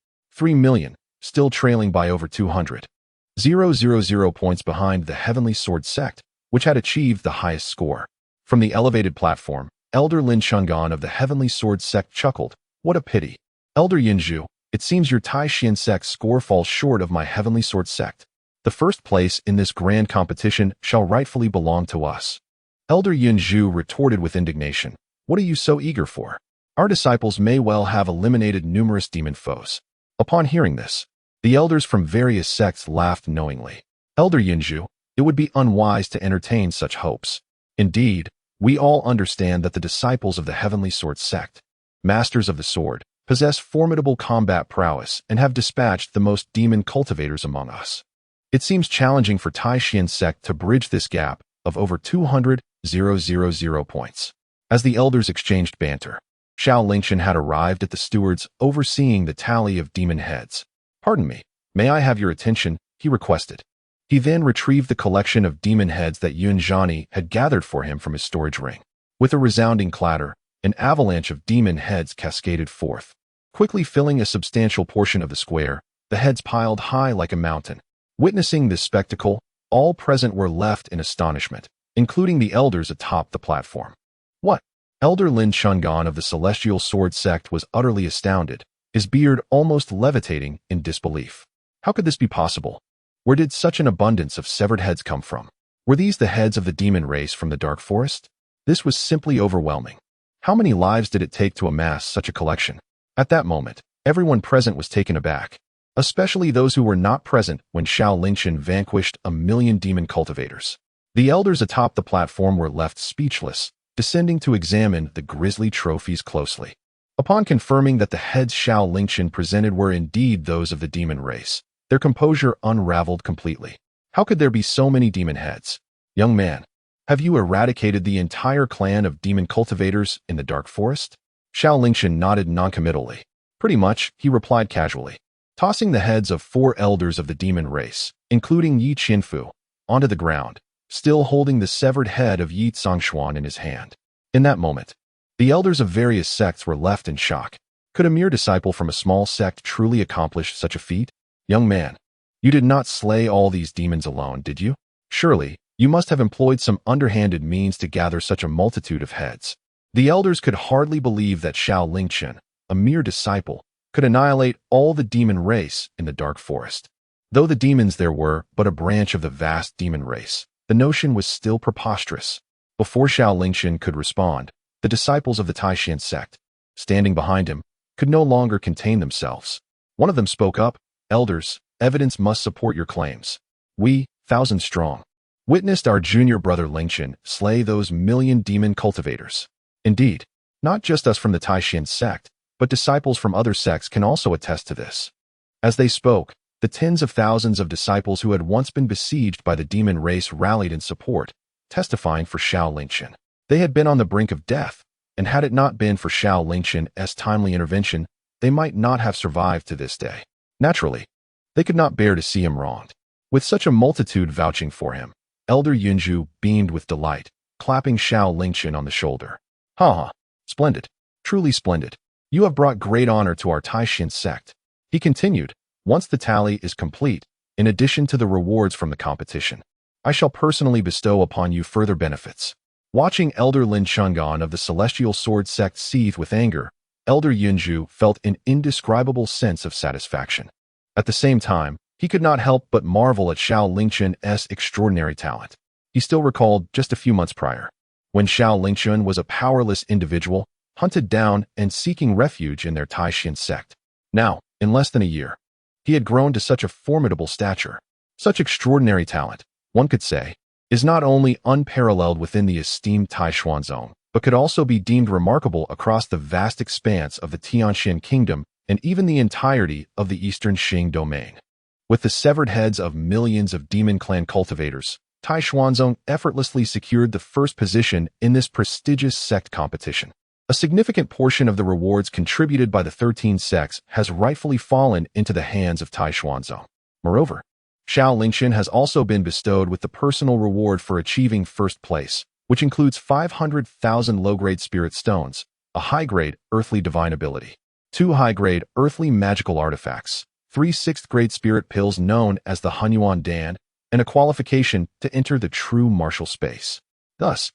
million, still trailing by over 200,000 points behind the Heavenly Sword sect, which had achieved the highest score. From the elevated platform, Elder Lin Chungan of the Heavenly Sword sect chuckled. What a pity. Elder Yinzhu, it seems your Tai Xian sect score falls short of my Heavenly Sword sect. The first place in this grand competition shall rightfully belong to us. Elder Yinzhu retorted with indignation. What are you so eager for? Our disciples may well have eliminated numerous demon foes. Upon hearing this, the elders from various sects laughed knowingly. Elder Yinzhu, it would be unwise to entertain such hopes. Indeed, we all understand that the disciples of the Heavenly Sword sect, masters of the sword, possess formidable combat prowess and have dispatched the most demon cultivators among us. It seems challenging for Tai Xian sect to bridge this gap of over 200,000 points. As the elders exchanged banter, Xiao Lingchen had arrived at the stewards overseeing the tally of demon heads. Pardon me, may I have your attention? He requested. He then retrieved the collection of demon heads that Yun Zhani had gathered for him from his storage ring. With a resounding clatter, an avalanche of demon heads cascaded forth, quickly filling a substantial portion of the square, the heads piled high like a mountain. Witnessing this spectacle, all present were left in astonishment, including the elders atop the platform. What? Elder Lin Chungan of the Celestial Sword sect was utterly astounded, his beard almost levitating in disbelief. How could this be possible? Where did such an abundance of severed heads come from? Were these the heads of the demon race from the Dark Forest? This was simply overwhelming. How many lives did it take to amass such a collection? At that moment, everyone present was taken aback, especially those who were not present when Xiao Lingchen vanquished 1 million demon cultivators. The elders atop the platform were left speechless, descending to examine the grisly trophies closely. Upon confirming that the heads Xiao Lingchen presented were indeed those of the demon race, their composure unraveled completely. How could there be so many demon heads? Young man, have you eradicated the entire clan of demon cultivators in the Dark Forest? Xiao Lingchen nodded noncommittally. Pretty much, he replied casually, tossing the heads of 4 elders of the demon race, including Yi Qinfu, onto the ground, still holding the severed head of Yi Zhongshuan in his hand. In that moment, the elders of various sects were left in shock. Could a mere disciple from a small sect truly accomplish such a feat? Young man, you did not slay all these demons alone, did you? Surely, you must have employed some underhanded means to gather such a multitude of heads. The elders could hardly believe that Xiao Lingchen, a mere disciple, could annihilate all the demon race in the Dark Forest. Though the demons there were but a branch of the vast demon race, the notion was still preposterous. Before Xiao Lingchen could respond, the disciples of the Tai Xian sect, standing behind him, could no longer contain themselves. One of them spoke up, Elders, evidence must support your claims. We, 1,000 strong, witnessed our junior brother Lingchen slay those 1 million demon cultivators. Indeed, not just us from the Tai Xian sect, but disciples from other sects can also attest to this. As they spoke, the tens of thousands of disciples who had once been besieged by the demon race rallied in support, testifying for Xiao Lingchen. They had been on the brink of death, and had it not been for Xiao Lingchen's timely intervention, they might not have survived to this day. Naturally, they could not bear to see him wronged. With such a multitude vouching for him, Elder Yunzhu beamed with delight, clapping Xiao Lingchen on the shoulder. Ha ha, splendid, truly splendid. You have brought great honor to our Tai Xian sect. He continued, once the tally is complete, in addition to the rewards from the competition, I shall personally bestow upon you further benefits. Watching Elder Lin Chungan of the Celestial Sword sect seethe with anger, Elder Yunzhu felt an indescribable sense of satisfaction. At the same time, he could not help but marvel at Xiao Lingchen's extraordinary talent. He still recalled just a few months prior, when Xiao Lingchen was a powerless individual, hunted down and seeking refuge in their Tai Xian sect. Now, in less than a year, he had grown to such a formidable stature. Such extraordinary talent, one could say, is not only unparalleled within the esteemed Taishuan zone, but could also be deemed remarkable across the vast expanse of the Tianxian kingdom and even the entirety of the eastern Xing domain. With the severed heads of millions of demon clan cultivators, Taishuanzong effortlessly secured the first position in this prestigious sect competition. A significant portion of the rewards contributed by the 13 sects has rightfully fallen into the hands of Taishuanzong. Moreover, Xiao Lingchen has also been bestowed with the personal reward for achieving first place, which includes 500,000 low-grade spirit stones, a high-grade earthly divine ability, 2 high-grade earthly magical artifacts, 3 6th-grade spirit pills known as the Hunyuan Dan, and a qualification to enter the true martial space. Thus,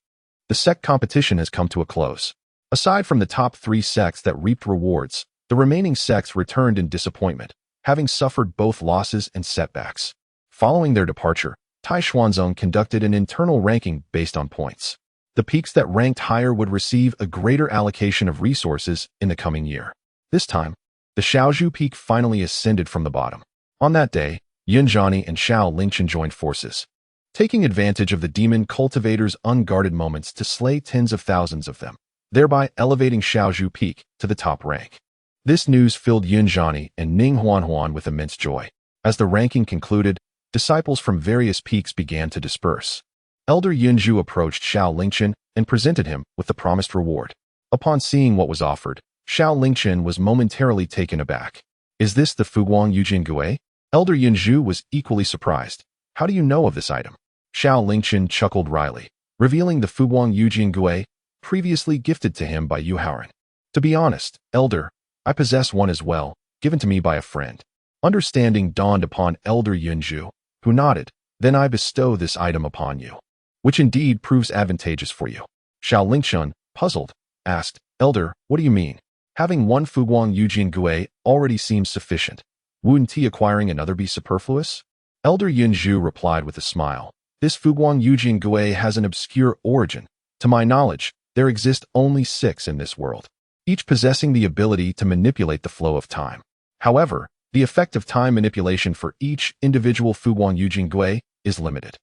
the sect competition has come to a close. Aside from the top 3 sects that reaped rewards, the remaining sects returned in disappointment, having suffered both losses and setbacks. Following their departure, Tai Xuanzong conducted an internal ranking based on points. The peaks that ranked higher would receive a greater allocation of resources in the coming year. This time, the Xiaozhu peak finally ascended from the bottom. On that day, Yunzhani and Xiao Lingchen joined forces, taking advantage of the demon cultivator's unguarded moments to slay tens of thousands of them, thereby elevating Xiaozhu peak to the top rank. This news filled Yunzhani and Ning Huanhuan with immense joy. As the ranking concluded, disciples from various peaks began to disperse. Elder Yunzhu approached Xiao Lingchen and presented him with the promised reward. Upon seeing what was offered, Xiao Lingchen was momentarily taken aback. "Is this the Fuguang Yujin Gui?" Elder Yunzhu was equally surprised. "How do you know of this item?" Xiao Lingchen chuckled wryly, revealing the Fuguang Yujin Gui previously gifted to him by Yu Haoren. "To be honest, Elder, I possess one as well, given to me by a friend." Understanding dawned upon Elder Yunzhu, who nodded. "Then I bestow this item upon you, which indeed proves advantageous for you." Xiao Lingchen, puzzled, asked, "Elder, what do you mean? Having one Fuguang Yujin Gui already seems sufficient. Wouldn't acquiring another be superfluous?" Elder Yunzhu replied with a smile. "This Fuguang Yujin Gui has an obscure origin. To my knowledge, there exist only 6 in this world, each possessing the ability to manipulate the flow of time. However, the effect of time manipulation for each individual Fuguang Yujin Gui is limited.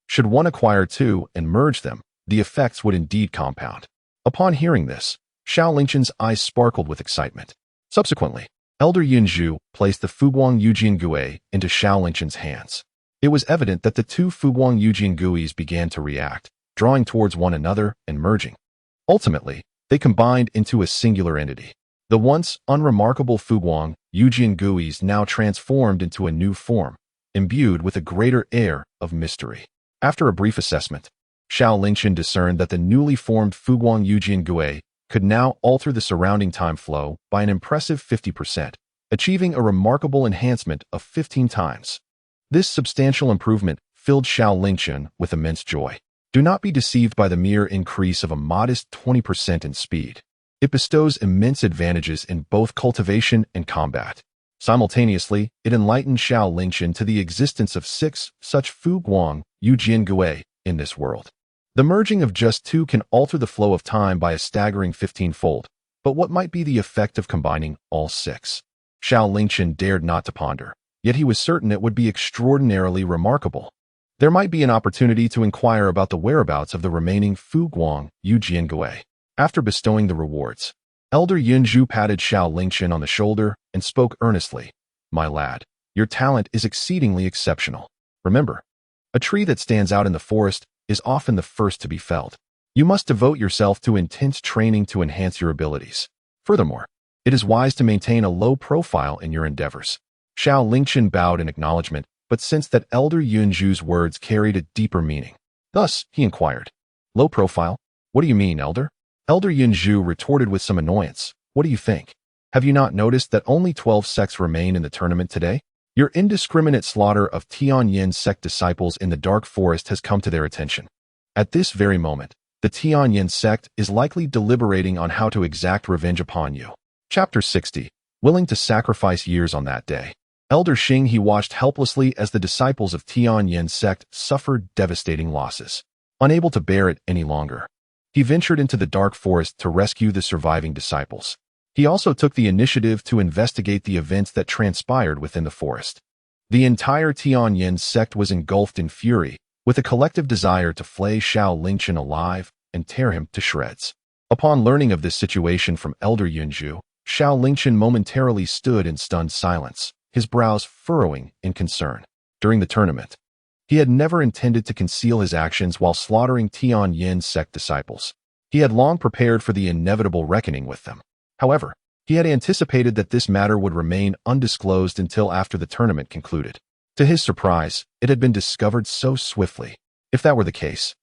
Should one acquire 2 and merge them, the effects would indeed compound." Upon hearing this, Xiao Lingchen's eyes sparkled with excitement. Subsequently, Elder Yunzhu placed the Fuguang Yujin Gui into Xiao Lingchen's hands. It was evident that the 2 Fuguang Yujin Guis began to react, drawing towards one another and merging. Ultimately, they combined into a singular entity. The once unremarkable Fuguang Yujin Guis now transformed into a new form, imbued with a greater air of mystery. After a brief assessment, Xiao Lingchen discerned that the newly formed Fuguang Yujin Gui could now alter the surrounding time flow by an impressive 50%, achieving a remarkable enhancement of 15 times. This substantial improvement filled Xiao Lingchen with immense joy. Do not be deceived by the mere increase of a modest 20% in speed. It bestows immense advantages in both cultivation and combat. Simultaneously, it enlightened Xiao Lingchen to the existence of 6 such Fuguang Yujin Gui in this world. The merging of just 2 can alter the flow of time by a staggering 15-fold, but what might be the effect of combining all 6? Xiao Lingchen dared not to ponder, yet he was certain it would be extraordinarily remarkable. There might be an opportunity to inquire about the whereabouts of the remaining Fuguang Yujin Gui. After bestowing the rewards, Elder Yunzhu patted Xiao Lingchen on the shoulder and spoke earnestly. "My lad, your talent is exceedingly exceptional. Remember, a tree that stands out in the forest is often the first to be felled. You must devote yourself to intense training to enhance your abilities. Furthermore, it is wise to maintain a low profile in your endeavors." Xiao Lingchen bowed in acknowledgement, but sensed that Elder Yunzhu's words carried a deeper meaning. Thus, he inquired, "Low profile? What do you mean, Elder?" Elder Yunzhu retorted with some annoyance. "What do you think? Have you not noticed that only 12 sects remain in the tournament today? Your indiscriminate slaughter of Tianyin sect disciples in the Dark Forest has come to their attention. At this very moment, the Tianyin sect is likely deliberating on how to exact revenge upon you." Chapter 60. Willing to sacrifice years on that day. Elder Xing he watched helplessly as the disciples of Tianyin sect suffered devastating losses. Unable to bear it any longer, he ventured into the Dark Forest to rescue the surviving disciples. He also took the initiative to investigate the events that transpired within the forest. The entire Tianyin sect was engulfed in fury, with a collective desire to flay Xiao Lingchen alive and tear him to shreds. Upon learning of this situation from Elder Yunzhu, Xiao Lingchen momentarily stood in stunned silence, his brows furrowing in concern. During the tournament, he had never intended to conceal his actions while slaughtering Tianyin sect disciples. He had long prepared for the inevitable reckoning with them. However, he had anticipated that this matter would remain undisclosed until after the tournament concluded. To his surprise, it had been discovered so swiftly. If that were the case,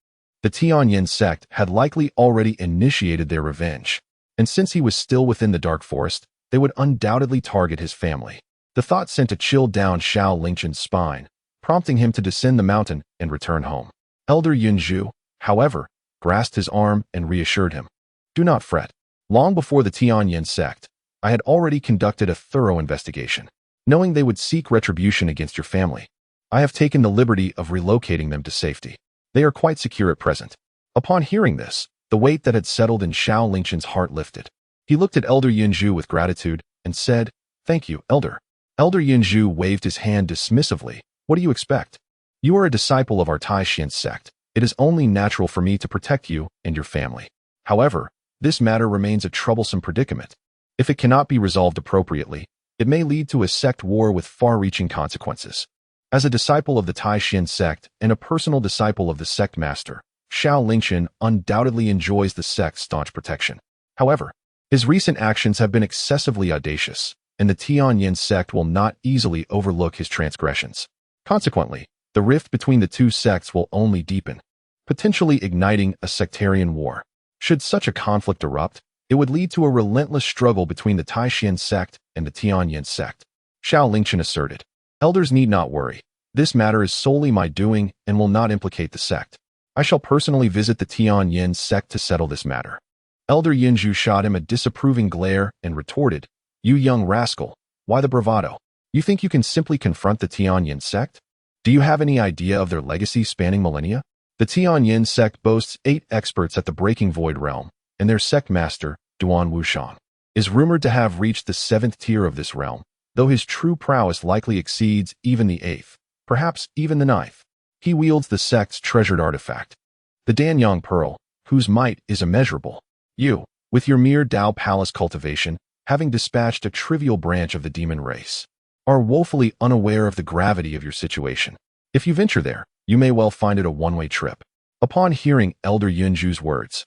the Tianyin sect had likely already initiated their revenge, and since he was still within the dark forest, they would undoubtedly target his family. The thought sent a chill down Xiao Lingchen's spine, prompting him to descend the mountain and return home. Elder Yunzhu, however, grasped his arm and reassured him. Do not fret. Long before the Tianyin sect, I had already conducted a thorough investigation. Knowing they would seek retribution against your family, I have taken the liberty of relocating them to safety. They are quite secure at present. Upon hearing this, the weight that had settled in Xiao Lingchen's heart lifted. He looked at Elder Yunzhu with gratitude and said, Thank you, Elder. Elder Yunzhu waved his hand dismissively. What do you expect? You are a disciple of our Taishan sect. It is only natural for me to protect you and your family. However, this matter remains a troublesome predicament. If it cannot be resolved appropriately, it may lead to a sect war with far-reaching consequences. As a disciple of the Taishan sect and a personal disciple of the sect master, Xiao Lingchen undoubtedly enjoys the sect's staunch protection. However, his recent actions have been excessively audacious, and the Tianyin sect will not easily overlook his transgressions. Consequently, the rift between the two sects will only deepen, potentially igniting a sectarian war. Should such a conflict erupt, it would lead to a relentless struggle between the Taishan sect and the Tianyin sect. Xiao Lingchen asserted. Elders need not worry. This matter is solely my doing and will not implicate the sect. I shall personally visit the Tianyin sect to settle this matter. Elder Yunzhu shot him a disapproving glare and retorted, You young rascal, why the bravado? You think you can simply confront the Tianyin sect? Do you have any idea of their legacy spanning millennia? The Tianyin sect boasts 8 experts at the Breaking Void realm, and their sect master, Duan Wushang, is rumored to have reached the 7th tier of this realm, though his true prowess likely exceeds even the 8th, perhaps even the 9th. He wields the sect's treasured artifact, the Danyang Pearl, whose might is immeasurable. You, with your mere Dao Palace cultivation, having dispatched a trivial branch of the demon race, are woefully unaware of the gravity of your situation. If you venture there, you may well find it a one-way trip. Upon hearing Elder Yunzhu's words,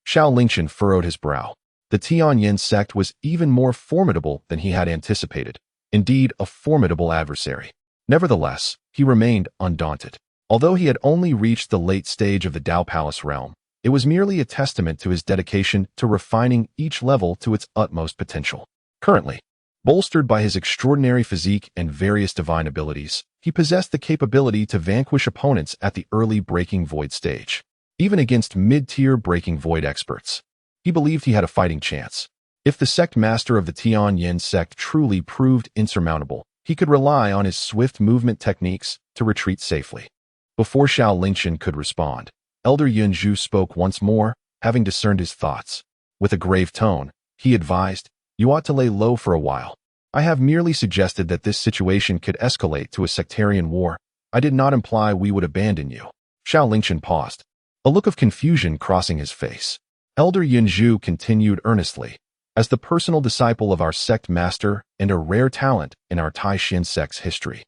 Xiao Lingchen furrowed his brow. The Tianyin sect was even more formidable than he had anticipated, indeed a formidable adversary. Nevertheless, he remained undaunted. Although he had only reached the late stage of the Dao Palace realm, it was merely a testament to his dedication to refining each level to its utmost potential. Currently, bolstered by his extraordinary physique and various divine abilities, he possessed the capability to vanquish opponents at the early Breaking Void stage, even against mid-tier Breaking Void experts. He believed he had a fighting chance. If the sect master of the Tianyin sect truly proved insurmountable, he could rely on his swift movement techniques to retreat safely. Before Xiao Lingchen could respond, Elder Yunzhu spoke once more, having discerned his thoughts. With a grave tone, he advised, You ought to lay low for a while. I have merely suggested that this situation could escalate to a sectarian war. I did not imply we would abandon you. Xiao Lingchen paused, a look of confusion crossing his face. Elder Yunzhu continued earnestly, As the personal disciple of our sect master and a rare talent in our Taishan sect's history,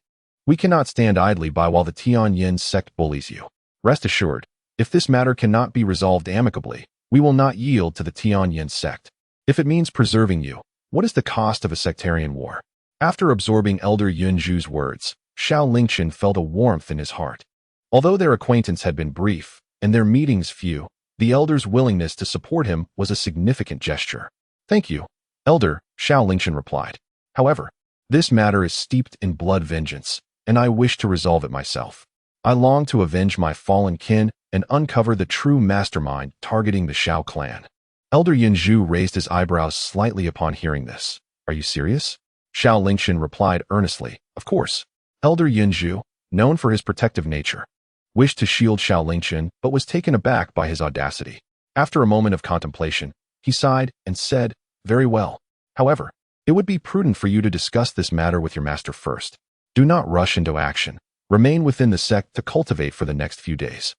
we cannot stand idly by while the Tianyin sect bullies you. Rest assured, if this matter cannot be resolved amicably, we will not yield to the Tianyin sect. If it means preserving you, what is the cost of a sectarian war? After absorbing Elder Yunzhu's words, Xiao Lingchen felt a warmth in his heart. Although their acquaintance had been brief and their meetings few, the elder's willingness to support him was a significant gesture. Thank you, Elder, Xiao Lingchen replied. However, this matter is steeped in blood vengeance, and I wish to resolve it myself. I long to avenge my fallen kin and uncover the true mastermind targeting the Xiao clan. Elder Yunzhu raised his eyebrows slightly upon hearing this. Are you serious? Xiao Lingchen replied earnestly, Of course. Elder Yunzhu, known for his protective nature, wished to shield Xiao Lingchen but was taken aback by his audacity. After a moment of contemplation, he sighed and said, Very well. However, it would be prudent for you to discuss this matter with your master first. Do not rush into action. Remain within the sect to cultivate for the next few days.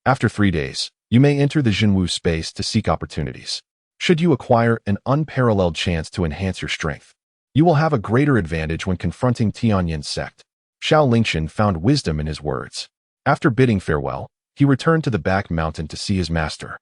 After 3 days, you may enter the Jinwu space to seek opportunities. Should you acquire an unparalleled chance to enhance your strength, you will have a greater advantage when confronting Tianyin sect. Xiao Lingchen found wisdom in his words. After bidding farewell, he returned to the back mountain to see his master,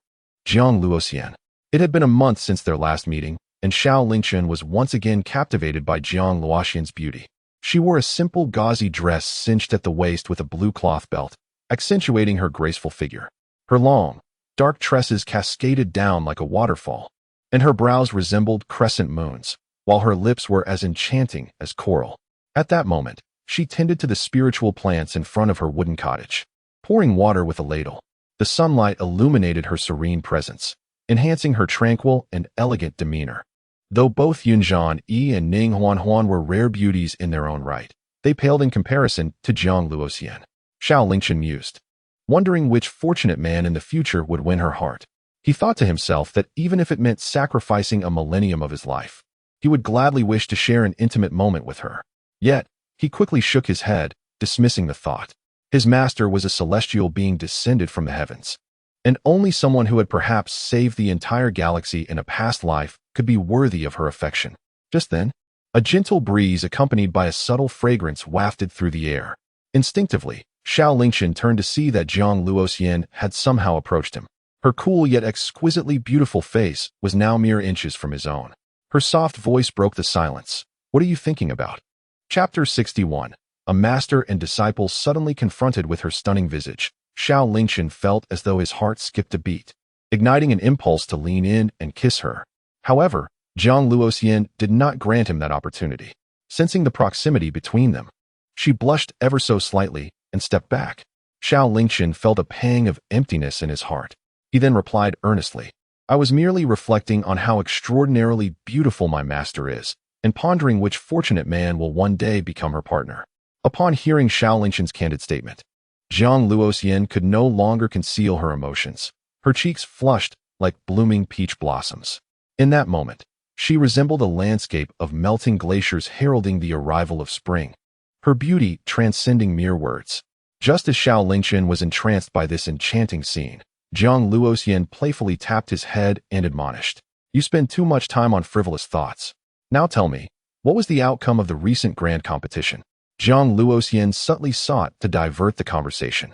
Jiang Luoxian. It had been a month since their last meeting, and Xiao Lingchen was once again captivated by Jiang Luoxian's beauty. She wore a simple gauzy dress cinched at the waist with a blue cloth belt, accentuating her graceful figure. Her long, dark tresses cascaded down like a waterfall, and her brows resembled crescent moons, while her lips were as enchanting as coral. At that moment, she tended to the spiritual plants in front of her wooden cottage, pouring water with a ladle. The sunlight illuminated her serene presence, enhancing her tranquil and elegant demeanor. Though both Yunjian Yi and Ning Huanhuan were rare beauties in their own right, they paled in comparison to Jiang Luoxian. Xiao Lingchen mused, wondering which fortunate man in the future would win her heart. He thought to himself that even if it meant sacrificing a millennium of his life, he would gladly wish to share an intimate moment with her. Yet, he quickly shook his head, dismissing the thought. His master was a celestial being descended from the heavens, and only someone who had perhaps saved the entire galaxy in a past life could be worthy of her affection. Just then, a gentle breeze accompanied by a subtle fragrance wafted through the air. Instinctively, Xiao Lingchen turned to see that Jiang Luoxian had somehow approached him. Her cool yet exquisitely beautiful face was now mere inches from his own. Her soft voice broke the silence. What are you thinking about? Chapter 61. A master and disciple suddenly confronted with her stunning visage. Xiao Lingchen felt as though his heart skipped a beat, igniting an impulse to lean in and kiss her. However, Jiang Luoxian did not grant him that opportunity. Sensing the proximity between them, she blushed ever so slightly and stepped back. Xiao Lingchen felt a pang of emptiness in his heart. He then replied earnestly, I was merely reflecting on how extraordinarily beautiful my master is, and pondering which fortunate man will one day become her partner. Upon hearing Xiao Lingchen's candid statement, Jiang Luoxian could no longer conceal her emotions. Her cheeks flushed like blooming peach blossoms. In that moment, she resembled a landscape of melting glaciers heralding the arrival of spring, her beauty transcending mere words. Just as Xiao Lingchen was entranced by this enchanting scene, Jiang Luoxian playfully tapped his head and admonished, You spend too much time on frivolous thoughts. Now tell me, what was the outcome of the recent grand competition? Jiang Luoxian subtly sought to divert the conversation.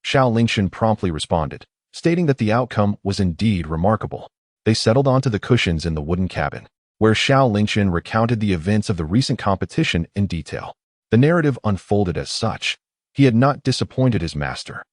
Xiao Lingchen promptly responded, stating that the outcome was indeed remarkable. They settled onto the cushions in the wooden cabin, where Xiao Lingchen recounted the events of the recent competition in detail. The narrative unfolded as such. He had not disappointed his master.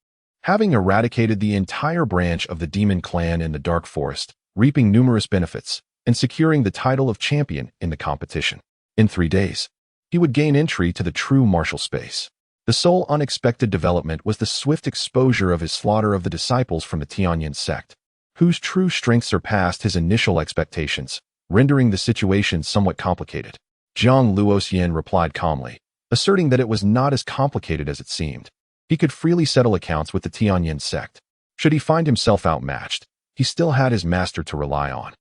Having eradicated the entire branch of the demon clan in the Dark Forest, reaping numerous benefits, and securing the title of champion in the competition. In 3 days, he would gain entry to the true martial space. The sole unexpected development was the swift exposure of his slaughter of the disciples from the Tianyin sect, whose true strength surpassed his initial expectations, rendering the situation somewhat complicated. Jiang Luoxian replied calmly, asserting that it was not as complicated as it seemed. He could freely settle accounts with the Tianyin sect. Should he find himself outmatched, he still had his master to rely on.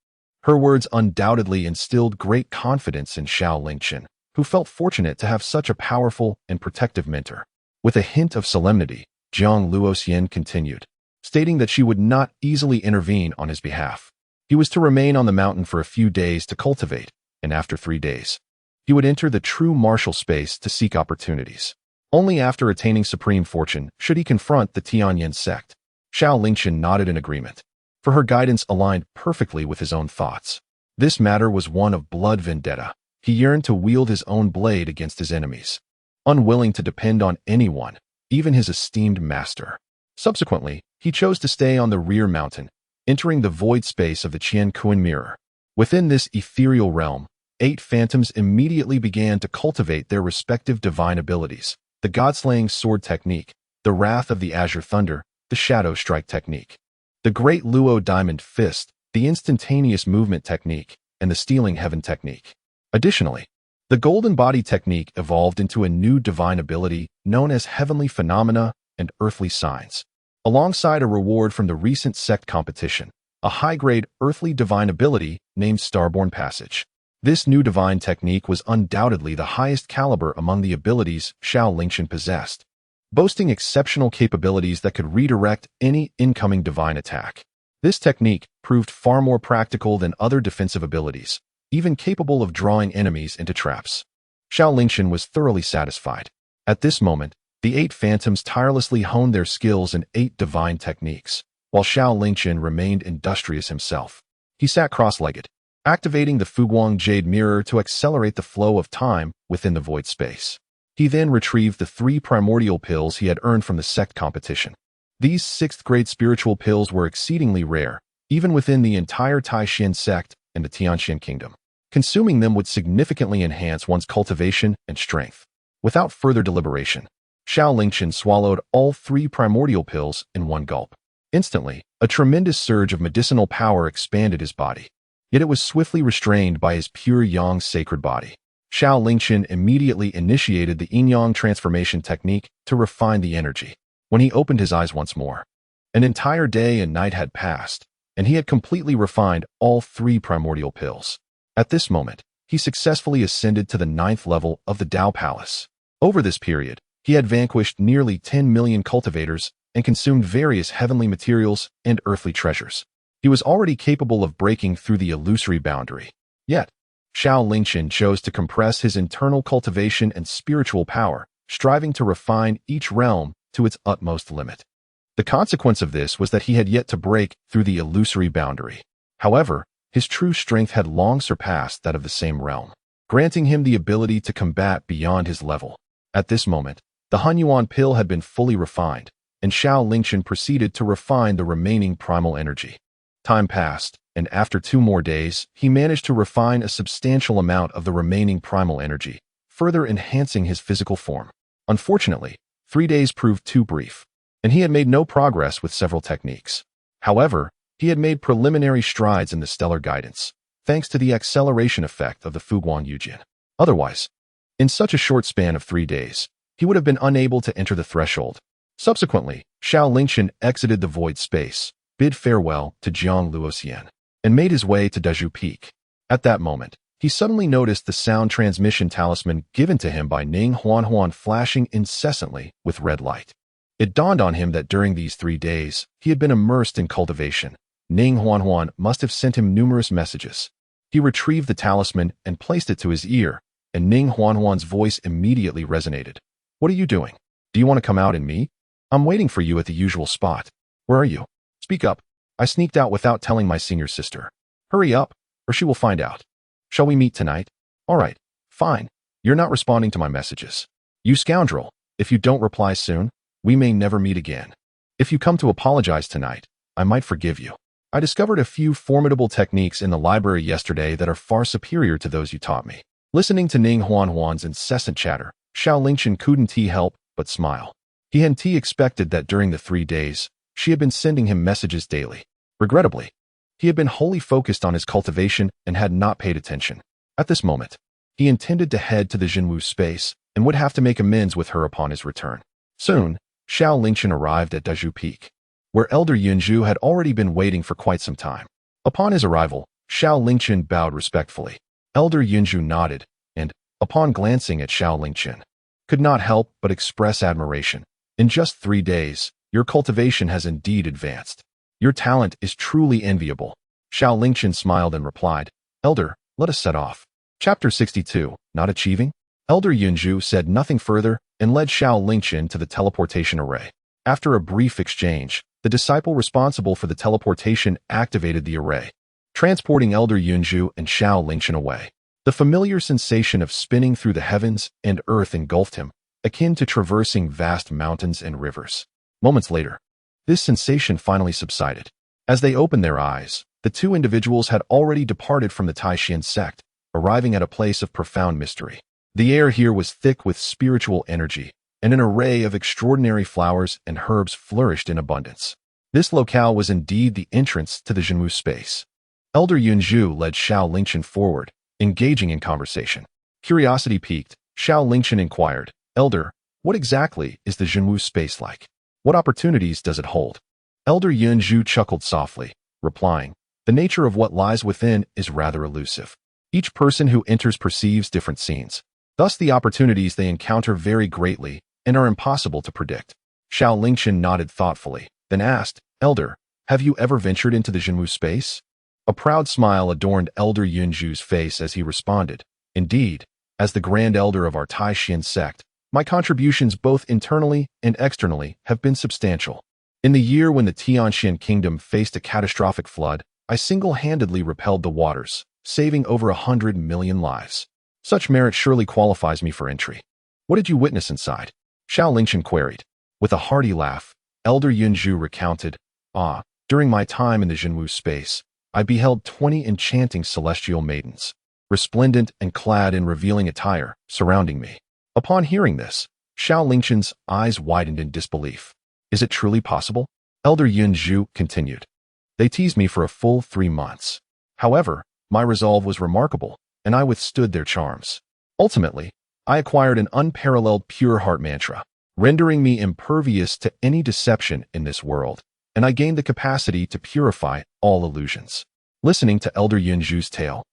Her words undoubtedly instilled great confidence in Xiao Lingchen, who felt fortunate to have such a powerful and protective mentor. With a hint of solemnity, Jiang Luoxian continued, stating that she would not easily intervene on his behalf. He was to remain on the mountain for a few days to cultivate, and after 3 days, he would enter the true martial space to seek opportunities. Only after attaining supreme fortune should he confront the Tianyin sect. Xiao Lingchen nodded in agreement, for her guidance aligned perfectly with his own thoughts. This matter was one of blood vendetta. He yearned to wield his own blade against his enemies, unwilling to depend on anyone, even his esteemed master. Subsequently, he chose to stay on the rear mountain, entering the void space of the Qianquan mirror. Within this ethereal realm, 8 phantoms immediately began to cultivate their respective divine abilities: the God-slaying sword technique, the wrath of the azure thunder, the shadow strike technique, the great Luo diamond fist, the instantaneous movement technique, and the stealing heaven technique. Additionally, the golden body technique evolved into a new divine ability known as heavenly phenomena and earthly signs. Alongside a reward from the recent sect competition, a high-grade earthly divine ability named Starborn Passage. This new divine technique was undoubtedly the highest caliber among the abilities Xiao Lingchen possessed, boasting exceptional capabilities that could redirect any incoming divine attack. This technique proved far more practical than other defensive abilities, even capable of drawing enemies into traps. Xiao Lingchen was thoroughly satisfied. At this moment, the 8 phantoms tirelessly honed their skills in 8 divine techniques, while Xiao Lingchen remained industrious himself. He sat cross-legged, activating the Fuguang Jade Mirror to accelerate the flow of time within the void space. He then retrieved the 3 primordial pills he had earned from the sect competition. These 6th-grade spiritual pills were exceedingly rare, even within the entire Taishan sect and the Tianxian kingdom. Consuming them would significantly enhance one's cultivation and strength. Without further deliberation, Xiao Lingchen swallowed all 3 primordial pills in one gulp. Instantly, a tremendous surge of medicinal power expanded his body. Yet it was swiftly restrained by his pure yang sacred body. Xiao Lingchen immediately initiated the Yin-Yang transformation technique to refine the energy. When he opened his eyes once more, an entire day and night had passed, and he had completely refined all 3 primordial pills. At this moment, he successfully ascended to the 9th level of the Tao Palace. Over this period, he had vanquished nearly 10 million cultivators and consumed various heavenly materials and earthly treasures. He was already capable of breaking through the illusory boundary. Yet, Xiao Lingchen chose to compress his internal cultivation and spiritual power, striving to refine each realm to its utmost limit. The consequence of this was that he had yet to break through the illusory boundary. However, his true strength had long surpassed that of the same realm, granting him the ability to combat beyond his level. At this moment, the Hunyuan pill had been fully refined, and Xiao Lingchen proceeded to refine the remaining primal energy. Time passed, and after 2 more days, he managed to refine a substantial amount of the remaining primal energy, further enhancing his physical form. Unfortunately, 3 days proved too brief, and he had made no progress with several techniques. However, he had made preliminary strides in the stellar guidance, thanks to the acceleration effect of the Fuguang Yujin. Otherwise, in such a short span of 3 days, he would have been unable to enter the threshold. Subsequently, Xiao Lingchen exited the void space, bid farewell to Jiang Luoxian, and made his way to Dezhu Peak. At that moment, he suddenly noticed the sound transmission talisman given to him by Ning Huanhuan flashing incessantly with red light. It dawned on him that during these 3 days, he had been immersed in cultivation. Ning Huanhuan must have sent him numerous messages. He retrieved the talisman and placed it to his ear, and Ning Huanhuan's voice immediately resonated. "What are you doing? Do you want to come out and meet? I'm waiting for you at the usual spot. Where are you? Speak up. I sneaked out without telling my senior sister. Hurry up, or she will find out. Shall we meet tonight? All right, fine. You're not responding to my messages. You scoundrel, if you don't reply soon, we may never meet again. If you come to apologize tonight, I might forgive you. I discovered a few formidable techniques in the library yesterday that are far superior to those you taught me." Listening to Ning Huanhuan's incessant chatter, Xiao Lingchen couldn't help but smile. He hadn't expected that during the 3 days, she had been sending him messages daily. Regrettably, he had been wholly focused on his cultivation and had not paid attention. At this moment, he intended to head to the Jinwu space and would have to make amends with her upon his return. Soon, Xiao Lingchen arrived at Dezhu Peak, where Elder Yunzhu had already been waiting for quite some time. Upon his arrival, Xiao Lingchen bowed respectfully. Elder Yunzhu nodded, and, upon glancing at Xiao Lingchen, could not help but express admiration. "In just 3 days, your cultivation has indeed advanced. Your talent is truly enviable." Xiao Lingchen smiled and replied, "Elder, let us set off." Chapter 62, Not Achieving? Elder Yunzhu said nothing further and led Xiao Lingchen to the teleportation array. After a brief exchange, the disciple responsible for the teleportation activated the array, transporting Elder Yunzhu and Xiao Lingchen away. The familiar sensation of spinning through the heavens and earth engulfed him, akin to traversing vast mountains and rivers. Moments later, this sensation finally subsided. As they opened their eyes, the 2 individuals had already departed from the Taishan sect, arriving at a place of profound mystery. The air here was thick with spiritual energy, and an array of extraordinary flowers and herbs flourished in abundance. This locale was indeed the entrance to the Jinwu space. Elder Yunzhu led Xiao Lingchen forward, engaging in conversation. Curiosity piqued, Xiao Lingchen inquired, "Elder, what exactly is the Jinwu space like? What opportunities does it hold?" Elder Yunzhu chuckled softly, replying, "The nature of what lies within is rather elusive. Each person who enters perceives different scenes. Thus the opportunities they encounter vary greatly and are impossible to predict." Xiao Lingchen nodded thoughtfully, then asked, "Elder, have you ever ventured into the Jinwu space?" A proud smile adorned Elder Yunzhu's face as he responded, "Indeed, as the Grand Elder of our Taishan sect, my contributions both internally and externally have been substantial. In the year when the Tianxian kingdom faced a catastrophic flood, I single-handedly repelled the waters, saving over 100 million lives. Such merit surely qualifies me for entry. What did you witness inside? Xiao Lingchen queried. With a hearty laugh, Elder Yunzhu recounted, during my time in the Jinwu space, I beheld 20 enchanting celestial maidens, resplendent and clad in revealing attire, surrounding me. Upon hearing this, Xiao Lingchen's eyes widened in disbelief. Is it truly possible? Elder Yunzhu continued. They teased me for a full 3 months. However, my resolve was remarkable, and I withstood their charms. Ultimately, I acquired an unparalleled pure heart mantra, rendering me impervious to any deception in this world, and I gained the capacity to purify all illusions. Listening to Elder Yunzhu's tale,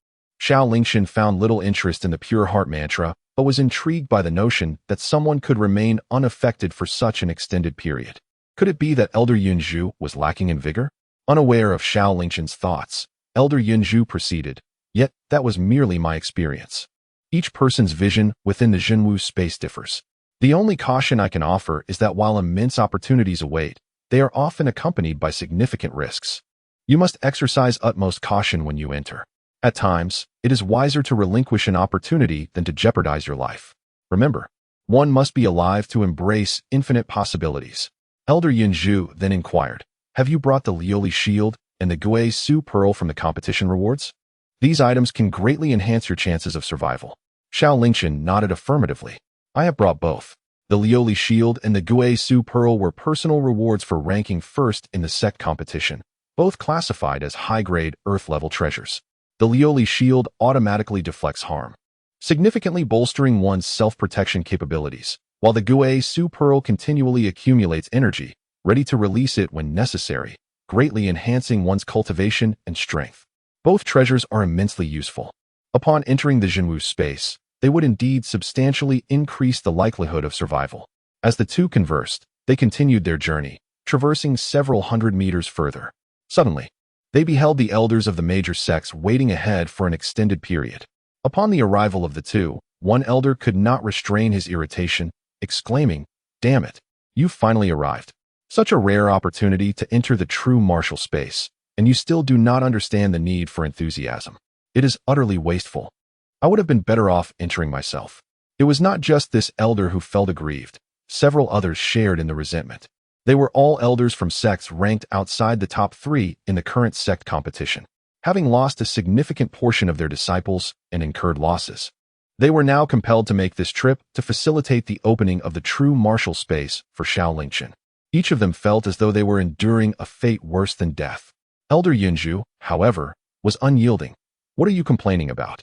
Xiao Lingchen found little interest in the pure heart mantra, but was intrigued by the notion that someone could remain unaffected for such an extended period. Could it be that Elder Yunzhu was lacking in vigor? Unaware of Xiao Lingchen's thoughts, Elder Yunzhu proceeded, yet that was merely my experience. Each person's vision within the Jinwu space differs. The only caution I can offer is that while immense opportunities await, they are often accompanied by significant risks. You must exercise utmost caution when you enter. At times, it is wiser to relinquish an opportunity than to jeopardize your life. Remember, one must be alive to embrace infinite possibilities. Elder Yunzhu then inquired, have you brought the Lioli shield and the Gui Su pearl from the competition rewards? These items can greatly enhance your chances of survival. Xiao Lingchen nodded affirmatively. I have brought both. The Lioli shield and the Gui Su pearl were personal rewards for ranking first in the sect competition, both classified as high-grade Earth-level treasures. The Lioli shield automatically deflects harm, significantly bolstering one's self-protection capabilities, while the Gui Su pearl continually accumulates energy, ready to release it when necessary, greatly enhancing one's cultivation and strength. Both treasures are immensely useful. Upon entering the Jinwu space, they would indeed substantially increase the likelihood of survival. As the two conversed, they continued their journey, traversing several hundred meters further. Suddenly, they beheld the elders of the major sects waiting ahead for an extended period. Upon the arrival of the two, one elder could not restrain his irritation, exclaiming, "Damn it, you've finally arrived. Such a rare opportunity to enter the true martial space, and you still do not understand the need for enthusiasm. It is utterly wasteful. I would have been better off entering myself." It was not just this elder who felt aggrieved. Several others shared in the resentment. They were all elders from sects ranked outside the top 3 in the current sect competition, having lost a significant portion of their disciples and incurred losses. They were now compelled to make this trip to facilitate the opening of the true martial space for Xiao Lingchen. Each of them felt as though they were enduring a fate worse than death. Elder Yunzhu, however, was unyielding. What are you complaining about?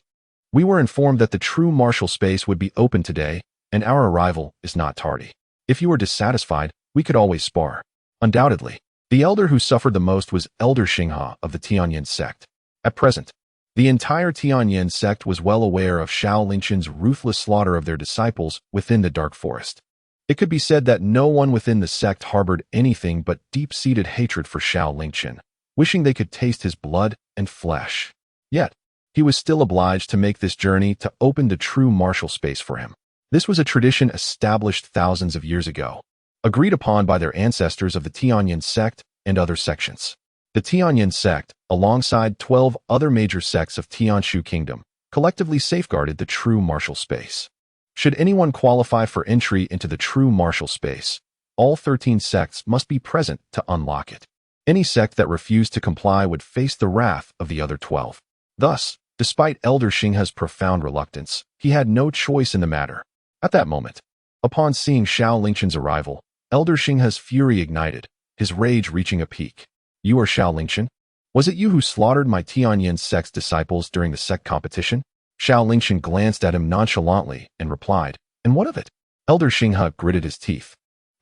We were informed that the true martial space would be open today, and our arrival is not tardy. If you are dissatisfied, we could always spar. Undoubtedly, the elder who suffered the most was Elder Xinghe of the Tianyin sect. At present, the entire Tianyin sect was well aware of Xiao Lingchen's ruthless slaughter of their disciples within the dark forest. It could be said that no one within the sect harbored anything but deep-seated hatred for Xiao Lingchen, wishing they could taste his blood and flesh. Yet, he was still obliged to make this journey to open the true martial space for him. This was a tradition established thousands of years ago, agreed upon by their ancestors of the Tianyin sect and other sections. The Tianyin sect, alongside 12 other major sects of Tianshu Kingdom, collectively safeguarded the true martial space. Should anyone qualify for entry into the true martial space, all 13 sects must be present to unlock it. Any sect that refused to comply would face the wrath of the other 12. Thus, despite Elder Xinghe's profound reluctance, he had no choice in the matter. At that moment, upon seeing Xiao Lingchen's arrival, Elder Xinghe's fury ignited, his rage reaching a peak. You are Xiao Lingchen? Was it you who slaughtered my Tianyin sect's disciples during the sect competition? Xiao Lingchen glanced at him nonchalantly and replied, and what of it? Elder Xinghe gritted his teeth.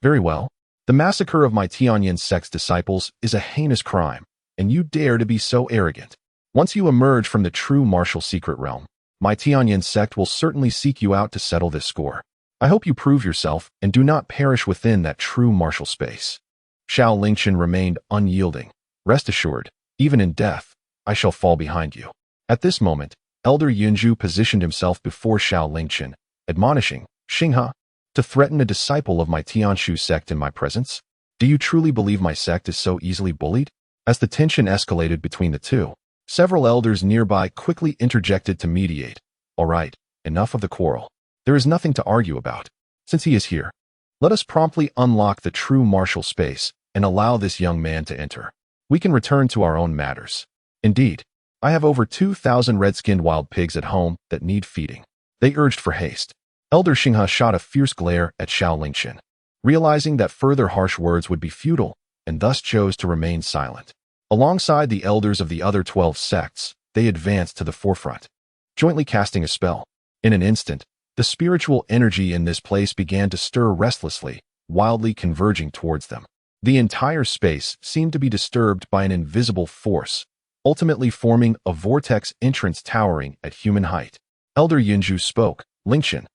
Very well. The massacre of my Tianyin sect's disciples is a heinous crime, and you dare to be so arrogant. Once you emerge from the true martial secret realm, my Tianyin sect will certainly seek you out to settle this score. I hope you prove yourself and do not perish within that true martial space. Xiao Lingchen remained unyielding. Rest assured, even in death, I shall fall behind you. At this moment, Elder Yunzhu positioned himself before Xiao Lingchen, admonishing, Xinghe, to threaten a disciple of my Tianshu sect in my presence? Do you truly believe my sect is so easily bullied? As the tension escalated between the two, Several elders nearby quickly interjected to mediate. All right, enough of the quarrel. There is nothing to argue about. Since he is here, let us promptly unlock the true martial space and allow this young man to enter. We can return to our own matters. Indeed, I have over 2,000 red-skinned wild pigs at home that need feeding. They urged for haste. Elder Xinghe shot a fierce glare at Xiao Lingchen, realizing that further harsh words would be futile, and thus chose to remain silent. Alongside the elders of the other 12 sects, they advanced to the forefront, jointly casting a spell. In an instant, the spiritual energy in this place began to stir restlessly, wildly converging towards them. The entire space seemed to be disturbed by an invisible force, ultimately forming a vortex entrance towering at human height. Elder Yinju spoke. Lingchen,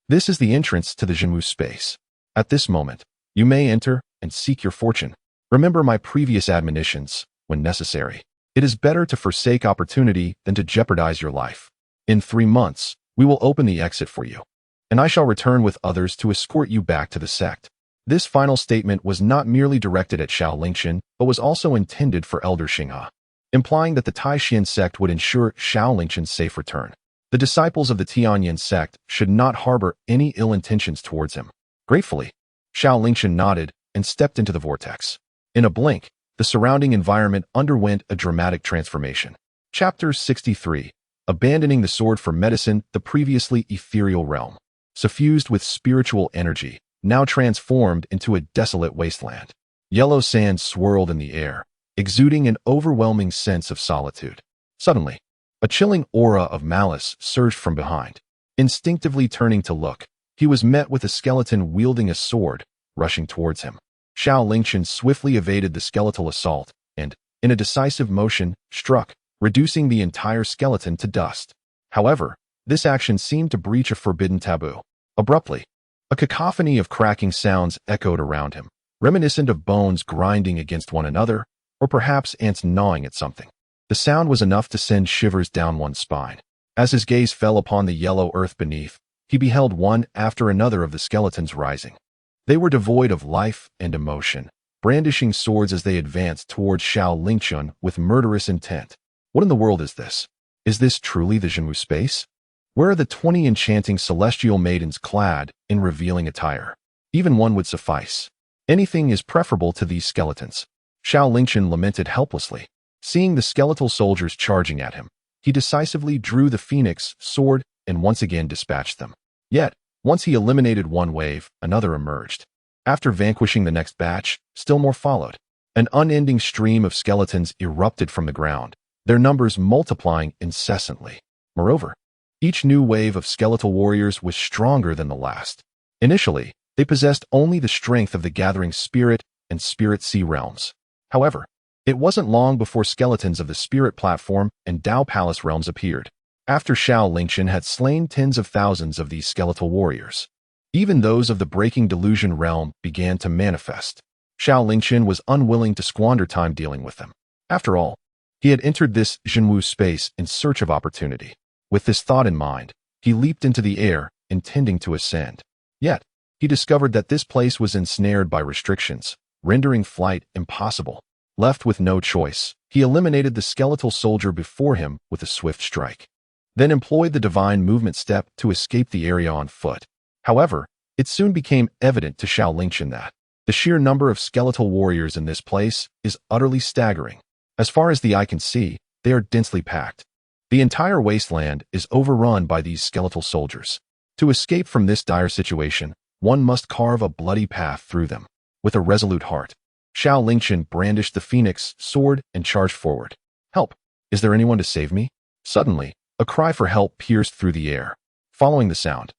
this is the entrance to the Zhenwu space. At this moment, you may enter and seek your fortune. Remember my previous admonitions, when necessary. It is better to forsake opportunity than to jeopardize your life. In 3 months, we will open the exit for you, and I shall return with others to escort you back to the sect. This final statement was not merely directed at Xiao Lingchen, but was also intended for Elder Xinghe, implying that the Taishan sect would ensure Xiao Lingchen's safe return. The disciples of the Tianyin sect should not harbor any ill intentions towards him. Gratefully, Xiao Lingchen nodded and stepped into the vortex. In a blink, the surrounding environment underwent a dramatic transformation. Chapter 63. Abandoning the sword for medicine, the previously ethereal realm, suffused with spiritual energy, now transformed into a desolate wasteland. Yellow sand swirled in the air, exuding an overwhelming sense of solitude. Suddenly, a chilling aura of malice surged from behind. Instinctively turning to look, he was met with a skeleton wielding a sword, rushing towards him. Xiao Lingchen swiftly evaded the skeletal assault and, in a decisive motion, struck, reducing the entire skeleton to dust. However, this action seemed to breach a forbidden taboo. Abruptly, a cacophony of cracking sounds echoed around him, reminiscent of bones grinding against one another, or perhaps ants gnawing at something. The sound was enough to send shivers down one's spine. As his gaze fell upon the yellow earth beneath, he beheld one after another of the skeletons rising. They were devoid of life and emotion, brandishing swords as they advanced towards Xiao Lingchen with murderous intent. What in the world is this? Is this truly the Zhenwu space? Where are the 20 enchanting celestial maidens clad in revealing attire? Even one would suffice. Anything is preferable to these skeletons. Xiao Lingchen lamented helplessly. Seeing the skeletal soldiers charging at him, he decisively drew the phoenix sword and once again dispatched them. Yet, once he eliminated one wave, another emerged. After vanquishing the next batch, still more followed. An unending stream of skeletons erupted from the ground, their numbers multiplying incessantly. Moreover, each new wave of skeletal warriors was stronger than the last. Initially, they possessed only the strength of the gathering spirit and spirit sea realms. However, it wasn't long before skeletons of the spirit platform and Dao Palace realms appeared. After Xiao Lingchen had slain tens of thousands of these skeletal warriors, even those of the breaking delusion realm began to manifest. Xiao Lingchen was unwilling to squander time dealing with them. After all, he had entered this Zhenwu space in search of opportunity. With this thought in mind, he leaped into the air, intending to ascend. Yet, he discovered that this place was ensnared by restrictions, rendering flight impossible. Left with no choice, he eliminated the skeletal soldier before him with a swift strike, then employed the divine movement step to escape the area on foot. However, it soon became evident to Xiao Lingchen that the sheer number of skeletal warriors in this place is utterly staggering. As far as the eye can see, they are densely packed. The entire wasteland is overrun by these skeletal soldiers. To escape from this dire situation, one must carve a bloody path through them. With a resolute heart, Xiao Lingchen brandished the phoenix sword and charged forward. Help! Is there anyone to save me? Suddenly, a cry for help pierced through the air. Following the sound,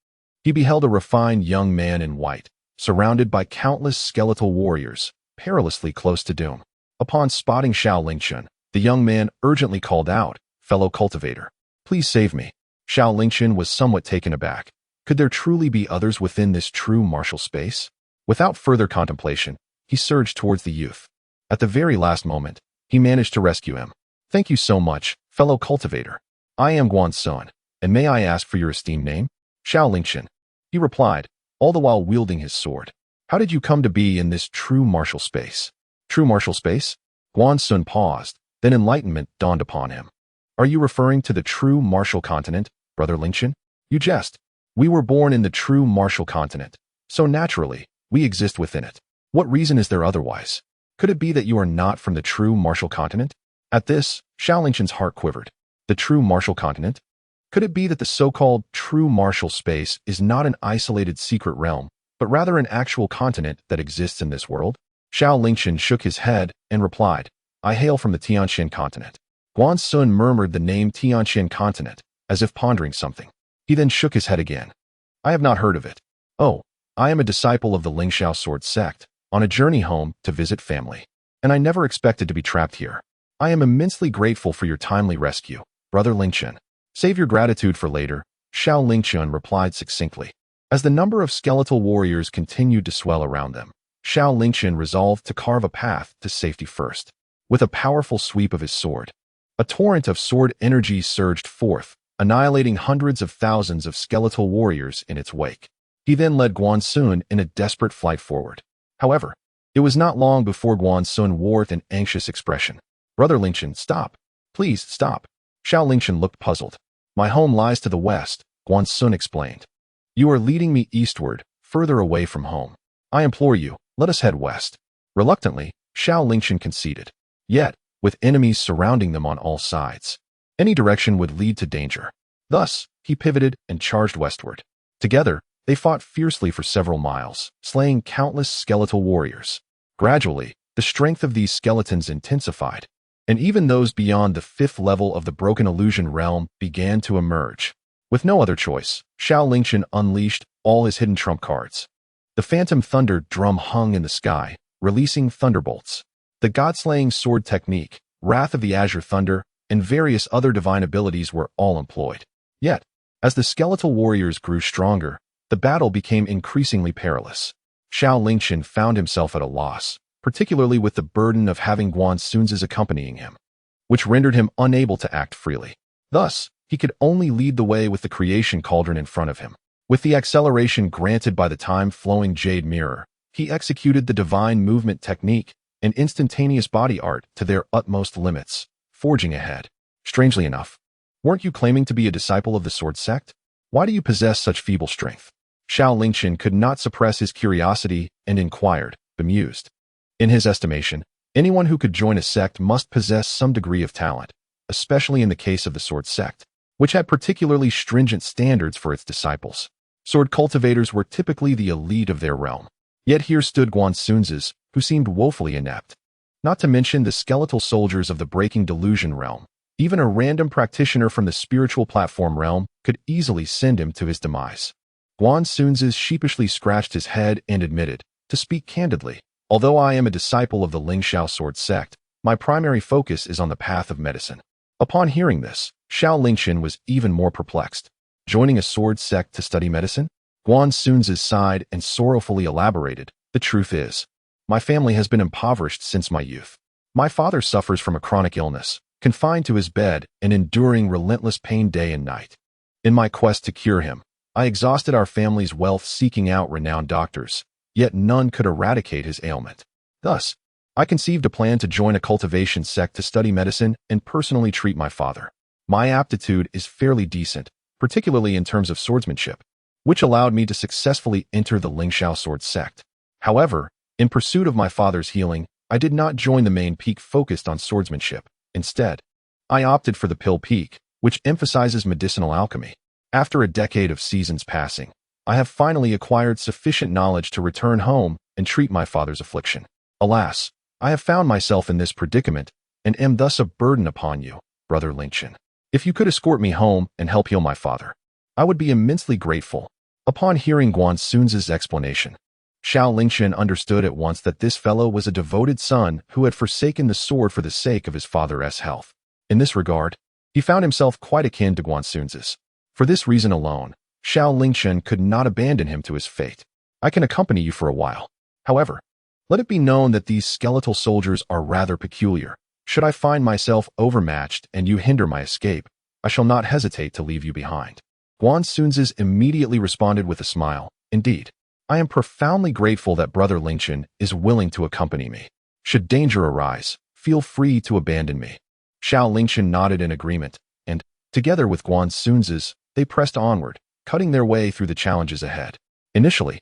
he beheld a refined young man in white, surrounded by countless skeletal warriors, perilously close to doom. Upon spotting Xiao Lingchen, the young man urgently called out, "Fellow cultivator, please save me." Xiao Lingchen was somewhat taken aback. Could there truly be others within this true martial space? Without further contemplation, he surged towards the youth. At the very last moment, he managed to rescue him. "Thank you so much, fellow cultivator. I am Guan Sun, and may I ask for your esteemed name?" "Xiao Lingchen," he replied, all the while wielding his sword. "How did you come to be in this true martial space?" "True martial space?" Guan Sun paused, then enlightenment dawned upon him. Are you referring to the true martial continent, Brother Lingchen? You jest. We were born in the true martial continent, so naturally, we exist within it. What reason is there otherwise? Could it be that you are not from the true martial continent? At this, Xiao Lingchen's heart quivered. The true martial continent? Could it be that the so-called true martial space is not an isolated secret realm, but rather an actual continent that exists in this world? Xiao Lingchen shook his head and replied, I hail from the Tianxian continent. Guan Sun murmured the name Tianxian continent, as if pondering something. He then shook his head again. I have not heard of it. Oh, I am a disciple of the Lingxiao sword sect, on a journey home to visit family. And I never expected to be trapped here. I am immensely grateful for your timely rescue, Brother Lingchen. Save your gratitude for later, Xiao Lingchen replied succinctly. As the number of skeletal warriors continued to swell around them, Xiao Lingchen resolved to carve a path to safety first. With a powerful sweep of his sword, a torrent of sword energy surged forth, annihilating hundreds of thousands of skeletal warriors in its wake. He then led Guan Sun in a desperate flight forward. However, it was not long before Guan Sun wore an anxious expression. Brother Lingchen, stop. Please stop. Xiao Lingchen looked puzzled. My home lies to the west, Guan Sun explained. You are leading me eastward, further away from home. I implore you, let us head west. Reluctantly, Xiao Lingchen conceded. Yet, with enemies surrounding them on all sides, any direction would lead to danger. Thus, he pivoted and charged westward. Together, they fought fiercely for several miles, slaying countless skeletal warriors. Gradually, the strength of these skeletons intensified, and even those beyond the 5th level of the broken illusion realm began to emerge. With no other choice, Xiao Lingchen unleashed all his hidden trump cards. The phantom thunder drum hung in the sky, releasing thunderbolts. The god-slaying sword technique, Wrath of the Azure Thunder, and various other divine abilities were all employed. Yet, as the skeletal warriors grew stronger, the battle became increasingly perilous. Xiao Lingchen found himself at a loss, particularly with the burden of having Guan Sun's accompanying him, which rendered him unable to act freely. Thus, he could only lead the way with the creation cauldron in front of him. With the acceleration granted by the time-flowing jade mirror, he executed the divine movement technique and instantaneous body art to their utmost limits, forging ahead. Strangely enough, weren't you claiming to be a disciple of the sword sect? Why do you possess such feeble strength? Xiao Lingchen could not suppress his curiosity and inquired, bemused. In his estimation, anyone who could join a sect must possess some degree of talent, especially in the case of the sword sect, which had particularly stringent standards for its disciples. Sword cultivators were typically the elite of their realm. Yet here stood Guan Sun's, who seemed woefully inept. Not to mention the skeletal soldiers of the breaking delusion realm. Even a random practitioner from the spiritual platform realm could easily send him to his demise. Guan Sun's sheepishly scratched his head and admitted, to speak candidly, although I am a disciple of the Lingxiao sword sect, my primary focus is on the path of medicine. Upon hearing this, Xiao Lingchen was even more perplexed. Joining a sword sect to study medicine? Guan Sun's sighed and sorrowfully elaborated, the truth is, my family has been impoverished since my youth. My father suffers from a chronic illness, confined to his bed and enduring relentless pain day and night. In my quest to cure him, I exhausted our family's wealth seeking out renowned doctors, yet none could eradicate his ailment. Thus, I conceived a plan to join a cultivation sect to study medicine and personally treat my father. My aptitude is fairly decent, particularly in terms of swordsmanship, which allowed me to successfully enter the Lingxiao sword sect. However, in pursuit of my father's healing, I did not join the main peak focused on swordsmanship. Instead, I opted for the pill peak, which emphasizes medicinal alchemy. After a decade of seasons passing, I have finally acquired sufficient knowledge to return home and treat my father's affliction. Alas, I have found myself in this predicament and am thus a burden upon you, Brother Lingchen. If you could escort me home and help heal my father, I would be immensely grateful. Upon hearing Guan Sun's explanation, Xiao Lingchen understood at once that this fellow was a devoted son who had forsaken the sword for the sake of his father's health. In this regard, he found himself quite akin to Guan Sun's. For this reason alone, Xiao Lingchen could not abandon him to his fate. I can accompany you for a while. However, let it be known that these skeletal soldiers are rather peculiar. Should I find myself overmatched and you hinder my escape, I shall not hesitate to leave you behind. Guan Sun's immediately responded with a smile. Indeed, I am profoundly grateful that Brother Lingchen is willing to accompany me. Should danger arise, feel free to abandon me. Xiao Lingchen nodded in agreement, Together with Guan Sunzi's, they pressed onward, cutting their way through the challenges ahead. Initially,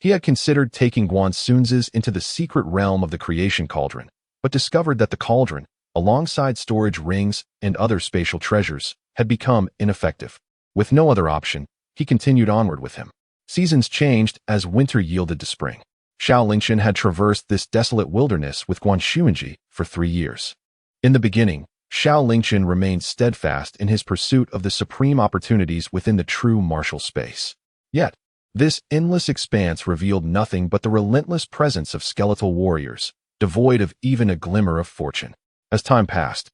he had considered taking Guan Sunzi's into the secret realm of the creation cauldron, but discovered that the cauldron, alongside storage rings and other spatial treasures, had become ineffective. With no other option, he continued onward with him. Seasons changed as winter yielded to spring. Xiao Lingchen had traversed this desolate wilderness with Guan Xuanji for 3 years. In the beginning, Xiao Lingchen remained steadfast in his pursuit of the supreme opportunities within the true martial space. Yet, this endless expanse revealed nothing but the relentless presence of skeletal warriors, devoid of even a glimmer of fortune. As time passed,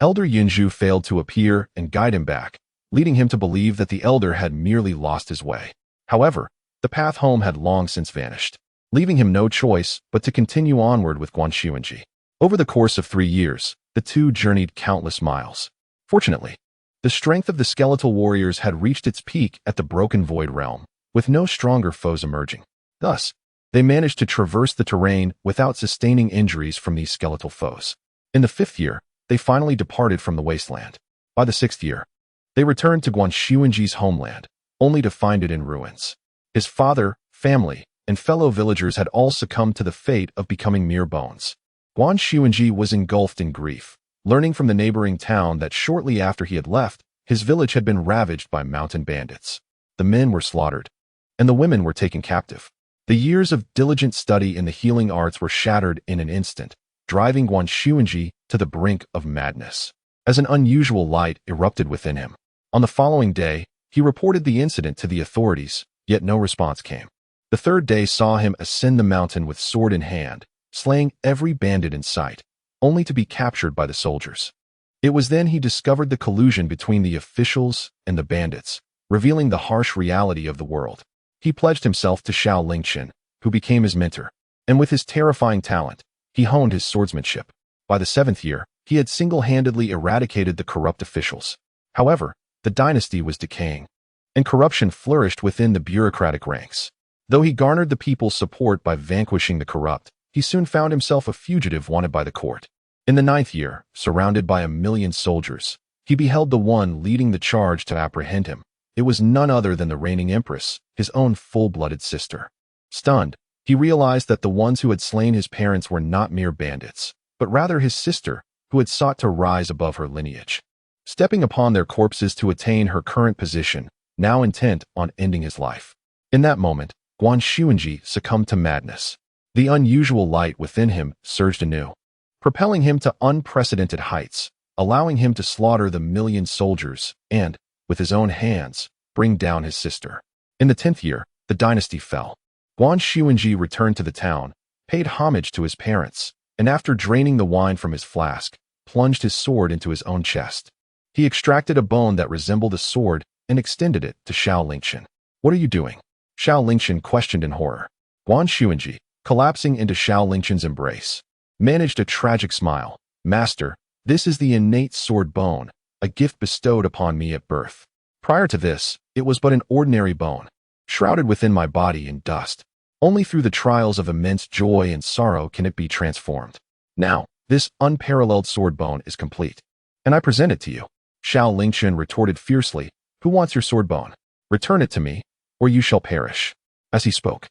Elder Yinzhu failed to appear and guide him back, leading him to believe that the elder had merely lost his way. However, the path home had long since vanished, leaving him no choice but to continue onward with Guan Xuanji. Over the course of 3 years, the two journeyed countless miles. Fortunately, the strength of the skeletal warriors had reached its peak at the Broken Void realm, with no stronger foes emerging. Thus, they managed to traverse the terrain without sustaining injuries from these skeletal foes. In the 5th year, they finally departed from the wasteland. By the 6th year, they returned to Guan Xuanji's homeland, only to find it in ruins. His father, family, and fellow villagers had all succumbed to the fate of becoming mere bones. Guan Xuanji was engulfed in grief, learning from the neighboring town that shortly after he had left, his village had been ravaged by mountain bandits. The men were slaughtered, and the women were taken captive. The years of diligent study in the healing arts were shattered in an instant, driving Guan Xuanji to the brink of madness. As an unusual light erupted within him. On the following day, he reported the incident to the authorities, yet no response came. The 3rd day saw him ascend the mountain with sword in hand, slaying every bandit in sight, only to be captured by the soldiers. It was then he discovered the collusion between the officials and the bandits, revealing the harsh reality of the world. He pledged himself to Xiao Lingchen, who became his mentor, and with his terrifying talent, he honed his swordsmanship. By the 7th year, he had single-handedly eradicated the corrupt officials. However, the dynasty was decaying, and corruption flourished within the bureaucratic ranks. Though he garnered the people's support by vanquishing the corrupt, he soon found himself a fugitive wanted by the court. In the 9th year, surrounded by 1,000,000 soldiers, he beheld the one leading the charge to apprehend him. It was none other than the reigning empress, his own full-blooded sister. Stunned, he realized that the ones who had slain his parents were not mere bandits, but rather his sister, who had sought to rise above her lineage. Stepping upon their corpses to attain her current position, now intent on ending his life. In that moment, Guan Xuanji succumbed to madness. The unusual light within him surged anew, propelling him to unprecedented heights, allowing him to slaughter the 1,000,000 soldiers and, with his own hands, bring down his sister. In the 10th year, the dynasty fell. Guan Xuanji returned to the town, paid homage to his parents, and after draining the wine from his flask, plunged his sword into his own chest. He extracted a bone that resembled a sword and extended it to Xiao Lingchen. "What are you doing?" Xiao Lingchen questioned in horror. Guan Xuanji, collapsing into Xiao Lingchen's embrace, managed a tragic smile. "Master, this is the innate sword bone, a gift bestowed upon me at birth. Prior to this, it was but an ordinary bone, shrouded within my body in dust. Only through the trials of immense joy and sorrow can it be transformed. Now, this unparalleled sword bone is complete, and I present it to you." Xiao Lingchen retorted fiercely, "Who wants your sword bone? Return it to me, or you shall perish." As he spoke,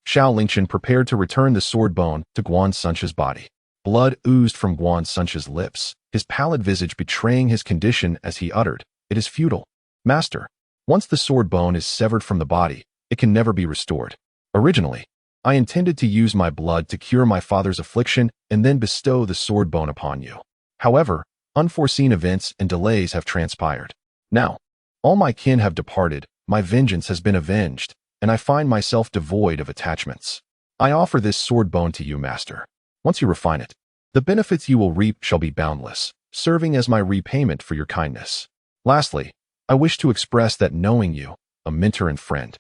Xiao Lingchen prepared to return the sword bone to Guan Sunche's body. Blood oozed from Guan Sunche's lips, his pallid visage betraying his condition as he uttered, "It is futile. Master, once the sword bone is severed from the body, it can never be restored. Originally, I intended to use my blood to cure my father's affliction and then bestow the sword bone upon you. However, unforeseen events and delays have transpired. Now, all my kin have departed, my vengeance has been avenged, and I find myself devoid of attachments. I offer this sword bone to you, master. Once you refine it, the benefits you will reap shall be boundless, serving as my repayment for your kindness. Lastly, I wish to express that knowing you, a mentor and friend,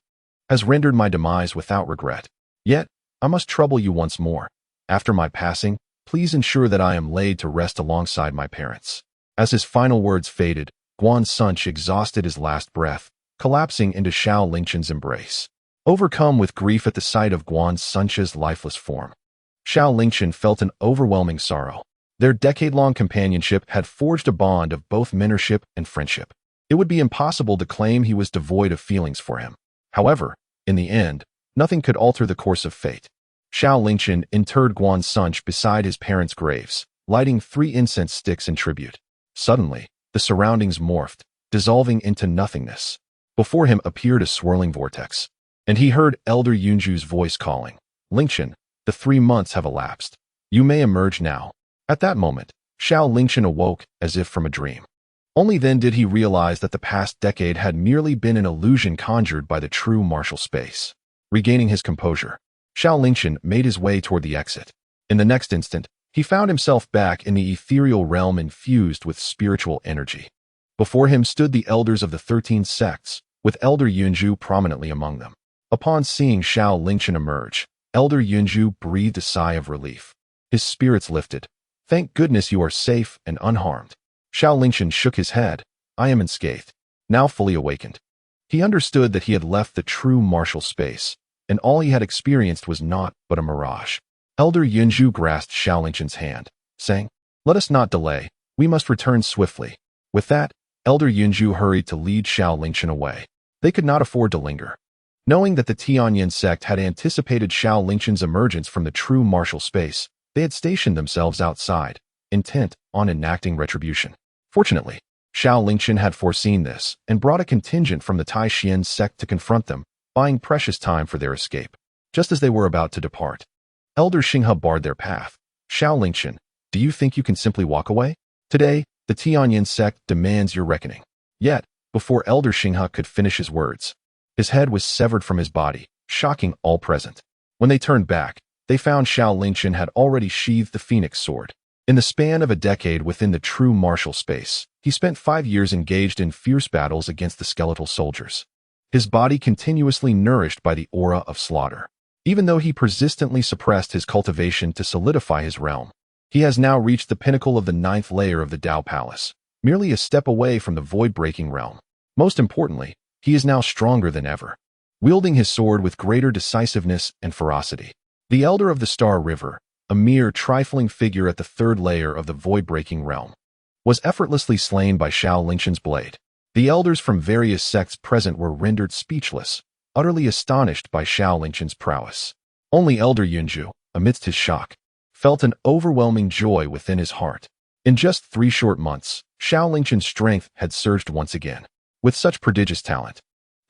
has rendered my demise without regret. Yet, I must trouble you once more. After my passing, please ensure that I am laid to rest alongside my parents." As his final words faded, Guan Sunche exhausted his last breath, collapsing into Xiao Lingchen's embrace. Overcome with grief at the sight of Guan Sunche's lifeless form, Xiao Lingchen felt an overwhelming sorrow. Their decade-long companionship had forged a bond of both mentorship and friendship. It would be impossible to claim he was devoid of feelings for him. However, in the end, nothing could alter the course of fate. Xiao Lingchen interred Guan Sunch beside his parents' graves, lighting 3 incense sticks in tribute. Suddenly, the surroundings morphed, dissolving into nothingness. Before him appeared a swirling vortex, and he heard Elder Yunju's voice calling, "Lingchen, the 3 months have elapsed. You may emerge now." At that moment, Xiao Lingchen awoke as if from a dream. Only then did he realize that the past decade had merely been an illusion conjured by the true martial space. Regaining his composure, Xiao Lingchen made his way toward the exit. In the next instant, he found himself back in the ethereal realm infused with spiritual energy. Before him stood the elders of the 13 sects, with Elder Yunju prominently among them. Upon seeing Xiao Lingchen emerge, Elder Yunju breathed a sigh of relief. His spirits lifted. "Thank goodness you are safe and unharmed." Xiao Lingchen shook his head. "I am unscathed." Now fully awakened, he understood that he had left the true martial space, and all he had experienced was naught but a mirage. Elder Yunju grasped Xiao Lingchen's hand, saying, "Let us not delay. We must return swiftly." With that, Elder Yunju hurried to lead Xiao Lingchen away. They could not afford to linger. Knowing that the Tianyin sect had anticipated Xiao Lingchen's emergence from the true martial space, they had stationed themselves outside, intent on enacting retribution. Fortunately, Xiao Lingchen had foreseen this and brought a contingent from the Taishan sect to confront them, buying precious time for their escape. Just as they were about to depart, Elder Xinghe barred their path. "Xiao Lingchen, do you think you can simply walk away? Today, the Tianyin sect demands your reckoning." Yet, before Elder Xinghe could finish his words, his head was severed from his body, shocking all present. When they turned back, they found Xiao Lingchen had already sheathed the phoenix sword. In the span of a decade within the true martial space, he spent 5 years engaged in fierce battles against the skeletal soldiers. His body continuously nourished by the aura of slaughter. Even though he persistently suppressed his cultivation to solidify his realm, he has now reached the pinnacle of the 9th layer of the Dao Palace, merely a step away from the void-breaking realm. Most importantly, he is now stronger than ever, wielding his sword with greater decisiveness and ferocity. The Elder of the Star River, a mere trifling figure at the 3rd layer of the void-breaking realm, was effortlessly slain by Xiao Lingchen's blade. The elders from various sects present were rendered speechless, utterly astonished by Xiao Lingchen's prowess. Only Elder Yunju, amidst his shock, felt an overwhelming joy within his heart. In just 3 short months, Xiao Lingchen's strength had surged once again. With such prodigious talent,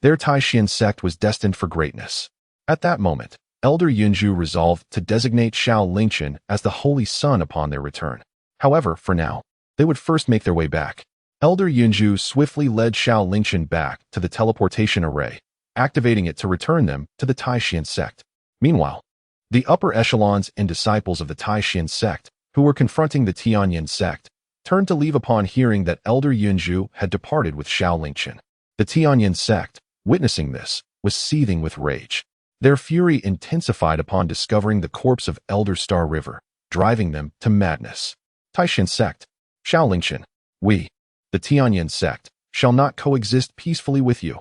their Taishan sect was destined for greatness. At that moment, Elder Yunju resolved to designate Xiao Lingchen as the Holy Sun upon their return. However, for now, they would first make their way back. Elder Yunju swiftly led Xiao Lingchen back to the teleportation array, activating it to return them to the Taishan sect. Meanwhile, the upper echelons and disciples of the Taishan sect, who were confronting the Tianyin sect, turned to leave upon hearing that Elder Yunju had departed with Xiao Lingchen. The Tianyin sect, witnessing this, was seething with rage. Their fury intensified upon discovering the corpse of Elder Star River, driving them to madness. Taishan sect, Xiao Lingchen, we, the Tianyin sect, shall not coexist peacefully with you.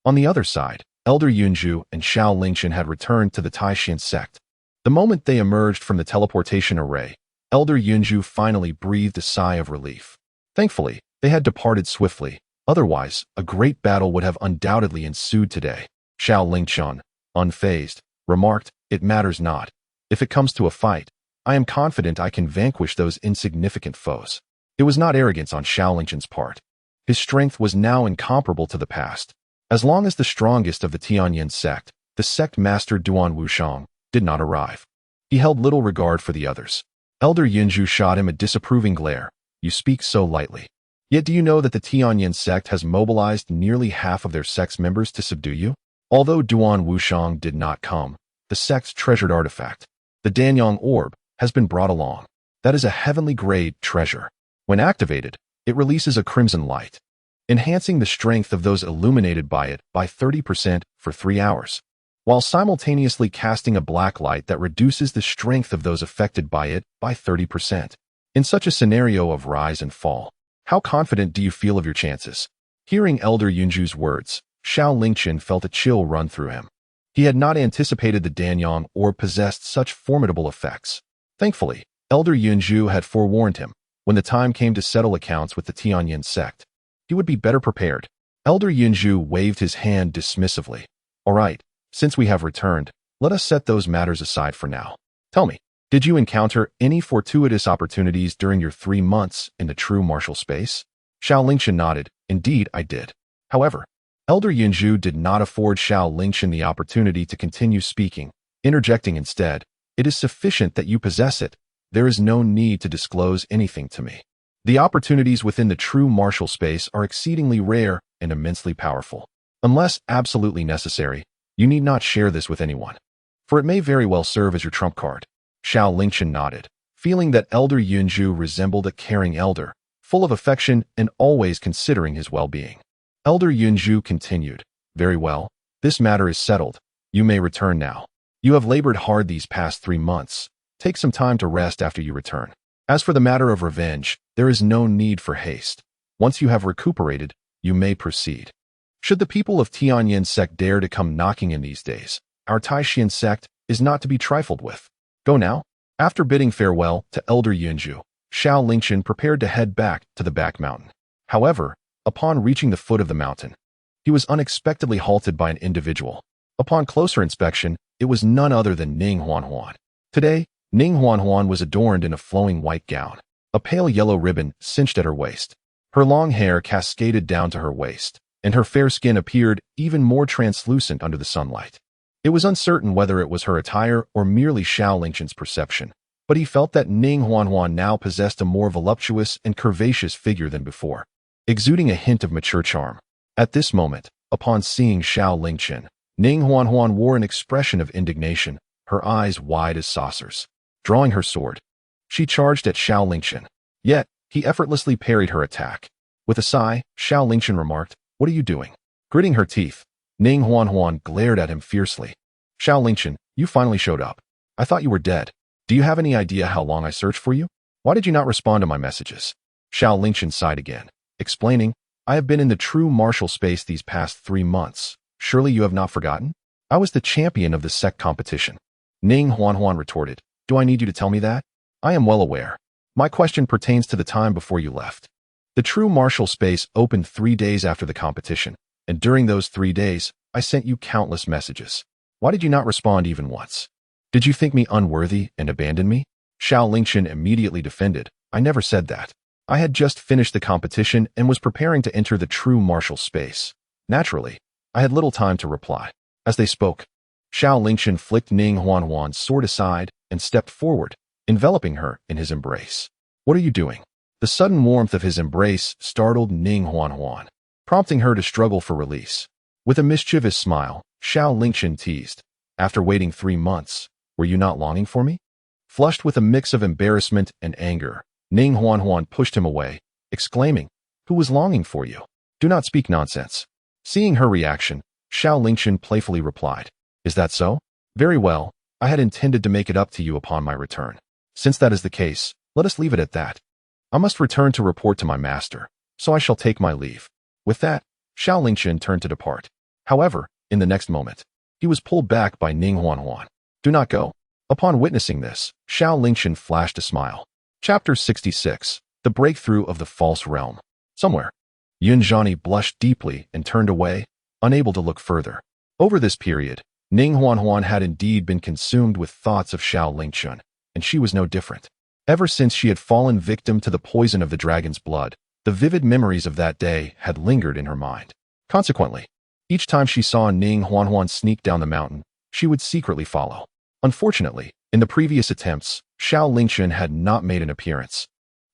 On the other side, Elder Yunju and Xiao Lingchen had returned to the Taishan sect. The moment they emerged from the teleportation array, Elder Yunju finally breathed a sigh of relief. Thankfully, they had departed swiftly, otherwise, a great battle would have undoubtedly ensued today. Xiao Lingchen, unfazed, remarked, "It matters not. If it comes to a fight, I am confident I can vanquish those insignificant foes." It was not arrogance on Xiao Lingchen's part. His strength was now incomparable to the past. As long as the strongest of the Tianyin sect, the sect master Duan Wushang, did not arrive, he held little regard for the others. Elder Yunju shot him a disapproving glare. "You speak so lightly. Yet do you know that the Tianyin sect has mobilized nearly half of their sect's members to subdue you?" Although Duan Wushang did not come, the sect's treasured artifact, the Danyang Orb, has been brought along. That is a heavenly grade treasure. When activated, it releases a crimson light, enhancing the strength of those illuminated by it by 30% for 3 hours, while simultaneously casting a black light that reduces the strength of those affected by it by 30%. In such a scenario of rise and fall, how confident do you feel of your chances? Hearing Elder Yunju's words, Xiao Lingchen felt a chill run through him. He had not anticipated the Danyang or possessed such formidable effects. Thankfully, Elder Yunju had forewarned him when the time came to settle accounts with the Tianyin sect. he would be better prepared. Elder Yunju waved his hand dismissively. All right, since we have returned, let us set those matters aside for now. Tell me, did you encounter any fortuitous opportunities during your 3 months in the true martial space? Xiao Lingchen nodded. Indeed, I did. However, Elder Yunju did not afford Xiao Lingchen the opportunity to continue speaking, interjecting instead, it is sufficient that you possess it. There is no need to disclose anything to me. The opportunities within the true martial space are exceedingly rare and immensely powerful. Unless absolutely necessary, you need not share this with anyone, for it may very well serve as your trump card. Xiao Lingchen nodded, feeling that Elder Yunju resembled a caring elder, full of affection and always considering his well-being. Elder Yunju continued, Very well, this matter is settled. You may return now. You have labored hard these past 3 months. Take some time to rest after you return. As for the matter of revenge, there is no need for haste. Once you have recuperated, you may proceed. Should the people of Tianyin sect dare to come knocking in these days, our Taishan sect is not to be trifled with. Go now. After bidding farewell to Elder Yunju, Xiao Lingchen prepared to head back to the back mountain. However, upon reaching the foot of the mountain, he was unexpectedly halted by an individual. Upon closer inspection, it was none other than Ning Huanhuan. Today, Ning Huanhuan was adorned in a flowing white gown, a pale yellow ribbon cinched at her waist. Her long hair cascaded down to her waist, and her fair skin appeared even more translucent under the sunlight. It was uncertain whether it was her attire or merely Xiao Lingchen's perception, but he felt that Ning Huanhuan now possessed a more voluptuous and curvaceous figure than before, exuding a hint of mature charm. At this moment, upon seeing Xiao Lingchen, Ning Huanhuan wore an expression of indignation, her eyes wide as saucers. Drawing her sword, she charged at Xiao Lingchen. Yet, he effortlessly parried her attack. With a sigh, Xiao Lingchen remarked, What are you doing? Gritting her teeth, Ning Huanhuan glared at him fiercely. Xiao Lingchen, you finally showed up. I thought you were dead. Do you have any idea how long I searched for you? Why did you not respond to my messages? Xiao Lingchen sighed again, explaining, I have been in the true martial space these past 3 months. Surely you have not forgotten? I was the champion of the sect competition. Ning Huanhuan retorted, Do I need you to tell me that? I am well aware. My question pertains to the time before you left. The true martial space opened 3 days after the competition, and during those 3 days, I sent you countless messages. Why did you not respond even once? Did you think me unworthy and abandon me? Xiao Lingchen immediately defended, I never said that. I had just finished the competition and was preparing to enter the true martial space. Naturally, I had little time to reply. As they spoke, Xiao Lingchen flicked Ning Huanhuan's sword aside and stepped forward, enveloping her in his embrace. What are you doing? The sudden warmth of his embrace startled Ning Huanhuan, prompting her to struggle for release. With a mischievous smile, Xiao Lingchen teased, After waiting 3 months, were you not longing for me? Flushed with a mix of embarrassment and anger, Ning Huanhuan pushed him away, exclaiming, Who was longing for you? Do not speak nonsense. Seeing her reaction, Xiao Lingchen playfully replied, Is that so? Very well, I had intended to make it up to you upon my return. Since that is the case, let us leave it at that. I must return to report to my master, so I shall take my leave. With that, Xiao Lingchen turned to depart. However, in the next moment, he was pulled back by Ning Huanhuan. Do not go. Upon witnessing this, Xiao Lingchen flashed a smile. Chapter 66, The Breakthrough of the False Realm. Somewhere, Yunzhani blushed deeply and turned away, unable to look further. Over this period, Ning Huanhuan had indeed been consumed with thoughts of Xiao Lingchen, and she was no different. Ever since she had fallen victim to the poison of the dragon's blood, the vivid memories of that day had lingered in her mind. Consequently, each time she saw Ning Huanhuan sneak down the mountain, she would secretly follow. Unfortunately, in the previous attempts, Xiao Lingchen had not made an appearance,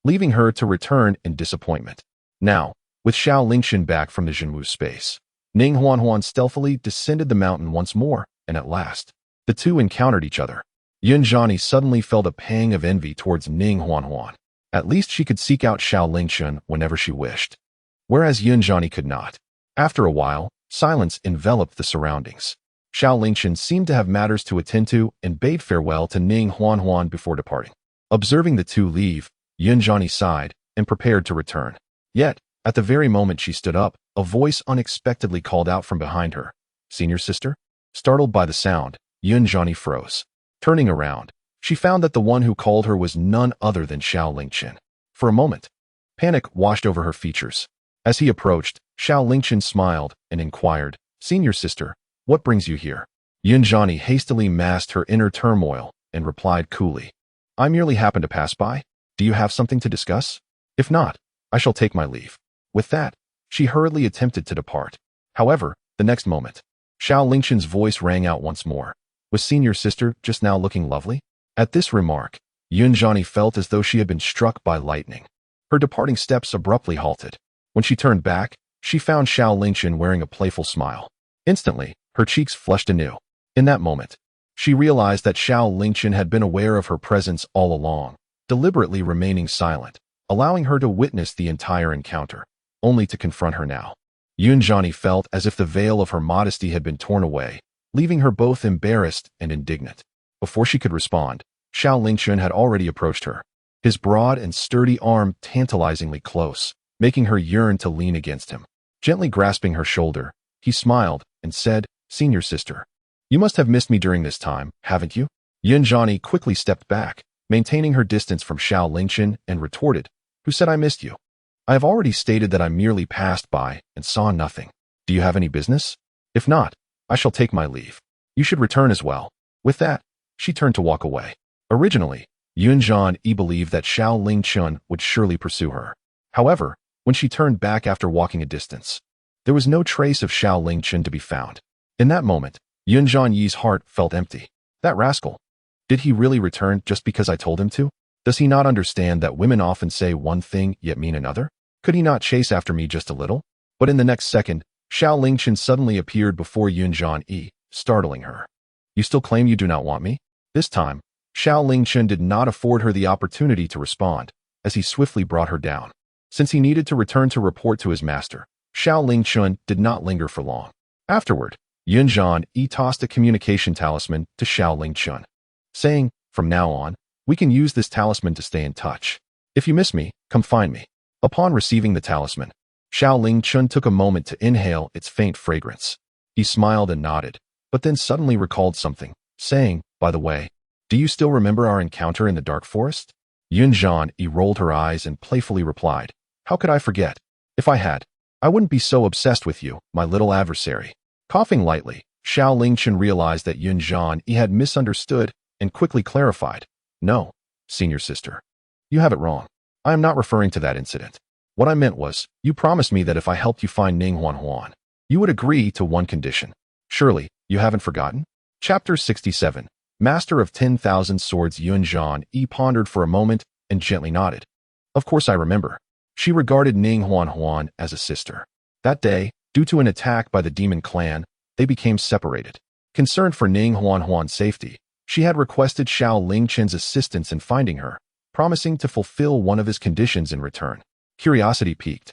leaving her to return in disappointment. Now, with Xiao Lingchen back from the Zhenwu space, Ning Huanhuan stealthily descended the mountain once more, and at last, the two encountered each other. Yunzhani suddenly felt a pang of envy towards Ning Huanhuan. At least she could seek out Xiao Lingchen whenever she wished, whereas Yunzhani could not. After a while, silence enveloped the surroundings. Xiao Lingchen seemed to have matters to attend to and bade farewell to Ning Huanhuan before departing. Observing the two leave, Yunzhani sighed and prepared to return. Yet, at the very moment she stood up, a voice unexpectedly called out from behind her. Senior sister? Startled by the sound, Yunzhani froze. Turning around, she found that the one who called her was none other than Xiao Lingchen. For a moment, panic washed over her features. As he approached, Xiao Lingchen smiled and inquired, "Senior sister, what brings you here?" Yunjani hastily masked her inner turmoil and replied coolly, "I merely happened to pass by. Do you have something to discuss? If not, I shall take my leave." With that, she hurriedly attempted to depart. However, the next moment, Xiao Lingchen's voice rang out once more. "Was senior sister just now looking lovely?" At this remark, Yunjani felt as though she had been struck by lightning. Her departing steps abruptly halted. When she turned back, she found Xiao Lingchen wearing a playful smile. Instantly, her cheeks flushed anew. In that moment, she realized that Xiao Lingchen had been aware of her presence all along, deliberately remaining silent, allowing her to witness the entire encounter, only to confront her now. Yunjani felt as if the veil of her modesty had been torn away, leaving her both embarrassed and indignant. Before she could respond, Xiao Lingchen had already approached her, his broad and sturdy arm tantalizingly close, making her yearn to lean against him. Gently grasping her shoulder, he smiled and said, "Senior sister, you must have missed me during this time, haven't you?" Yunjani quickly stepped back, maintaining her distance from Xiao Lingchen, and retorted, "Who said I missed you? I have already stated that I merely passed by and saw nothing. Do you have any business? If not, I shall take my leave. You should return as well." With that, she turned to walk away. Originally, Yunjani believed that Xiao Lingchen would surely pursue her. However, when she turned back after walking a distance, there was no trace of Xiao Lingchen to be found. In that moment, Yunjani's heart felt empty. That rascal. Did he really return just because I told him to? Does he not understand that women often say one thing yet mean another? Could he not chase after me just a little? But in the next second, Xiao Lingchen suddenly appeared before Yunjani, startling her. "You still claim you do not want me?" This time, Xiao Lingchen did not afford her the opportunity to respond, as he swiftly brought her down. Since he needed to return to report to his master, Xiao Lingchen did not linger for long. Afterward, Yunjani tossed a communication talisman to Xiao Lingchen, saying, "From now on, we can use this talisman to stay in touch. If you miss me, come find me." Upon receiving the talisman, Xiao Lingchen took a moment to inhale its faint fragrance. He smiled and nodded, but then suddenly recalled something, saying, "By the way, do you still remember our encounter in the dark forest?" Yunjani rolled her eyes and playfully replied, "How could I forget? If I had, I wouldn't be so obsessed with you, my little adversary." Coughing lightly, Xiao Lingchen realized that Yunjani had misunderstood and quickly clarified, "No, senior sister. You have it wrong. I am not referring to that incident. What I meant was, you promised me that if I helped you find Ning Huan, you would agree to one condition. Surely, you haven't forgotten?" Chapter 67. Master of 10,000 Swords. Yunjani pondered for a moment and gently nodded. "Of course I remember." She regarded Ning Huan as a sister. That day, due to an attack by the demon clan, they became separated. Concerned for Ning Huan's safety, she had requested Xiao Lingchen's assistance in finding her, promising to fulfill one of his conditions in return. Curiosity piqued,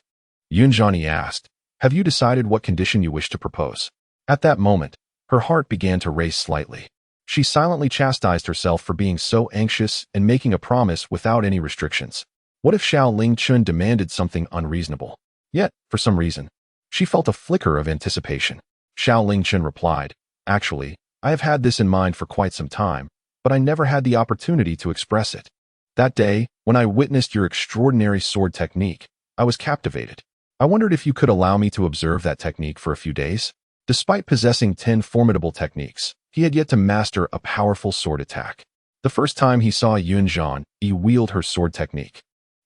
Yunjani asked, "Have you decided what condition you wish to propose?" At that moment, her heart began to race slightly. She silently chastised herself for being so anxious and making a promise without any restrictions. What if Xiao Lingchen demanded something unreasonable? Yet, for some reason, she felt a flicker of anticipation. Xiao Lingchen replied, "Actually, I have had this in mind for quite some time, but I never had the opportunity to express it. That day, when I witnessed your extraordinary sword technique, I was captivated. I wondered if you could allow me to observe that technique for a few days." Despite possessing 10 formidable techniques, he had yet to master a powerful sword attack. The first time he saw Yunjani wield her sword technique,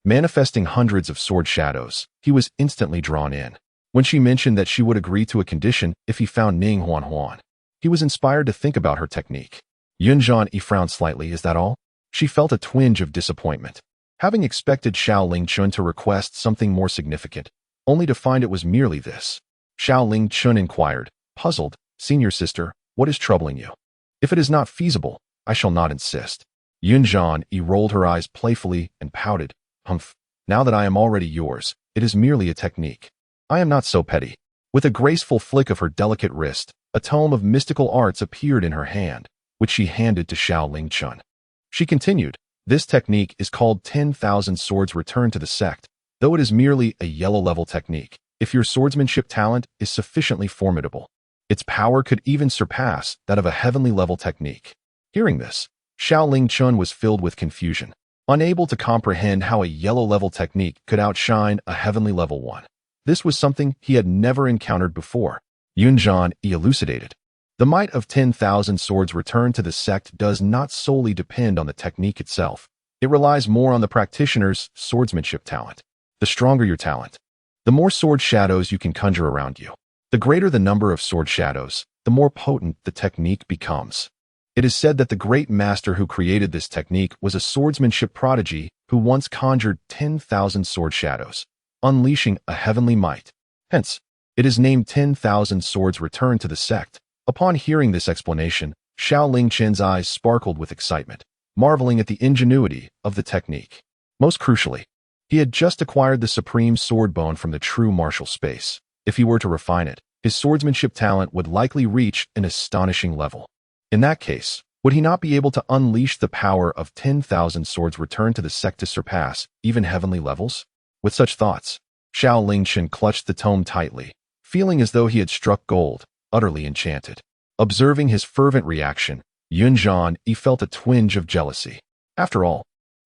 manifesting hundreds of sword shadows, he was instantly drawn in. When she mentioned that she would agree to a condition if he found Ning Huan, he was inspired to think about her technique. Yunjani frowned slightly. "Is that all?" She felt a twinge of disappointment, having expected Xiao Lingchen to request something more significant, only to find it was merely this. Xiao Lingchen inquired, puzzled, "Senior sister, what is troubling you? If it is not feasible, I shall not insist." Yunjani rolled her eyes playfully and pouted, "Humph, now that I am already yours, it is merely a technique. I am not so petty." With a graceful flick of her delicate wrist, a tome of mystical arts appeared in her hand, which she handed to Xiao Lingchen. She continued, "This technique is called 10,000 Swords Return to the Sect, though it is merely a yellow-level technique. If your swordsmanship talent is sufficiently formidable, its power could even surpass that of a heavenly-level technique." Hearing this, Xiao Lingchen was filled with confusion, unable to comprehend how a yellow-level technique could outshine a heavenly-level one. This was something he had never encountered before. Yunjian elucidated. The might of 10,000 swords returned to the sect does not solely depend on the technique itself. It relies more on the practitioner's swordsmanship talent. The stronger your talent, the more sword shadows you can conjure around you. The greater the number of sword shadows, the more potent the technique becomes. It is said that the great master who created this technique was a swordsmanship prodigy who once conjured 10,000 sword shadows, unleashing a heavenly might. Hence, it is named 10,000 Swords Return to the sect. Upon hearing this explanation, Xiao Lingchen's eyes sparkled with excitement, marveling at the ingenuity of the technique. Most crucially, he had just acquired the supreme sword bone from the true martial space. If he were to refine it, his swordsmanship talent would likely reach an astonishing level. In that case, would he not be able to unleash the power of 10,000 swords returned to the sect to surpass even heavenly levels? With such thoughts, Xiao Lingchen clutched the tome tightly, feeling as though he had struck gold, utterly enchanted. Observing his fervent reaction, Yunjian felt a twinge of jealousy. After all,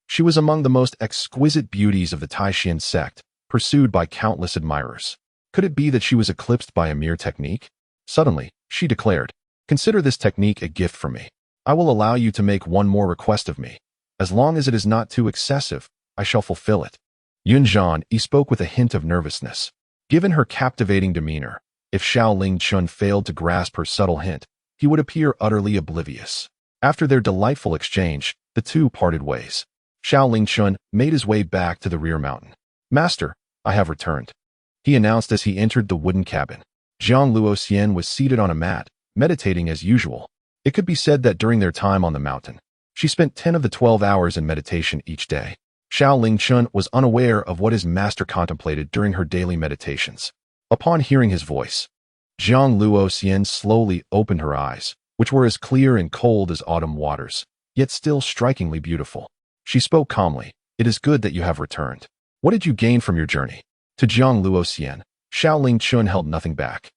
she was among the most exquisite beauties of the Taishan sect, pursued by countless admirers. Could it be that she was eclipsed by a mere technique? Suddenly, she declared, "Consider this technique a gift from me. I will allow you to make one more request of me. As long as it is not too excessive, I shall fulfill it." Yunjian spoke with a hint of nervousness. Given her captivating demeanor, if Xiao Lingchen failed to grasp her subtle hint, he would appear utterly oblivious. After their delightful exchange, the two parted ways. Xiao Lingchen made his way back to the rear mountain. "Master, I have returned," he announced as he entered the wooden cabin. Zhang Luoxian was seated on a mat, meditating as usual. It could be said that during their time on the mountain, she spent 10 of the 12 hours in meditation each day. Xiao Lingchen was unaware of what his master contemplated during her daily meditations. Upon hearing his voice, Zhang Luoxian slowly opened her eyes, which were as clear and cold as autumn waters, yet still strikingly beautiful. She spoke calmly. "It is good that you have returned. What did you gain from your journey?" To Zhang Luoxian, Xiao Lingchen held nothing back.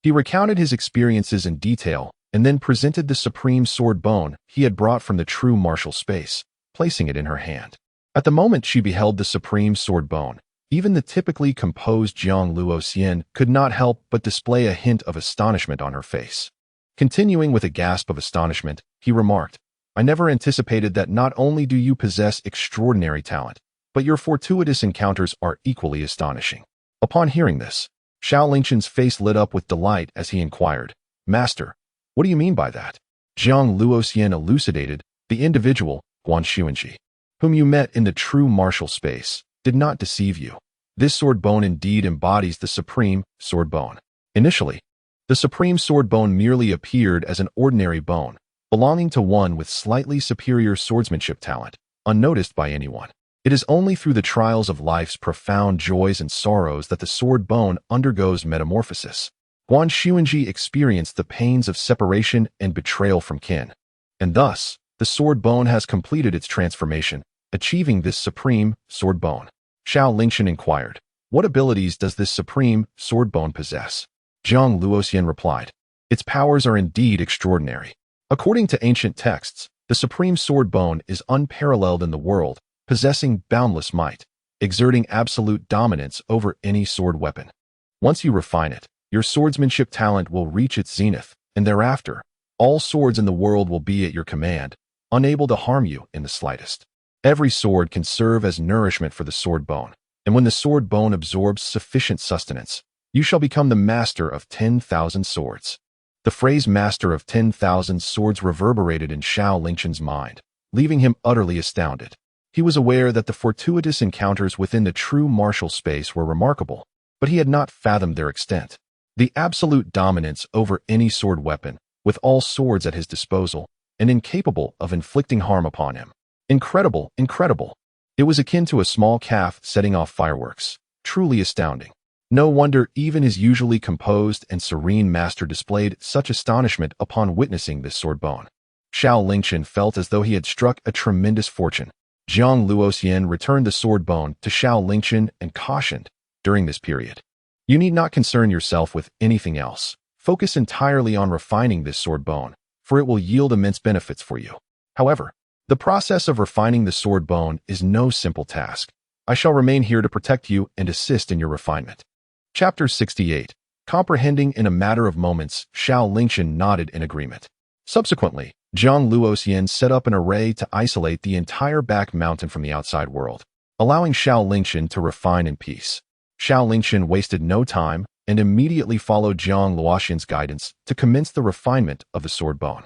He recounted his experiences in detail and then presented the supreme sword bone he had brought from the true martial space, placing it in her hand. At the moment she beheld the supreme sword bone, even the typically composed Zhang Luoxian could not help but display a hint of astonishment on her face. Continuing with a gasp of astonishment, he remarked, "I never anticipated that not only do you possess extraordinary talent, but your fortuitous encounters are equally astonishing." Upon hearing this, Xiao Lingchen's face lit up with delight as he inquired, "Master, what do you mean by that?" Zhang Luoxian elucidated, "The individual, Guan Xuanji, whom you met in the true martial space, did not deceive you. This sword bone indeed embodies the supreme sword bone. Initially, the supreme sword bone merely appeared as an ordinary bone, belonging to one with slightly superior swordsmanship talent, unnoticed by anyone. It is only through the trials of life's profound joys and sorrows that the sword bone undergoes metamorphosis. Guan Xuanji experienced the pains of separation and betrayal from kin, and thus, the sword bone has completed its transformation, achieving this supreme sword bone." Xiao Lingchen inquired, "What abilities does this supreme sword bone possess?" Zhang Luoxian replied, "Its powers are indeed extraordinary. According to ancient texts, the supreme sword bone is unparalleled in the world, possessing boundless might, exerting absolute dominance over any sword weapon. Once you refine it, your swordsmanship talent will reach its zenith, and thereafter, all swords in the world will be at your command, unable to harm you in the slightest. Every sword can serve as nourishment for the sword bone, and when the sword bone absorbs sufficient sustenance, you shall become the master of 10,000 swords." The phrase master of 10,000 swords reverberated in Xiao Lingchen's mind, leaving him utterly astounded. He was aware that the fortuitous encounters within the true martial space were remarkable, but he had not fathomed their extent. The absolute dominance over any sword weapon, with all swords at his disposal, and incapable of inflicting harm upon him. Incredible, incredible. It was akin to a small calf setting off fireworks. Truly astounding. No wonder even his usually composed and serene master displayed such astonishment upon witnessing this sword bone. Xiao Lingchen felt as though he had struck a tremendous fortune. Zhang Luoxian returned the sword bone to Xiao Lingchen and cautioned, "During this period, you need not concern yourself with anything else. Focus entirely on refining this sword bone, for it will yield immense benefits for you. However, the process of refining the sword bone is no simple task. I shall remain here to protect you and assist in your refinement." Chapter 68. Comprehending in a matter of moments, Xiao Lingchen nodded in agreement. Subsequently, Zhang Luoxian set up an array to isolate the entire back mountain from the outside world, allowing Xiao Lingchen to refine in peace. Xiao Lingchen wasted no time and immediately followed Zhang Luoxian's guidance to commence the refinement of the sword bone.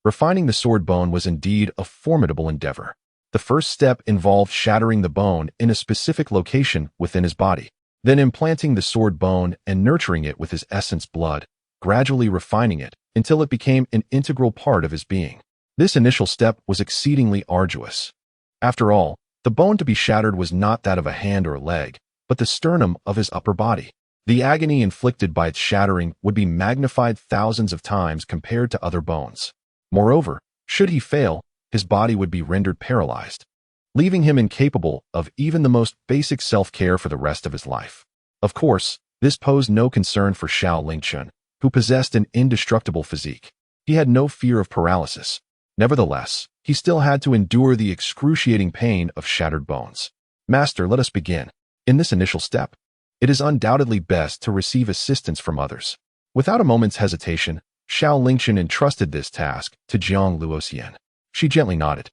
Refining the sword bone was indeed a formidable endeavor. The first step involved shattering the bone in a specific location within his body, then implanting the sword bone and nurturing it with his essence blood, gradually refining it until it became an integral part of his being. This initial step was exceedingly arduous. After all, the bone to be shattered was not that of a hand or leg, but the sternum of his upper body. The agony inflicted by its shattering would be magnified thousands of times compared to other bones. Moreover, should he fail, his body would be rendered paralyzed, leaving him incapable of even the most basic self-care for the rest of his life. Of course, this posed no concern for Xiao Lingchen, who possessed an indestructible physique. He had no fear of paralysis. Nevertheless, he still had to endure the excruciating pain of shattered bones. Master, let us begin. In this initial step, it is undoubtedly best to receive assistance from others. Without a moment's hesitation, Xiao Lingchen entrusted this task to Zhang Luoxian. She gently nodded,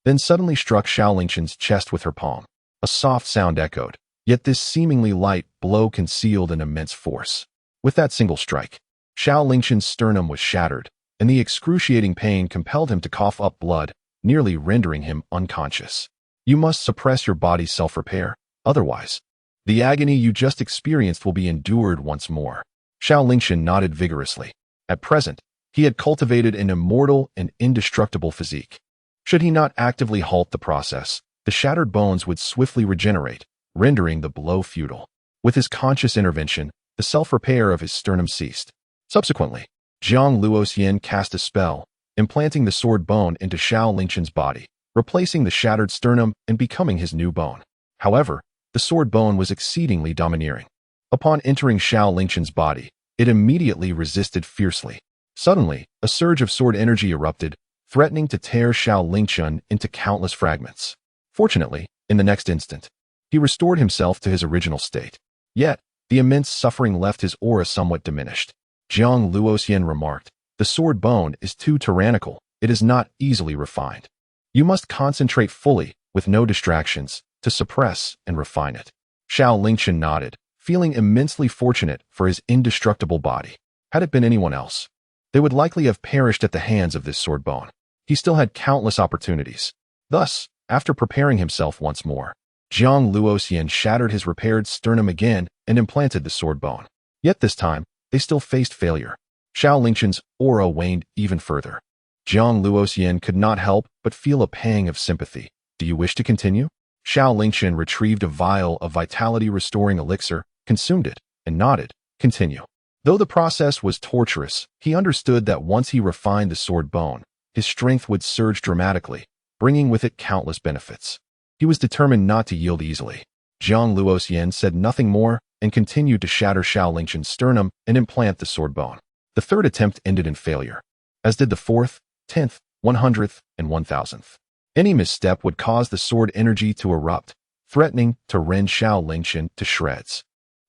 then suddenly struck Xiao Lingchen's chest with her palm. A soft sound echoed, yet this seemingly light blow concealed an immense force. With that single strike, Xiao Lingchen's sternum was shattered, and the excruciating pain compelled him to cough up blood, nearly rendering him unconscious. You must suppress your body's self-repair, otherwise, the agony you just experienced will be endured once more. Xiao Lingchen nodded vigorously. At present, he had cultivated an immortal and indestructible physique. Should he not actively halt the process, the shattered bones would swiftly regenerate, rendering the blow futile. With his conscious intervention, the self-repair of his sternum ceased. Subsequently, Zhang Luoxian cast a spell, implanting the sword bone into Xiao Lingchen's body, replacing the shattered sternum and becoming his new bone. However, the sword bone was exceedingly domineering. Upon entering Xiao Lingchen's body, it immediately resisted fiercely. Suddenly, a surge of sword energy erupted, threatening to tear Xiao Lingchen into countless fragments. Fortunately, in the next instant, he restored himself to his original state. Yet, the immense suffering left his aura somewhat diminished. Zhang Luoxian remarked, "The sword bone is too tyrannical. It is not easily refined. You must concentrate fully, with no distractions, to suppress and refine it." Xiao Lingchen nodded, feeling immensely fortunate for his indestructible body. Had it been anyone else, they would likely have perished at the hands of this sword bone. He still had countless opportunities. Thus, after preparing himself once more, Zhang Luoxian shattered his repaired sternum again and implanted the sword bone. Yet this time, they still faced failure. Xiao Lingchen's aura waned even further. Zhang Luoxian could not help but feel a pang of sympathy. "Do you wish to continue?" Xiao Lingchen retrieved a vial of vitality-restoring elixir, consumed it, and nodded, "Continue." Though the process was torturous, he understood that once he refined the sword bone, his strength would surge dramatically, bringing with it countless benefits. He was determined not to yield easily. Zhang Luoxian said nothing more and continued to shatter Xiao Lingchen's sternum and implant the sword bone. The third attempt ended in failure, as did the 4th, 10th, 100th, and 1000th. Any misstep would cause the sword energy to erupt, threatening to rend Xiao Lingchen to shreds.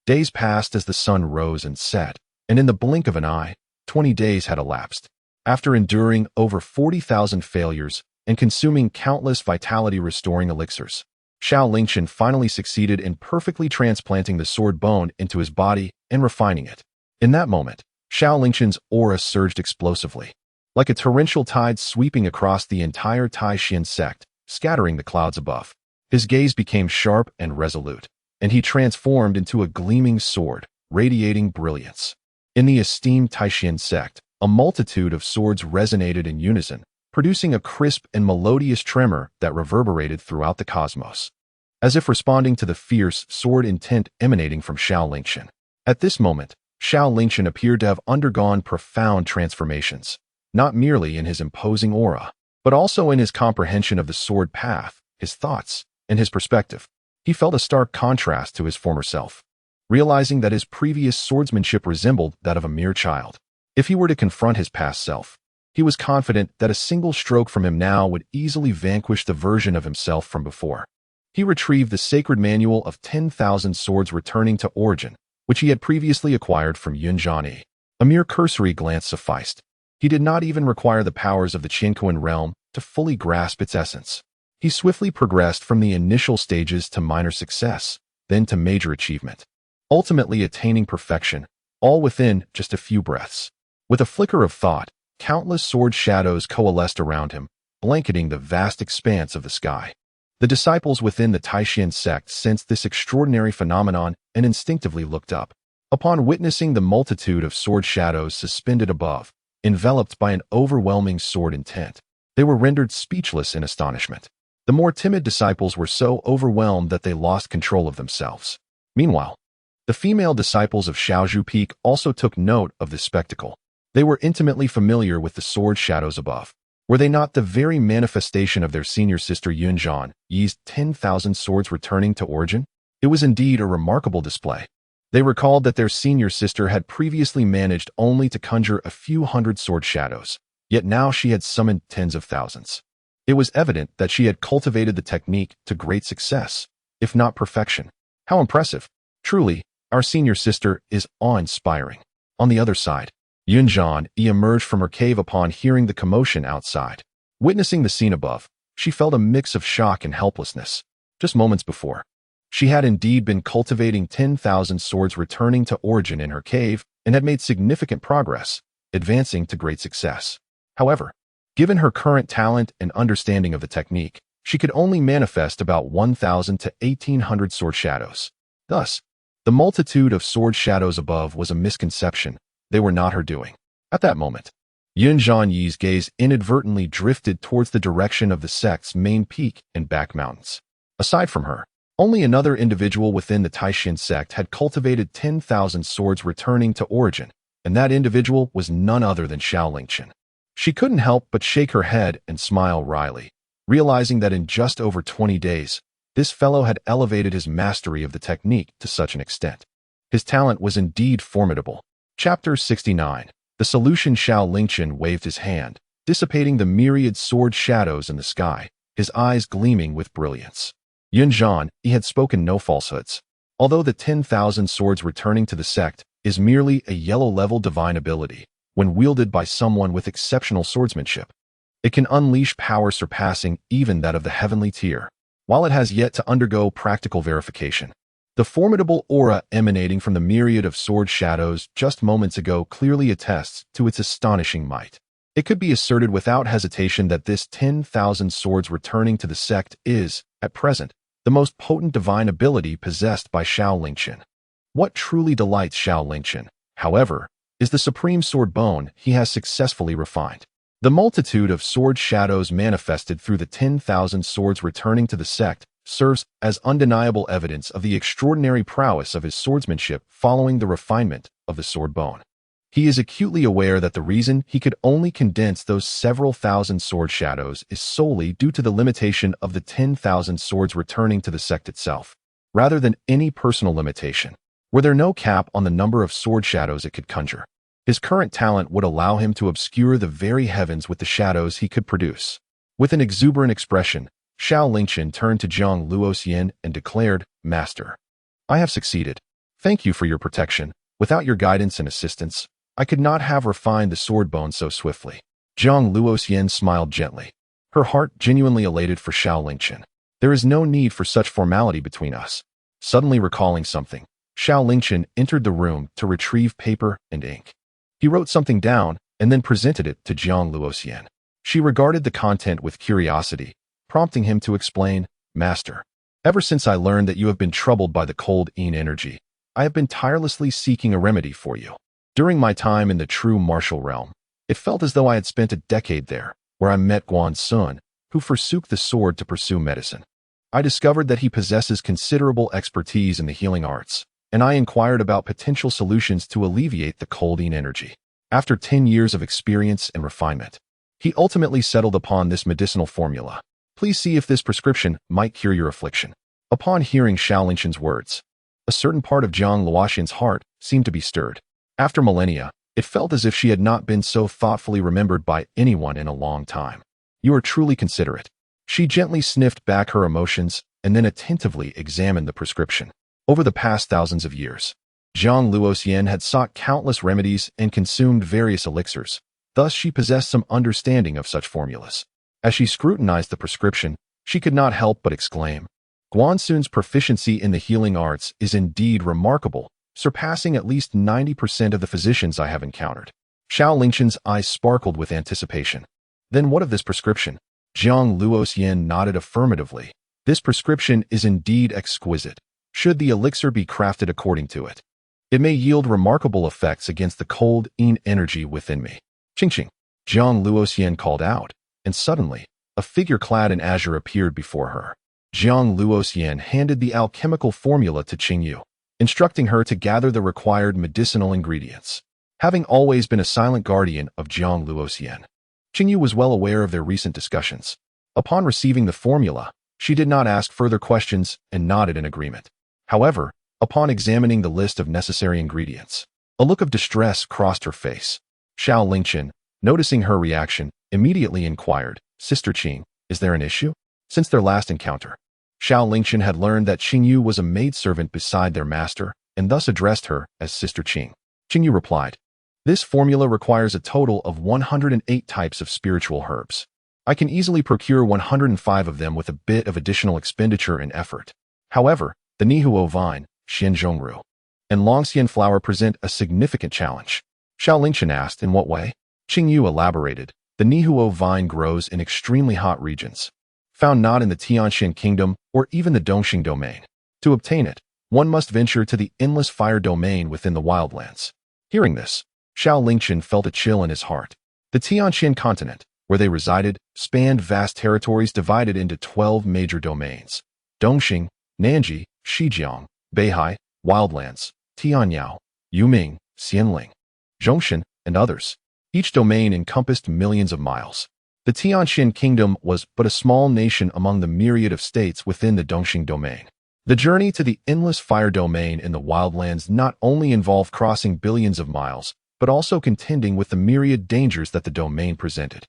Days passed as the sun rose and set, and in the blink of an eye, 20 days had elapsed. After enduring over 40,000 failures and consuming countless vitality-restoring elixirs, Xiao Lingchen finally succeeded in perfectly transplanting the sword bone into his body and refining it. In that moment, Xiao Lingchen's aura surged explosively, like a torrential tide sweeping across the entire Taishan sect, scattering the clouds above. His gaze became sharp and resolute, and he transformed into a gleaming sword, radiating brilliance. In the esteemed Taishan sect, a multitude of swords resonated in unison, producing a crisp and melodious tremor that reverberated throughout the cosmos, as if responding to the fierce sword intent emanating from Xiao Lingchen. At this moment, Xiao Lingchen appeared to have undergone profound transformations, not merely in his imposing aura, but also in his comprehension of the sword path, his thoughts, and his perspective. He felt a stark contrast to his former self, realizing that his previous swordsmanship resembled that of a mere child. If he were to confront his past self, he was confident that a single stroke from him now would easily vanquish the version of himself from before. He retrieved the sacred manual of 10,000 swords returning to origin, which he had previously acquired from Yunjiani. A mere cursory glance sufficed. He did not even require the powers of the Qinkuan realm to fully grasp its essence. He swiftly progressed from the initial stages to minor success, then to major achievement, ultimately attaining perfection, all within just a few breaths. With a flicker of thought, countless sword shadows coalesced around him, blanketing the vast expanse of the sky. The disciples within the Taishan sect sensed this extraordinary phenomenon and instinctively looked up. Upon witnessing the multitude of sword shadows suspended above, enveloped by an overwhelming sword intent, they were rendered speechless in astonishment. The more timid disciples were so overwhelmed that they lost control of themselves. Meanwhile, the female disciples of Xiaozhu Peak also took note of this spectacle. They were intimately familiar with the sword shadows above. Were they not the very manifestation of their senior sister Yunjian Yi's 10,000 swords returning to origin? It was indeed a remarkable display. They recalled that their senior sister had previously managed only to conjure a few hundred sword shadows, yet now she had summoned tens of thousands. It was evident that she had cultivated the technique to great success, if not perfection. How impressive! Truly, our senior sister is awe-inspiring. On the other side, Yunjian emerged from her cave upon hearing the commotion outside. Witnessing the scene above, she felt a mix of shock and helplessness. Just moments before, she had indeed been cultivating 10,000 swords returning to origin in her cave and had made significant progress, advancing to great success. However, given her current talent and understanding of the technique, she could only manifest about 1,000 to 1,800 sword shadows. Thus, the multitude of sword shadows above was a misconception. They were not her doing. At that moment, Yunjian Yi's gaze inadvertently drifted towards the direction of the sect's main peak and back mountains. Aside from her, only another individual within the Taishan sect had cultivated 10,000 swords returning to origin, and that individual was none other than Xiao Lingchen. She couldn't help but shake her head and smile wryly, realizing that in just over 20 days, this fellow had elevated his mastery of the technique to such an extent. His talent was indeed formidable. Chapter 69. The solution. Xiao Lingchen waved his hand, dissipating the myriad sword shadows in the sky, his eyes gleaming with brilliance. Yunjian, he had spoken no falsehoods. Although the 10,000 swords returning to the sect is merely a yellow-level divine ability, when wielded by someone with exceptional swordsmanship, it can unleash power surpassing even that of the heavenly tier. While it has yet to undergo practical verification, the formidable aura emanating from the myriad of sword shadows just moments ago clearly attests to its astonishing might. It could be asserted without hesitation that this 10,000 swords returning to the sect is, at present, the most potent divine ability possessed by Xiao Lingchen. What truly delights Xiao Lingchen, however, is the supreme sword bone he has successfully refined. The multitude of sword shadows manifested through the 10,000 swords returning to the sect serves as undeniable evidence of the extraordinary prowess of his swordsmanship following the refinement of the sword bone. He is acutely aware that the reason he could only condense those several thousand sword shadows is solely due to the limitation of the 10,000 swords returning to the sect itself, rather than any personal limitation. Were there no cap on the number of sword shadows it could conjure, his current talent would allow him to obscure the very heavens with the shadows he could produce. With an exuberant expression, Xiao Lingchen turned to Zhang Luoxian and declared, "Master, I have succeeded. Thank you for your protection. Without your guidance and assistance, I could not have refined the sword bone so swiftly." Zhang Luoxian smiled gently, her heart genuinely elated for Xiao Lingchen. "There is no need for such formality between us." Suddenly recalling something, Xiao Lingchen entered the room to retrieve paper and ink. He wrote something down and then presented it to Zhang Luoxian. She regarded the content with curiosity, prompting him to explain, "Master, ever since I learned that you have been troubled by the cold Yin energy, I have been tirelessly seeking a remedy for you. During my time in the true martial realm, it felt as though I had spent a decade there, where I met Guan Sun, who forsook the sword to pursue medicine. I discovered that he possesses considerable expertise in the healing arts, and I inquired about potential solutions to alleviate the cold Yin energy. After 10 years of experience and refinement, he ultimately settled upon this medicinal formula. Please see if this prescription might cure your affliction." Upon hearing Xiao Lingchen's words, a certain part of Zhang Luoxian's heart seemed to be stirred. After millennia, it felt as if she had not been so thoughtfully remembered by anyone in a long time. "You are truly considerate." She gently sniffed back her emotions and then attentively examined the prescription. Over the past thousands of years, Zhang Luoxian had sought countless remedies and consumed various elixirs. Thus, she possessed some understanding of such formulas. As she scrutinized the prescription, she could not help but exclaim, Guanxun's proficiency in the healing arts is indeed remarkable, surpassing at least 90% of the physicians I have encountered. Xiao Lingchen's eyes sparkled with anticipation. Then what of this prescription? Zhang Luoxian nodded affirmatively. This prescription is indeed exquisite. Should the elixir be crafted according to it, it may yield remarkable effects against the cold Yin energy within me. Ching-ching, Zhang Luoxian called out, and suddenly, a figure clad in azure appeared before her. Zhang Luoxian handed the alchemical formula to Qingyu, instructing her to gather the required medicinal ingredients. Having always been a silent guardian of Zhang Luoxian, Qingyu was well aware of their recent discussions. Upon receiving the formula, she did not ask further questions and nodded in agreement. However, upon examining the list of necessary ingredients, a look of distress crossed her face. Xiao Lingchen, noticing her reaction, immediately inquired, Sister Qing, is there an issue? Since their last encounter, Xiao Lingchen had learned that Qingyu was a maidservant beside their master, and thus addressed her as Sister Qing. Qingyu replied, this formula requires a total of 108 types of spiritual herbs. I can easily procure 105 of them with a bit of additional expenditure and effort. However, the Nihuo vine, Xianzhongru, and Longxian flower present a significant challenge. Xiao Lingchen asked, in what way? Qingyu elaborated, the Nihuo vine grows in extremely hot regions, found not in the Tianxian kingdom or even the Dongxing domain. To obtain it, one must venture to the endless fire domain within the wildlands. Hearing this, Xiao Lingchen felt a chill in his heart. The Tianxian continent, where they resided, spanned vast territories divided into 12 major domains: Dongxing, Nanji, Shijiang, Beihai, Wildlands, Tianyao, Yuming, Xianling, Zhongshan, and others. Each domain encompassed millions of miles. The Tianxian kingdom was but a small nation among the myriad of states within the Dongxing domain. The journey to the endless fire domain in the wildlands not only involved crossing billions of miles, but also contending with the myriad dangers that the domain presented.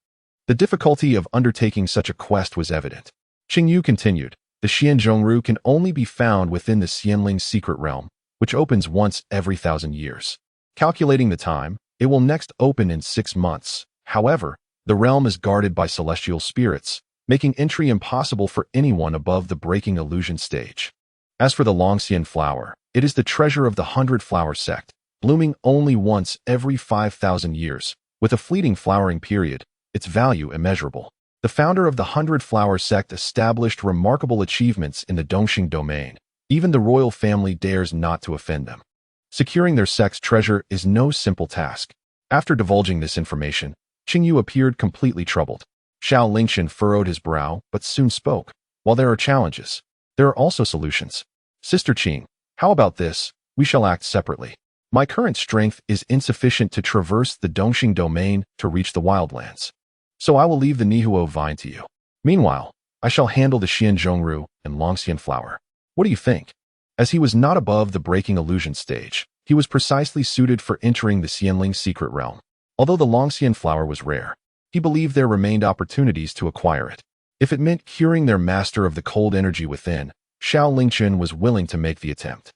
The difficulty of undertaking such a quest was evident. Qingyu continued, the Xianzhongru can only be found within the Xianling secret realm, which opens once every 1,000 years. Calculating the time, it will next open in 6 months. However, the realm is guarded by celestial spirits, making entry impossible for anyone above the breaking illusion stage. As for the Longxian flower, it is the treasure of the 100-flower sect, blooming only once every 5,000 years, with a fleeting flowering period, its value immeasurable. The founder of the 100-flower sect established remarkable achievements in the Dongxing domain. Even the royal family dares not to offend them. Securing their sect's treasure is no simple task. After divulging this information, Qingyu appeared completely troubled. Xiao Lingchen furrowed his brow, but soon spoke. While there are challenges, there are also solutions. Sister Qing, how about this? We shall act separately. My current strength is insufficient to traverse the Dongxing domain to reach the wildlands, so I will leave the Nihuo vine to you. Meanwhile, I shall handle the Xianzhongru and Longxian flower. What do you think? As he was not above the breaking illusion stage, he was precisely suited for entering the Xianling secret realm. Although the Longxian flower was rare, he believed there remained opportunities to acquire it. If it meant curing their master of the cold energy within, Xiao Lingchen was willing to make the attempt.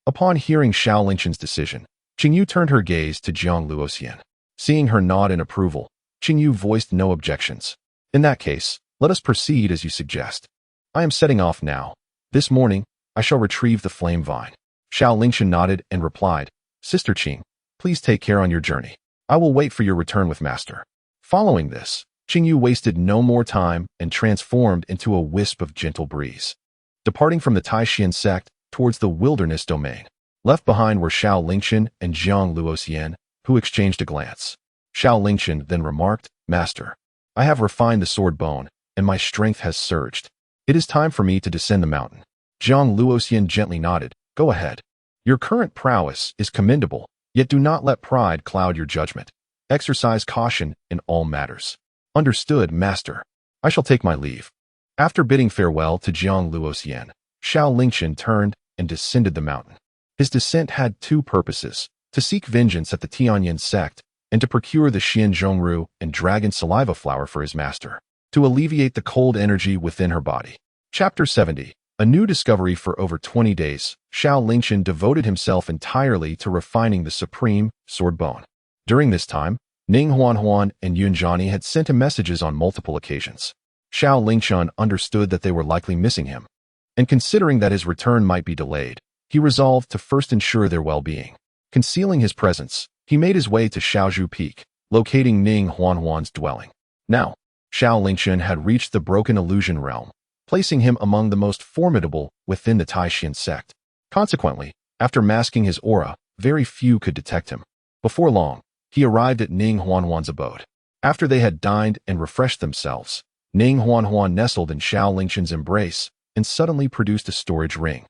Upon hearing Xiao Lingchen's decision, Qingyu turned her gaze to Zhang Luoxian. Seeing her nod in approval, Qingyu voiced no objections. In that case, let us proceed as you suggest. I am setting off now. This morning, I shall retrieve the flame vine. Xiao Lingchen nodded and replied, Sister Qing, please take care on your journey. I will wait for your return with Master. Following this, Qingyu wasted no more time and transformed into a wisp of gentle breeze, departing from the Taishian sect towards the wilderness domain. Left behind were Xiao Lingchen and Zhang Luoxian, who exchanged a glance. Xiao Lingchen then remarked, Master, I have refined the sword bone, and my strength has surged. It is time for me to descend the mountain. Zhang Luoxian gently nodded, go ahead. Your current prowess is commendable, yet do not let pride cloud your judgment. Exercise caution in all matters. Understood, Master. I shall take my leave. After bidding farewell to Zhang Luoxian, Xiao Lingchen turned and descended the mountain. His descent had 2 purposes: to seek vengeance at the Tianyan sect, and to procure the Xianzhongru and dragon saliva flower for his master, to alleviate the cold energy within her body. Chapter 70. A new discovery. For over 20 days, Xiao Lingchen devoted himself entirely to refining the supreme sword bone. During this time, Ning Huanhuan and Yun Zhani had sent him messages on multiple occasions. Xiao Lingchen understood that they were likely missing him, and considering that his return might be delayed, he resolved to first ensure their well-being. Concealing his presence, he made his way to Shaozhu Peak, locating Ning Huanhuan's dwelling. Now, Xiao Lingchen had reached the broken illusion realm, placing him among the most formidable within the Taishan sect. Consequently, after masking his aura, very few could detect him. Before long, he arrived at Ning Huanhuan's abode. After they had dined and refreshed themselves, Ning Huanhuan nestled in Xiao Lingchen's embrace and suddenly produced a storage ring,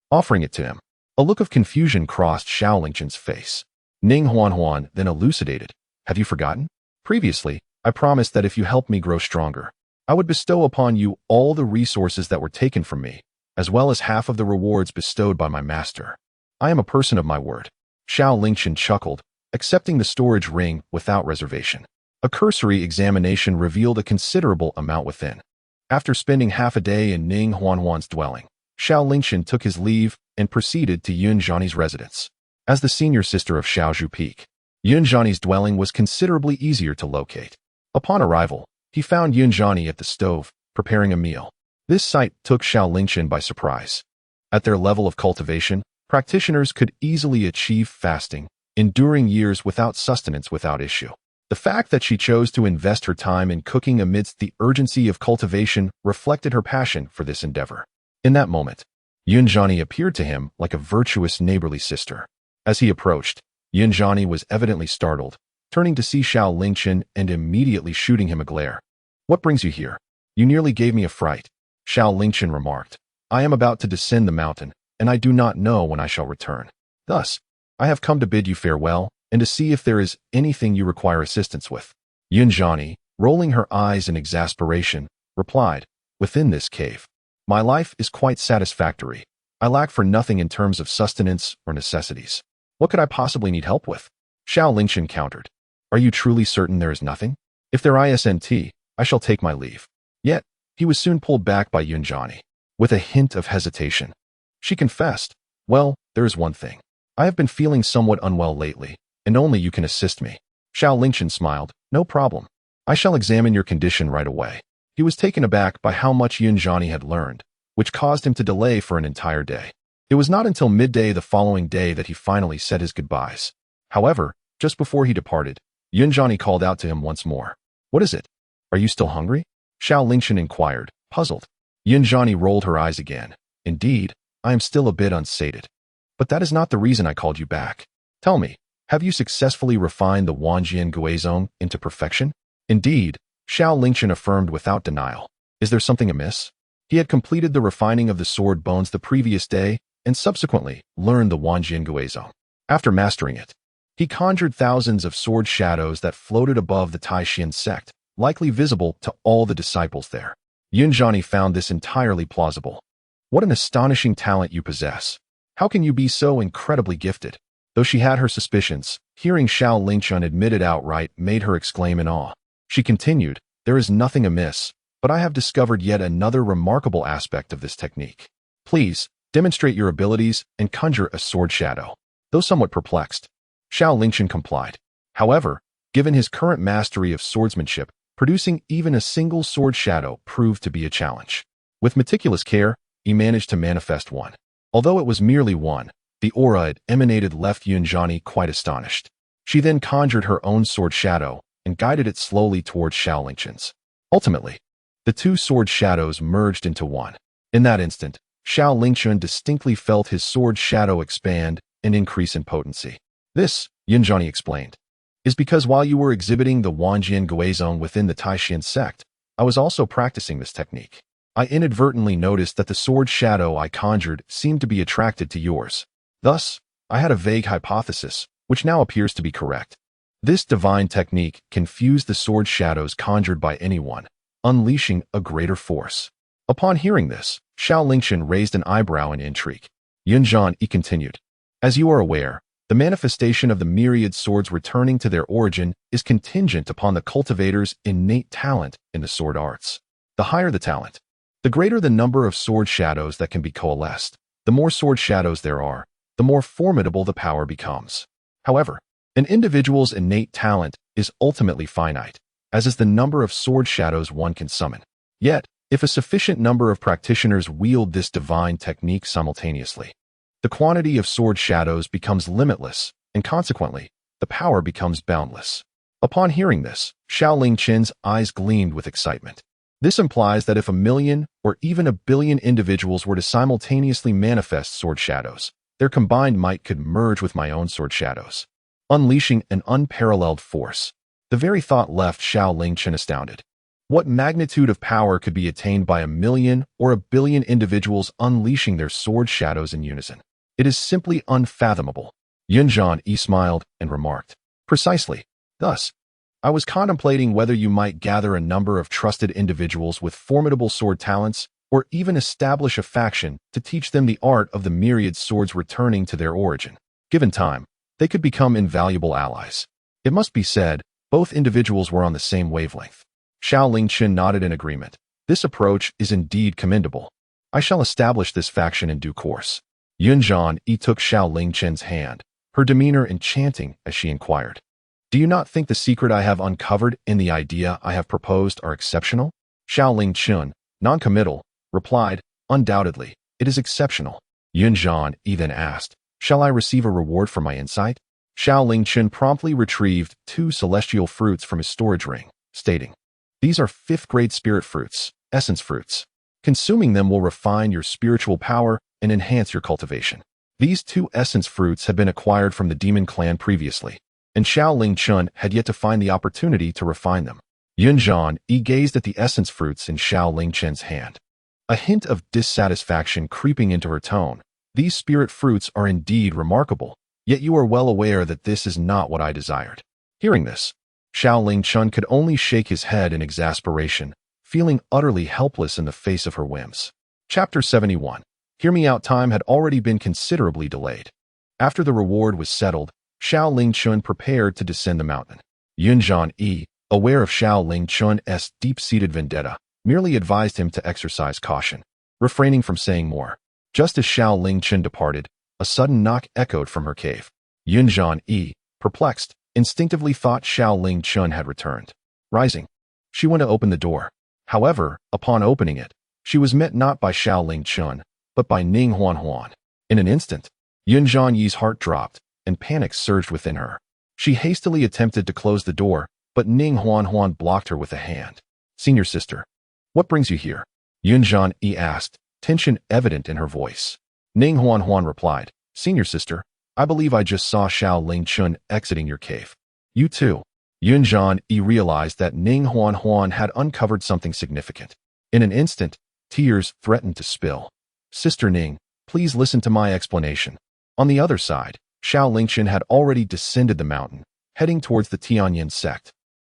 offering it to him. A look of confusion crossed Xiao Lingchen's face. Ning Huanhuan then elucidated, "Have you forgotten? Previously, I promised that if you helped me grow stronger, I would bestow upon you all the resources that were taken from me, as well as half of the rewards bestowed by my master. I am a person of my word." Xiao Lingchen chuckled, accepting the storage ring without reservation. A cursory examination revealed a considerable amount within. After spending half a day in Ning Huanhuan's dwelling, Xiao Lingchen took his leave and proceeded to Yun Zhani's residence. As the senior sister of Shaozhu Peak, Yun Zhani's dwelling was considerably easier to locate. Upon arrival, he found Yun Zhani at the stove, preparing a meal. This sight took Xiao Lingchen by surprise. At their level of cultivation, practitioners could easily achieve fasting, enduring years without sustenance without issue. The fact that she chose to invest her time in cooking amidst the urgency of cultivation reflected her passion for this endeavor. In that moment, Yun Zhani appeared to him like a virtuous neighborly sister. As he approached, Yun Zhani was evidently startled, turning to see Xiao Lingchen and immediately shooting him a glare. "What brings you here? You nearly gave me a fright," Xiao Lingchen remarked. "I am about to descend the mountain, and I do not know when I shall return. Thus, I have come to bid you farewell and to see if there is anything you require assistance with." Yun Zhani, rolling her eyes in exasperation, replied, "Within this cave, my life is quite satisfactory. I lack for nothing in terms of sustenance or necessities. What could I possibly need help with?" Xiao Lingchen countered, "Are you truly certain there is nothing? If there isn't, I shall take my leave." Yet, he was soon pulled back by Yun Zhani. With a hint of hesitation, she confessed, "Well, there is one thing. I have been feeling somewhat unwell lately, and only you can assist me." Xiao Lingchen smiled, "No problem. I shall examine your condition right away." He was taken aback by how much Yun Zhani had learned, which caused him to delay for an entire day. It was not until midday the following day that he finally said his goodbyes. However, just before he departed, Yun Zhani called out to him once more. "What is it? Are you still hungry?" Xiao Lingchen inquired, puzzled. Yun Zhani rolled her eyes again. "Indeed, I am still a bit unsated. But that is not the reason I called you back. Tell me, have you successfully refined the Wanjian Guizhong into perfection?" "Indeed," Xiao Lingchen affirmed without denial. "Is there something amiss?" He had completed the refining of the sword bones the previous day and subsequently learned the Wanjian Guizhong. After mastering it, he conjured thousands of sword shadows that floated above the Taishan sect, likely visible to all the disciples there. Yun Zhani found this entirely plausible. "What an astonishing talent you possess. How can you be so incredibly gifted?" Though she had her suspicions, hearing Xiao Lingchen admit it outright made her exclaim in awe. She continued, "There is nothing amiss, but I have discovered yet another remarkable aspect of this technique. Please, demonstrate your abilities and conjure a sword shadow." Though somewhat perplexed, Xiao Lingchen complied. However, given his current mastery of swordsmanship, producing even a single sword shadow proved to be a challenge. With meticulous care, he managed to manifest one. Although it was merely one, the aura it emanated left Yun Zhani quite astonished. She then conjured her own sword shadow and guided it slowly towards Xiao Lingchen's. Ultimately, the two sword shadows merged into one. In that instant, Xiao Lingchen distinctly felt his sword shadow expand and increase in potency. "This," Yun Zhani explained, "is because while you were exhibiting the Wanjian Guizhong within the Taishan sect, I was also practicing this technique. I inadvertently noticed that the sword shadow I conjured seemed to be attracted to yours. Thus, I had a vague hypothesis, which now appears to be correct. This divine technique can fuse the sword shadows conjured by anyone, unleashing a greater force." Upon hearing this, Xiao Lingchen raised an eyebrow in intrigue. Yun Zhani continued, "As you are aware, the manifestation of the myriad swords returning to their origin is contingent upon the cultivator's innate talent in the sword arts. The higher the talent, The greater the number of sword shadows that can be coalesced, the more sword shadows there are, the more formidable the power becomes. However, an individual's innate talent is ultimately finite, as is the number of sword shadows one can summon. Yet, if a sufficient number of practitioners wield this divine technique simultaneously, the quantity of sword shadows becomes limitless, and consequently, the power becomes boundless. Upon hearing this, Xiao Lingchen's eyes gleamed with excitement. This implies that if 1,000,000 or even 1,000,000,000 individuals were to simultaneously manifest sword shadows, their combined might could merge with my own sword shadows, unleashing an unparalleled force. The very thought left Xiao Lingchen astounded. What magnitude of power could be attained by 1,000,000 or 1,000,000,000 individuals unleashing their sword shadows in unison? It is simply unfathomable. Yin-Yang smiled and remarked, "Precisely. Thus, I was contemplating whether you might gather a number of trusted individuals with formidable sword talents, or even establish a faction to teach them the art of the myriad swords returning to their origin. Given time, they could become invaluable allies." It must be said, both individuals were on the same wavelength. Xiao Lingchen nodded in agreement. This approach is indeed commendable. I shall establish this faction in due course. Yin-Yang took Xiao Lingchen's hand, her demeanor enchanting as she inquired, "Do you not think the secret I have uncovered in the idea I have proposed are exceptional?" Xiao Lingchen, non-committal, replied, "Undoubtedly, it is exceptional." Yin-Yang then asked, "Shall I receive a reward for my insight?" Xiao Lingchen promptly retrieved 2 celestial fruits from his storage ring, stating, "These are 5th-grade spirit fruits, essence fruits. Consuming them will refine your spiritual power and enhance your cultivation." These 2 essence fruits had been acquired from the demon clan previously, and Xiao Lingchen had yet to find the opportunity to refine them. Yin-Yang gazed at the essence fruits in Xiao Lingchen's hand, a hint of dissatisfaction creeping into her tone. "These spirit fruits are indeed remarkable, yet you are well aware that this is not what I desired." Hearing this, Xiao Lingchen could only shake his head in exasperation, feeling utterly helpless in the face of her whims. Chapter 71. Hear me out. Time had already been considerably delayed. After the reward was settled, Xiao Lingchen prepared to descend the mountain. Yin-Yang, aware of Xiao Lingchen's deep-seated vendetta, merely advised him to exercise caution, refraining from saying more. Just as Xiao Lingchen departed, a sudden knock echoed from her cave. Yin-Yang, perplexed, instinctively thought Xiao Lingchen had returned. Rising, she went to open the door. However, upon opening it, she was met not by Xiao Lingchen, but by Ning Huan. In an instant, Yin-Yang's heart dropped, and panic surged within her. She hastily attempted to close the door, but Ning Huan blocked her with a hand. "Senior sister, what brings you here?" Yin-Yang asked, tension evident in her voice. Ning Huan replied, "Senior sister, I believe I just saw Xiao Lingchen exiting your cave." "You too?" Yin-Yang realized that Ning Huan had uncovered something significant. In an instant, tears threatened to spill. "Sister Ning, please listen to my explanation." On the other side, Xiao Lingchen had already descended the mountain, heading towards the Tianyin sect.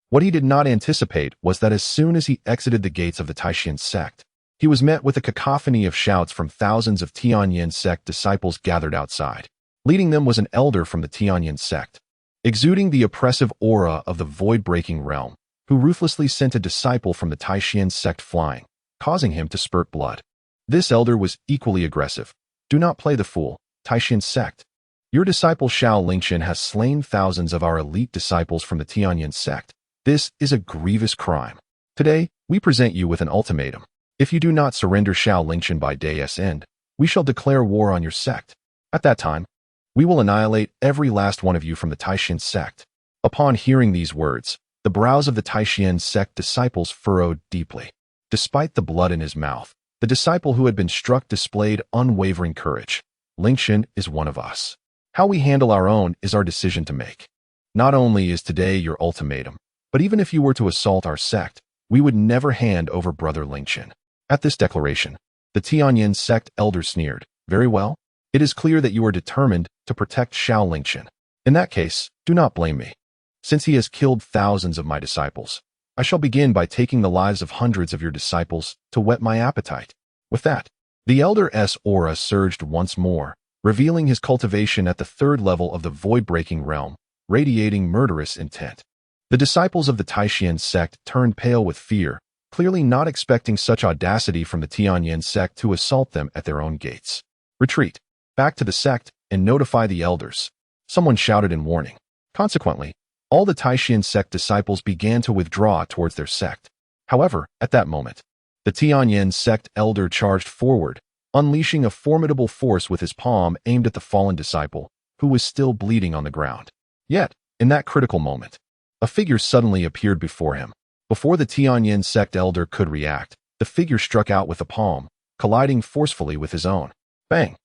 What he did not anticipate was that as soon as he exited the gates of the Taishan sect, he was met with a cacophony of shouts from thousands of Tianyin sect disciples gathered outside. Leading them was an elder from the Tianyin sect, exuding the oppressive aura of the void-breaking realm, who ruthlessly sent a disciple from the Taishan sect flying, causing him to spurt blood. This elder was equally aggressive. "Do not play the fool, Taishan sect. Your disciple Xiao Lingchen has slain thousands of our elite disciples from the Tianyin sect. This is a grievous crime. Today, we present you with an ultimatum. If you do not surrender Xiao Lingchen by day's end, we shall declare war on your sect. At that time, we will annihilate every last one of you from the Taishan sect." Upon hearing these words, the brows of the Taishan sect disciples furrowed deeply. Despite the blood in his mouth, the disciple who had been struck displayed unwavering courage. "Lingchen is one of us. How we handle our own is our decision to make. Not only is today your ultimatum, but even if you were to assault our sect, we would never hand over Brother Lingchen." At this declaration, the Tianyin sect elder sneered. "Very well. It is clear that you are determined to protect Xiao Lingchen. In that case, do not blame me. Since he has killed thousands of my disciples, I shall begin by taking the lives of hundreds of your disciples to whet my appetite." With that, the elder's aura surged once more, revealing his cultivation at the 3rd level of the void-breaking realm, radiating murderous intent. The disciples of the Taishan sect turned pale with fear, clearly not expecting such audacity from the Tianyin sect to assault them at their own gates. Retreat back to the sect and notify the elders, someone shouted in warning. Consequently, all the Taishan sect disciples began to withdraw towards their sect. However, at that moment, the Tianyin sect elder charged forward, unleashing a formidable force with his palm aimed at the fallen disciple, who was still bleeding on the ground. Yet, in that critical moment, a figure suddenly appeared before him. Before the Tianyin sect elder could react, the figure struck out with the palm, colliding forcefully with his own. Bang!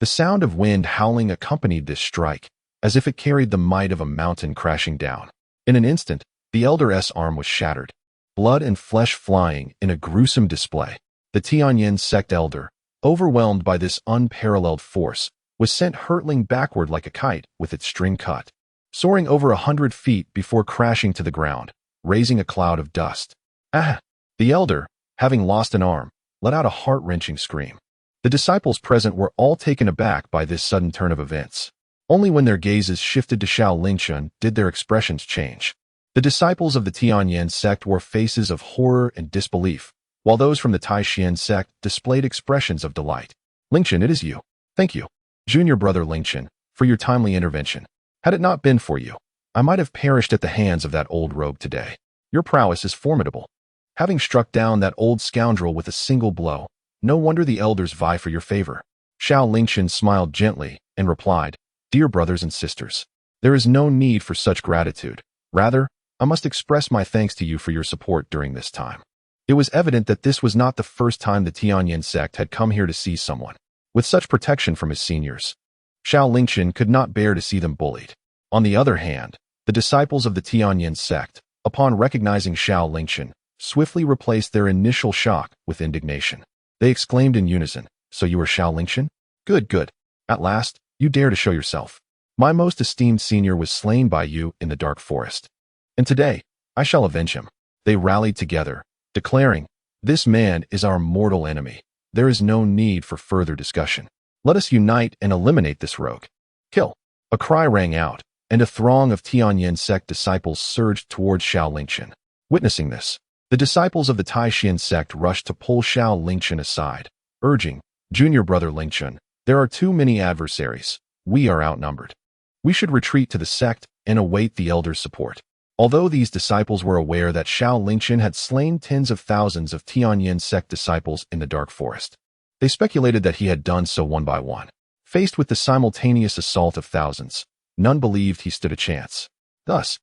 The sound of wind howling accompanied this strike, as if it carried the might of a mountain crashing down. In an instant, the elder's arm was shattered, blood and flesh flying in a gruesome display. The Tianyin sect elder, overwhelmed by this unparalleled force, was sent hurtling backward like a kite with its string cut, soaring over 100 feet before crashing to the ground, raising a cloud of dust. Ah! The elder, having lost an arm, let out a heart-wrenching scream. The disciples present were all taken aback by this sudden turn of events. Only when their gazes shifted to Xiao Lingchen did their expressions change. The disciples of the Tianyin sect wore faces of horror and disbelief, while those from the Taishan sect displayed expressions of delight. Lingchen, it is you. Thank you, junior brother Lingchen, for your timely intervention. Had it not been for you, I might have perished at the hands of that old rogue today. Your prowess is formidable. Having struck down that old scoundrel with a single blow, no wonder the elders vie for your favor. Xiao Lingchen smiled gently and replied, Dear brothers and sisters, there is no need for such gratitude. Rather, I must express my thanks to you for your support during this time. It was evident that this was not the first time the Tianyin sect had come here to see someone with such protection from his seniors. Xiao Lingchen could not bear to see them bullied. On the other hand, the disciples of the Tianyin sect, upon recognizing Xiao Lingchen, swiftly replaced their initial shock with indignation. They exclaimed in unison, So you are Xiao Lingchen? Good, good. At last, you dare to show yourself. My most esteemed senior was slain by you in the dark forest. And today, I shall avenge him. They rallied together, declaring, This man is our mortal enemy. There is no need for further discussion. Let us unite and eliminate this rogue. Kill. A cry rang out, and a throng of Tianyin sect disciples surged towards Xiao Lingchen. Witnessing this, the disciples of the Taishan sect rushed to pull Xiao Lingchen aside, urging, Junior brother Lingchen, there are too many adversaries. We are outnumbered. We should retreat to the sect and await the elders' support. Although these disciples were aware that Xiao Lingchen had slain tens of thousands of Tianyin sect disciples in the dark forest, they speculated that he had done so one by one. Faced with the simultaneous assault of thousands, none believed he stood a chance. Thus,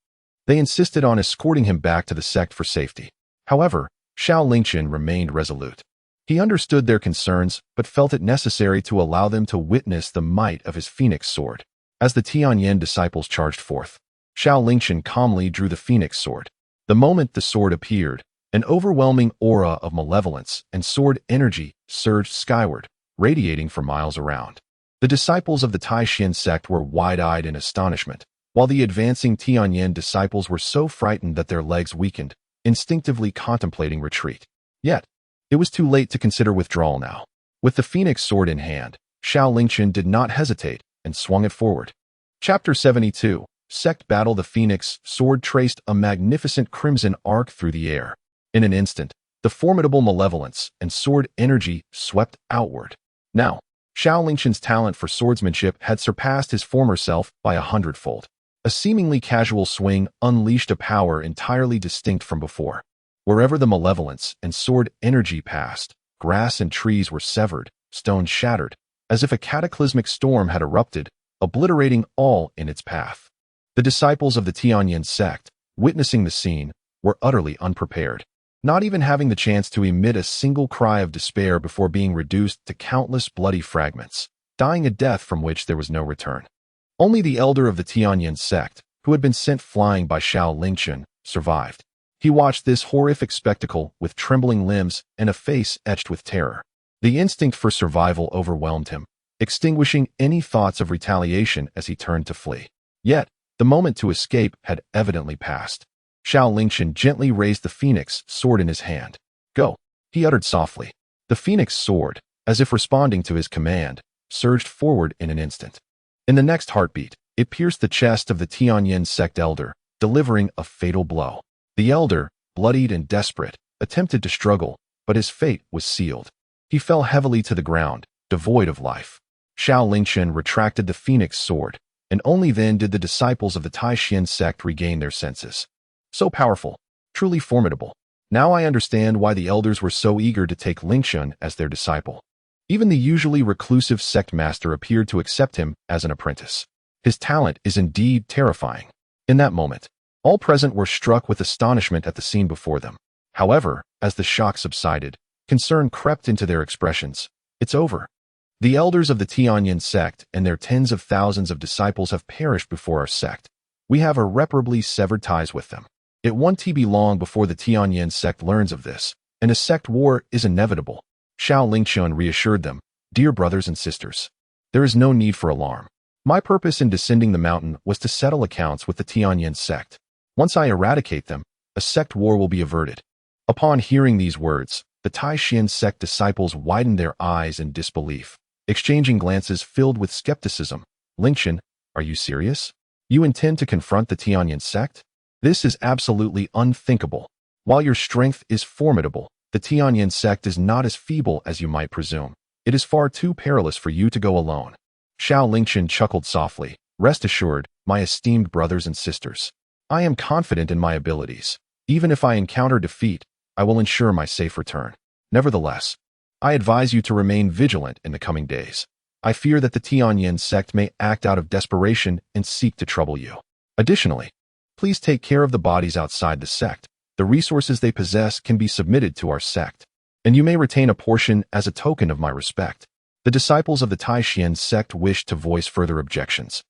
they insisted on escorting him back to the sect for safety. However, Xiao Lingchen remained resolute. He understood their concerns, but felt it necessary to allow them to witness the might of his phoenix sword. As the Tianyin disciples charged forth, Xiao Lingchen calmly drew the phoenix sword. The moment the sword appeared, an overwhelming aura of malevolence and sword energy surged skyward, radiating for miles around. The disciples of the Taishan sect were wide-eyed in astonishment, while the advancing Tianyin disciples were so frightened that their legs weakened, instinctively contemplating retreat. Yet, it was too late to consider withdrawal now. With the phoenix sword in hand, Xiao Lingchen did not hesitate and swung it forward. Chapter 72, Sect Battle. The phoenix sword traced a magnificent crimson arc through the air. In an instant, the formidable malevolence and sword energy swept outward. Now, Xiao Lingchen's talent for swordsmanship had surpassed his former self by 100-fold. A seemingly casual swing unleashed a power entirely distinct from before. Wherever the malevolence and sword energy passed, grass and trees were severed, stones shattered, as if a cataclysmic storm had erupted, obliterating all in its path. The disciples of the Tianyin sect, witnessing the scene, were utterly unprepared, not even having the chance to emit a single cry of despair before being reduced to countless bloody fragments, dying a death from which there was no return. Only the elder of the Tianyin sect, who had been sent flying by Xiao Lingchen, survived. He watched this horrific spectacle with trembling limbs and a face etched with terror. The instinct for survival overwhelmed him, extinguishing any thoughts of retaliation as he turned to flee. Yet, the moment to escape had evidently passed. Xiao Lingchen gently raised the phoenix sword in his hand. Go, he uttered softly. The phoenix sword, as if responding to his command, surged forward in an instant. In the next heartbeat, it pierced the chest of the Tianyin sect elder, delivering a fatal blow. The elder, bloodied and desperate, attempted to struggle, but his fate was sealed. He fell heavily to the ground, devoid of life. Xiao Lingchen retracted the phoenix sword, and only then did the disciples of the Taishan sect regain their senses. So powerful, truly formidable. Now I understand why the elders were so eager to take Lingchen as their disciple. Even the usually reclusive sect master appeared to accept him as an apprentice. His talent is indeed terrifying. In that moment, all present were struck with astonishment at the scene before them. However, as the shock subsided, concern crept into their expressions. It's over. The elders of the Tianyin sect and their tens of thousands of disciples have perished before our sect. We have irreparably severed ties with them. It won't be long before the Tianyin sect learns of this, and a sect war is inevitable. Xiao Lingchen reassured them, "Dear brothers and sisters, there is no need for alarm. My purpose in descending the mountain was to settle accounts with the Tianyin sect. Once I eradicate them, a sect war will be averted." Upon hearing these words, the Taishan sect disciples widened their eyes in disbelief, exchanging glances filled with skepticism. "Lingchen, are you serious? You intend to confront the Tianyin sect? This is absolutely unthinkable. While your strength is formidable, the Tianyin sect is not as feeble as you might presume. It is far too perilous for you to go alone." Xiao Lingchen chuckled softly. "Rest assured, my esteemed brothers and sisters. I am confident in my abilities. Even if I encounter defeat, I will ensure my safe return. Nevertheless, I advise you to remain vigilant in the coming days. I fear that the Tianyin sect may act out of desperation and seek to trouble you. Additionally, please take care of the bodies outside the sect. The resources they possess can be submitted to our sect, and you may retain a portion as a token of my respect." The disciples of the Taishan sect wished to voice further objections,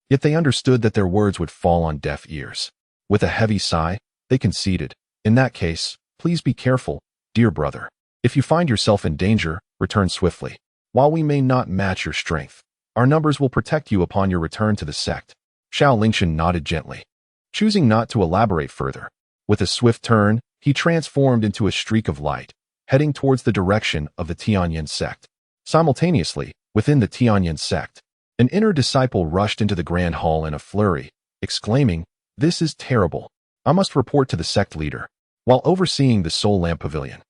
yet they understood that their words would fall on deaf ears. With a heavy sigh, they conceded, "In that case, please be careful, dear brother. If you find yourself in danger, return swiftly. While we may not match your strength, our numbers will protect you upon your return to the sect." Xiao Lingchen nodded gently, choosing not to elaborate further. With a swift turn, he transformed into a streak of light, heading towards the direction of the Tianyin sect. Simultaneously, within the Tianyin sect, an inner disciple rushed into the grand hall in a flurry, exclaiming, "This is terrible. I must report to the sect leader." While overseeing the soul lamp pavilion,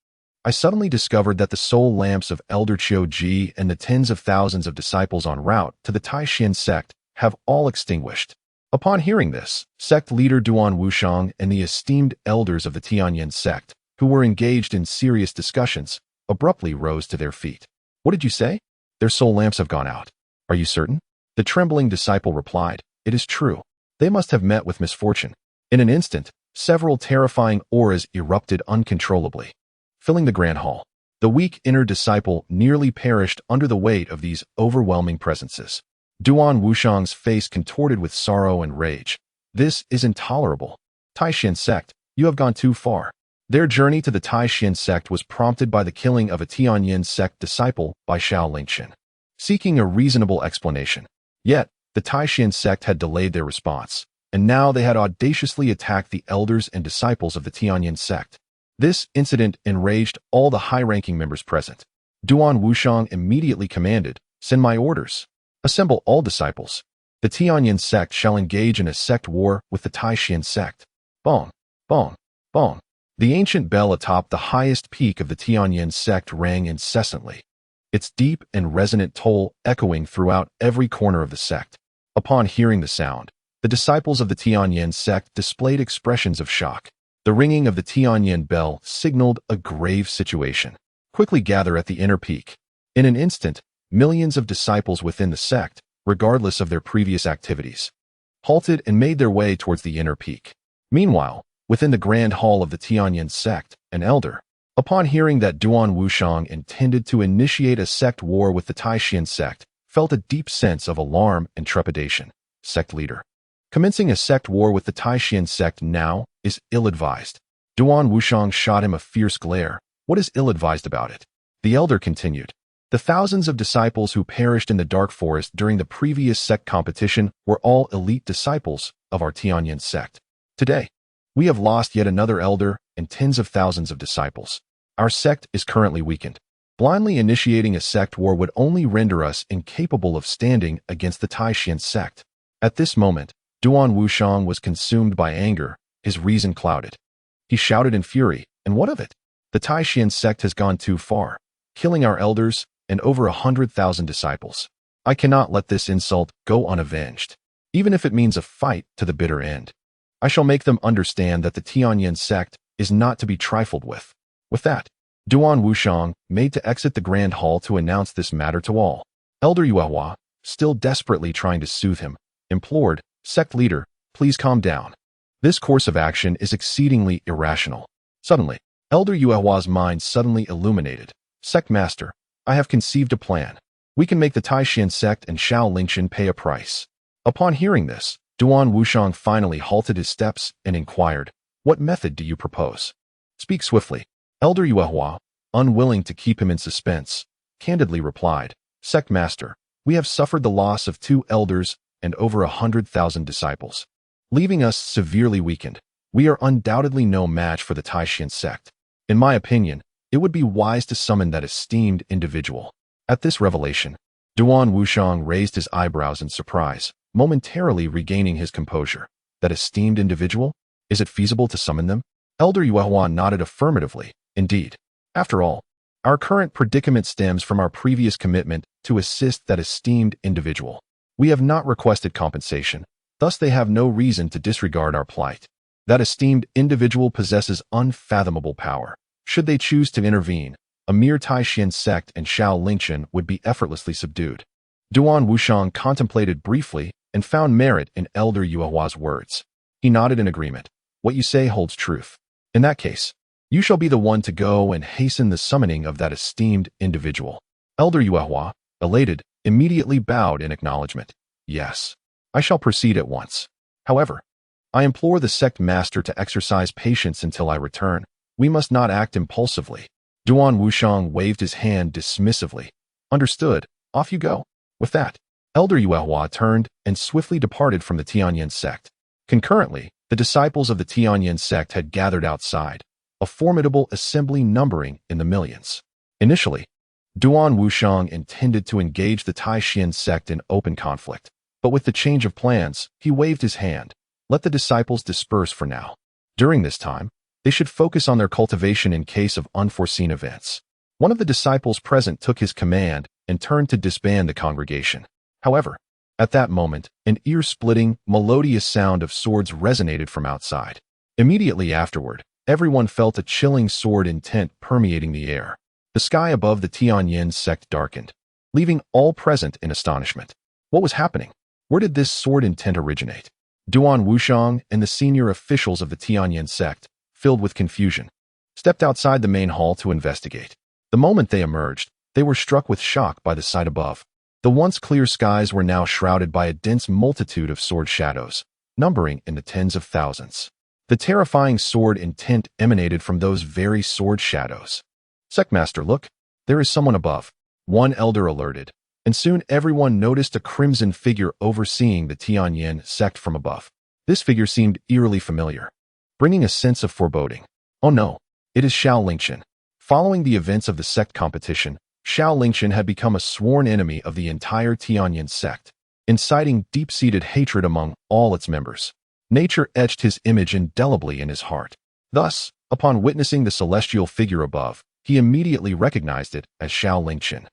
I suddenly discovered that the soul lamps of Elder Qiu Ji and the tens of thousands of disciples en route to the Taishan sect have all extinguished. Upon hearing this, sect leader Duan Wushang and the esteemed elders of the Tianyin sect, who were engaged in serious discussions, abruptly rose to their feet. "What did you say?" "Their soul lamps have gone out." "Are you certain?" The trembling disciple replied, "It is true. They must have met with misfortune." In an instant, several terrifying auras erupted uncontrollably, filling the grand hall. The weak inner disciple nearly perished under the weight of these overwhelming presences. Duan Wushang's face contorted with sorrow and rage. "This is intolerable. Taishan sect, you have gone too far." Their journey to the Taishan sect was prompted by the killing of a Tianyin sect disciple by Xiao Lingchen, seeking a reasonable explanation. Yet, the Taishan sect had delayed their response, and now they had audaciously attacked the elders and disciples of the Tianyin sect. This incident enraged all the high-ranking members present. Duan Wushang immediately commanded, "Send my orders. Assemble all disciples. The Tianyin sect shall engage in a sect war with the Taishan sect." Bong, bong, bong. The ancient bell atop the highest peak of the Tianyin sect rang incessantly, its deep and resonant toll echoing throughout every corner of the sect. Upon hearing the sound, the disciples of the Tianyin sect displayed expressions of shock. The ringing of the Tianyin bell signaled a grave situation. "Quickly gather at the inner peak." In an instant, millions of disciples within the sect, regardless of their previous activities, halted and made their way towards the inner peak. Meanwhile, within the grand hall of the Tianyin sect, an elder, upon hearing that Duan Wushang intended to initiate a sect war with the Taishan sect, felt a deep sense of alarm and trepidation. Sect leader. Commencing a sect war with the Taishan sect now is ill-advised. Duan Wushang shot him a fierce glare. "What is ill-advised about it?" The elder continued. "The thousands of disciples who perished in the dark forest during the previous sect competition were all elite disciples of our Tianyin sect. Today, we have lost yet another elder and tens of thousands of disciples. Our sect is currently weakened. Blindly initiating a sect war would only render us incapable of standing against the Taishan sect." At this moment, Duan Wushang was consumed by anger, his reason clouded. He shouted in fury, "And what of it? The Taishan sect has gone too far, killing our elders and over 100,000 disciples. I cannot let this insult go unavenged, even if it means a fight to the bitter end. I shall make them understand that the Tianyin sect is not to be trifled with. With that, Duan Wushang made to exit the grand hall to announce this matter to all. Elder Yuehua, still desperately trying to soothe him, implored, "Sect leader, please calm down. This course of action is exceedingly irrational." Suddenly, Elder Yuehua's mind suddenly illuminated. "Sect master, I have conceived a plan. We can make the Taishan sect and Xiao Lingchen pay a price." Upon hearing this, Duan Wushang finally halted his steps and inquired, "What method do you propose?" "Speak swiftly." Elder Yuehua, unwilling to keep him in suspense, candidly replied, "Sect master, we have suffered the loss of 2 elders and over 100,000 disciples, leaving us severely weakened. We are undoubtedly no match for the Taishan sect. In my opinion, it would be wise to summon that esteemed individual." At this revelation, Duan Wushang raised his eyebrows in surprise, momentarily regaining his composure. "That esteemed individual? Is it feasible to summon them?" Elder Yuehua nodded affirmatively. "Indeed. After all, our current predicament stems from our previous commitment to assist that esteemed individual. We have not requested compensation, thus they have no reason to disregard our plight. That esteemed individual possesses unfathomable power. Should they choose to intervene, a mere Taishan sect and Xiao Lingchen would be effortlessly subdued." Duan Wushang contemplated briefly and found merit in Elder Yuehua's words. He nodded in agreement. "What you say holds truth. In that case, you shall be the one to go and hasten the summoning of that esteemed individual." Elder Yuehua, elated, immediately bowed in acknowledgement. "Yes, I shall proceed at once. However, I implore the sect master to exercise patience until I return. We must not act impulsively." Duan Wushang waved his hand dismissively. "Understood. Off you go." With that, Elder Yuehua turned and swiftly departed from the Tianyin sect. Concurrently, the disciples of the Tianyin sect had gathered outside, a formidable assembly numbering in the millions. Initially, Duan Wushang intended to engage the Taishan sect in open conflict, but with the change of plans, he waved his hand. "Let the disciples disperse for now. During this time, they should focus on their cultivation in case of unforeseen events." One of the disciples present took his command and turned to disband the congregation. However, at that moment, an ear-splitting, melodious sound of swords resonated from outside. Immediately afterward, everyone felt a chilling sword intent permeating the air. The sky above the Tianyin sect darkened, leaving all present in astonishment. What was happening? Where did this sword intent originate? Duan Wushang and the senior officials of the Tianyin sect, filled with confusion, stepped outside the main hall to investigate. The moment they emerged, they were struck with shock by the sight above. The once clear skies were now shrouded by a dense multitude of sword shadows, numbering in the tens of thousands. The terrifying sword intent emanated from those very sword shadows. "Sectmaster, look, there is someone above," one elder alerted, and soon everyone noticed a crimson figure overseeing the Tianyin sect from above. This figure seemed eerily familiar, bringing a sense of foreboding. "Oh no, it is Xiao Lingchen." Following the events of the sect competition, Xiao Lingchen had become a sworn enemy of the entire Tianyin sect, inciting deep-seated hatred among all its members. Nature etched his image indelibly in his heart. Thus, upon witnessing the celestial figure above, he immediately recognized it as Xiao Lingchen.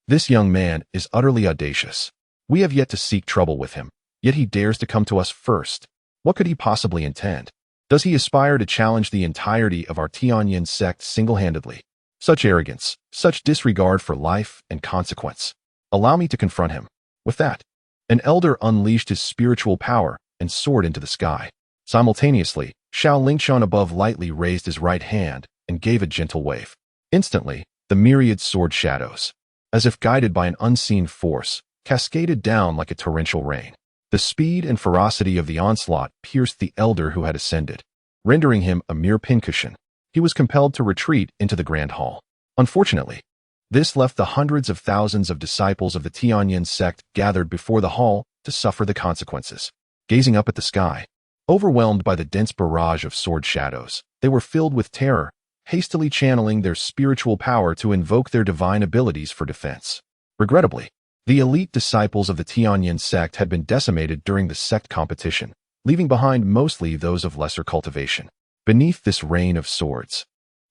"This young man is utterly audacious. We have yet to seek trouble with him, yet he dares to come to us first. What could he possibly intend? Does he aspire to challenge the entirety of our Tianyin sect single-handedly? Such arrogance, such disregard for life and consequence. Allow me to confront him." With that, an elder unleashed his spiritual power and soared into the sky. Simultaneously, Xiao Lingchen above lightly raised his right hand and gave a gentle wave. Instantly, the myriad sword shadows, as if guided by an unseen force, cascaded down like a torrential rain. The speed and ferocity of the onslaught pierced the elder who had ascended, rendering him a mere pincushion. He was compelled to retreat into the grand hall. Unfortunately, this left the hundreds of thousands of disciples of the Tianyin sect gathered before the hall to suffer the consequences. Gazing up at the sky, overwhelmed by the dense barrage of sword shadows, they were filled with terror, hastily channeling their spiritual power to invoke their divine abilities for defense. Regrettably, the elite disciples of the Tianyin sect had been decimated during the sect competition, leaving behind mostly those of lesser cultivation. Beneath this rain of swords,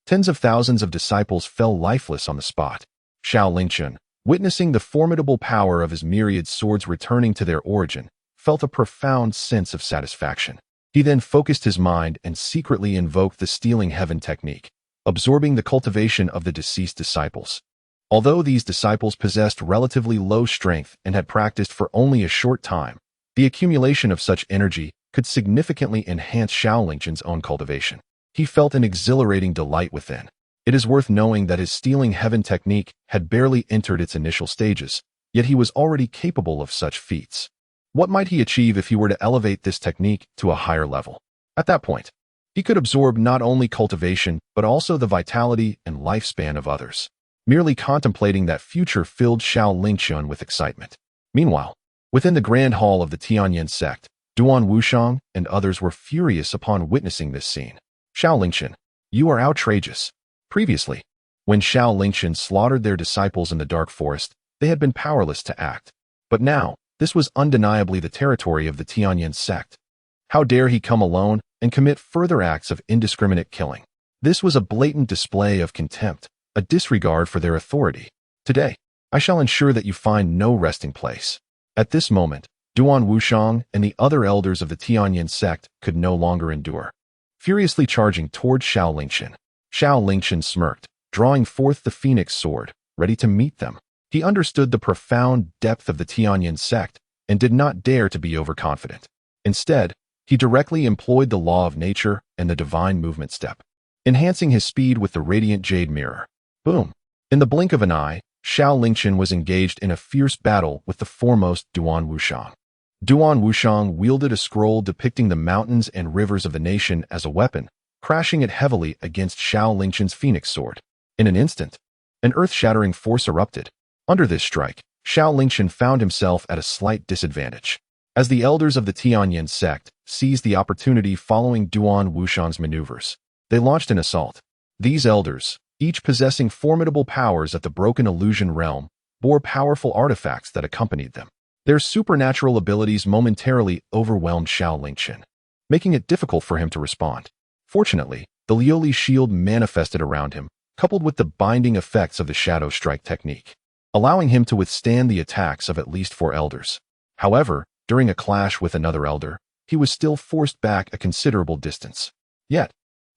Tens of thousands of disciples fell lifeless on the spot. Xiao Lingchen, witnessing the formidable power of his myriad swords returning to their origin, felt a profound sense of satisfaction. He then focused his mind and secretly invoked the stealing heaven technique, absorbing the cultivation of the deceased disciples. Although these disciples possessed relatively low strength and had practiced for only a short time, the accumulation of such energy could significantly enhance Xiao Lingchen's own cultivation. He felt an exhilarating delight within. It is worth knowing that his stealing heaven technique had barely entered its initial stages, yet he was already capable of such feats. What might he achieve if he were to elevate this technique to a higher level? At that point, he could absorb not only cultivation, but also the vitality and lifespan of others. Merely contemplating that future filled Xiao Lingchen with excitement. Meanwhile, within the grand hall of the Tianyin sect, Duan Wushang and others were furious upon witnessing this scene. Xiao Lingchen, you are outrageous. Previously, when Xiao Lingchen slaughtered their disciples in the dark forest, they had been powerless to act. But now, this was undeniably the territory of the Tianyin sect. How dare he come alone and commit further acts of indiscriminate killing? This was a blatant display of contempt, a disregard for their authority. Today, I shall ensure that you find no resting place. At this moment, Duan Wushang and the other elders of the Tianyin sect could no longer endure. Furiously charging toward Xiao Lingchen, Xiao Lingchen smirked, drawing forth the phoenix sword, ready to meet them. He understood the profound depth of the Tianyin sect and did not dare to be overconfident. Instead, he directly employed the law of nature and the divine movement step, enhancing his speed with the radiant jade mirror. Boom! In the blink of an eye, Xiao Lingchen was engaged in a fierce battle with the foremost Duan Wushang. Duan Wushang wielded a scroll depicting the mountains and rivers of the nation as a weapon, crashing it heavily against Xiao Lingchen's phoenix sword. In an instant, an earth-shattering force erupted. Under this strike, Xiao Lingchen found himself at a slight disadvantage. As the elders of the Tianyin sect seized the opportunity following Duan Wushang's maneuvers, they launched an assault. These elders, each possessing formidable powers at the broken illusion realm, bore powerful artifacts that accompanied them. Their supernatural abilities momentarily overwhelmed Xiao Lingchen, making it difficult for him to respond. Fortunately, the Liuli shield manifested around him, coupled with the binding effects of the shadow strike technique, allowing him to withstand the attacks of at least 4 elders. However, during a clash with another elder, he was still forced back a considerable distance. Yet,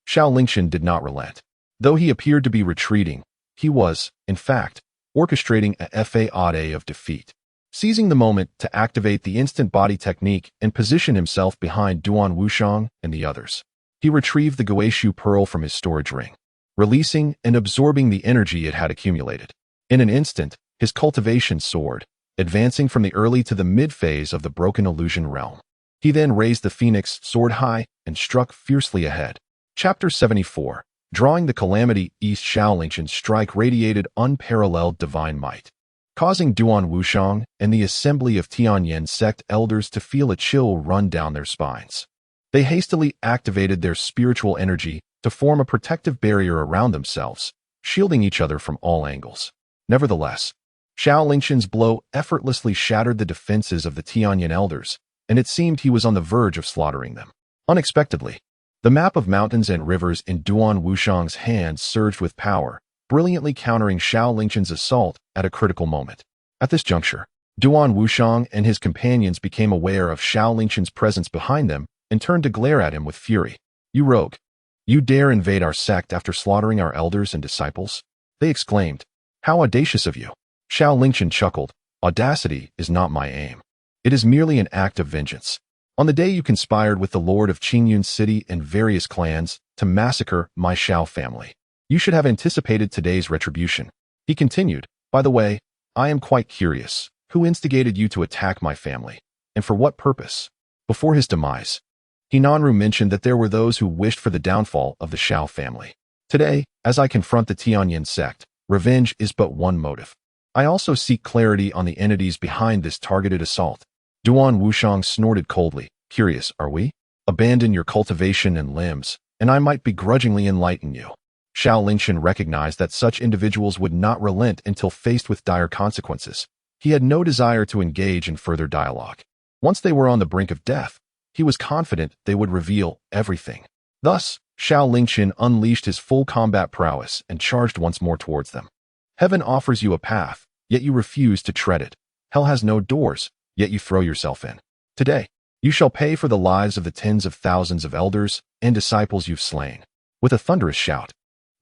Xiao Lingchen did not relent. Though he appeared to be retreating, he was, in fact, orchestrating a fade of defeat. Seizing the moment to activate the instant body technique and position himself behind Duan Wushang and the others, he retrieved the Guishu pearl from his storage ring, releasing and absorbing the energy it had accumulated. In an instant, his cultivation soared, advancing from the early to the mid-phase of the broken illusion realm. He then raised the phoenix sword high and struck fiercely ahead. Chapter 74. Drawing the Calamity East. Xiao Lingchen's strike radiated unparalleled divine might, causing Duan Wushang and the assembly of Tianyin sect elders to feel a chill run down their spines. They hastily activated their spiritual energy to form a protective barrier around themselves, shielding each other from all angles. Nevertheless, Xiao Lingchen's blow effortlessly shattered the defenses of the Tianyin elders, and it seemed he was on the verge of slaughtering them. Unexpectedly, the map of mountains and rivers in Duan Wushang's hand surged with power, brilliantly countering Xiao Lingchen's assault at a critical moment. At this juncture, Duan Wushang and his companions became aware of Xiao Lingchen's presence behind them and turned to glare at him with fury. "You rogue! You dare invade our sect after slaughtering our elders and disciples?" they exclaimed. "How audacious of you!" Xiao Lingchen chuckled. "Audacity is not my aim. It is merely an act of vengeance. On the day you conspired with the lord of Qingyun City and various clans to massacre my Xiao family, you should have anticipated today's retribution." He continued, "By the way, I am quite curious. Who instigated you to attack my family, and for what purpose?" Before his demise, Hinanru mentioned that there were those who wished for the downfall of the Xiao family. Today, as I confront the Tianyin sect, revenge is but one motive. I also seek clarity on the entities behind this targeted assault. Duan Wushang snorted coldly. "Curious, are we? Abandon your cultivation and limbs, and I might begrudgingly enlighten you." Xiao Lingchen recognized that such individuals would not relent until faced with dire consequences. He had no desire to engage in further dialogue. Once they were on the brink of death, he was confident they would reveal everything. Thus, Xiao Lingchen unleashed his full combat prowess and charged once more towards them. Heaven offers you a path, yet you refuse to tread it. Hell has no doors, yet you throw yourself in. Today, you shall pay for the lives of the tens of thousands of elders and disciples you've slain. With a thunderous shout,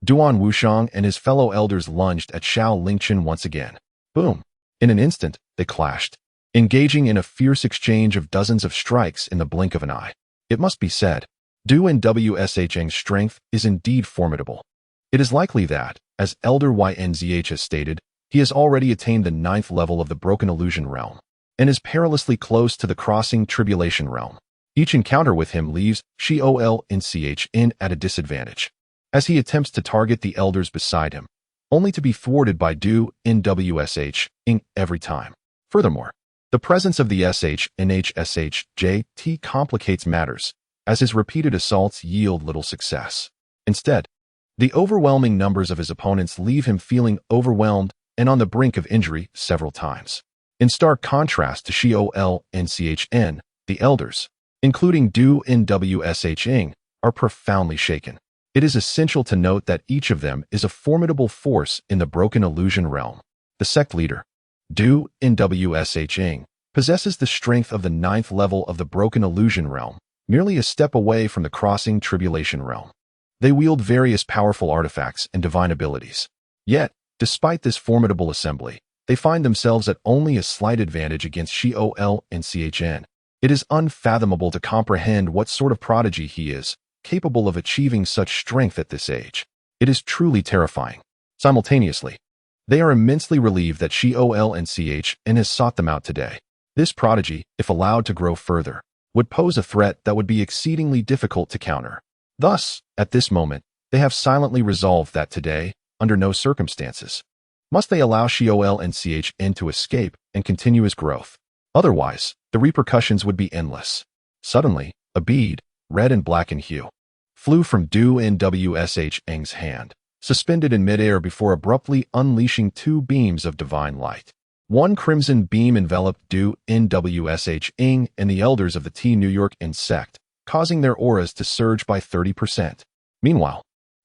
Duan Wushang and his fellow elders lunged at Xiao Lingchen once again. Boom! In an instant, they clashed, engaging in a fierce exchange of dozens of strikes in the blink of an eye. It must be said, Du and Wshang's strength is indeed formidable. It is likely that, as Elder Ynzh has stated, he has already attained the 9th level of the Broken Illusion Realm, and is perilously close to the Crossing Tribulation Realm. Each encounter with him leaves Xiao Lingchen at a disadvantage, as he attempts to target the elders beside him, only to be thwarted by Du and Wshang every time. Furthermore, the presence of the SHNHSHJT complicates matters, as his repeated assaults yield little success. Instead, the overwhelming numbers of his opponents leave him feeling overwhelmed and on the brink of injury several times. In stark contrast to Xiao Lingchen, the elders, including Du and Wshang, are profoundly shaken. It is essential to note that each of them is a formidable force in the Broken Illusion Realm. The sect leader, Du and Wshang, possesses the strength of the 9th level of the Broken Illusion Realm, merely a step away from the Crossing Tribulation Realm. They wield various powerful artifacts and divine abilities. Yet, despite this formidable assembly, they find themselves at only a slight advantage against Xiao Lingchen. It is unfathomable to comprehend what sort of prodigy he is, capable of achieving such strength at this age. It is truly terrifying. Simultaneously, they are immensely relieved that Xiao Lingchen has sought them out today. This prodigy, if allowed to grow further, would pose a threat that would be exceedingly difficult to counter. Thus, at this moment, they have silently resolved that today, under no circumstances, must they allow Xiao Lingchen to escape and continue his growth. Otherwise, the repercussions would be endless. Suddenly, a bead, red and black in hue, flew from Du and Wshang's hand, suspended in midair before abruptly unleashing 2 beams of divine light. One crimson beam enveloped Du and Wshang and the elders of the T New York sect, causing their auras to surge by 30%. Meanwhile,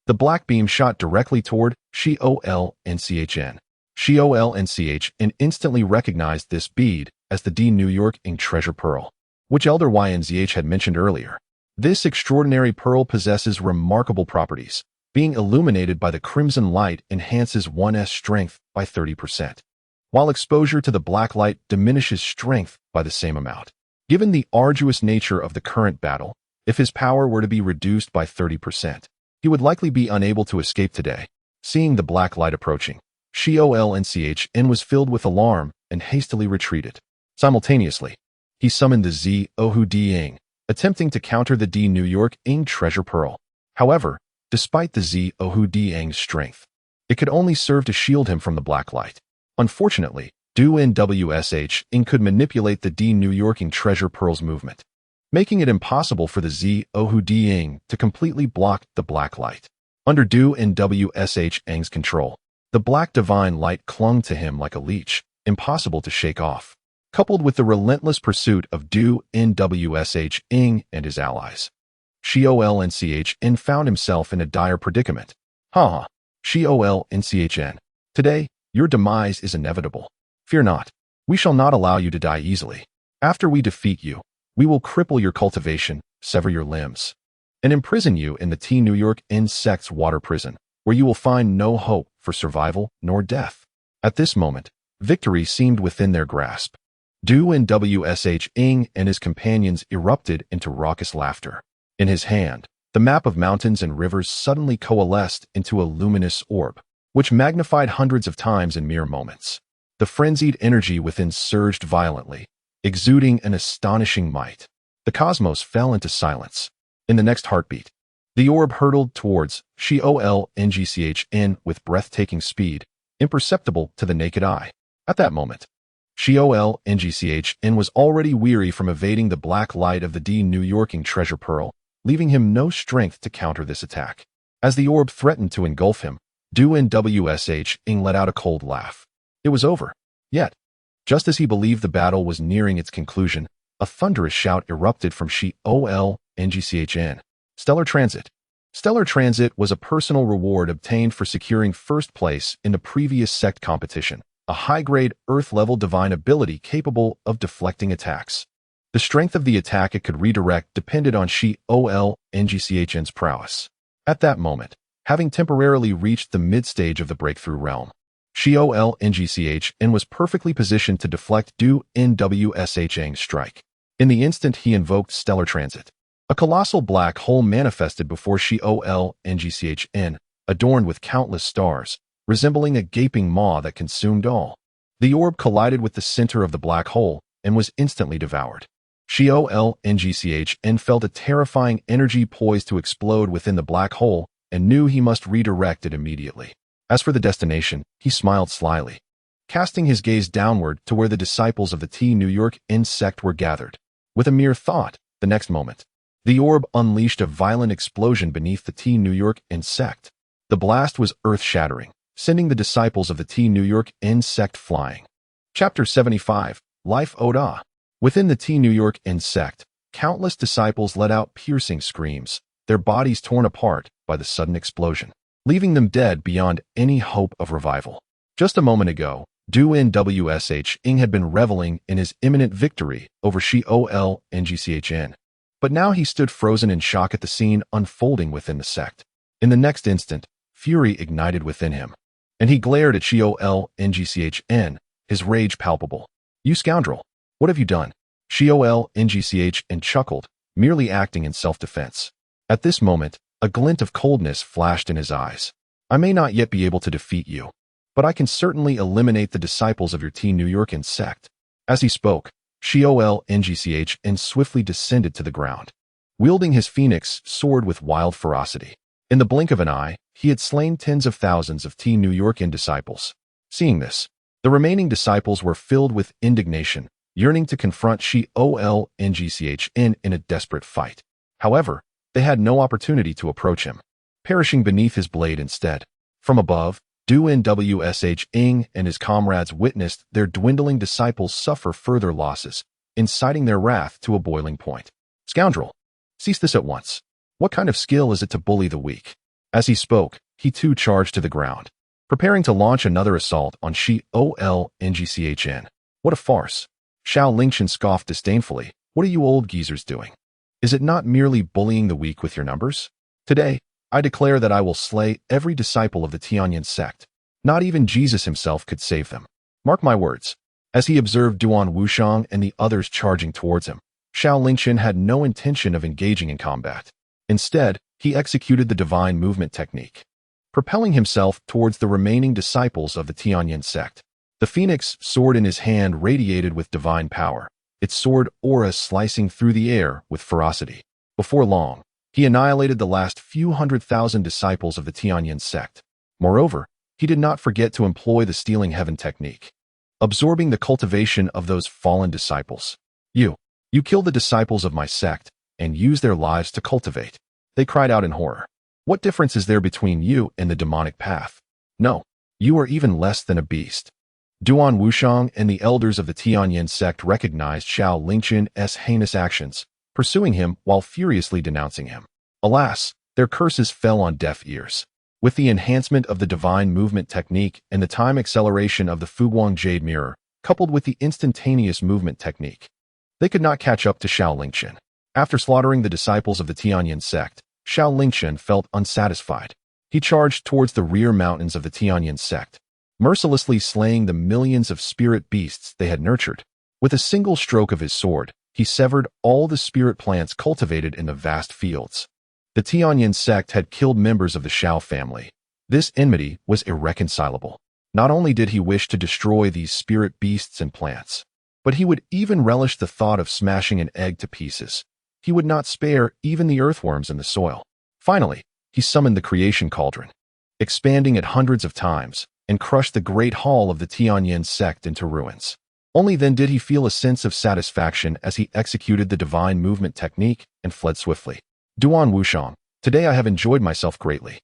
the black beam shot directly toward Xiao Lingchen. Xiao Lingchen instantly recognized this bead as the D New York treasure pearl, which Elder Ynzh had mentioned earlier. This extraordinary pearl possesses remarkable properties. Being illuminated by the crimson light enhances one's strength by 30%, while exposure to the black light diminishes strength by the same amount. Given the arduous nature of the current battle, if his power were to be reduced by 30%, he would likely be unable to escape today. Seeing the black light approaching, Xiao Lingchen was filled with alarm and hastily retreated. Simultaneously, he summoned the Zhou attempting to counter the D New York treasure pearl. However, despite the Zhou's strength, it could only serve to shield him from the black light. Unfortunately, Du and Wshang could manipulate the D New York treasure pearl's movement, making it impossible for the Zhou to completely block the black light. Under Du and Wshang's control, the black divine light clung to him like a leech, impossible to shake off. Coupled with the relentless pursuit of Du and Wshang and his allies, Xiao Lingchen found himself in a dire predicament. Xiao Lingchen, today, your demise is inevitable. Fear not. We shall not allow you to die easily. After we defeat you, we will cripple your cultivation, sever your limbs, and imprison you in the T New York sect's water prison, where you will find no hope for survival nor death. At this moment, victory seemed within their grasp. Du and Wshang and his companions erupted into raucous laughter. In his hand, the map of mountains and rivers suddenly coalesced into a luminous orb, which magnified hundreds of times in mere moments. The frenzied energy within surged violently, exuding an astonishing might. The cosmos fell into silence. In the next heartbeat, the orb hurtled towards Xiao Lingchen with breathtaking speed, imperceptible to the naked eye. At that moment, Xiao Lingchen was already weary from evading the black light of the D New York treasure pearl, leaving him no strength to counter this attack. As the orb threatened to engulf him, Du and Wshang let out a cold laugh. It was over. Yet, just as he believed the battle was nearing its conclusion, a thunderous shout erupted from Xiao Lingchen. Stellar transit. Stellar Transit was a personal reward obtained for securing first place in the previous sect competition, a high-grade Earth-level divine ability capable of deflecting attacks. The strength of the attack it could redirect depended on Xiao Lingchen's prowess. At that moment, having temporarily reached the mid-stage of the breakthrough realm, Xiao Lingchen was perfectly positioned to deflect Du Nwshang's strike. In the instant he invoked Stellar Transit, a colossal black hole manifested before Xiao Lingchen, adorned with countless stars, resembling a gaping maw that consumed all. The orb collided with the center of the black hole and was instantly devoured. Xiao Lingchen felt a terrifying energy poised to explode within the black hole and knew he must redirect it immediately. As for the destination, he smiled slyly, casting his gaze downward to where the disciples of the New York sect were gathered. With a mere thought, the next moment, the orb unleashed a violent explosion beneath the New York sect. The blast was earth-shattering, sending the disciples of the New York sect flying. Chapter 75, Life Oda. Within the New York sect, countless disciples let out piercing screams, their bodies torn apart by the sudden explosion, leaving them dead beyond any hope of revival. Just a moment ago, Du Nwshang had been reveling in his imminent victory over Xiao Lingchen. But now he stood frozen in shock at the scene unfolding within the sect. In the next instant, fury ignited within him, and he glared at Xiao Lingchen, his rage palpable. "You scoundrel! What have you done?" Xiao Lingchen chuckled, merely acting in self-defense. At this moment, a glint of coldness flashed in his eyes. "I may not yet be able to defeat you, but I can certainly eliminate the disciples of your New York sect." As he spoke, Xiao Lingchen swiftly descended to the ground, wielding his phoenix sword with wild ferocity. In the blink of an eye, he had slain tens of thousands of New York disciples. Seeing this, the remaining disciples were filled with indignation, yearning to confront Xiao Lingchen in a desperate fight. However, they had no opportunity to approach him, perishing beneath his blade instead. From above, Du Nwshang and his comrades witnessed their dwindling disciples suffer further losses, inciting their wrath to a boiling point. "Scoundrel! Cease this at once. What kind of skill is it to bully the weak?" As he spoke, he too charged to the ground, preparing to launch another assault on Xiao Lingchen. "What a farce!" Xiao Lingchen scoffed disdainfully. "What are you old geezers doing? Is it not merely bullying the weak with your numbers? Today, I declare that I will slay every disciple of the Tianyin sect. Not even Jesus himself could save them. Mark my words." As he observed Duan Wushang and the others charging towards him, Xiao Lingchen had no intention of engaging in combat. Instead, he executed the divine movement technique, propelling himself towards the remaining disciples of the Tianyin sect. The phoenix sword in his hand radiated with divine power, its sword aura slicing through the air with ferocity. Before long, he annihilated the last few 100,000 disciples of the Tianyin sect. Moreover, he did not forget to employ the stealing heaven technique, absorbing the cultivation of those fallen disciples. You kill the disciples of my sect and use their lives to cultivate," they cried out in horror. "What difference is there between you and the demonic path? No, you are even less than a beast." Duan Wushang and the elders of the Tianyin sect recognized Xiao Lingchen's heinous actions, pursuing him while furiously denouncing him. Alas, their curses fell on deaf ears. With the enhancement of the divine movement technique and the time acceleration of the Fuguang Jade Mirror, coupled with the instantaneous movement technique, they could not catch up to Xiao Lingchen. After slaughtering the disciples of the Tianyin sect, Xiao Lingchen felt unsatisfied. He charged towards the rear mountains of the Tianyin sect, mercilessly slaying the millions of spirit beasts they had nurtured. With a single stroke of his sword, he severed all the spirit plants cultivated in the vast fields. The Tianyin sect had killed members of the Xiao family. This enmity was irreconcilable. Not only did he wish to destroy these spirit beasts and plants, but he would even relish the thought of smashing an egg to pieces. He would not spare even the earthworms in the soil. Finally, he summoned the creation cauldron, expanding it hundreds of times, and crushed the great hall of the Tianyin sect into ruins. Only then did he feel a sense of satisfaction as he executed the divine movement technique and fled swiftly. "Duan Wushang, today I have enjoyed myself greatly.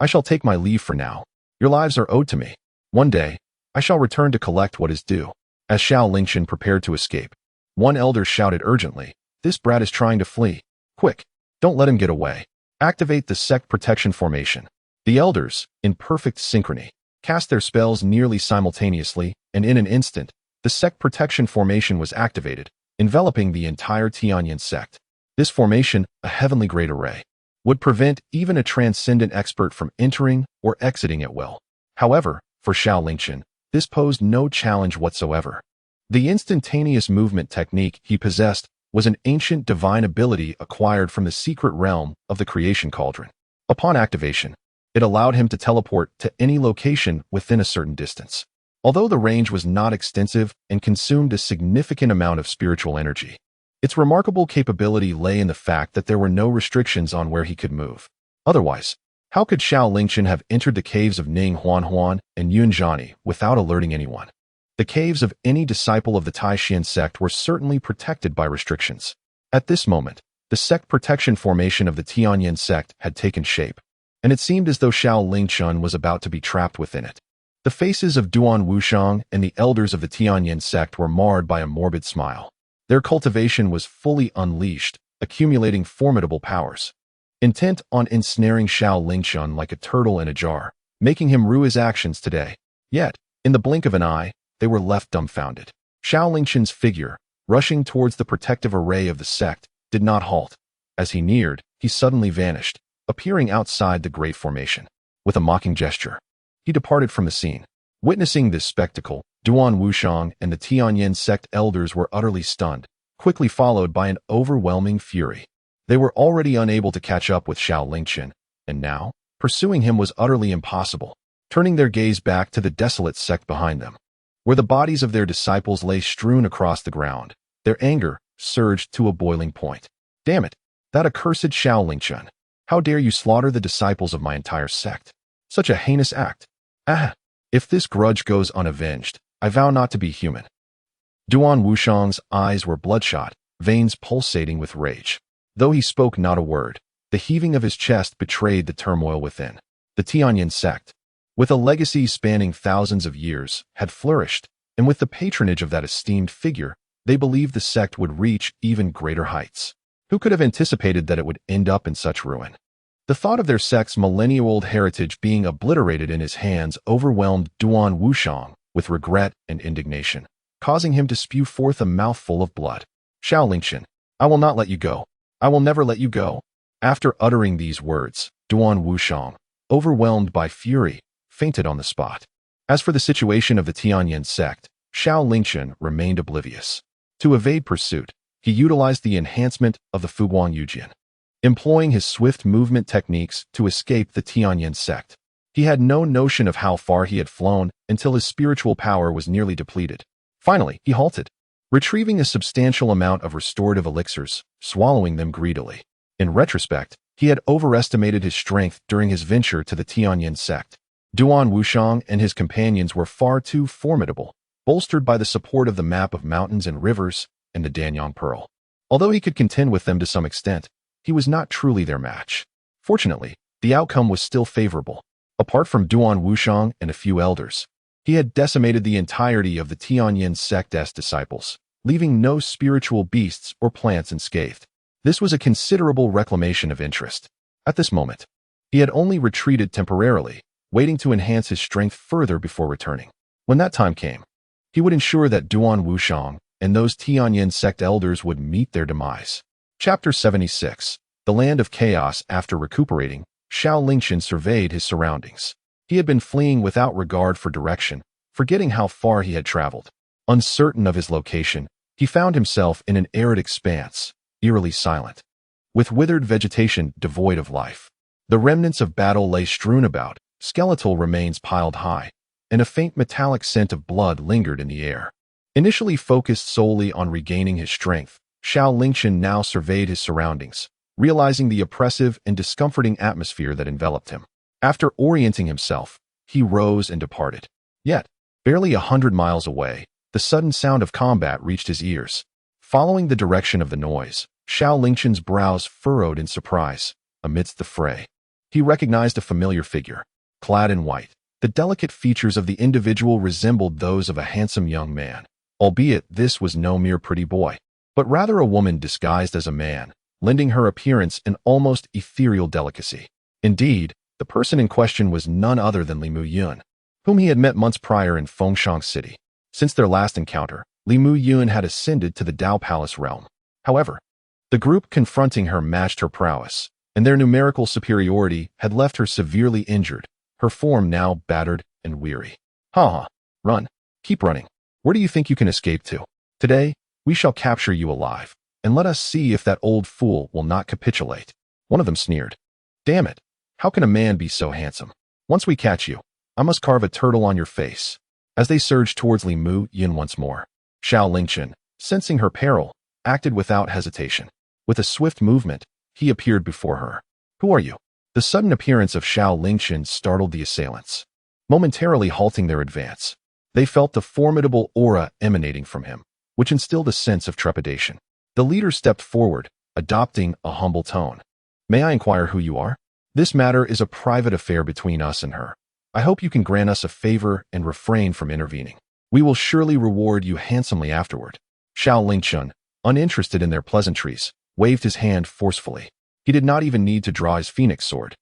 I shall take my leave for now. Your lives are owed to me. One day, I shall return to collect what is due." As Xiao Lingchen prepared to escape, one elder shouted urgently, "This brat is trying to flee. Quick, don't let him get away." Activate the sect protection formation. The elders, in perfect synchrony, cast their spells nearly simultaneously, and in an instant, the sect protection formation was activated, enveloping the entire Tianyin sect. This formation, a heavenly great array, would prevent even a transcendent expert from entering or exiting at will. However, for Xiao Lingchen, this posed no challenge whatsoever. The instantaneous movement technique he possessed was an ancient divine ability acquired from the secret realm of the creation cauldron. Upon activation, it allowed him to teleport to any location within a certain distance. Although the range was not extensive and consumed a significant amount of spiritual energy, its remarkable capability lay in the fact that there were no restrictions on where he could move. Otherwise, how could Xiao Lingchen have entered the caves of Ning Huanhuan and Yunzhani without alerting anyone? The caves of any disciple of the Taishan sect were certainly protected by restrictions. At this moment, the sect protection formation of the Tianyin sect had taken shape, and it seemed as though Xiao Lingchen was about to be trapped within it. The faces of Duan Wushang and the elders of the Tianyin sect were marred by a morbid smile. Their cultivation was fully unleashed, accumulating formidable powers, intent on ensnaring Xiao Lingchen like a turtle in a jar, making him rue his actions today. Yet, in the blink of an eye, they were left dumbfounded. Xiao Lingchen's figure, rushing towards the protective array of the sect, did not halt. As he neared, he suddenly vanished, appearing outside the great formation. With a mocking gesture, he departed from the scene. Witnessing this spectacle, Duan Wushang and the Tianyin sect elders were utterly stunned, quickly followed by an overwhelming fury. They were already unable to catch up with Xiao Lingchen, and now, pursuing him was utterly impossible. Turning their gaze back to the desolate sect behind them, where the bodies of their disciples lay strewn across the ground, their anger surged to a boiling point. Damn it, that accursed Xiao Lingchen! How dare you slaughter the disciples of my entire sect? Such a heinous act! Ah! If this grudge goes unavenged, I vow not to be human. Duan Wushang's eyes were bloodshot, veins pulsating with rage. Though he spoke not a word, the heaving of his chest betrayed the turmoil within. The Tianyin sect, with a legacy spanning thousands of years, had flourished, and with the patronage of that esteemed figure, they believed the sect would reach even greater heights. Who could have anticipated that it would end up in such ruin? The thought of their sect's millennia-old heritage being obliterated in his hands overwhelmed Duan Wushang with regret and indignation, causing him to spew forth a mouthful of blood. Xiao Lingchen, I will not let you go. I will never let you go. After uttering these words, Duan Wushang, overwhelmed by fury, fainted on the spot. As for the situation of the Tianyin sect, Xiao Lingchen remained oblivious. To evade pursuit, he utilized the enhancement of the Fuguang Yujian, employing his swift movement techniques to escape the Tianyin sect. He had no notion of how far he had flown until his spiritual power was nearly depleted. Finally, he halted, retrieving a substantial amount of restorative elixirs, swallowing them greedily. In retrospect, he had overestimated his strength during his venture to the Tianyin sect. Duan Wushang and his companions were far too formidable, bolstered by the support of the map of mountains and rivers and the Danyang Pearl. Although he could contend with them to some extent, he was not truly their match. Fortunately, the outcome was still favorable. Apart from Duan Wushang and a few elders, he had decimated the entirety of the Tianyin sect's disciples, leaving no spiritual beasts or plants unscathed. This was a considerable reclamation of interest. At this moment, he had only retreated temporarily, waiting to enhance his strength further before returning. When that time came, he would ensure that Duan Wushang and those Tianyin sect elders would meet their demise. Chapter 76. The Land of Chaos. After recuperating, Xiao Lingchen surveyed his surroundings. He had been fleeing without regard for direction, forgetting how far he had traveled. Uncertain of his location, he found himself in an arid expanse, eerily silent, with withered vegetation devoid of life. The remnants of battle lay strewn about, skeletal remains piled high, and a faint metallic scent of blood lingered in the air. Initially focused solely on regaining his strength, Xiao Lingchen now surveyed his surroundings, realizing the oppressive and discomforting atmosphere that enveloped him. After orienting himself, he rose and departed. Yet, barely 100 miles away, the sudden sound of combat reached his ears. Following the direction of the noise, Xiao Lingchen's brows furrowed in surprise. Amidst the fray, he recognized a familiar figure. Clad in white, the delicate features of the individual resembled those of a handsome young man, albeit this was no mere pretty boy, but rather a woman disguised as a man, lending her appearance an almost ethereal delicacy. Indeed, the person in question was none other than Li Muyun, whom he had met months prior in Fengshan City. Since their last encounter, Li Muyun had ascended to the Dao Palace realm. However, the group confronting her matched her prowess, and their numerical superiority had left her severely injured, her form now battered and weary. Ha! Run. Keep running. Where do you think you can escape to? Today, we shall capture you alive, and let us see if that old fool will not capitulate. One of them sneered. Damn it! How can a man be so handsome? Once we catch you, I must carve a turtle on your face. As they surged towards Li Muyun once more, Xiao Lingchen, sensing her peril, acted without hesitation. With a swift movement, he appeared before her. Who are you? The sudden appearance of Xiao Lingchen startled the assailants, momentarily halting their advance. They felt the formidable aura emanating from him, which instilled a sense of trepidation. The leader stepped forward, adopting a humble tone. May I inquire who you are? This matter is a private affair between us and her. I hope you can grant us a favor and refrain from intervening. We will surely reward you handsomely afterward. Xiao Lingchen, uninterested in their pleasantries, waved his hand forcefully. He did not even need to draw his phoenix sword.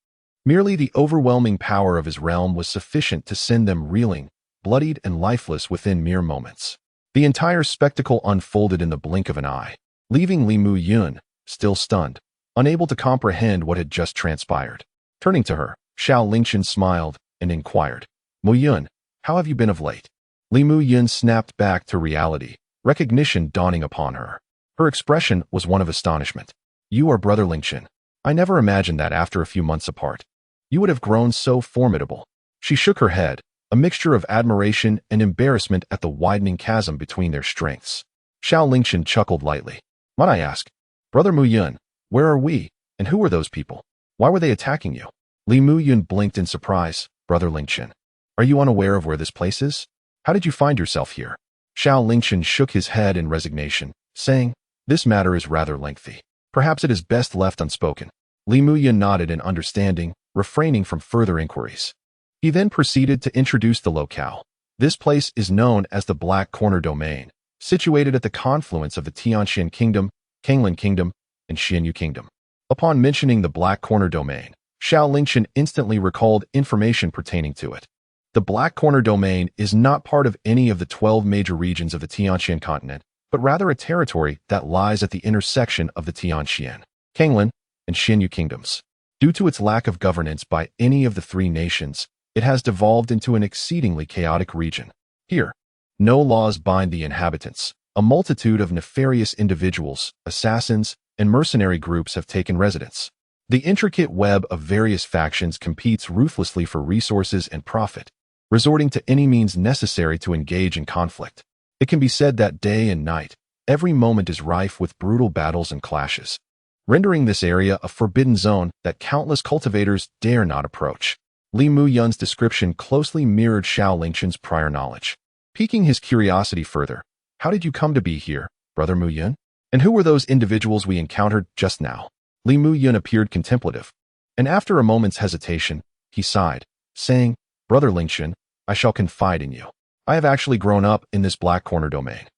Merely the overwhelming power of his realm was sufficient to send them reeling, bloodied and lifeless within mere moments. The entire spectacle unfolded in the blink of an eye, leaving Li Muyun, still stunned, unable to comprehend what had just transpired. Turning to her, Xiao Lingchen smiled and inquired, Muyun, how have you been of late? Li Muyun snapped back to reality, recognition dawning upon her. Her expression was one of astonishment. You are Brother Lingchen. I never imagined that after a few months apart, you would have grown so formidable. She shook her head, a mixture of admiration and embarrassment at the widening chasm between their strengths. Xiao Lingchen chuckled lightly. Might I ask, Brother Muyun, where are we, and who are those people? Why were they attacking you? Li Muyun blinked in surprise. Brother Lingchen, are you unaware of where this place is? How did you find yourself here? Xiao Lingchen shook his head in resignation, saying, This matter is rather lengthy. Perhaps it is best left unspoken. Li Muyun nodded in understanding, refraining from further inquiries. He then proceeded to introduce the locale. This place is known as the Black Corner Domain, situated at the confluence of the Tianxian Kingdom, Kanglin Kingdom, and Xianyu Kingdom. Upon mentioning the Black Corner Domain, Xiao Lingchen instantly recalled information pertaining to it. The Black Corner Domain is not part of any of the 12 major regions of the Tianxian continent, but rather a territory that lies at the intersection of the Tianxian, Kanglin, and Xianyu kingdoms. Due to its lack of governance by any of the three nations, it has devolved into an exceedingly chaotic region. Here, no laws bind the inhabitants. A multitude of nefarious individuals, assassins, and mercenary groups have taken residence. The intricate web of various factions competes ruthlessly for resources and profit, resorting to any means necessary to engage in conflict. It can be said that day and night, every moment is rife with brutal battles and clashes, rendering this area a forbidden zone that countless cultivators dare not approach. Li Muyun's description closely mirrored Xiao Lingchen's prior knowledge. Piquing his curiosity further, how did you come to be here, Brother Muyun? And who were those individuals we encountered just now? Li Muyun appeared contemplative, and after a moment's hesitation, he sighed, saying, Brother Lingchen, I shall confide in you. I have actually grown up in this Black Corner Domain.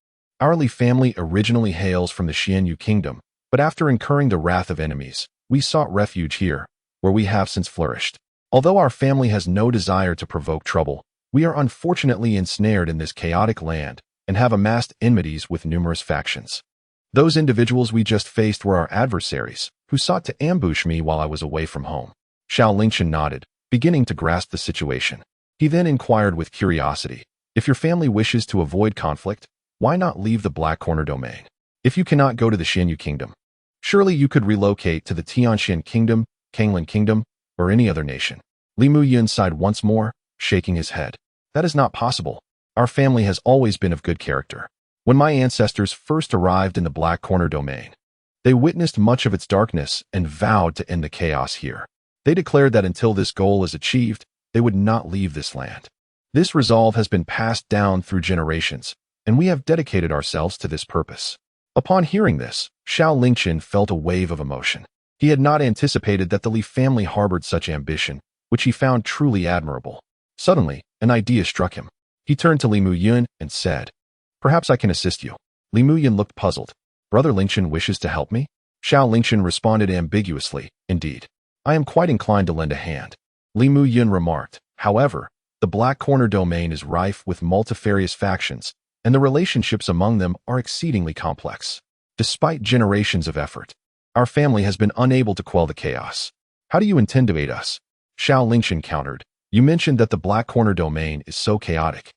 Our Li family originally hails from the Xianyu Kingdom, but after incurring the wrath of enemies, we sought refuge here, where we have since flourished. Although our family has no desire to provoke trouble, we are unfortunately ensnared in this chaotic land and have amassed enmities with numerous factions. Those individuals we just faced were our adversaries, who sought to ambush me while I was away from home. Xiao Lingchen nodded, beginning to grasp the situation. He then inquired with curiosity, if your family wishes to avoid conflict, why not leave the Black Corner Domain? If you cannot go to the Xianyu Kingdom, surely you could relocate to the Tianxian Kingdom, Kanglin Kingdom, or any other nation. Li Muyun sighed once more, shaking his head. That is not possible. Our family has always been of good character. When my ancestors first arrived in the Black Corner Domain, they witnessed much of its darkness and vowed to end the chaos here. They declared that until this goal is achieved, they would not leave this land. This resolve has been passed down through generations, and we have dedicated ourselves to this purpose. Upon hearing this, Xiao Lingchen felt a wave of emotion. He had not anticipated that the Li family harbored such ambition, which he found truly admirable. Suddenly, an idea struck him. He turned to Li Muyun and said, Perhaps I can assist you. Li Muyun looked puzzled. Brother Lingchen wishes to help me? Xiao Lingchen responded ambiguously, indeed. I am quite inclined to lend a hand. Li Muyun remarked. However, the Black Corner domain is rife with multifarious factions, and the relationships among them are exceedingly complex. Despite generations of effort, our family has been unable to quell the chaos. How do you intend to aid us? Xiao Lingchen countered. You mentioned that the Black Corner domain is so chaotic.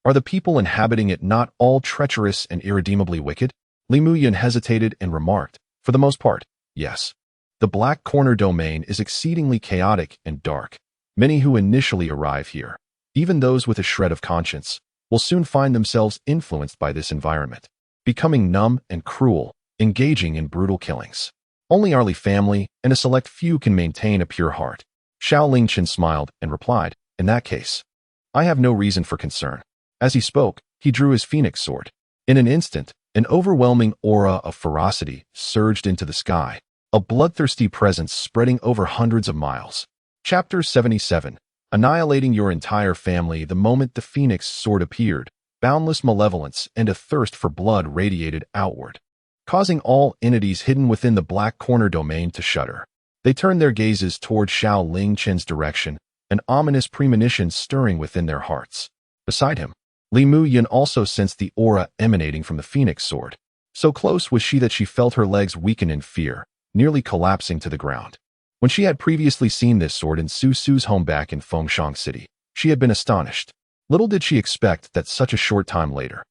Are the people inhabiting it not all treacherous and irredeemably wicked? Li Muyun hesitated and remarked. For the most part, yes. The Black Corner domain is exceedingly chaotic and dark. Many who initially arrive here, even those with a shred of conscience, will soon find themselves influenced by this environment, becoming numb and cruel, engaging in brutal killings. Only our Li family and a select few can maintain a pure heart. Xiao Lingchen smiled and replied, in that case, I have no reason for concern. As he spoke, he drew his phoenix sword. In an instant, an overwhelming aura of ferocity surged into the sky, a bloodthirsty presence spreading over hundreds of miles. Chapter 77. Annihilating your entire family the moment the phoenix sword appeared, boundless malevolence and a thirst for blood radiated outward, causing all entities hidden within the Black Corner domain to shudder. They turned their gazes toward Xiao Lingchen's direction, an ominous premonition stirring within their hearts. Beside him, Li Muyun also sensed the aura emanating from the phoenix sword. So close was she that she felt her legs weaken in fear, nearly collapsing to the ground. When she had previously seen this sword in Su Su's home back in Fengshang City, she had been astonished. Little did she expect that such a short time later,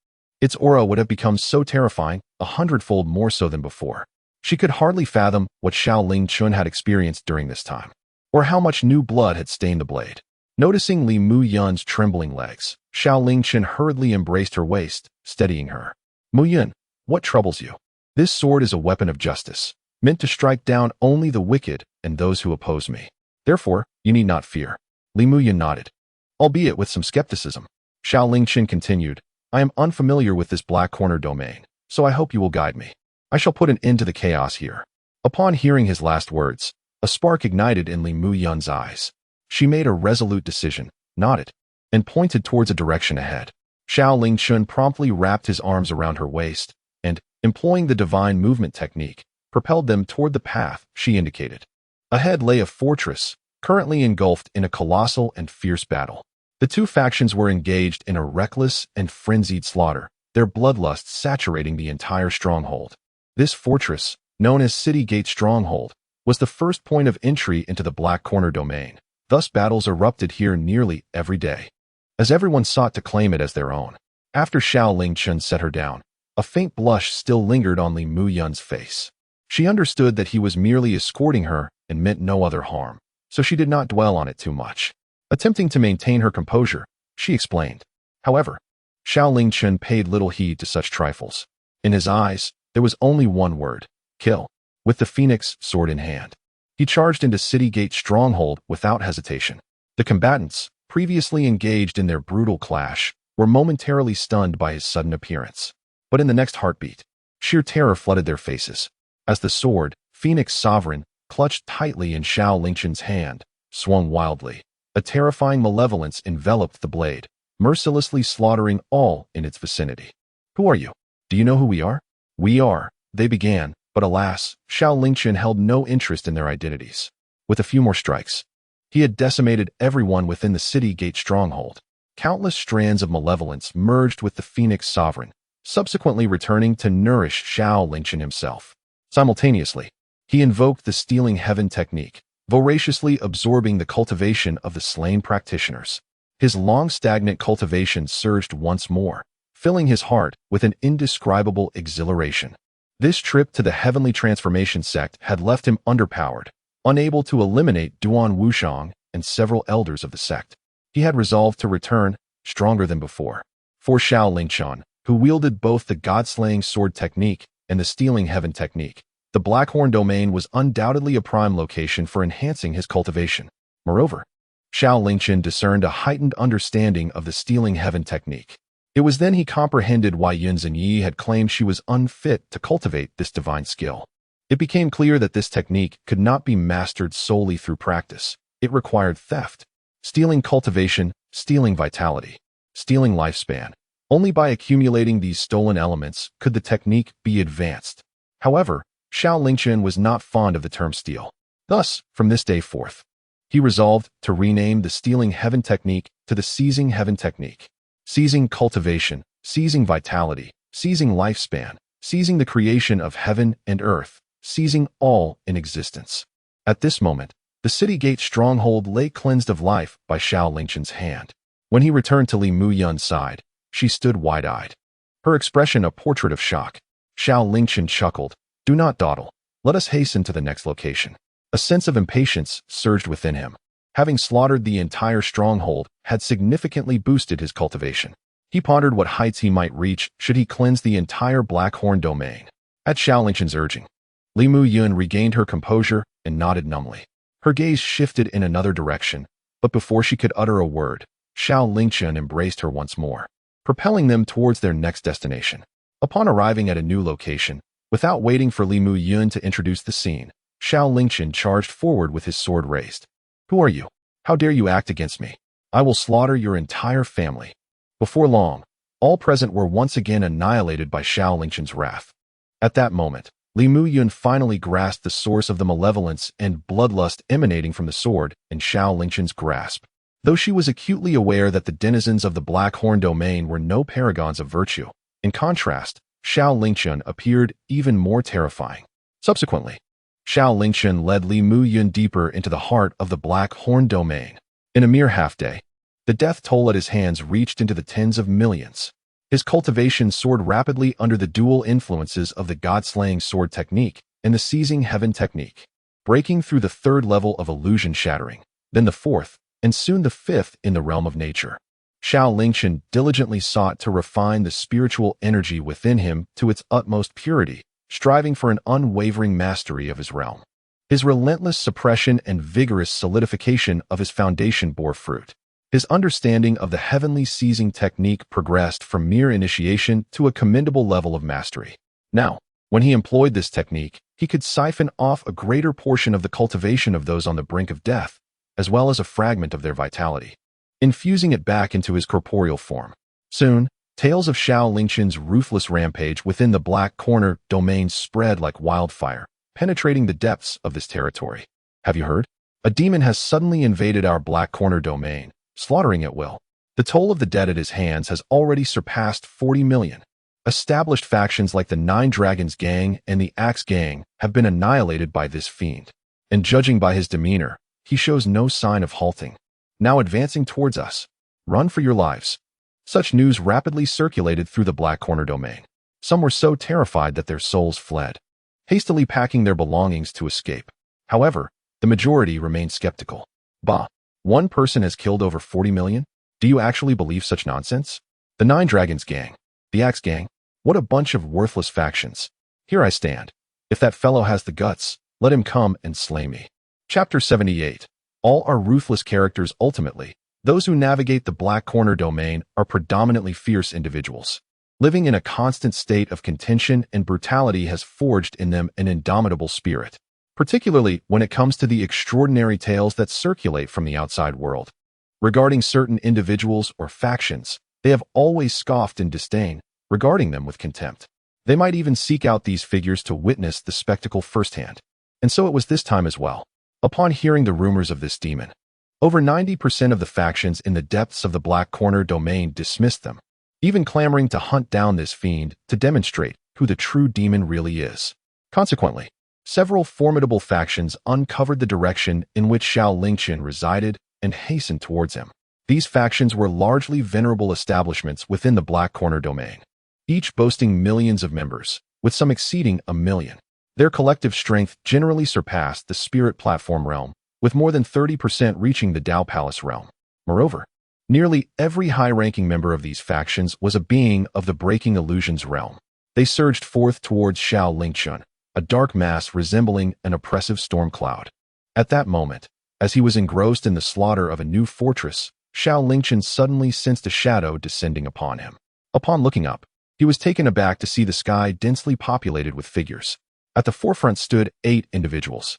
its aura would have become so terrifying, 100-fold more so than before. She could hardly fathom what Xiao Lingchen had experienced during this time, or how much new blood had stained the blade. Noticing Li Muyun's trembling legs, Xiao Lingchen hurriedly embraced her waist, steadying her. Muyun, what troubles you? This sword is a weapon of justice, meant to strike down only the wicked and those who oppose me. Therefore, you need not fear. Li Muyun nodded, albeit with some skepticism. Xiao Lingchen continued, I am unfamiliar with this Black Corner domain, so I hope you will guide me. I shall put an end to the chaos here. Upon hearing his last words, a spark ignited in Li Muyun's eyes. She made a resolute decision, nodded, and pointed towards a direction ahead. Xiao Lingchen promptly wrapped his arms around her waist, and, employing the divine movement technique, propelled them toward the path she indicated. Ahead lay a fortress, currently engulfed in a colossal and fierce battle. The two factions were engaged in a reckless and frenzied slaughter, their bloodlust saturating the entire stronghold. This fortress, known as City Gate Stronghold, was the first point of entry into the Black Corner domain. Thus battles erupted here nearly every day, as everyone sought to claim it as their own. After Xiao Lingchen set her down, a faint blush still lingered on Li Muyun's face. She understood that he was merely escorting her and meant no other harm, so she did not dwell on it too much. Attempting to maintain her composure, she explained. However, Xiao Lingchen paid little heed to such trifles. In his eyes, there was only one word: kill. With the phoenix sword in hand, he charged into City Gate Stronghold without hesitation. The combatants, previously engaged in their brutal clash, were momentarily stunned by his sudden appearance. But in the next heartbeat, sheer terror flooded their faces, as the sword, Phoenix Sovereign, clutched tightly in Xiao Lingchen's hand, swung wildly. A terrifying malevolence enveloped the blade, mercilessly slaughtering all in its vicinity. Who are you? Do you know who we are? We are, they began, but alas, Xiao Lingchen held no interest in their identities. With a few more strikes, he had decimated everyone within the City Gate Stronghold. Countless strands of malevolence merged with the Phoenix Sovereign, subsequently returning to nourish Xiao Lingchen himself. Simultaneously, he invoked the Stealing Heaven technique, voraciously absorbing the cultivation of the slain practitioners. His long-stagnant cultivation surged once more, filling his heart with an indescribable exhilaration. This trip to the Heavenly Transformation sect had left him underpowered, unable to eliminate Duan Wushang and several elders of the sect. He had resolved to return, stronger than before. For Xiao Lingchen, who wielded both the God-slaying sword technique and the Stealing Heaven technique, the Blackhorn domain was undoubtedly a prime location for enhancing his cultivation. Moreover, Xiao Lingchen discerned a heightened understanding of the Stealing Heaven technique. It was then he comprehended why Yun Zhenyi had claimed she was unfit to cultivate this divine skill. It became clear that this technique could not be mastered solely through practice. It required theft, stealing cultivation, stealing vitality, stealing lifespan. Only by accumulating these stolen elements could the technique be advanced. However, Xiao Lingchen was not fond of the term steal. Thus, from this day forth, he resolved to rename the stealing heaven technique to the seizing heaven technique. Seizing cultivation, seizing vitality, seizing lifespan, seizing the creation of heaven and earth, seizing all in existence. At this moment, the city gate stronghold lay cleansed of life by Xiao Lingchen's hand. When he returned to Li Muyun's side, she stood wide-eyed, her expression a portrait of shock. Xiao Lingchen chuckled, "Do not dawdle. Let us hasten to the next location." A sense of impatience surged within him. Having slaughtered the entire stronghold had significantly boosted his cultivation. He pondered what heights he might reach should he cleanse the entire Blackhorn domain. At Xiao Lingchen's urging, Li Muyun regained her composure and nodded numbly. Her gaze shifted in another direction, but before she could utter a word, Xiao Lingchen embraced her once more, propelling them towards their next destination. Upon arriving at a new location, without waiting for Li Muyun to introduce the scene, Xiao Lingchen charged forward with his sword raised. "Who are you? How dare you act against me? I will slaughter your entire family." Before long, all present were once again annihilated by Xiao Lingchen's wrath. At that moment, Li Muyun finally grasped the source of the malevolence and bloodlust emanating from the sword in Xiao Lingchen's grasp. Though she was acutely aware that the denizens of the Blackhorn domain were no paragons of virtue, in contrast, Xiao Lingchen appeared even more terrifying. Subsequently, Xiao Lingchen led Li Muyun deeper into the heart of the Blackhorn domain. In a mere half-day, the death toll at his hands reached into the tens of millions. His cultivation soared rapidly under the dual influences of the God-slaying sword technique and the seizing heaven technique, breaking through the third level of illusion shattering, then the fourth, and soon the fifth in the realm of nature. Xiao Lingchen diligently sought to refine the spiritual energy within him to its utmost purity, striving for an unwavering mastery of his realm. His relentless suppression and vigorous solidification of his foundation bore fruit. His understanding of the heavenly seizing technique progressed from mere initiation to a commendable level of mastery. Now, when he employed this technique, he could siphon off a greater portion of the cultivation of those on the brink of death, as well as a fragment of their vitality, infusing it back into his corporeal form. Soon, tales of Xiao Lingchen's ruthless rampage within the Black Corner domain spread like wildfire, penetrating the depths of this territory. "Have you heard? A demon has suddenly invaded our Black Corner domain, slaughtering at will. The toll of the dead at his hands has already surpassed 40 million. Established factions like the Nine Dragons Gang and the Axe Gang have been annihilated by this fiend. And judging by his demeanor, he shows no sign of halting. Now advancing towards us. Run for your lives." Such news rapidly circulated through the Black Corner domain. Some were so terrified that their souls fled, hastily packing their belongings to escape. However, the majority remained skeptical. "Bah, one person has killed over 40 million? Do you actually believe such nonsense? The Nine Dragons Gang, the Axe Gang, what a bunch of worthless factions. Here I stand. If that fellow has the guts, let him come and slay me." Chapter 78. All are ruthless characters ultimately. Those who navigate the Black Corner domain are predominantly fierce individuals. Living in a constant state of contention and brutality has forged in them an indomitable spirit, particularly when it comes to the extraordinary tales that circulate from the outside world. Regarding certain individuals or factions, they have always scoffed in disdain, regarding them with contempt. They might even seek out these figures to witness the spectacle firsthand. And so it was this time as well. Upon hearing the rumors of this demon, over 90% of the factions in the depths of the Black Corner domain dismissed them, even clamoring to hunt down this fiend to demonstrate who the true demon really is. Consequently, several formidable factions uncovered the direction in which Xiao Lingchen resided and hastened towards him. These factions were largely venerable establishments within the Black Corner domain, each boasting millions of members, with some exceeding 1 million. Their collective strength generally surpassed the Spirit Platform realm, with more than 30% reaching the Dao Palace realm. Moreover, nearly every high-ranking member of these factions was a being of the Breaking Illusions realm. They surged forth towards Xiao Lingchen, a dark mass resembling an oppressive storm cloud. At that moment, as he was engrossed in the slaughter of a new fortress, Xiao Lingchen suddenly sensed a shadow descending upon him. Upon looking up, he was taken aback to see the sky densely populated with figures. At the forefront stood 8 individuals,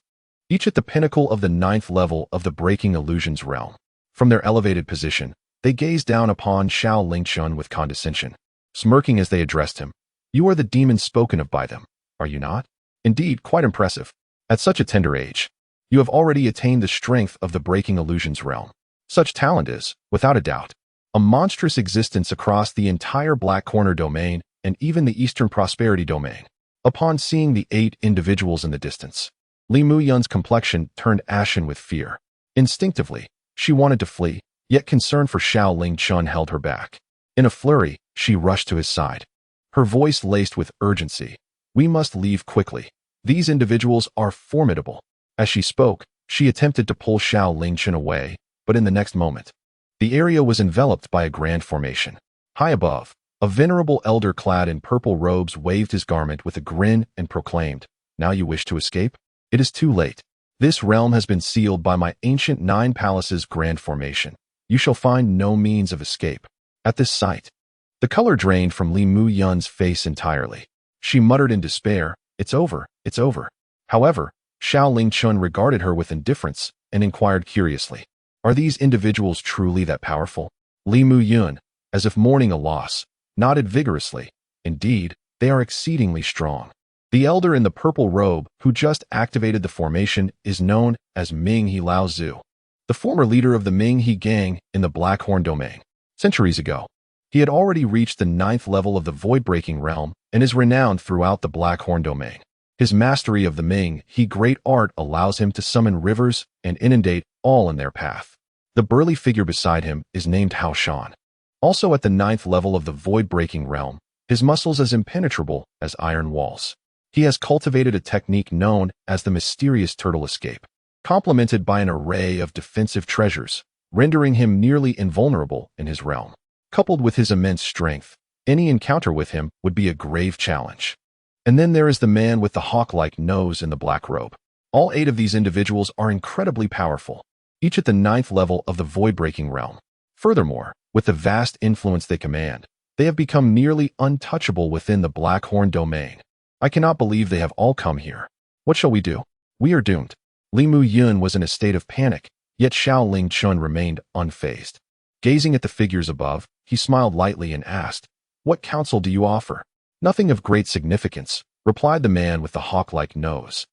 each at the pinnacle of the 9th level of the Breaking Illusions realm. From their elevated position, they gazed down upon Xiao Lingchen with condescension, smirking as they addressed him. "You are the demon spoken of by them, are you not? Indeed, quite impressive. At such a tender age, you have already attained the strength of the breaking illusions realm. Such talent is, without a doubt, a monstrous existence across the entire Black Corner domain and even the Eastern Prosperity domain. Upon seeing the 8 individuals in the distance, Li Muyun's complexion turned ashen with fear. Instinctively, she wanted to flee, yet concern for Xiao Lingchen held her back. In a flurry, she rushed to his side. Her voice laced with urgency. "We must leave quickly. These individuals are formidable." As she spoke, she attempted to pull Xiao Lingchen away, but in the next moment, the area was enveloped by a grand formation. High above, a venerable elder clad in purple robes waved his garment with a grin and proclaimed, "Now you wish to escape? It is too late. This realm has been sealed by my ancient 9 palaces grand formation. You shall find no means of escape." At this sight, the color drained from Li Muyun's face entirely. She muttered in despair, "It's over, it's over." However, Xiao Lingchen regarded her with indifference and inquired curiously, "Are these individuals truly that powerful?" Li Muyun, as if mourning a loss, nodded vigorously. "Indeed, they are exceedingly strong." The elder in the purple robe, who just activated the formation, is known as Ming He Lao Zhu, the former leader of the Ming He gang in the Blackhorn domain. Centuries ago, he had already reached the 9th level of the void-breaking realm and is renowned throughout the Blackhorn domain. His mastery of the Ming He great art allows him to summon rivers and inundate all in their path. The burly figure beside him is named Hao Shan. Also at the 9th level of the void-breaking realm, his muscles as impenetrable as iron walls. He has cultivated a technique known as the mysterious turtle escape, complemented by an array of defensive treasures, rendering him nearly invulnerable in his realm. Coupled with his immense strength, any encounter with him would be a grave challenge. And then there is the man with the hawk-like nose in the black robe. All 8 of these individuals are incredibly powerful, each at the 9th level of the void-breaking realm. Furthermore, with the vast influence they command, they have become nearly untouchable within the Blackhorn domain. I cannot believe they have all come here. What shall we do? We are doomed. Li Muyun was in a state of panic, yet Xiao Lingchen remained unfazed. Gazing at the figures above, he smiled lightly and asked, "What counsel do you offer?" "Nothing of great significance," replied the man with the hawk-like nose.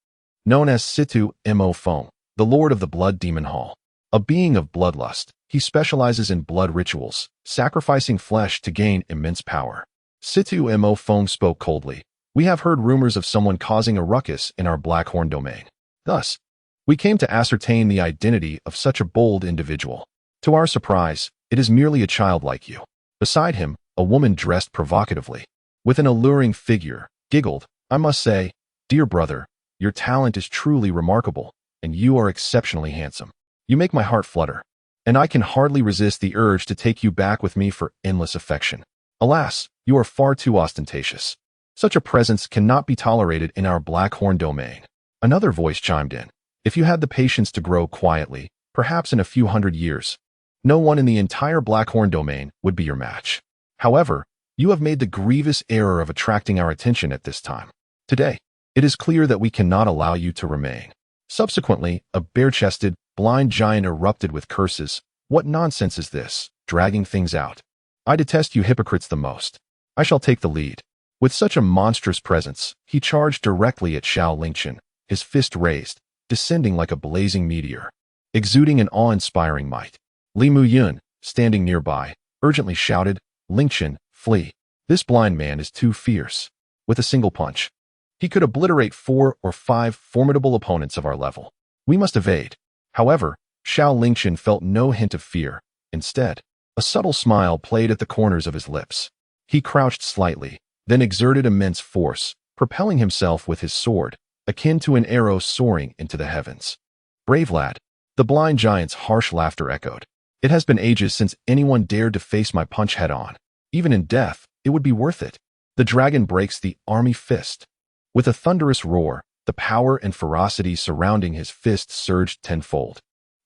Known as Situ Mo Feng, the lord of the Blood Demon Hall. A being of bloodlust, he specializes in blood rituals, sacrificing flesh to gain immense power. Situ Mo Feng spoke coldly. "We have heard rumors of someone causing a ruckus in our Blackhorn domain. Thus, we came to ascertain the identity of such a bold individual. To our surprise, it is merely a child like you." Beside him, a woman dressed provocatively, with an alluring figure, giggled, "I must say, dear brother, your talent is truly remarkable, and you are exceptionally handsome. You make my heart flutter, and I can hardly resist the urge to take you back with me for endless affection. Alas, you are far too ostentatious. Such a presence cannot be tolerated in our Blackhorn domain." Another voice chimed in, "If you had the patience to grow quietly, perhaps in a few hundred years, no one in the entire Blackhorn domain would be your match. However, you have made the grievous error of attracting our attention at this time. Today, it is clear that we cannot allow you to remain." Subsequently, a bare-chested, blind giant erupted with curses. "What nonsense is this, dragging things out? I detest you hypocrites the most. I shall take the lead." With such a monstrous presence, he charged directly at Xiao Lingchen, his fist raised, descending like a blazing meteor, exuding an awe-inspiring might. Li Muyun, standing nearby, urgently shouted, "Lingchen, flee. This blind man is too fierce." With a single punch, he could obliterate 4 or 5 formidable opponents of our level. "We must evade." However, Xiao Lingchen felt no hint of fear. Instead, a subtle smile played at the corners of his lips. He crouched slightly, then exerted immense force, propelling himself with his sword, akin to an arrow soaring into the heavens. "Brave lad." The blind giant's harsh laughter echoed. "It has been ages since anyone dared to face my punch head-on. Even in death, it would be worth it." The dragon breaks the army fist. With a thunderous roar, the power and ferocity surrounding his fist surged tenfold,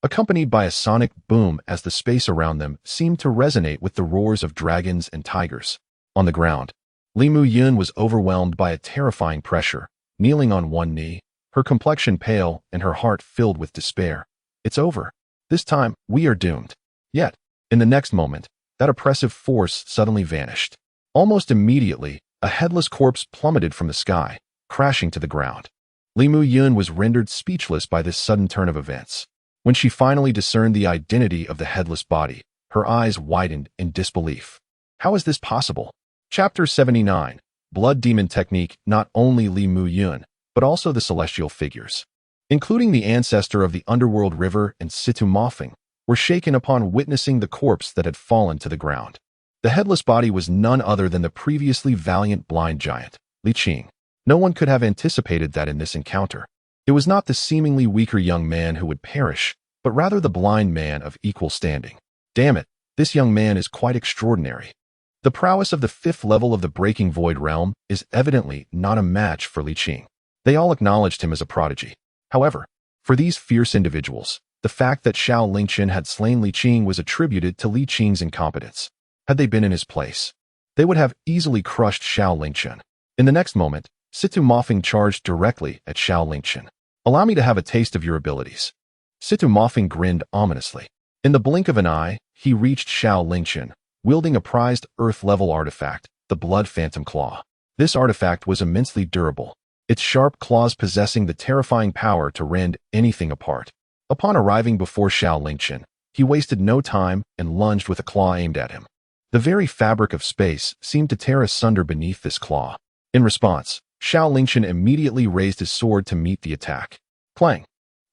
accompanied by a sonic boom as the space around them seemed to resonate with the roars of dragons and tigers. On the ground, Li Muyun was overwhelmed by a terrifying pressure, kneeling on one knee, her complexion pale and her heart filled with despair. "It's over. This time, we are doomed." Yet, in the next moment, that oppressive force suddenly vanished. Almost immediately, a headless corpse plummeted from the sky, crashing to the ground. Li Muyun was rendered speechless by this sudden turn of events. When she finally discerned the identity of the headless body, her eyes widened in disbelief. How is this possible? Chapter 79. Blood Demon Technique. Not only Li Muyun, but also the celestial figures, including the ancestor of the underworld river and Situ Mofeng, were shaken upon witnessing the corpse that had fallen to the ground. The headless body was none other than the previously valiant blind giant, Li Qing. No one could have anticipated that in this encounter. It was not the seemingly weaker young man who would perish, but rather the blind man of equal standing. Damn it, this young man is quite extraordinary. The prowess of the 5th level of the Breaking Void realm is evidently not a match for Li Qing. They all acknowledged him as a prodigy. However, for these fierce individuals, the fact that Xiao Lingchen had slain Li Qing was attributed to Li Qing's incompetence. Had they been in his place, they would have easily crushed Xiao Lingchen. In the next moment, Situ Mofeng charged directly at Xiao Lingchen. Allow me to have a taste of your abilities. Situ Mofeng grinned ominously. In the blink of an eye, he reached Xiao Lingchen, wielding a prized Earth-level artifact, the Blood Phantom Claw. This artifact was immensely durable, its sharp claws possessing the terrifying power to rend anything apart. Upon arriving before Xiao Lingchen, he wasted no time and lunged with a claw aimed at him. The very fabric of space seemed to tear asunder beneath this claw. In response, Xiao Lingchen immediately raised his sword to meet the attack. Clang!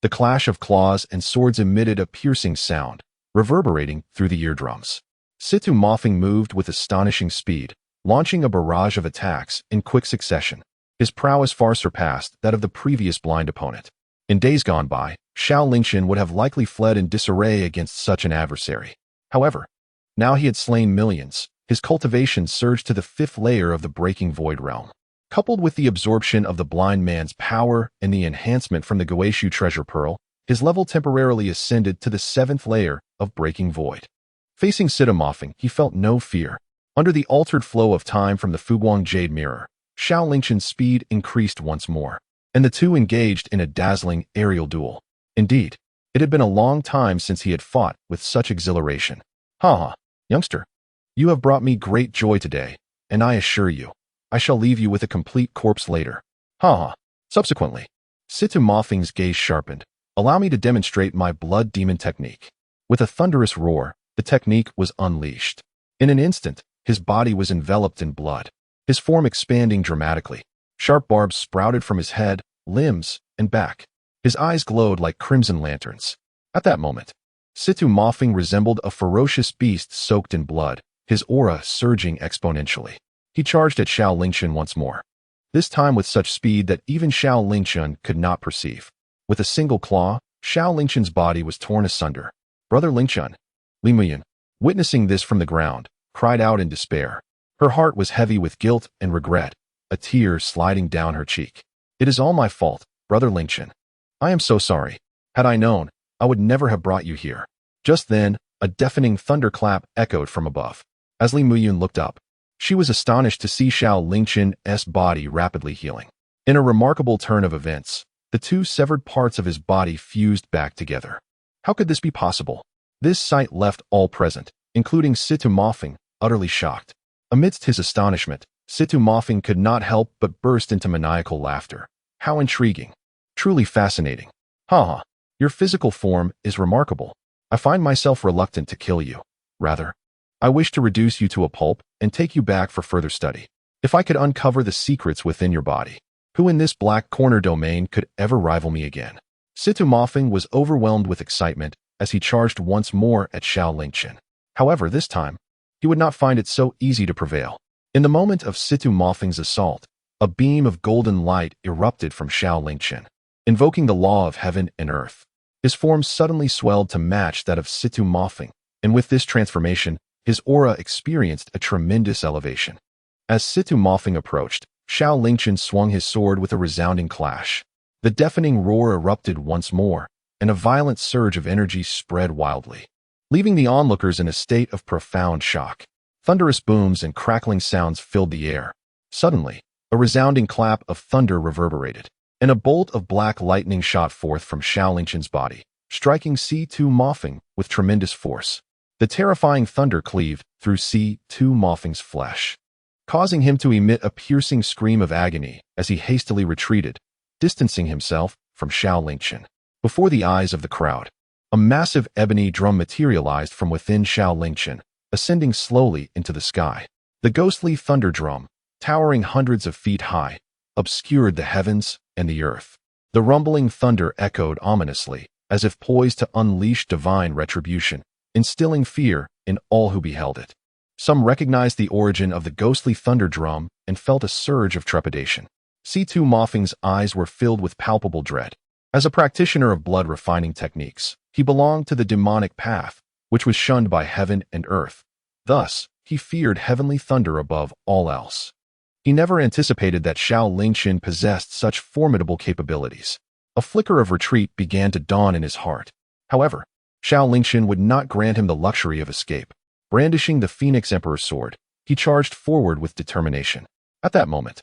The clash of claws and swords emitted a piercing sound, reverberating through the eardrums. Situ Mofeng moved with astonishing speed, launching a barrage of attacks in quick succession. His prowess far surpassed that of the previous blind opponent. In days gone by, Xiao Lingchen would have likely fled in disarray against such an adversary. However, now he had slain millions. His cultivation surged to the 5th layer of the Breaking Void realm. Coupled with the absorption of the blind man's power and the enhancement from the Goeishu treasure pearl, his level temporarily ascended to the 7th layer of Breaking Void. Facing Situ Mofeng, he felt no fear. Under the altered flow of time from the Fuguang Jade Mirror, Xiao Lingchen's speed increased once more, and the two engaged in a dazzling aerial duel. Indeed, it had been a long time since he had fought with such exhilaration. Ha! Youngster, you have brought me great joy today, and I assure you, I shall leave you with a complete corpse later. Ha! Subsequently, Situ Mofeng's gaze sharpened. Allow me to demonstrate my blood demon technique. With a thunderous roar, the technique was unleashed. In an instant, his body was enveloped in blood, his form expanding dramatically. Sharp barbs sprouted from his head, limbs, and back. His eyes glowed like crimson lanterns. At that moment, Situ Mofeng resembled a ferocious beast soaked in blood, his aura surging exponentially. He charged at Xiao Lingchen once more, this time with such speed that even Xiao Lingchen could not perceive. With a single claw, Xiao Lingchen's body was torn asunder. Brother Lingchen, Li Muyun, witnessing this from the ground, cried out in despair. Her heart was heavy with guilt and regret, a tear sliding down her cheek. It is all my fault, Brother Lingchen. I am so sorry. Had I known, I would never have brought you here. Just then, a deafening thunderclap echoed from above. As Li Muyun looked up, she was astonished to see Xiao Lingchen's body rapidly healing. In a remarkable turn of events, the two severed parts of his body fused back together. How could this be possible? This sight left all present, including Situ Mofeng, utterly shocked. Amidst his astonishment, Situ Mofeng could not help but burst into maniacal laughter. How intriguing. Truly fascinating. Ha! Your physical form is remarkable. I find myself reluctant to kill you. Rather, I wish to reduce you to a pulp and take you back for further study. If I could uncover the secrets within your body, who in this black corner domain could ever rival me again? Situ Mofeng was overwhelmed with excitement as he charged once more at Xiao Lingchen. However, this time, he would not find it so easy to prevail. In the moment of Situ Mofeng's assault, a beam of golden light erupted from Xiao Lingchen, invoking the law of heaven and earth. His form suddenly swelled to match that of Situ Mofeng, and with this transformation, his aura experienced a tremendous elevation. As Situ Mofeng approached, Xiao Lingchen swung his sword with a resounding clash. The deafening roar erupted once more, and a violent surge of energy spread wildly, leaving the onlookers in a state of profound shock. Thunderous booms and crackling sounds filled the air. Suddenly, a resounding clap of thunder reverberated, and a bolt of black lightning shot forth from Xiao Lingchen's body, striking Situ Mofeng with tremendous force. The terrifying thunder cleaved through Situ Mofeng's flesh, causing him to emit a piercing scream of agony as he hastily retreated, distancing himself from Xiao Lingchen. Before the eyes of the crowd, a massive ebony drum materialized from within Xiao Lingchen, ascending slowly into the sky. The ghostly thunder drum, towering hundreds of feet high, obscured the heavens and the earth. The rumbling thunder echoed ominously, as if poised to unleash divine retribution, instilling fear in all who beheld it. Some recognized the origin of the ghostly thunder drum and felt a surge of trepidation. C2 Moffing's eyes were filled with palpable dread. As a practitioner of blood-refining techniques, he belonged to the demonic path, which was shunned by heaven and earth. Thus, he feared heavenly thunder above all else. He never anticipated that Xiao Lingchen possessed such formidable capabilities. A flicker of retreat began to dawn in his heart. However, Xiao Lingchen would not grant him the luxury of escape. Brandishing the Phoenix Emperor's sword, he charged forward with determination. At that moment,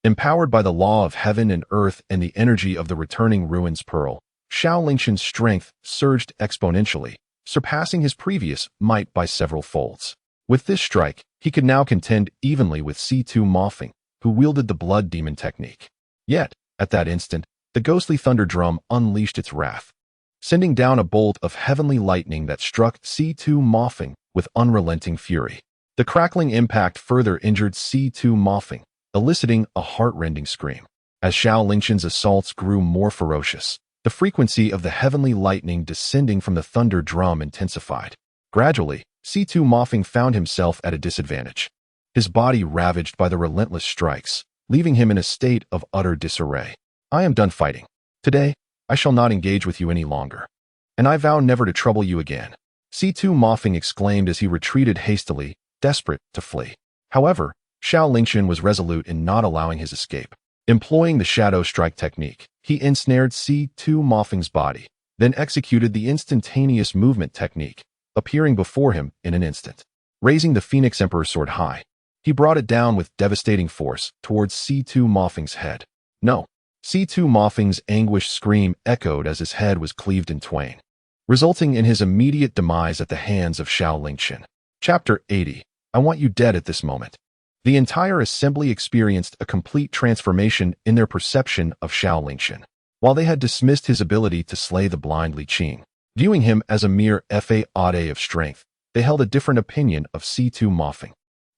empowered by the law of heaven and earth and the energy of the returning ruins pearl, Xiao Lingchen's strength surged exponentially, surpassing his previous might by several folds. With this strike, he could now contend evenly with C2 Moffing, who wielded the blood demon technique. Yet, at that instant, the ghostly thunder drum unleashed its wrath, sending down a bolt of heavenly lightning that struck C2 Moffing with unrelenting fury. The crackling impact further injured C2 Moffing, eliciting a heart-rending scream. As Xiao Lingchen's assaults grew more ferocious, the frequency of the heavenly lightning descending from the thunder drum intensified. Gradually, C2 Moffing found himself at a disadvantage, his body ravaged by the relentless strikes, leaving him in a state of utter disarray. I am done fighting. Today, I shall not engage with you any longer, and I vow never to trouble you again, C2 Moffing exclaimed as he retreated hastily, desperate to flee. However, Xiao Lingchen was resolute in not allowing his escape. Employing the shadow strike technique, he ensnared C2 Moffing's body, then executed the instantaneous movement technique, appearing before him in an instant. Raising the Phoenix Emperor's sword high, he brought it down with devastating force towards C2 Moffing's head. No! C2 Moffing's anguished scream echoed as his head was cleaved in twain, resulting in his immediate demise at the hands of Xiao Lingchen. Chapter 80. I want you dead at this moment. The entire assembly experienced a complete transformation in their perception of Xiao Lingchen. While they had dismissed his ability to slay the blind Li Qing, viewing him as a mere fade of strength, they held a different opinion of C2 Moffing.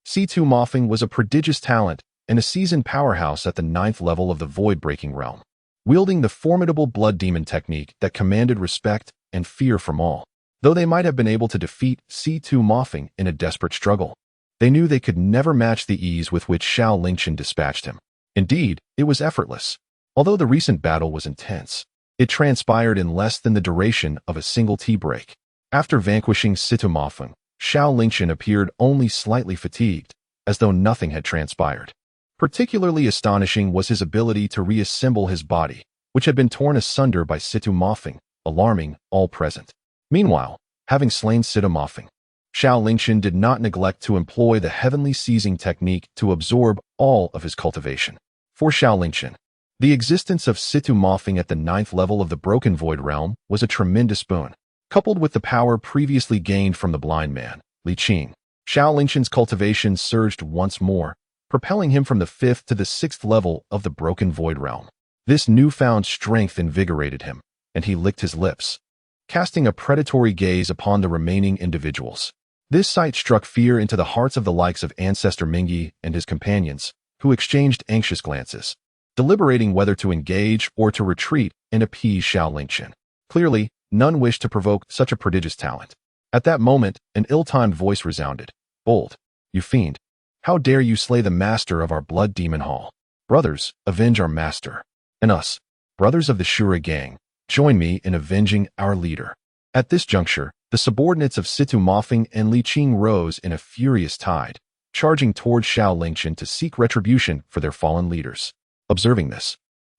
C2 Moffing was a prodigious talent and a seasoned powerhouse at the 9th level of the void-breaking realm, wielding the formidable blood demon technique that commanded respect and fear from all. Though they might have been able to defeat C2 Moffing in a desperate struggle, they knew they could never match the ease with which Xiao Lingchen dispatched him. Indeed, it was effortless. Although the recent battle was intense, it transpired in less than the duration of a single tea break. After vanquishing C2 Moffing, Xiao Lingchen appeared only slightly fatigued, as though nothing had transpired. Particularly astonishing was his ability to reassemble his body, which had been torn asunder by C2 Moffing, alarming all present. Meanwhile, having slain C2 Moffing, Xiao Lingchen did not neglect to employ the heavenly seizing technique to absorb all of his cultivation. For Xiao Lingchen, the existence of C2 Moffing at the 9th level of the Broken Void realm was a tremendous boon. Coupled with the power previously gained from the blind man, Li Qing, Xiao Lingchen's cultivation surged once more, propelling him from the 5th to the 6th level of the Broken Void realm. This newfound strength invigorated him, and he licked his lips, casting a predatory gaze upon the remaining individuals. This sight struck fear into the hearts of the likes of Ancestor Mingyi and his companions, who exchanged anxious glances, deliberating whether to engage or to retreat and appease Xiao Lingchen. Clearly, none wished to provoke such a prodigious talent. At that moment, an ill-timed voice resounded. "Bold, you fiend! How dare you slay the master of our blood demon hall? Brothers, avenge our master. And us, brothers of the Shura gang, join me in avenging our leader." At this juncture, the subordinates of C2 Moffing and Li Qing rose in a furious tide, charging towards Xiao Lingchen to seek retribution for their fallen leaders. Observing this,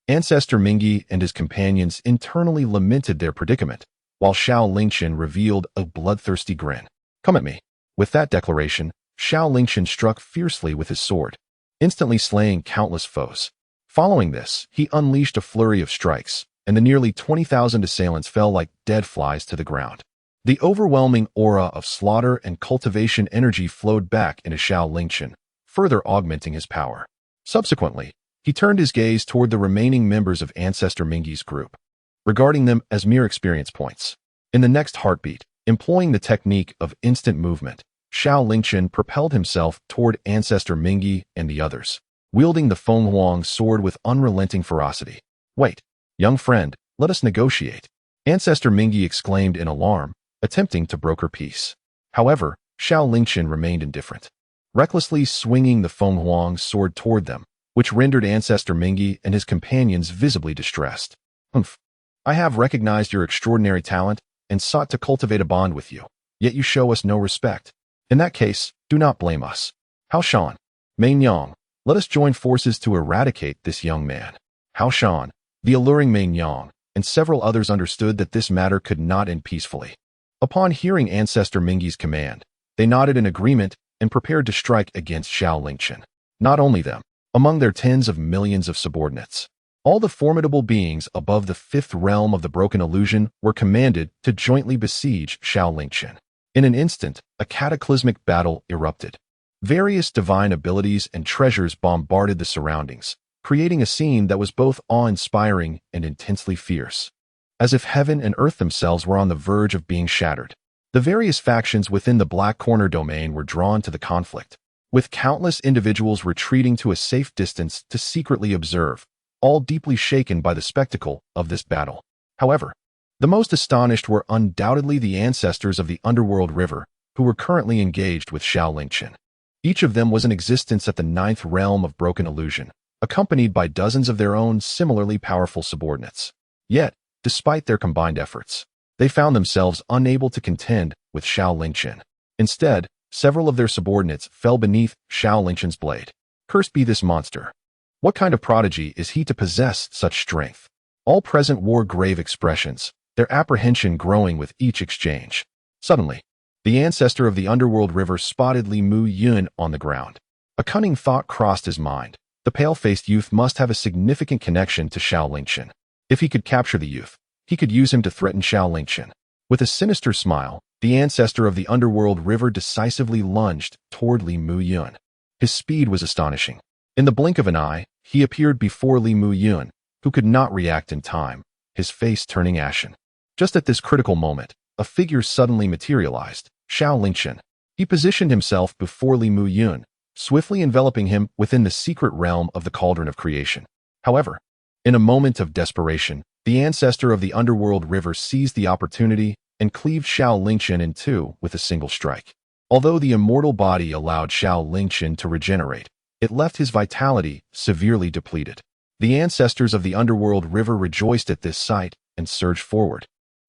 Ancestor Mingyi and his companions internally lamented their predicament, while Xiao Lingchen revealed a bloodthirsty grin. "Come at me." With that declaration, Xiao Lingchen struck fiercely with his sword, instantly slaying countless foes. Following this, he unleashed a flurry of strikes, and the nearly 20,000 assailants fell like dead flies to the ground. The overwhelming aura of slaughter and cultivation energy flowed back into Xiao Lingchen, further augmenting his power. Subsequently, He turned his gaze toward the remaining members of Ancestor Mingy's group, regarding them as mere experience points. In the next heartbeat, employing the technique of instant movement, Xiao Lingchen propelled himself toward Ancestor Mingyi and the others, wielding the Fenghuang sword with unrelenting ferocity. "Wait, young friend, let us negotiate," Ancestor Mingyi exclaimed in alarm, attempting to broker peace. However, Xiao Lingchen remained indifferent, recklessly swinging the Fenghuang sword toward them, which rendered Ancestor Mingyi and his companions visibly distressed. "Humph. I have recognized your extraordinary talent and sought to cultivate a bond with you, yet you show us no respect. In that case, do not blame us. Hao Shan, Mei-Nyang, let us join forces to eradicate this young man." Hao Shan, the alluring Mei-Nyang, and several others understood that this matter could not end peacefully. Upon hearing Ancestor Mingyi's command, they nodded in agreement and prepared to strike against Xiao Lingchen. Not only them, among their tens of millions of subordinates, all the formidable beings above the fifth realm of the broken illusion were commanded to jointly besiege Xiao Lingchen. In an instant, a cataclysmic battle erupted. Various divine abilities and treasures bombarded the surroundings, creating a scene that was both awe-inspiring and intensely fierce, as if heaven and earth themselves were on the verge of being shattered. The various factions within the Black Corner domain were drawn to the conflict, with countless individuals retreating to a safe distance to secretly observe, all deeply shaken by the spectacle of this battle. However, the most astonished were undoubtedly the ancestors of the Underworld River, who were currently engaged with Xiao Lingchen. Each of them was in existence at the ninth realm of broken illusion, accompanied by dozens of their own similarly powerful subordinates. Yet, despite their combined efforts, they found themselves unable to contend with Xiao Lingchen. Instead, several of their subordinates fell beneath Xiao Lingchen's blade. "Cursed be this monster. What kind of prodigy is he to possess such strength?" All present wore grave expressions, their apprehension growing with each exchange. Suddenly, the ancestor of the Underworld River spotted Li Mu Yun on the ground. A cunning thought crossed his mind. The pale-faced youth must have a significant connection to Xiao Lingchen. If he could capture the youth, he could use him to threaten Xiao Lingchen. With a sinister smile, the ancestor of the Underworld River decisively lunged toward Li Mu Yun. His speed was astonishing. In the blink of an eye, he appeared before Li Mu Yun, who could not react in time, his face turning ashen. Just at this critical moment, a figure suddenly materialized, Xiao Lingchen. He positioned himself before Li Mu Yun, swiftly enveloping him within the secret realm of the Cauldron of Creation. However, in a moment of desperation, the ancestor of the Underworld River seized the opportunity and cleaved Xiao Lingchen in two with a single strike. Although the immortal body allowed Xiao Lingchen to regenerate, it left his vitality severely depleted. The ancestors of the Underworld River rejoiced at this sight and surged forward,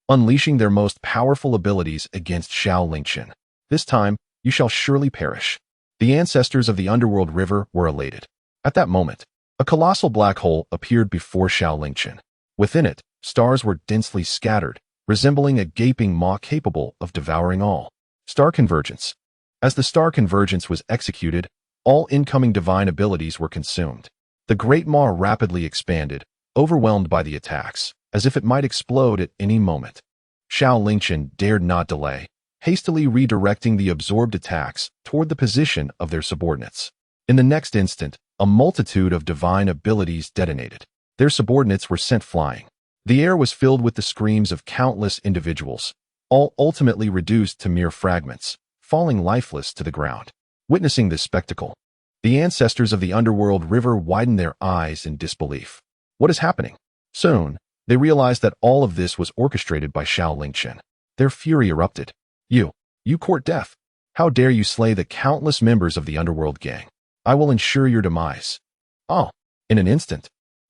unleashing their most powerful abilities against Xiao Lingchen. "This time, you shall surely perish." The ancestors of the Underworld River were elated. At that moment, a colossal black hole appeared before Xiao Lingchen. Within it, stars were densely scattered, resembling a gaping maw capable of devouring all. Star convergence. As the star convergence was executed, all incoming divine abilities were consumed. The great maw rapidly expanded, overwhelmed by the attacks, as if it might explode at any moment. Xiao Lingchen dared not delay, hastily redirecting the absorbed attacks toward the position of their subordinates. In the next instant, a multitude of divine abilities detonated. Their subordinates were sent flying. The air was filled with the screams of countless individuals, all ultimately reduced to mere fragments, falling lifeless to the ground. Witnessing this spectacle, the ancestors of the Underworld River widened their eyes in disbelief. What is happening? Soon, they realized that all of this was orchestrated by Xiao Lingchen. Their fury erupted. You court death. How dare you slay the countless members of the Underworld gang? I will ensure your demise." Oh, in an instant,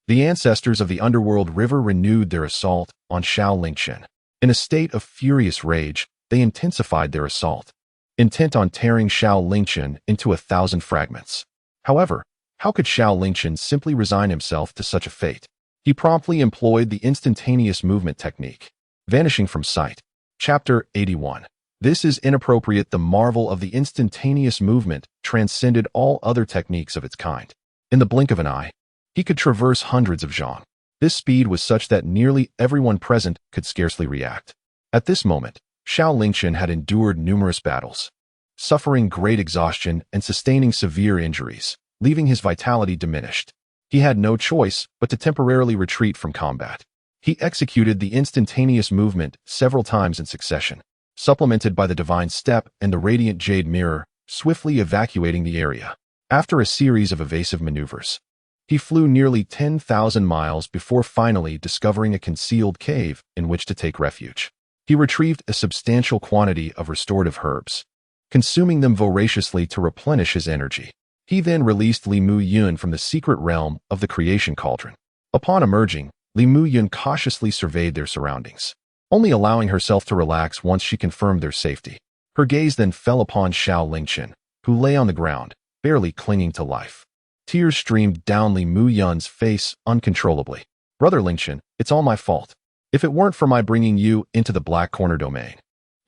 the ancestors of the Underworld River renewed their assault on Xiao Lingchen. In a state of furious rage, they intensified their assault, intent on tearing Xiao Lingchen into 1,000 fragments. However, how could Xiao Lingchen simply resign himself to such a fate? He promptly employed the instantaneous movement technique, vanishing from sight. Chapter 81. This is inappropriate. The marvel of the instantaneous movement transcended all other techniques of its kind. In the blink of an eye, he could traverse hundreds of zhang. This speed was such that nearly everyone present could scarcely react. At this moment, Xiao Lingchen had endured numerous battles, suffering great exhaustion and sustaining severe injuries, leaving his vitality diminished. He had no choice but to temporarily retreat from combat. He executed the instantaneous movement several times in succession, supplemented by the divine step and the radiant jade mirror, swiftly evacuating the area. After a series of evasive maneuvers, he flew nearly 10,000 miles before finally discovering a concealed cave in which to take refuge. He retrieved a substantial quantity of restorative herbs, consuming them voraciously to replenish his energy. He then released Li Mu Yun from the secret realm of the creation cauldron. Upon emerging, Li Mu Yun cautiously surveyed their surroundings, only allowing herself to relax once she confirmed their safety. Her gaze then fell upon Xiao Lingchen, who lay on the ground, barely clinging to life. Tears streamed down Li Mu Yun's face uncontrollably. "Brother Lingchen, it's all my fault. If it weren't for my bringing you into the Black Corner domain,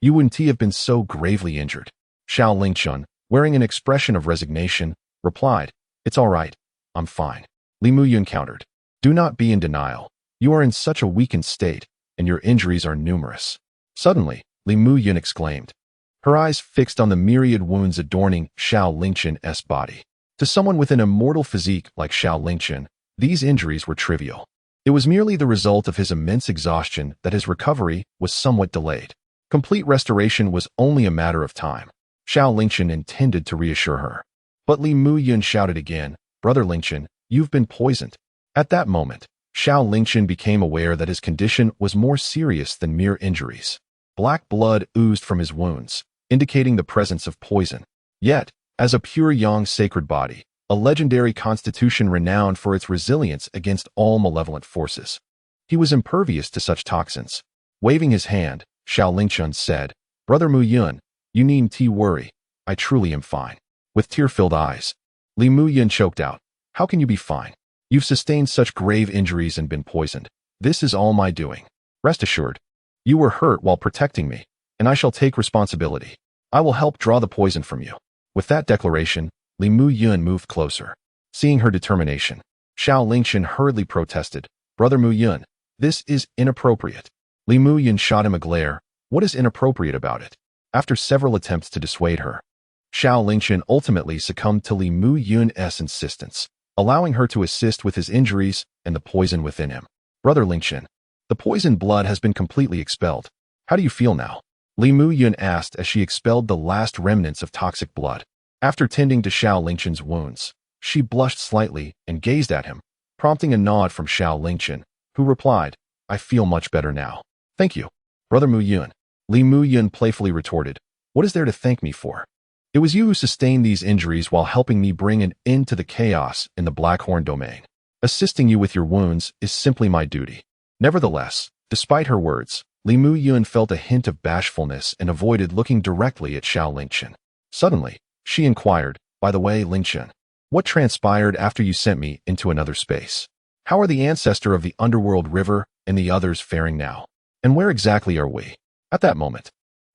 you wouldn't have been so gravely injured." Xiao Lingchen, wearing an expression of resignation, replied, "It's all right. I'm fine." Li Mu Yun countered, "Do not be in denial. You are in such a weakened state, and your injuries are numerous." Suddenly, Li Mu Yun exclaimed, her eyes fixed on the myriad wounds adorning Xiao Lingchen's body. To someone with an immortal physique like Xiao Lingchen, these injuries were trivial. It was merely the result of his immense exhaustion that his recovery was somewhat delayed. Complete restoration was only a matter of time. Xiao Lingchen intended to reassure her. But Li Mu Yun shouted again, "Brother Lingchen, you've been poisoned." At that moment, Xiao Lingchen became aware that his condition was more serious than mere injuries. Black blood oozed from his wounds, indicating the presence of poison. Yet, as a pure yang sacred body, a legendary constitution renowned for its resilience against all malevolent forces, he was impervious to such toxins. Waving his hand, Xiao Lingchen said, "Brother Mu Yun, you needn't worry. I truly am fine." With tear-filled eyes, Li Mu Yun choked out, "How can you be fine? You've sustained such grave injuries and been poisoned. This is all my doing. Rest assured, you were hurt while protecting me, and I shall take responsibility. I will help draw the poison from you." With that declaration, Li Mu Yun moved closer. Seeing her determination, Xiao Lingchen hurriedly protested, "Brother Mu Yun, this is inappropriate." Li Mu Yun shot him a glare. "What is inappropriate about it?" After several attempts to dissuade her, Xiao Lingchen ultimately succumbed to Li Mu Yun's insistence, allowing her to assist with his injuries and the poison within him. "Brother Lingchen, the poisoned blood has been completely expelled. How do you feel now?" Li Mu Yun asked as she expelled the last remnants of toxic blood. After tending to Xiao Lingchen's wounds, she blushed slightly and gazed at him, prompting a nod from Xiao Lingchen, who replied, "I feel much better now. Thank you, Brother Mu Yun." Li Mu Yun playfully retorted, "What is there to thank me for? It was you who sustained these injuries while helping me bring an end to the chaos in the Blackhorn domain. Assisting you with your wounds is simply my duty." Nevertheless, despite her words, Li Mu Yun felt a hint of bashfulness and avoided looking directly at Xiao Lingchen. Suddenly, she inquired, "By the way, Lingchen, what transpired after you sent me into another space? How are the ancestor of the underworld river and the others faring now? And where exactly are we?" At that moment,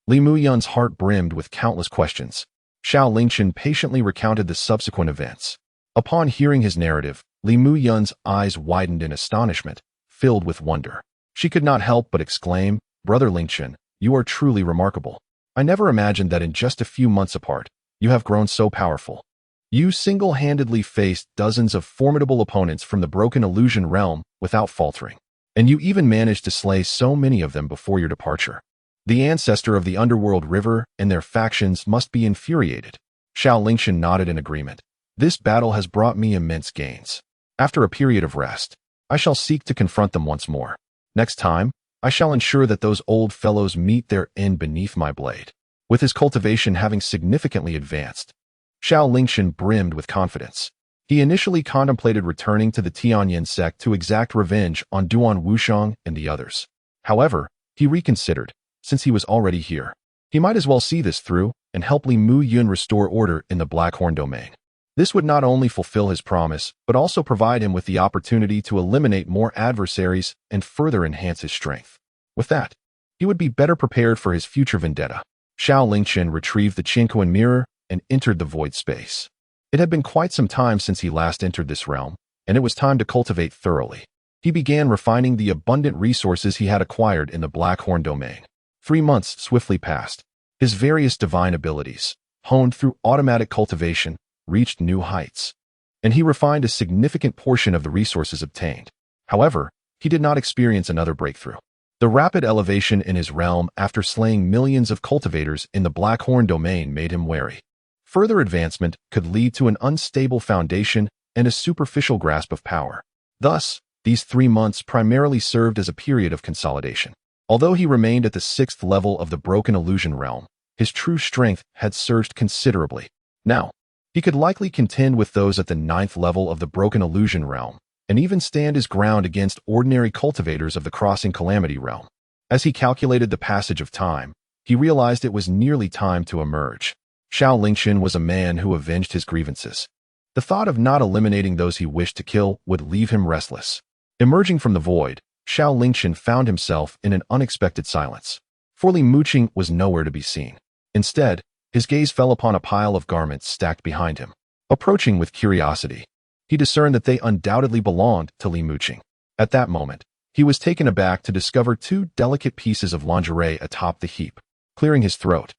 Li Mu Yun's heart brimmed with countless questions. Xiao Lingchen patiently recounted the subsequent events. Upon hearing his narrative, Li Mu Yun's eyes widened in astonishment, filled with wonder. She could not help but exclaim, "Brother Lingchen, you are truly remarkable. I never imagined that in just a few months apart, you have grown so powerful. You single-handedly faced dozens of formidable opponents from the broken illusion realm without faltering, and you even managed to slay so many of them before your departure. The ancestor of the underworld river and their factions must be infuriated." Xiao Lingchen nodded in agreement. "This battle has brought me immense gains. After a period of rest, I shall seek to confront them once more. Next time, I shall ensure that those old fellows meet their end beneath my blade." With his cultivation having significantly advanced, Xiao Lingchen brimmed with confidence. He initially contemplated returning to the Tianyan sect to exact revenge on Duan Wushang and the others. However, he reconsidered. Since he was already here, he might as well see this through and help Li Mu Yun restore order in the Blackhorn domain. This would not only fulfill his promise, but also provide him with the opportunity to eliminate more adversaries and further enhance his strength. With that, he would be better prepared for his future vendetta. Xiao Lingchen retrieved the Qinquan mirror and entered the void space. It had been quite some time since he last entered this realm, and it was time to cultivate thoroughly. He began refining the abundant resources he had acquired in the Blackhorn domain. 3 months swiftly passed. His various divine abilities, honed through automatic cultivation, reached new heights. and he refined a significant portion of the resources obtained. However, he did not experience another breakthrough. The rapid elevation in his realm after slaying millions of cultivators in the Blackhorn domain made him wary. Further advancement could lead to an unstable foundation and a superficial grasp of power. Thus, these 3 months primarily served as a period of consolidation. Although he remained at the 6th level of the Broken Illusion realm, his true strength had surged considerably. Now, he could likely contend with those at the 9th level of the Broken Illusion realm, and even stand his ground against ordinary cultivators of the Crossing Calamity realm. As he calculated the passage of time, he realized it was nearly time to emerge. Xiao Lingchen was a man who avenged his grievances. The thought of not eliminating those he wished to kill would leave him restless. Emerging from the void, Xiao Lingchen found himself in an unexpected silence. For Li Muqing was nowhere to be seen. Instead, his gaze fell upon a pile of garments stacked behind him. Approaching with curiosity, he discerned that they undoubtedly belonged to Li Muqing. At that moment, he was taken aback to discover 2 delicate pieces of lingerie atop the heap. Clearing his throat,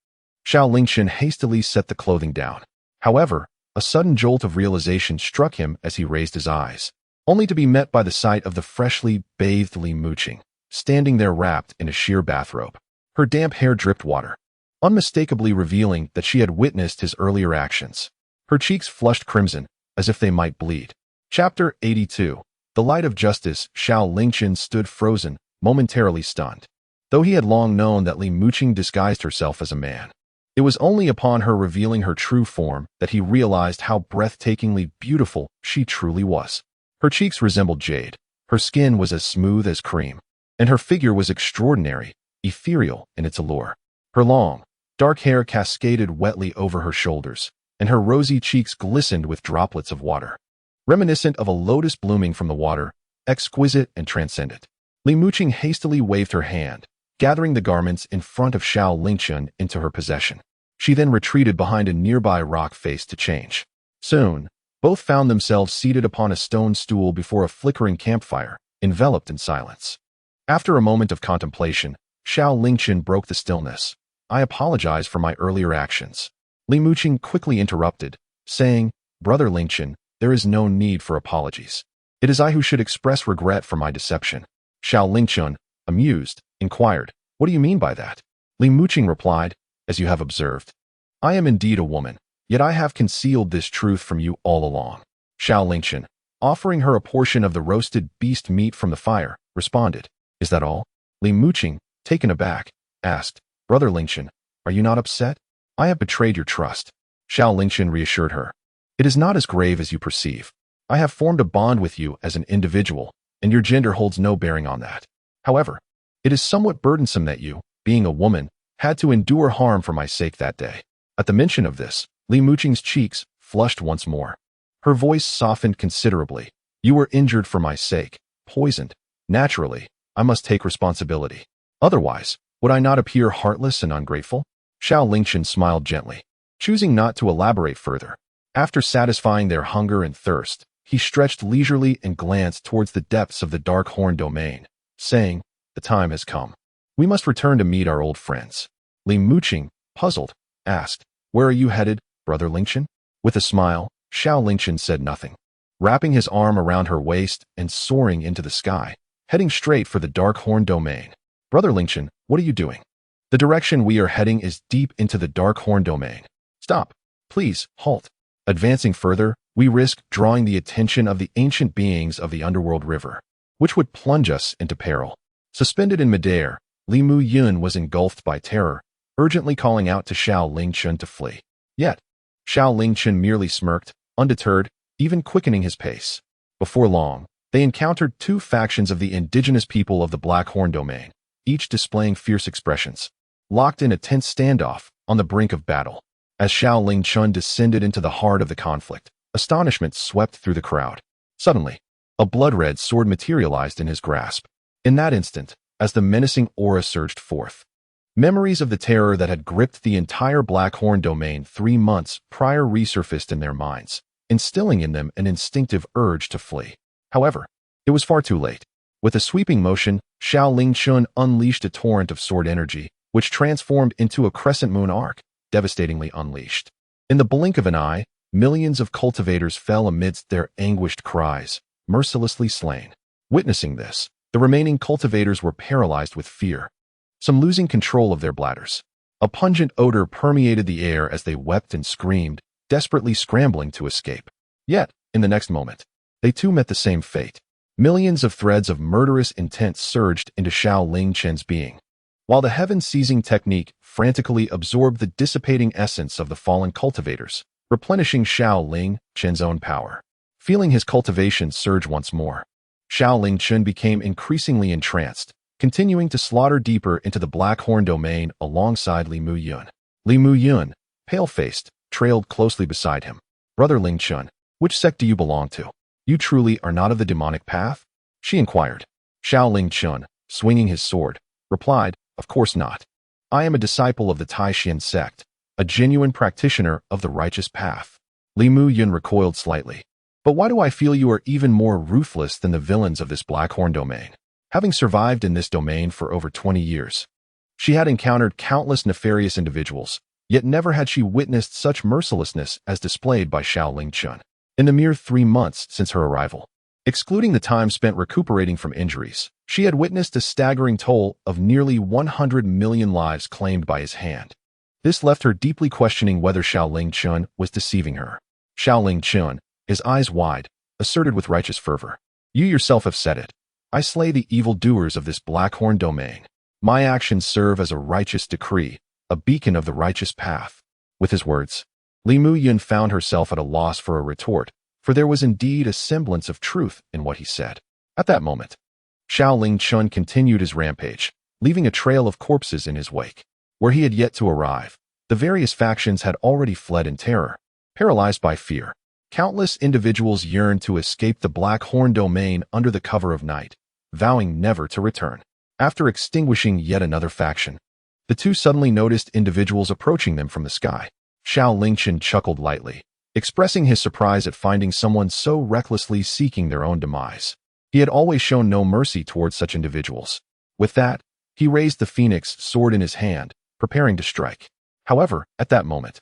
Xiao Lingchen hastily set the clothing down. However, a sudden jolt of realization struck him as he raised his eyes, only to be met by the sight of the freshly bathed Li Muqing, standing there wrapped in a sheer bathrobe. Her damp hair dripped water, unmistakably revealing that she had witnessed his earlier actions. Her cheeks flushed crimson, as if they might bleed. Chapter 82. The Light of Justice. Xiao Lingchen stood frozen, momentarily stunned. Though he had long known that Li Muqing disguised herself as a man, it was only upon her revealing her true form that he realized how breathtakingly beautiful she truly was. Her cheeks resembled jade, her skin was as smooth as cream, and her figure was extraordinary, ethereal in its allure. Her long, dark hair cascaded wetly over her shoulders, and her rosy cheeks glistened with droplets of water, reminiscent of a lotus blooming from the water, exquisite and transcendent. Li Muqing hastily waved her hand, gathering the garments in front of Xiao Lingchen into her possession. She then retreated behind a nearby rock face to change. Soon, both found themselves seated upon a stone stool before a flickering campfire, enveloped in silence. After a moment of contemplation, Xiao Lingchen broke the stillness. "I apologize for my earlier actions." Li Muqing quickly interrupted, saying, "Brother Lingchen, there is no need for apologies. It is I who should express regret for my deception." Xiao Lingchen, amused, inquired, "What do you mean by that?" Li Muqing replied, "As you have observed, I am indeed a woman, yet I have concealed this truth from you all along." Xiao Lingchen, offering her a portion of the roasted beast meat from the fire, responded, "Is that all?" Li Muqing, taken aback, asked, "Brother Lingchen, are you not upset? I have betrayed your trust." Xiao Lingchen reassured her, "It is not as grave as you perceive. I have formed a bond with you as an individual, and your gender holds no bearing on that. However, it is somewhat burdensome that you, being a woman, had to endure harm for my sake that day." At the mention of this, Li Muqing's cheeks flushed once more. Her voice softened considerably. "You were injured for my sake, poisoned. Naturally, I must take responsibility. Otherwise, would I not appear heartless and ungrateful?" Xiao Lingchen smiled gently, choosing not to elaborate further. After satisfying their hunger and thirst, he stretched leisurely and glanced towards the depths of the Dark Horn domain, saying, "The time has come. We must return to meet our old friends." Li Muqing, puzzled, asked, "Where are you headed, Brother Lingchen?" With a smile, Xiao Lingchen said nothing, wrapping his arm around her waist and soaring into the sky, heading straight for the Dark Horn domain. "Brother Lingchen, what are you doing?" "The direction we are heading is deep into the Dark Horn domain." "Stop. Please, halt. Advancing further, we risk drawing the attention of the ancient beings of the underworld river, which would plunge us into peril." Suspended in midair, Li Muqing was engulfed by terror, urgently calling out to Xiao Lingchen to flee. Yet, Xiao Lingchen merely smirked, undeterred, even quickening his pace. Before long, they encountered 2 factions of the indigenous people of the Blackhorn domain, each displaying fierce expressions, locked in a tense standoff on the brink of battle. As Xiao Lingchen descended into the heart of the conflict, astonishment swept through the crowd. Suddenly, a blood-red sword materialized in his grasp. In that instant, as the menacing aura surged forth, memories of the terror that had gripped the entire Blackhorn domain 3 months prior resurfaced in their minds, instilling in them an instinctive urge to flee. However, it was far too late. With a sweeping motion, Xiao Lingchen unleashed a torrent of sword energy, which transformed into a crescent moon arc, devastatingly unleashed. In the blink of an eye, Millions of cultivators fell amidst their anguished cries, mercilessly slain. Witnessing this, the remaining cultivators were paralyzed with fear, some losing control of their bladders. A pungent odor permeated the air as they wept and screamed, desperately scrambling to escape. Yet, in the next moment, they too met the same fate. Millions of threads of murderous intent surged into Xiao Lingchen's being, while the heaven-seizing technique frantically absorbed the dissipating essence of the fallen cultivators, replenishing Xiao Lingchen's own power. Feeling his cultivation surge once more, Xiao Lingchen became increasingly entranced, continuing to slaughter deeper into the Black Horn domain alongside Li Muyun. Li Muyun, pale-faced, trailed closely beside him. "Brother Lingchen, which sect do you belong to? You truly are not of the demonic path?" she inquired. Xiao Lingchen, swinging his sword, replied, "Of course not. I am a disciple of the Taishan sect, a genuine practitioner of the righteous path." Li Muyun recoiled slightly. "But why do I feel you are even more ruthless than the villains of this Black Horn domain?" Having survived in this domain for over 20 years, she had encountered countless nefarious individuals, yet never had she witnessed such mercilessness as displayed by Xiao Lingchen. In the mere 3 months since her arrival, excluding the time spent recuperating from injuries, she had witnessed a staggering toll of nearly 100 million lives claimed by his hand. This left her deeply questioning whether Xiao Lingchen was deceiving her. Xiao Lingchen, his eyes wide, asserted with righteous fervor, "You yourself have said it. I slay the evildoers of this Black Horn domain. My actions serve as a righteous decree, a beacon of the righteous path." With his words, Li Muyun found herself at a loss for a retort, for there was indeed a semblance of truth in what he said. At that moment, Xiao Lingchen continued his rampage, leaving a trail of corpses in his wake. Where he had yet to arrive, the various factions had already fled in terror, paralyzed by fear. Countless individuals yearned to escape the Black Horn domain under the cover of night, vowing never to return. After extinguishing yet another faction, the two suddenly noticed individuals approaching them from the sky. Xiao Lingchen chuckled lightly, expressing his surprise at finding someone so recklessly seeking their own demise. He had always shown no mercy towards such individuals. With that, he raised the phoenix sword in his hand, preparing to strike. However, at that moment,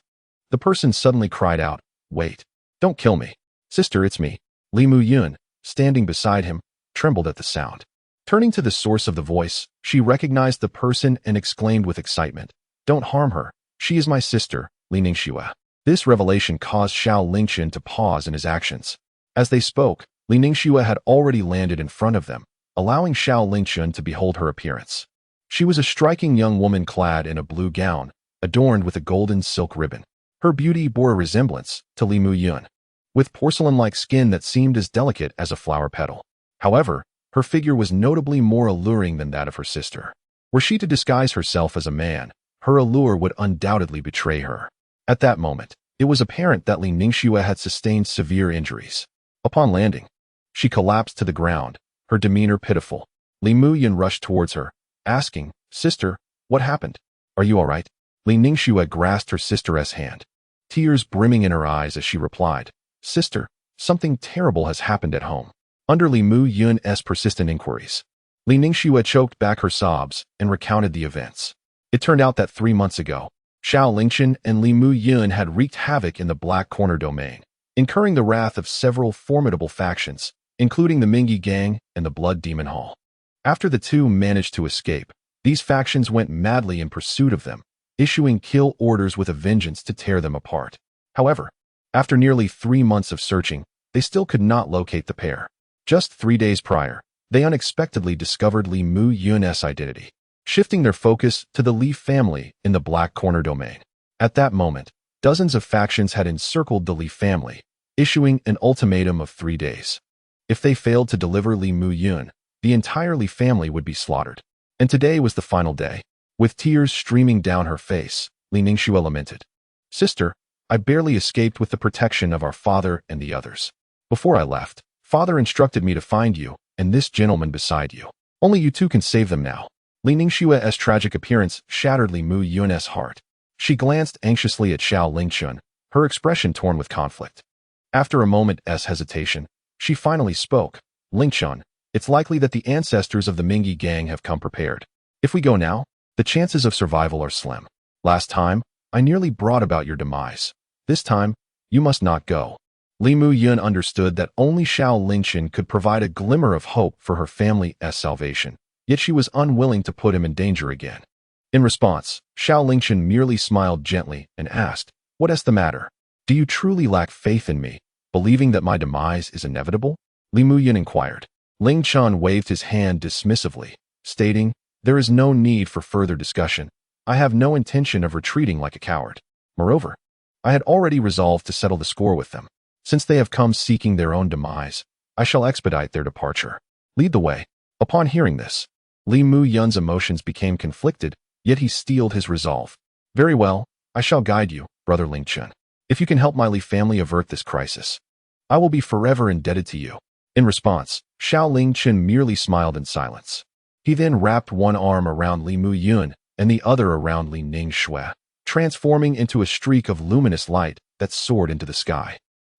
the person suddenly cried out, "Wait! Don't kill me. Sister, it's me." Li Muyun, standing beside him, trembled at the sound. Turning to the source of the voice, she recognized the person and exclaimed with excitement, "Don't harm her. She is my sister, Li Ningxue." This revelation caused Xiao Lingchen to pause in his actions. As they spoke, Li Ningxue had already landed in front of them, allowing Xiao Lingchen to behold her appearance. She was a striking young woman clad in a blue gown, adorned with a golden silk ribbon. Her beauty bore a resemblance to Li Muyun, with porcelain-like skin that seemed as delicate as a flower petal. However, her figure was notably more alluring than that of her sister. Were she to disguise herself as a man, her allure would undoubtedly betray her. At that moment, it was apparent that Li Ningxue had sustained severe injuries. Upon landing, she collapsed to the ground, her demeanor pitiful. Li Muyun rushed towards her, asking, "Sister, what happened? Are you all right?" Li Ningxue grasped her sister's hand, tears brimming in her eyes as she replied, "Sister, something terrible has happened at home." Under Li Muyun's persistent inquiries, Li Ningxue choked back her sobs and recounted the events. It turned out that 3 months ago, Xiao Lingchen and Li Muyun had wreaked havoc in the Black Corner domain, incurring the wrath of several formidable factions, including the Mingyi Gang and the Blood Demon Hall. After the two managed to escape, these factions went madly in pursuit of them, issuing kill orders with a vengeance to tear them apart. However, after nearly 3 months of searching, they still could not locate the pair. Just 3 days prior, they unexpectedly discovered Li Muyun's identity, shifting their focus to the Li family in the Black Corner domain. At that moment, dozens of factions had encircled the Li family, issuing an ultimatum of 3 days. If they failed to deliver Li Muyun, the entire Li family would be slaughtered. And today was the final day. With tears streaming down her face, Li Ningxue lamented, "Sister, I barely escaped with the protection of our father and the others. Before I left, Father instructed me to find you and this gentleman beside you. Only you two can save them now." Li Ningxue's tragic appearance shattered Li Muyun's heart. She glanced anxiously at Xiao Lingchen, her expression torn with conflict. After a moment's hesitation, she finally spoke, "Lingchen, it's likely that the ancestors of the Mingyi Gang have come prepared. If we go now, the chances of survival are slim. Last time, I nearly brought about your demise. This time, You must not go. Li Mu Yun understood that only Xiao Lingchen could provide a glimmer of hope for her family's salvation, yet she was unwilling to put him in danger again. In response, Xiao Lingchen merely smiled gently and asked, "What is the matter? Do you truly lack faith in me, believing that my demise is inevitable?" Li Mu Yun inquired. Ling Chun waved his hand dismissively, stating, "There is no need for further discussion. I have no intention of retreating like a coward. Moreover, I had already resolved to settle the score with them. Since they have come seeking their own demise, I shall expedite their departure. Lead the way." Upon hearing this, Li Mu Yun's emotions became conflicted, yet he steeled his resolve. "Very well, I shall guide you, Brother Ling Chun. If you can help my Li family avert this crisis, I will be forever indebted to you." In response, Xiao Lingchen merely smiled in silence. He then wrapped one arm around Li Mu Yun and the other around Li Ningshui, transforming into a streak of luminous light that soared into the sky.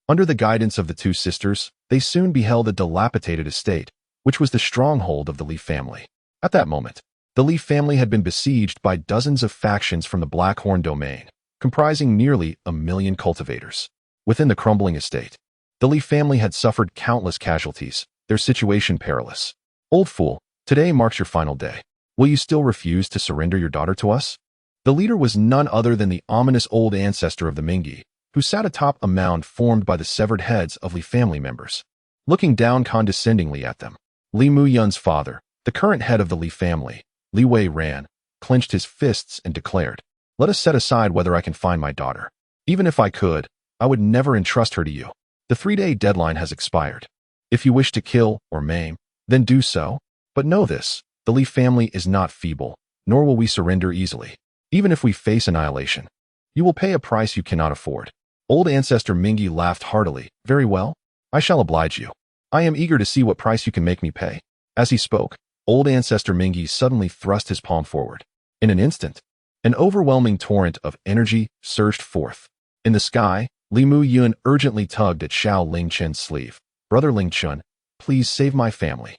Under the guidance of the two sisters, they soon beheld a dilapidated estate, which was the stronghold of the Li family. At that moment, the Li family had been besieged by dozens of factions from the Blackhorn domain, comprising nearly 1,000,000 cultivators. Within the crumbling estate, the Li family had suffered countless casualties, their situation perilous. "Old fool, today marks your final day. Will you still refuse to surrender your daughter to us?" The leader was none other than the ominous old ancestor of the Mingyi, who sat atop a mound formed by the severed heads of Li family members. Looking down condescendingly at them, Li Mu Yun's father, the current head of the Li family, Li Wei Ran, clenched his fists and declared, "Let us set aside whether I can find my daughter. Even if I could, I would never entrust her to you. The 3-day deadline has expired. If you wish to kill or maim, then do so. But know this, the Li family is not feeble, nor will we surrender easily. Even if we face annihilation, you will pay a price you cannot afford." Old ancestor Mingyi laughed heartily. "Very well, I shall oblige you. I am eager to see what price you can make me pay." As he spoke, old ancestor Mingyi suddenly thrust his palm forward. In an instant, an overwhelming torrent of energy surged forth. In the sky, Li Mu Yun urgently tugged at Xiao Lingchen's sleeve. "Brother Ling Chun, please save my family."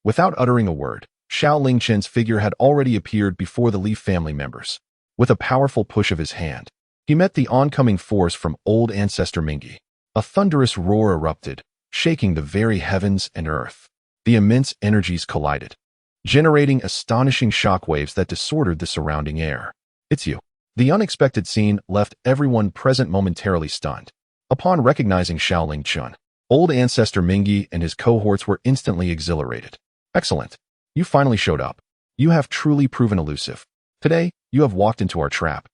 Without uttering a word, Xiao Lingchen's figure had already appeared before the Li family members. With a powerful push of his hand, he met the oncoming force from old ancestor Mingyi. A thunderous roar erupted, shaking the very heavens and earth. The immense energies collided, generating astonishing shockwaves that disordered the surrounding air. "It's you." The unexpected scene left everyone present momentarily stunned. Upon recognizing Xiao Lingchen, old ancestor Mingyi and his cohorts were instantly exhilarated. "Excellent. You finally showed up. You have truly proven elusive. Today, you have walked into our trap,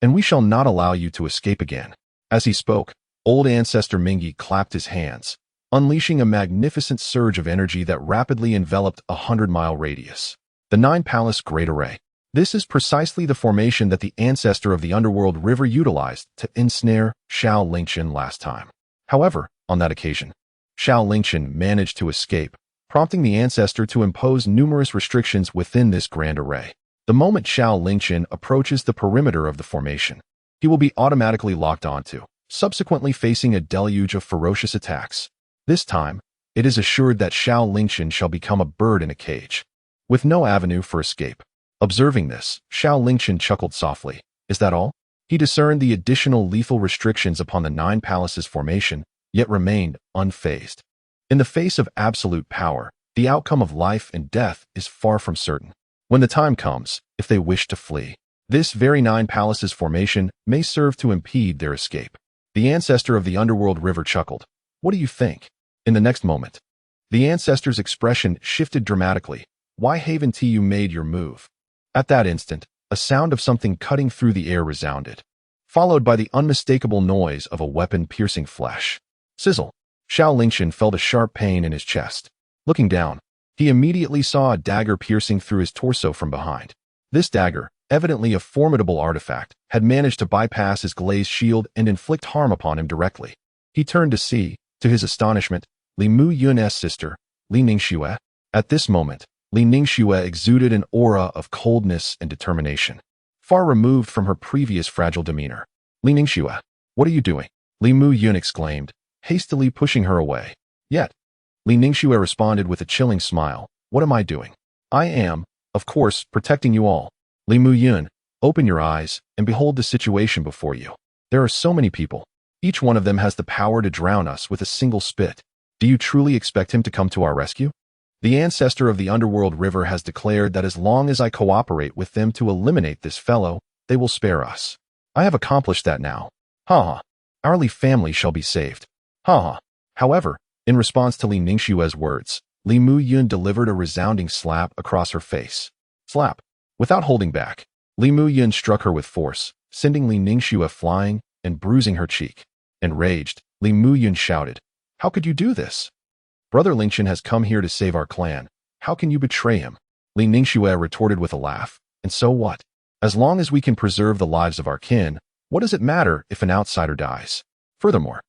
and we shall not allow you to escape again." As he spoke, old ancestor Mingyi clapped his hands, unleashing a magnificent surge of energy that rapidly enveloped a 100-mile radius. The Nine Palace Great Array. This is precisely the formation that the ancestor of the underworld river utilized to ensnare Xiao Lingchen last time. However, on that occasion, Xiao Lingchen managed to escape, prompting the ancestor to impose numerous restrictions within this grand array. The moment Xiao Lingchen approaches the perimeter of the formation, he will be automatically locked onto, subsequently facing a deluge of ferocious attacks. This time, it is assured that Xiao Lingchen shall become a bird in a cage, with no avenue for escape. Observing this, Xiao Lingchen chuckled softly. Is that all? He discerned the additional lethal restrictions upon the Nine Palaces formation, yet remained unfazed. In the face of absolute power, the outcome of life and death is far from certain. When the time comes, if they wish to flee, this very Nine Palaces formation may serve to impede their escape. The ancestor of the underworld river chuckled. "What do you think?" In the next moment, the ancestor's expression shifted dramatically. "Why haven't you made your move?" At that instant, a sound of something cutting through the air resounded, followed by the unmistakable noise of a weapon piercing flesh. Sizzle! Xiao Lingchen felt a sharp pain in his chest. Looking down, he immediately saw a dagger piercing through his torso from behind. This dagger, evidently a formidable artifact, had managed to bypass his glazed shield and inflict harm upon him directly. He turned to see, to his astonishment, Li Mu Yun's sister, Li Ningshui. At this moment, Li Ningshui exuded an aura of coldness and determination, far removed from her previous fragile demeanor. "Li Ningshui, what are you doing?" Li Mu Yun exclaimed, hastily pushing her away. Yet, Li Ningshui responded with a chilling smile. "What am I doing? I am, of course, protecting you all." Li Mu Yun, open your eyes and behold the situation before you. There are so many people. Each one of them has the power to drown us with a single spit. Do you truly expect him to come to our rescue? The ancestor of the underworld river has declared that as long as I cooperate with them to eliminate this fellow, they will spare us. I have accomplished that now. Ha ha. Our Li family shall be saved. Ha ha. However, in response to Li Ningxue's words, Li Muyun delivered a resounding slap across her face. Slap. Without holding back, Li Muyun struck her with force, sending Li Ningxue flying and bruising her cheek. Enraged, Li Muyun shouted, "How could you do this? Brother Lingchen has come here to save our clan. How can you betray him?" Li Ningxue retorted with a laugh. And so what? As long as we can preserve the lives of our kin, what does it matter if an outsider dies? Furthermore,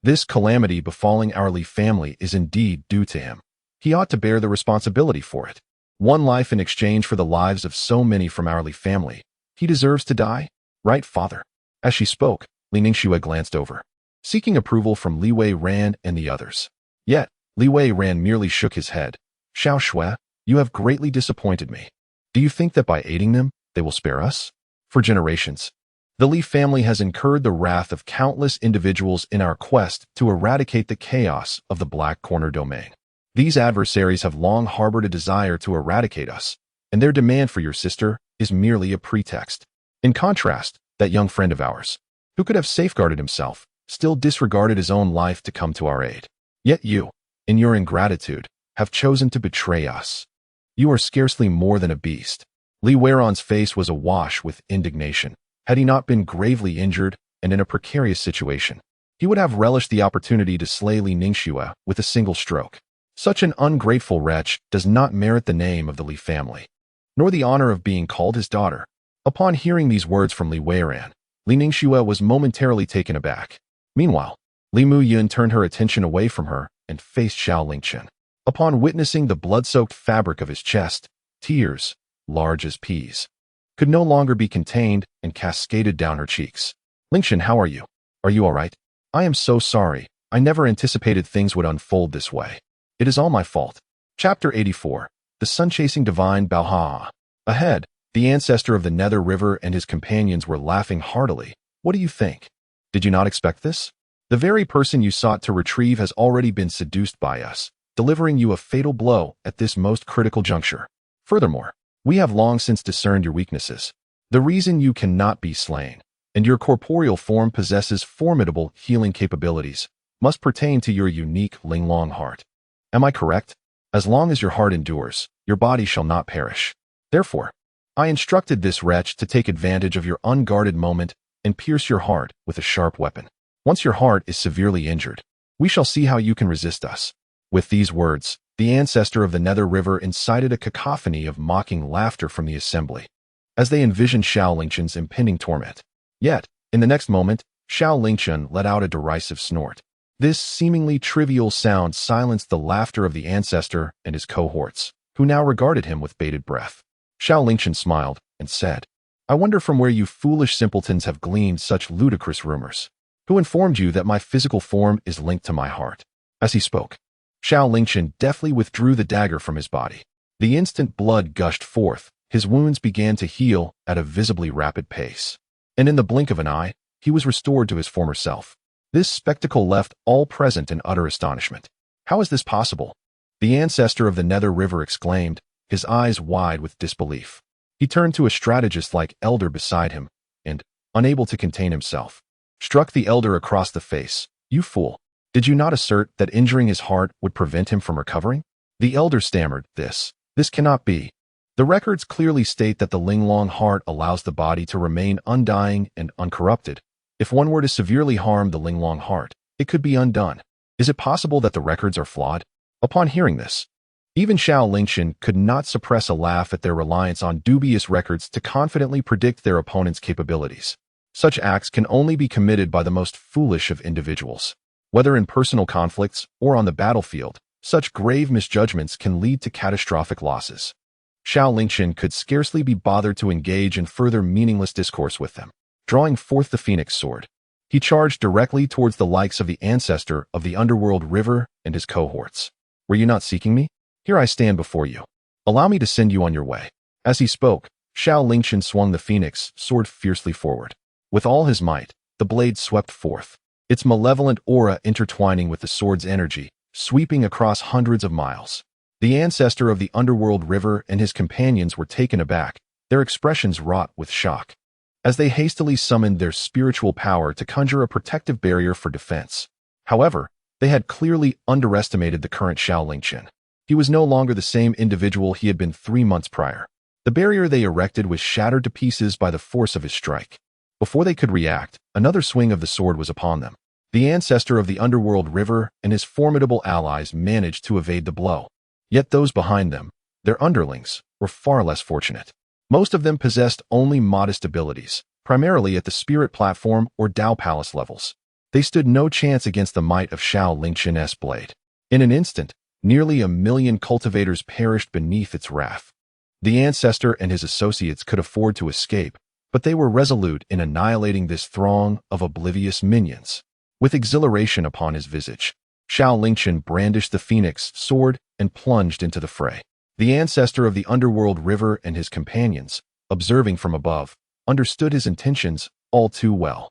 this calamity befalling our Li family is indeed due to him. He ought to bear the responsibility for it. One life in exchange for the lives of so many from our Li family. He deserves to die, right, father? As she spoke, Li Ningxue glanced over, seeking approval from Li Wei Ran and the others. Yet, Li Wei Ran merely shook his head. Xiao Shui, you have greatly disappointed me. Do you think that by aiding them, they will spare us? For generations, the Li family has incurred the wrath of countless individuals in our quest to eradicate the chaos of the Black Corner domain. These adversaries have long harbored a desire to eradicate us, and their demand for your sister is merely a pretext. In contrast, that young friend of ours, who could have safeguarded himself, still disregarded his own life to come to our aid. Yet you, in your ingratitude, have chosen to betray us. You are scarcely more than a beast. Li Weiran's face was awash with indignation. Had he not been gravely injured and in a precarious situation, he would have relished the opportunity to slay Li Ningxue with a single stroke. Such an ungrateful wretch does not merit the name of the Li family, nor the honor of being called his daughter. Upon hearing these words from Li Weiran, Li Ningxue was momentarily taken aback. Meanwhile, Li Muyun turned her attention away from her and faced Xiao Lingchen. Upon witnessing the blood-soaked fabric of his chest, tears, large as peas, could no longer be contained and cascaded down her cheeks. Lingchen, how are you? Are you all right? I am so sorry. I never anticipated things would unfold this way. It is all my fault. Chapter 84. The Sun-Chasing Divine Balha. Ahead, the ancestor of the Nether River and his companions were laughing heartily. What do you think? Did you not expect this? The very person you sought to retrieve has already been seduced by us, delivering you a fatal blow at this most critical juncture. Furthermore, we have long since discerned your weaknesses. The reason you cannot be slain, and your corporeal form possesses formidable healing capabilities, must pertain to your unique Linglong heart. Am I correct? As long as your heart endures, your body shall not perish. Therefore, I instructed this wretch to take advantage of your unguarded moment and pierce your heart with a sharp weapon. Once your heart is severely injured, we shall see how you can resist us. With these words, the ancestor of the Nether River incited a cacophony of mocking laughter from the assembly, as they envisioned Xiao Lingchen's impending torment. Yet, in the next moment, Xiao Lingchen let out a derisive snort. This seemingly trivial sound silenced the laughter of the ancestor and his cohorts, who now regarded him with bated breath. Xiao Lingchen smiled and said, I wonder from where you foolish simpletons have gleaned such ludicrous rumors. Who informed you that my physical form is linked to my heart? As he spoke, Xiao Lingchen deftly withdrew the dagger from his body. The instant blood gushed forth, his wounds began to heal at a visibly rapid pace. And in the blink of an eye, he was restored to his former self. This spectacle left all present in utter astonishment. How is this possible? The ancestor of the Nether River exclaimed, his eyes wide with disbelief. He turned to a strategist-like elder beside him, and, unable to contain himself, struck the elder across the face. You fool! Did you not assert that injuring his heart would prevent him from recovering? The elder stammered, This cannot be. The records clearly state that the Linglong heart allows the body to remain undying and uncorrupted. If one were to severely harm the Linglong heart, it could be undone. Is it possible that the records are flawed? Upon hearing this, even Xiao Lingchen could not suppress a laugh at their reliance on dubious records to confidently predict their opponent's capabilities. Such acts can only be committed by the most foolish of individuals. Whether in personal conflicts or on the battlefield, such grave misjudgments can lead to catastrophic losses. Xiao Lingchen could scarcely be bothered to engage in further meaningless discourse with them. Drawing forth the phoenix sword, he charged directly towards the likes of the ancestor of the underworld river and his cohorts. Were you not seeking me? Here I stand before you. Allow me to send you on your way. As he spoke, Xiao Lingchen swung the phoenix sword fiercely forward. With all his might, the blade swept forth, its malevolent aura intertwining with the sword's energy, sweeping across hundreds of miles. The ancestor of the underworld river and his companions were taken aback, their expressions wrought with shock, as they hastily summoned their spiritual power to conjure a protective barrier for defense. However, they had clearly underestimated the current Xiao Lingchen. He was no longer the same individual he had been 3 months prior. The barrier they erected was shattered to pieces by the force of his strike. Before they could react, another swing of the sword was upon them. The ancestor of the underworld river and his formidable allies managed to evade the blow. Yet those behind them, their underlings, were far less fortunate. Most of them possessed only modest abilities, primarily at the spirit platform or Tao Palace levels. They stood no chance against the might of Xiao Lingchen's blade. In an instant, nearly 1,000,000 cultivators perished beneath its wrath. The ancestor and his associates could afford to escape, but they were resolute in annihilating this throng of oblivious minions. With exhilaration upon his visage, Xiao Lingchen brandished the phoenix sword and plunged into the fray. The ancestor of the underworld river and his companions, observing from above, understood his intentions all too well.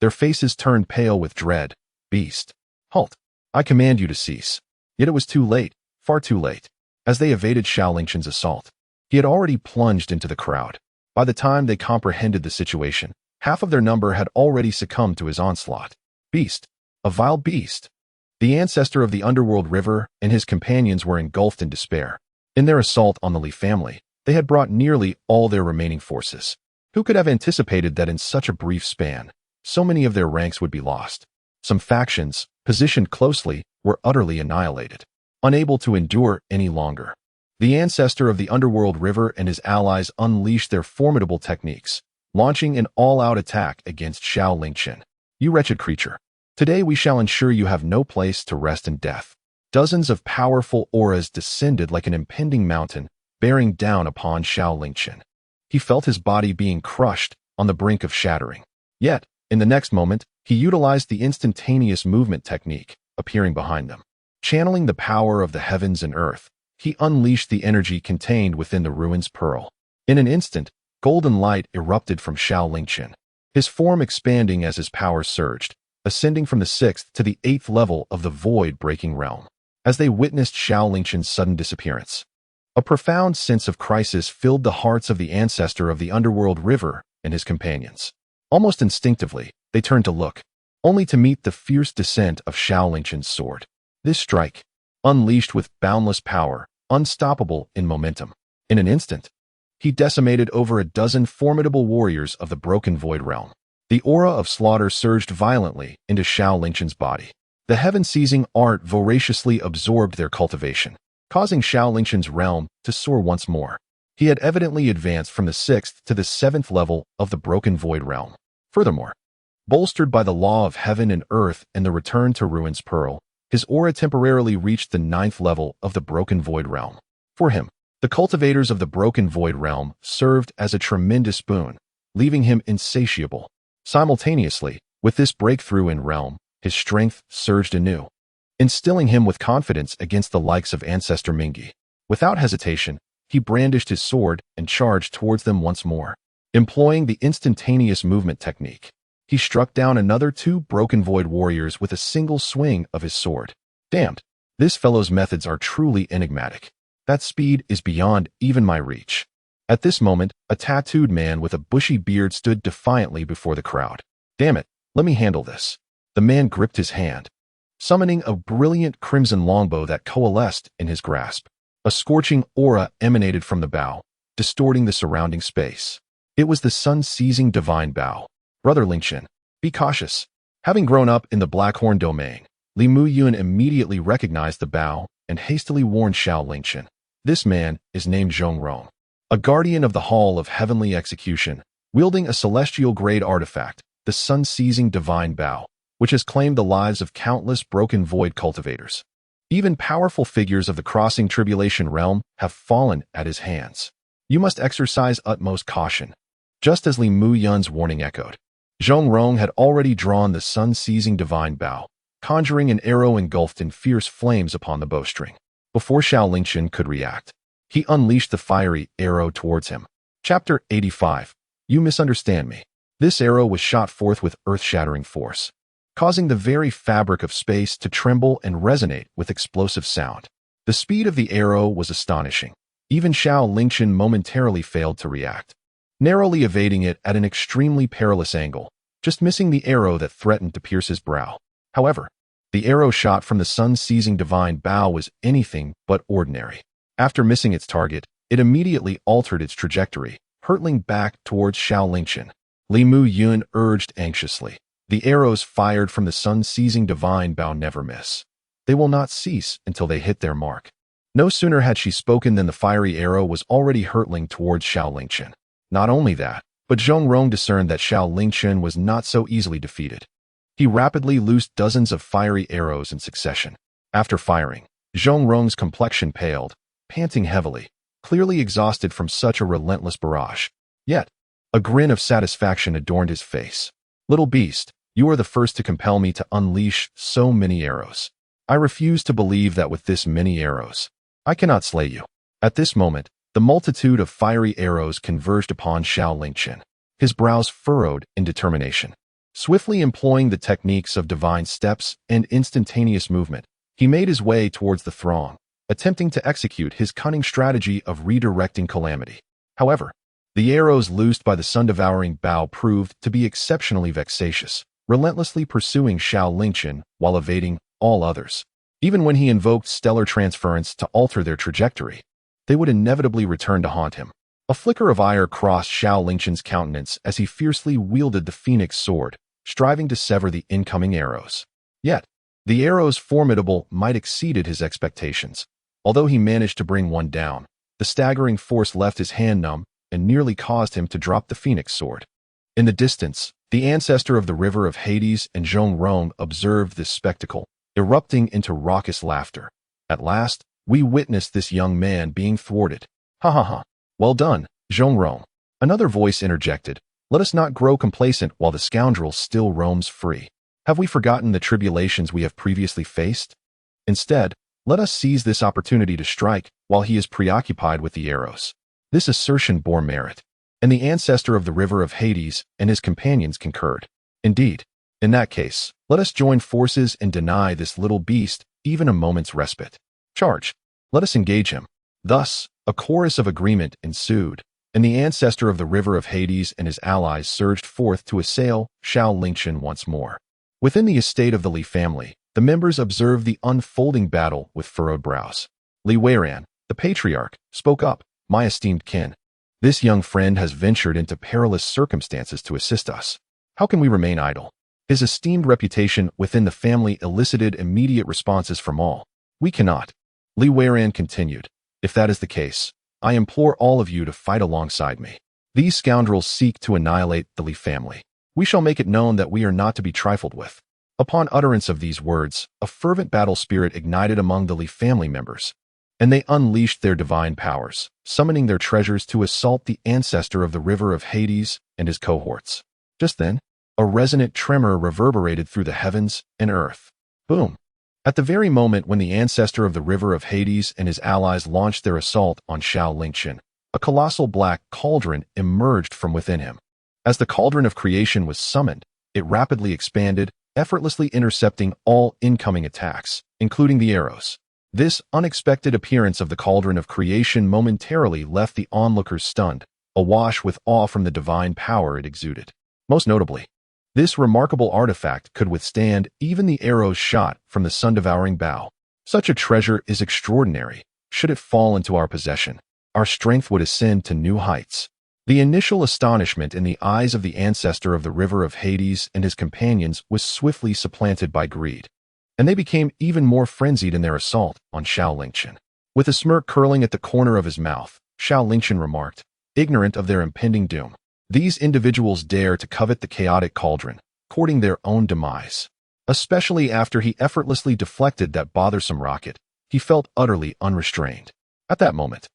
Their faces turned pale with dread. "Beast, halt! I command you to cease." Yet it was too late, far too late. As they evaded Xiao Lingchen's assault, he had already plunged into the crowd. By the time they comprehended the situation, half of their number had already succumbed to his onslaught. Beast, a vile beast. The ancestor of the underworld river and his companions were engulfed in despair. In their assault on the Li family, they had brought nearly all their remaining forces. Who could have anticipated that in such a brief span, so many of their ranks would be lost? Some factions, positioned closely, were utterly annihilated, unable to endure any longer. The ancestor of the underworld river and his allies unleashed their formidable techniques, launching an all-out attack against Xiao Lingchen. "You wretched creature, today we shall ensure you have no place to rest in death." Dozens of powerful auras descended like an impending mountain, bearing down upon Xiao Lingchen. He felt his body being crushed, on the brink of shattering. Yet, in the next moment, he utilized the instantaneous movement technique, appearing behind them. Channeling the power of the heavens and earth, he unleashed the energy contained within the ruin's pearl. In an instant, golden light erupted from Xiao Lingchen, his form expanding as his power surged, ascending from the 6th to the 8th level of the void-breaking realm. As they witnessed Xiao Lingchen's sudden disappearance, a profound sense of crisis filled the hearts of the ancestor of the underworld river and his companions. Almost instinctively, they turned to look, only to meet the fierce descent of Xiao Lingchen's sword. This strike, unleashed with boundless power, unstoppable in momentum. In an instant, he decimated over a dozen formidable warriors of the broken void realm. The aura of slaughter surged violently into Xiao Lingchen's body. The heaven-seizing art voraciously absorbed their cultivation, causing Xiao Lingchen's realm to soar once more. He had evidently advanced from the 6th to the 7th level of the broken void realm. Furthermore, bolstered by the law of heaven and earth and the return to Ruin's Pearl, his aura temporarily reached the 9th level of the broken void realm. For him, the cultivators of the broken void realm served as a tremendous boon, leaving him insatiable. Simultaneously, with this breakthrough in realm, his strength surged anew, instilling him with confidence against the likes of Ancestor Mingi. Without hesitation, he brandished his sword and charged towards them once more. Employing the instantaneous movement technique, he struck down another 2 broken void warriors with a single swing of his sword. Damned, this fellow's methods are truly enigmatic. That speed is beyond even my reach. At this moment, a tattooed man with a bushy beard stood defiantly before the crowd. "Damn it, let me handle this." The man gripped his hand, summoning a brilliant crimson longbow that coalesced in his grasp. A scorching aura emanated from the bow, distorting the surrounding space. It was the sun-seizing divine bow. "Brother Lingchen, be cautious." Having grown up in the Blackhorn domain, Li Muyun immediately recognized the bow and hastily warned Xiao Lingchen. This man is named Zhongrong, a guardian of the Hall of Heavenly Execution, wielding a celestial-grade artifact, the sun-seizing divine bow, which has claimed the lives of countless broken void cultivators. Even powerful figures of the crossing tribulation realm have fallen at his hands. You must exercise utmost caution. Just as Li Muyun's warning echoed, Zhongrong had already drawn the sun-seizing divine bow, conjuring an arrow engulfed in fierce flames upon the bowstring. Before Xiao Lingchen could react, he unleashed the fiery arrow towards him. Chapter 85. You misunderstand me. This arrow was shot forth with earth-shattering force, causing the very fabric of space to tremble and resonate with explosive sound. The speed of the arrow was astonishing. Even Xiao Lingchen momentarily failed to react, narrowly evading it at an extremely perilous angle, just missing the arrow that threatened to pierce his brow. However, the arrow shot from the sun-seizing divine bow was anything but ordinary. After missing its target, it immediately altered its trajectory, hurtling back towards Xiao Lingchen. Li Mu Yun urged anxiously. The arrows fired from the sun-seizing divine bow never miss. They will not cease until they hit their mark. No sooner had she spoken than the fiery arrow was already hurtling towards Xiao Lingchen. Not only that, but Zhong Rong discerned that Xiao Lingchen was not so easily defeated. He rapidly loosed dozens of fiery arrows in succession. After firing, Zhong Rong's complexion paled, panting heavily, clearly exhausted from such a relentless barrage. Yet, a grin of satisfaction adorned his face. "Little beast, you are the first to compel me to unleash so many arrows. I refuse to believe that with this many arrows, I cannot slay you." At this moment, the multitude of fiery arrows converged upon Xiao Lingchen. His brows furrowed in determination. Swiftly employing the techniques of divine steps and instantaneous movement, he made his way towards the throng, attempting to execute his cunning strategy of redirecting calamity. However, the arrows loosed by the sun-devouring bow proved to be exceptionally vexatious, relentlessly pursuing Xiao Lingchen while evading all others. Even when he invoked stellar transference to alter their trajectory, they would inevitably return to haunt him. A flicker of ire crossed Xiao Lingchen's countenance as he fiercely wielded the phoenix sword, striving to sever the incoming arrows. Yet, the arrow's formidable might exceeded his expectations. Although he managed to bring one down, the staggering force left his hand numb and nearly caused him to drop the phoenix sword. In the distance, the ancestor of the river of Hades and Zhong Rong observed this spectacle, erupting into raucous laughter. "At last, we witnessed this young man being thwarted. Ha ha ha. Well done, Zhong Rong." Another voice interjected. "Let us not grow complacent while the scoundrel still roams free. Have we forgotten the tribulations we have previously faced? Instead, let us seize this opportunity to strike while he is preoccupied with the arrows." This assertion bore merit, and the ancestor of the river of Hades and his companions concurred. "Indeed, in that case, let us join forces and deny this little beast even a moment's respite. Charge! Let us engage him." Thus, a chorus of agreement ensued, and the ancestor of the river of Hades and his allies surged forth to assail Xiao Lingchen once more. Within the estate of the Li family, the members observed the unfolding battle with furrowed brows. Li Weiran, the patriarch, spoke up. "My esteemed kin, this young friend has ventured into perilous circumstances to assist us. How can we remain idle?" His esteemed reputation within the family elicited immediate responses from all. "We cannot," Li Weiran continued. "If that is the case, I implore all of you to fight alongside me. These scoundrels seek to annihilate the Li family. We shall make it known that we are not to be trifled with." Upon utterance of these words, a fervent battle spirit ignited among the Li family members, and they unleashed their divine powers, summoning their treasures to assault the ancestor of the river of Hades and his cohorts. Just then, a resonant tremor reverberated through the heavens and earth. Boom! At the very moment when the ancestor of the river of Hades and his allies launched their assault on Xiao Lingchen, a colossal black cauldron emerged from within him. As the cauldron of creation was summoned, it rapidly expanded, effortlessly intercepting all incoming attacks, including the arrows. This unexpected appearance of the cauldron of creation momentarily left the onlookers stunned, awash with awe from the divine power it exuded. Most notably, this remarkable artifact could withstand even the arrows shot from the sun-devouring bow. Such a treasure is extraordinary. Should it fall into our possession, our strength would ascend to new heights. The initial astonishment in the eyes of the ancestor of the river of Hades and his companions was swiftly supplanted by greed, and they became even more frenzied in their assault on Xiao Lingchen. With a smirk curling at the corner of his mouth, Xiao Lingchen remarked, ignorant of their impending doom. These individuals dare to covet the chaotic cauldron, courting their own demise. Especially after he effortlessly deflected that bothersome rocket, he felt utterly unrestrained. At that moment,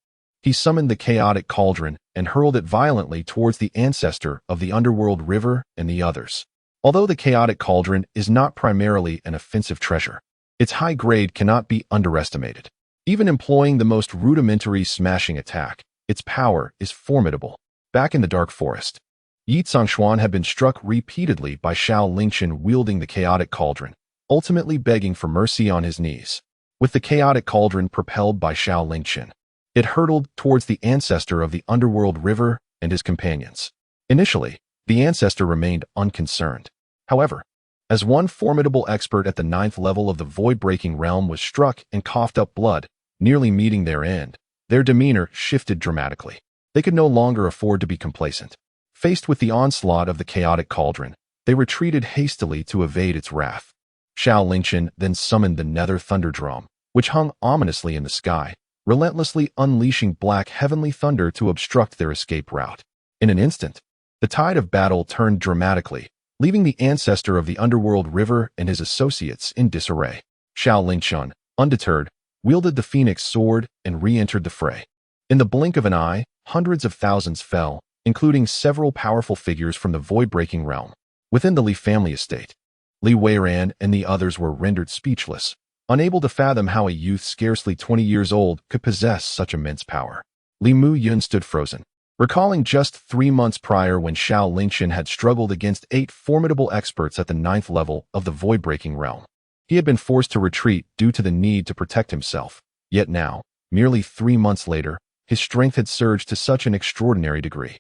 he summoned the chaotic cauldron and hurled it violently towards the ancestor of the underworld river and the others. Although the chaotic cauldron is not primarily an offensive treasure, its high grade cannot be underestimated. Even employing the most rudimentary smashing attack, its power is formidable. Back in the dark forest, Yi Zhangshuan had been struck repeatedly by Xiao Lingchen wielding the chaotic cauldron, ultimately begging for mercy on his knees. With the chaotic cauldron propelled by Xiao Lingchen, it hurtled towards the ancestor of the underworld river and his companions. Initially, the ancestor remained unconcerned. However, as one formidable expert at the 9th level of the void-breaking realm was struck and coughed up blood, nearly meeting their end, their demeanor shifted dramatically. They could no longer afford to be complacent. Faced with the onslaught of the chaotic cauldron, they retreated hastily to evade its wrath. Xiao Lingchen then summoned the Nether Thunderdrome, which hung ominously in the sky, relentlessly unleashing black heavenly thunder to obstruct their escape route. In an instant, the tide of battle turned dramatically, leaving the ancestor of the underworld river and his associates in disarray. Xiao Lingchen, undeterred, wielded the phoenix sword and re-entered the fray. In the blink of an eye, hundreds of thousands fell, including several powerful figures from the void-breaking realm. Within the Li family estate, Li Weiran and the others were rendered speechless, unable to fathom how a youth scarcely 20 years old could possess such immense power. Li Mu Yun stood frozen, recalling just 3 months prior when Xiao Lingchen had struggled against 8 formidable experts at the 9th level of the void-breaking realm. He had been forced to retreat due to the need to protect himself. Yet now, merely 3 months later, his strength had surged to such an extraordinary degree.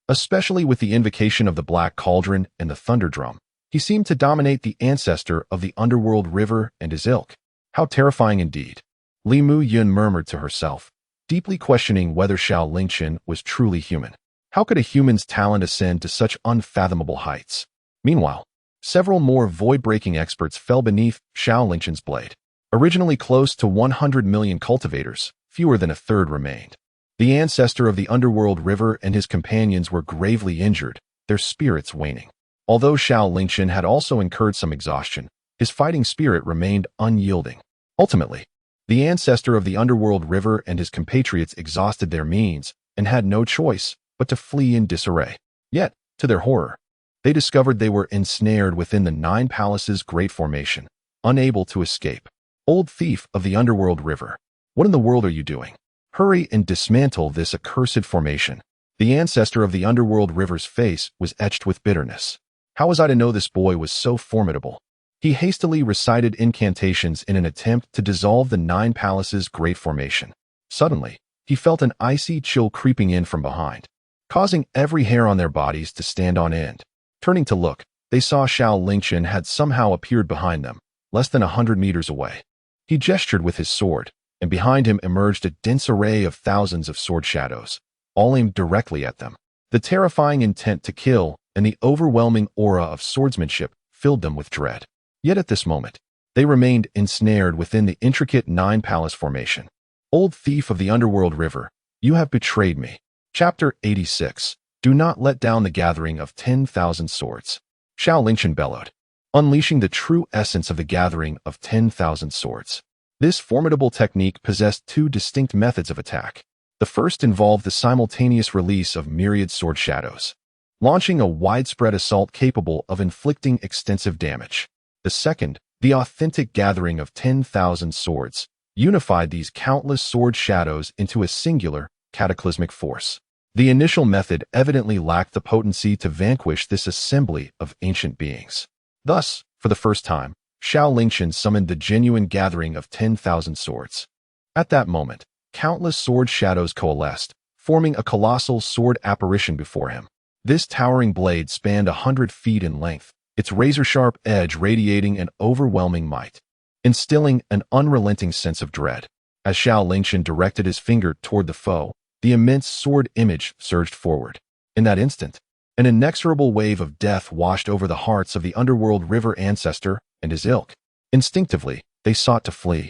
Especially with the invocation of the Black Cauldron and the Thunderdrum, he seemed to dominate the ancestor of the underworld river and his ilk. How terrifying indeed. Li Mu Yun murmured to herself, deeply questioning whether Xiao Lingchen was truly human. How could a human's talent ascend to such unfathomable heights? Meanwhile, several more void-breaking experts fell beneath Xiao Lingchen's blade. Originally close to 100 million cultivators, fewer than a third remained. The ancestor of the underworld river and his companions were gravely injured, their spirits waning. Although Xiao Lingchen had also incurred some exhaustion, his fighting spirit remained unyielding. Ultimately, the ancestor of the underworld river and his compatriots exhausted their means and had no choice but to flee in disarray. Yet, to their horror, they discovered they were ensnared within the 9 palaces' great formation, unable to escape. Old thief of the underworld river, what in the world are you doing? Hurry and dismantle this accursed formation. The ancestor of the underworld river's face was etched with bitterness. How was I to know this boy was so formidable? He hastily recited incantations in an attempt to dissolve the 9 palaces' great formation. Suddenly, he felt an icy chill creeping in from behind, causing every hair on their bodies to stand on end. Turning to look, they saw Xiao Lingchen had somehow appeared behind them, less than 100 meters away. He gestured with his sword, and behind him emerged a dense array of thousands of sword shadows, all aimed directly at them. The terrifying intent to kill and the overwhelming aura of swordsmanship filled them with dread. Yet at this moment, they remained ensnared within the intricate 9 palace formation. Old thief of the underworld river, you have betrayed me. Chapter 86. Do not let down the gathering of 10,000 swords. Xiao Lingchen bellowed, unleashing the true essence of the gathering of 10,000 swords. This formidable technique possessed 2 distinct methods of attack. The first involved the simultaneous release of myriad sword shadows, launching a widespread assault capable of inflicting extensive damage. The second, the authentic gathering of 10,000 swords, unified these countless sword shadows into a singular, cataclysmic force. The initial method evidently lacked the potency to vanquish this assembly of ancient beings. Thus, for the first time, Xiao Lingchen summoned the genuine gathering of 10,000 swords. At that moment, countless sword shadows coalesced, forming a colossal sword apparition before him. This towering blade spanned 100 feet in length, its razor-sharp edge radiating an overwhelming might, instilling an unrelenting sense of dread. As Xiao Lingchen directed his finger toward the foe, the immense sword image surged forward. In that instant, an inexorable wave of death washed over the hearts of the underworld river ancestor and his ilk. Instinctively, they sought to flee,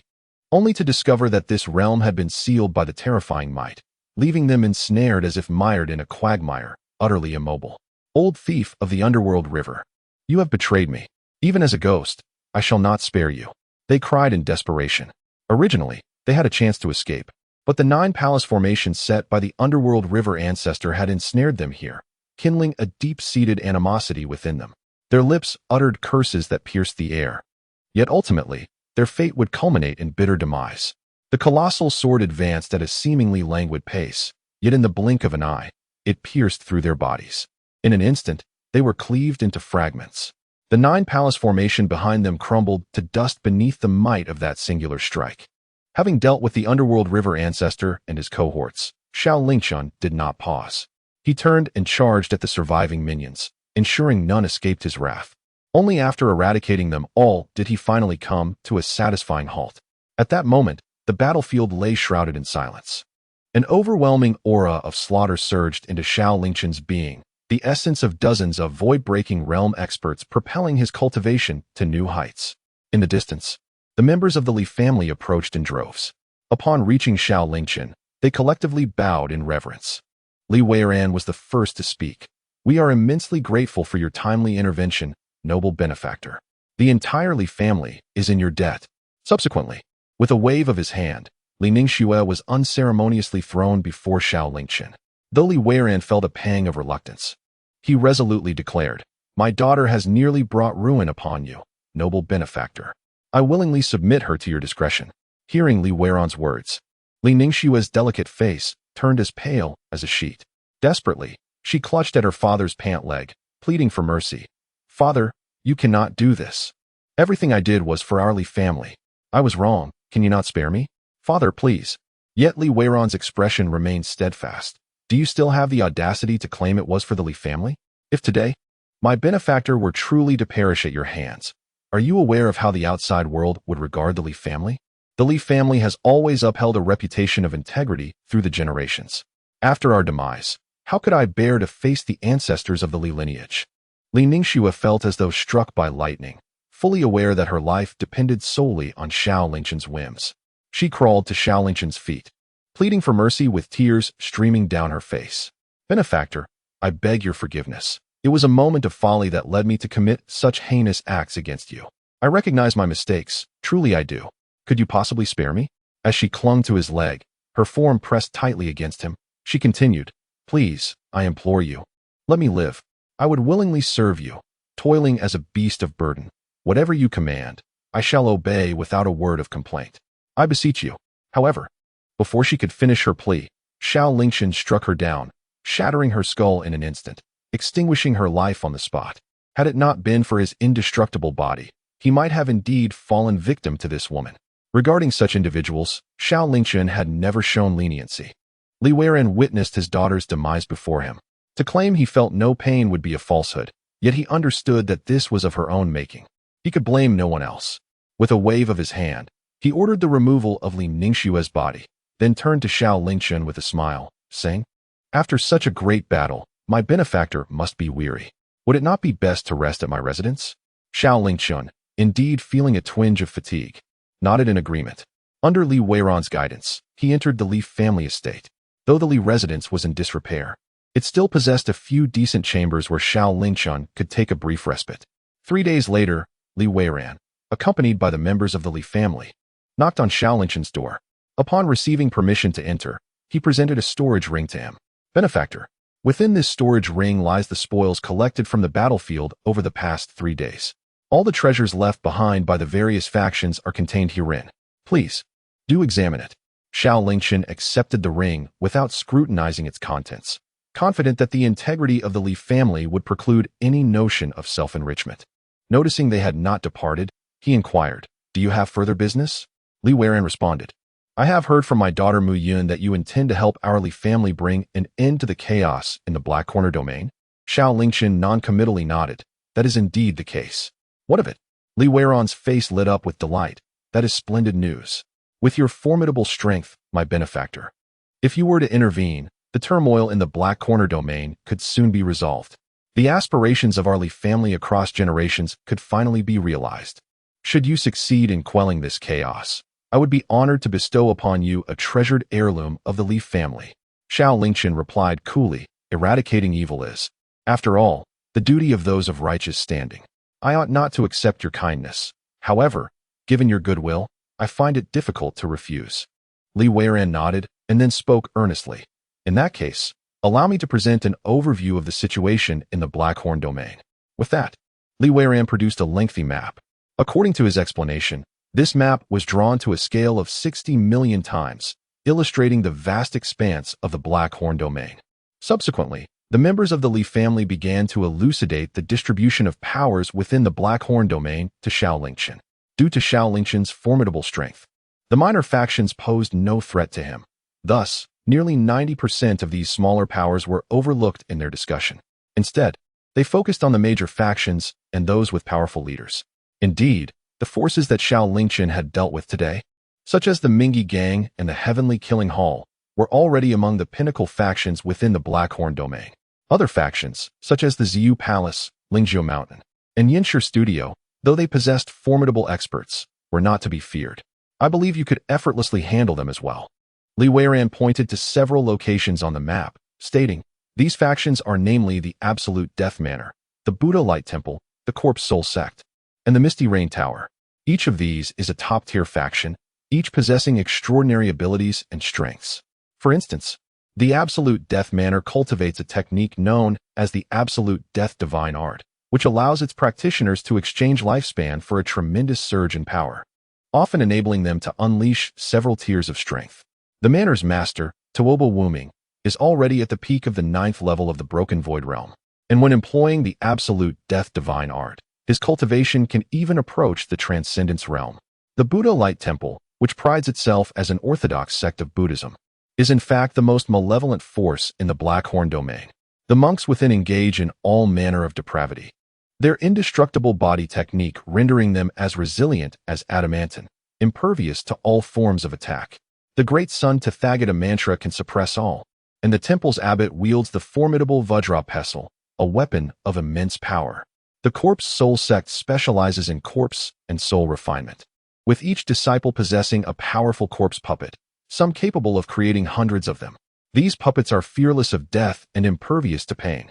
only to discover that this realm had been sealed by the terrifying might, leaving them ensnared as if mired in a quagmire, utterly immobile. Old thief of the underworld river, you have betrayed me. Even as a ghost, I shall not spare you. They cried in desperation. Originally, they had a chance to escape, but the 9 palace formation set by the underworld river ancestor had ensnared them here, kindling a deep-seated animosity within them. Their lips uttered curses that pierced the air. Yet ultimately, their fate would culminate in bitter demise. The colossal sword advanced at a seemingly languid pace, yet in the blink of an eye, it pierced through their bodies. In an instant, they were cleaved into fragments. The 9 palace formation behind them crumbled to dust beneath the might of that singular strike. Having dealt with the underworld river ancestor and his cohorts, Xiao Lingchen did not pause. He turned and charged at the surviving minions, ensuring none escaped his wrath. Only after eradicating them all did he finally come to a satisfying halt. At that moment, the battlefield lay shrouded in silence. An overwhelming aura of slaughter surged into Xiao Lingchen's being, the essence of dozens of void-breaking realm experts propelling his cultivation to new heights. In the distance, the members of the Li family approached in droves. Upon reaching Xiao Lingchen, they collectively bowed in reverence. Li Weiran was the first to speak. "We are immensely grateful for your timely intervention, noble benefactor. The entire Li family is in your debt." Subsequently, with a wave of his hand, Li Ningxue was unceremoniously thrown before Xiao Lingchen. Though Li Weiran felt a pang of reluctance, he resolutely declared, "My daughter has nearly brought ruin upon you, noble benefactor. I willingly submit her to your discretion." Hearing Li Weiran's words, Li Ningxue's delicate face turned as pale as a sheet. Desperately, she clutched at her father's pant leg, pleading for mercy. "Father, you cannot do this. Everything I did was for our Li family. I was wrong. Can you not spare me? Father, please." Yet Li Weiran's expression remained steadfast. "Do you still have the audacity to claim it was for the Li family? If today, my benefactor were truly to perish at your hands, are you aware of how the outside world would regard the Li family? The Li family has always upheld a reputation of integrity through the generations. After our demise, how could I bear to face the ancestors of the Li lineage?" Li Ningxue felt as though struck by lightning, fully aware that her life depended solely on Xiao Lingchen's whims. She crawled to Xiao Lingchen's feet, pleading for mercy with tears streaming down her face. "Benefactor, I beg your forgiveness. It was a moment of folly that led me to commit such heinous acts against you. I recognize my mistakes, truly I do. Could you possibly spare me?" As she clung to his leg, her form pressed tightly against him, she continued, "Please, I implore you. Let me live. I would willingly serve you, toiling as a beast of burden. Whatever you command, I shall obey without a word of complaint. I beseech you." However, before she could finish her plea, Xiao Lingchen struck her down, shattering her skull in an instant, extinguishing her life on the spot. Had it not been for his indestructible body, he might have indeed fallen victim to this woman. Regarding such individuals, Xiao Lingchen had never shown leniency. Li Weiran witnessed his daughter's demise before him. To claim he felt no pain would be a falsehood, yet he understood that this was of her own making. He could blame no one else. With a wave of his hand, he ordered the removal of Li Ningxue's body, then turned to Xiao Lingchen with a smile, saying, "After such a great battle, my benefactor must be weary. Would it not be best to rest at my residence?" Xiao Lingchen, indeed feeling a twinge of fatigue, nodded in agreement. Under Li Weiran's guidance, he entered the Li family estate. Though the Li residence was in disrepair, it still possessed a few decent chambers where Xiao Lingchen could take a brief respite. 3 days later, Li Weiran, accompanied by the members of the Li family, knocked on Xiao Lingchen's door. Upon receiving permission to enter, he presented a storage ring to him. "Benefactor, within this storage ring lies the spoils collected from the battlefield over the past 3 days. All the treasures left behind by the various factions are contained herein. Please, do examine it." Xiao Lingchen accepted the ring without scrutinizing its contents, confident that the integrity of the Li family would preclude any notion of self-enrichment. Noticing they had not departed, he inquired, "Do you have further business?" Li Weiran responded, "I have heard from my daughter Mu Yun that you intend to help our Li family bring an end to the chaos in the Black Corner domain." Xiao Lingchen non-committally nodded. "That is indeed the case." "What of it?" Li Weiran's face lit up with delight. "That is splendid news. With your formidable strength, my benefactor, if you were to intervene, the turmoil in the Black Corner domain could soon be resolved. The aspirations of our Li family across generations could finally be realized. Should you succeed in quelling this chaos, I would be honored to bestow upon you a treasured heirloom of the Li family." Xiao Lingchen replied coolly, "Eradicating evil is, after all, the duty of those of righteous standing. I ought not to accept your kindness. However, given your goodwill, I find it difficult to refuse." Li Weiran nodded and then spoke earnestly. "In that case, allow me to present an overview of the situation in the Blackhorn domain." With that, Li Weiran produced a lengthy map. According to his explanation, this map was drawn to a scale of 60 million times, illustrating the vast expanse of the Blackhorn domain. Subsequently, The members of the Li family began to elucidate the distribution of powers within the Black Horn domain to Xiao Lingchen. Due to Xiao Lingchen's formidable strength, the minor factions posed no threat to him. Thus, nearly 90% of these smaller powers were overlooked in their discussion. Instead, they focused on the major factions and those with powerful leaders. Indeed, the forces that Xiao Lingchen had dealt with today, such as the Mingyi Gang and the Heavenly Killing Hall, were already among the pinnacle factions within the Black Horn domain. Other factions, such as the Ziyu Palace, Lingzhou Mountain, and Yinshi Studio, though they possessed formidable experts, were not to be feared. I believe you could effortlessly handle them as well. Li Weiran pointed to several locations on the map, stating, these factions are namely the Absolute Death Manor, the Buddha Light Temple, the Corpse Soul Sect, and the Misty Rain Tower. Each of these is a top-tier faction, each possessing extraordinary abilities and strengths. For instance, the Absolute Death Manor cultivates a technique known as the Absolute Death Divine Art, which allows its practitioners to exchange lifespan for a tremendous surge in power, often enabling them to unleash several tiers of strength. The Manor's master, Tuobo Wuming, is already at the peak of the 9th level of the Broken Void Realm, and when employing the Absolute Death Divine Art, his cultivation can even approach the Transcendence Realm. The Buddha Light Temple, which prides itself as an orthodox sect of Buddhism, is in fact the most malevolent force in the Black Horn domain. The monks within engage in all manner of depravity, their indestructible body technique rendering them as resilient as adamantine, impervious to all forms of attack. The great sun Tathagata mantra can suppress all, and the temple's abbot wields the formidable Vajra pestle, a weapon of immense power. The Corpse Soul Sect specializes in corpse and soul refinement, with each disciple possessing a powerful corpse puppet, some capable of creating hundreds of them. These puppets are fearless of death and impervious to pain,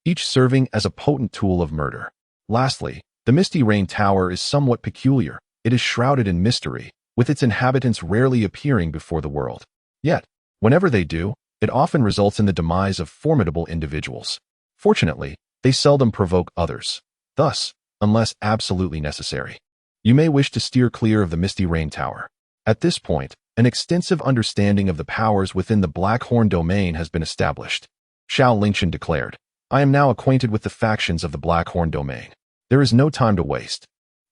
each serving as a potent tool of murder. Lastly, the Misty Rain Tower is somewhat peculiar. It is shrouded in mystery, with its inhabitants rarely appearing before the world. Yet, whenever they do, it often results in the demise of formidable individuals. Fortunately, they seldom provoke others. Thus, unless absolutely necessary, you may wish to steer clear of the Misty Rain Tower. At this point, an extensive understanding of the powers within the Black Horn domain has been established. Xiao Lingchen declared, I am now acquainted with the factions of the Black Horn domain. There is no time to waste.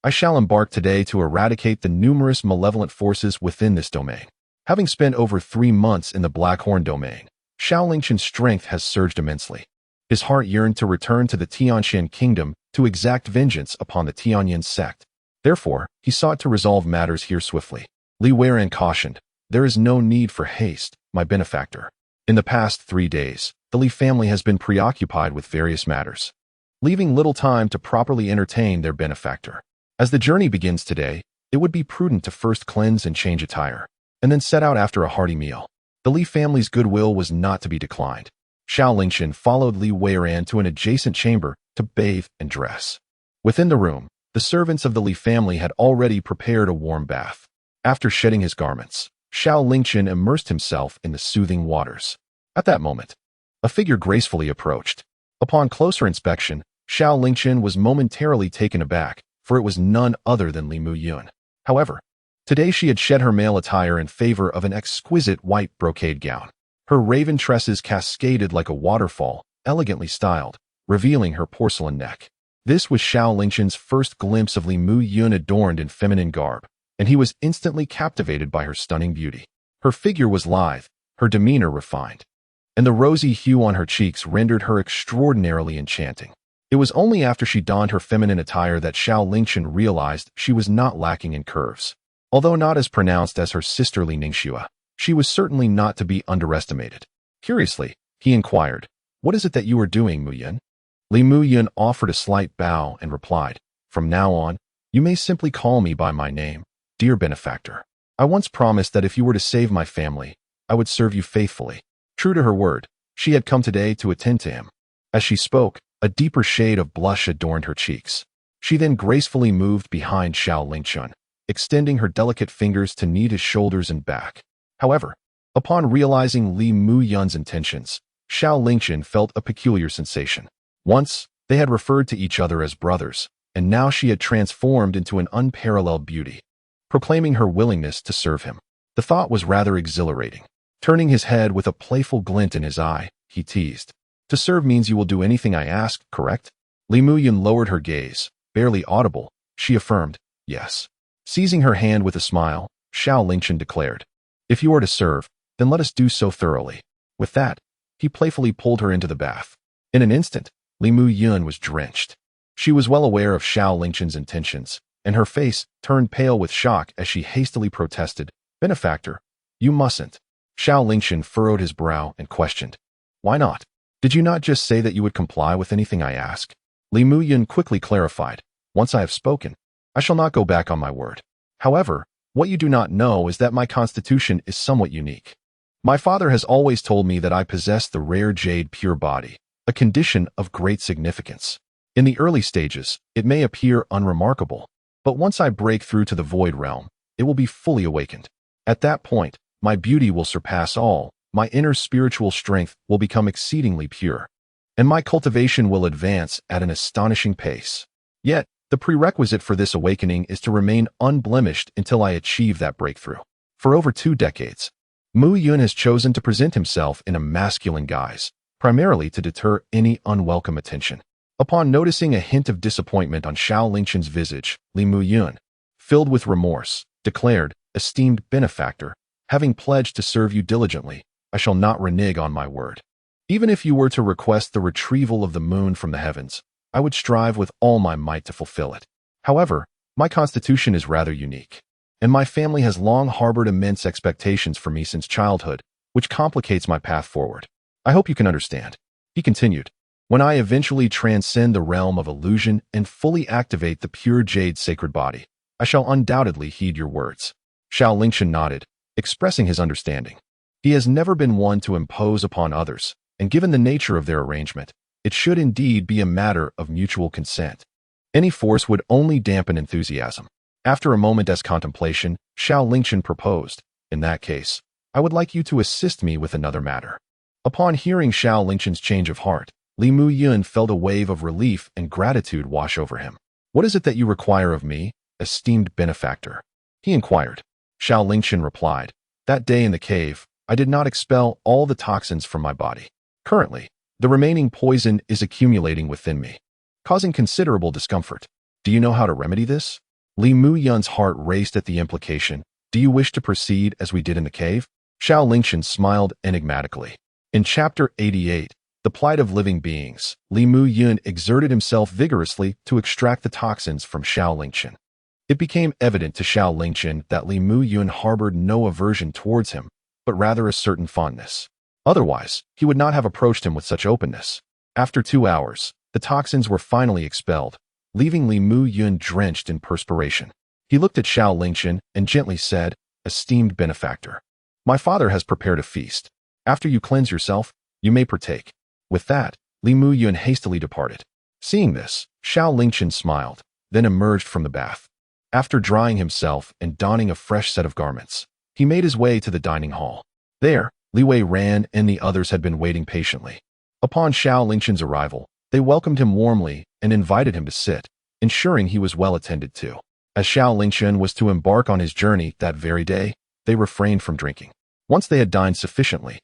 I shall embark today to eradicate the numerous malevolent forces within this domain. Having spent over 3 months in the Black Horn domain, Xiao Lingchen's strength has surged immensely. His heart yearned to return to the Tianxian kingdom to exact vengeance upon the Tianyin sect. Therefore, he sought to resolve matters here swiftly. Li Weiran cautioned, there is no need for haste, my benefactor. In the past 3 days, the Li family has been preoccupied with various matters, leaving little time to properly entertain their benefactor. As the journey begins today, it would be prudent to first cleanse and change attire, and then set out after a hearty meal. The Li family's goodwill was not to be declined. Xiao Lingchen followed Li Weiran to an adjacent chamber to bathe and dress. Within the room, the servants of the Li family had already prepared a warm bath. After shedding his garments, Xiao Lingchen immersed himself in the soothing waters. At that moment, a figure gracefully approached. Upon closer inspection, Xiao Lingchen was momentarily taken aback, for it was none other than Li Muyun. However, today she had shed her male attire in favor of an exquisite white brocade gown. Her raven tresses cascaded like a waterfall, elegantly styled, revealing her porcelain neck. This was Xiao Lingchen's first glimpse of Li Muyun adorned in feminine garb, and he was instantly captivated by her stunning beauty. Her figure was lithe, her demeanor refined, and the rosy hue on her cheeks rendered her extraordinarily enchanting. It was only after she donned her feminine attire that Xiao Lingchen realized she was not lacking in curves. Although not as pronounced as her sister Li Ningxue, she was certainly not to be underestimated. Curiously, he inquired, what is it that you are doing, Muyun? Li Muyun offered a slight bow and replied, from now on, you may simply call me by my name. Dear benefactor, I once promised that if you were to save my family, I would serve you faithfully. True to her word, she had come today to attend to him. As she spoke, a deeper shade of blush adorned her cheeks. She then gracefully moved behind Xiao Lingchen, extending her delicate fingers to knead his shoulders and back. However, upon realizing Li Muyun's intentions, Xiao Lingchen felt a peculiar sensation. Once, they had referred to each other as brothers, and now she had transformed into an unparalleled beauty, proclaiming her willingness to serve him. The thought was rather exhilarating. Turning his head with a playful glint in his eye, he teased, To serve means you will do anything I ask, correct? Li Muyun lowered her gaze. Barely audible, she affirmed, yes. Seizing her hand with a smile, Xiao Lingchen declared, if you are to serve, then let us do so thoroughly. With that, he playfully pulled her into the bath. In an instant, Li Muyun was drenched. She was well aware of Xiao Lingchen's intentions, and her face turned pale with shock as she hastily protested, benefactor, you mustn't. Xiao Lingchen furrowed his brow and questioned, why not? Did you not just say that you would comply with anything I ask? Li Muyun quickly clarified, once I have spoken, I shall not go back on my word. However, what you do not know is that my constitution is somewhat unique. My father has always told me that I possess the rare jade pure body, a condition of great significance. In the early stages, it may appear unremarkable, but once I break through to the void realm, it will be fully awakened. At that point, my beauty will surpass all, my inner spiritual strength will become exceedingly pure, and my cultivation will advance at an astonishing pace. Yet, the prerequisite for this awakening is to remain unblemished until I achieve that breakthrough. For over 2 decades, Mu Yun has chosen to present himself in a masculine guise, primarily to deter any unwelcome attention. Upon noticing a hint of disappointment on Xiao Lingchen's visage, Li Muyun, filled with remorse, declared, esteemed benefactor, having pledged to serve you diligently, I shall not renege on my word. Even if you were to request the retrieval of the moon from the heavens, I would strive with all my might to fulfill it. However, my constitution is rather unique, and my family has long harbored immense expectations for me since childhood, which complicates my path forward. I hope you can understand. He continued, when I eventually transcend the realm of illusion and fully activate the pure jade sacred body, I shall undoubtedly heed your words. Xiao Lingchen nodded, expressing his understanding. He has never been one to impose upon others, and given the nature of their arrangement, it should indeed be a matter of mutual consent. Any force would only dampen enthusiasm. After a moment's contemplation, Xiao Lingchen proposed, in that case, I would like you to assist me with another matter. Upon hearing Xiao Lingchen's change of heart, Li Muyun felt a wave of relief and gratitude wash over him. What is it that you require of me, esteemed benefactor? He inquired. Xiao Lingchen replied, that day in the cave, I did not expel all the toxins from my body. Currently, the remaining poison is accumulating within me, causing considerable discomfort. Do you know how to remedy this? Li Muyun's heart raced at the implication. Do you wish to proceed as we did in the cave? Xiao Lingchen smiled enigmatically. In Chapter 88, The Plight of Living Beings, Li Muyun exerted himself vigorously to extract the toxins from Xiao Lingchen. It became evident to Xiao Lingchen that Li Muyun harbored no aversion towards him, but rather a certain fondness. Otherwise, he would not have approached him with such openness. After 2 hours, the toxins were finally expelled, leaving Li Muyun drenched in perspiration. He looked at Xiao Lingchen and gently said, esteemed benefactor, my father has prepared a feast. After you cleanse yourself, you may partake. With that, Li Muyun hastily departed. Seeing this, Xiao Lingchen smiled, then emerged from the bath. After drying himself and donning a fresh set of garments, he made his way to the dining hall. There, Li Wei Ran and the others had been waiting patiently. Upon Xiao Lingchen's arrival, they welcomed him warmly and invited him to sit, ensuring he was well attended to. As Xiao Lingchen was to embark on his journey that very day, they refrained from drinking. Once they had dined sufficiently,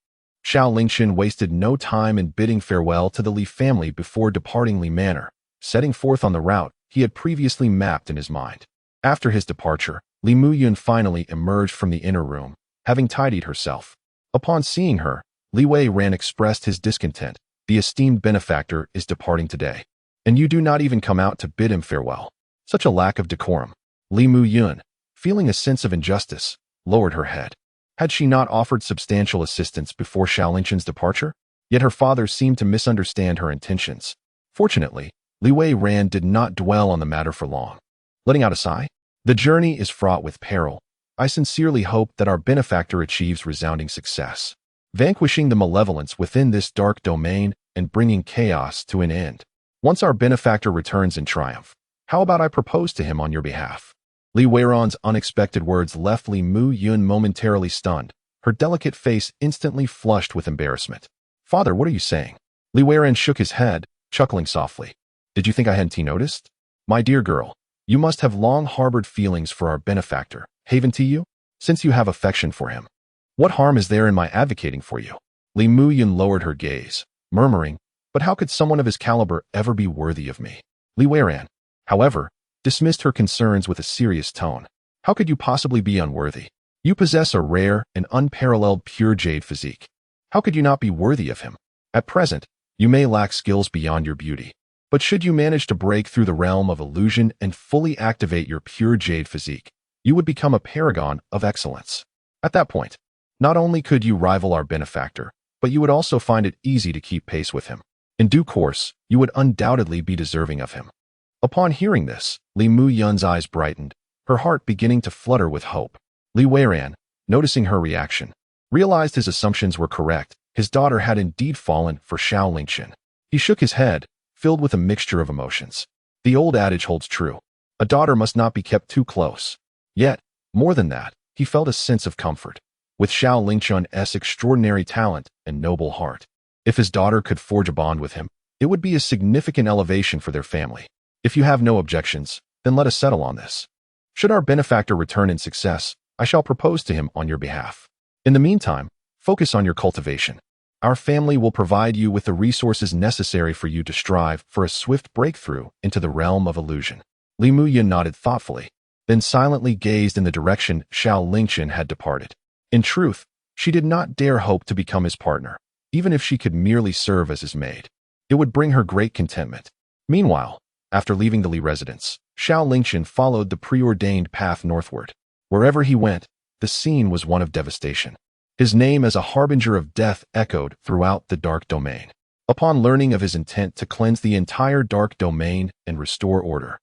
Xiao Lingchen wasted no time in bidding farewell to the Li family before departing Li Manor, setting forth on the route he had previously mapped in his mind. After his departure, Li Muyun finally emerged from the inner room, having tidied herself. Upon seeing her, Li Wei Ran expressed his discontent. The esteemed benefactor is departing today, and you do not even come out to bid him farewell. Such a lack of decorum. Li Muyun, feeling a sense of injustice, lowered her head. Had she not offered substantial assistance before Xiao Lingchen's departure? Yet her father seemed to misunderstand her intentions. Fortunately, Li Wei Ran did not dwell on the matter for long. Letting out a sigh, the journey is fraught with peril. I sincerely hope that our benefactor achieves resounding success, vanquishing the malevolence within this dark domain and bringing chaos to an end. Once our benefactor returns in triumph, how about I propose to him on your behalf? Li Weiran's unexpected words left Li Muyun momentarily stunned, her delicate face instantly flushed with embarrassment. Father, what are you saying? Li Weiran shook his head, chuckling softly. Did you think I hadn't noticed? My dear girl, you must have long harbored feelings for our benefactor, haven't you? Since you have affection for him. What harm is there in my advocating for you? Li Muyun lowered her gaze, murmuring, But how could someone of his caliber ever be worthy of me? Li Weiran, however, dismissed her concerns with a serious tone. How could you possibly be unworthy? You possess a rare and unparalleled pure jade physique. How could you not be worthy of him? At present, you may lack skills beyond your beauty. But should you manage to break through the realm of illusion and fully activate your pure jade physique, you would become a paragon of excellence. At that point, not only could you rival our benefactor, but you would also find it easy to keep pace with him. In due course, you would undoubtedly be deserving of him. Upon hearing this, Li Muyun's eyes brightened, her heart beginning to flutter with hope. Li Weiran, noticing her reaction, realized his assumptions were correct. His daughter had indeed fallen for Xiao Lingchen. He shook his head, filled with a mixture of emotions. The old adage holds true. A daughter must not be kept too close. Yet, more than that, he felt a sense of comfort. With Xiao Lingchen's extraordinary talent and noble heart, if his daughter could forge a bond with him, it would be a significant elevation for their family. If you have no objections, then let us settle on this. Should our benefactor return in success, I shall propose to him on your behalf. In the meantime, focus on your cultivation. Our family will provide you with the resources necessary for you to strive for a swift breakthrough into the realm of illusion. Li Muyun nodded thoughtfully, then silently gazed in the direction Xiao Lingchen had departed. In truth, she did not dare hope to become his partner, even if she could merely serve as his maid. It would bring her great contentment. Meanwhile, after leaving the Li residence, Xiao Lingchen followed the preordained path northward. Wherever he went, the scene was one of devastation. His name as a harbinger of death echoed throughout the dark domain. Upon learning of his intent to cleanse the entire dark domain and restore order,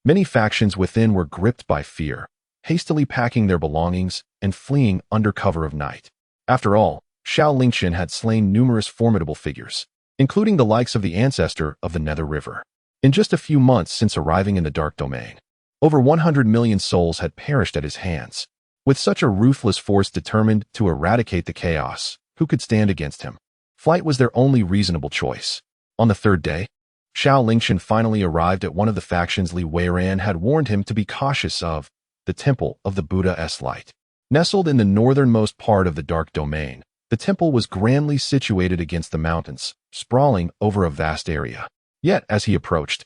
many factions within were gripped by fear, hastily packing their belongings and fleeing under cover of night. After all, Xiao Lingchen had slain numerous formidable figures, including the likes of the ancestor of the Nether River. In just a few months since arriving in the dark domain, over 100 million souls had perished at his hands. With such a ruthless force determined to eradicate the chaos, who could stand against him? Flight was their only reasonable choice. On the third day, Xiao Lingchen finally arrived at one of the factions Li Weiran had warned him to be cautious of, the Temple of the Buddha's Light. Nestled in the northernmost part of the dark domain, the temple was grandly situated against the mountains, sprawling over a vast area. Yet, as he approached,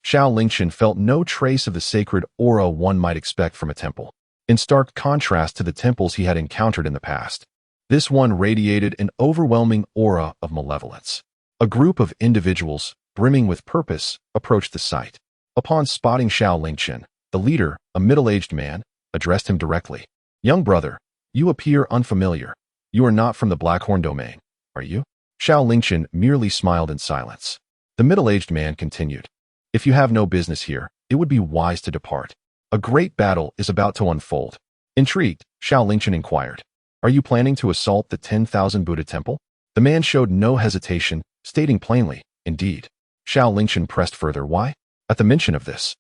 Xiao Lingchen felt no trace of the sacred aura one might expect from a temple. In stark contrast to the temples he had encountered in the past, this one radiated an overwhelming aura of malevolence. A group of individuals, brimming with purpose, approached the site. Upon spotting Xiao Lingchen, the leader, a middle-aged man, addressed him directly. "Young brother, you appear unfamiliar. You are not from the Blackhorn domain, are you?" Xiao Lingchen merely smiled in silence. The middle-aged man continued, "If you have no business here, it would be wise to depart. A great battle is about to unfold." Intrigued, Xiao Lingchen inquired, "Are you planning to assault the 10,000 Buddha temple?" The man showed no hesitation, stating plainly, "Indeed." Xiao Lingchen pressed further, "Why?" At the mention of this,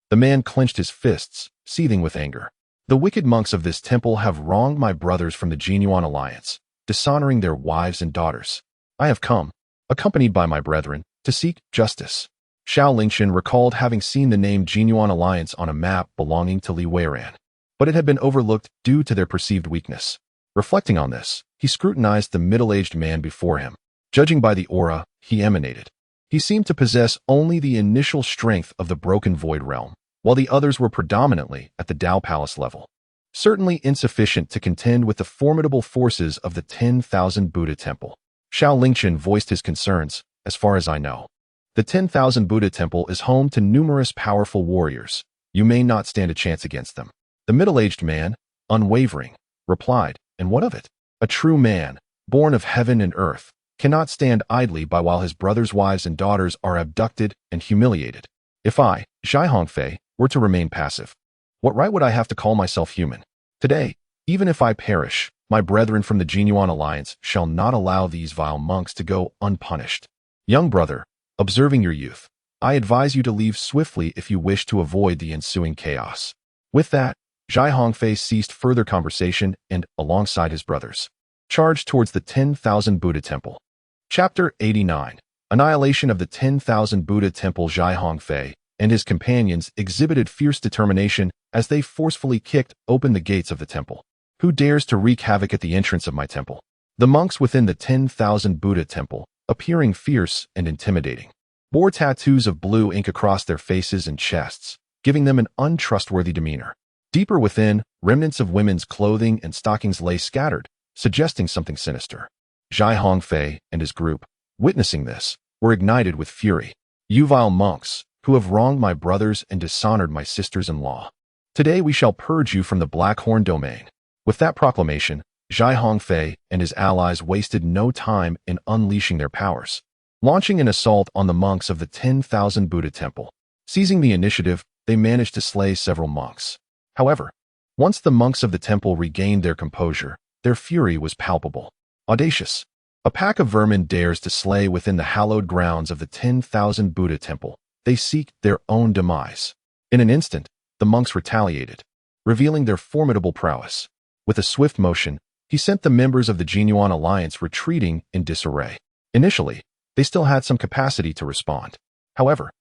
the man clenched his fists, seething with anger. "The wicked monks of this temple have wronged my brothers from the Jinyuan Alliance, dishonoring their wives and daughters. I have come, accompanied by my brethren, to seek justice." Xiao Lingchen recalled having seen the name Jinyuan Alliance on a map belonging to Li Weiran, but it had been overlooked due to their perceived weakness. Reflecting on this, he scrutinized the middle-aged man before him. Judging by the aura he emanated, he seemed to possess only the initial strength of the broken void realm, while the others were predominantly at the Dao Palace level. Certainly insufficient to contend with the formidable forces of the 10,000 Buddha temple. Xiao Lingchen voiced his concerns. "As far as I know, the 10,000 Buddha temple is home to numerous powerful warriors. You may not stand a chance against them." The middle-aged man, unwavering, replied, "And what of it? A true man, born of heaven and earth, cannot stand idly by while his brothers' wives and daughters are abducted and humiliated. If I, Zhai Hongfei, were to remain passive, what right would I have to call myself human? Today, even if I perish, my brethren from the Jinyuan Alliance shall not allow these vile monks to go unpunished. Young brother, observing your youth, I advise you to leave swiftly if you wish to avoid the ensuing chaos." With that, Zhai Hongfei ceased further conversation and, alongside his brothers, charged towards the 10,000 Buddha temple. Chapter 89. Annihilation of the 10,000 Buddha temple. Zhai Hongfei and his companions exhibited fierce determination as they forcefully kicked open the gates of the temple. "Who dares to wreak havoc at the entrance of my temple?" The monks within the 10,000 Buddha temple, appearing fierce and intimidating. Bore tattoos of blue ink across their faces and chests, giving them an untrustworthy demeanor. Deeper within, remnants of women's clothing and stockings lay scattered, suggesting something sinister. Zhai Hongfei and his group, witnessing this, were ignited with fury. "You vile monks, who have wronged my brothers and dishonored my sisters-in-law. Today we shall purge you from the Blackhorn domain." With that proclamation, Zhai Hongfei and his allies wasted no time in unleashing their powers, launching an assault on the monks of the 10,000 Buddha temple. Seizing the initiative, they managed to slay several monks. However, once the monks of the temple regained their composure, their fury was palpable. Audacious. A pack of vermin dares to slay within the hallowed grounds of the 10,000 Buddha temple. They seek their own demise. In an instant, the monks retaliated, revealing their formidable prowess. With a swift motion, he sent the members of the Jinyuan alliance retreating in disarray. Initially, they still had some capacity to respond. However,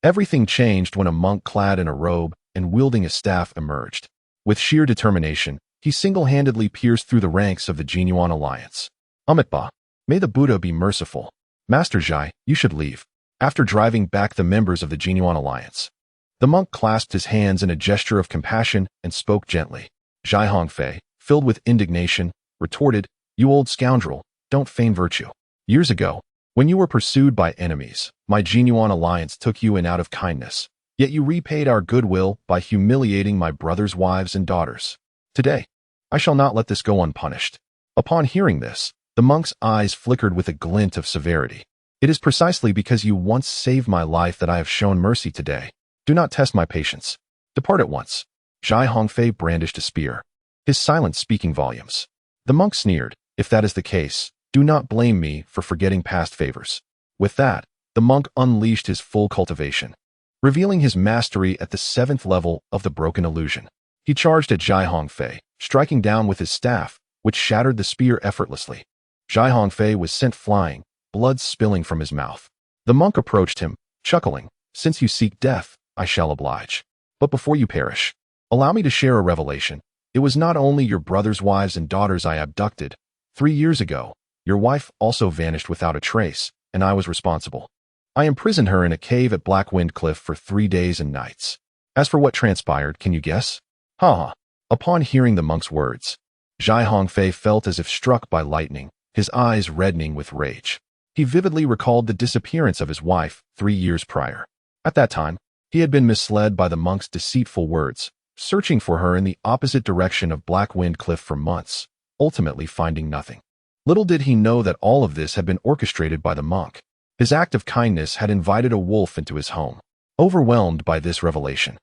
everything changed when a monk clad in a robe and wielding a staff emerged. With sheer determination, he single-handedly pierced through the ranks of the Jinyuan alliance. "Amitabha, may the Buddha be merciful. Master Zhai, you should leave." After driving back the members of the Jinyuan alliance, the monk clasped his hands in a gesture of compassion and spoke gently. Zhai Hongfei, filled with indignation, retorted, "You old scoundrel, don't feign virtue. Years ago, when you were pursued by enemies, my Jinyuan alliance took you in out of kindness. Yet you repaid our goodwill by humiliating my brother's wives and daughters. Today, I shall not let this go unpunished." Upon hearing this, the monk's eyes flickered with a glint of severity. "It is precisely because you once saved my life that I have shown mercy today. Do not test my patience. Depart at once." Zhai Hongfei brandished a spear, his silence speaking volumes. The monk sneered, "If that is the case, do not blame me for forgetting past favors." With that, the monk unleashed his full cultivation, revealing his mastery at the 7th level of the broken illusion. He charged at Zhai Hongfei, striking down with his staff, which shattered the spear effortlessly. Zhai Hongfei was sent flying, blood spilling from his mouth. The monk approached him, chuckling, "Since you seek death, I shall oblige. But before you perish, allow me to share a revelation. It was not only your brother's wives and daughters I abducted. 3 years ago, your wife also vanished without a trace, and I was responsible. I imprisoned her in a cave at Blackwind Cliff for 3 days and nights. As for what transpired, can you guess?" "Ha ha." Upon hearing the monk's words, Zhai Hongfei felt as if struck by lightning, his eyes reddening with rage. He vividly recalled the disappearance of his wife 3 years prior. At that time, he had been misled by the monk's deceitful words, searching for her in the opposite direction of Blackwind Cliff for months, ultimately finding nothing. Little did he know that all of this had been orchestrated by the monk. His act of kindness had invited a wolf into his home. Overwhelmed by this revelation,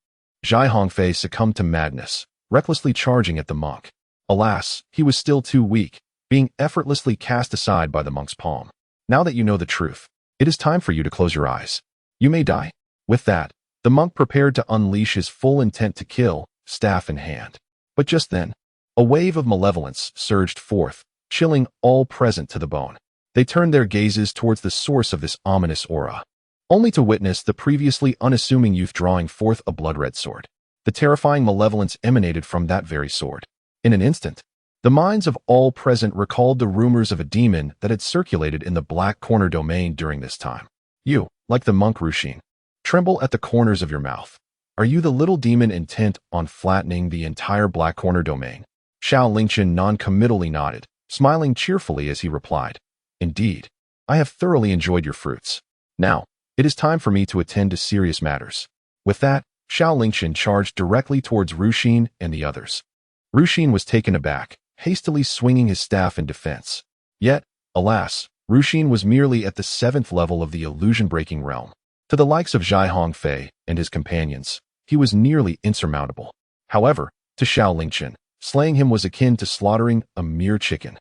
Zhai Hongfei succumbed to madness, recklessly charging at the monk. Alas, he was still too weak, being effortlessly cast aside by the monk's palm. "Now that you know the truth, it is time for you to close your eyes. You may die." With that, the monk prepared to unleash his full intent to kill, staff in hand. But just then, a wave of malevolence surged forth, chilling all present to the bone. They turned their gazes towards the source of this ominous aura, only to witness the previously unassuming youth drawing forth a blood-red sword. The terrifying malevolence emanated from that very sword. In an instant, the minds of all present recalled the rumors of a demon that had circulated in the Black Corner domain during this time. You, like the monk Rushin, tremble at the corners of your mouth. Are you the little demon intent on flattening the entire Black Corner domain? Xiao Lingchen non-committally nodded, smiling cheerfully as he replied, "Indeed, I have thoroughly enjoyed your fruits. Now, it is time for me to attend to serious matters." With that, Xiao Lingchen charged directly towards Rushin and the others. Rushin was taken aback, hastily swinging his staff in defense. Yet, alas, Rushin was merely at the 7th level of the illusion-breaking realm. To the likes of Zhai Hongfei and his companions, he was nearly insurmountable. However, to Xiao Lingchen, slaying him was akin to slaughtering a mere chicken.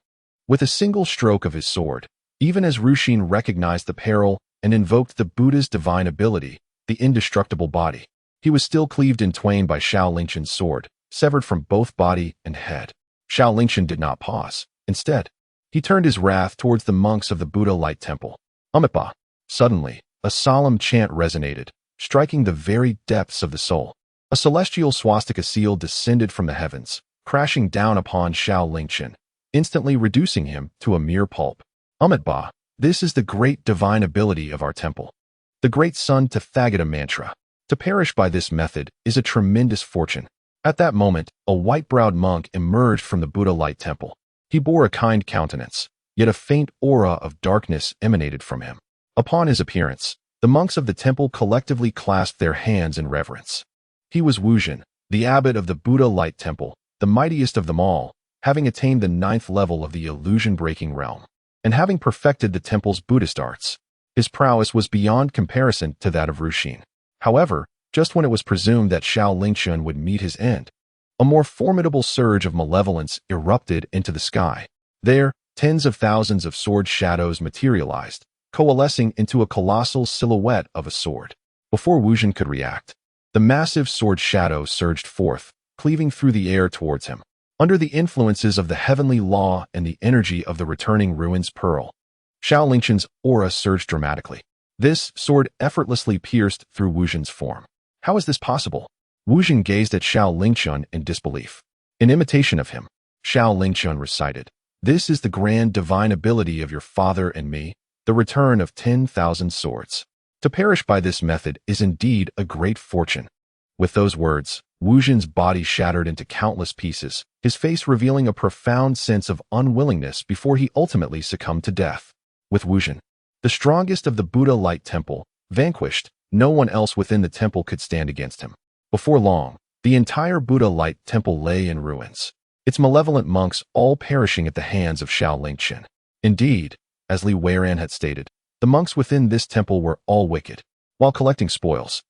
With a single stroke of his sword, even as Rushin recognized the peril and invoked the Buddha's divine ability, the indestructible body, he was still cleaved in twain by Xiao Lingchen's sword, severed from both body and head. Xiao Lingchen did not pause. Instead, he turned his wrath towards the monks of the Buddha Light Temple. Amitabha. Suddenly, a solemn chant resonated, striking the very depths of the soul. A celestial swastika seal descended from the heavens, crashing down upon Xiao Lingchen, instantly reducing him to a mere pulp. Amitabha, This is the great divine ability of our temple. The great sun Tathagata mantra. To perish by this method is a tremendous fortune. At that moment, a white-browed monk emerged from the Buddha light temple. He bore a kind countenance, yet a faint aura of darkness emanated from him. Upon his appearance, the monks of the temple collectively clasped their hands in reverence. He was Wuzhen, the abbot of the Buddha light temple, the mightiest of them all, having attained the 9th level of the illusion-breaking realm, and having perfected the temple's Buddhist arts. His prowess was beyond comparison to that of Ruxin. However, just when it was presumed that Xiao Lingchen would meet his end, a more formidable surge of malevolence erupted into the sky. There, tens of thousands of sword shadows materialized, coalescing into a colossal silhouette of a sword. Before Wuzhen could react, the massive sword shadow surged forth, cleaving through the air towards him. Under the influences of the heavenly law and the energy of the returning ruins pearl, Xiao Lingchen's aura surged dramatically. This sword effortlessly pierced through Wuzhen's form. How is this possible? Wuzhen gazed at Xiao Lingchen in disbelief. In imitation of him, Xiao Lingchen recited, "This is the grand divine ability of your father and me, the return of 10,000 swords. To perish by this method is indeed a great fortune." With those words, Wuzhen's body shattered into countless pieces, his face revealing a profound sense of unwillingness before he ultimately succumbed to death. With Wuzhen, the strongest of the Buddha light temple, vanquished, no one else within the temple could stand against him. Before long, the entire Buddha light temple lay in ruins, its malevolent monks all perishing at the hands of Xiao Lingchen. Indeed, as Li Weiran had stated, the monks within this temple were all wicked. While collecting spoils,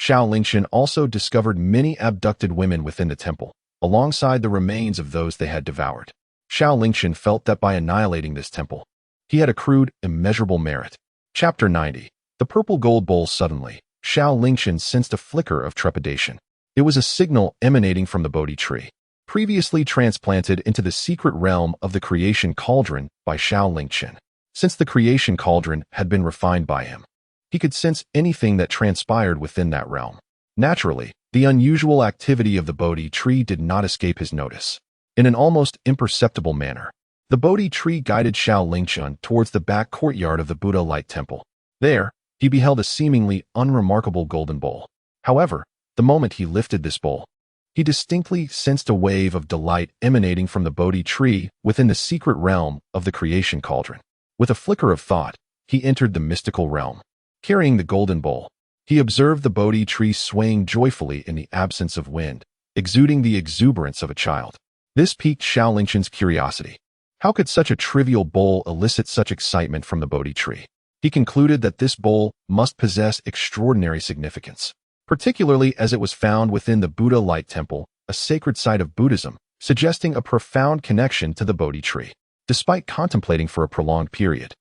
Xiao Lingchen also discovered many abducted women within the temple, alongside the remains of those they had devoured. Xiao Lingchen felt that by annihilating this temple, he had accrued immeasurable merit. Chapter 90. The purple gold bowl. Suddenly, Xiao Lingchen sensed a flicker of trepidation. It was a signal emanating from the Bodhi tree, previously transplanted into the secret realm of the creation cauldron by Xiao Lingchen. Since the creation cauldron had been refined by him, he could sense anything that transpired within that realm. Naturally, the unusual activity of the Bodhi tree did not escape his notice. In an almost imperceptible manner, the Bodhi tree guided Xiao Lingchen towards the back courtyard of the Buddha light temple. There, he beheld a seemingly unremarkable golden bowl. However, the moment he lifted this bowl, he distinctly sensed a wave of delight emanating from the Bodhi tree within the secret realm of the creation cauldron. With a flicker of thought, he entered the mystical realm. Carrying the golden bowl, he observed the Bodhi tree swaying joyfully in the absence of wind, exuding the exuberance of a child. This piqued Xiao Lingchen's curiosity. How could such a trivial bowl elicit such excitement from the Bodhi tree? He concluded that this bowl must possess extraordinary significance, particularly as it was found within the Buddha light temple, a sacred site of Buddhism, suggesting a profound connection to the Bodhi tree. Despite contemplating for a prolonged period,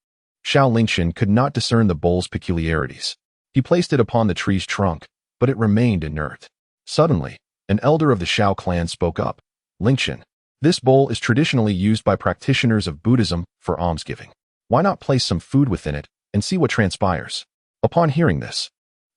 Xiao Lingchen could not discern the bowl's peculiarities. He placed it upon the tree's trunk, but it remained inert. Suddenly, an elder of the Xiao clan spoke up. "Lingchen, this bowl is traditionally used by practitioners of Buddhism for almsgiving. Why not place some food within it and see what transpires?" Upon hearing this,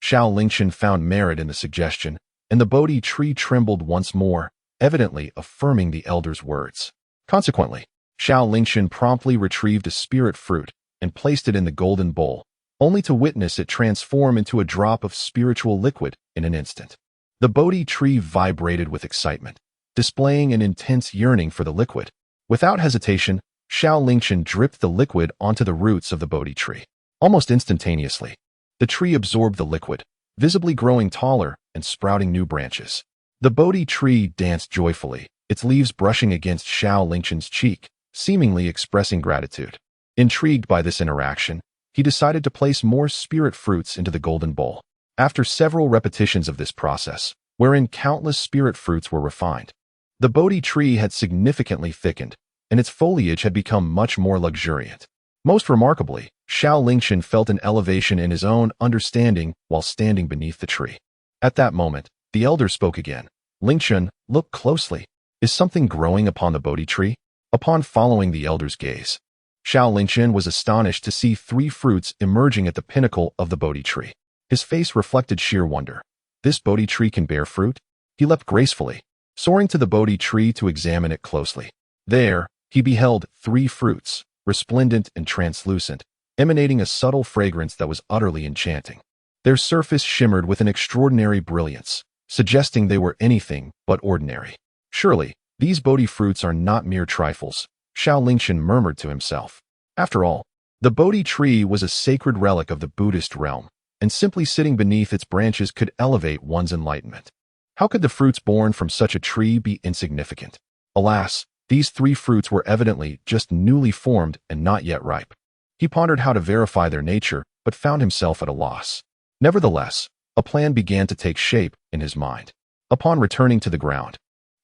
Xiao Lingchen found merit in the suggestion, and the Bodhi tree trembled once more, evidently affirming the elder's words. Consequently, Xiao Lingchen promptly retrieved a spirit fruit and placed it in the golden bowl, only to witness it transform into a drop of spiritual liquid in an instant. The Bodhi tree vibrated with excitement, displaying an intense yearning for the liquid. Without hesitation, Xiao Lingchen dripped the liquid onto the roots of the Bodhi tree. Almost instantaneously, the tree absorbed the liquid, visibly growing taller and sprouting new branches. The Bodhi tree danced joyfully, its leaves brushing against Xiao Lingchen's cheek, seemingly expressing gratitude. Intrigued by this interaction, he decided to place more spirit fruits into the golden bowl. After several repetitions of this process, wherein countless spirit fruits were refined, the Bodhi tree had significantly thickened, and its foliage had become much more luxuriant. Most remarkably, Xiao Lingchen felt an elevation in his own understanding while standing beneath the tree. At that moment, the elder spoke again. "Lingchen, look closely. Is something growing upon the Bodhi tree?" Upon following the elder's gaze, Xiao Lingchen was astonished to see 3 fruits emerging at the pinnacle of the Bodhi tree. His face reflected sheer wonder. This Bodhi tree can bear fruit? He leapt gracefully, soaring to the Bodhi tree to examine it closely. There, he beheld 3 fruits, resplendent and translucent, emanating a subtle fragrance that was utterly enchanting. Their surface shimmered with an extraordinary brilliance, suggesting they were anything but ordinary. Surely, these Bodhi fruits are not mere trifles, Xiao Lingchen murmured to himself. After all, the Bodhi tree was a sacred relic of the Buddhist realm, and simply sitting beneath its branches could elevate one's enlightenment. How could the fruits born from such a tree be insignificant? Alas, these 3 fruits were evidently just newly formed and not yet ripe. He pondered how to verify their nature, but found himself at a loss. Nevertheless, a plan began to take shape in his mind. Upon returning to the ground,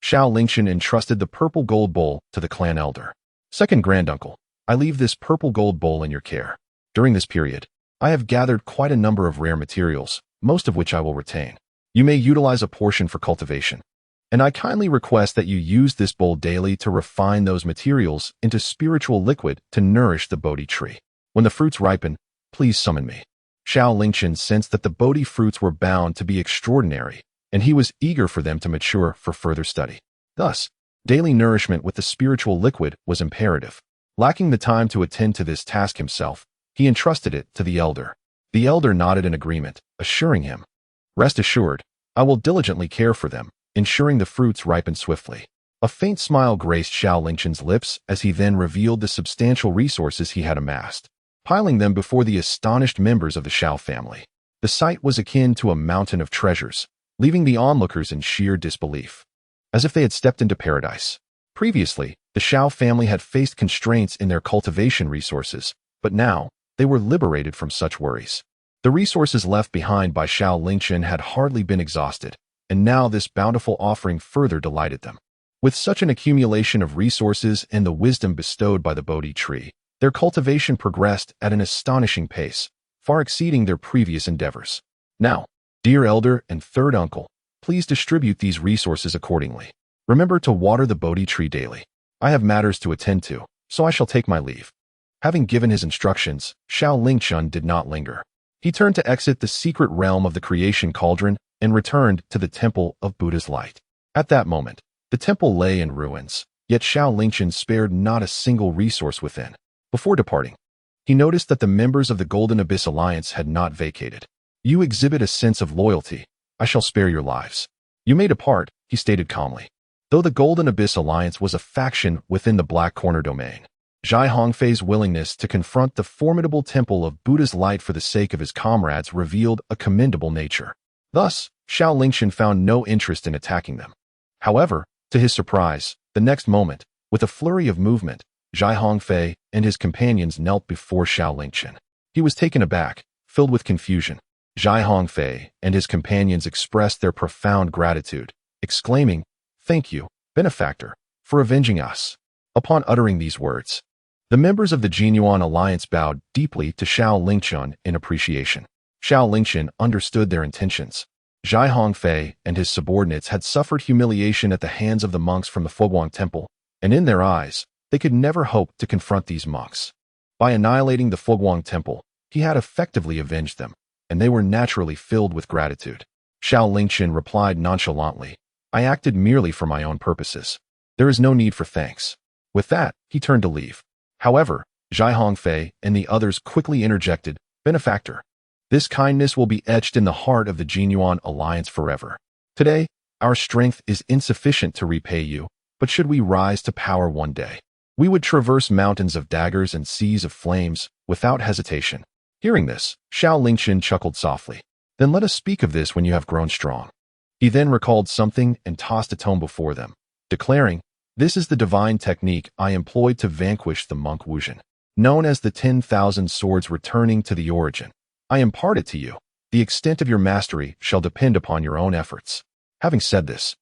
Xiao Lingchen entrusted the purple gold bowl to the clan elder. Second granduncle, I leave this purple gold bowl in your care. During this period, I have gathered quite a number of rare materials, most of which I will retain. You may utilize a portion for cultivation, and I kindly request that you use this bowl daily to refine those materials into spiritual liquid to nourish the Bodhi tree. When the fruits ripen, please summon me. Xiao Lingchen sensed that the Bodhi fruits were bound to be extraordinary, and he was eager for them to mature for further study. Thus, daily nourishment with the spiritual liquid was imperative. Lacking the time to attend to this task himself, he entrusted it to the elder. The elder nodded in agreement, assuring him, "Rest assured, I will diligently care for them, ensuring the fruits ripen swiftly." A faint smile graced Xiao Lingchen's lips as he then revealed the substantial resources he had amassed, piling them before the astonished members of the Xiao family. The sight was akin to a mountain of treasures, leaving the onlookers in sheer disbelief, as if they had stepped into paradise. Previously, the Xiao family had faced constraints in their cultivation resources, but now, they were liberated from such worries. The resources left behind by Xiao Lingchen had hardly been exhausted, and now this bountiful offering further delighted them. With such an accumulation of resources and the wisdom bestowed by the Bodhi tree, their cultivation progressed at an astonishing pace, far exceeding their previous endeavors. Now, dear elder and third uncle, please distribute these resources accordingly. Remember to water the Bodhi tree daily. I have matters to attend to, so I shall take my leave. Having given his instructions, Xiao Lingchen did not linger. He turned to exit the secret realm of the creation cauldron and returned to the temple of Buddha's light. At that moment, the temple lay in ruins, yet Xiao Lingchen spared not a single resource within. Before departing, he noticed that the members of the Golden Abyss Alliance had not vacated. "You exhibit a sense of loyalty. I shall spare your lives. You may depart," he stated calmly. Though the Golden Abyss Alliance was a faction within the Black Corner domain, Zhai Hongfei's willingness to confront the formidable temple of Buddha's light for the sake of his comrades revealed a commendable nature. Thus, Xiao Lingchen found no interest in attacking them. However, to his surprise, the next moment, with a flurry of movement, Zhai Hongfei and his companions knelt before Xiao Lingchen. He was taken aback, filled with confusion. Zhai Hongfei and his companions expressed their profound gratitude, exclaiming, "Thank you, benefactor, for avenging us." Upon uttering these words, the members of the Jinyuan Alliance bowed deeply to Xiao Lingchen in appreciation. Xiao Lingchen understood their intentions. Zhai Hongfei and his subordinates had suffered humiliation at the hands of the monks from the Fuguang Temple, and in their eyes, they could never hope to confront these monks. By annihilating the Fuguang Temple, he had effectively avenged them, and they were naturally filled with gratitude. Xiao Lingchen replied nonchalantly, "I acted merely for my own purposes. There is no need for thanks." With that, he turned to leave. However, Zhai Hongfei and the others quickly interjected, "Benefactor, this kindness will be etched in the heart of the Jinyuan Alliance forever. Today, our strength is insufficient to repay you, but should we rise to power one day, we would traverse mountains of daggers and seas of flames without hesitation." Hearing this, Xiao Lingchen chuckled softly. "Then let us speak of this when you have grown strong." He then recalled something and tossed a tome before them, declaring, "This is the divine technique I employed to vanquish the monk Wuzhen, known as the 10,000 swords returning to the origin. I impart it to you. The extent of your mastery shall depend upon your own efforts." Having said this,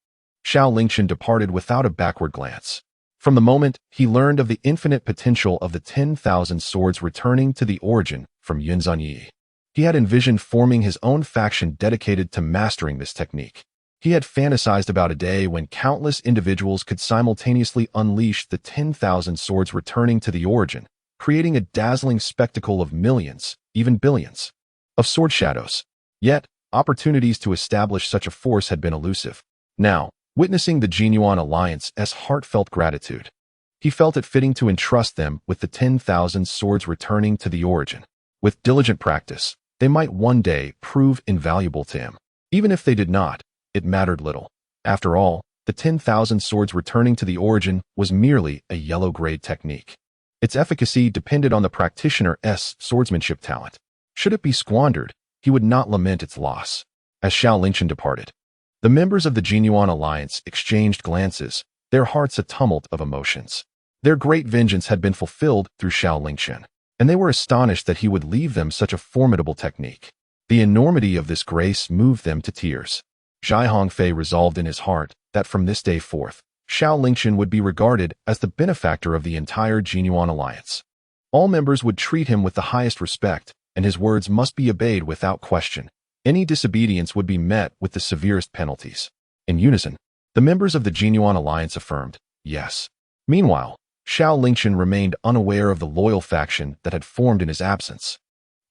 Xiao Lingchen departed without a backward glance. From the moment he learned of the infinite potential of the 10,000 swords returning to the origin from Yunzhanyi, he had envisioned forming his own faction dedicated to mastering this technique. He had fantasized about a day when countless individuals could simultaneously unleash the 10,000 swords returning to the origin, creating a dazzling spectacle of millions, even billions, of sword shadows. Yet, opportunities to establish such a force had been elusive. Now, witnessing the Jinyuan Alliance as heartfelt gratitude, He felt it fitting to entrust them with the 10,000 swords returning to the origin. With diligent practice, they might one day prove invaluable to him. Even if they did not, it mattered little. After all, the 10,000 swords returning to the origin was merely a yellow-grade technique. Its efficacy depended on the practitioner's swordsmanship talent. Should it be squandered, he would not lament its loss. As Xiao Lingchen departed, the members of the Jinyuan Alliance exchanged glances, their hearts a tumult of emotions. Their great vengeance had been fulfilled through Xiao Lingchen, and they were astonished that he would leave them such a formidable technique. The enormity of this grace moved them to tears. Zhai Hongfei resolved in his heart that from this day forth, Xiao Lingchen would be regarded as the benefactor of the entire Jinyuan Alliance. All members would treat him with the highest respect, and his words must be obeyed without question. Any disobedience would be met with the severest penalties. In unison, the members of the Jinyuan Alliance affirmed, yes. Meanwhile, Xiao Lingchen remained unaware of the loyal faction that had formed in his absence.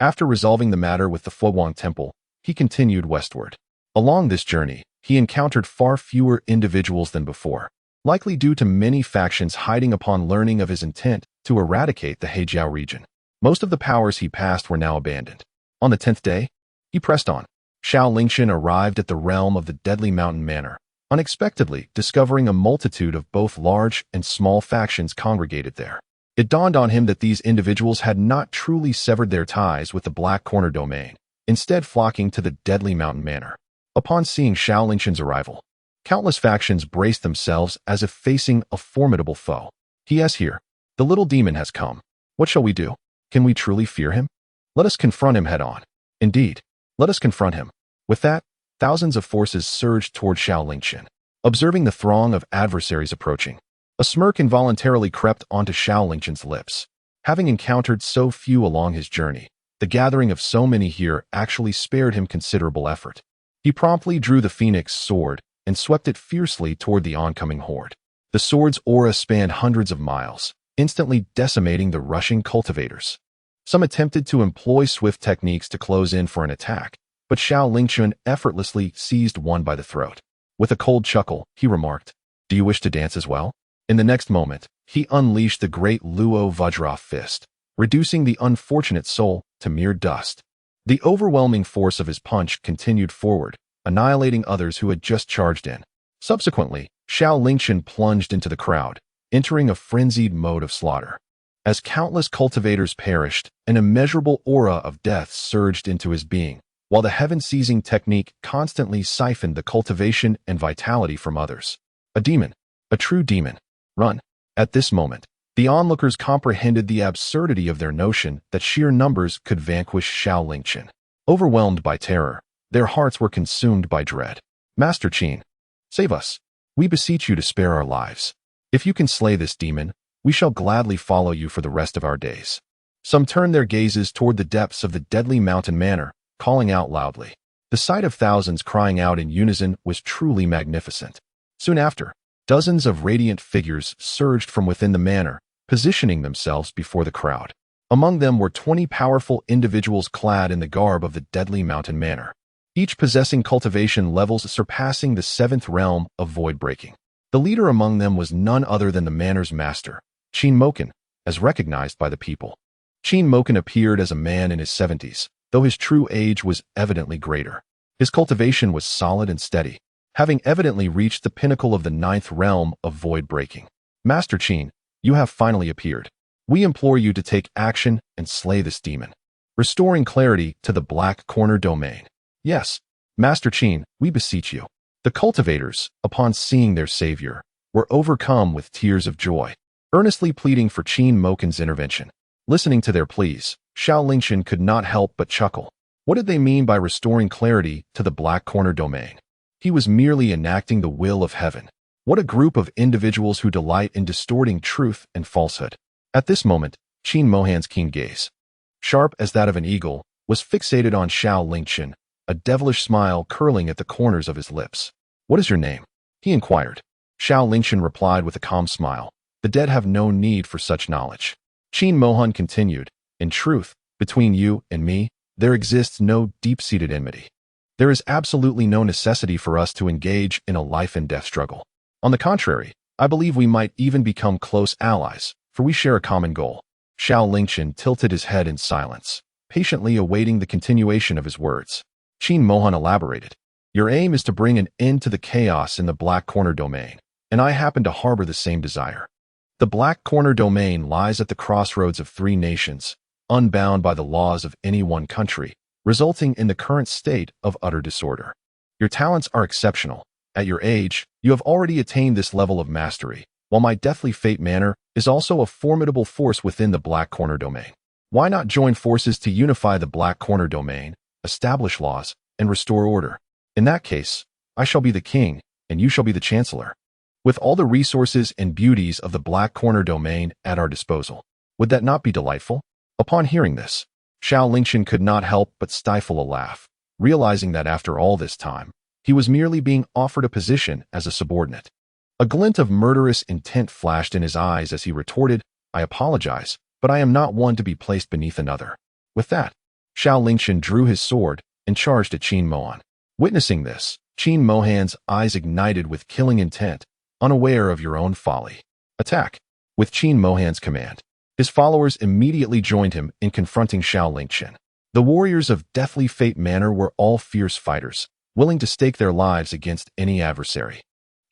After resolving the matter with the Fuguang Temple, he continued westward. Along this journey, he encountered far fewer individuals than before, likely due to many factions hiding upon learning of his intent to eradicate the Hejiao region. Most of the powers he passed were now abandoned. On the 10th day, he pressed on. Xiao Lingchen arrived at the realm of the Deadly Mountain Manor, unexpectedly discovering a multitude of both large and small factions congregated there. It dawned on him that these individuals had not truly severed their ties with the Black Corner domain, instead flocking to the Deadly Mountain Manor. Upon seeing Xiao Lingchen's arrival, countless factions braced themselves as if facing a formidable foe. He is here. The little demon has come. What shall we do? Can we truly fear him? Let us confront him head-on. Indeed, let us confront him. With that, thousands of forces surged toward Xiao Lingchen. Observing the throng of adversaries approaching, a smirk involuntarily crept onto Xiao Lingchen's lips. Having encountered so few along his journey, the gathering of so many here actually spared him considerable effort. He promptly drew the phoenix sword and swept it fiercely toward the oncoming horde. The sword's aura spanned hundreds of miles, instantly decimating the rushing cultivators. Some attempted to employ swift techniques to close in for an attack, but Xiao Lingchen effortlessly seized one by the throat. With a cold chuckle, he remarked, "Do you wish to dance as well?" In the next moment, he unleashed the great Luo Vajra fist, reducing the unfortunate soul to mere dust. The overwhelming force of his punch continued forward, annihilating others who had just charged in. Subsequently, Xiao Lingchen plunged into the crowd, entering a frenzied mode of slaughter. As countless cultivators perished, an immeasurable aura of death surged into his being, while the heaven-seizing technique constantly siphoned the cultivation and vitality from others. A demon. A true demon. Run. At this moment, the onlookers comprehended the absurdity of their notion that sheer numbers could vanquish Xiao Lingchen. Overwhelmed by terror, their hearts were consumed by dread. Master Qin, save us. We beseech you to spare our lives. If you can slay this demon, we shall gladly follow you for the rest of our days. Some turned their gazes toward the depths of the Deadly Mountain Manor, calling out loudly. The sight of thousands crying out in unison was truly magnificent. Soon after, dozens of radiant figures surged from within the manor, positioning themselves before the crowd. Among them were 20 powerful individuals clad in the garb of the Deadly Mountain Manor, each possessing cultivation levels surpassing the 7th realm of void breaking. The leader among them was none other than the manor's master, Qin Moken, as recognized by the people. Qin Moken appeared as a man in his 70s, though his true age was evidently greater. His cultivation was solid and steady, having evidently reached the pinnacle of the 9th realm of void breaking. Master Qin, you have finally appeared. We implore you to take action and slay this demon, restoring clarity to the Black Corner domain. Yes, Master Qin, we beseech you. The cultivators, upon seeing their savior, were overcome with tears of joy, earnestly pleading for Qin Moken's intervention. Listening to their pleas, Xiao Lingchen could not help but chuckle. What did they mean by restoring clarity to the Black Corner domain? He was merely enacting the will of heaven. What a group of individuals who delight in distorting truth and falsehood. At this moment, Qin Mohan's keen gaze, sharp as that of an eagle, was fixated on Xiao Lingchen, a devilish smile curling at the corners of his lips. What is your name? He inquired. Xiao Lingchen replied with a calm smile. The dead have no need for such knowledge. Qin Mohan continued, in truth, between you and me, there exists no deep-seated enmity. There is absolutely no necessity for us to engage in a life-and-death struggle. On the contrary, I believe we might even become close allies, for we share a common goal. Xiao Lingchen tilted his head in silence, patiently awaiting the continuation of his words. Qin Mohan elaborated. Your aim is to bring an end to the chaos in the Black Corner domain, and I happen to harbor the same desire. The Black Corner domain lies at the crossroads of three nations, unbound by the laws of any one country, resulting in the current state of utter disorder. Your talents are exceptional. At your age, you have already attained this level of mastery, while my deathly fate manner is also a formidable force within the Black Corner domain. Why not join forces to unify the Black Corner domain, establish laws, and restore order? In that case, I shall be the king, and you shall be the chancellor. With all the resources and beauties of the Black Corner domain at our disposal, would that not be delightful? Upon hearing this, Xiao Lingchen could not help but stifle a laugh, realizing that after all this time, he was merely being offered a position as a subordinate. A glint of murderous intent flashed in his eyes as he retorted, I apologize, but I am not one to be placed beneath another. With that, Xiao Lingchen drew his sword and charged at Qin Mohan. Witnessing this, Qin Mohan's eyes ignited with killing intent, unaware of your own folly. Attack! With Qin Mohan's command, his followers immediately joined him in confronting Xiao Lingchen. The warriors of Deathly Fate Manor were all fierce fighters, willing to stake their lives against any adversary.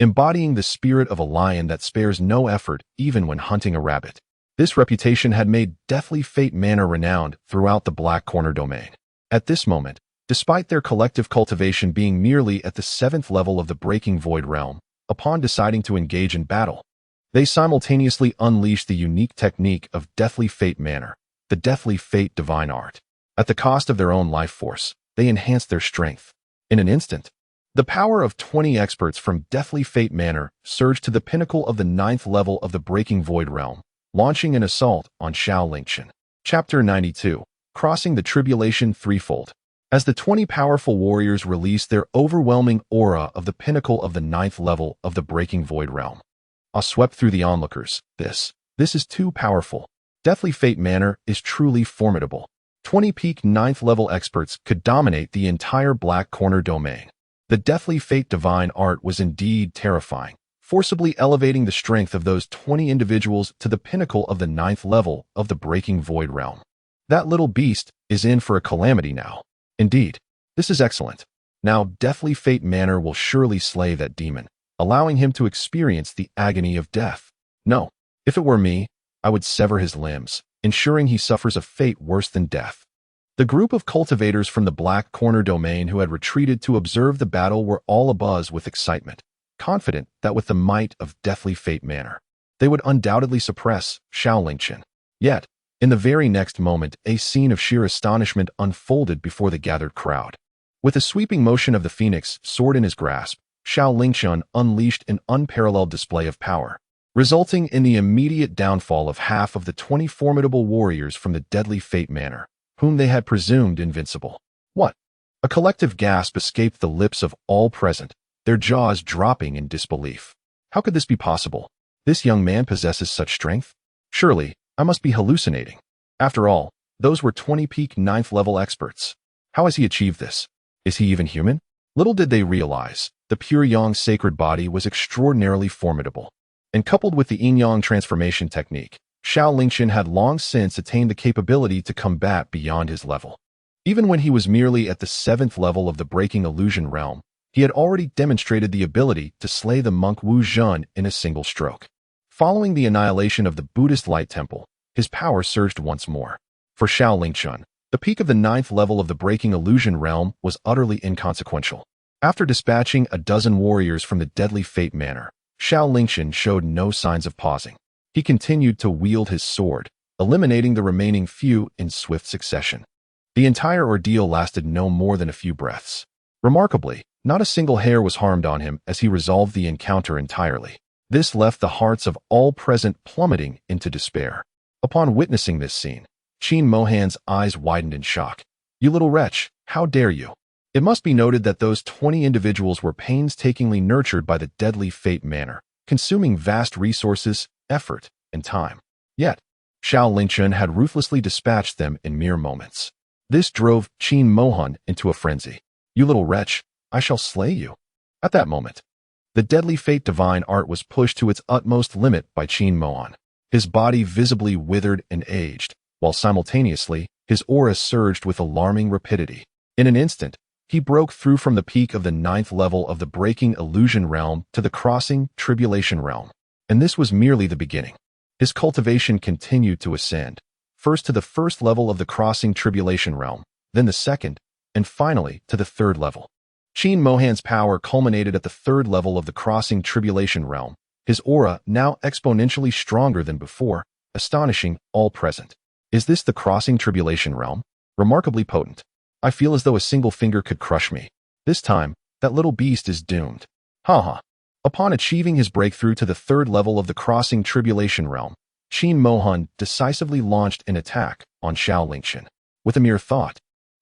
Embodying the spirit of a lion that spares no effort even when hunting a rabbit. This reputation had made Deathly Fate Manor renowned throughout the Black Corner domain. At this moment, despite their collective cultivation being merely at the 7th level of the Breaking Void realm, upon deciding to engage in battle, they simultaneously unleashed the unique technique of Deathly Fate Manor, the Deathly Fate Divine Art. At the cost of their own life force, they enhanced their strength. In an instant, the power of 20 experts from Deathly Fate Manor surged to the pinnacle of the 9th level of the Breaking Void realm, launching an assault on Xiao Lingchen. Chapter 92. Crossing the Tribulation Threefold. As the 20 powerful warriors released their overwhelming aura of the pinnacle of the 9th level of the Breaking Void realm, awe swept through the onlookers. This is too powerful. Deathly Fate Manor is truly formidable. 20 peak 9th level experts could dominate the entire Black Corner domain. The Deathly Fate Divine Art was indeed terrifying, forcibly elevating the strength of those 20 individuals to the pinnacle of the 9th level of the Breaking Void realm. That little beast is in for a calamity now. Indeed, this is excellent. Now Deathly Fate Manor will surely slay that demon, allowing him to experience the agony of death. No, if it were me, I would sever his limbs, ensuring he suffers a fate worse than death. The group of cultivators from the Black Corner domain who had retreated to observe the battle were all abuzz with excitement, confident that with the might of Deathly Fate Manor, they would undoubtedly suppress Xiao Lingchen. Yet, in the very next moment, a scene of sheer astonishment unfolded before the gathered crowd. With a sweeping motion of the phoenix sword in his grasp, Xiao Lingchen unleashed an unparalleled display of power, resulting in the immediate downfall of half of the 20 formidable warriors from the Deadly Fate Manor, whom they had presumed invincible. What? A collective gasp escaped the lips of all present, their jaws dropping in disbelief. How could this be possible? This young man possesses such strength? Surely, I must be hallucinating. After all, those were 20 peak 9th level experts. How has he achieved this? Is he even human? Little did they realize, the pure Yang sacred body was extraordinarily formidable. And coupled with the Yin-Yang transformation technique, Xiao Lingchen had long since attained the capability to combat beyond his level. Even when he was merely at the 7th level of the Breaking Illusion realm, he had already demonstrated the ability to slay the monk Wu Zhen in a single stroke. Following the annihilation of the Buddhist Light Temple, his power surged once more. For Xiao Lingchen, the peak of the 9th level of the Breaking Illusion realm was utterly inconsequential. After dispatching a dozen warriors from the Deadly Fate Manor, Xiao Lingchen showed no signs of pausing. He continued to wield his sword, eliminating the remaining few in swift succession. The entire ordeal lasted no more than a few breaths. Remarkably, not a single hair was harmed on him as he resolved the encounter entirely. This left the hearts of all present plummeting into despair. Upon witnessing this scene, Qin Mohan's eyes widened in shock. You little wretch, how dare you? It must be noted that those 20 individuals were painstakingly nurtured by the Deadly Fate Manor, consuming vast resources, effort, and time. Yet, Xiao Lingchen had ruthlessly dispatched them in mere moments. This drove Qin Mohan into a frenzy. You little wretch, I shall slay you. At that moment, The deadly fate divine art was pushed to its utmost limit by Qin Mohan. His body visibly withered and aged, while simultaneously, his aura surged with alarming rapidity. In an instant, he broke through from the peak of the 9th level of the breaking illusion realm to the crossing tribulation realm. And this was merely the beginning. His cultivation continued to ascend, first to the 1st level of the crossing tribulation realm, then the 2nd, and finally to the 3rd level. Qin Mohan's power culminated at the 3rd level of the crossing tribulation realm, his aura now exponentially stronger than before, astonishing all present. Is this the crossing tribulation realm? Remarkably potent. I feel as though a single finger could crush me. This time, that little beast is doomed. Ha. Upon achieving his breakthrough to the 3rd level of the crossing tribulation realm, Qin Mohan decisively launched an attack on Xiao Lingchen. With a mere thought,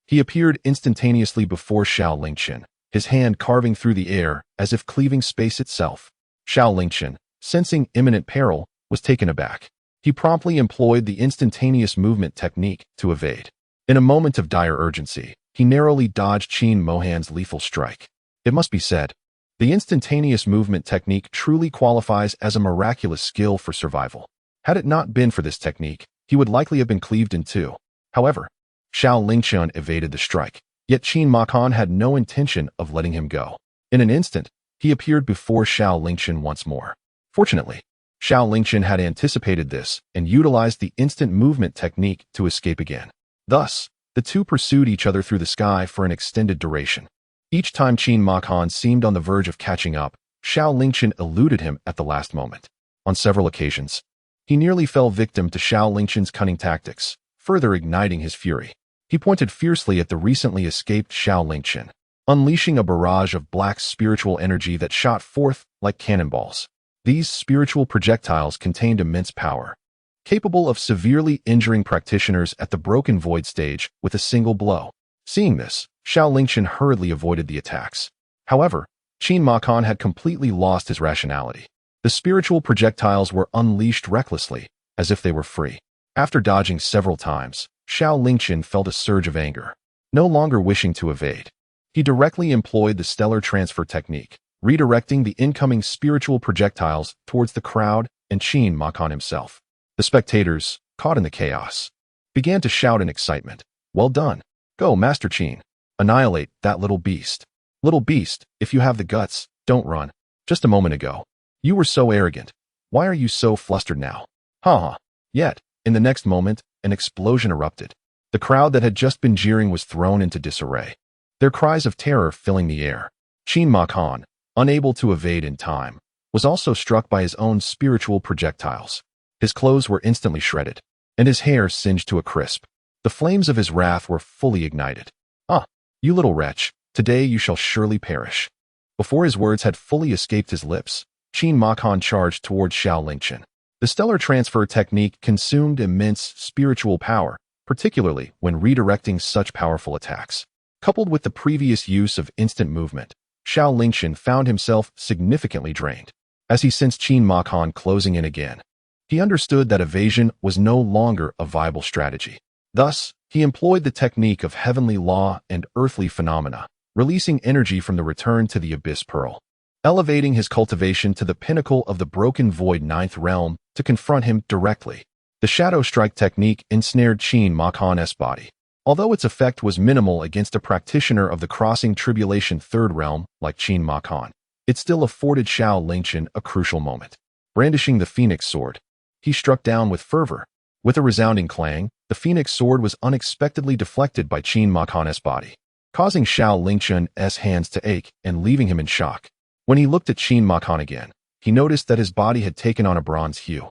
he appeared instantaneously before Xiao Lingchen, his hand carving through the air as if cleaving space itself. Xiao Lingchen, sensing imminent peril, was taken aback. He promptly employed the instantaneous movement technique to evade. In a moment of dire urgency, he narrowly dodged Qin Mohan's lethal strike. It must be said, the instantaneous movement technique truly qualifies as a miraculous skill for survival. Had it not been for this technique, he would likely have been cleaved in two. However, Xiao Lingchen evaded the strike, yet Qin Mohan had no intention of letting him go. In an instant, he appeared before Xiao Lingchen once more. Fortunately, Xiao Lingchen had anticipated this and utilized the instant movement technique to escape again. Thus, the two pursued each other through the sky for an extended duration. Each time Qin Mohan seemed on the verge of catching up, Xiao Lingchen eluded him at the last moment. On several occasions, he nearly fell victim to Xiao Lingchen's cunning tactics, further igniting his fury. He pointed fiercely at the recently escaped Xiao Lingchen, unleashing a barrage of black spiritual energy that shot forth like cannonballs. These spiritual projectiles contained immense power, capable of severely injuring practitioners at the broken void stage with a single blow. Seeing this, Xiao Lingchen hurriedly avoided the attacks. However, Qin Mohan had completely lost his rationality. The spiritual projectiles were unleashed recklessly, as if they were free. After dodging several times, Xiao Lingchen felt a surge of anger. No longer wishing to evade, he directly employed the stellar transfer technique, redirecting the incoming spiritual projectiles towards the crowd and Qin Mohan himself. The spectators, caught in the chaos, began to shout in excitement. Well done. Go, Master Qin. Annihilate that little beast. Little beast, if you have the guts, don't run. Just a moment ago, you were so arrogant. Why are you so flustered now? Ha. Yet, in the next moment, an explosion erupted. The crowd that had just been jeering was thrown into disarray, their cries of terror filling the air. Qin Mohan, unable to evade in time, was also struck by his own spiritual projectiles. His clothes were instantly shredded, and his hair singed to a crisp. The flames of his wrath were fully ignited. Ah, you little wretch, today you shall surely perish. Before his words had fully escaped his lips, Qin Mohan charged towards Xiao Lingchen. The stellar transfer technique consumed immense spiritual power, particularly when redirecting such powerful attacks. Coupled with the previous use of instant movement, Xiao Lingchen found himself significantly drained. As he sensed Qin Mohan closing in again, he understood that evasion was no longer a viable strategy. Thus, he employed the technique of heavenly law and earthly phenomena, releasing energy from the return to the abyss pearl, elevating his cultivation to the pinnacle of the broken void 9th realm to confront him directly. The shadow strike technique ensnared Qin Mohan's body. Although its effect was minimal against a practitioner of the crossing tribulation 3rd realm like Qin Mohan, it still afforded Xiao Lingchen a crucial moment. Brandishing the phoenix sword, he struck down with fervor. With a resounding clang, the phoenix sword was unexpectedly deflected by Qin Mohan's body, causing Xiao Lingchen's hands to ache and leaving him in shock. When he looked at Qin Mohan again, he noticed that his body had taken on a bronze hue,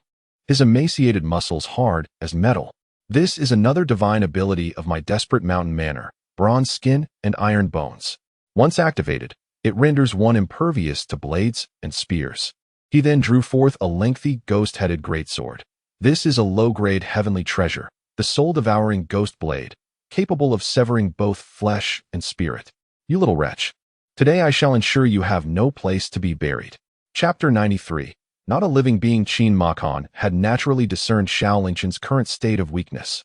his emaciated muscles hard as metal. This is another divine ability of my desperate mountain manor, bronze skin and iron bones. Once activated, it renders one impervious to blades and spears. He then drew forth a lengthy, ghost-headed greatsword. This is a low-grade heavenly treasure, the soul-devouring ghost blade, capable of severing both flesh and spirit. You little wretch. Today I shall ensure you have no place to be buried. Chapter 93. Not a living being. Qin Mohan had naturally discerned Xiao Lingchen's current state of weakness.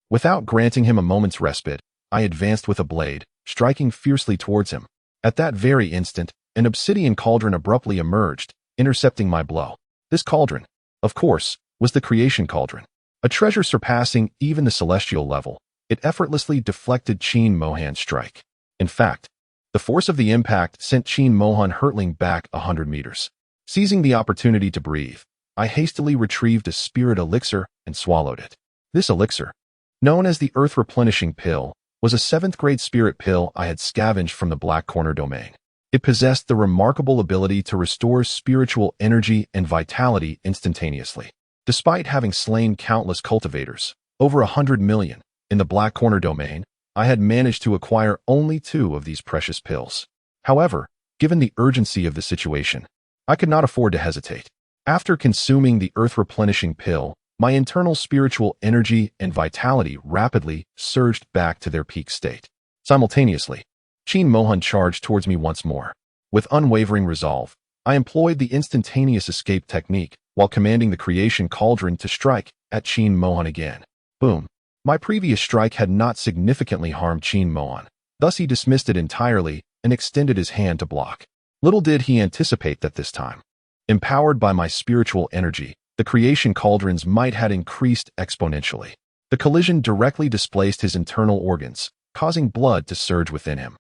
Without granting him a moment's respite, I advanced with a blade, striking fiercely towards him. At that very instant, an obsidian cauldron abruptly emerged, intercepting my blow. This cauldron, of course, was the creation cauldron. A treasure surpassing even the celestial level, it effortlessly deflected Qin Mohan's strike. In fact, the force of the impact sent Qin Mohan hurtling back 100 meters. Seizing the opportunity to breathe, I hastily retrieved a spirit elixir and swallowed it. This elixir, known as the Earth Replenishing Pill, was a 7th-grade spirit pill I had scavenged from the Black Corner domain. It possessed the remarkable ability to restore spiritual energy and vitality instantaneously. Despite having slain countless cultivators, over 100 million, in the Black Corner domain, I had managed to acquire only 2 of these precious pills. However, given the urgency of the situation, I could not afford to hesitate. After consuming the Earth Replenishing Pill, my internal spiritual energy and vitality rapidly surged back to their peak state. Simultaneously, Qin Mohan charged towards me once more. With unwavering resolve, I employed the instantaneous escape technique while commanding the creation cauldron to strike at Qin Mohan again. Boom. My previous strike had not significantly harmed Qin Mohan, thus he dismissed it entirely and extended his hand to block. Little did he anticipate that this time, empowered by my spiritual energy, the creation cauldron's might had increased exponentially. The collision directly displaced his internal organs, causing blood to surge within him.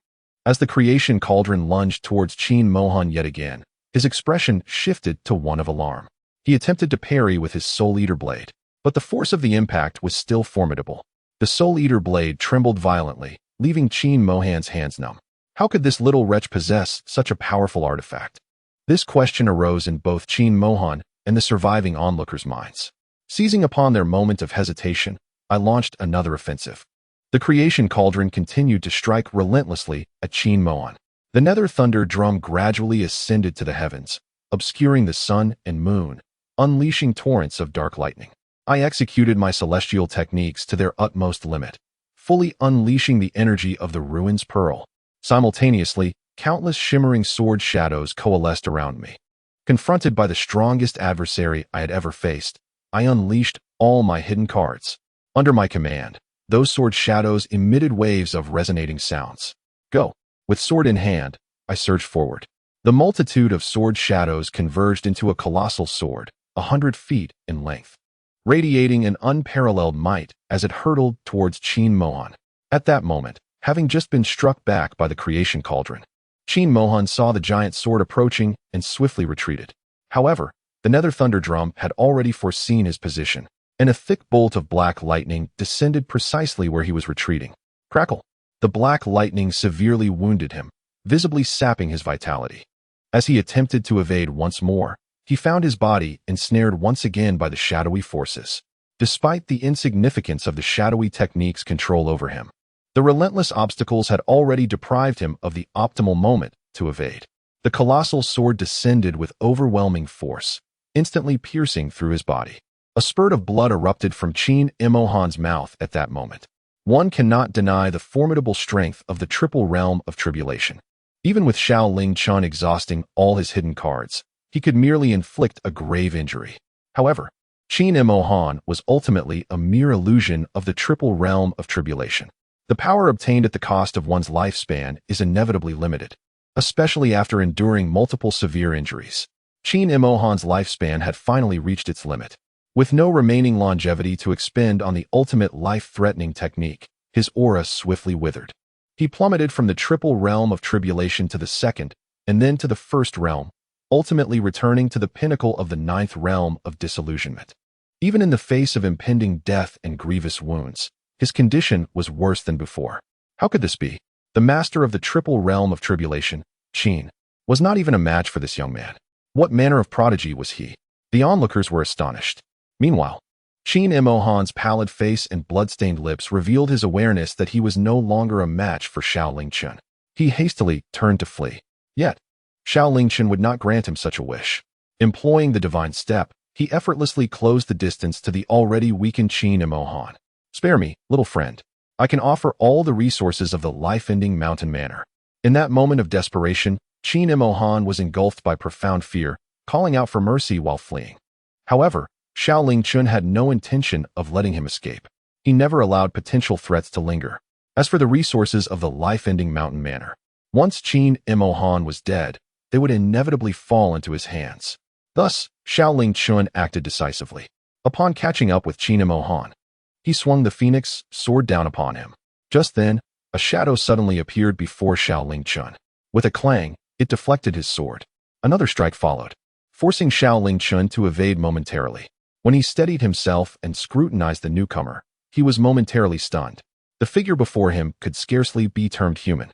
As the creation cauldron lunged towards Qin Mohan yet again, his expression shifted to one of alarm. He attempted to parry with his Soul Eater blade, but the force of the impact was still formidable. The Soul Eater blade trembled violently, leaving Qin Mohan's hands numb. How could this little wretch possess such a powerful artifact? This question arose in both Qin Mohan and the surviving onlookers' minds. Seizing upon their moment of hesitation, I launched another offensive. The creation cauldron continued to strike relentlessly at Qin Mohan. The nether thunder drum gradually ascended to the heavens, obscuring the sun and moon, unleashing torrents of dark lightning. I executed my celestial techniques to their utmost limit, fully unleashing the energy of the ruin's pearl. Simultaneously, countless shimmering sword shadows coalesced around me. Confronted by the strongest adversary I had ever faced, I unleashed all my hidden cards. Under my command, those sword shadows emitted waves of resonating sounds. Go! With sword in hand, I surged forward. The multitude of sword shadows converged into a colossal sword, 100 feet in length, radiating an unparalleled might as it hurtled towards Qin Mohan. At that moment, having just been struck back by the creation cauldron, Qin Mohan saw the giant sword approaching and swiftly retreated. However, the nether thunder drum had already foreseen his position, and a thick bolt of black lightning descended precisely where he was retreating. Crackle! The black lightning severely wounded him, visibly sapping his vitality. As he attempted to evade once more, he found his body ensnared once again by the shadowy forces. Despite the insignificance of the shadowy technique's control over him, the relentless obstacles had already deprived him of the optimal moment to evade. The colossal sword descended with overwhelming force, instantly piercing through his body. A spurt of blood erupted from Qin Mohan's mouth at that moment. One cannot deny the formidable strength of the triple realm of tribulation. Even with Xiao Lingchen exhausting all his hidden cards, he could merely inflict a grave injury. However, Qin Mohan was ultimately a mere illusion of the triple realm of tribulation. The power obtained at the cost of one's lifespan is inevitably limited, especially after enduring multiple severe injuries. Qin Mohan's lifespan had finally reached its limit. With no remaining longevity to expend on the ultimate life-threatening technique, his aura swiftly withered. He plummeted from the triple realm of tribulation to the second, and then to the first realm, ultimately returning to the pinnacle of the 9th realm of disillusionment. Even in the face of impending death and grievous wounds, his condition was worse than before. How could this be? The master of the triple realm of tribulation, Qin, was not even a match for this young man. What manner of prodigy was he? The onlookers were astonished. Meanwhile, Qin Mohan's pallid face and blood-stained lips revealed his awareness that he was no longer a match for Xiao Lingchen. He hastily turned to flee. Yet, Xiao Lingchen would not grant him such a wish. Employing the divine step, he effortlessly closed the distance to the already weakened Qin Mohan. Spare me, little friend. I can offer all the resources of the life-ending mountain manor. In that moment of desperation, Qin Mohan was engulfed by profound fear, calling out for mercy while fleeing. However, Xiao Lingchen had no intention of letting him escape. He never allowed potential threats to linger. As for the resources of the life-ending mountain manor, once Qin Mohan was dead, they would inevitably fall into his hands. Thus, Xiao Lingchen acted decisively. Upon catching up with Qin Mohan, he swung the phoenix sword down upon him. Just then, a shadow suddenly appeared before Xiao Lingchen. With a clang, it deflected his sword. Another strike followed, forcing Xiao Lingchen to evade momentarily. When he steadied himself and scrutinized the newcomer, he was momentarily stunned. The figure before him could scarcely be termed human.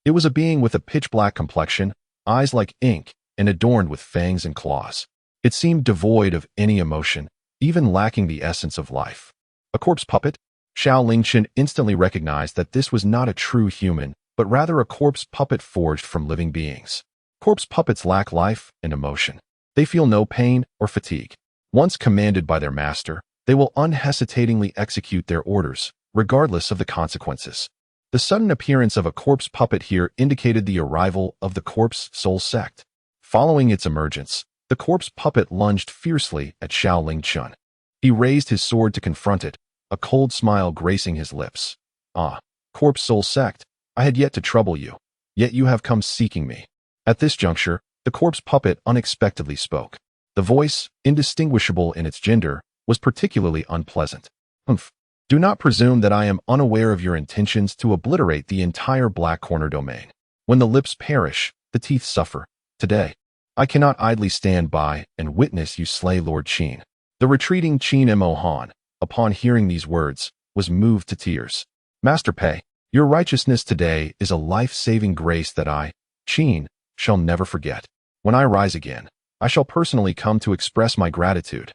It was a being with a pitch-black complexion, eyes like ink, and adorned with fangs and claws. It seemed devoid of any emotion, even lacking the essence of life. A corpse puppet? Xiao Lingchen instantly recognized that this was not a true human, but rather a corpse puppet forged from living beings. Corpse puppets lack life and emotion. They feel no pain or fatigue. Once commanded by their master, they will unhesitatingly execute their orders, regardless of the consequences. The sudden appearance of a corpse puppet here indicated the arrival of the corpse soul sect. Following its emergence, the corpse puppet lunged fiercely at Xiao Lingchen. He raised his sword to confront it, a cold smile gracing his lips. Ah, corpse soul sect, I had yet to trouble you, yet you have come seeking me. At this juncture, the corpse puppet unexpectedly spoke. The voice, indistinguishable in its gender, was particularly unpleasant. Humph. Do not presume that I am unaware of your intentions to obliterate the entire Black Corner domain. When the lips perish, the teeth suffer. Today, I cannot idly stand by and witness you slay Lord Qin. The retreating Qin Mohan, upon hearing these words, was moved to tears. Master Pei, your righteousness today is a life-saving grace that I, Qin, shall never forget. When I rise again, I shall personally come to express my gratitude.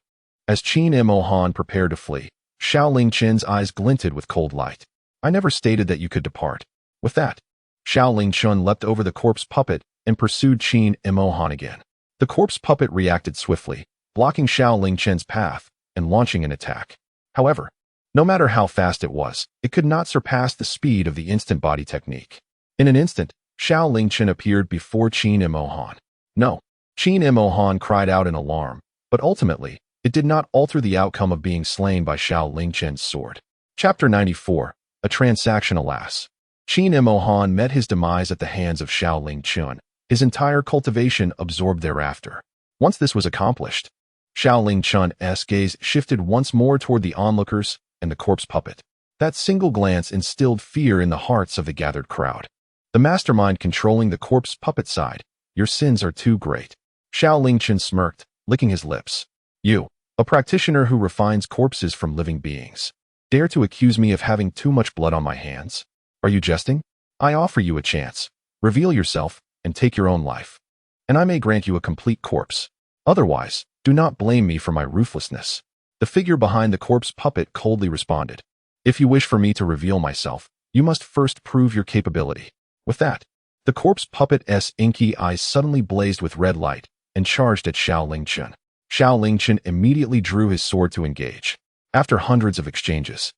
As Qin Mohan prepared to flee, Xiao Lingchen's eyes glinted with cold light. I never stated that you could depart. With that, Xiao Lingchen leapt over the corpse puppet and pursued Qin Mohan again. The corpse puppet reacted swiftly, blocking Xiao Lingchen's path and launching an attack. However, no matter how fast it was, it could not surpass the speed of the instant body technique. In an instant, Xiao Lingchen appeared before Qin Mohan. No, Qin Mohan cried out in alarm, but ultimately, it did not alter the outcome of being slain by Xiao Lingchen's sword. Chapter 94, A Transaction Alas. Qin Mohan met his demise at the hands of Xiao Lingchen, his entire cultivation absorbed thereafter. Once this was accomplished, Xiao Lingchen's gaze shifted once more toward the onlookers and the corpse puppet. That single glance instilled fear in the hearts of the gathered crowd. The mastermind controlling the corpse puppet sighed, "Your sins are too great." Xiao Lingchen smirked, licking his lips. "You, a practitioner who refines corpses from living beings, dare to accuse me of having too much blood on my hands? Are you jesting? I offer you a chance. Reveal yourself and take your own life, and I may grant you a complete corpse. Otherwise, do not blame me for my ruthlessness." The figure behind the corpse puppet coldly responded, "If you wish for me to reveal myself, you must first prove your capability." With that, the corpse puppet's inky eyes suddenly blazed with red light and charged at Xiao Lingchen. Xiao Lingchen immediately drew his sword to engage. After hundreds of exchanges,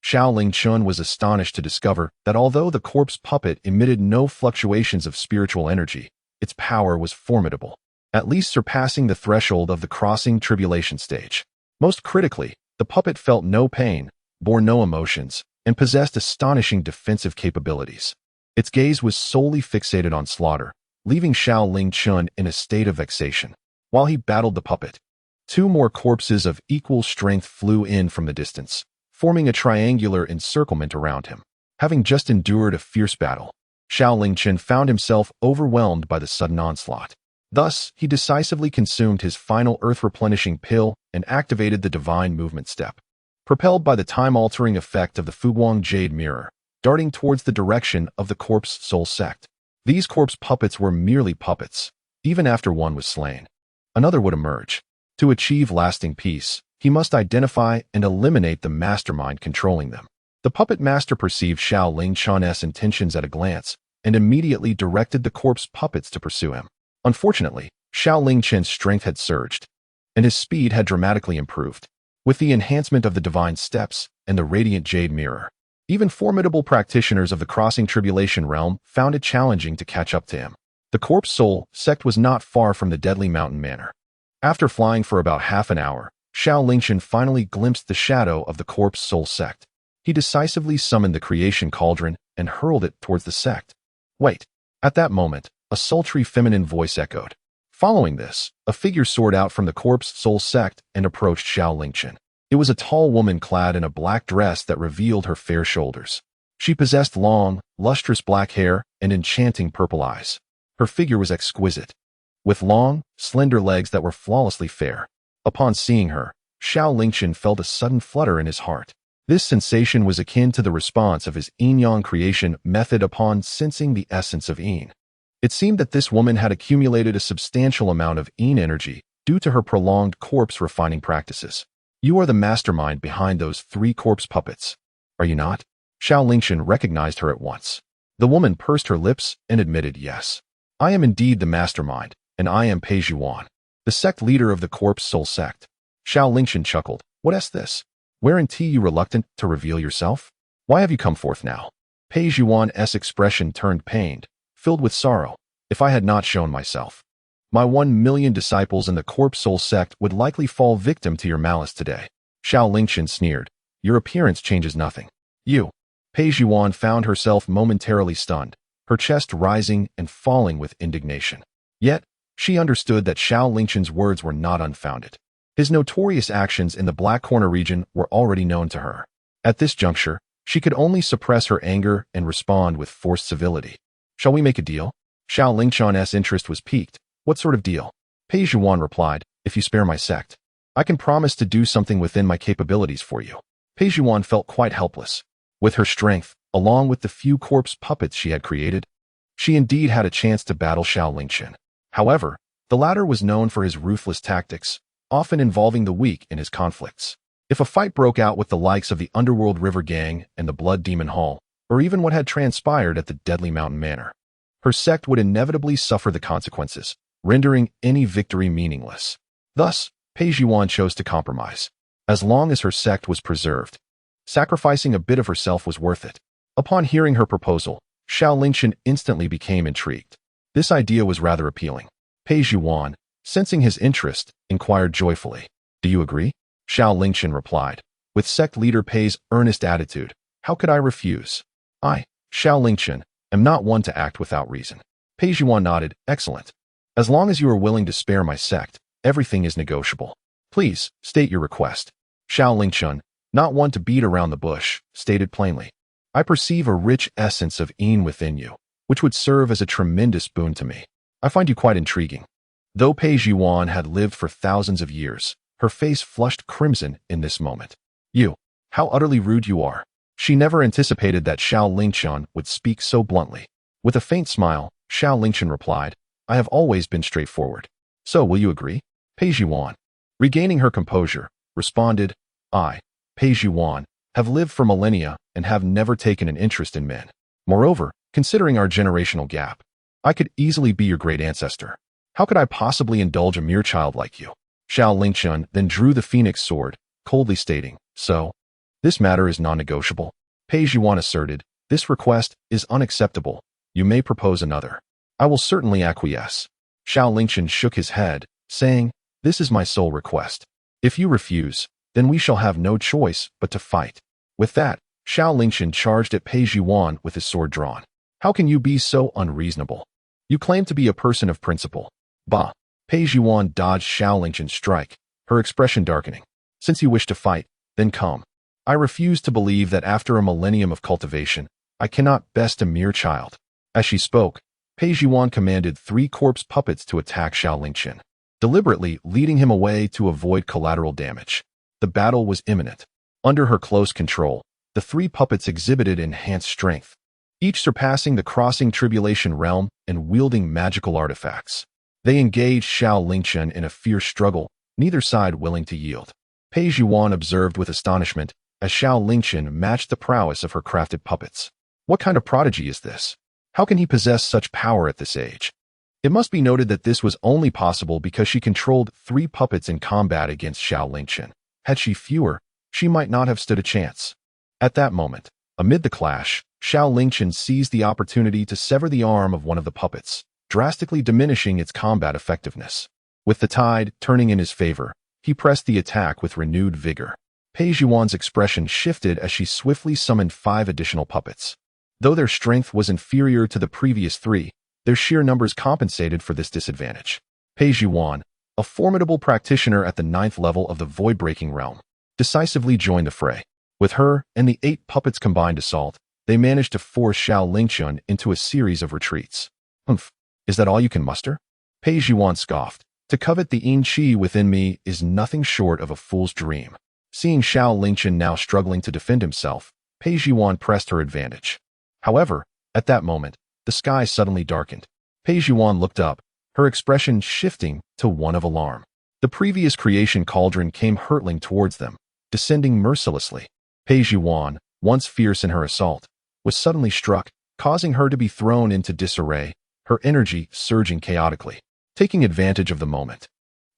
Xiao Lingchen was astonished to discover that although the corpse puppet emitted no fluctuations of spiritual energy, its power was formidable, at least surpassing the threshold of the crossing tribulation stage. Most critically, the puppet felt no pain, bore no emotions, and possessed astonishing defensive capabilities. Its gaze was solely fixated on slaughter, leaving Xiao Lingchen in a state of vexation. While he battled the puppet, two more corpses of equal strength flew in from the distance, forming a triangular encirclement around him. Having just endured a fierce battle, Xiao Lingchen found himself overwhelmed by the sudden onslaught. Thus, he decisively consumed his final earth-replenishing pill and activated the divine movement step. Propelled by the time-altering effect of the Fuguang Jade Mirror, darting towards the direction of the corpse soul sect. These corpse puppets were merely puppets. Even after one was slain, another would emerge. To achieve lasting peace, he must identify and eliminate the mastermind controlling them. The puppet master perceived Xiao Lingchen's intentions at a glance and immediately directed the corpse puppets to pursue him. Unfortunately, Xiao Lingchen's strength had surged, and his speed had dramatically improved. With the enhancement of the divine steps and the radiant jade mirror, even formidable practitioners of the crossing tribulation realm found it challenging to catch up to him. The corpse soul sect was not far from the deadly mountain manor. After flying for about half an hour, Xiao Lingchen finally glimpsed the shadow of the corpse soul sect. He decisively summoned the creation cauldron and hurled it towards the sect. Wait! At that moment, a sultry feminine voice echoed. Following this, a figure soared out from the corpse soul sect and approached Xiao Lingchen. It was a tall woman clad in a black dress that revealed her fair shoulders. She possessed long, lustrous black hair and enchanting purple eyes. Her figure was exquisite, with long, slender legs that were flawlessly fair. Upon seeing her, Xiao Lingchen felt a sudden flutter in his heart. This sensation was akin to the response of his Yin-Yang Creation method upon sensing the essence of Yin. It seemed that this woman had accumulated a substantial amount of Yin energy due to her prolonged corpse refining practices. You are the mastermind behind those 3 corpse puppets, are you not? Xiao Lingchen recognized her at once. The woman pursed her lips and admitted, yes. I am indeed the mastermind, and I am Pei Zhuan, the sect leader of the corpse soul sect. Xiao Lingchen chuckled. What is this? Weren't you reluctant to reveal yourself? Why have you come forth now? Pei Zhuan's expression turned pained, filled with sorrow. If I had not shown myself, my 1,000,000 disciples in the corpse soul sect would likely fall victim to your malice today. Xiao Lingchen sneered. Your appearance changes nothing. You. Pei Zhuan found herself momentarily stunned, her chest rising and falling with indignation. Yet, she understood that Xiao Lingchen's words were not unfounded. His notorious actions in the Black Corner region were already known to her. At this juncture, she could only suppress her anger and respond with forced civility. Shall we make a deal? Xiao Lingchen's interest was piqued. What sort of deal? Pei Zhuan replied, if you spare my sect, I can promise to do something within my capabilities for you. Pei Zhuan felt quite helpless. With her strength, along with the few corpse puppets she had created, she indeed had a chance to battle Xiao Lingchen. However, the latter was known for his ruthless tactics, often involving the weak in his conflicts. If a fight broke out with the likes of the Underworld River Gang and the Blood Demon Hall, or even what had transpired at the Deadly Mountain Manor, her sect would inevitably suffer the consequences, rendering any victory meaningless. Thus, Pei Zhuan chose to compromise. As long as her sect was preserved, sacrificing a bit of herself was worth it. Upon hearing her proposal, Xiao Lingchen instantly became intrigued. This idea was rather appealing. Pei Zhuan, sensing his interest, inquired joyfully. Do you agree? Xiao Lingchen replied. With sect leader Pei's earnest attitude, how could I refuse? I, Xiao Lingchen, am not one to act without reason. Pei Zhuan nodded. Excellent. As long as you are willing to spare my sect, everything is negotiable. Please, state your request. Xiao Lingchen, not one to beat around the bush, stated plainly. I perceive a rich essence of Yin within you, which would serve as a tremendous boon to me. I find you quite intriguing. Though Pei Zhuan had lived for thousands of years, her face flushed crimson in this moment. You, how utterly rude you are. She never anticipated that Xiao Lingchen would speak so bluntly. With a faint smile, Xiao Lingchen replied, I have always been straightforward. So will you agree? Pei Zhuan, regaining her composure, responded, I, Pei Zhuan, have lived for millennia and have never taken an interest in men. Moreover, considering our generational gap, I could easily be your great ancestor. How could I possibly indulge a mere child like you? Xiao Lingchen then drew the phoenix sword, coldly stating, so, this matter is non-negotiable. Pei Zhuan asserted, this request is unacceptable. You may propose another. I will certainly acquiesce. Xiao Lingchen shook his head, saying, this is my sole request. If you refuse, then we shall have no choice but to fight. With that, Xiao Lingchen charged at Pei Zhuan with his sword drawn. How can you be so unreasonable? You claim to be a person of principle. Bah! Pei Zhuan dodged Xiao Lingchen's strike, her expression darkening. Since you wish to fight, then come. I refuse to believe that after a millennium of cultivation, I cannot best a mere child. As she spoke, Pei Zhuan commanded 3 corpse puppets to attack Xiao Lingchen, deliberately leading him away to avoid collateral damage. The battle was imminent. Under her close control, the 3 puppets exhibited enhanced strength, each surpassing the crossing tribulation realm and wielding magical artifacts. They engaged Xiao Lingchen in a fierce struggle, neither side willing to yield. Pei Zhuan observed with astonishment as Xiao Lingchen matched the prowess of her crafted puppets. What kind of prodigy is this? How can he possess such power at this age? It must be noted that this was only possible because she controlled 3 puppets in combat against Xiao Lingchen. Had she fewer, she might not have stood a chance. At that moment, amid the clash, Xiao Lingchen seized the opportunity to sever the arm of one of the puppets, drastically diminishing its combat effectiveness. With the tide turning in his favor, he pressed the attack with renewed vigor. Pei Zhuan's expression shifted as she swiftly summoned 5 additional puppets. Though their strength was inferior to the previous 3, Their sheer numbers compensated for this disadvantage. Pei Yuan, a formidable practitioner at the 9th level of the void-breaking realm, decisively joined the fray. With her and the 8 puppets' combined assault, they managed to force Xiao Lingchen into a series of retreats. Humph, is that all you can muster? Pei Yuan scoffed. To covet the yin qi within me is nothing short of a fool's dream. Seeing Xiao Lingchen now struggling to defend himself, Pei Yuan pressed her advantage. However, at that moment, the sky suddenly darkened. Pei Yuan looked up, her expression shifting to one of alarm. The previous creation cauldron came hurtling towards them, descending mercilessly. Pei Yuan, once fierce in her assault, was suddenly struck, causing her to be thrown into disarray, her energy surging chaotically. Taking advantage of the moment,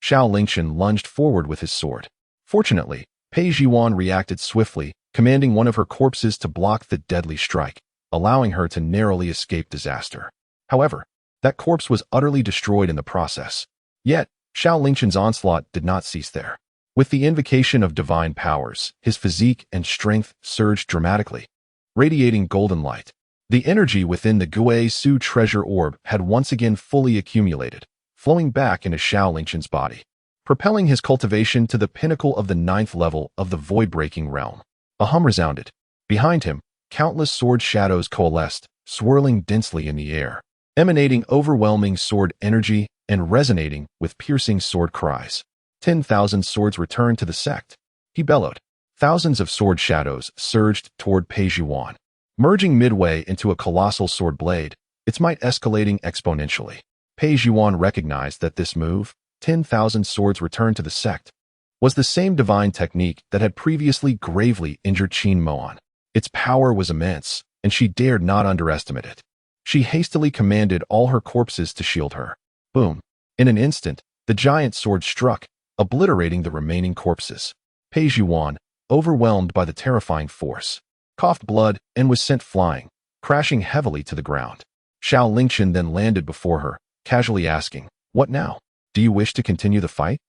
Xiao Lingchen lunged forward with his sword. Fortunately, Pei Yuan reacted swiftly, commanding one of her corpses to block the deadly strike, allowing her to narrowly escape disaster. However, that corpse was utterly destroyed in the process. Yet, Xiao Lingchen's onslaught did not cease there. With the invocation of divine powers, his physique and strength surged dramatically, radiating golden light. The energy within the Gui Su treasure orb had once again fully accumulated, flowing back into Xiao Lingchen's body, propelling his cultivation to the pinnacle of the 9th level of the void-breaking realm. A hum resounded. Behind him, countless sword shadows coalesced, swirling densely in the air, emanating overwhelming sword energy and resonating with piercing sword cries. 10,000 swords returned to the sect. He bellowed. Thousands of sword shadows surged toward Pei Yuan, merging midway into a colossal sword blade, its might escalating exponentially. Pei Yuan recognized that this move, 10,000 swords returned to the sect, was the same divine technique that had previously gravely injured Qin Moan. Its power was immense, and she dared not underestimate it. She hastily commanded all her corpses to shield her. Boom! In an instant, the giant sword struck, obliterating the remaining corpses. Pei Yuan, overwhelmed by the terrifying force, coughed blood and was sent flying, crashing heavily to the ground. Xiao Lingchen then landed before her, casually asking, "What now? Do you wish to continue the fight?"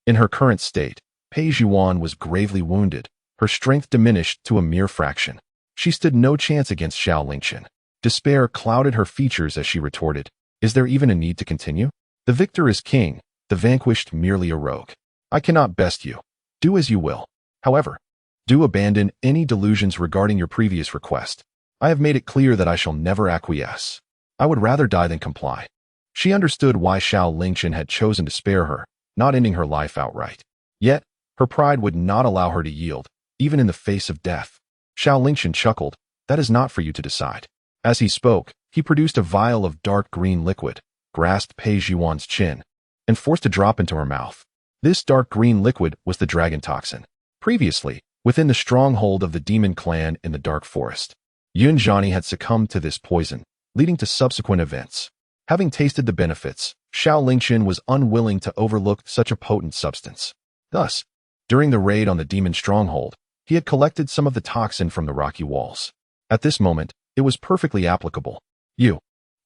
In her current state, Pei Yuan was gravely wounded, her strength diminished to a mere fraction. She stood no chance against Xiao Lingchen. Despair clouded her features as she retorted, "Is there even a need to continue? The victor is king, the vanquished merely a rogue. I cannot best you. Do as you will. However, do abandon any delusions regarding your previous request. I have made it clear that I shall never acquiesce. I would rather die than comply." She understood why Xiao Lingchen had chosen to spare her, not ending her life outright. Yet, her pride would not allow her to yield, even in the face of death. Xiao Lingchen chuckled, "That is not for you to decide." As he spoke, he produced a vial of dark green liquid, grasped Pei Yuan's chin, and forced a drop into her mouth. This dark green liquid was the dragon toxin. Previously, within the stronghold of the demon clan in the dark forest, Yunjiani had succumbed to this poison, leading to subsequent events. Having tasted the benefits, Xiao Lingchen was unwilling to overlook such a potent substance. Thus, during the raid on the demon stronghold, he had collected some of the toxin from the rocky walls. At this moment, it was perfectly applicable.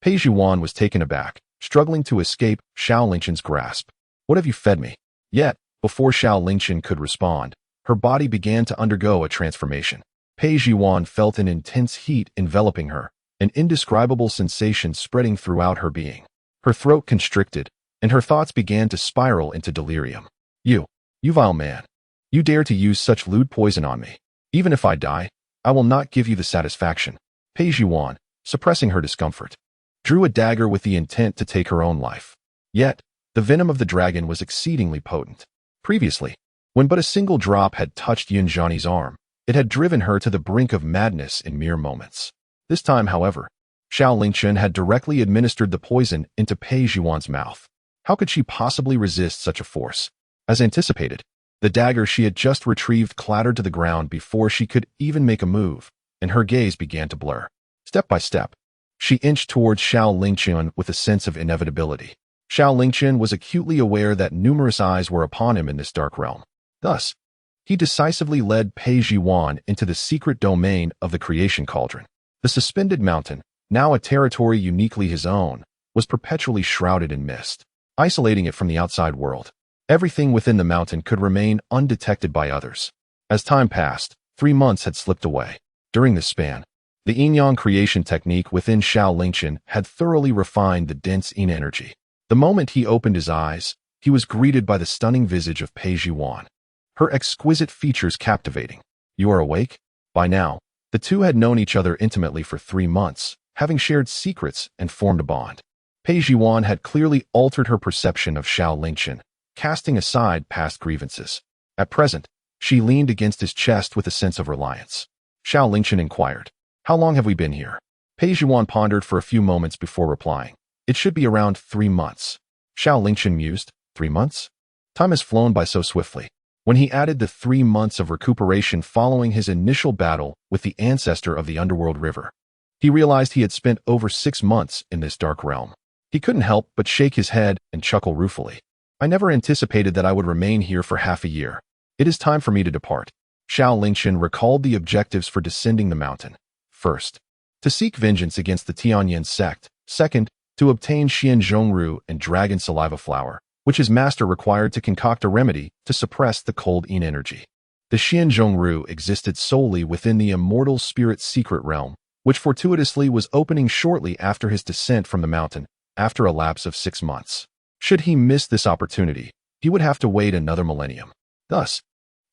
Pei Yuan was taken aback, struggling to escape Xiao Lingchen's grasp. "What have you fed me?" Yet, before Xiao Lingchen could respond, her body began to undergo a transformation. Pei Yuan felt an intense heat enveloping her, an indescribable sensation spreading throughout her being. Her throat constricted, and her thoughts began to spiral into delirium. You vile man. You dare to use such lewd poison on me. Even if I die, I will not give you the satisfaction." Pei Yuan, suppressing her discomfort, drew a dagger with the intent to take her own life. Yet, the venom of the dragon was exceedingly potent. Previously, when but a single drop had touched Yunjiani's arm, it had driven her to the brink of madness in mere moments. This time, however, Xiao Lingchen had directly administered the poison into Pei Yuan's mouth. How could she possibly resist such a force? As anticipated, the dagger she had just retrieved clattered to the ground before she could even make a move, and her gaze began to blur. Step by step, she inched towards Xiao Lingchen with a sense of inevitability. Xiao Lingchen was acutely aware that numerous eyes were upon him in this dark realm. Thus, he decisively led Pei Yuan into the secret domain of the creation cauldron. The suspended mountain, now a territory uniquely his own, was perpetually shrouded in mist, isolating it from the outside world. Everything within the mountain could remain undetected by others. As time passed, 3 months had slipped away. During this span, The Yin-Yang Creation technique within Xiao Lingchen had thoroughly refined the dense Yin energy. The moment he opened his eyes, he was greeted by the stunning visage of Pei Jiwan, her exquisite features captivating. "You are awake?" By now, the two had known each other intimately for 3 months, having shared secrets and formed a bond. Pei Jiwan had clearly altered her perception of Xiao Lingchen, casting aside past grievances. At present, she leaned against his chest with a sense of reliance. Xiao Lingchen inquired, "How long have we been here?" Pei Jiwan pondered for a few moments before replying, "It should be around 3 months." Xiao Lingchen mused, 3 months? Time has flown by so swiftly. When he added the 3 months of recuperation following his initial battle with the ancestor of the underworld river, he realized he had spent over 6 months in this dark realm. He couldn't help but shake his head and chuckle ruefully. "I never anticipated that I would remain here for half a year. It is time for me to depart." Xiao Lingchen recalled the objectives for descending the mountain. First, to seek vengeance against the Tianyan sect. Second, to obtain Xian Zhongru and dragon saliva flower, which his master required to concoct a remedy to suppress the cold Yin energy. The Xian Zhongru existed solely within the immortal spirit secret realm, which fortuitously was opening shortly after his descent from the mountain, after a lapse of 6 months. Should he miss this opportunity, he would have to wait another millennium. Thus,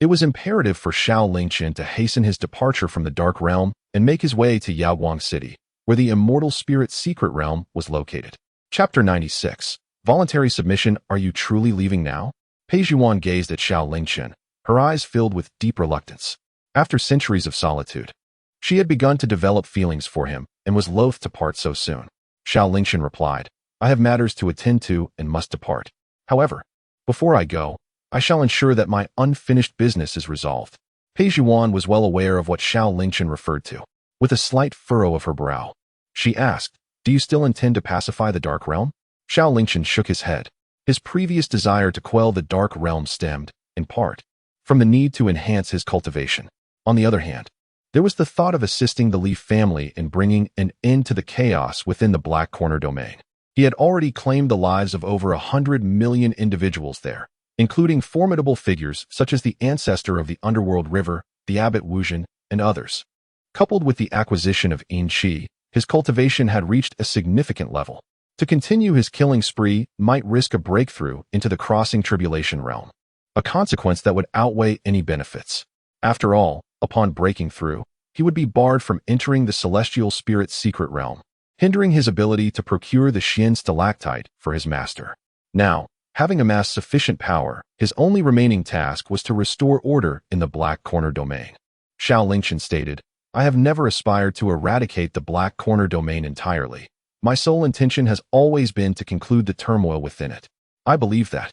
it was imperative for Xiao Lingchen to hasten his departure from the dark realm and make his way to Yaoguang City, where the immortal spirit secret realm was located. Chapter 96. Voluntary submission. Are you truly leaving now? Pei Jiwan gazed at Xiao Lingchen, her eyes filled with deep reluctance. After centuries of solitude, she had begun to develop feelings for him and was loath to part so soon. Xiao Lingchen replied, "I have matters to attend to and must depart. However, before I go, I shall ensure that my unfinished business is resolved." Pei Jiwan was well aware of what Xiao Lingchen referred to. With a slight furrow of her brow, she asked, "Do you still intend to pacify the dark realm?" Xiao Lingchen shook his head. His previous desire to quell the dark realm stemmed, in part, from the need to enhance his cultivation. On the other hand, there was the thought of assisting the Li family in bringing an end to the chaos within the Black Corner domain. He had already claimed the lives of over 100 million individuals there, including formidable figures such as the ancestor of the underworld river, the abbot Wuzhen, and others. Coupled with the acquisition of Yin Qi, his cultivation had reached a significant level. To continue his killing spree might risk a breakthrough into the crossing tribulation realm, a consequence that would outweigh any benefits. After all, upon breaking through, he would be barred from entering the celestial spirit secret realm, hindering his ability to procure the Xian stalactite for his master. Now, having amassed sufficient power, his only remaining task was to restore order in the Black Corner domain. Xiao Lingchen stated, "I have never aspired to eradicate the Black Corner domain entirely. My sole intention has always been to conclude the turmoil within it. I believe that,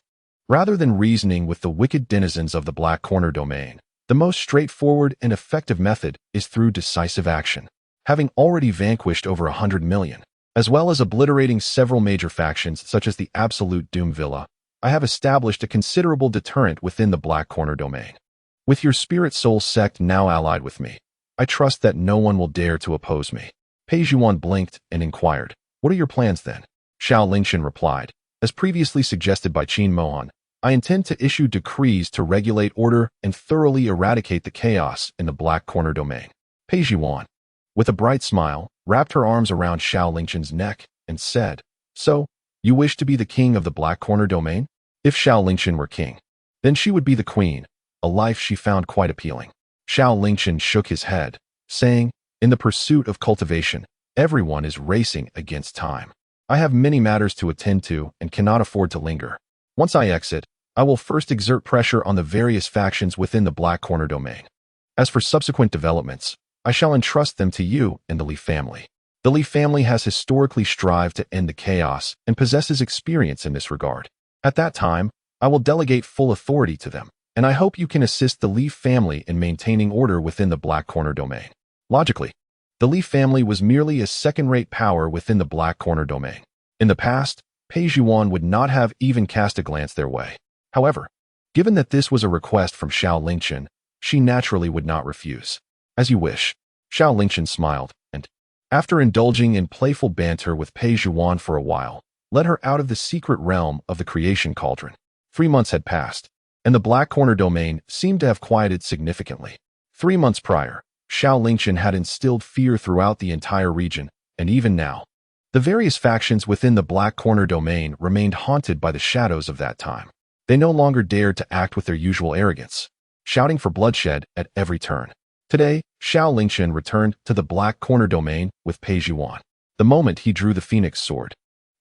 rather than reasoning with the wicked denizens of the Black Corner domain, the most straightforward and effective method is through decisive action. Having already vanquished over 100 million, as well as obliterating several major factions such as the Absolute Doom Villa, I have established a considerable deterrent within the Black Corner domain. With your Spirit Soul sect now allied with me, I trust that no one will dare to oppose me." Pei Jiwan blinked and inquired, "What are your plans then?" Xiao Lingchen replied, "As previously suggested by Qin Mohan, I intend to issue decrees to regulate order and thoroughly eradicate the chaos in the Black Corner domain." Pei Jiwan, with a bright smile, wrapped her arms around Xiao Lingchen's neck and said, "So, you wish to be the king of the Black Corner domain?" If Xiao Lingchen were king, then she would be the queen, a life she found quite appealing. Xiao Lingchen shook his head, saying, "In the pursuit of cultivation, everyone is racing against time. I have many matters to attend to and cannot afford to linger. Once I exit, I will first exert pressure on the various factions within the Black Corner domain. As for subsequent developments, I shall entrust them to you and the Li family. The Li family has historically strived to end the chaos and possesses experience in this regard. At that time, I will delegate full authority to them, and I hope you can assist the Li family in maintaining order within the Black Corner domain." Logically, the Li family was merely a second-rate power within the Black Corner domain. In the past, Pei Jiwan would not have even cast a glance their way. However, given that this was a request from Xiao Lingchen, she naturally would not refuse. "As you wish." Xiao Lingchen smiled, and, after indulging in playful banter with Pei Jiwan for a while, led her out of the secret realm of the creation cauldron. 3 months had passed, and the Black Corner domain seemed to have quieted significantly. 3 months prior, Xiao Lingchen had instilled fear throughout the entire region, and even now, the various factions within the Black Corner domain remained haunted by the shadows of that time. They no longer dared to act with their usual arrogance, shouting for bloodshed at every turn. Today, Xiao Lingchen returned to the Black Corner domain with Pei Zhuan. The moment he drew the Phoenix Sword,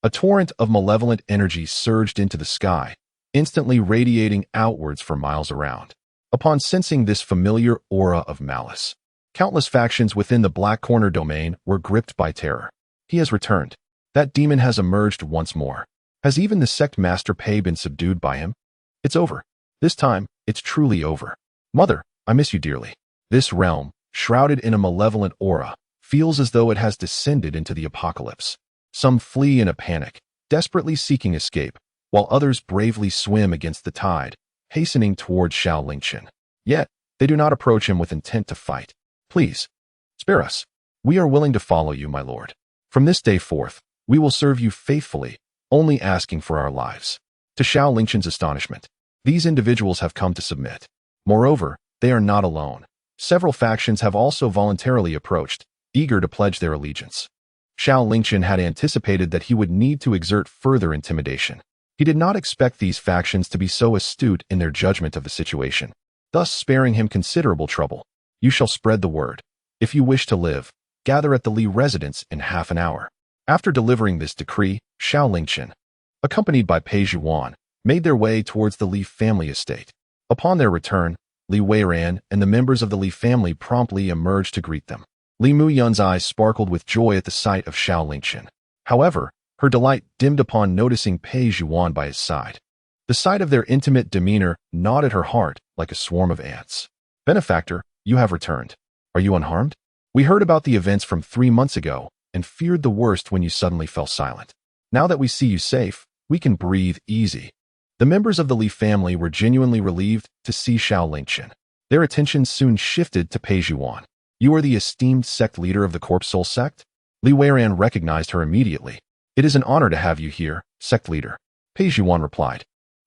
a torrent of malevolent energy surged into the sky, instantly radiating outwards for miles around. Upon sensing this familiar aura of malice, countless factions within the Black Corner domain were gripped by terror. He has returned. That demon has emerged once more. Has even the sect master Pei been subdued by him? It's over. This time, it's truly over. Mother, I miss you dearly. This realm, shrouded in a malevolent aura, feels as though it has descended into the apocalypse. Some flee in a panic, desperately seeking escape, while others bravely swim against the tide, hastening toward Xiao Lingchen. Yet, they do not approach him with intent to fight. Please, spare us. We are willing to follow you, my lord. From this day forth, we will serve you faithfully, only asking for our lives. To Xiao Lingchen's astonishment, these individuals have come to submit. Moreover, they are not alone. Several factions have also voluntarily approached, eager to pledge their allegiance. Xiao Lingchen had anticipated that he would need to exert further intimidation. He did not expect these factions to be so astute in their judgment of the situation, thus sparing him considerable trouble. You shall spread the word. If you wish to live, gather at the Li residence in half an hour. After delivering this decree, Xiao Lingchen, accompanied by Pei Zhuan, made their way towards the Li family estate. Upon their return, Li Weiran and the members of the Li family promptly emerged to greet them. Li Muyun's eyes sparkled with joy at the sight of Xiao Lingchen. However, her delight dimmed upon noticing Pei Zhuan by his side. The sight of their intimate demeanor gnawed at her heart like a swarm of ants. Benefactor, you have returned. Are you unharmed? We heard about the events from 3 months ago and feared the worst when you suddenly fell silent. Now that we see you safe, we can breathe easy. The members of the Li family were genuinely relieved to see Xiao Lingchen. Their attention soon shifted to Pei Zhuan. You are the esteemed sect leader of the Corpse Soul sect? Li Weiran recognized her immediately. It is an honor to have you here, sect leader. Pei Zhuan replied.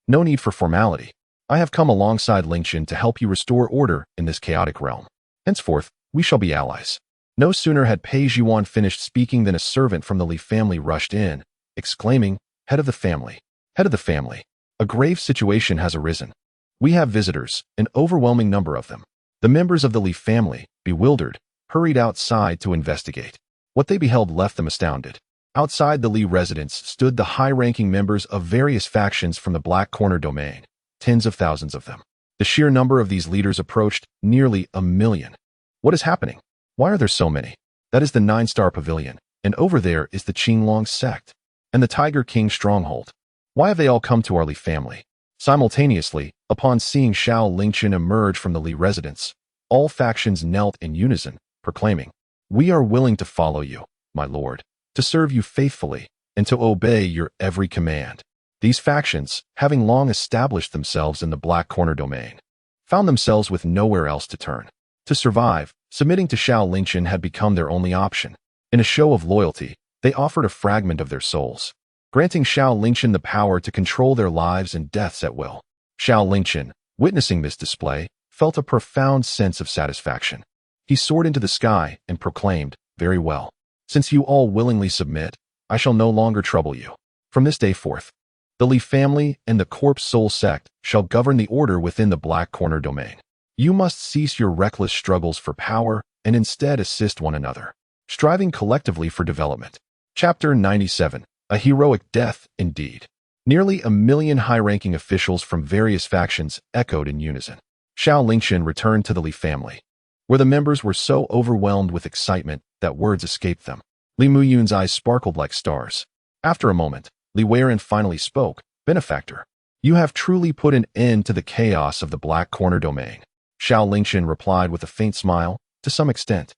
No need for formality. I have come alongside Lingchen to help you restore order in this chaotic realm. Henceforth, we shall be allies. No sooner had Pei Zhuan finished speaking than a servant from the Li family rushed in, exclaiming, Head of the family, head of the family, a grave situation has arisen. We have visitors, an overwhelming number of them. The members of the Li family, bewildered, hurried outside to investigate. What they beheld left them astounded. Outside the Li residence stood the high-ranking members of various factions from the Black Corner domain, tens of thousands of them. The sheer number of these leaders approached nearly 1 million. What is happening? Why are there so many? That is the 9-star pavilion, and over there is the Qinglong sect, and the Tiger King stronghold. Why have they all come to our Li family? Simultaneously, upon seeing Xiao Lingchen emerge from the Li residence, all factions knelt in unison, proclaiming, We are willing to follow you, my lord, to serve you faithfully, and to obey your every command. These factions, having long established themselves in the Black Corner domain, found themselves with nowhere else to turn. To survive, submitting to Xiao Lingchen had become their only option. In a show of loyalty, they offered a fragment of their souls, granting Xiao Lingchen the power to control their lives and deaths at will. Xiao Lingchen, witnessing this display, felt a profound sense of satisfaction. He soared into the sky and proclaimed, Very well. Since you all willingly submit, I shall no longer trouble you. From this day forth, the Li family and the Corpse Soul sect shall govern the order within the Black Corner domain. You must cease your reckless struggles for power and instead assist one another, striving collectively for development. Chapter 97. A heroic death, indeed. Nearly 1 million high-ranking officials from various factions echoed in unison. Xiao Lingchen returned to the Li family, where the members were so overwhelmed with excitement that words escaped them. Li Muyun's eyes sparkled like stars. After a moment, Li Weiran finally spoke, Benefactor, you have truly put an end to the chaos of the Black Corner domain. Xiao Lingchen replied with a faint smile, to some extent.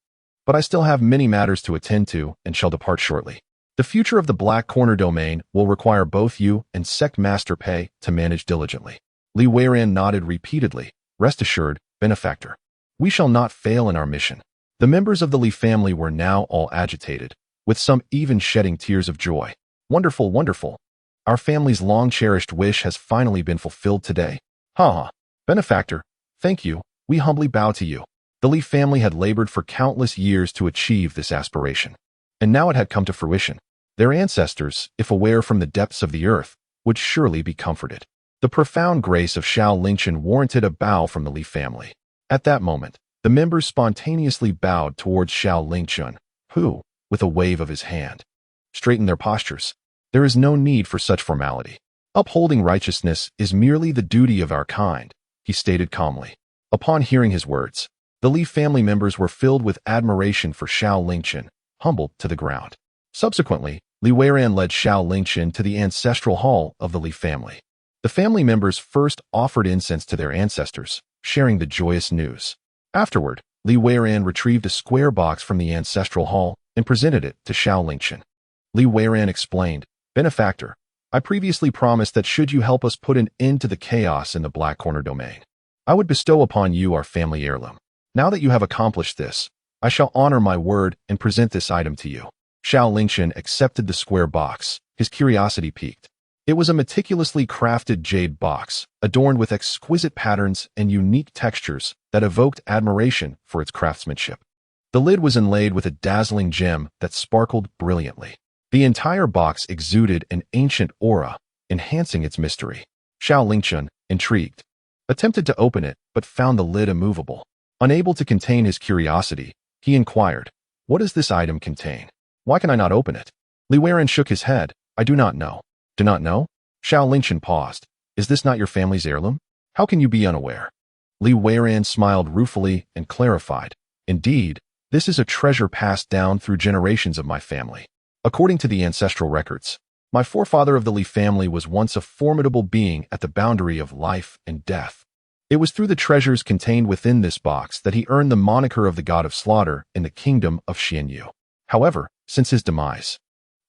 But I still have many matters to attend to and shall depart shortly. The future of the Black Corner domain will require both you and Sect Master Pei to manage diligently. Li Weiran nodded repeatedly. Rest assured, Benefactor, we shall not fail in our mission. The members of the Li family were now all agitated, with some even shedding tears of joy. Wonderful, wonderful. Our family's long-cherished wish has finally been fulfilled today. Ha ha. Benefactor, thank you. We humbly bow to you. The Li family had labored for countless years to achieve this aspiration, and now it had come to fruition. Their ancestors, if aware from the depths of the earth, would surely be comforted. The profound grace of Xiao Lingchen warranted a bow from the Li family. At that moment, the members spontaneously bowed towards Xiao Lingchen, who, with a wave of his hand, straightened their postures. There is no need for such formality. Upholding righteousness is merely the duty of our kind, he stated calmly. Upon hearing his words, the Li family members were filled with admiration for Xiao Lingchen, humbled to the ground. Subsequently, Li Weiran led Xiao Lingchen to the ancestral hall of the Li family. The family members first offered incense to their ancestors, sharing the joyous news. Afterward, Li Weiran retrieved a square box from the ancestral hall and presented it to Xiao Lingchen. Li Weiran explained, "Benefactor, I previously promised that should you help us put an end to the chaos in the Black Corner domain, I would bestow upon you our family heirloom. Now that you have accomplished this, I shall honor my word and present this item to you." Xiao Lingchen accepted the square box, his curiosity piqued. It was a meticulously crafted jade box, adorned with exquisite patterns and unique textures that evoked admiration for its craftsmanship. The lid was inlaid with a dazzling gem that sparkled brilliantly. The entire box exuded an ancient aura, enhancing its mystery. Xiao Lingchen, intrigued, attempted to open it but found the lid immovable. Unable to contain his curiosity, he inquired, "What does this item contain? Why can I not open it?" Li Weiran shook his head. "I do not know." "Do not know?" Xiao Lingchen paused. "Is this not your family's heirloom? How can you be unaware?" Li Weiran smiled ruefully and clarified, "Indeed, this is a treasure passed down through generations of my family. According to the ancestral records, my forefather of the Li family was once a formidable being at the boundary of life and death. It was through the treasures contained within this box that he earned the moniker of the god of slaughter in the kingdom of Xianyu. However, since his demise,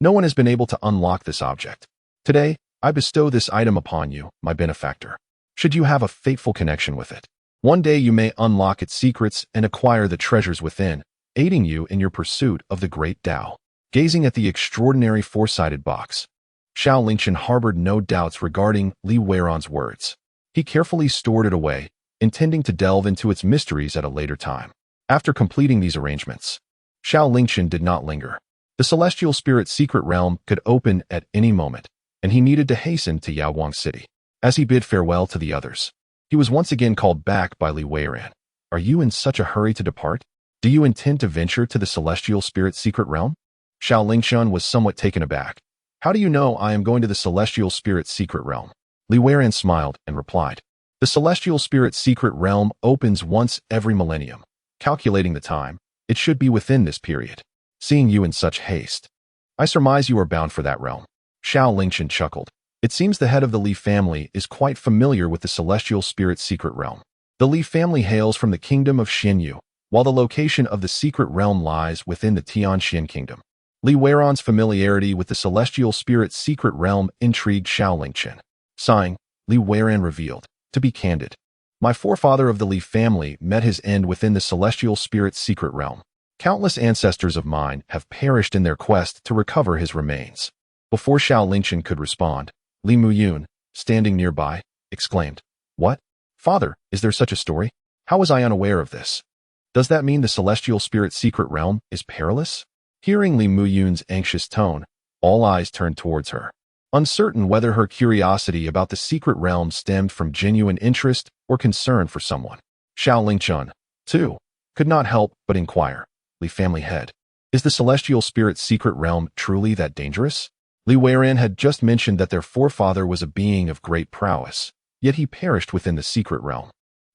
no one has been able to unlock this object. Today, I bestow this item upon you, my benefactor. Should you have a fateful connection with it, one day you may unlock its secrets and acquire the treasures within, aiding you in your pursuit of the great Tao." Gazing at the extraordinary four-sided box, Xiao Lingchen harbored no doubts regarding Li Weiran's words. He carefully stored it away, intending to delve into its mysteries at a later time. After completing these arrangements, Xiao Lingchen did not linger. The celestial spirit's secret realm could open at any moment, and he needed to hasten to Yaoguang City. As he bid farewell to the others, he was once again called back by Li Weiran. "Are you in such a hurry to depart? Do you intend to venture to the celestial spirit's secret realm?" Xiao Lingchen was somewhat taken aback. "How do you know I am going to the celestial spirit's secret realm?" Li Weiran smiled and replied, "The celestial spirit's secret realm opens once every millennium. Calculating the time, it should be within this period. Seeing you in such haste, I surmise you are bound for that realm." Xiao Lingchen chuckled. "It seems the head of the Li family is quite familiar with the celestial spirit's secret realm. The Li family hails from the kingdom of Xianyu, while the location of the secret realm lies within the Tianxian kingdom." Li Weiran's familiarity with the celestial spirit's secret realm intrigued Xiao Lingchen. Sighing, Li Weiran revealed, "To be candid, my forefather of the Li family met his end within the celestial spirit's secret realm. Countless ancestors of mine have perished in their quest to recover his remains." Before Xiao Lingchen could respond, Li Muyun, standing nearby, exclaimed, "What? Father, is there such a story? How was I unaware of this? Does that mean the celestial spirit's secret realm is perilous?" Hearing Li Muyun's anxious tone, all eyes turned towards her, uncertain whether her curiosity about the secret realm stemmed from genuine interest or concern for someone. Xiao Lingchen, too, could not help but inquire, "Li family head, is the celestial spirit's secret realm truly that dangerous?" Li Weiran had just mentioned that their forefather was a being of great prowess, yet he perished within the secret realm.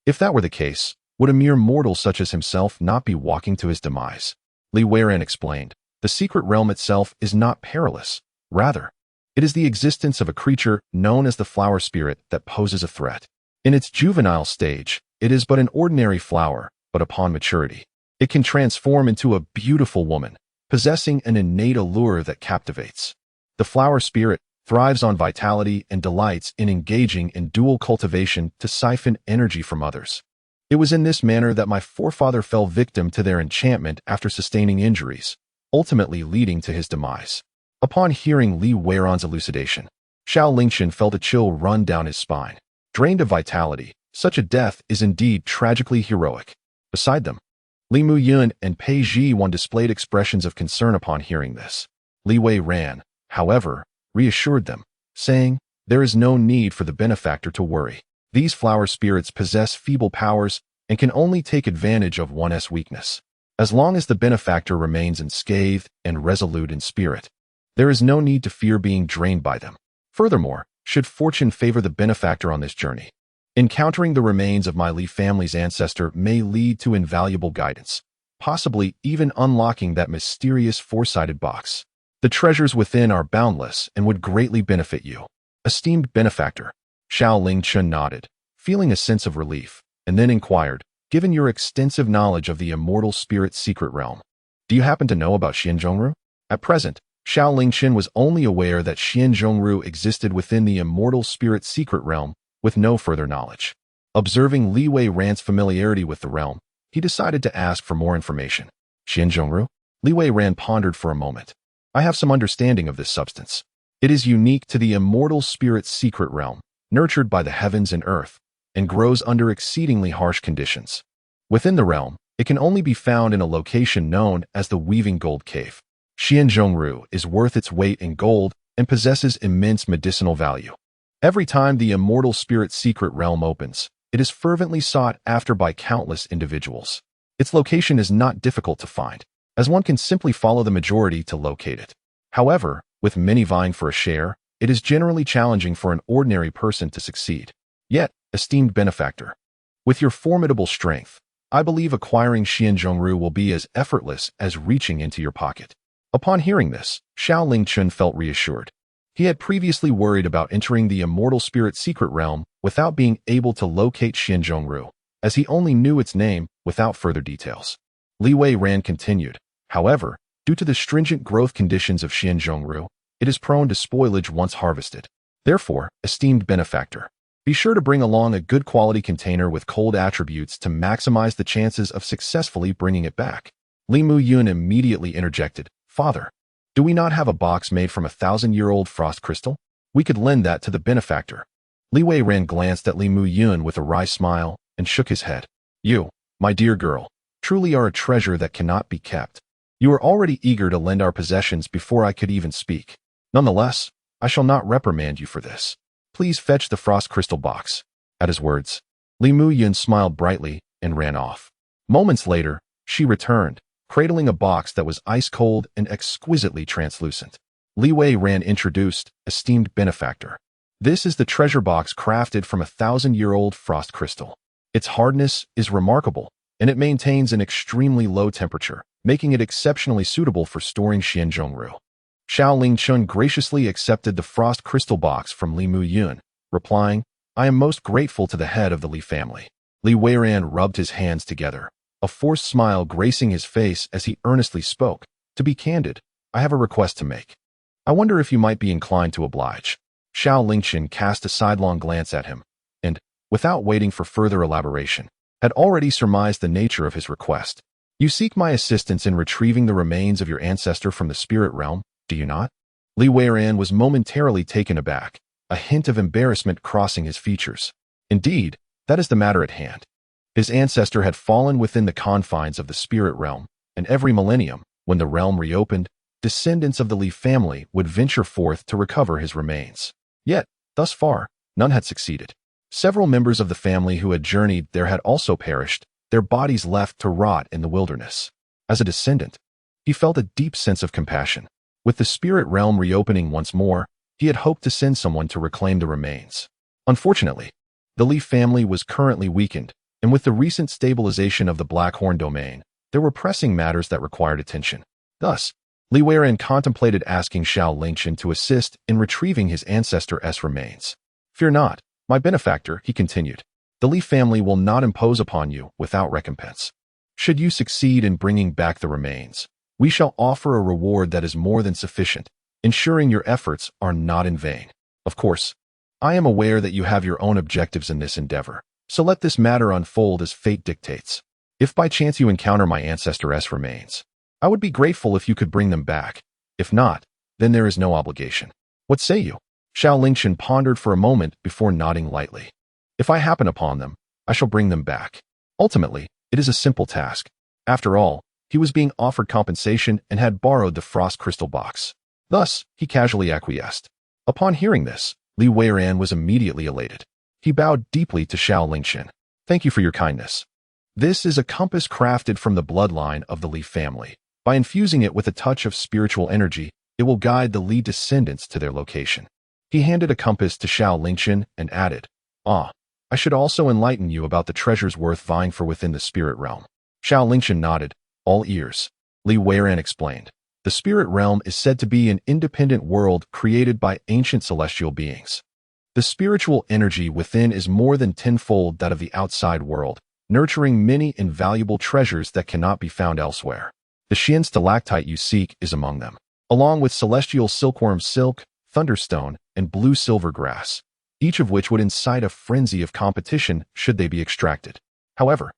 If that were the case, would a mere mortal such as himself not be walking to his demise? Li Weiran explained, "The secret realm itself is not perilous. Rather, it is the existence of a creature known as the flower spirit that poses a threat. In its juvenile stage, it is but an ordinary flower, but upon maturity, it can transform into a beautiful woman, possessing an innate allure that captivates. The flower spirit thrives on vitality and delights in engaging in dual cultivation to siphon energy from others. It was in this manner that my forefather fell victim to their enchantment after sustaining injuries, ultimately leading to his demise." Upon hearing Li Weiran's elucidation, Xiao Lingchen felt a chill run down his spine. Drained of vitality, such a death is indeed tragically heroic. Beside them, Li Muyun and Pei Zhiwan displayed expressions of concern upon hearing this. Li Wei Ran, however, reassured them, saying, "There is no need for the benefactor to worry. These flower spirits possess feeble powers and can only take advantage of one's weakness. As long as the benefactor remains unscathed and resolute in spirit, there is no need to fear being drained by them. Furthermore, should fortune favor the benefactor on this journey, encountering the remains of my Li family's ancestor may lead to invaluable guidance, possibly even unlocking that mysterious four-sided box. The treasures within are boundless and would greatly benefit you. Esteemed benefactor." Xiao Lingchen nodded, feeling a sense of relief, and then inquired, "Given your extensive knowledge of the immortal spirit secret realm, do you happen to know about Xianzhongru?" At present, Xiao Lingchen was only aware that Xianzhongru existed within the immortal spirit secret realm, with no further knowledge. Observing Li Wei Ran's familiarity with the realm, he decided to ask for more information. "Xianzhongru?" Li Wei Ran pondered for a moment. "I have some understanding of this substance. It is unique to the immortal spirit secret realm, nurtured by the heavens and earth, and grows under exceedingly harsh conditions. Within the realm, it can only be found in a location known as the Weaving Gold Cave. Xianzhongru is worth its weight in gold and possesses immense medicinal value. Every time the immortal spirit secret realm opens, it is fervently sought after by countless individuals. Its location is not difficult to find, as one can simply follow the majority to locate it. However, with many vying for a share, it is generally challenging for an ordinary person to succeed. Yet, esteemed benefactor, with your formidable strength, I believe acquiring Xianzhongru will be as effortless as reaching into your pocket." Upon hearing this, Xiao Lingchen felt reassured. He had previously worried about entering the immortal spirit secret realm without being able to locate Xianzhongru, as he only knew its name without further details. Li Wei Ran continued, "However, due to the stringent growth conditions of Xianzhongru, it is prone to spoilage once harvested. Therefore, esteemed benefactor, be sure to bring along a good quality container with cold attributes to maximize the chances of successfully bringing it back." Li Muyun immediately interjected, "Father, do we not have a box made from 1,000-year-old frost crystal? We could lend that to the benefactor." Li Wei Ran glanced at Li Muyun with a wry smile and shook his head. "You, my dear girl, truly are a treasure that cannot be kept. You are already eager to lend our possessions before I could even speak. Nonetheless, I shall not reprimand you for this. Please fetch the frost crystal box." At his words, Li Muyun smiled brightly and ran off. Moments later, she returned, cradling a box that was ice-cold and exquisitely translucent. Li Wei Ran introduced, "Esteemed benefactor, this is the treasure box crafted from 1,000-year-old frost crystal. Its hardness is remarkable, and it maintains an extremely low temperature, making it exceptionally suitable for storing Xianzhongru." Xiao Lingchen graciously accepted the frost crystal box from Li Muyun, replying, "I am most grateful to the head of the Li family." Li Weiran rubbed his hands together, a forced smile gracing his face as he earnestly spoke. "To be candid, I have a request to make. I wonder if you might be inclined to oblige." Xiao Lingchen cast a sidelong glance at him, and, without waiting for further elaboration, had already surmised the nature of his request. "You seek my assistance in retrieving the remains of your ancestor from the spirit realm, do you not?" Li Weiran was momentarily taken aback, a hint of embarrassment crossing his features. Indeed, that is the matter at hand. His ancestor had fallen within the confines of the spirit realm, and every millennium, when the realm reopened, descendants of the Li family would venture forth to recover his remains. Yet, thus far, none had succeeded. Several members of the family who had journeyed there had also perished, their bodies left to rot in the wilderness. As a descendant, he felt a deep sense of compassion. With the spirit realm reopening once more, he had hoped to send someone to reclaim the remains. Unfortunately, the Li family was currently weakened, and with the recent stabilization of the Blackhorn domain, there were pressing matters that required attention. Thus, Li Weiran contemplated asking Xiao Lingchen to assist in retrieving his ancestor's remains. "Fear not, my benefactor," he continued. "The Li family will not impose upon you without recompense. Should you succeed in bringing back the remains, we shall offer a reward that is more than sufficient, ensuring your efforts are not in vain. Of course, I am aware that you have your own objectives in this endeavor, so let this matter unfold as fate dictates. If by chance you encounter my ancestor's remains, I would be grateful if you could bring them back. If not, then there is no obligation. What say you?" Xiao Lingchen pondered for a moment before nodding lightly. "If I happen upon them, I shall bring them back. Ultimately, it is a simple task. After all, he was being offered compensation and had borrowed the frost crystal box. Thus, he casually acquiesced. Upon hearing this, Li Weiran was immediately elated. He bowed deeply to Xiao Lingchen. Thank you for your kindness. This is a compass crafted from the bloodline of the Li family. By infusing it with a touch of spiritual energy, it will guide the Li descendants to their location. He handed a compass to Xiao Lingchen and added, I should also enlighten you about the treasures worth vying for within the spirit realm. Xiao Lingchen nodded, all ears. Li Weiran explained. The spirit realm is said to be an independent world created by ancient celestial beings. The spiritual energy within is more than tenfold that of the outside world, nurturing many invaluable treasures that cannot be found elsewhere. The Xian stalactite you seek is among them, along with celestial silkworm silk, thunderstone, and blue silver grass, each of which would incite a frenzy of competition should they be extracted. However,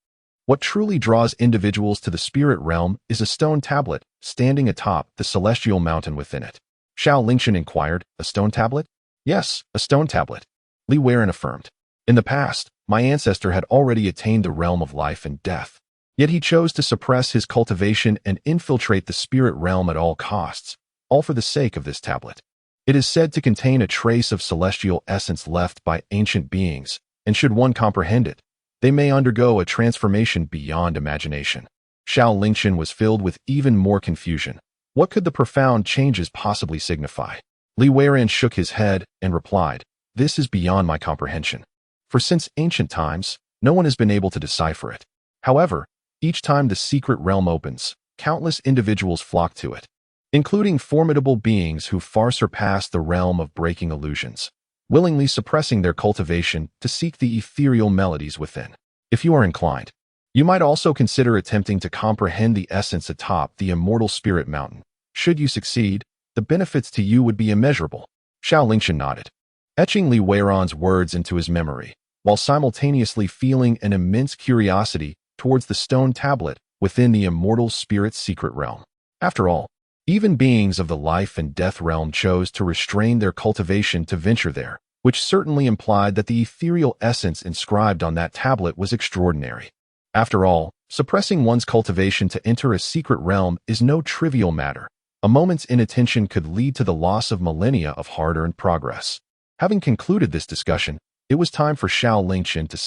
what truly draws individuals to the spirit realm is a stone tablet standing atop the celestial mountain within it. Xiao Lingchen inquired, a stone tablet? Yes, a stone tablet. Li Weiran affirmed. In the past, my ancestor had already attained the realm of life and death. Yet he chose to suppress his cultivation and infiltrate the spirit realm at all costs, all for the sake of this tablet. It is said to contain a trace of celestial essence left by ancient beings, and should one comprehend it, they may undergo a transformation beyond imagination. Xiao Lingchen was filled with even more confusion. What could the profound changes possibly signify? Li Weiran shook his head and replied, this is beyond my comprehension. For since ancient times, no one has been able to decipher it. However, each time the secret realm opens, countless individuals flock to it, including formidable beings who far surpass the realm of breaking illusions, willingly suppressing their cultivation to seek the ethereal melodies within. If you are inclined, you might also consider attempting to comprehend the essence atop the immortal spirit mountain. Should you succeed, the benefits to you would be immeasurable. Xiao Lingchen nodded, etching Li Weiran's words into his memory, while simultaneously feeling an immense curiosity towards the stone tablet within the immortal spirit's secret realm. After all, even beings of the life and death realm chose to restrain their cultivation to venture there, which certainly implied that the ethereal essence inscribed on that tablet was extraordinary. After all, suppressing one's cultivation to enter a secret realm is no trivial matter. A moment's inattention could lead to the loss of millennia of hard-earned progress. Having concluded this discussion, it was time for Xiao Lingchen to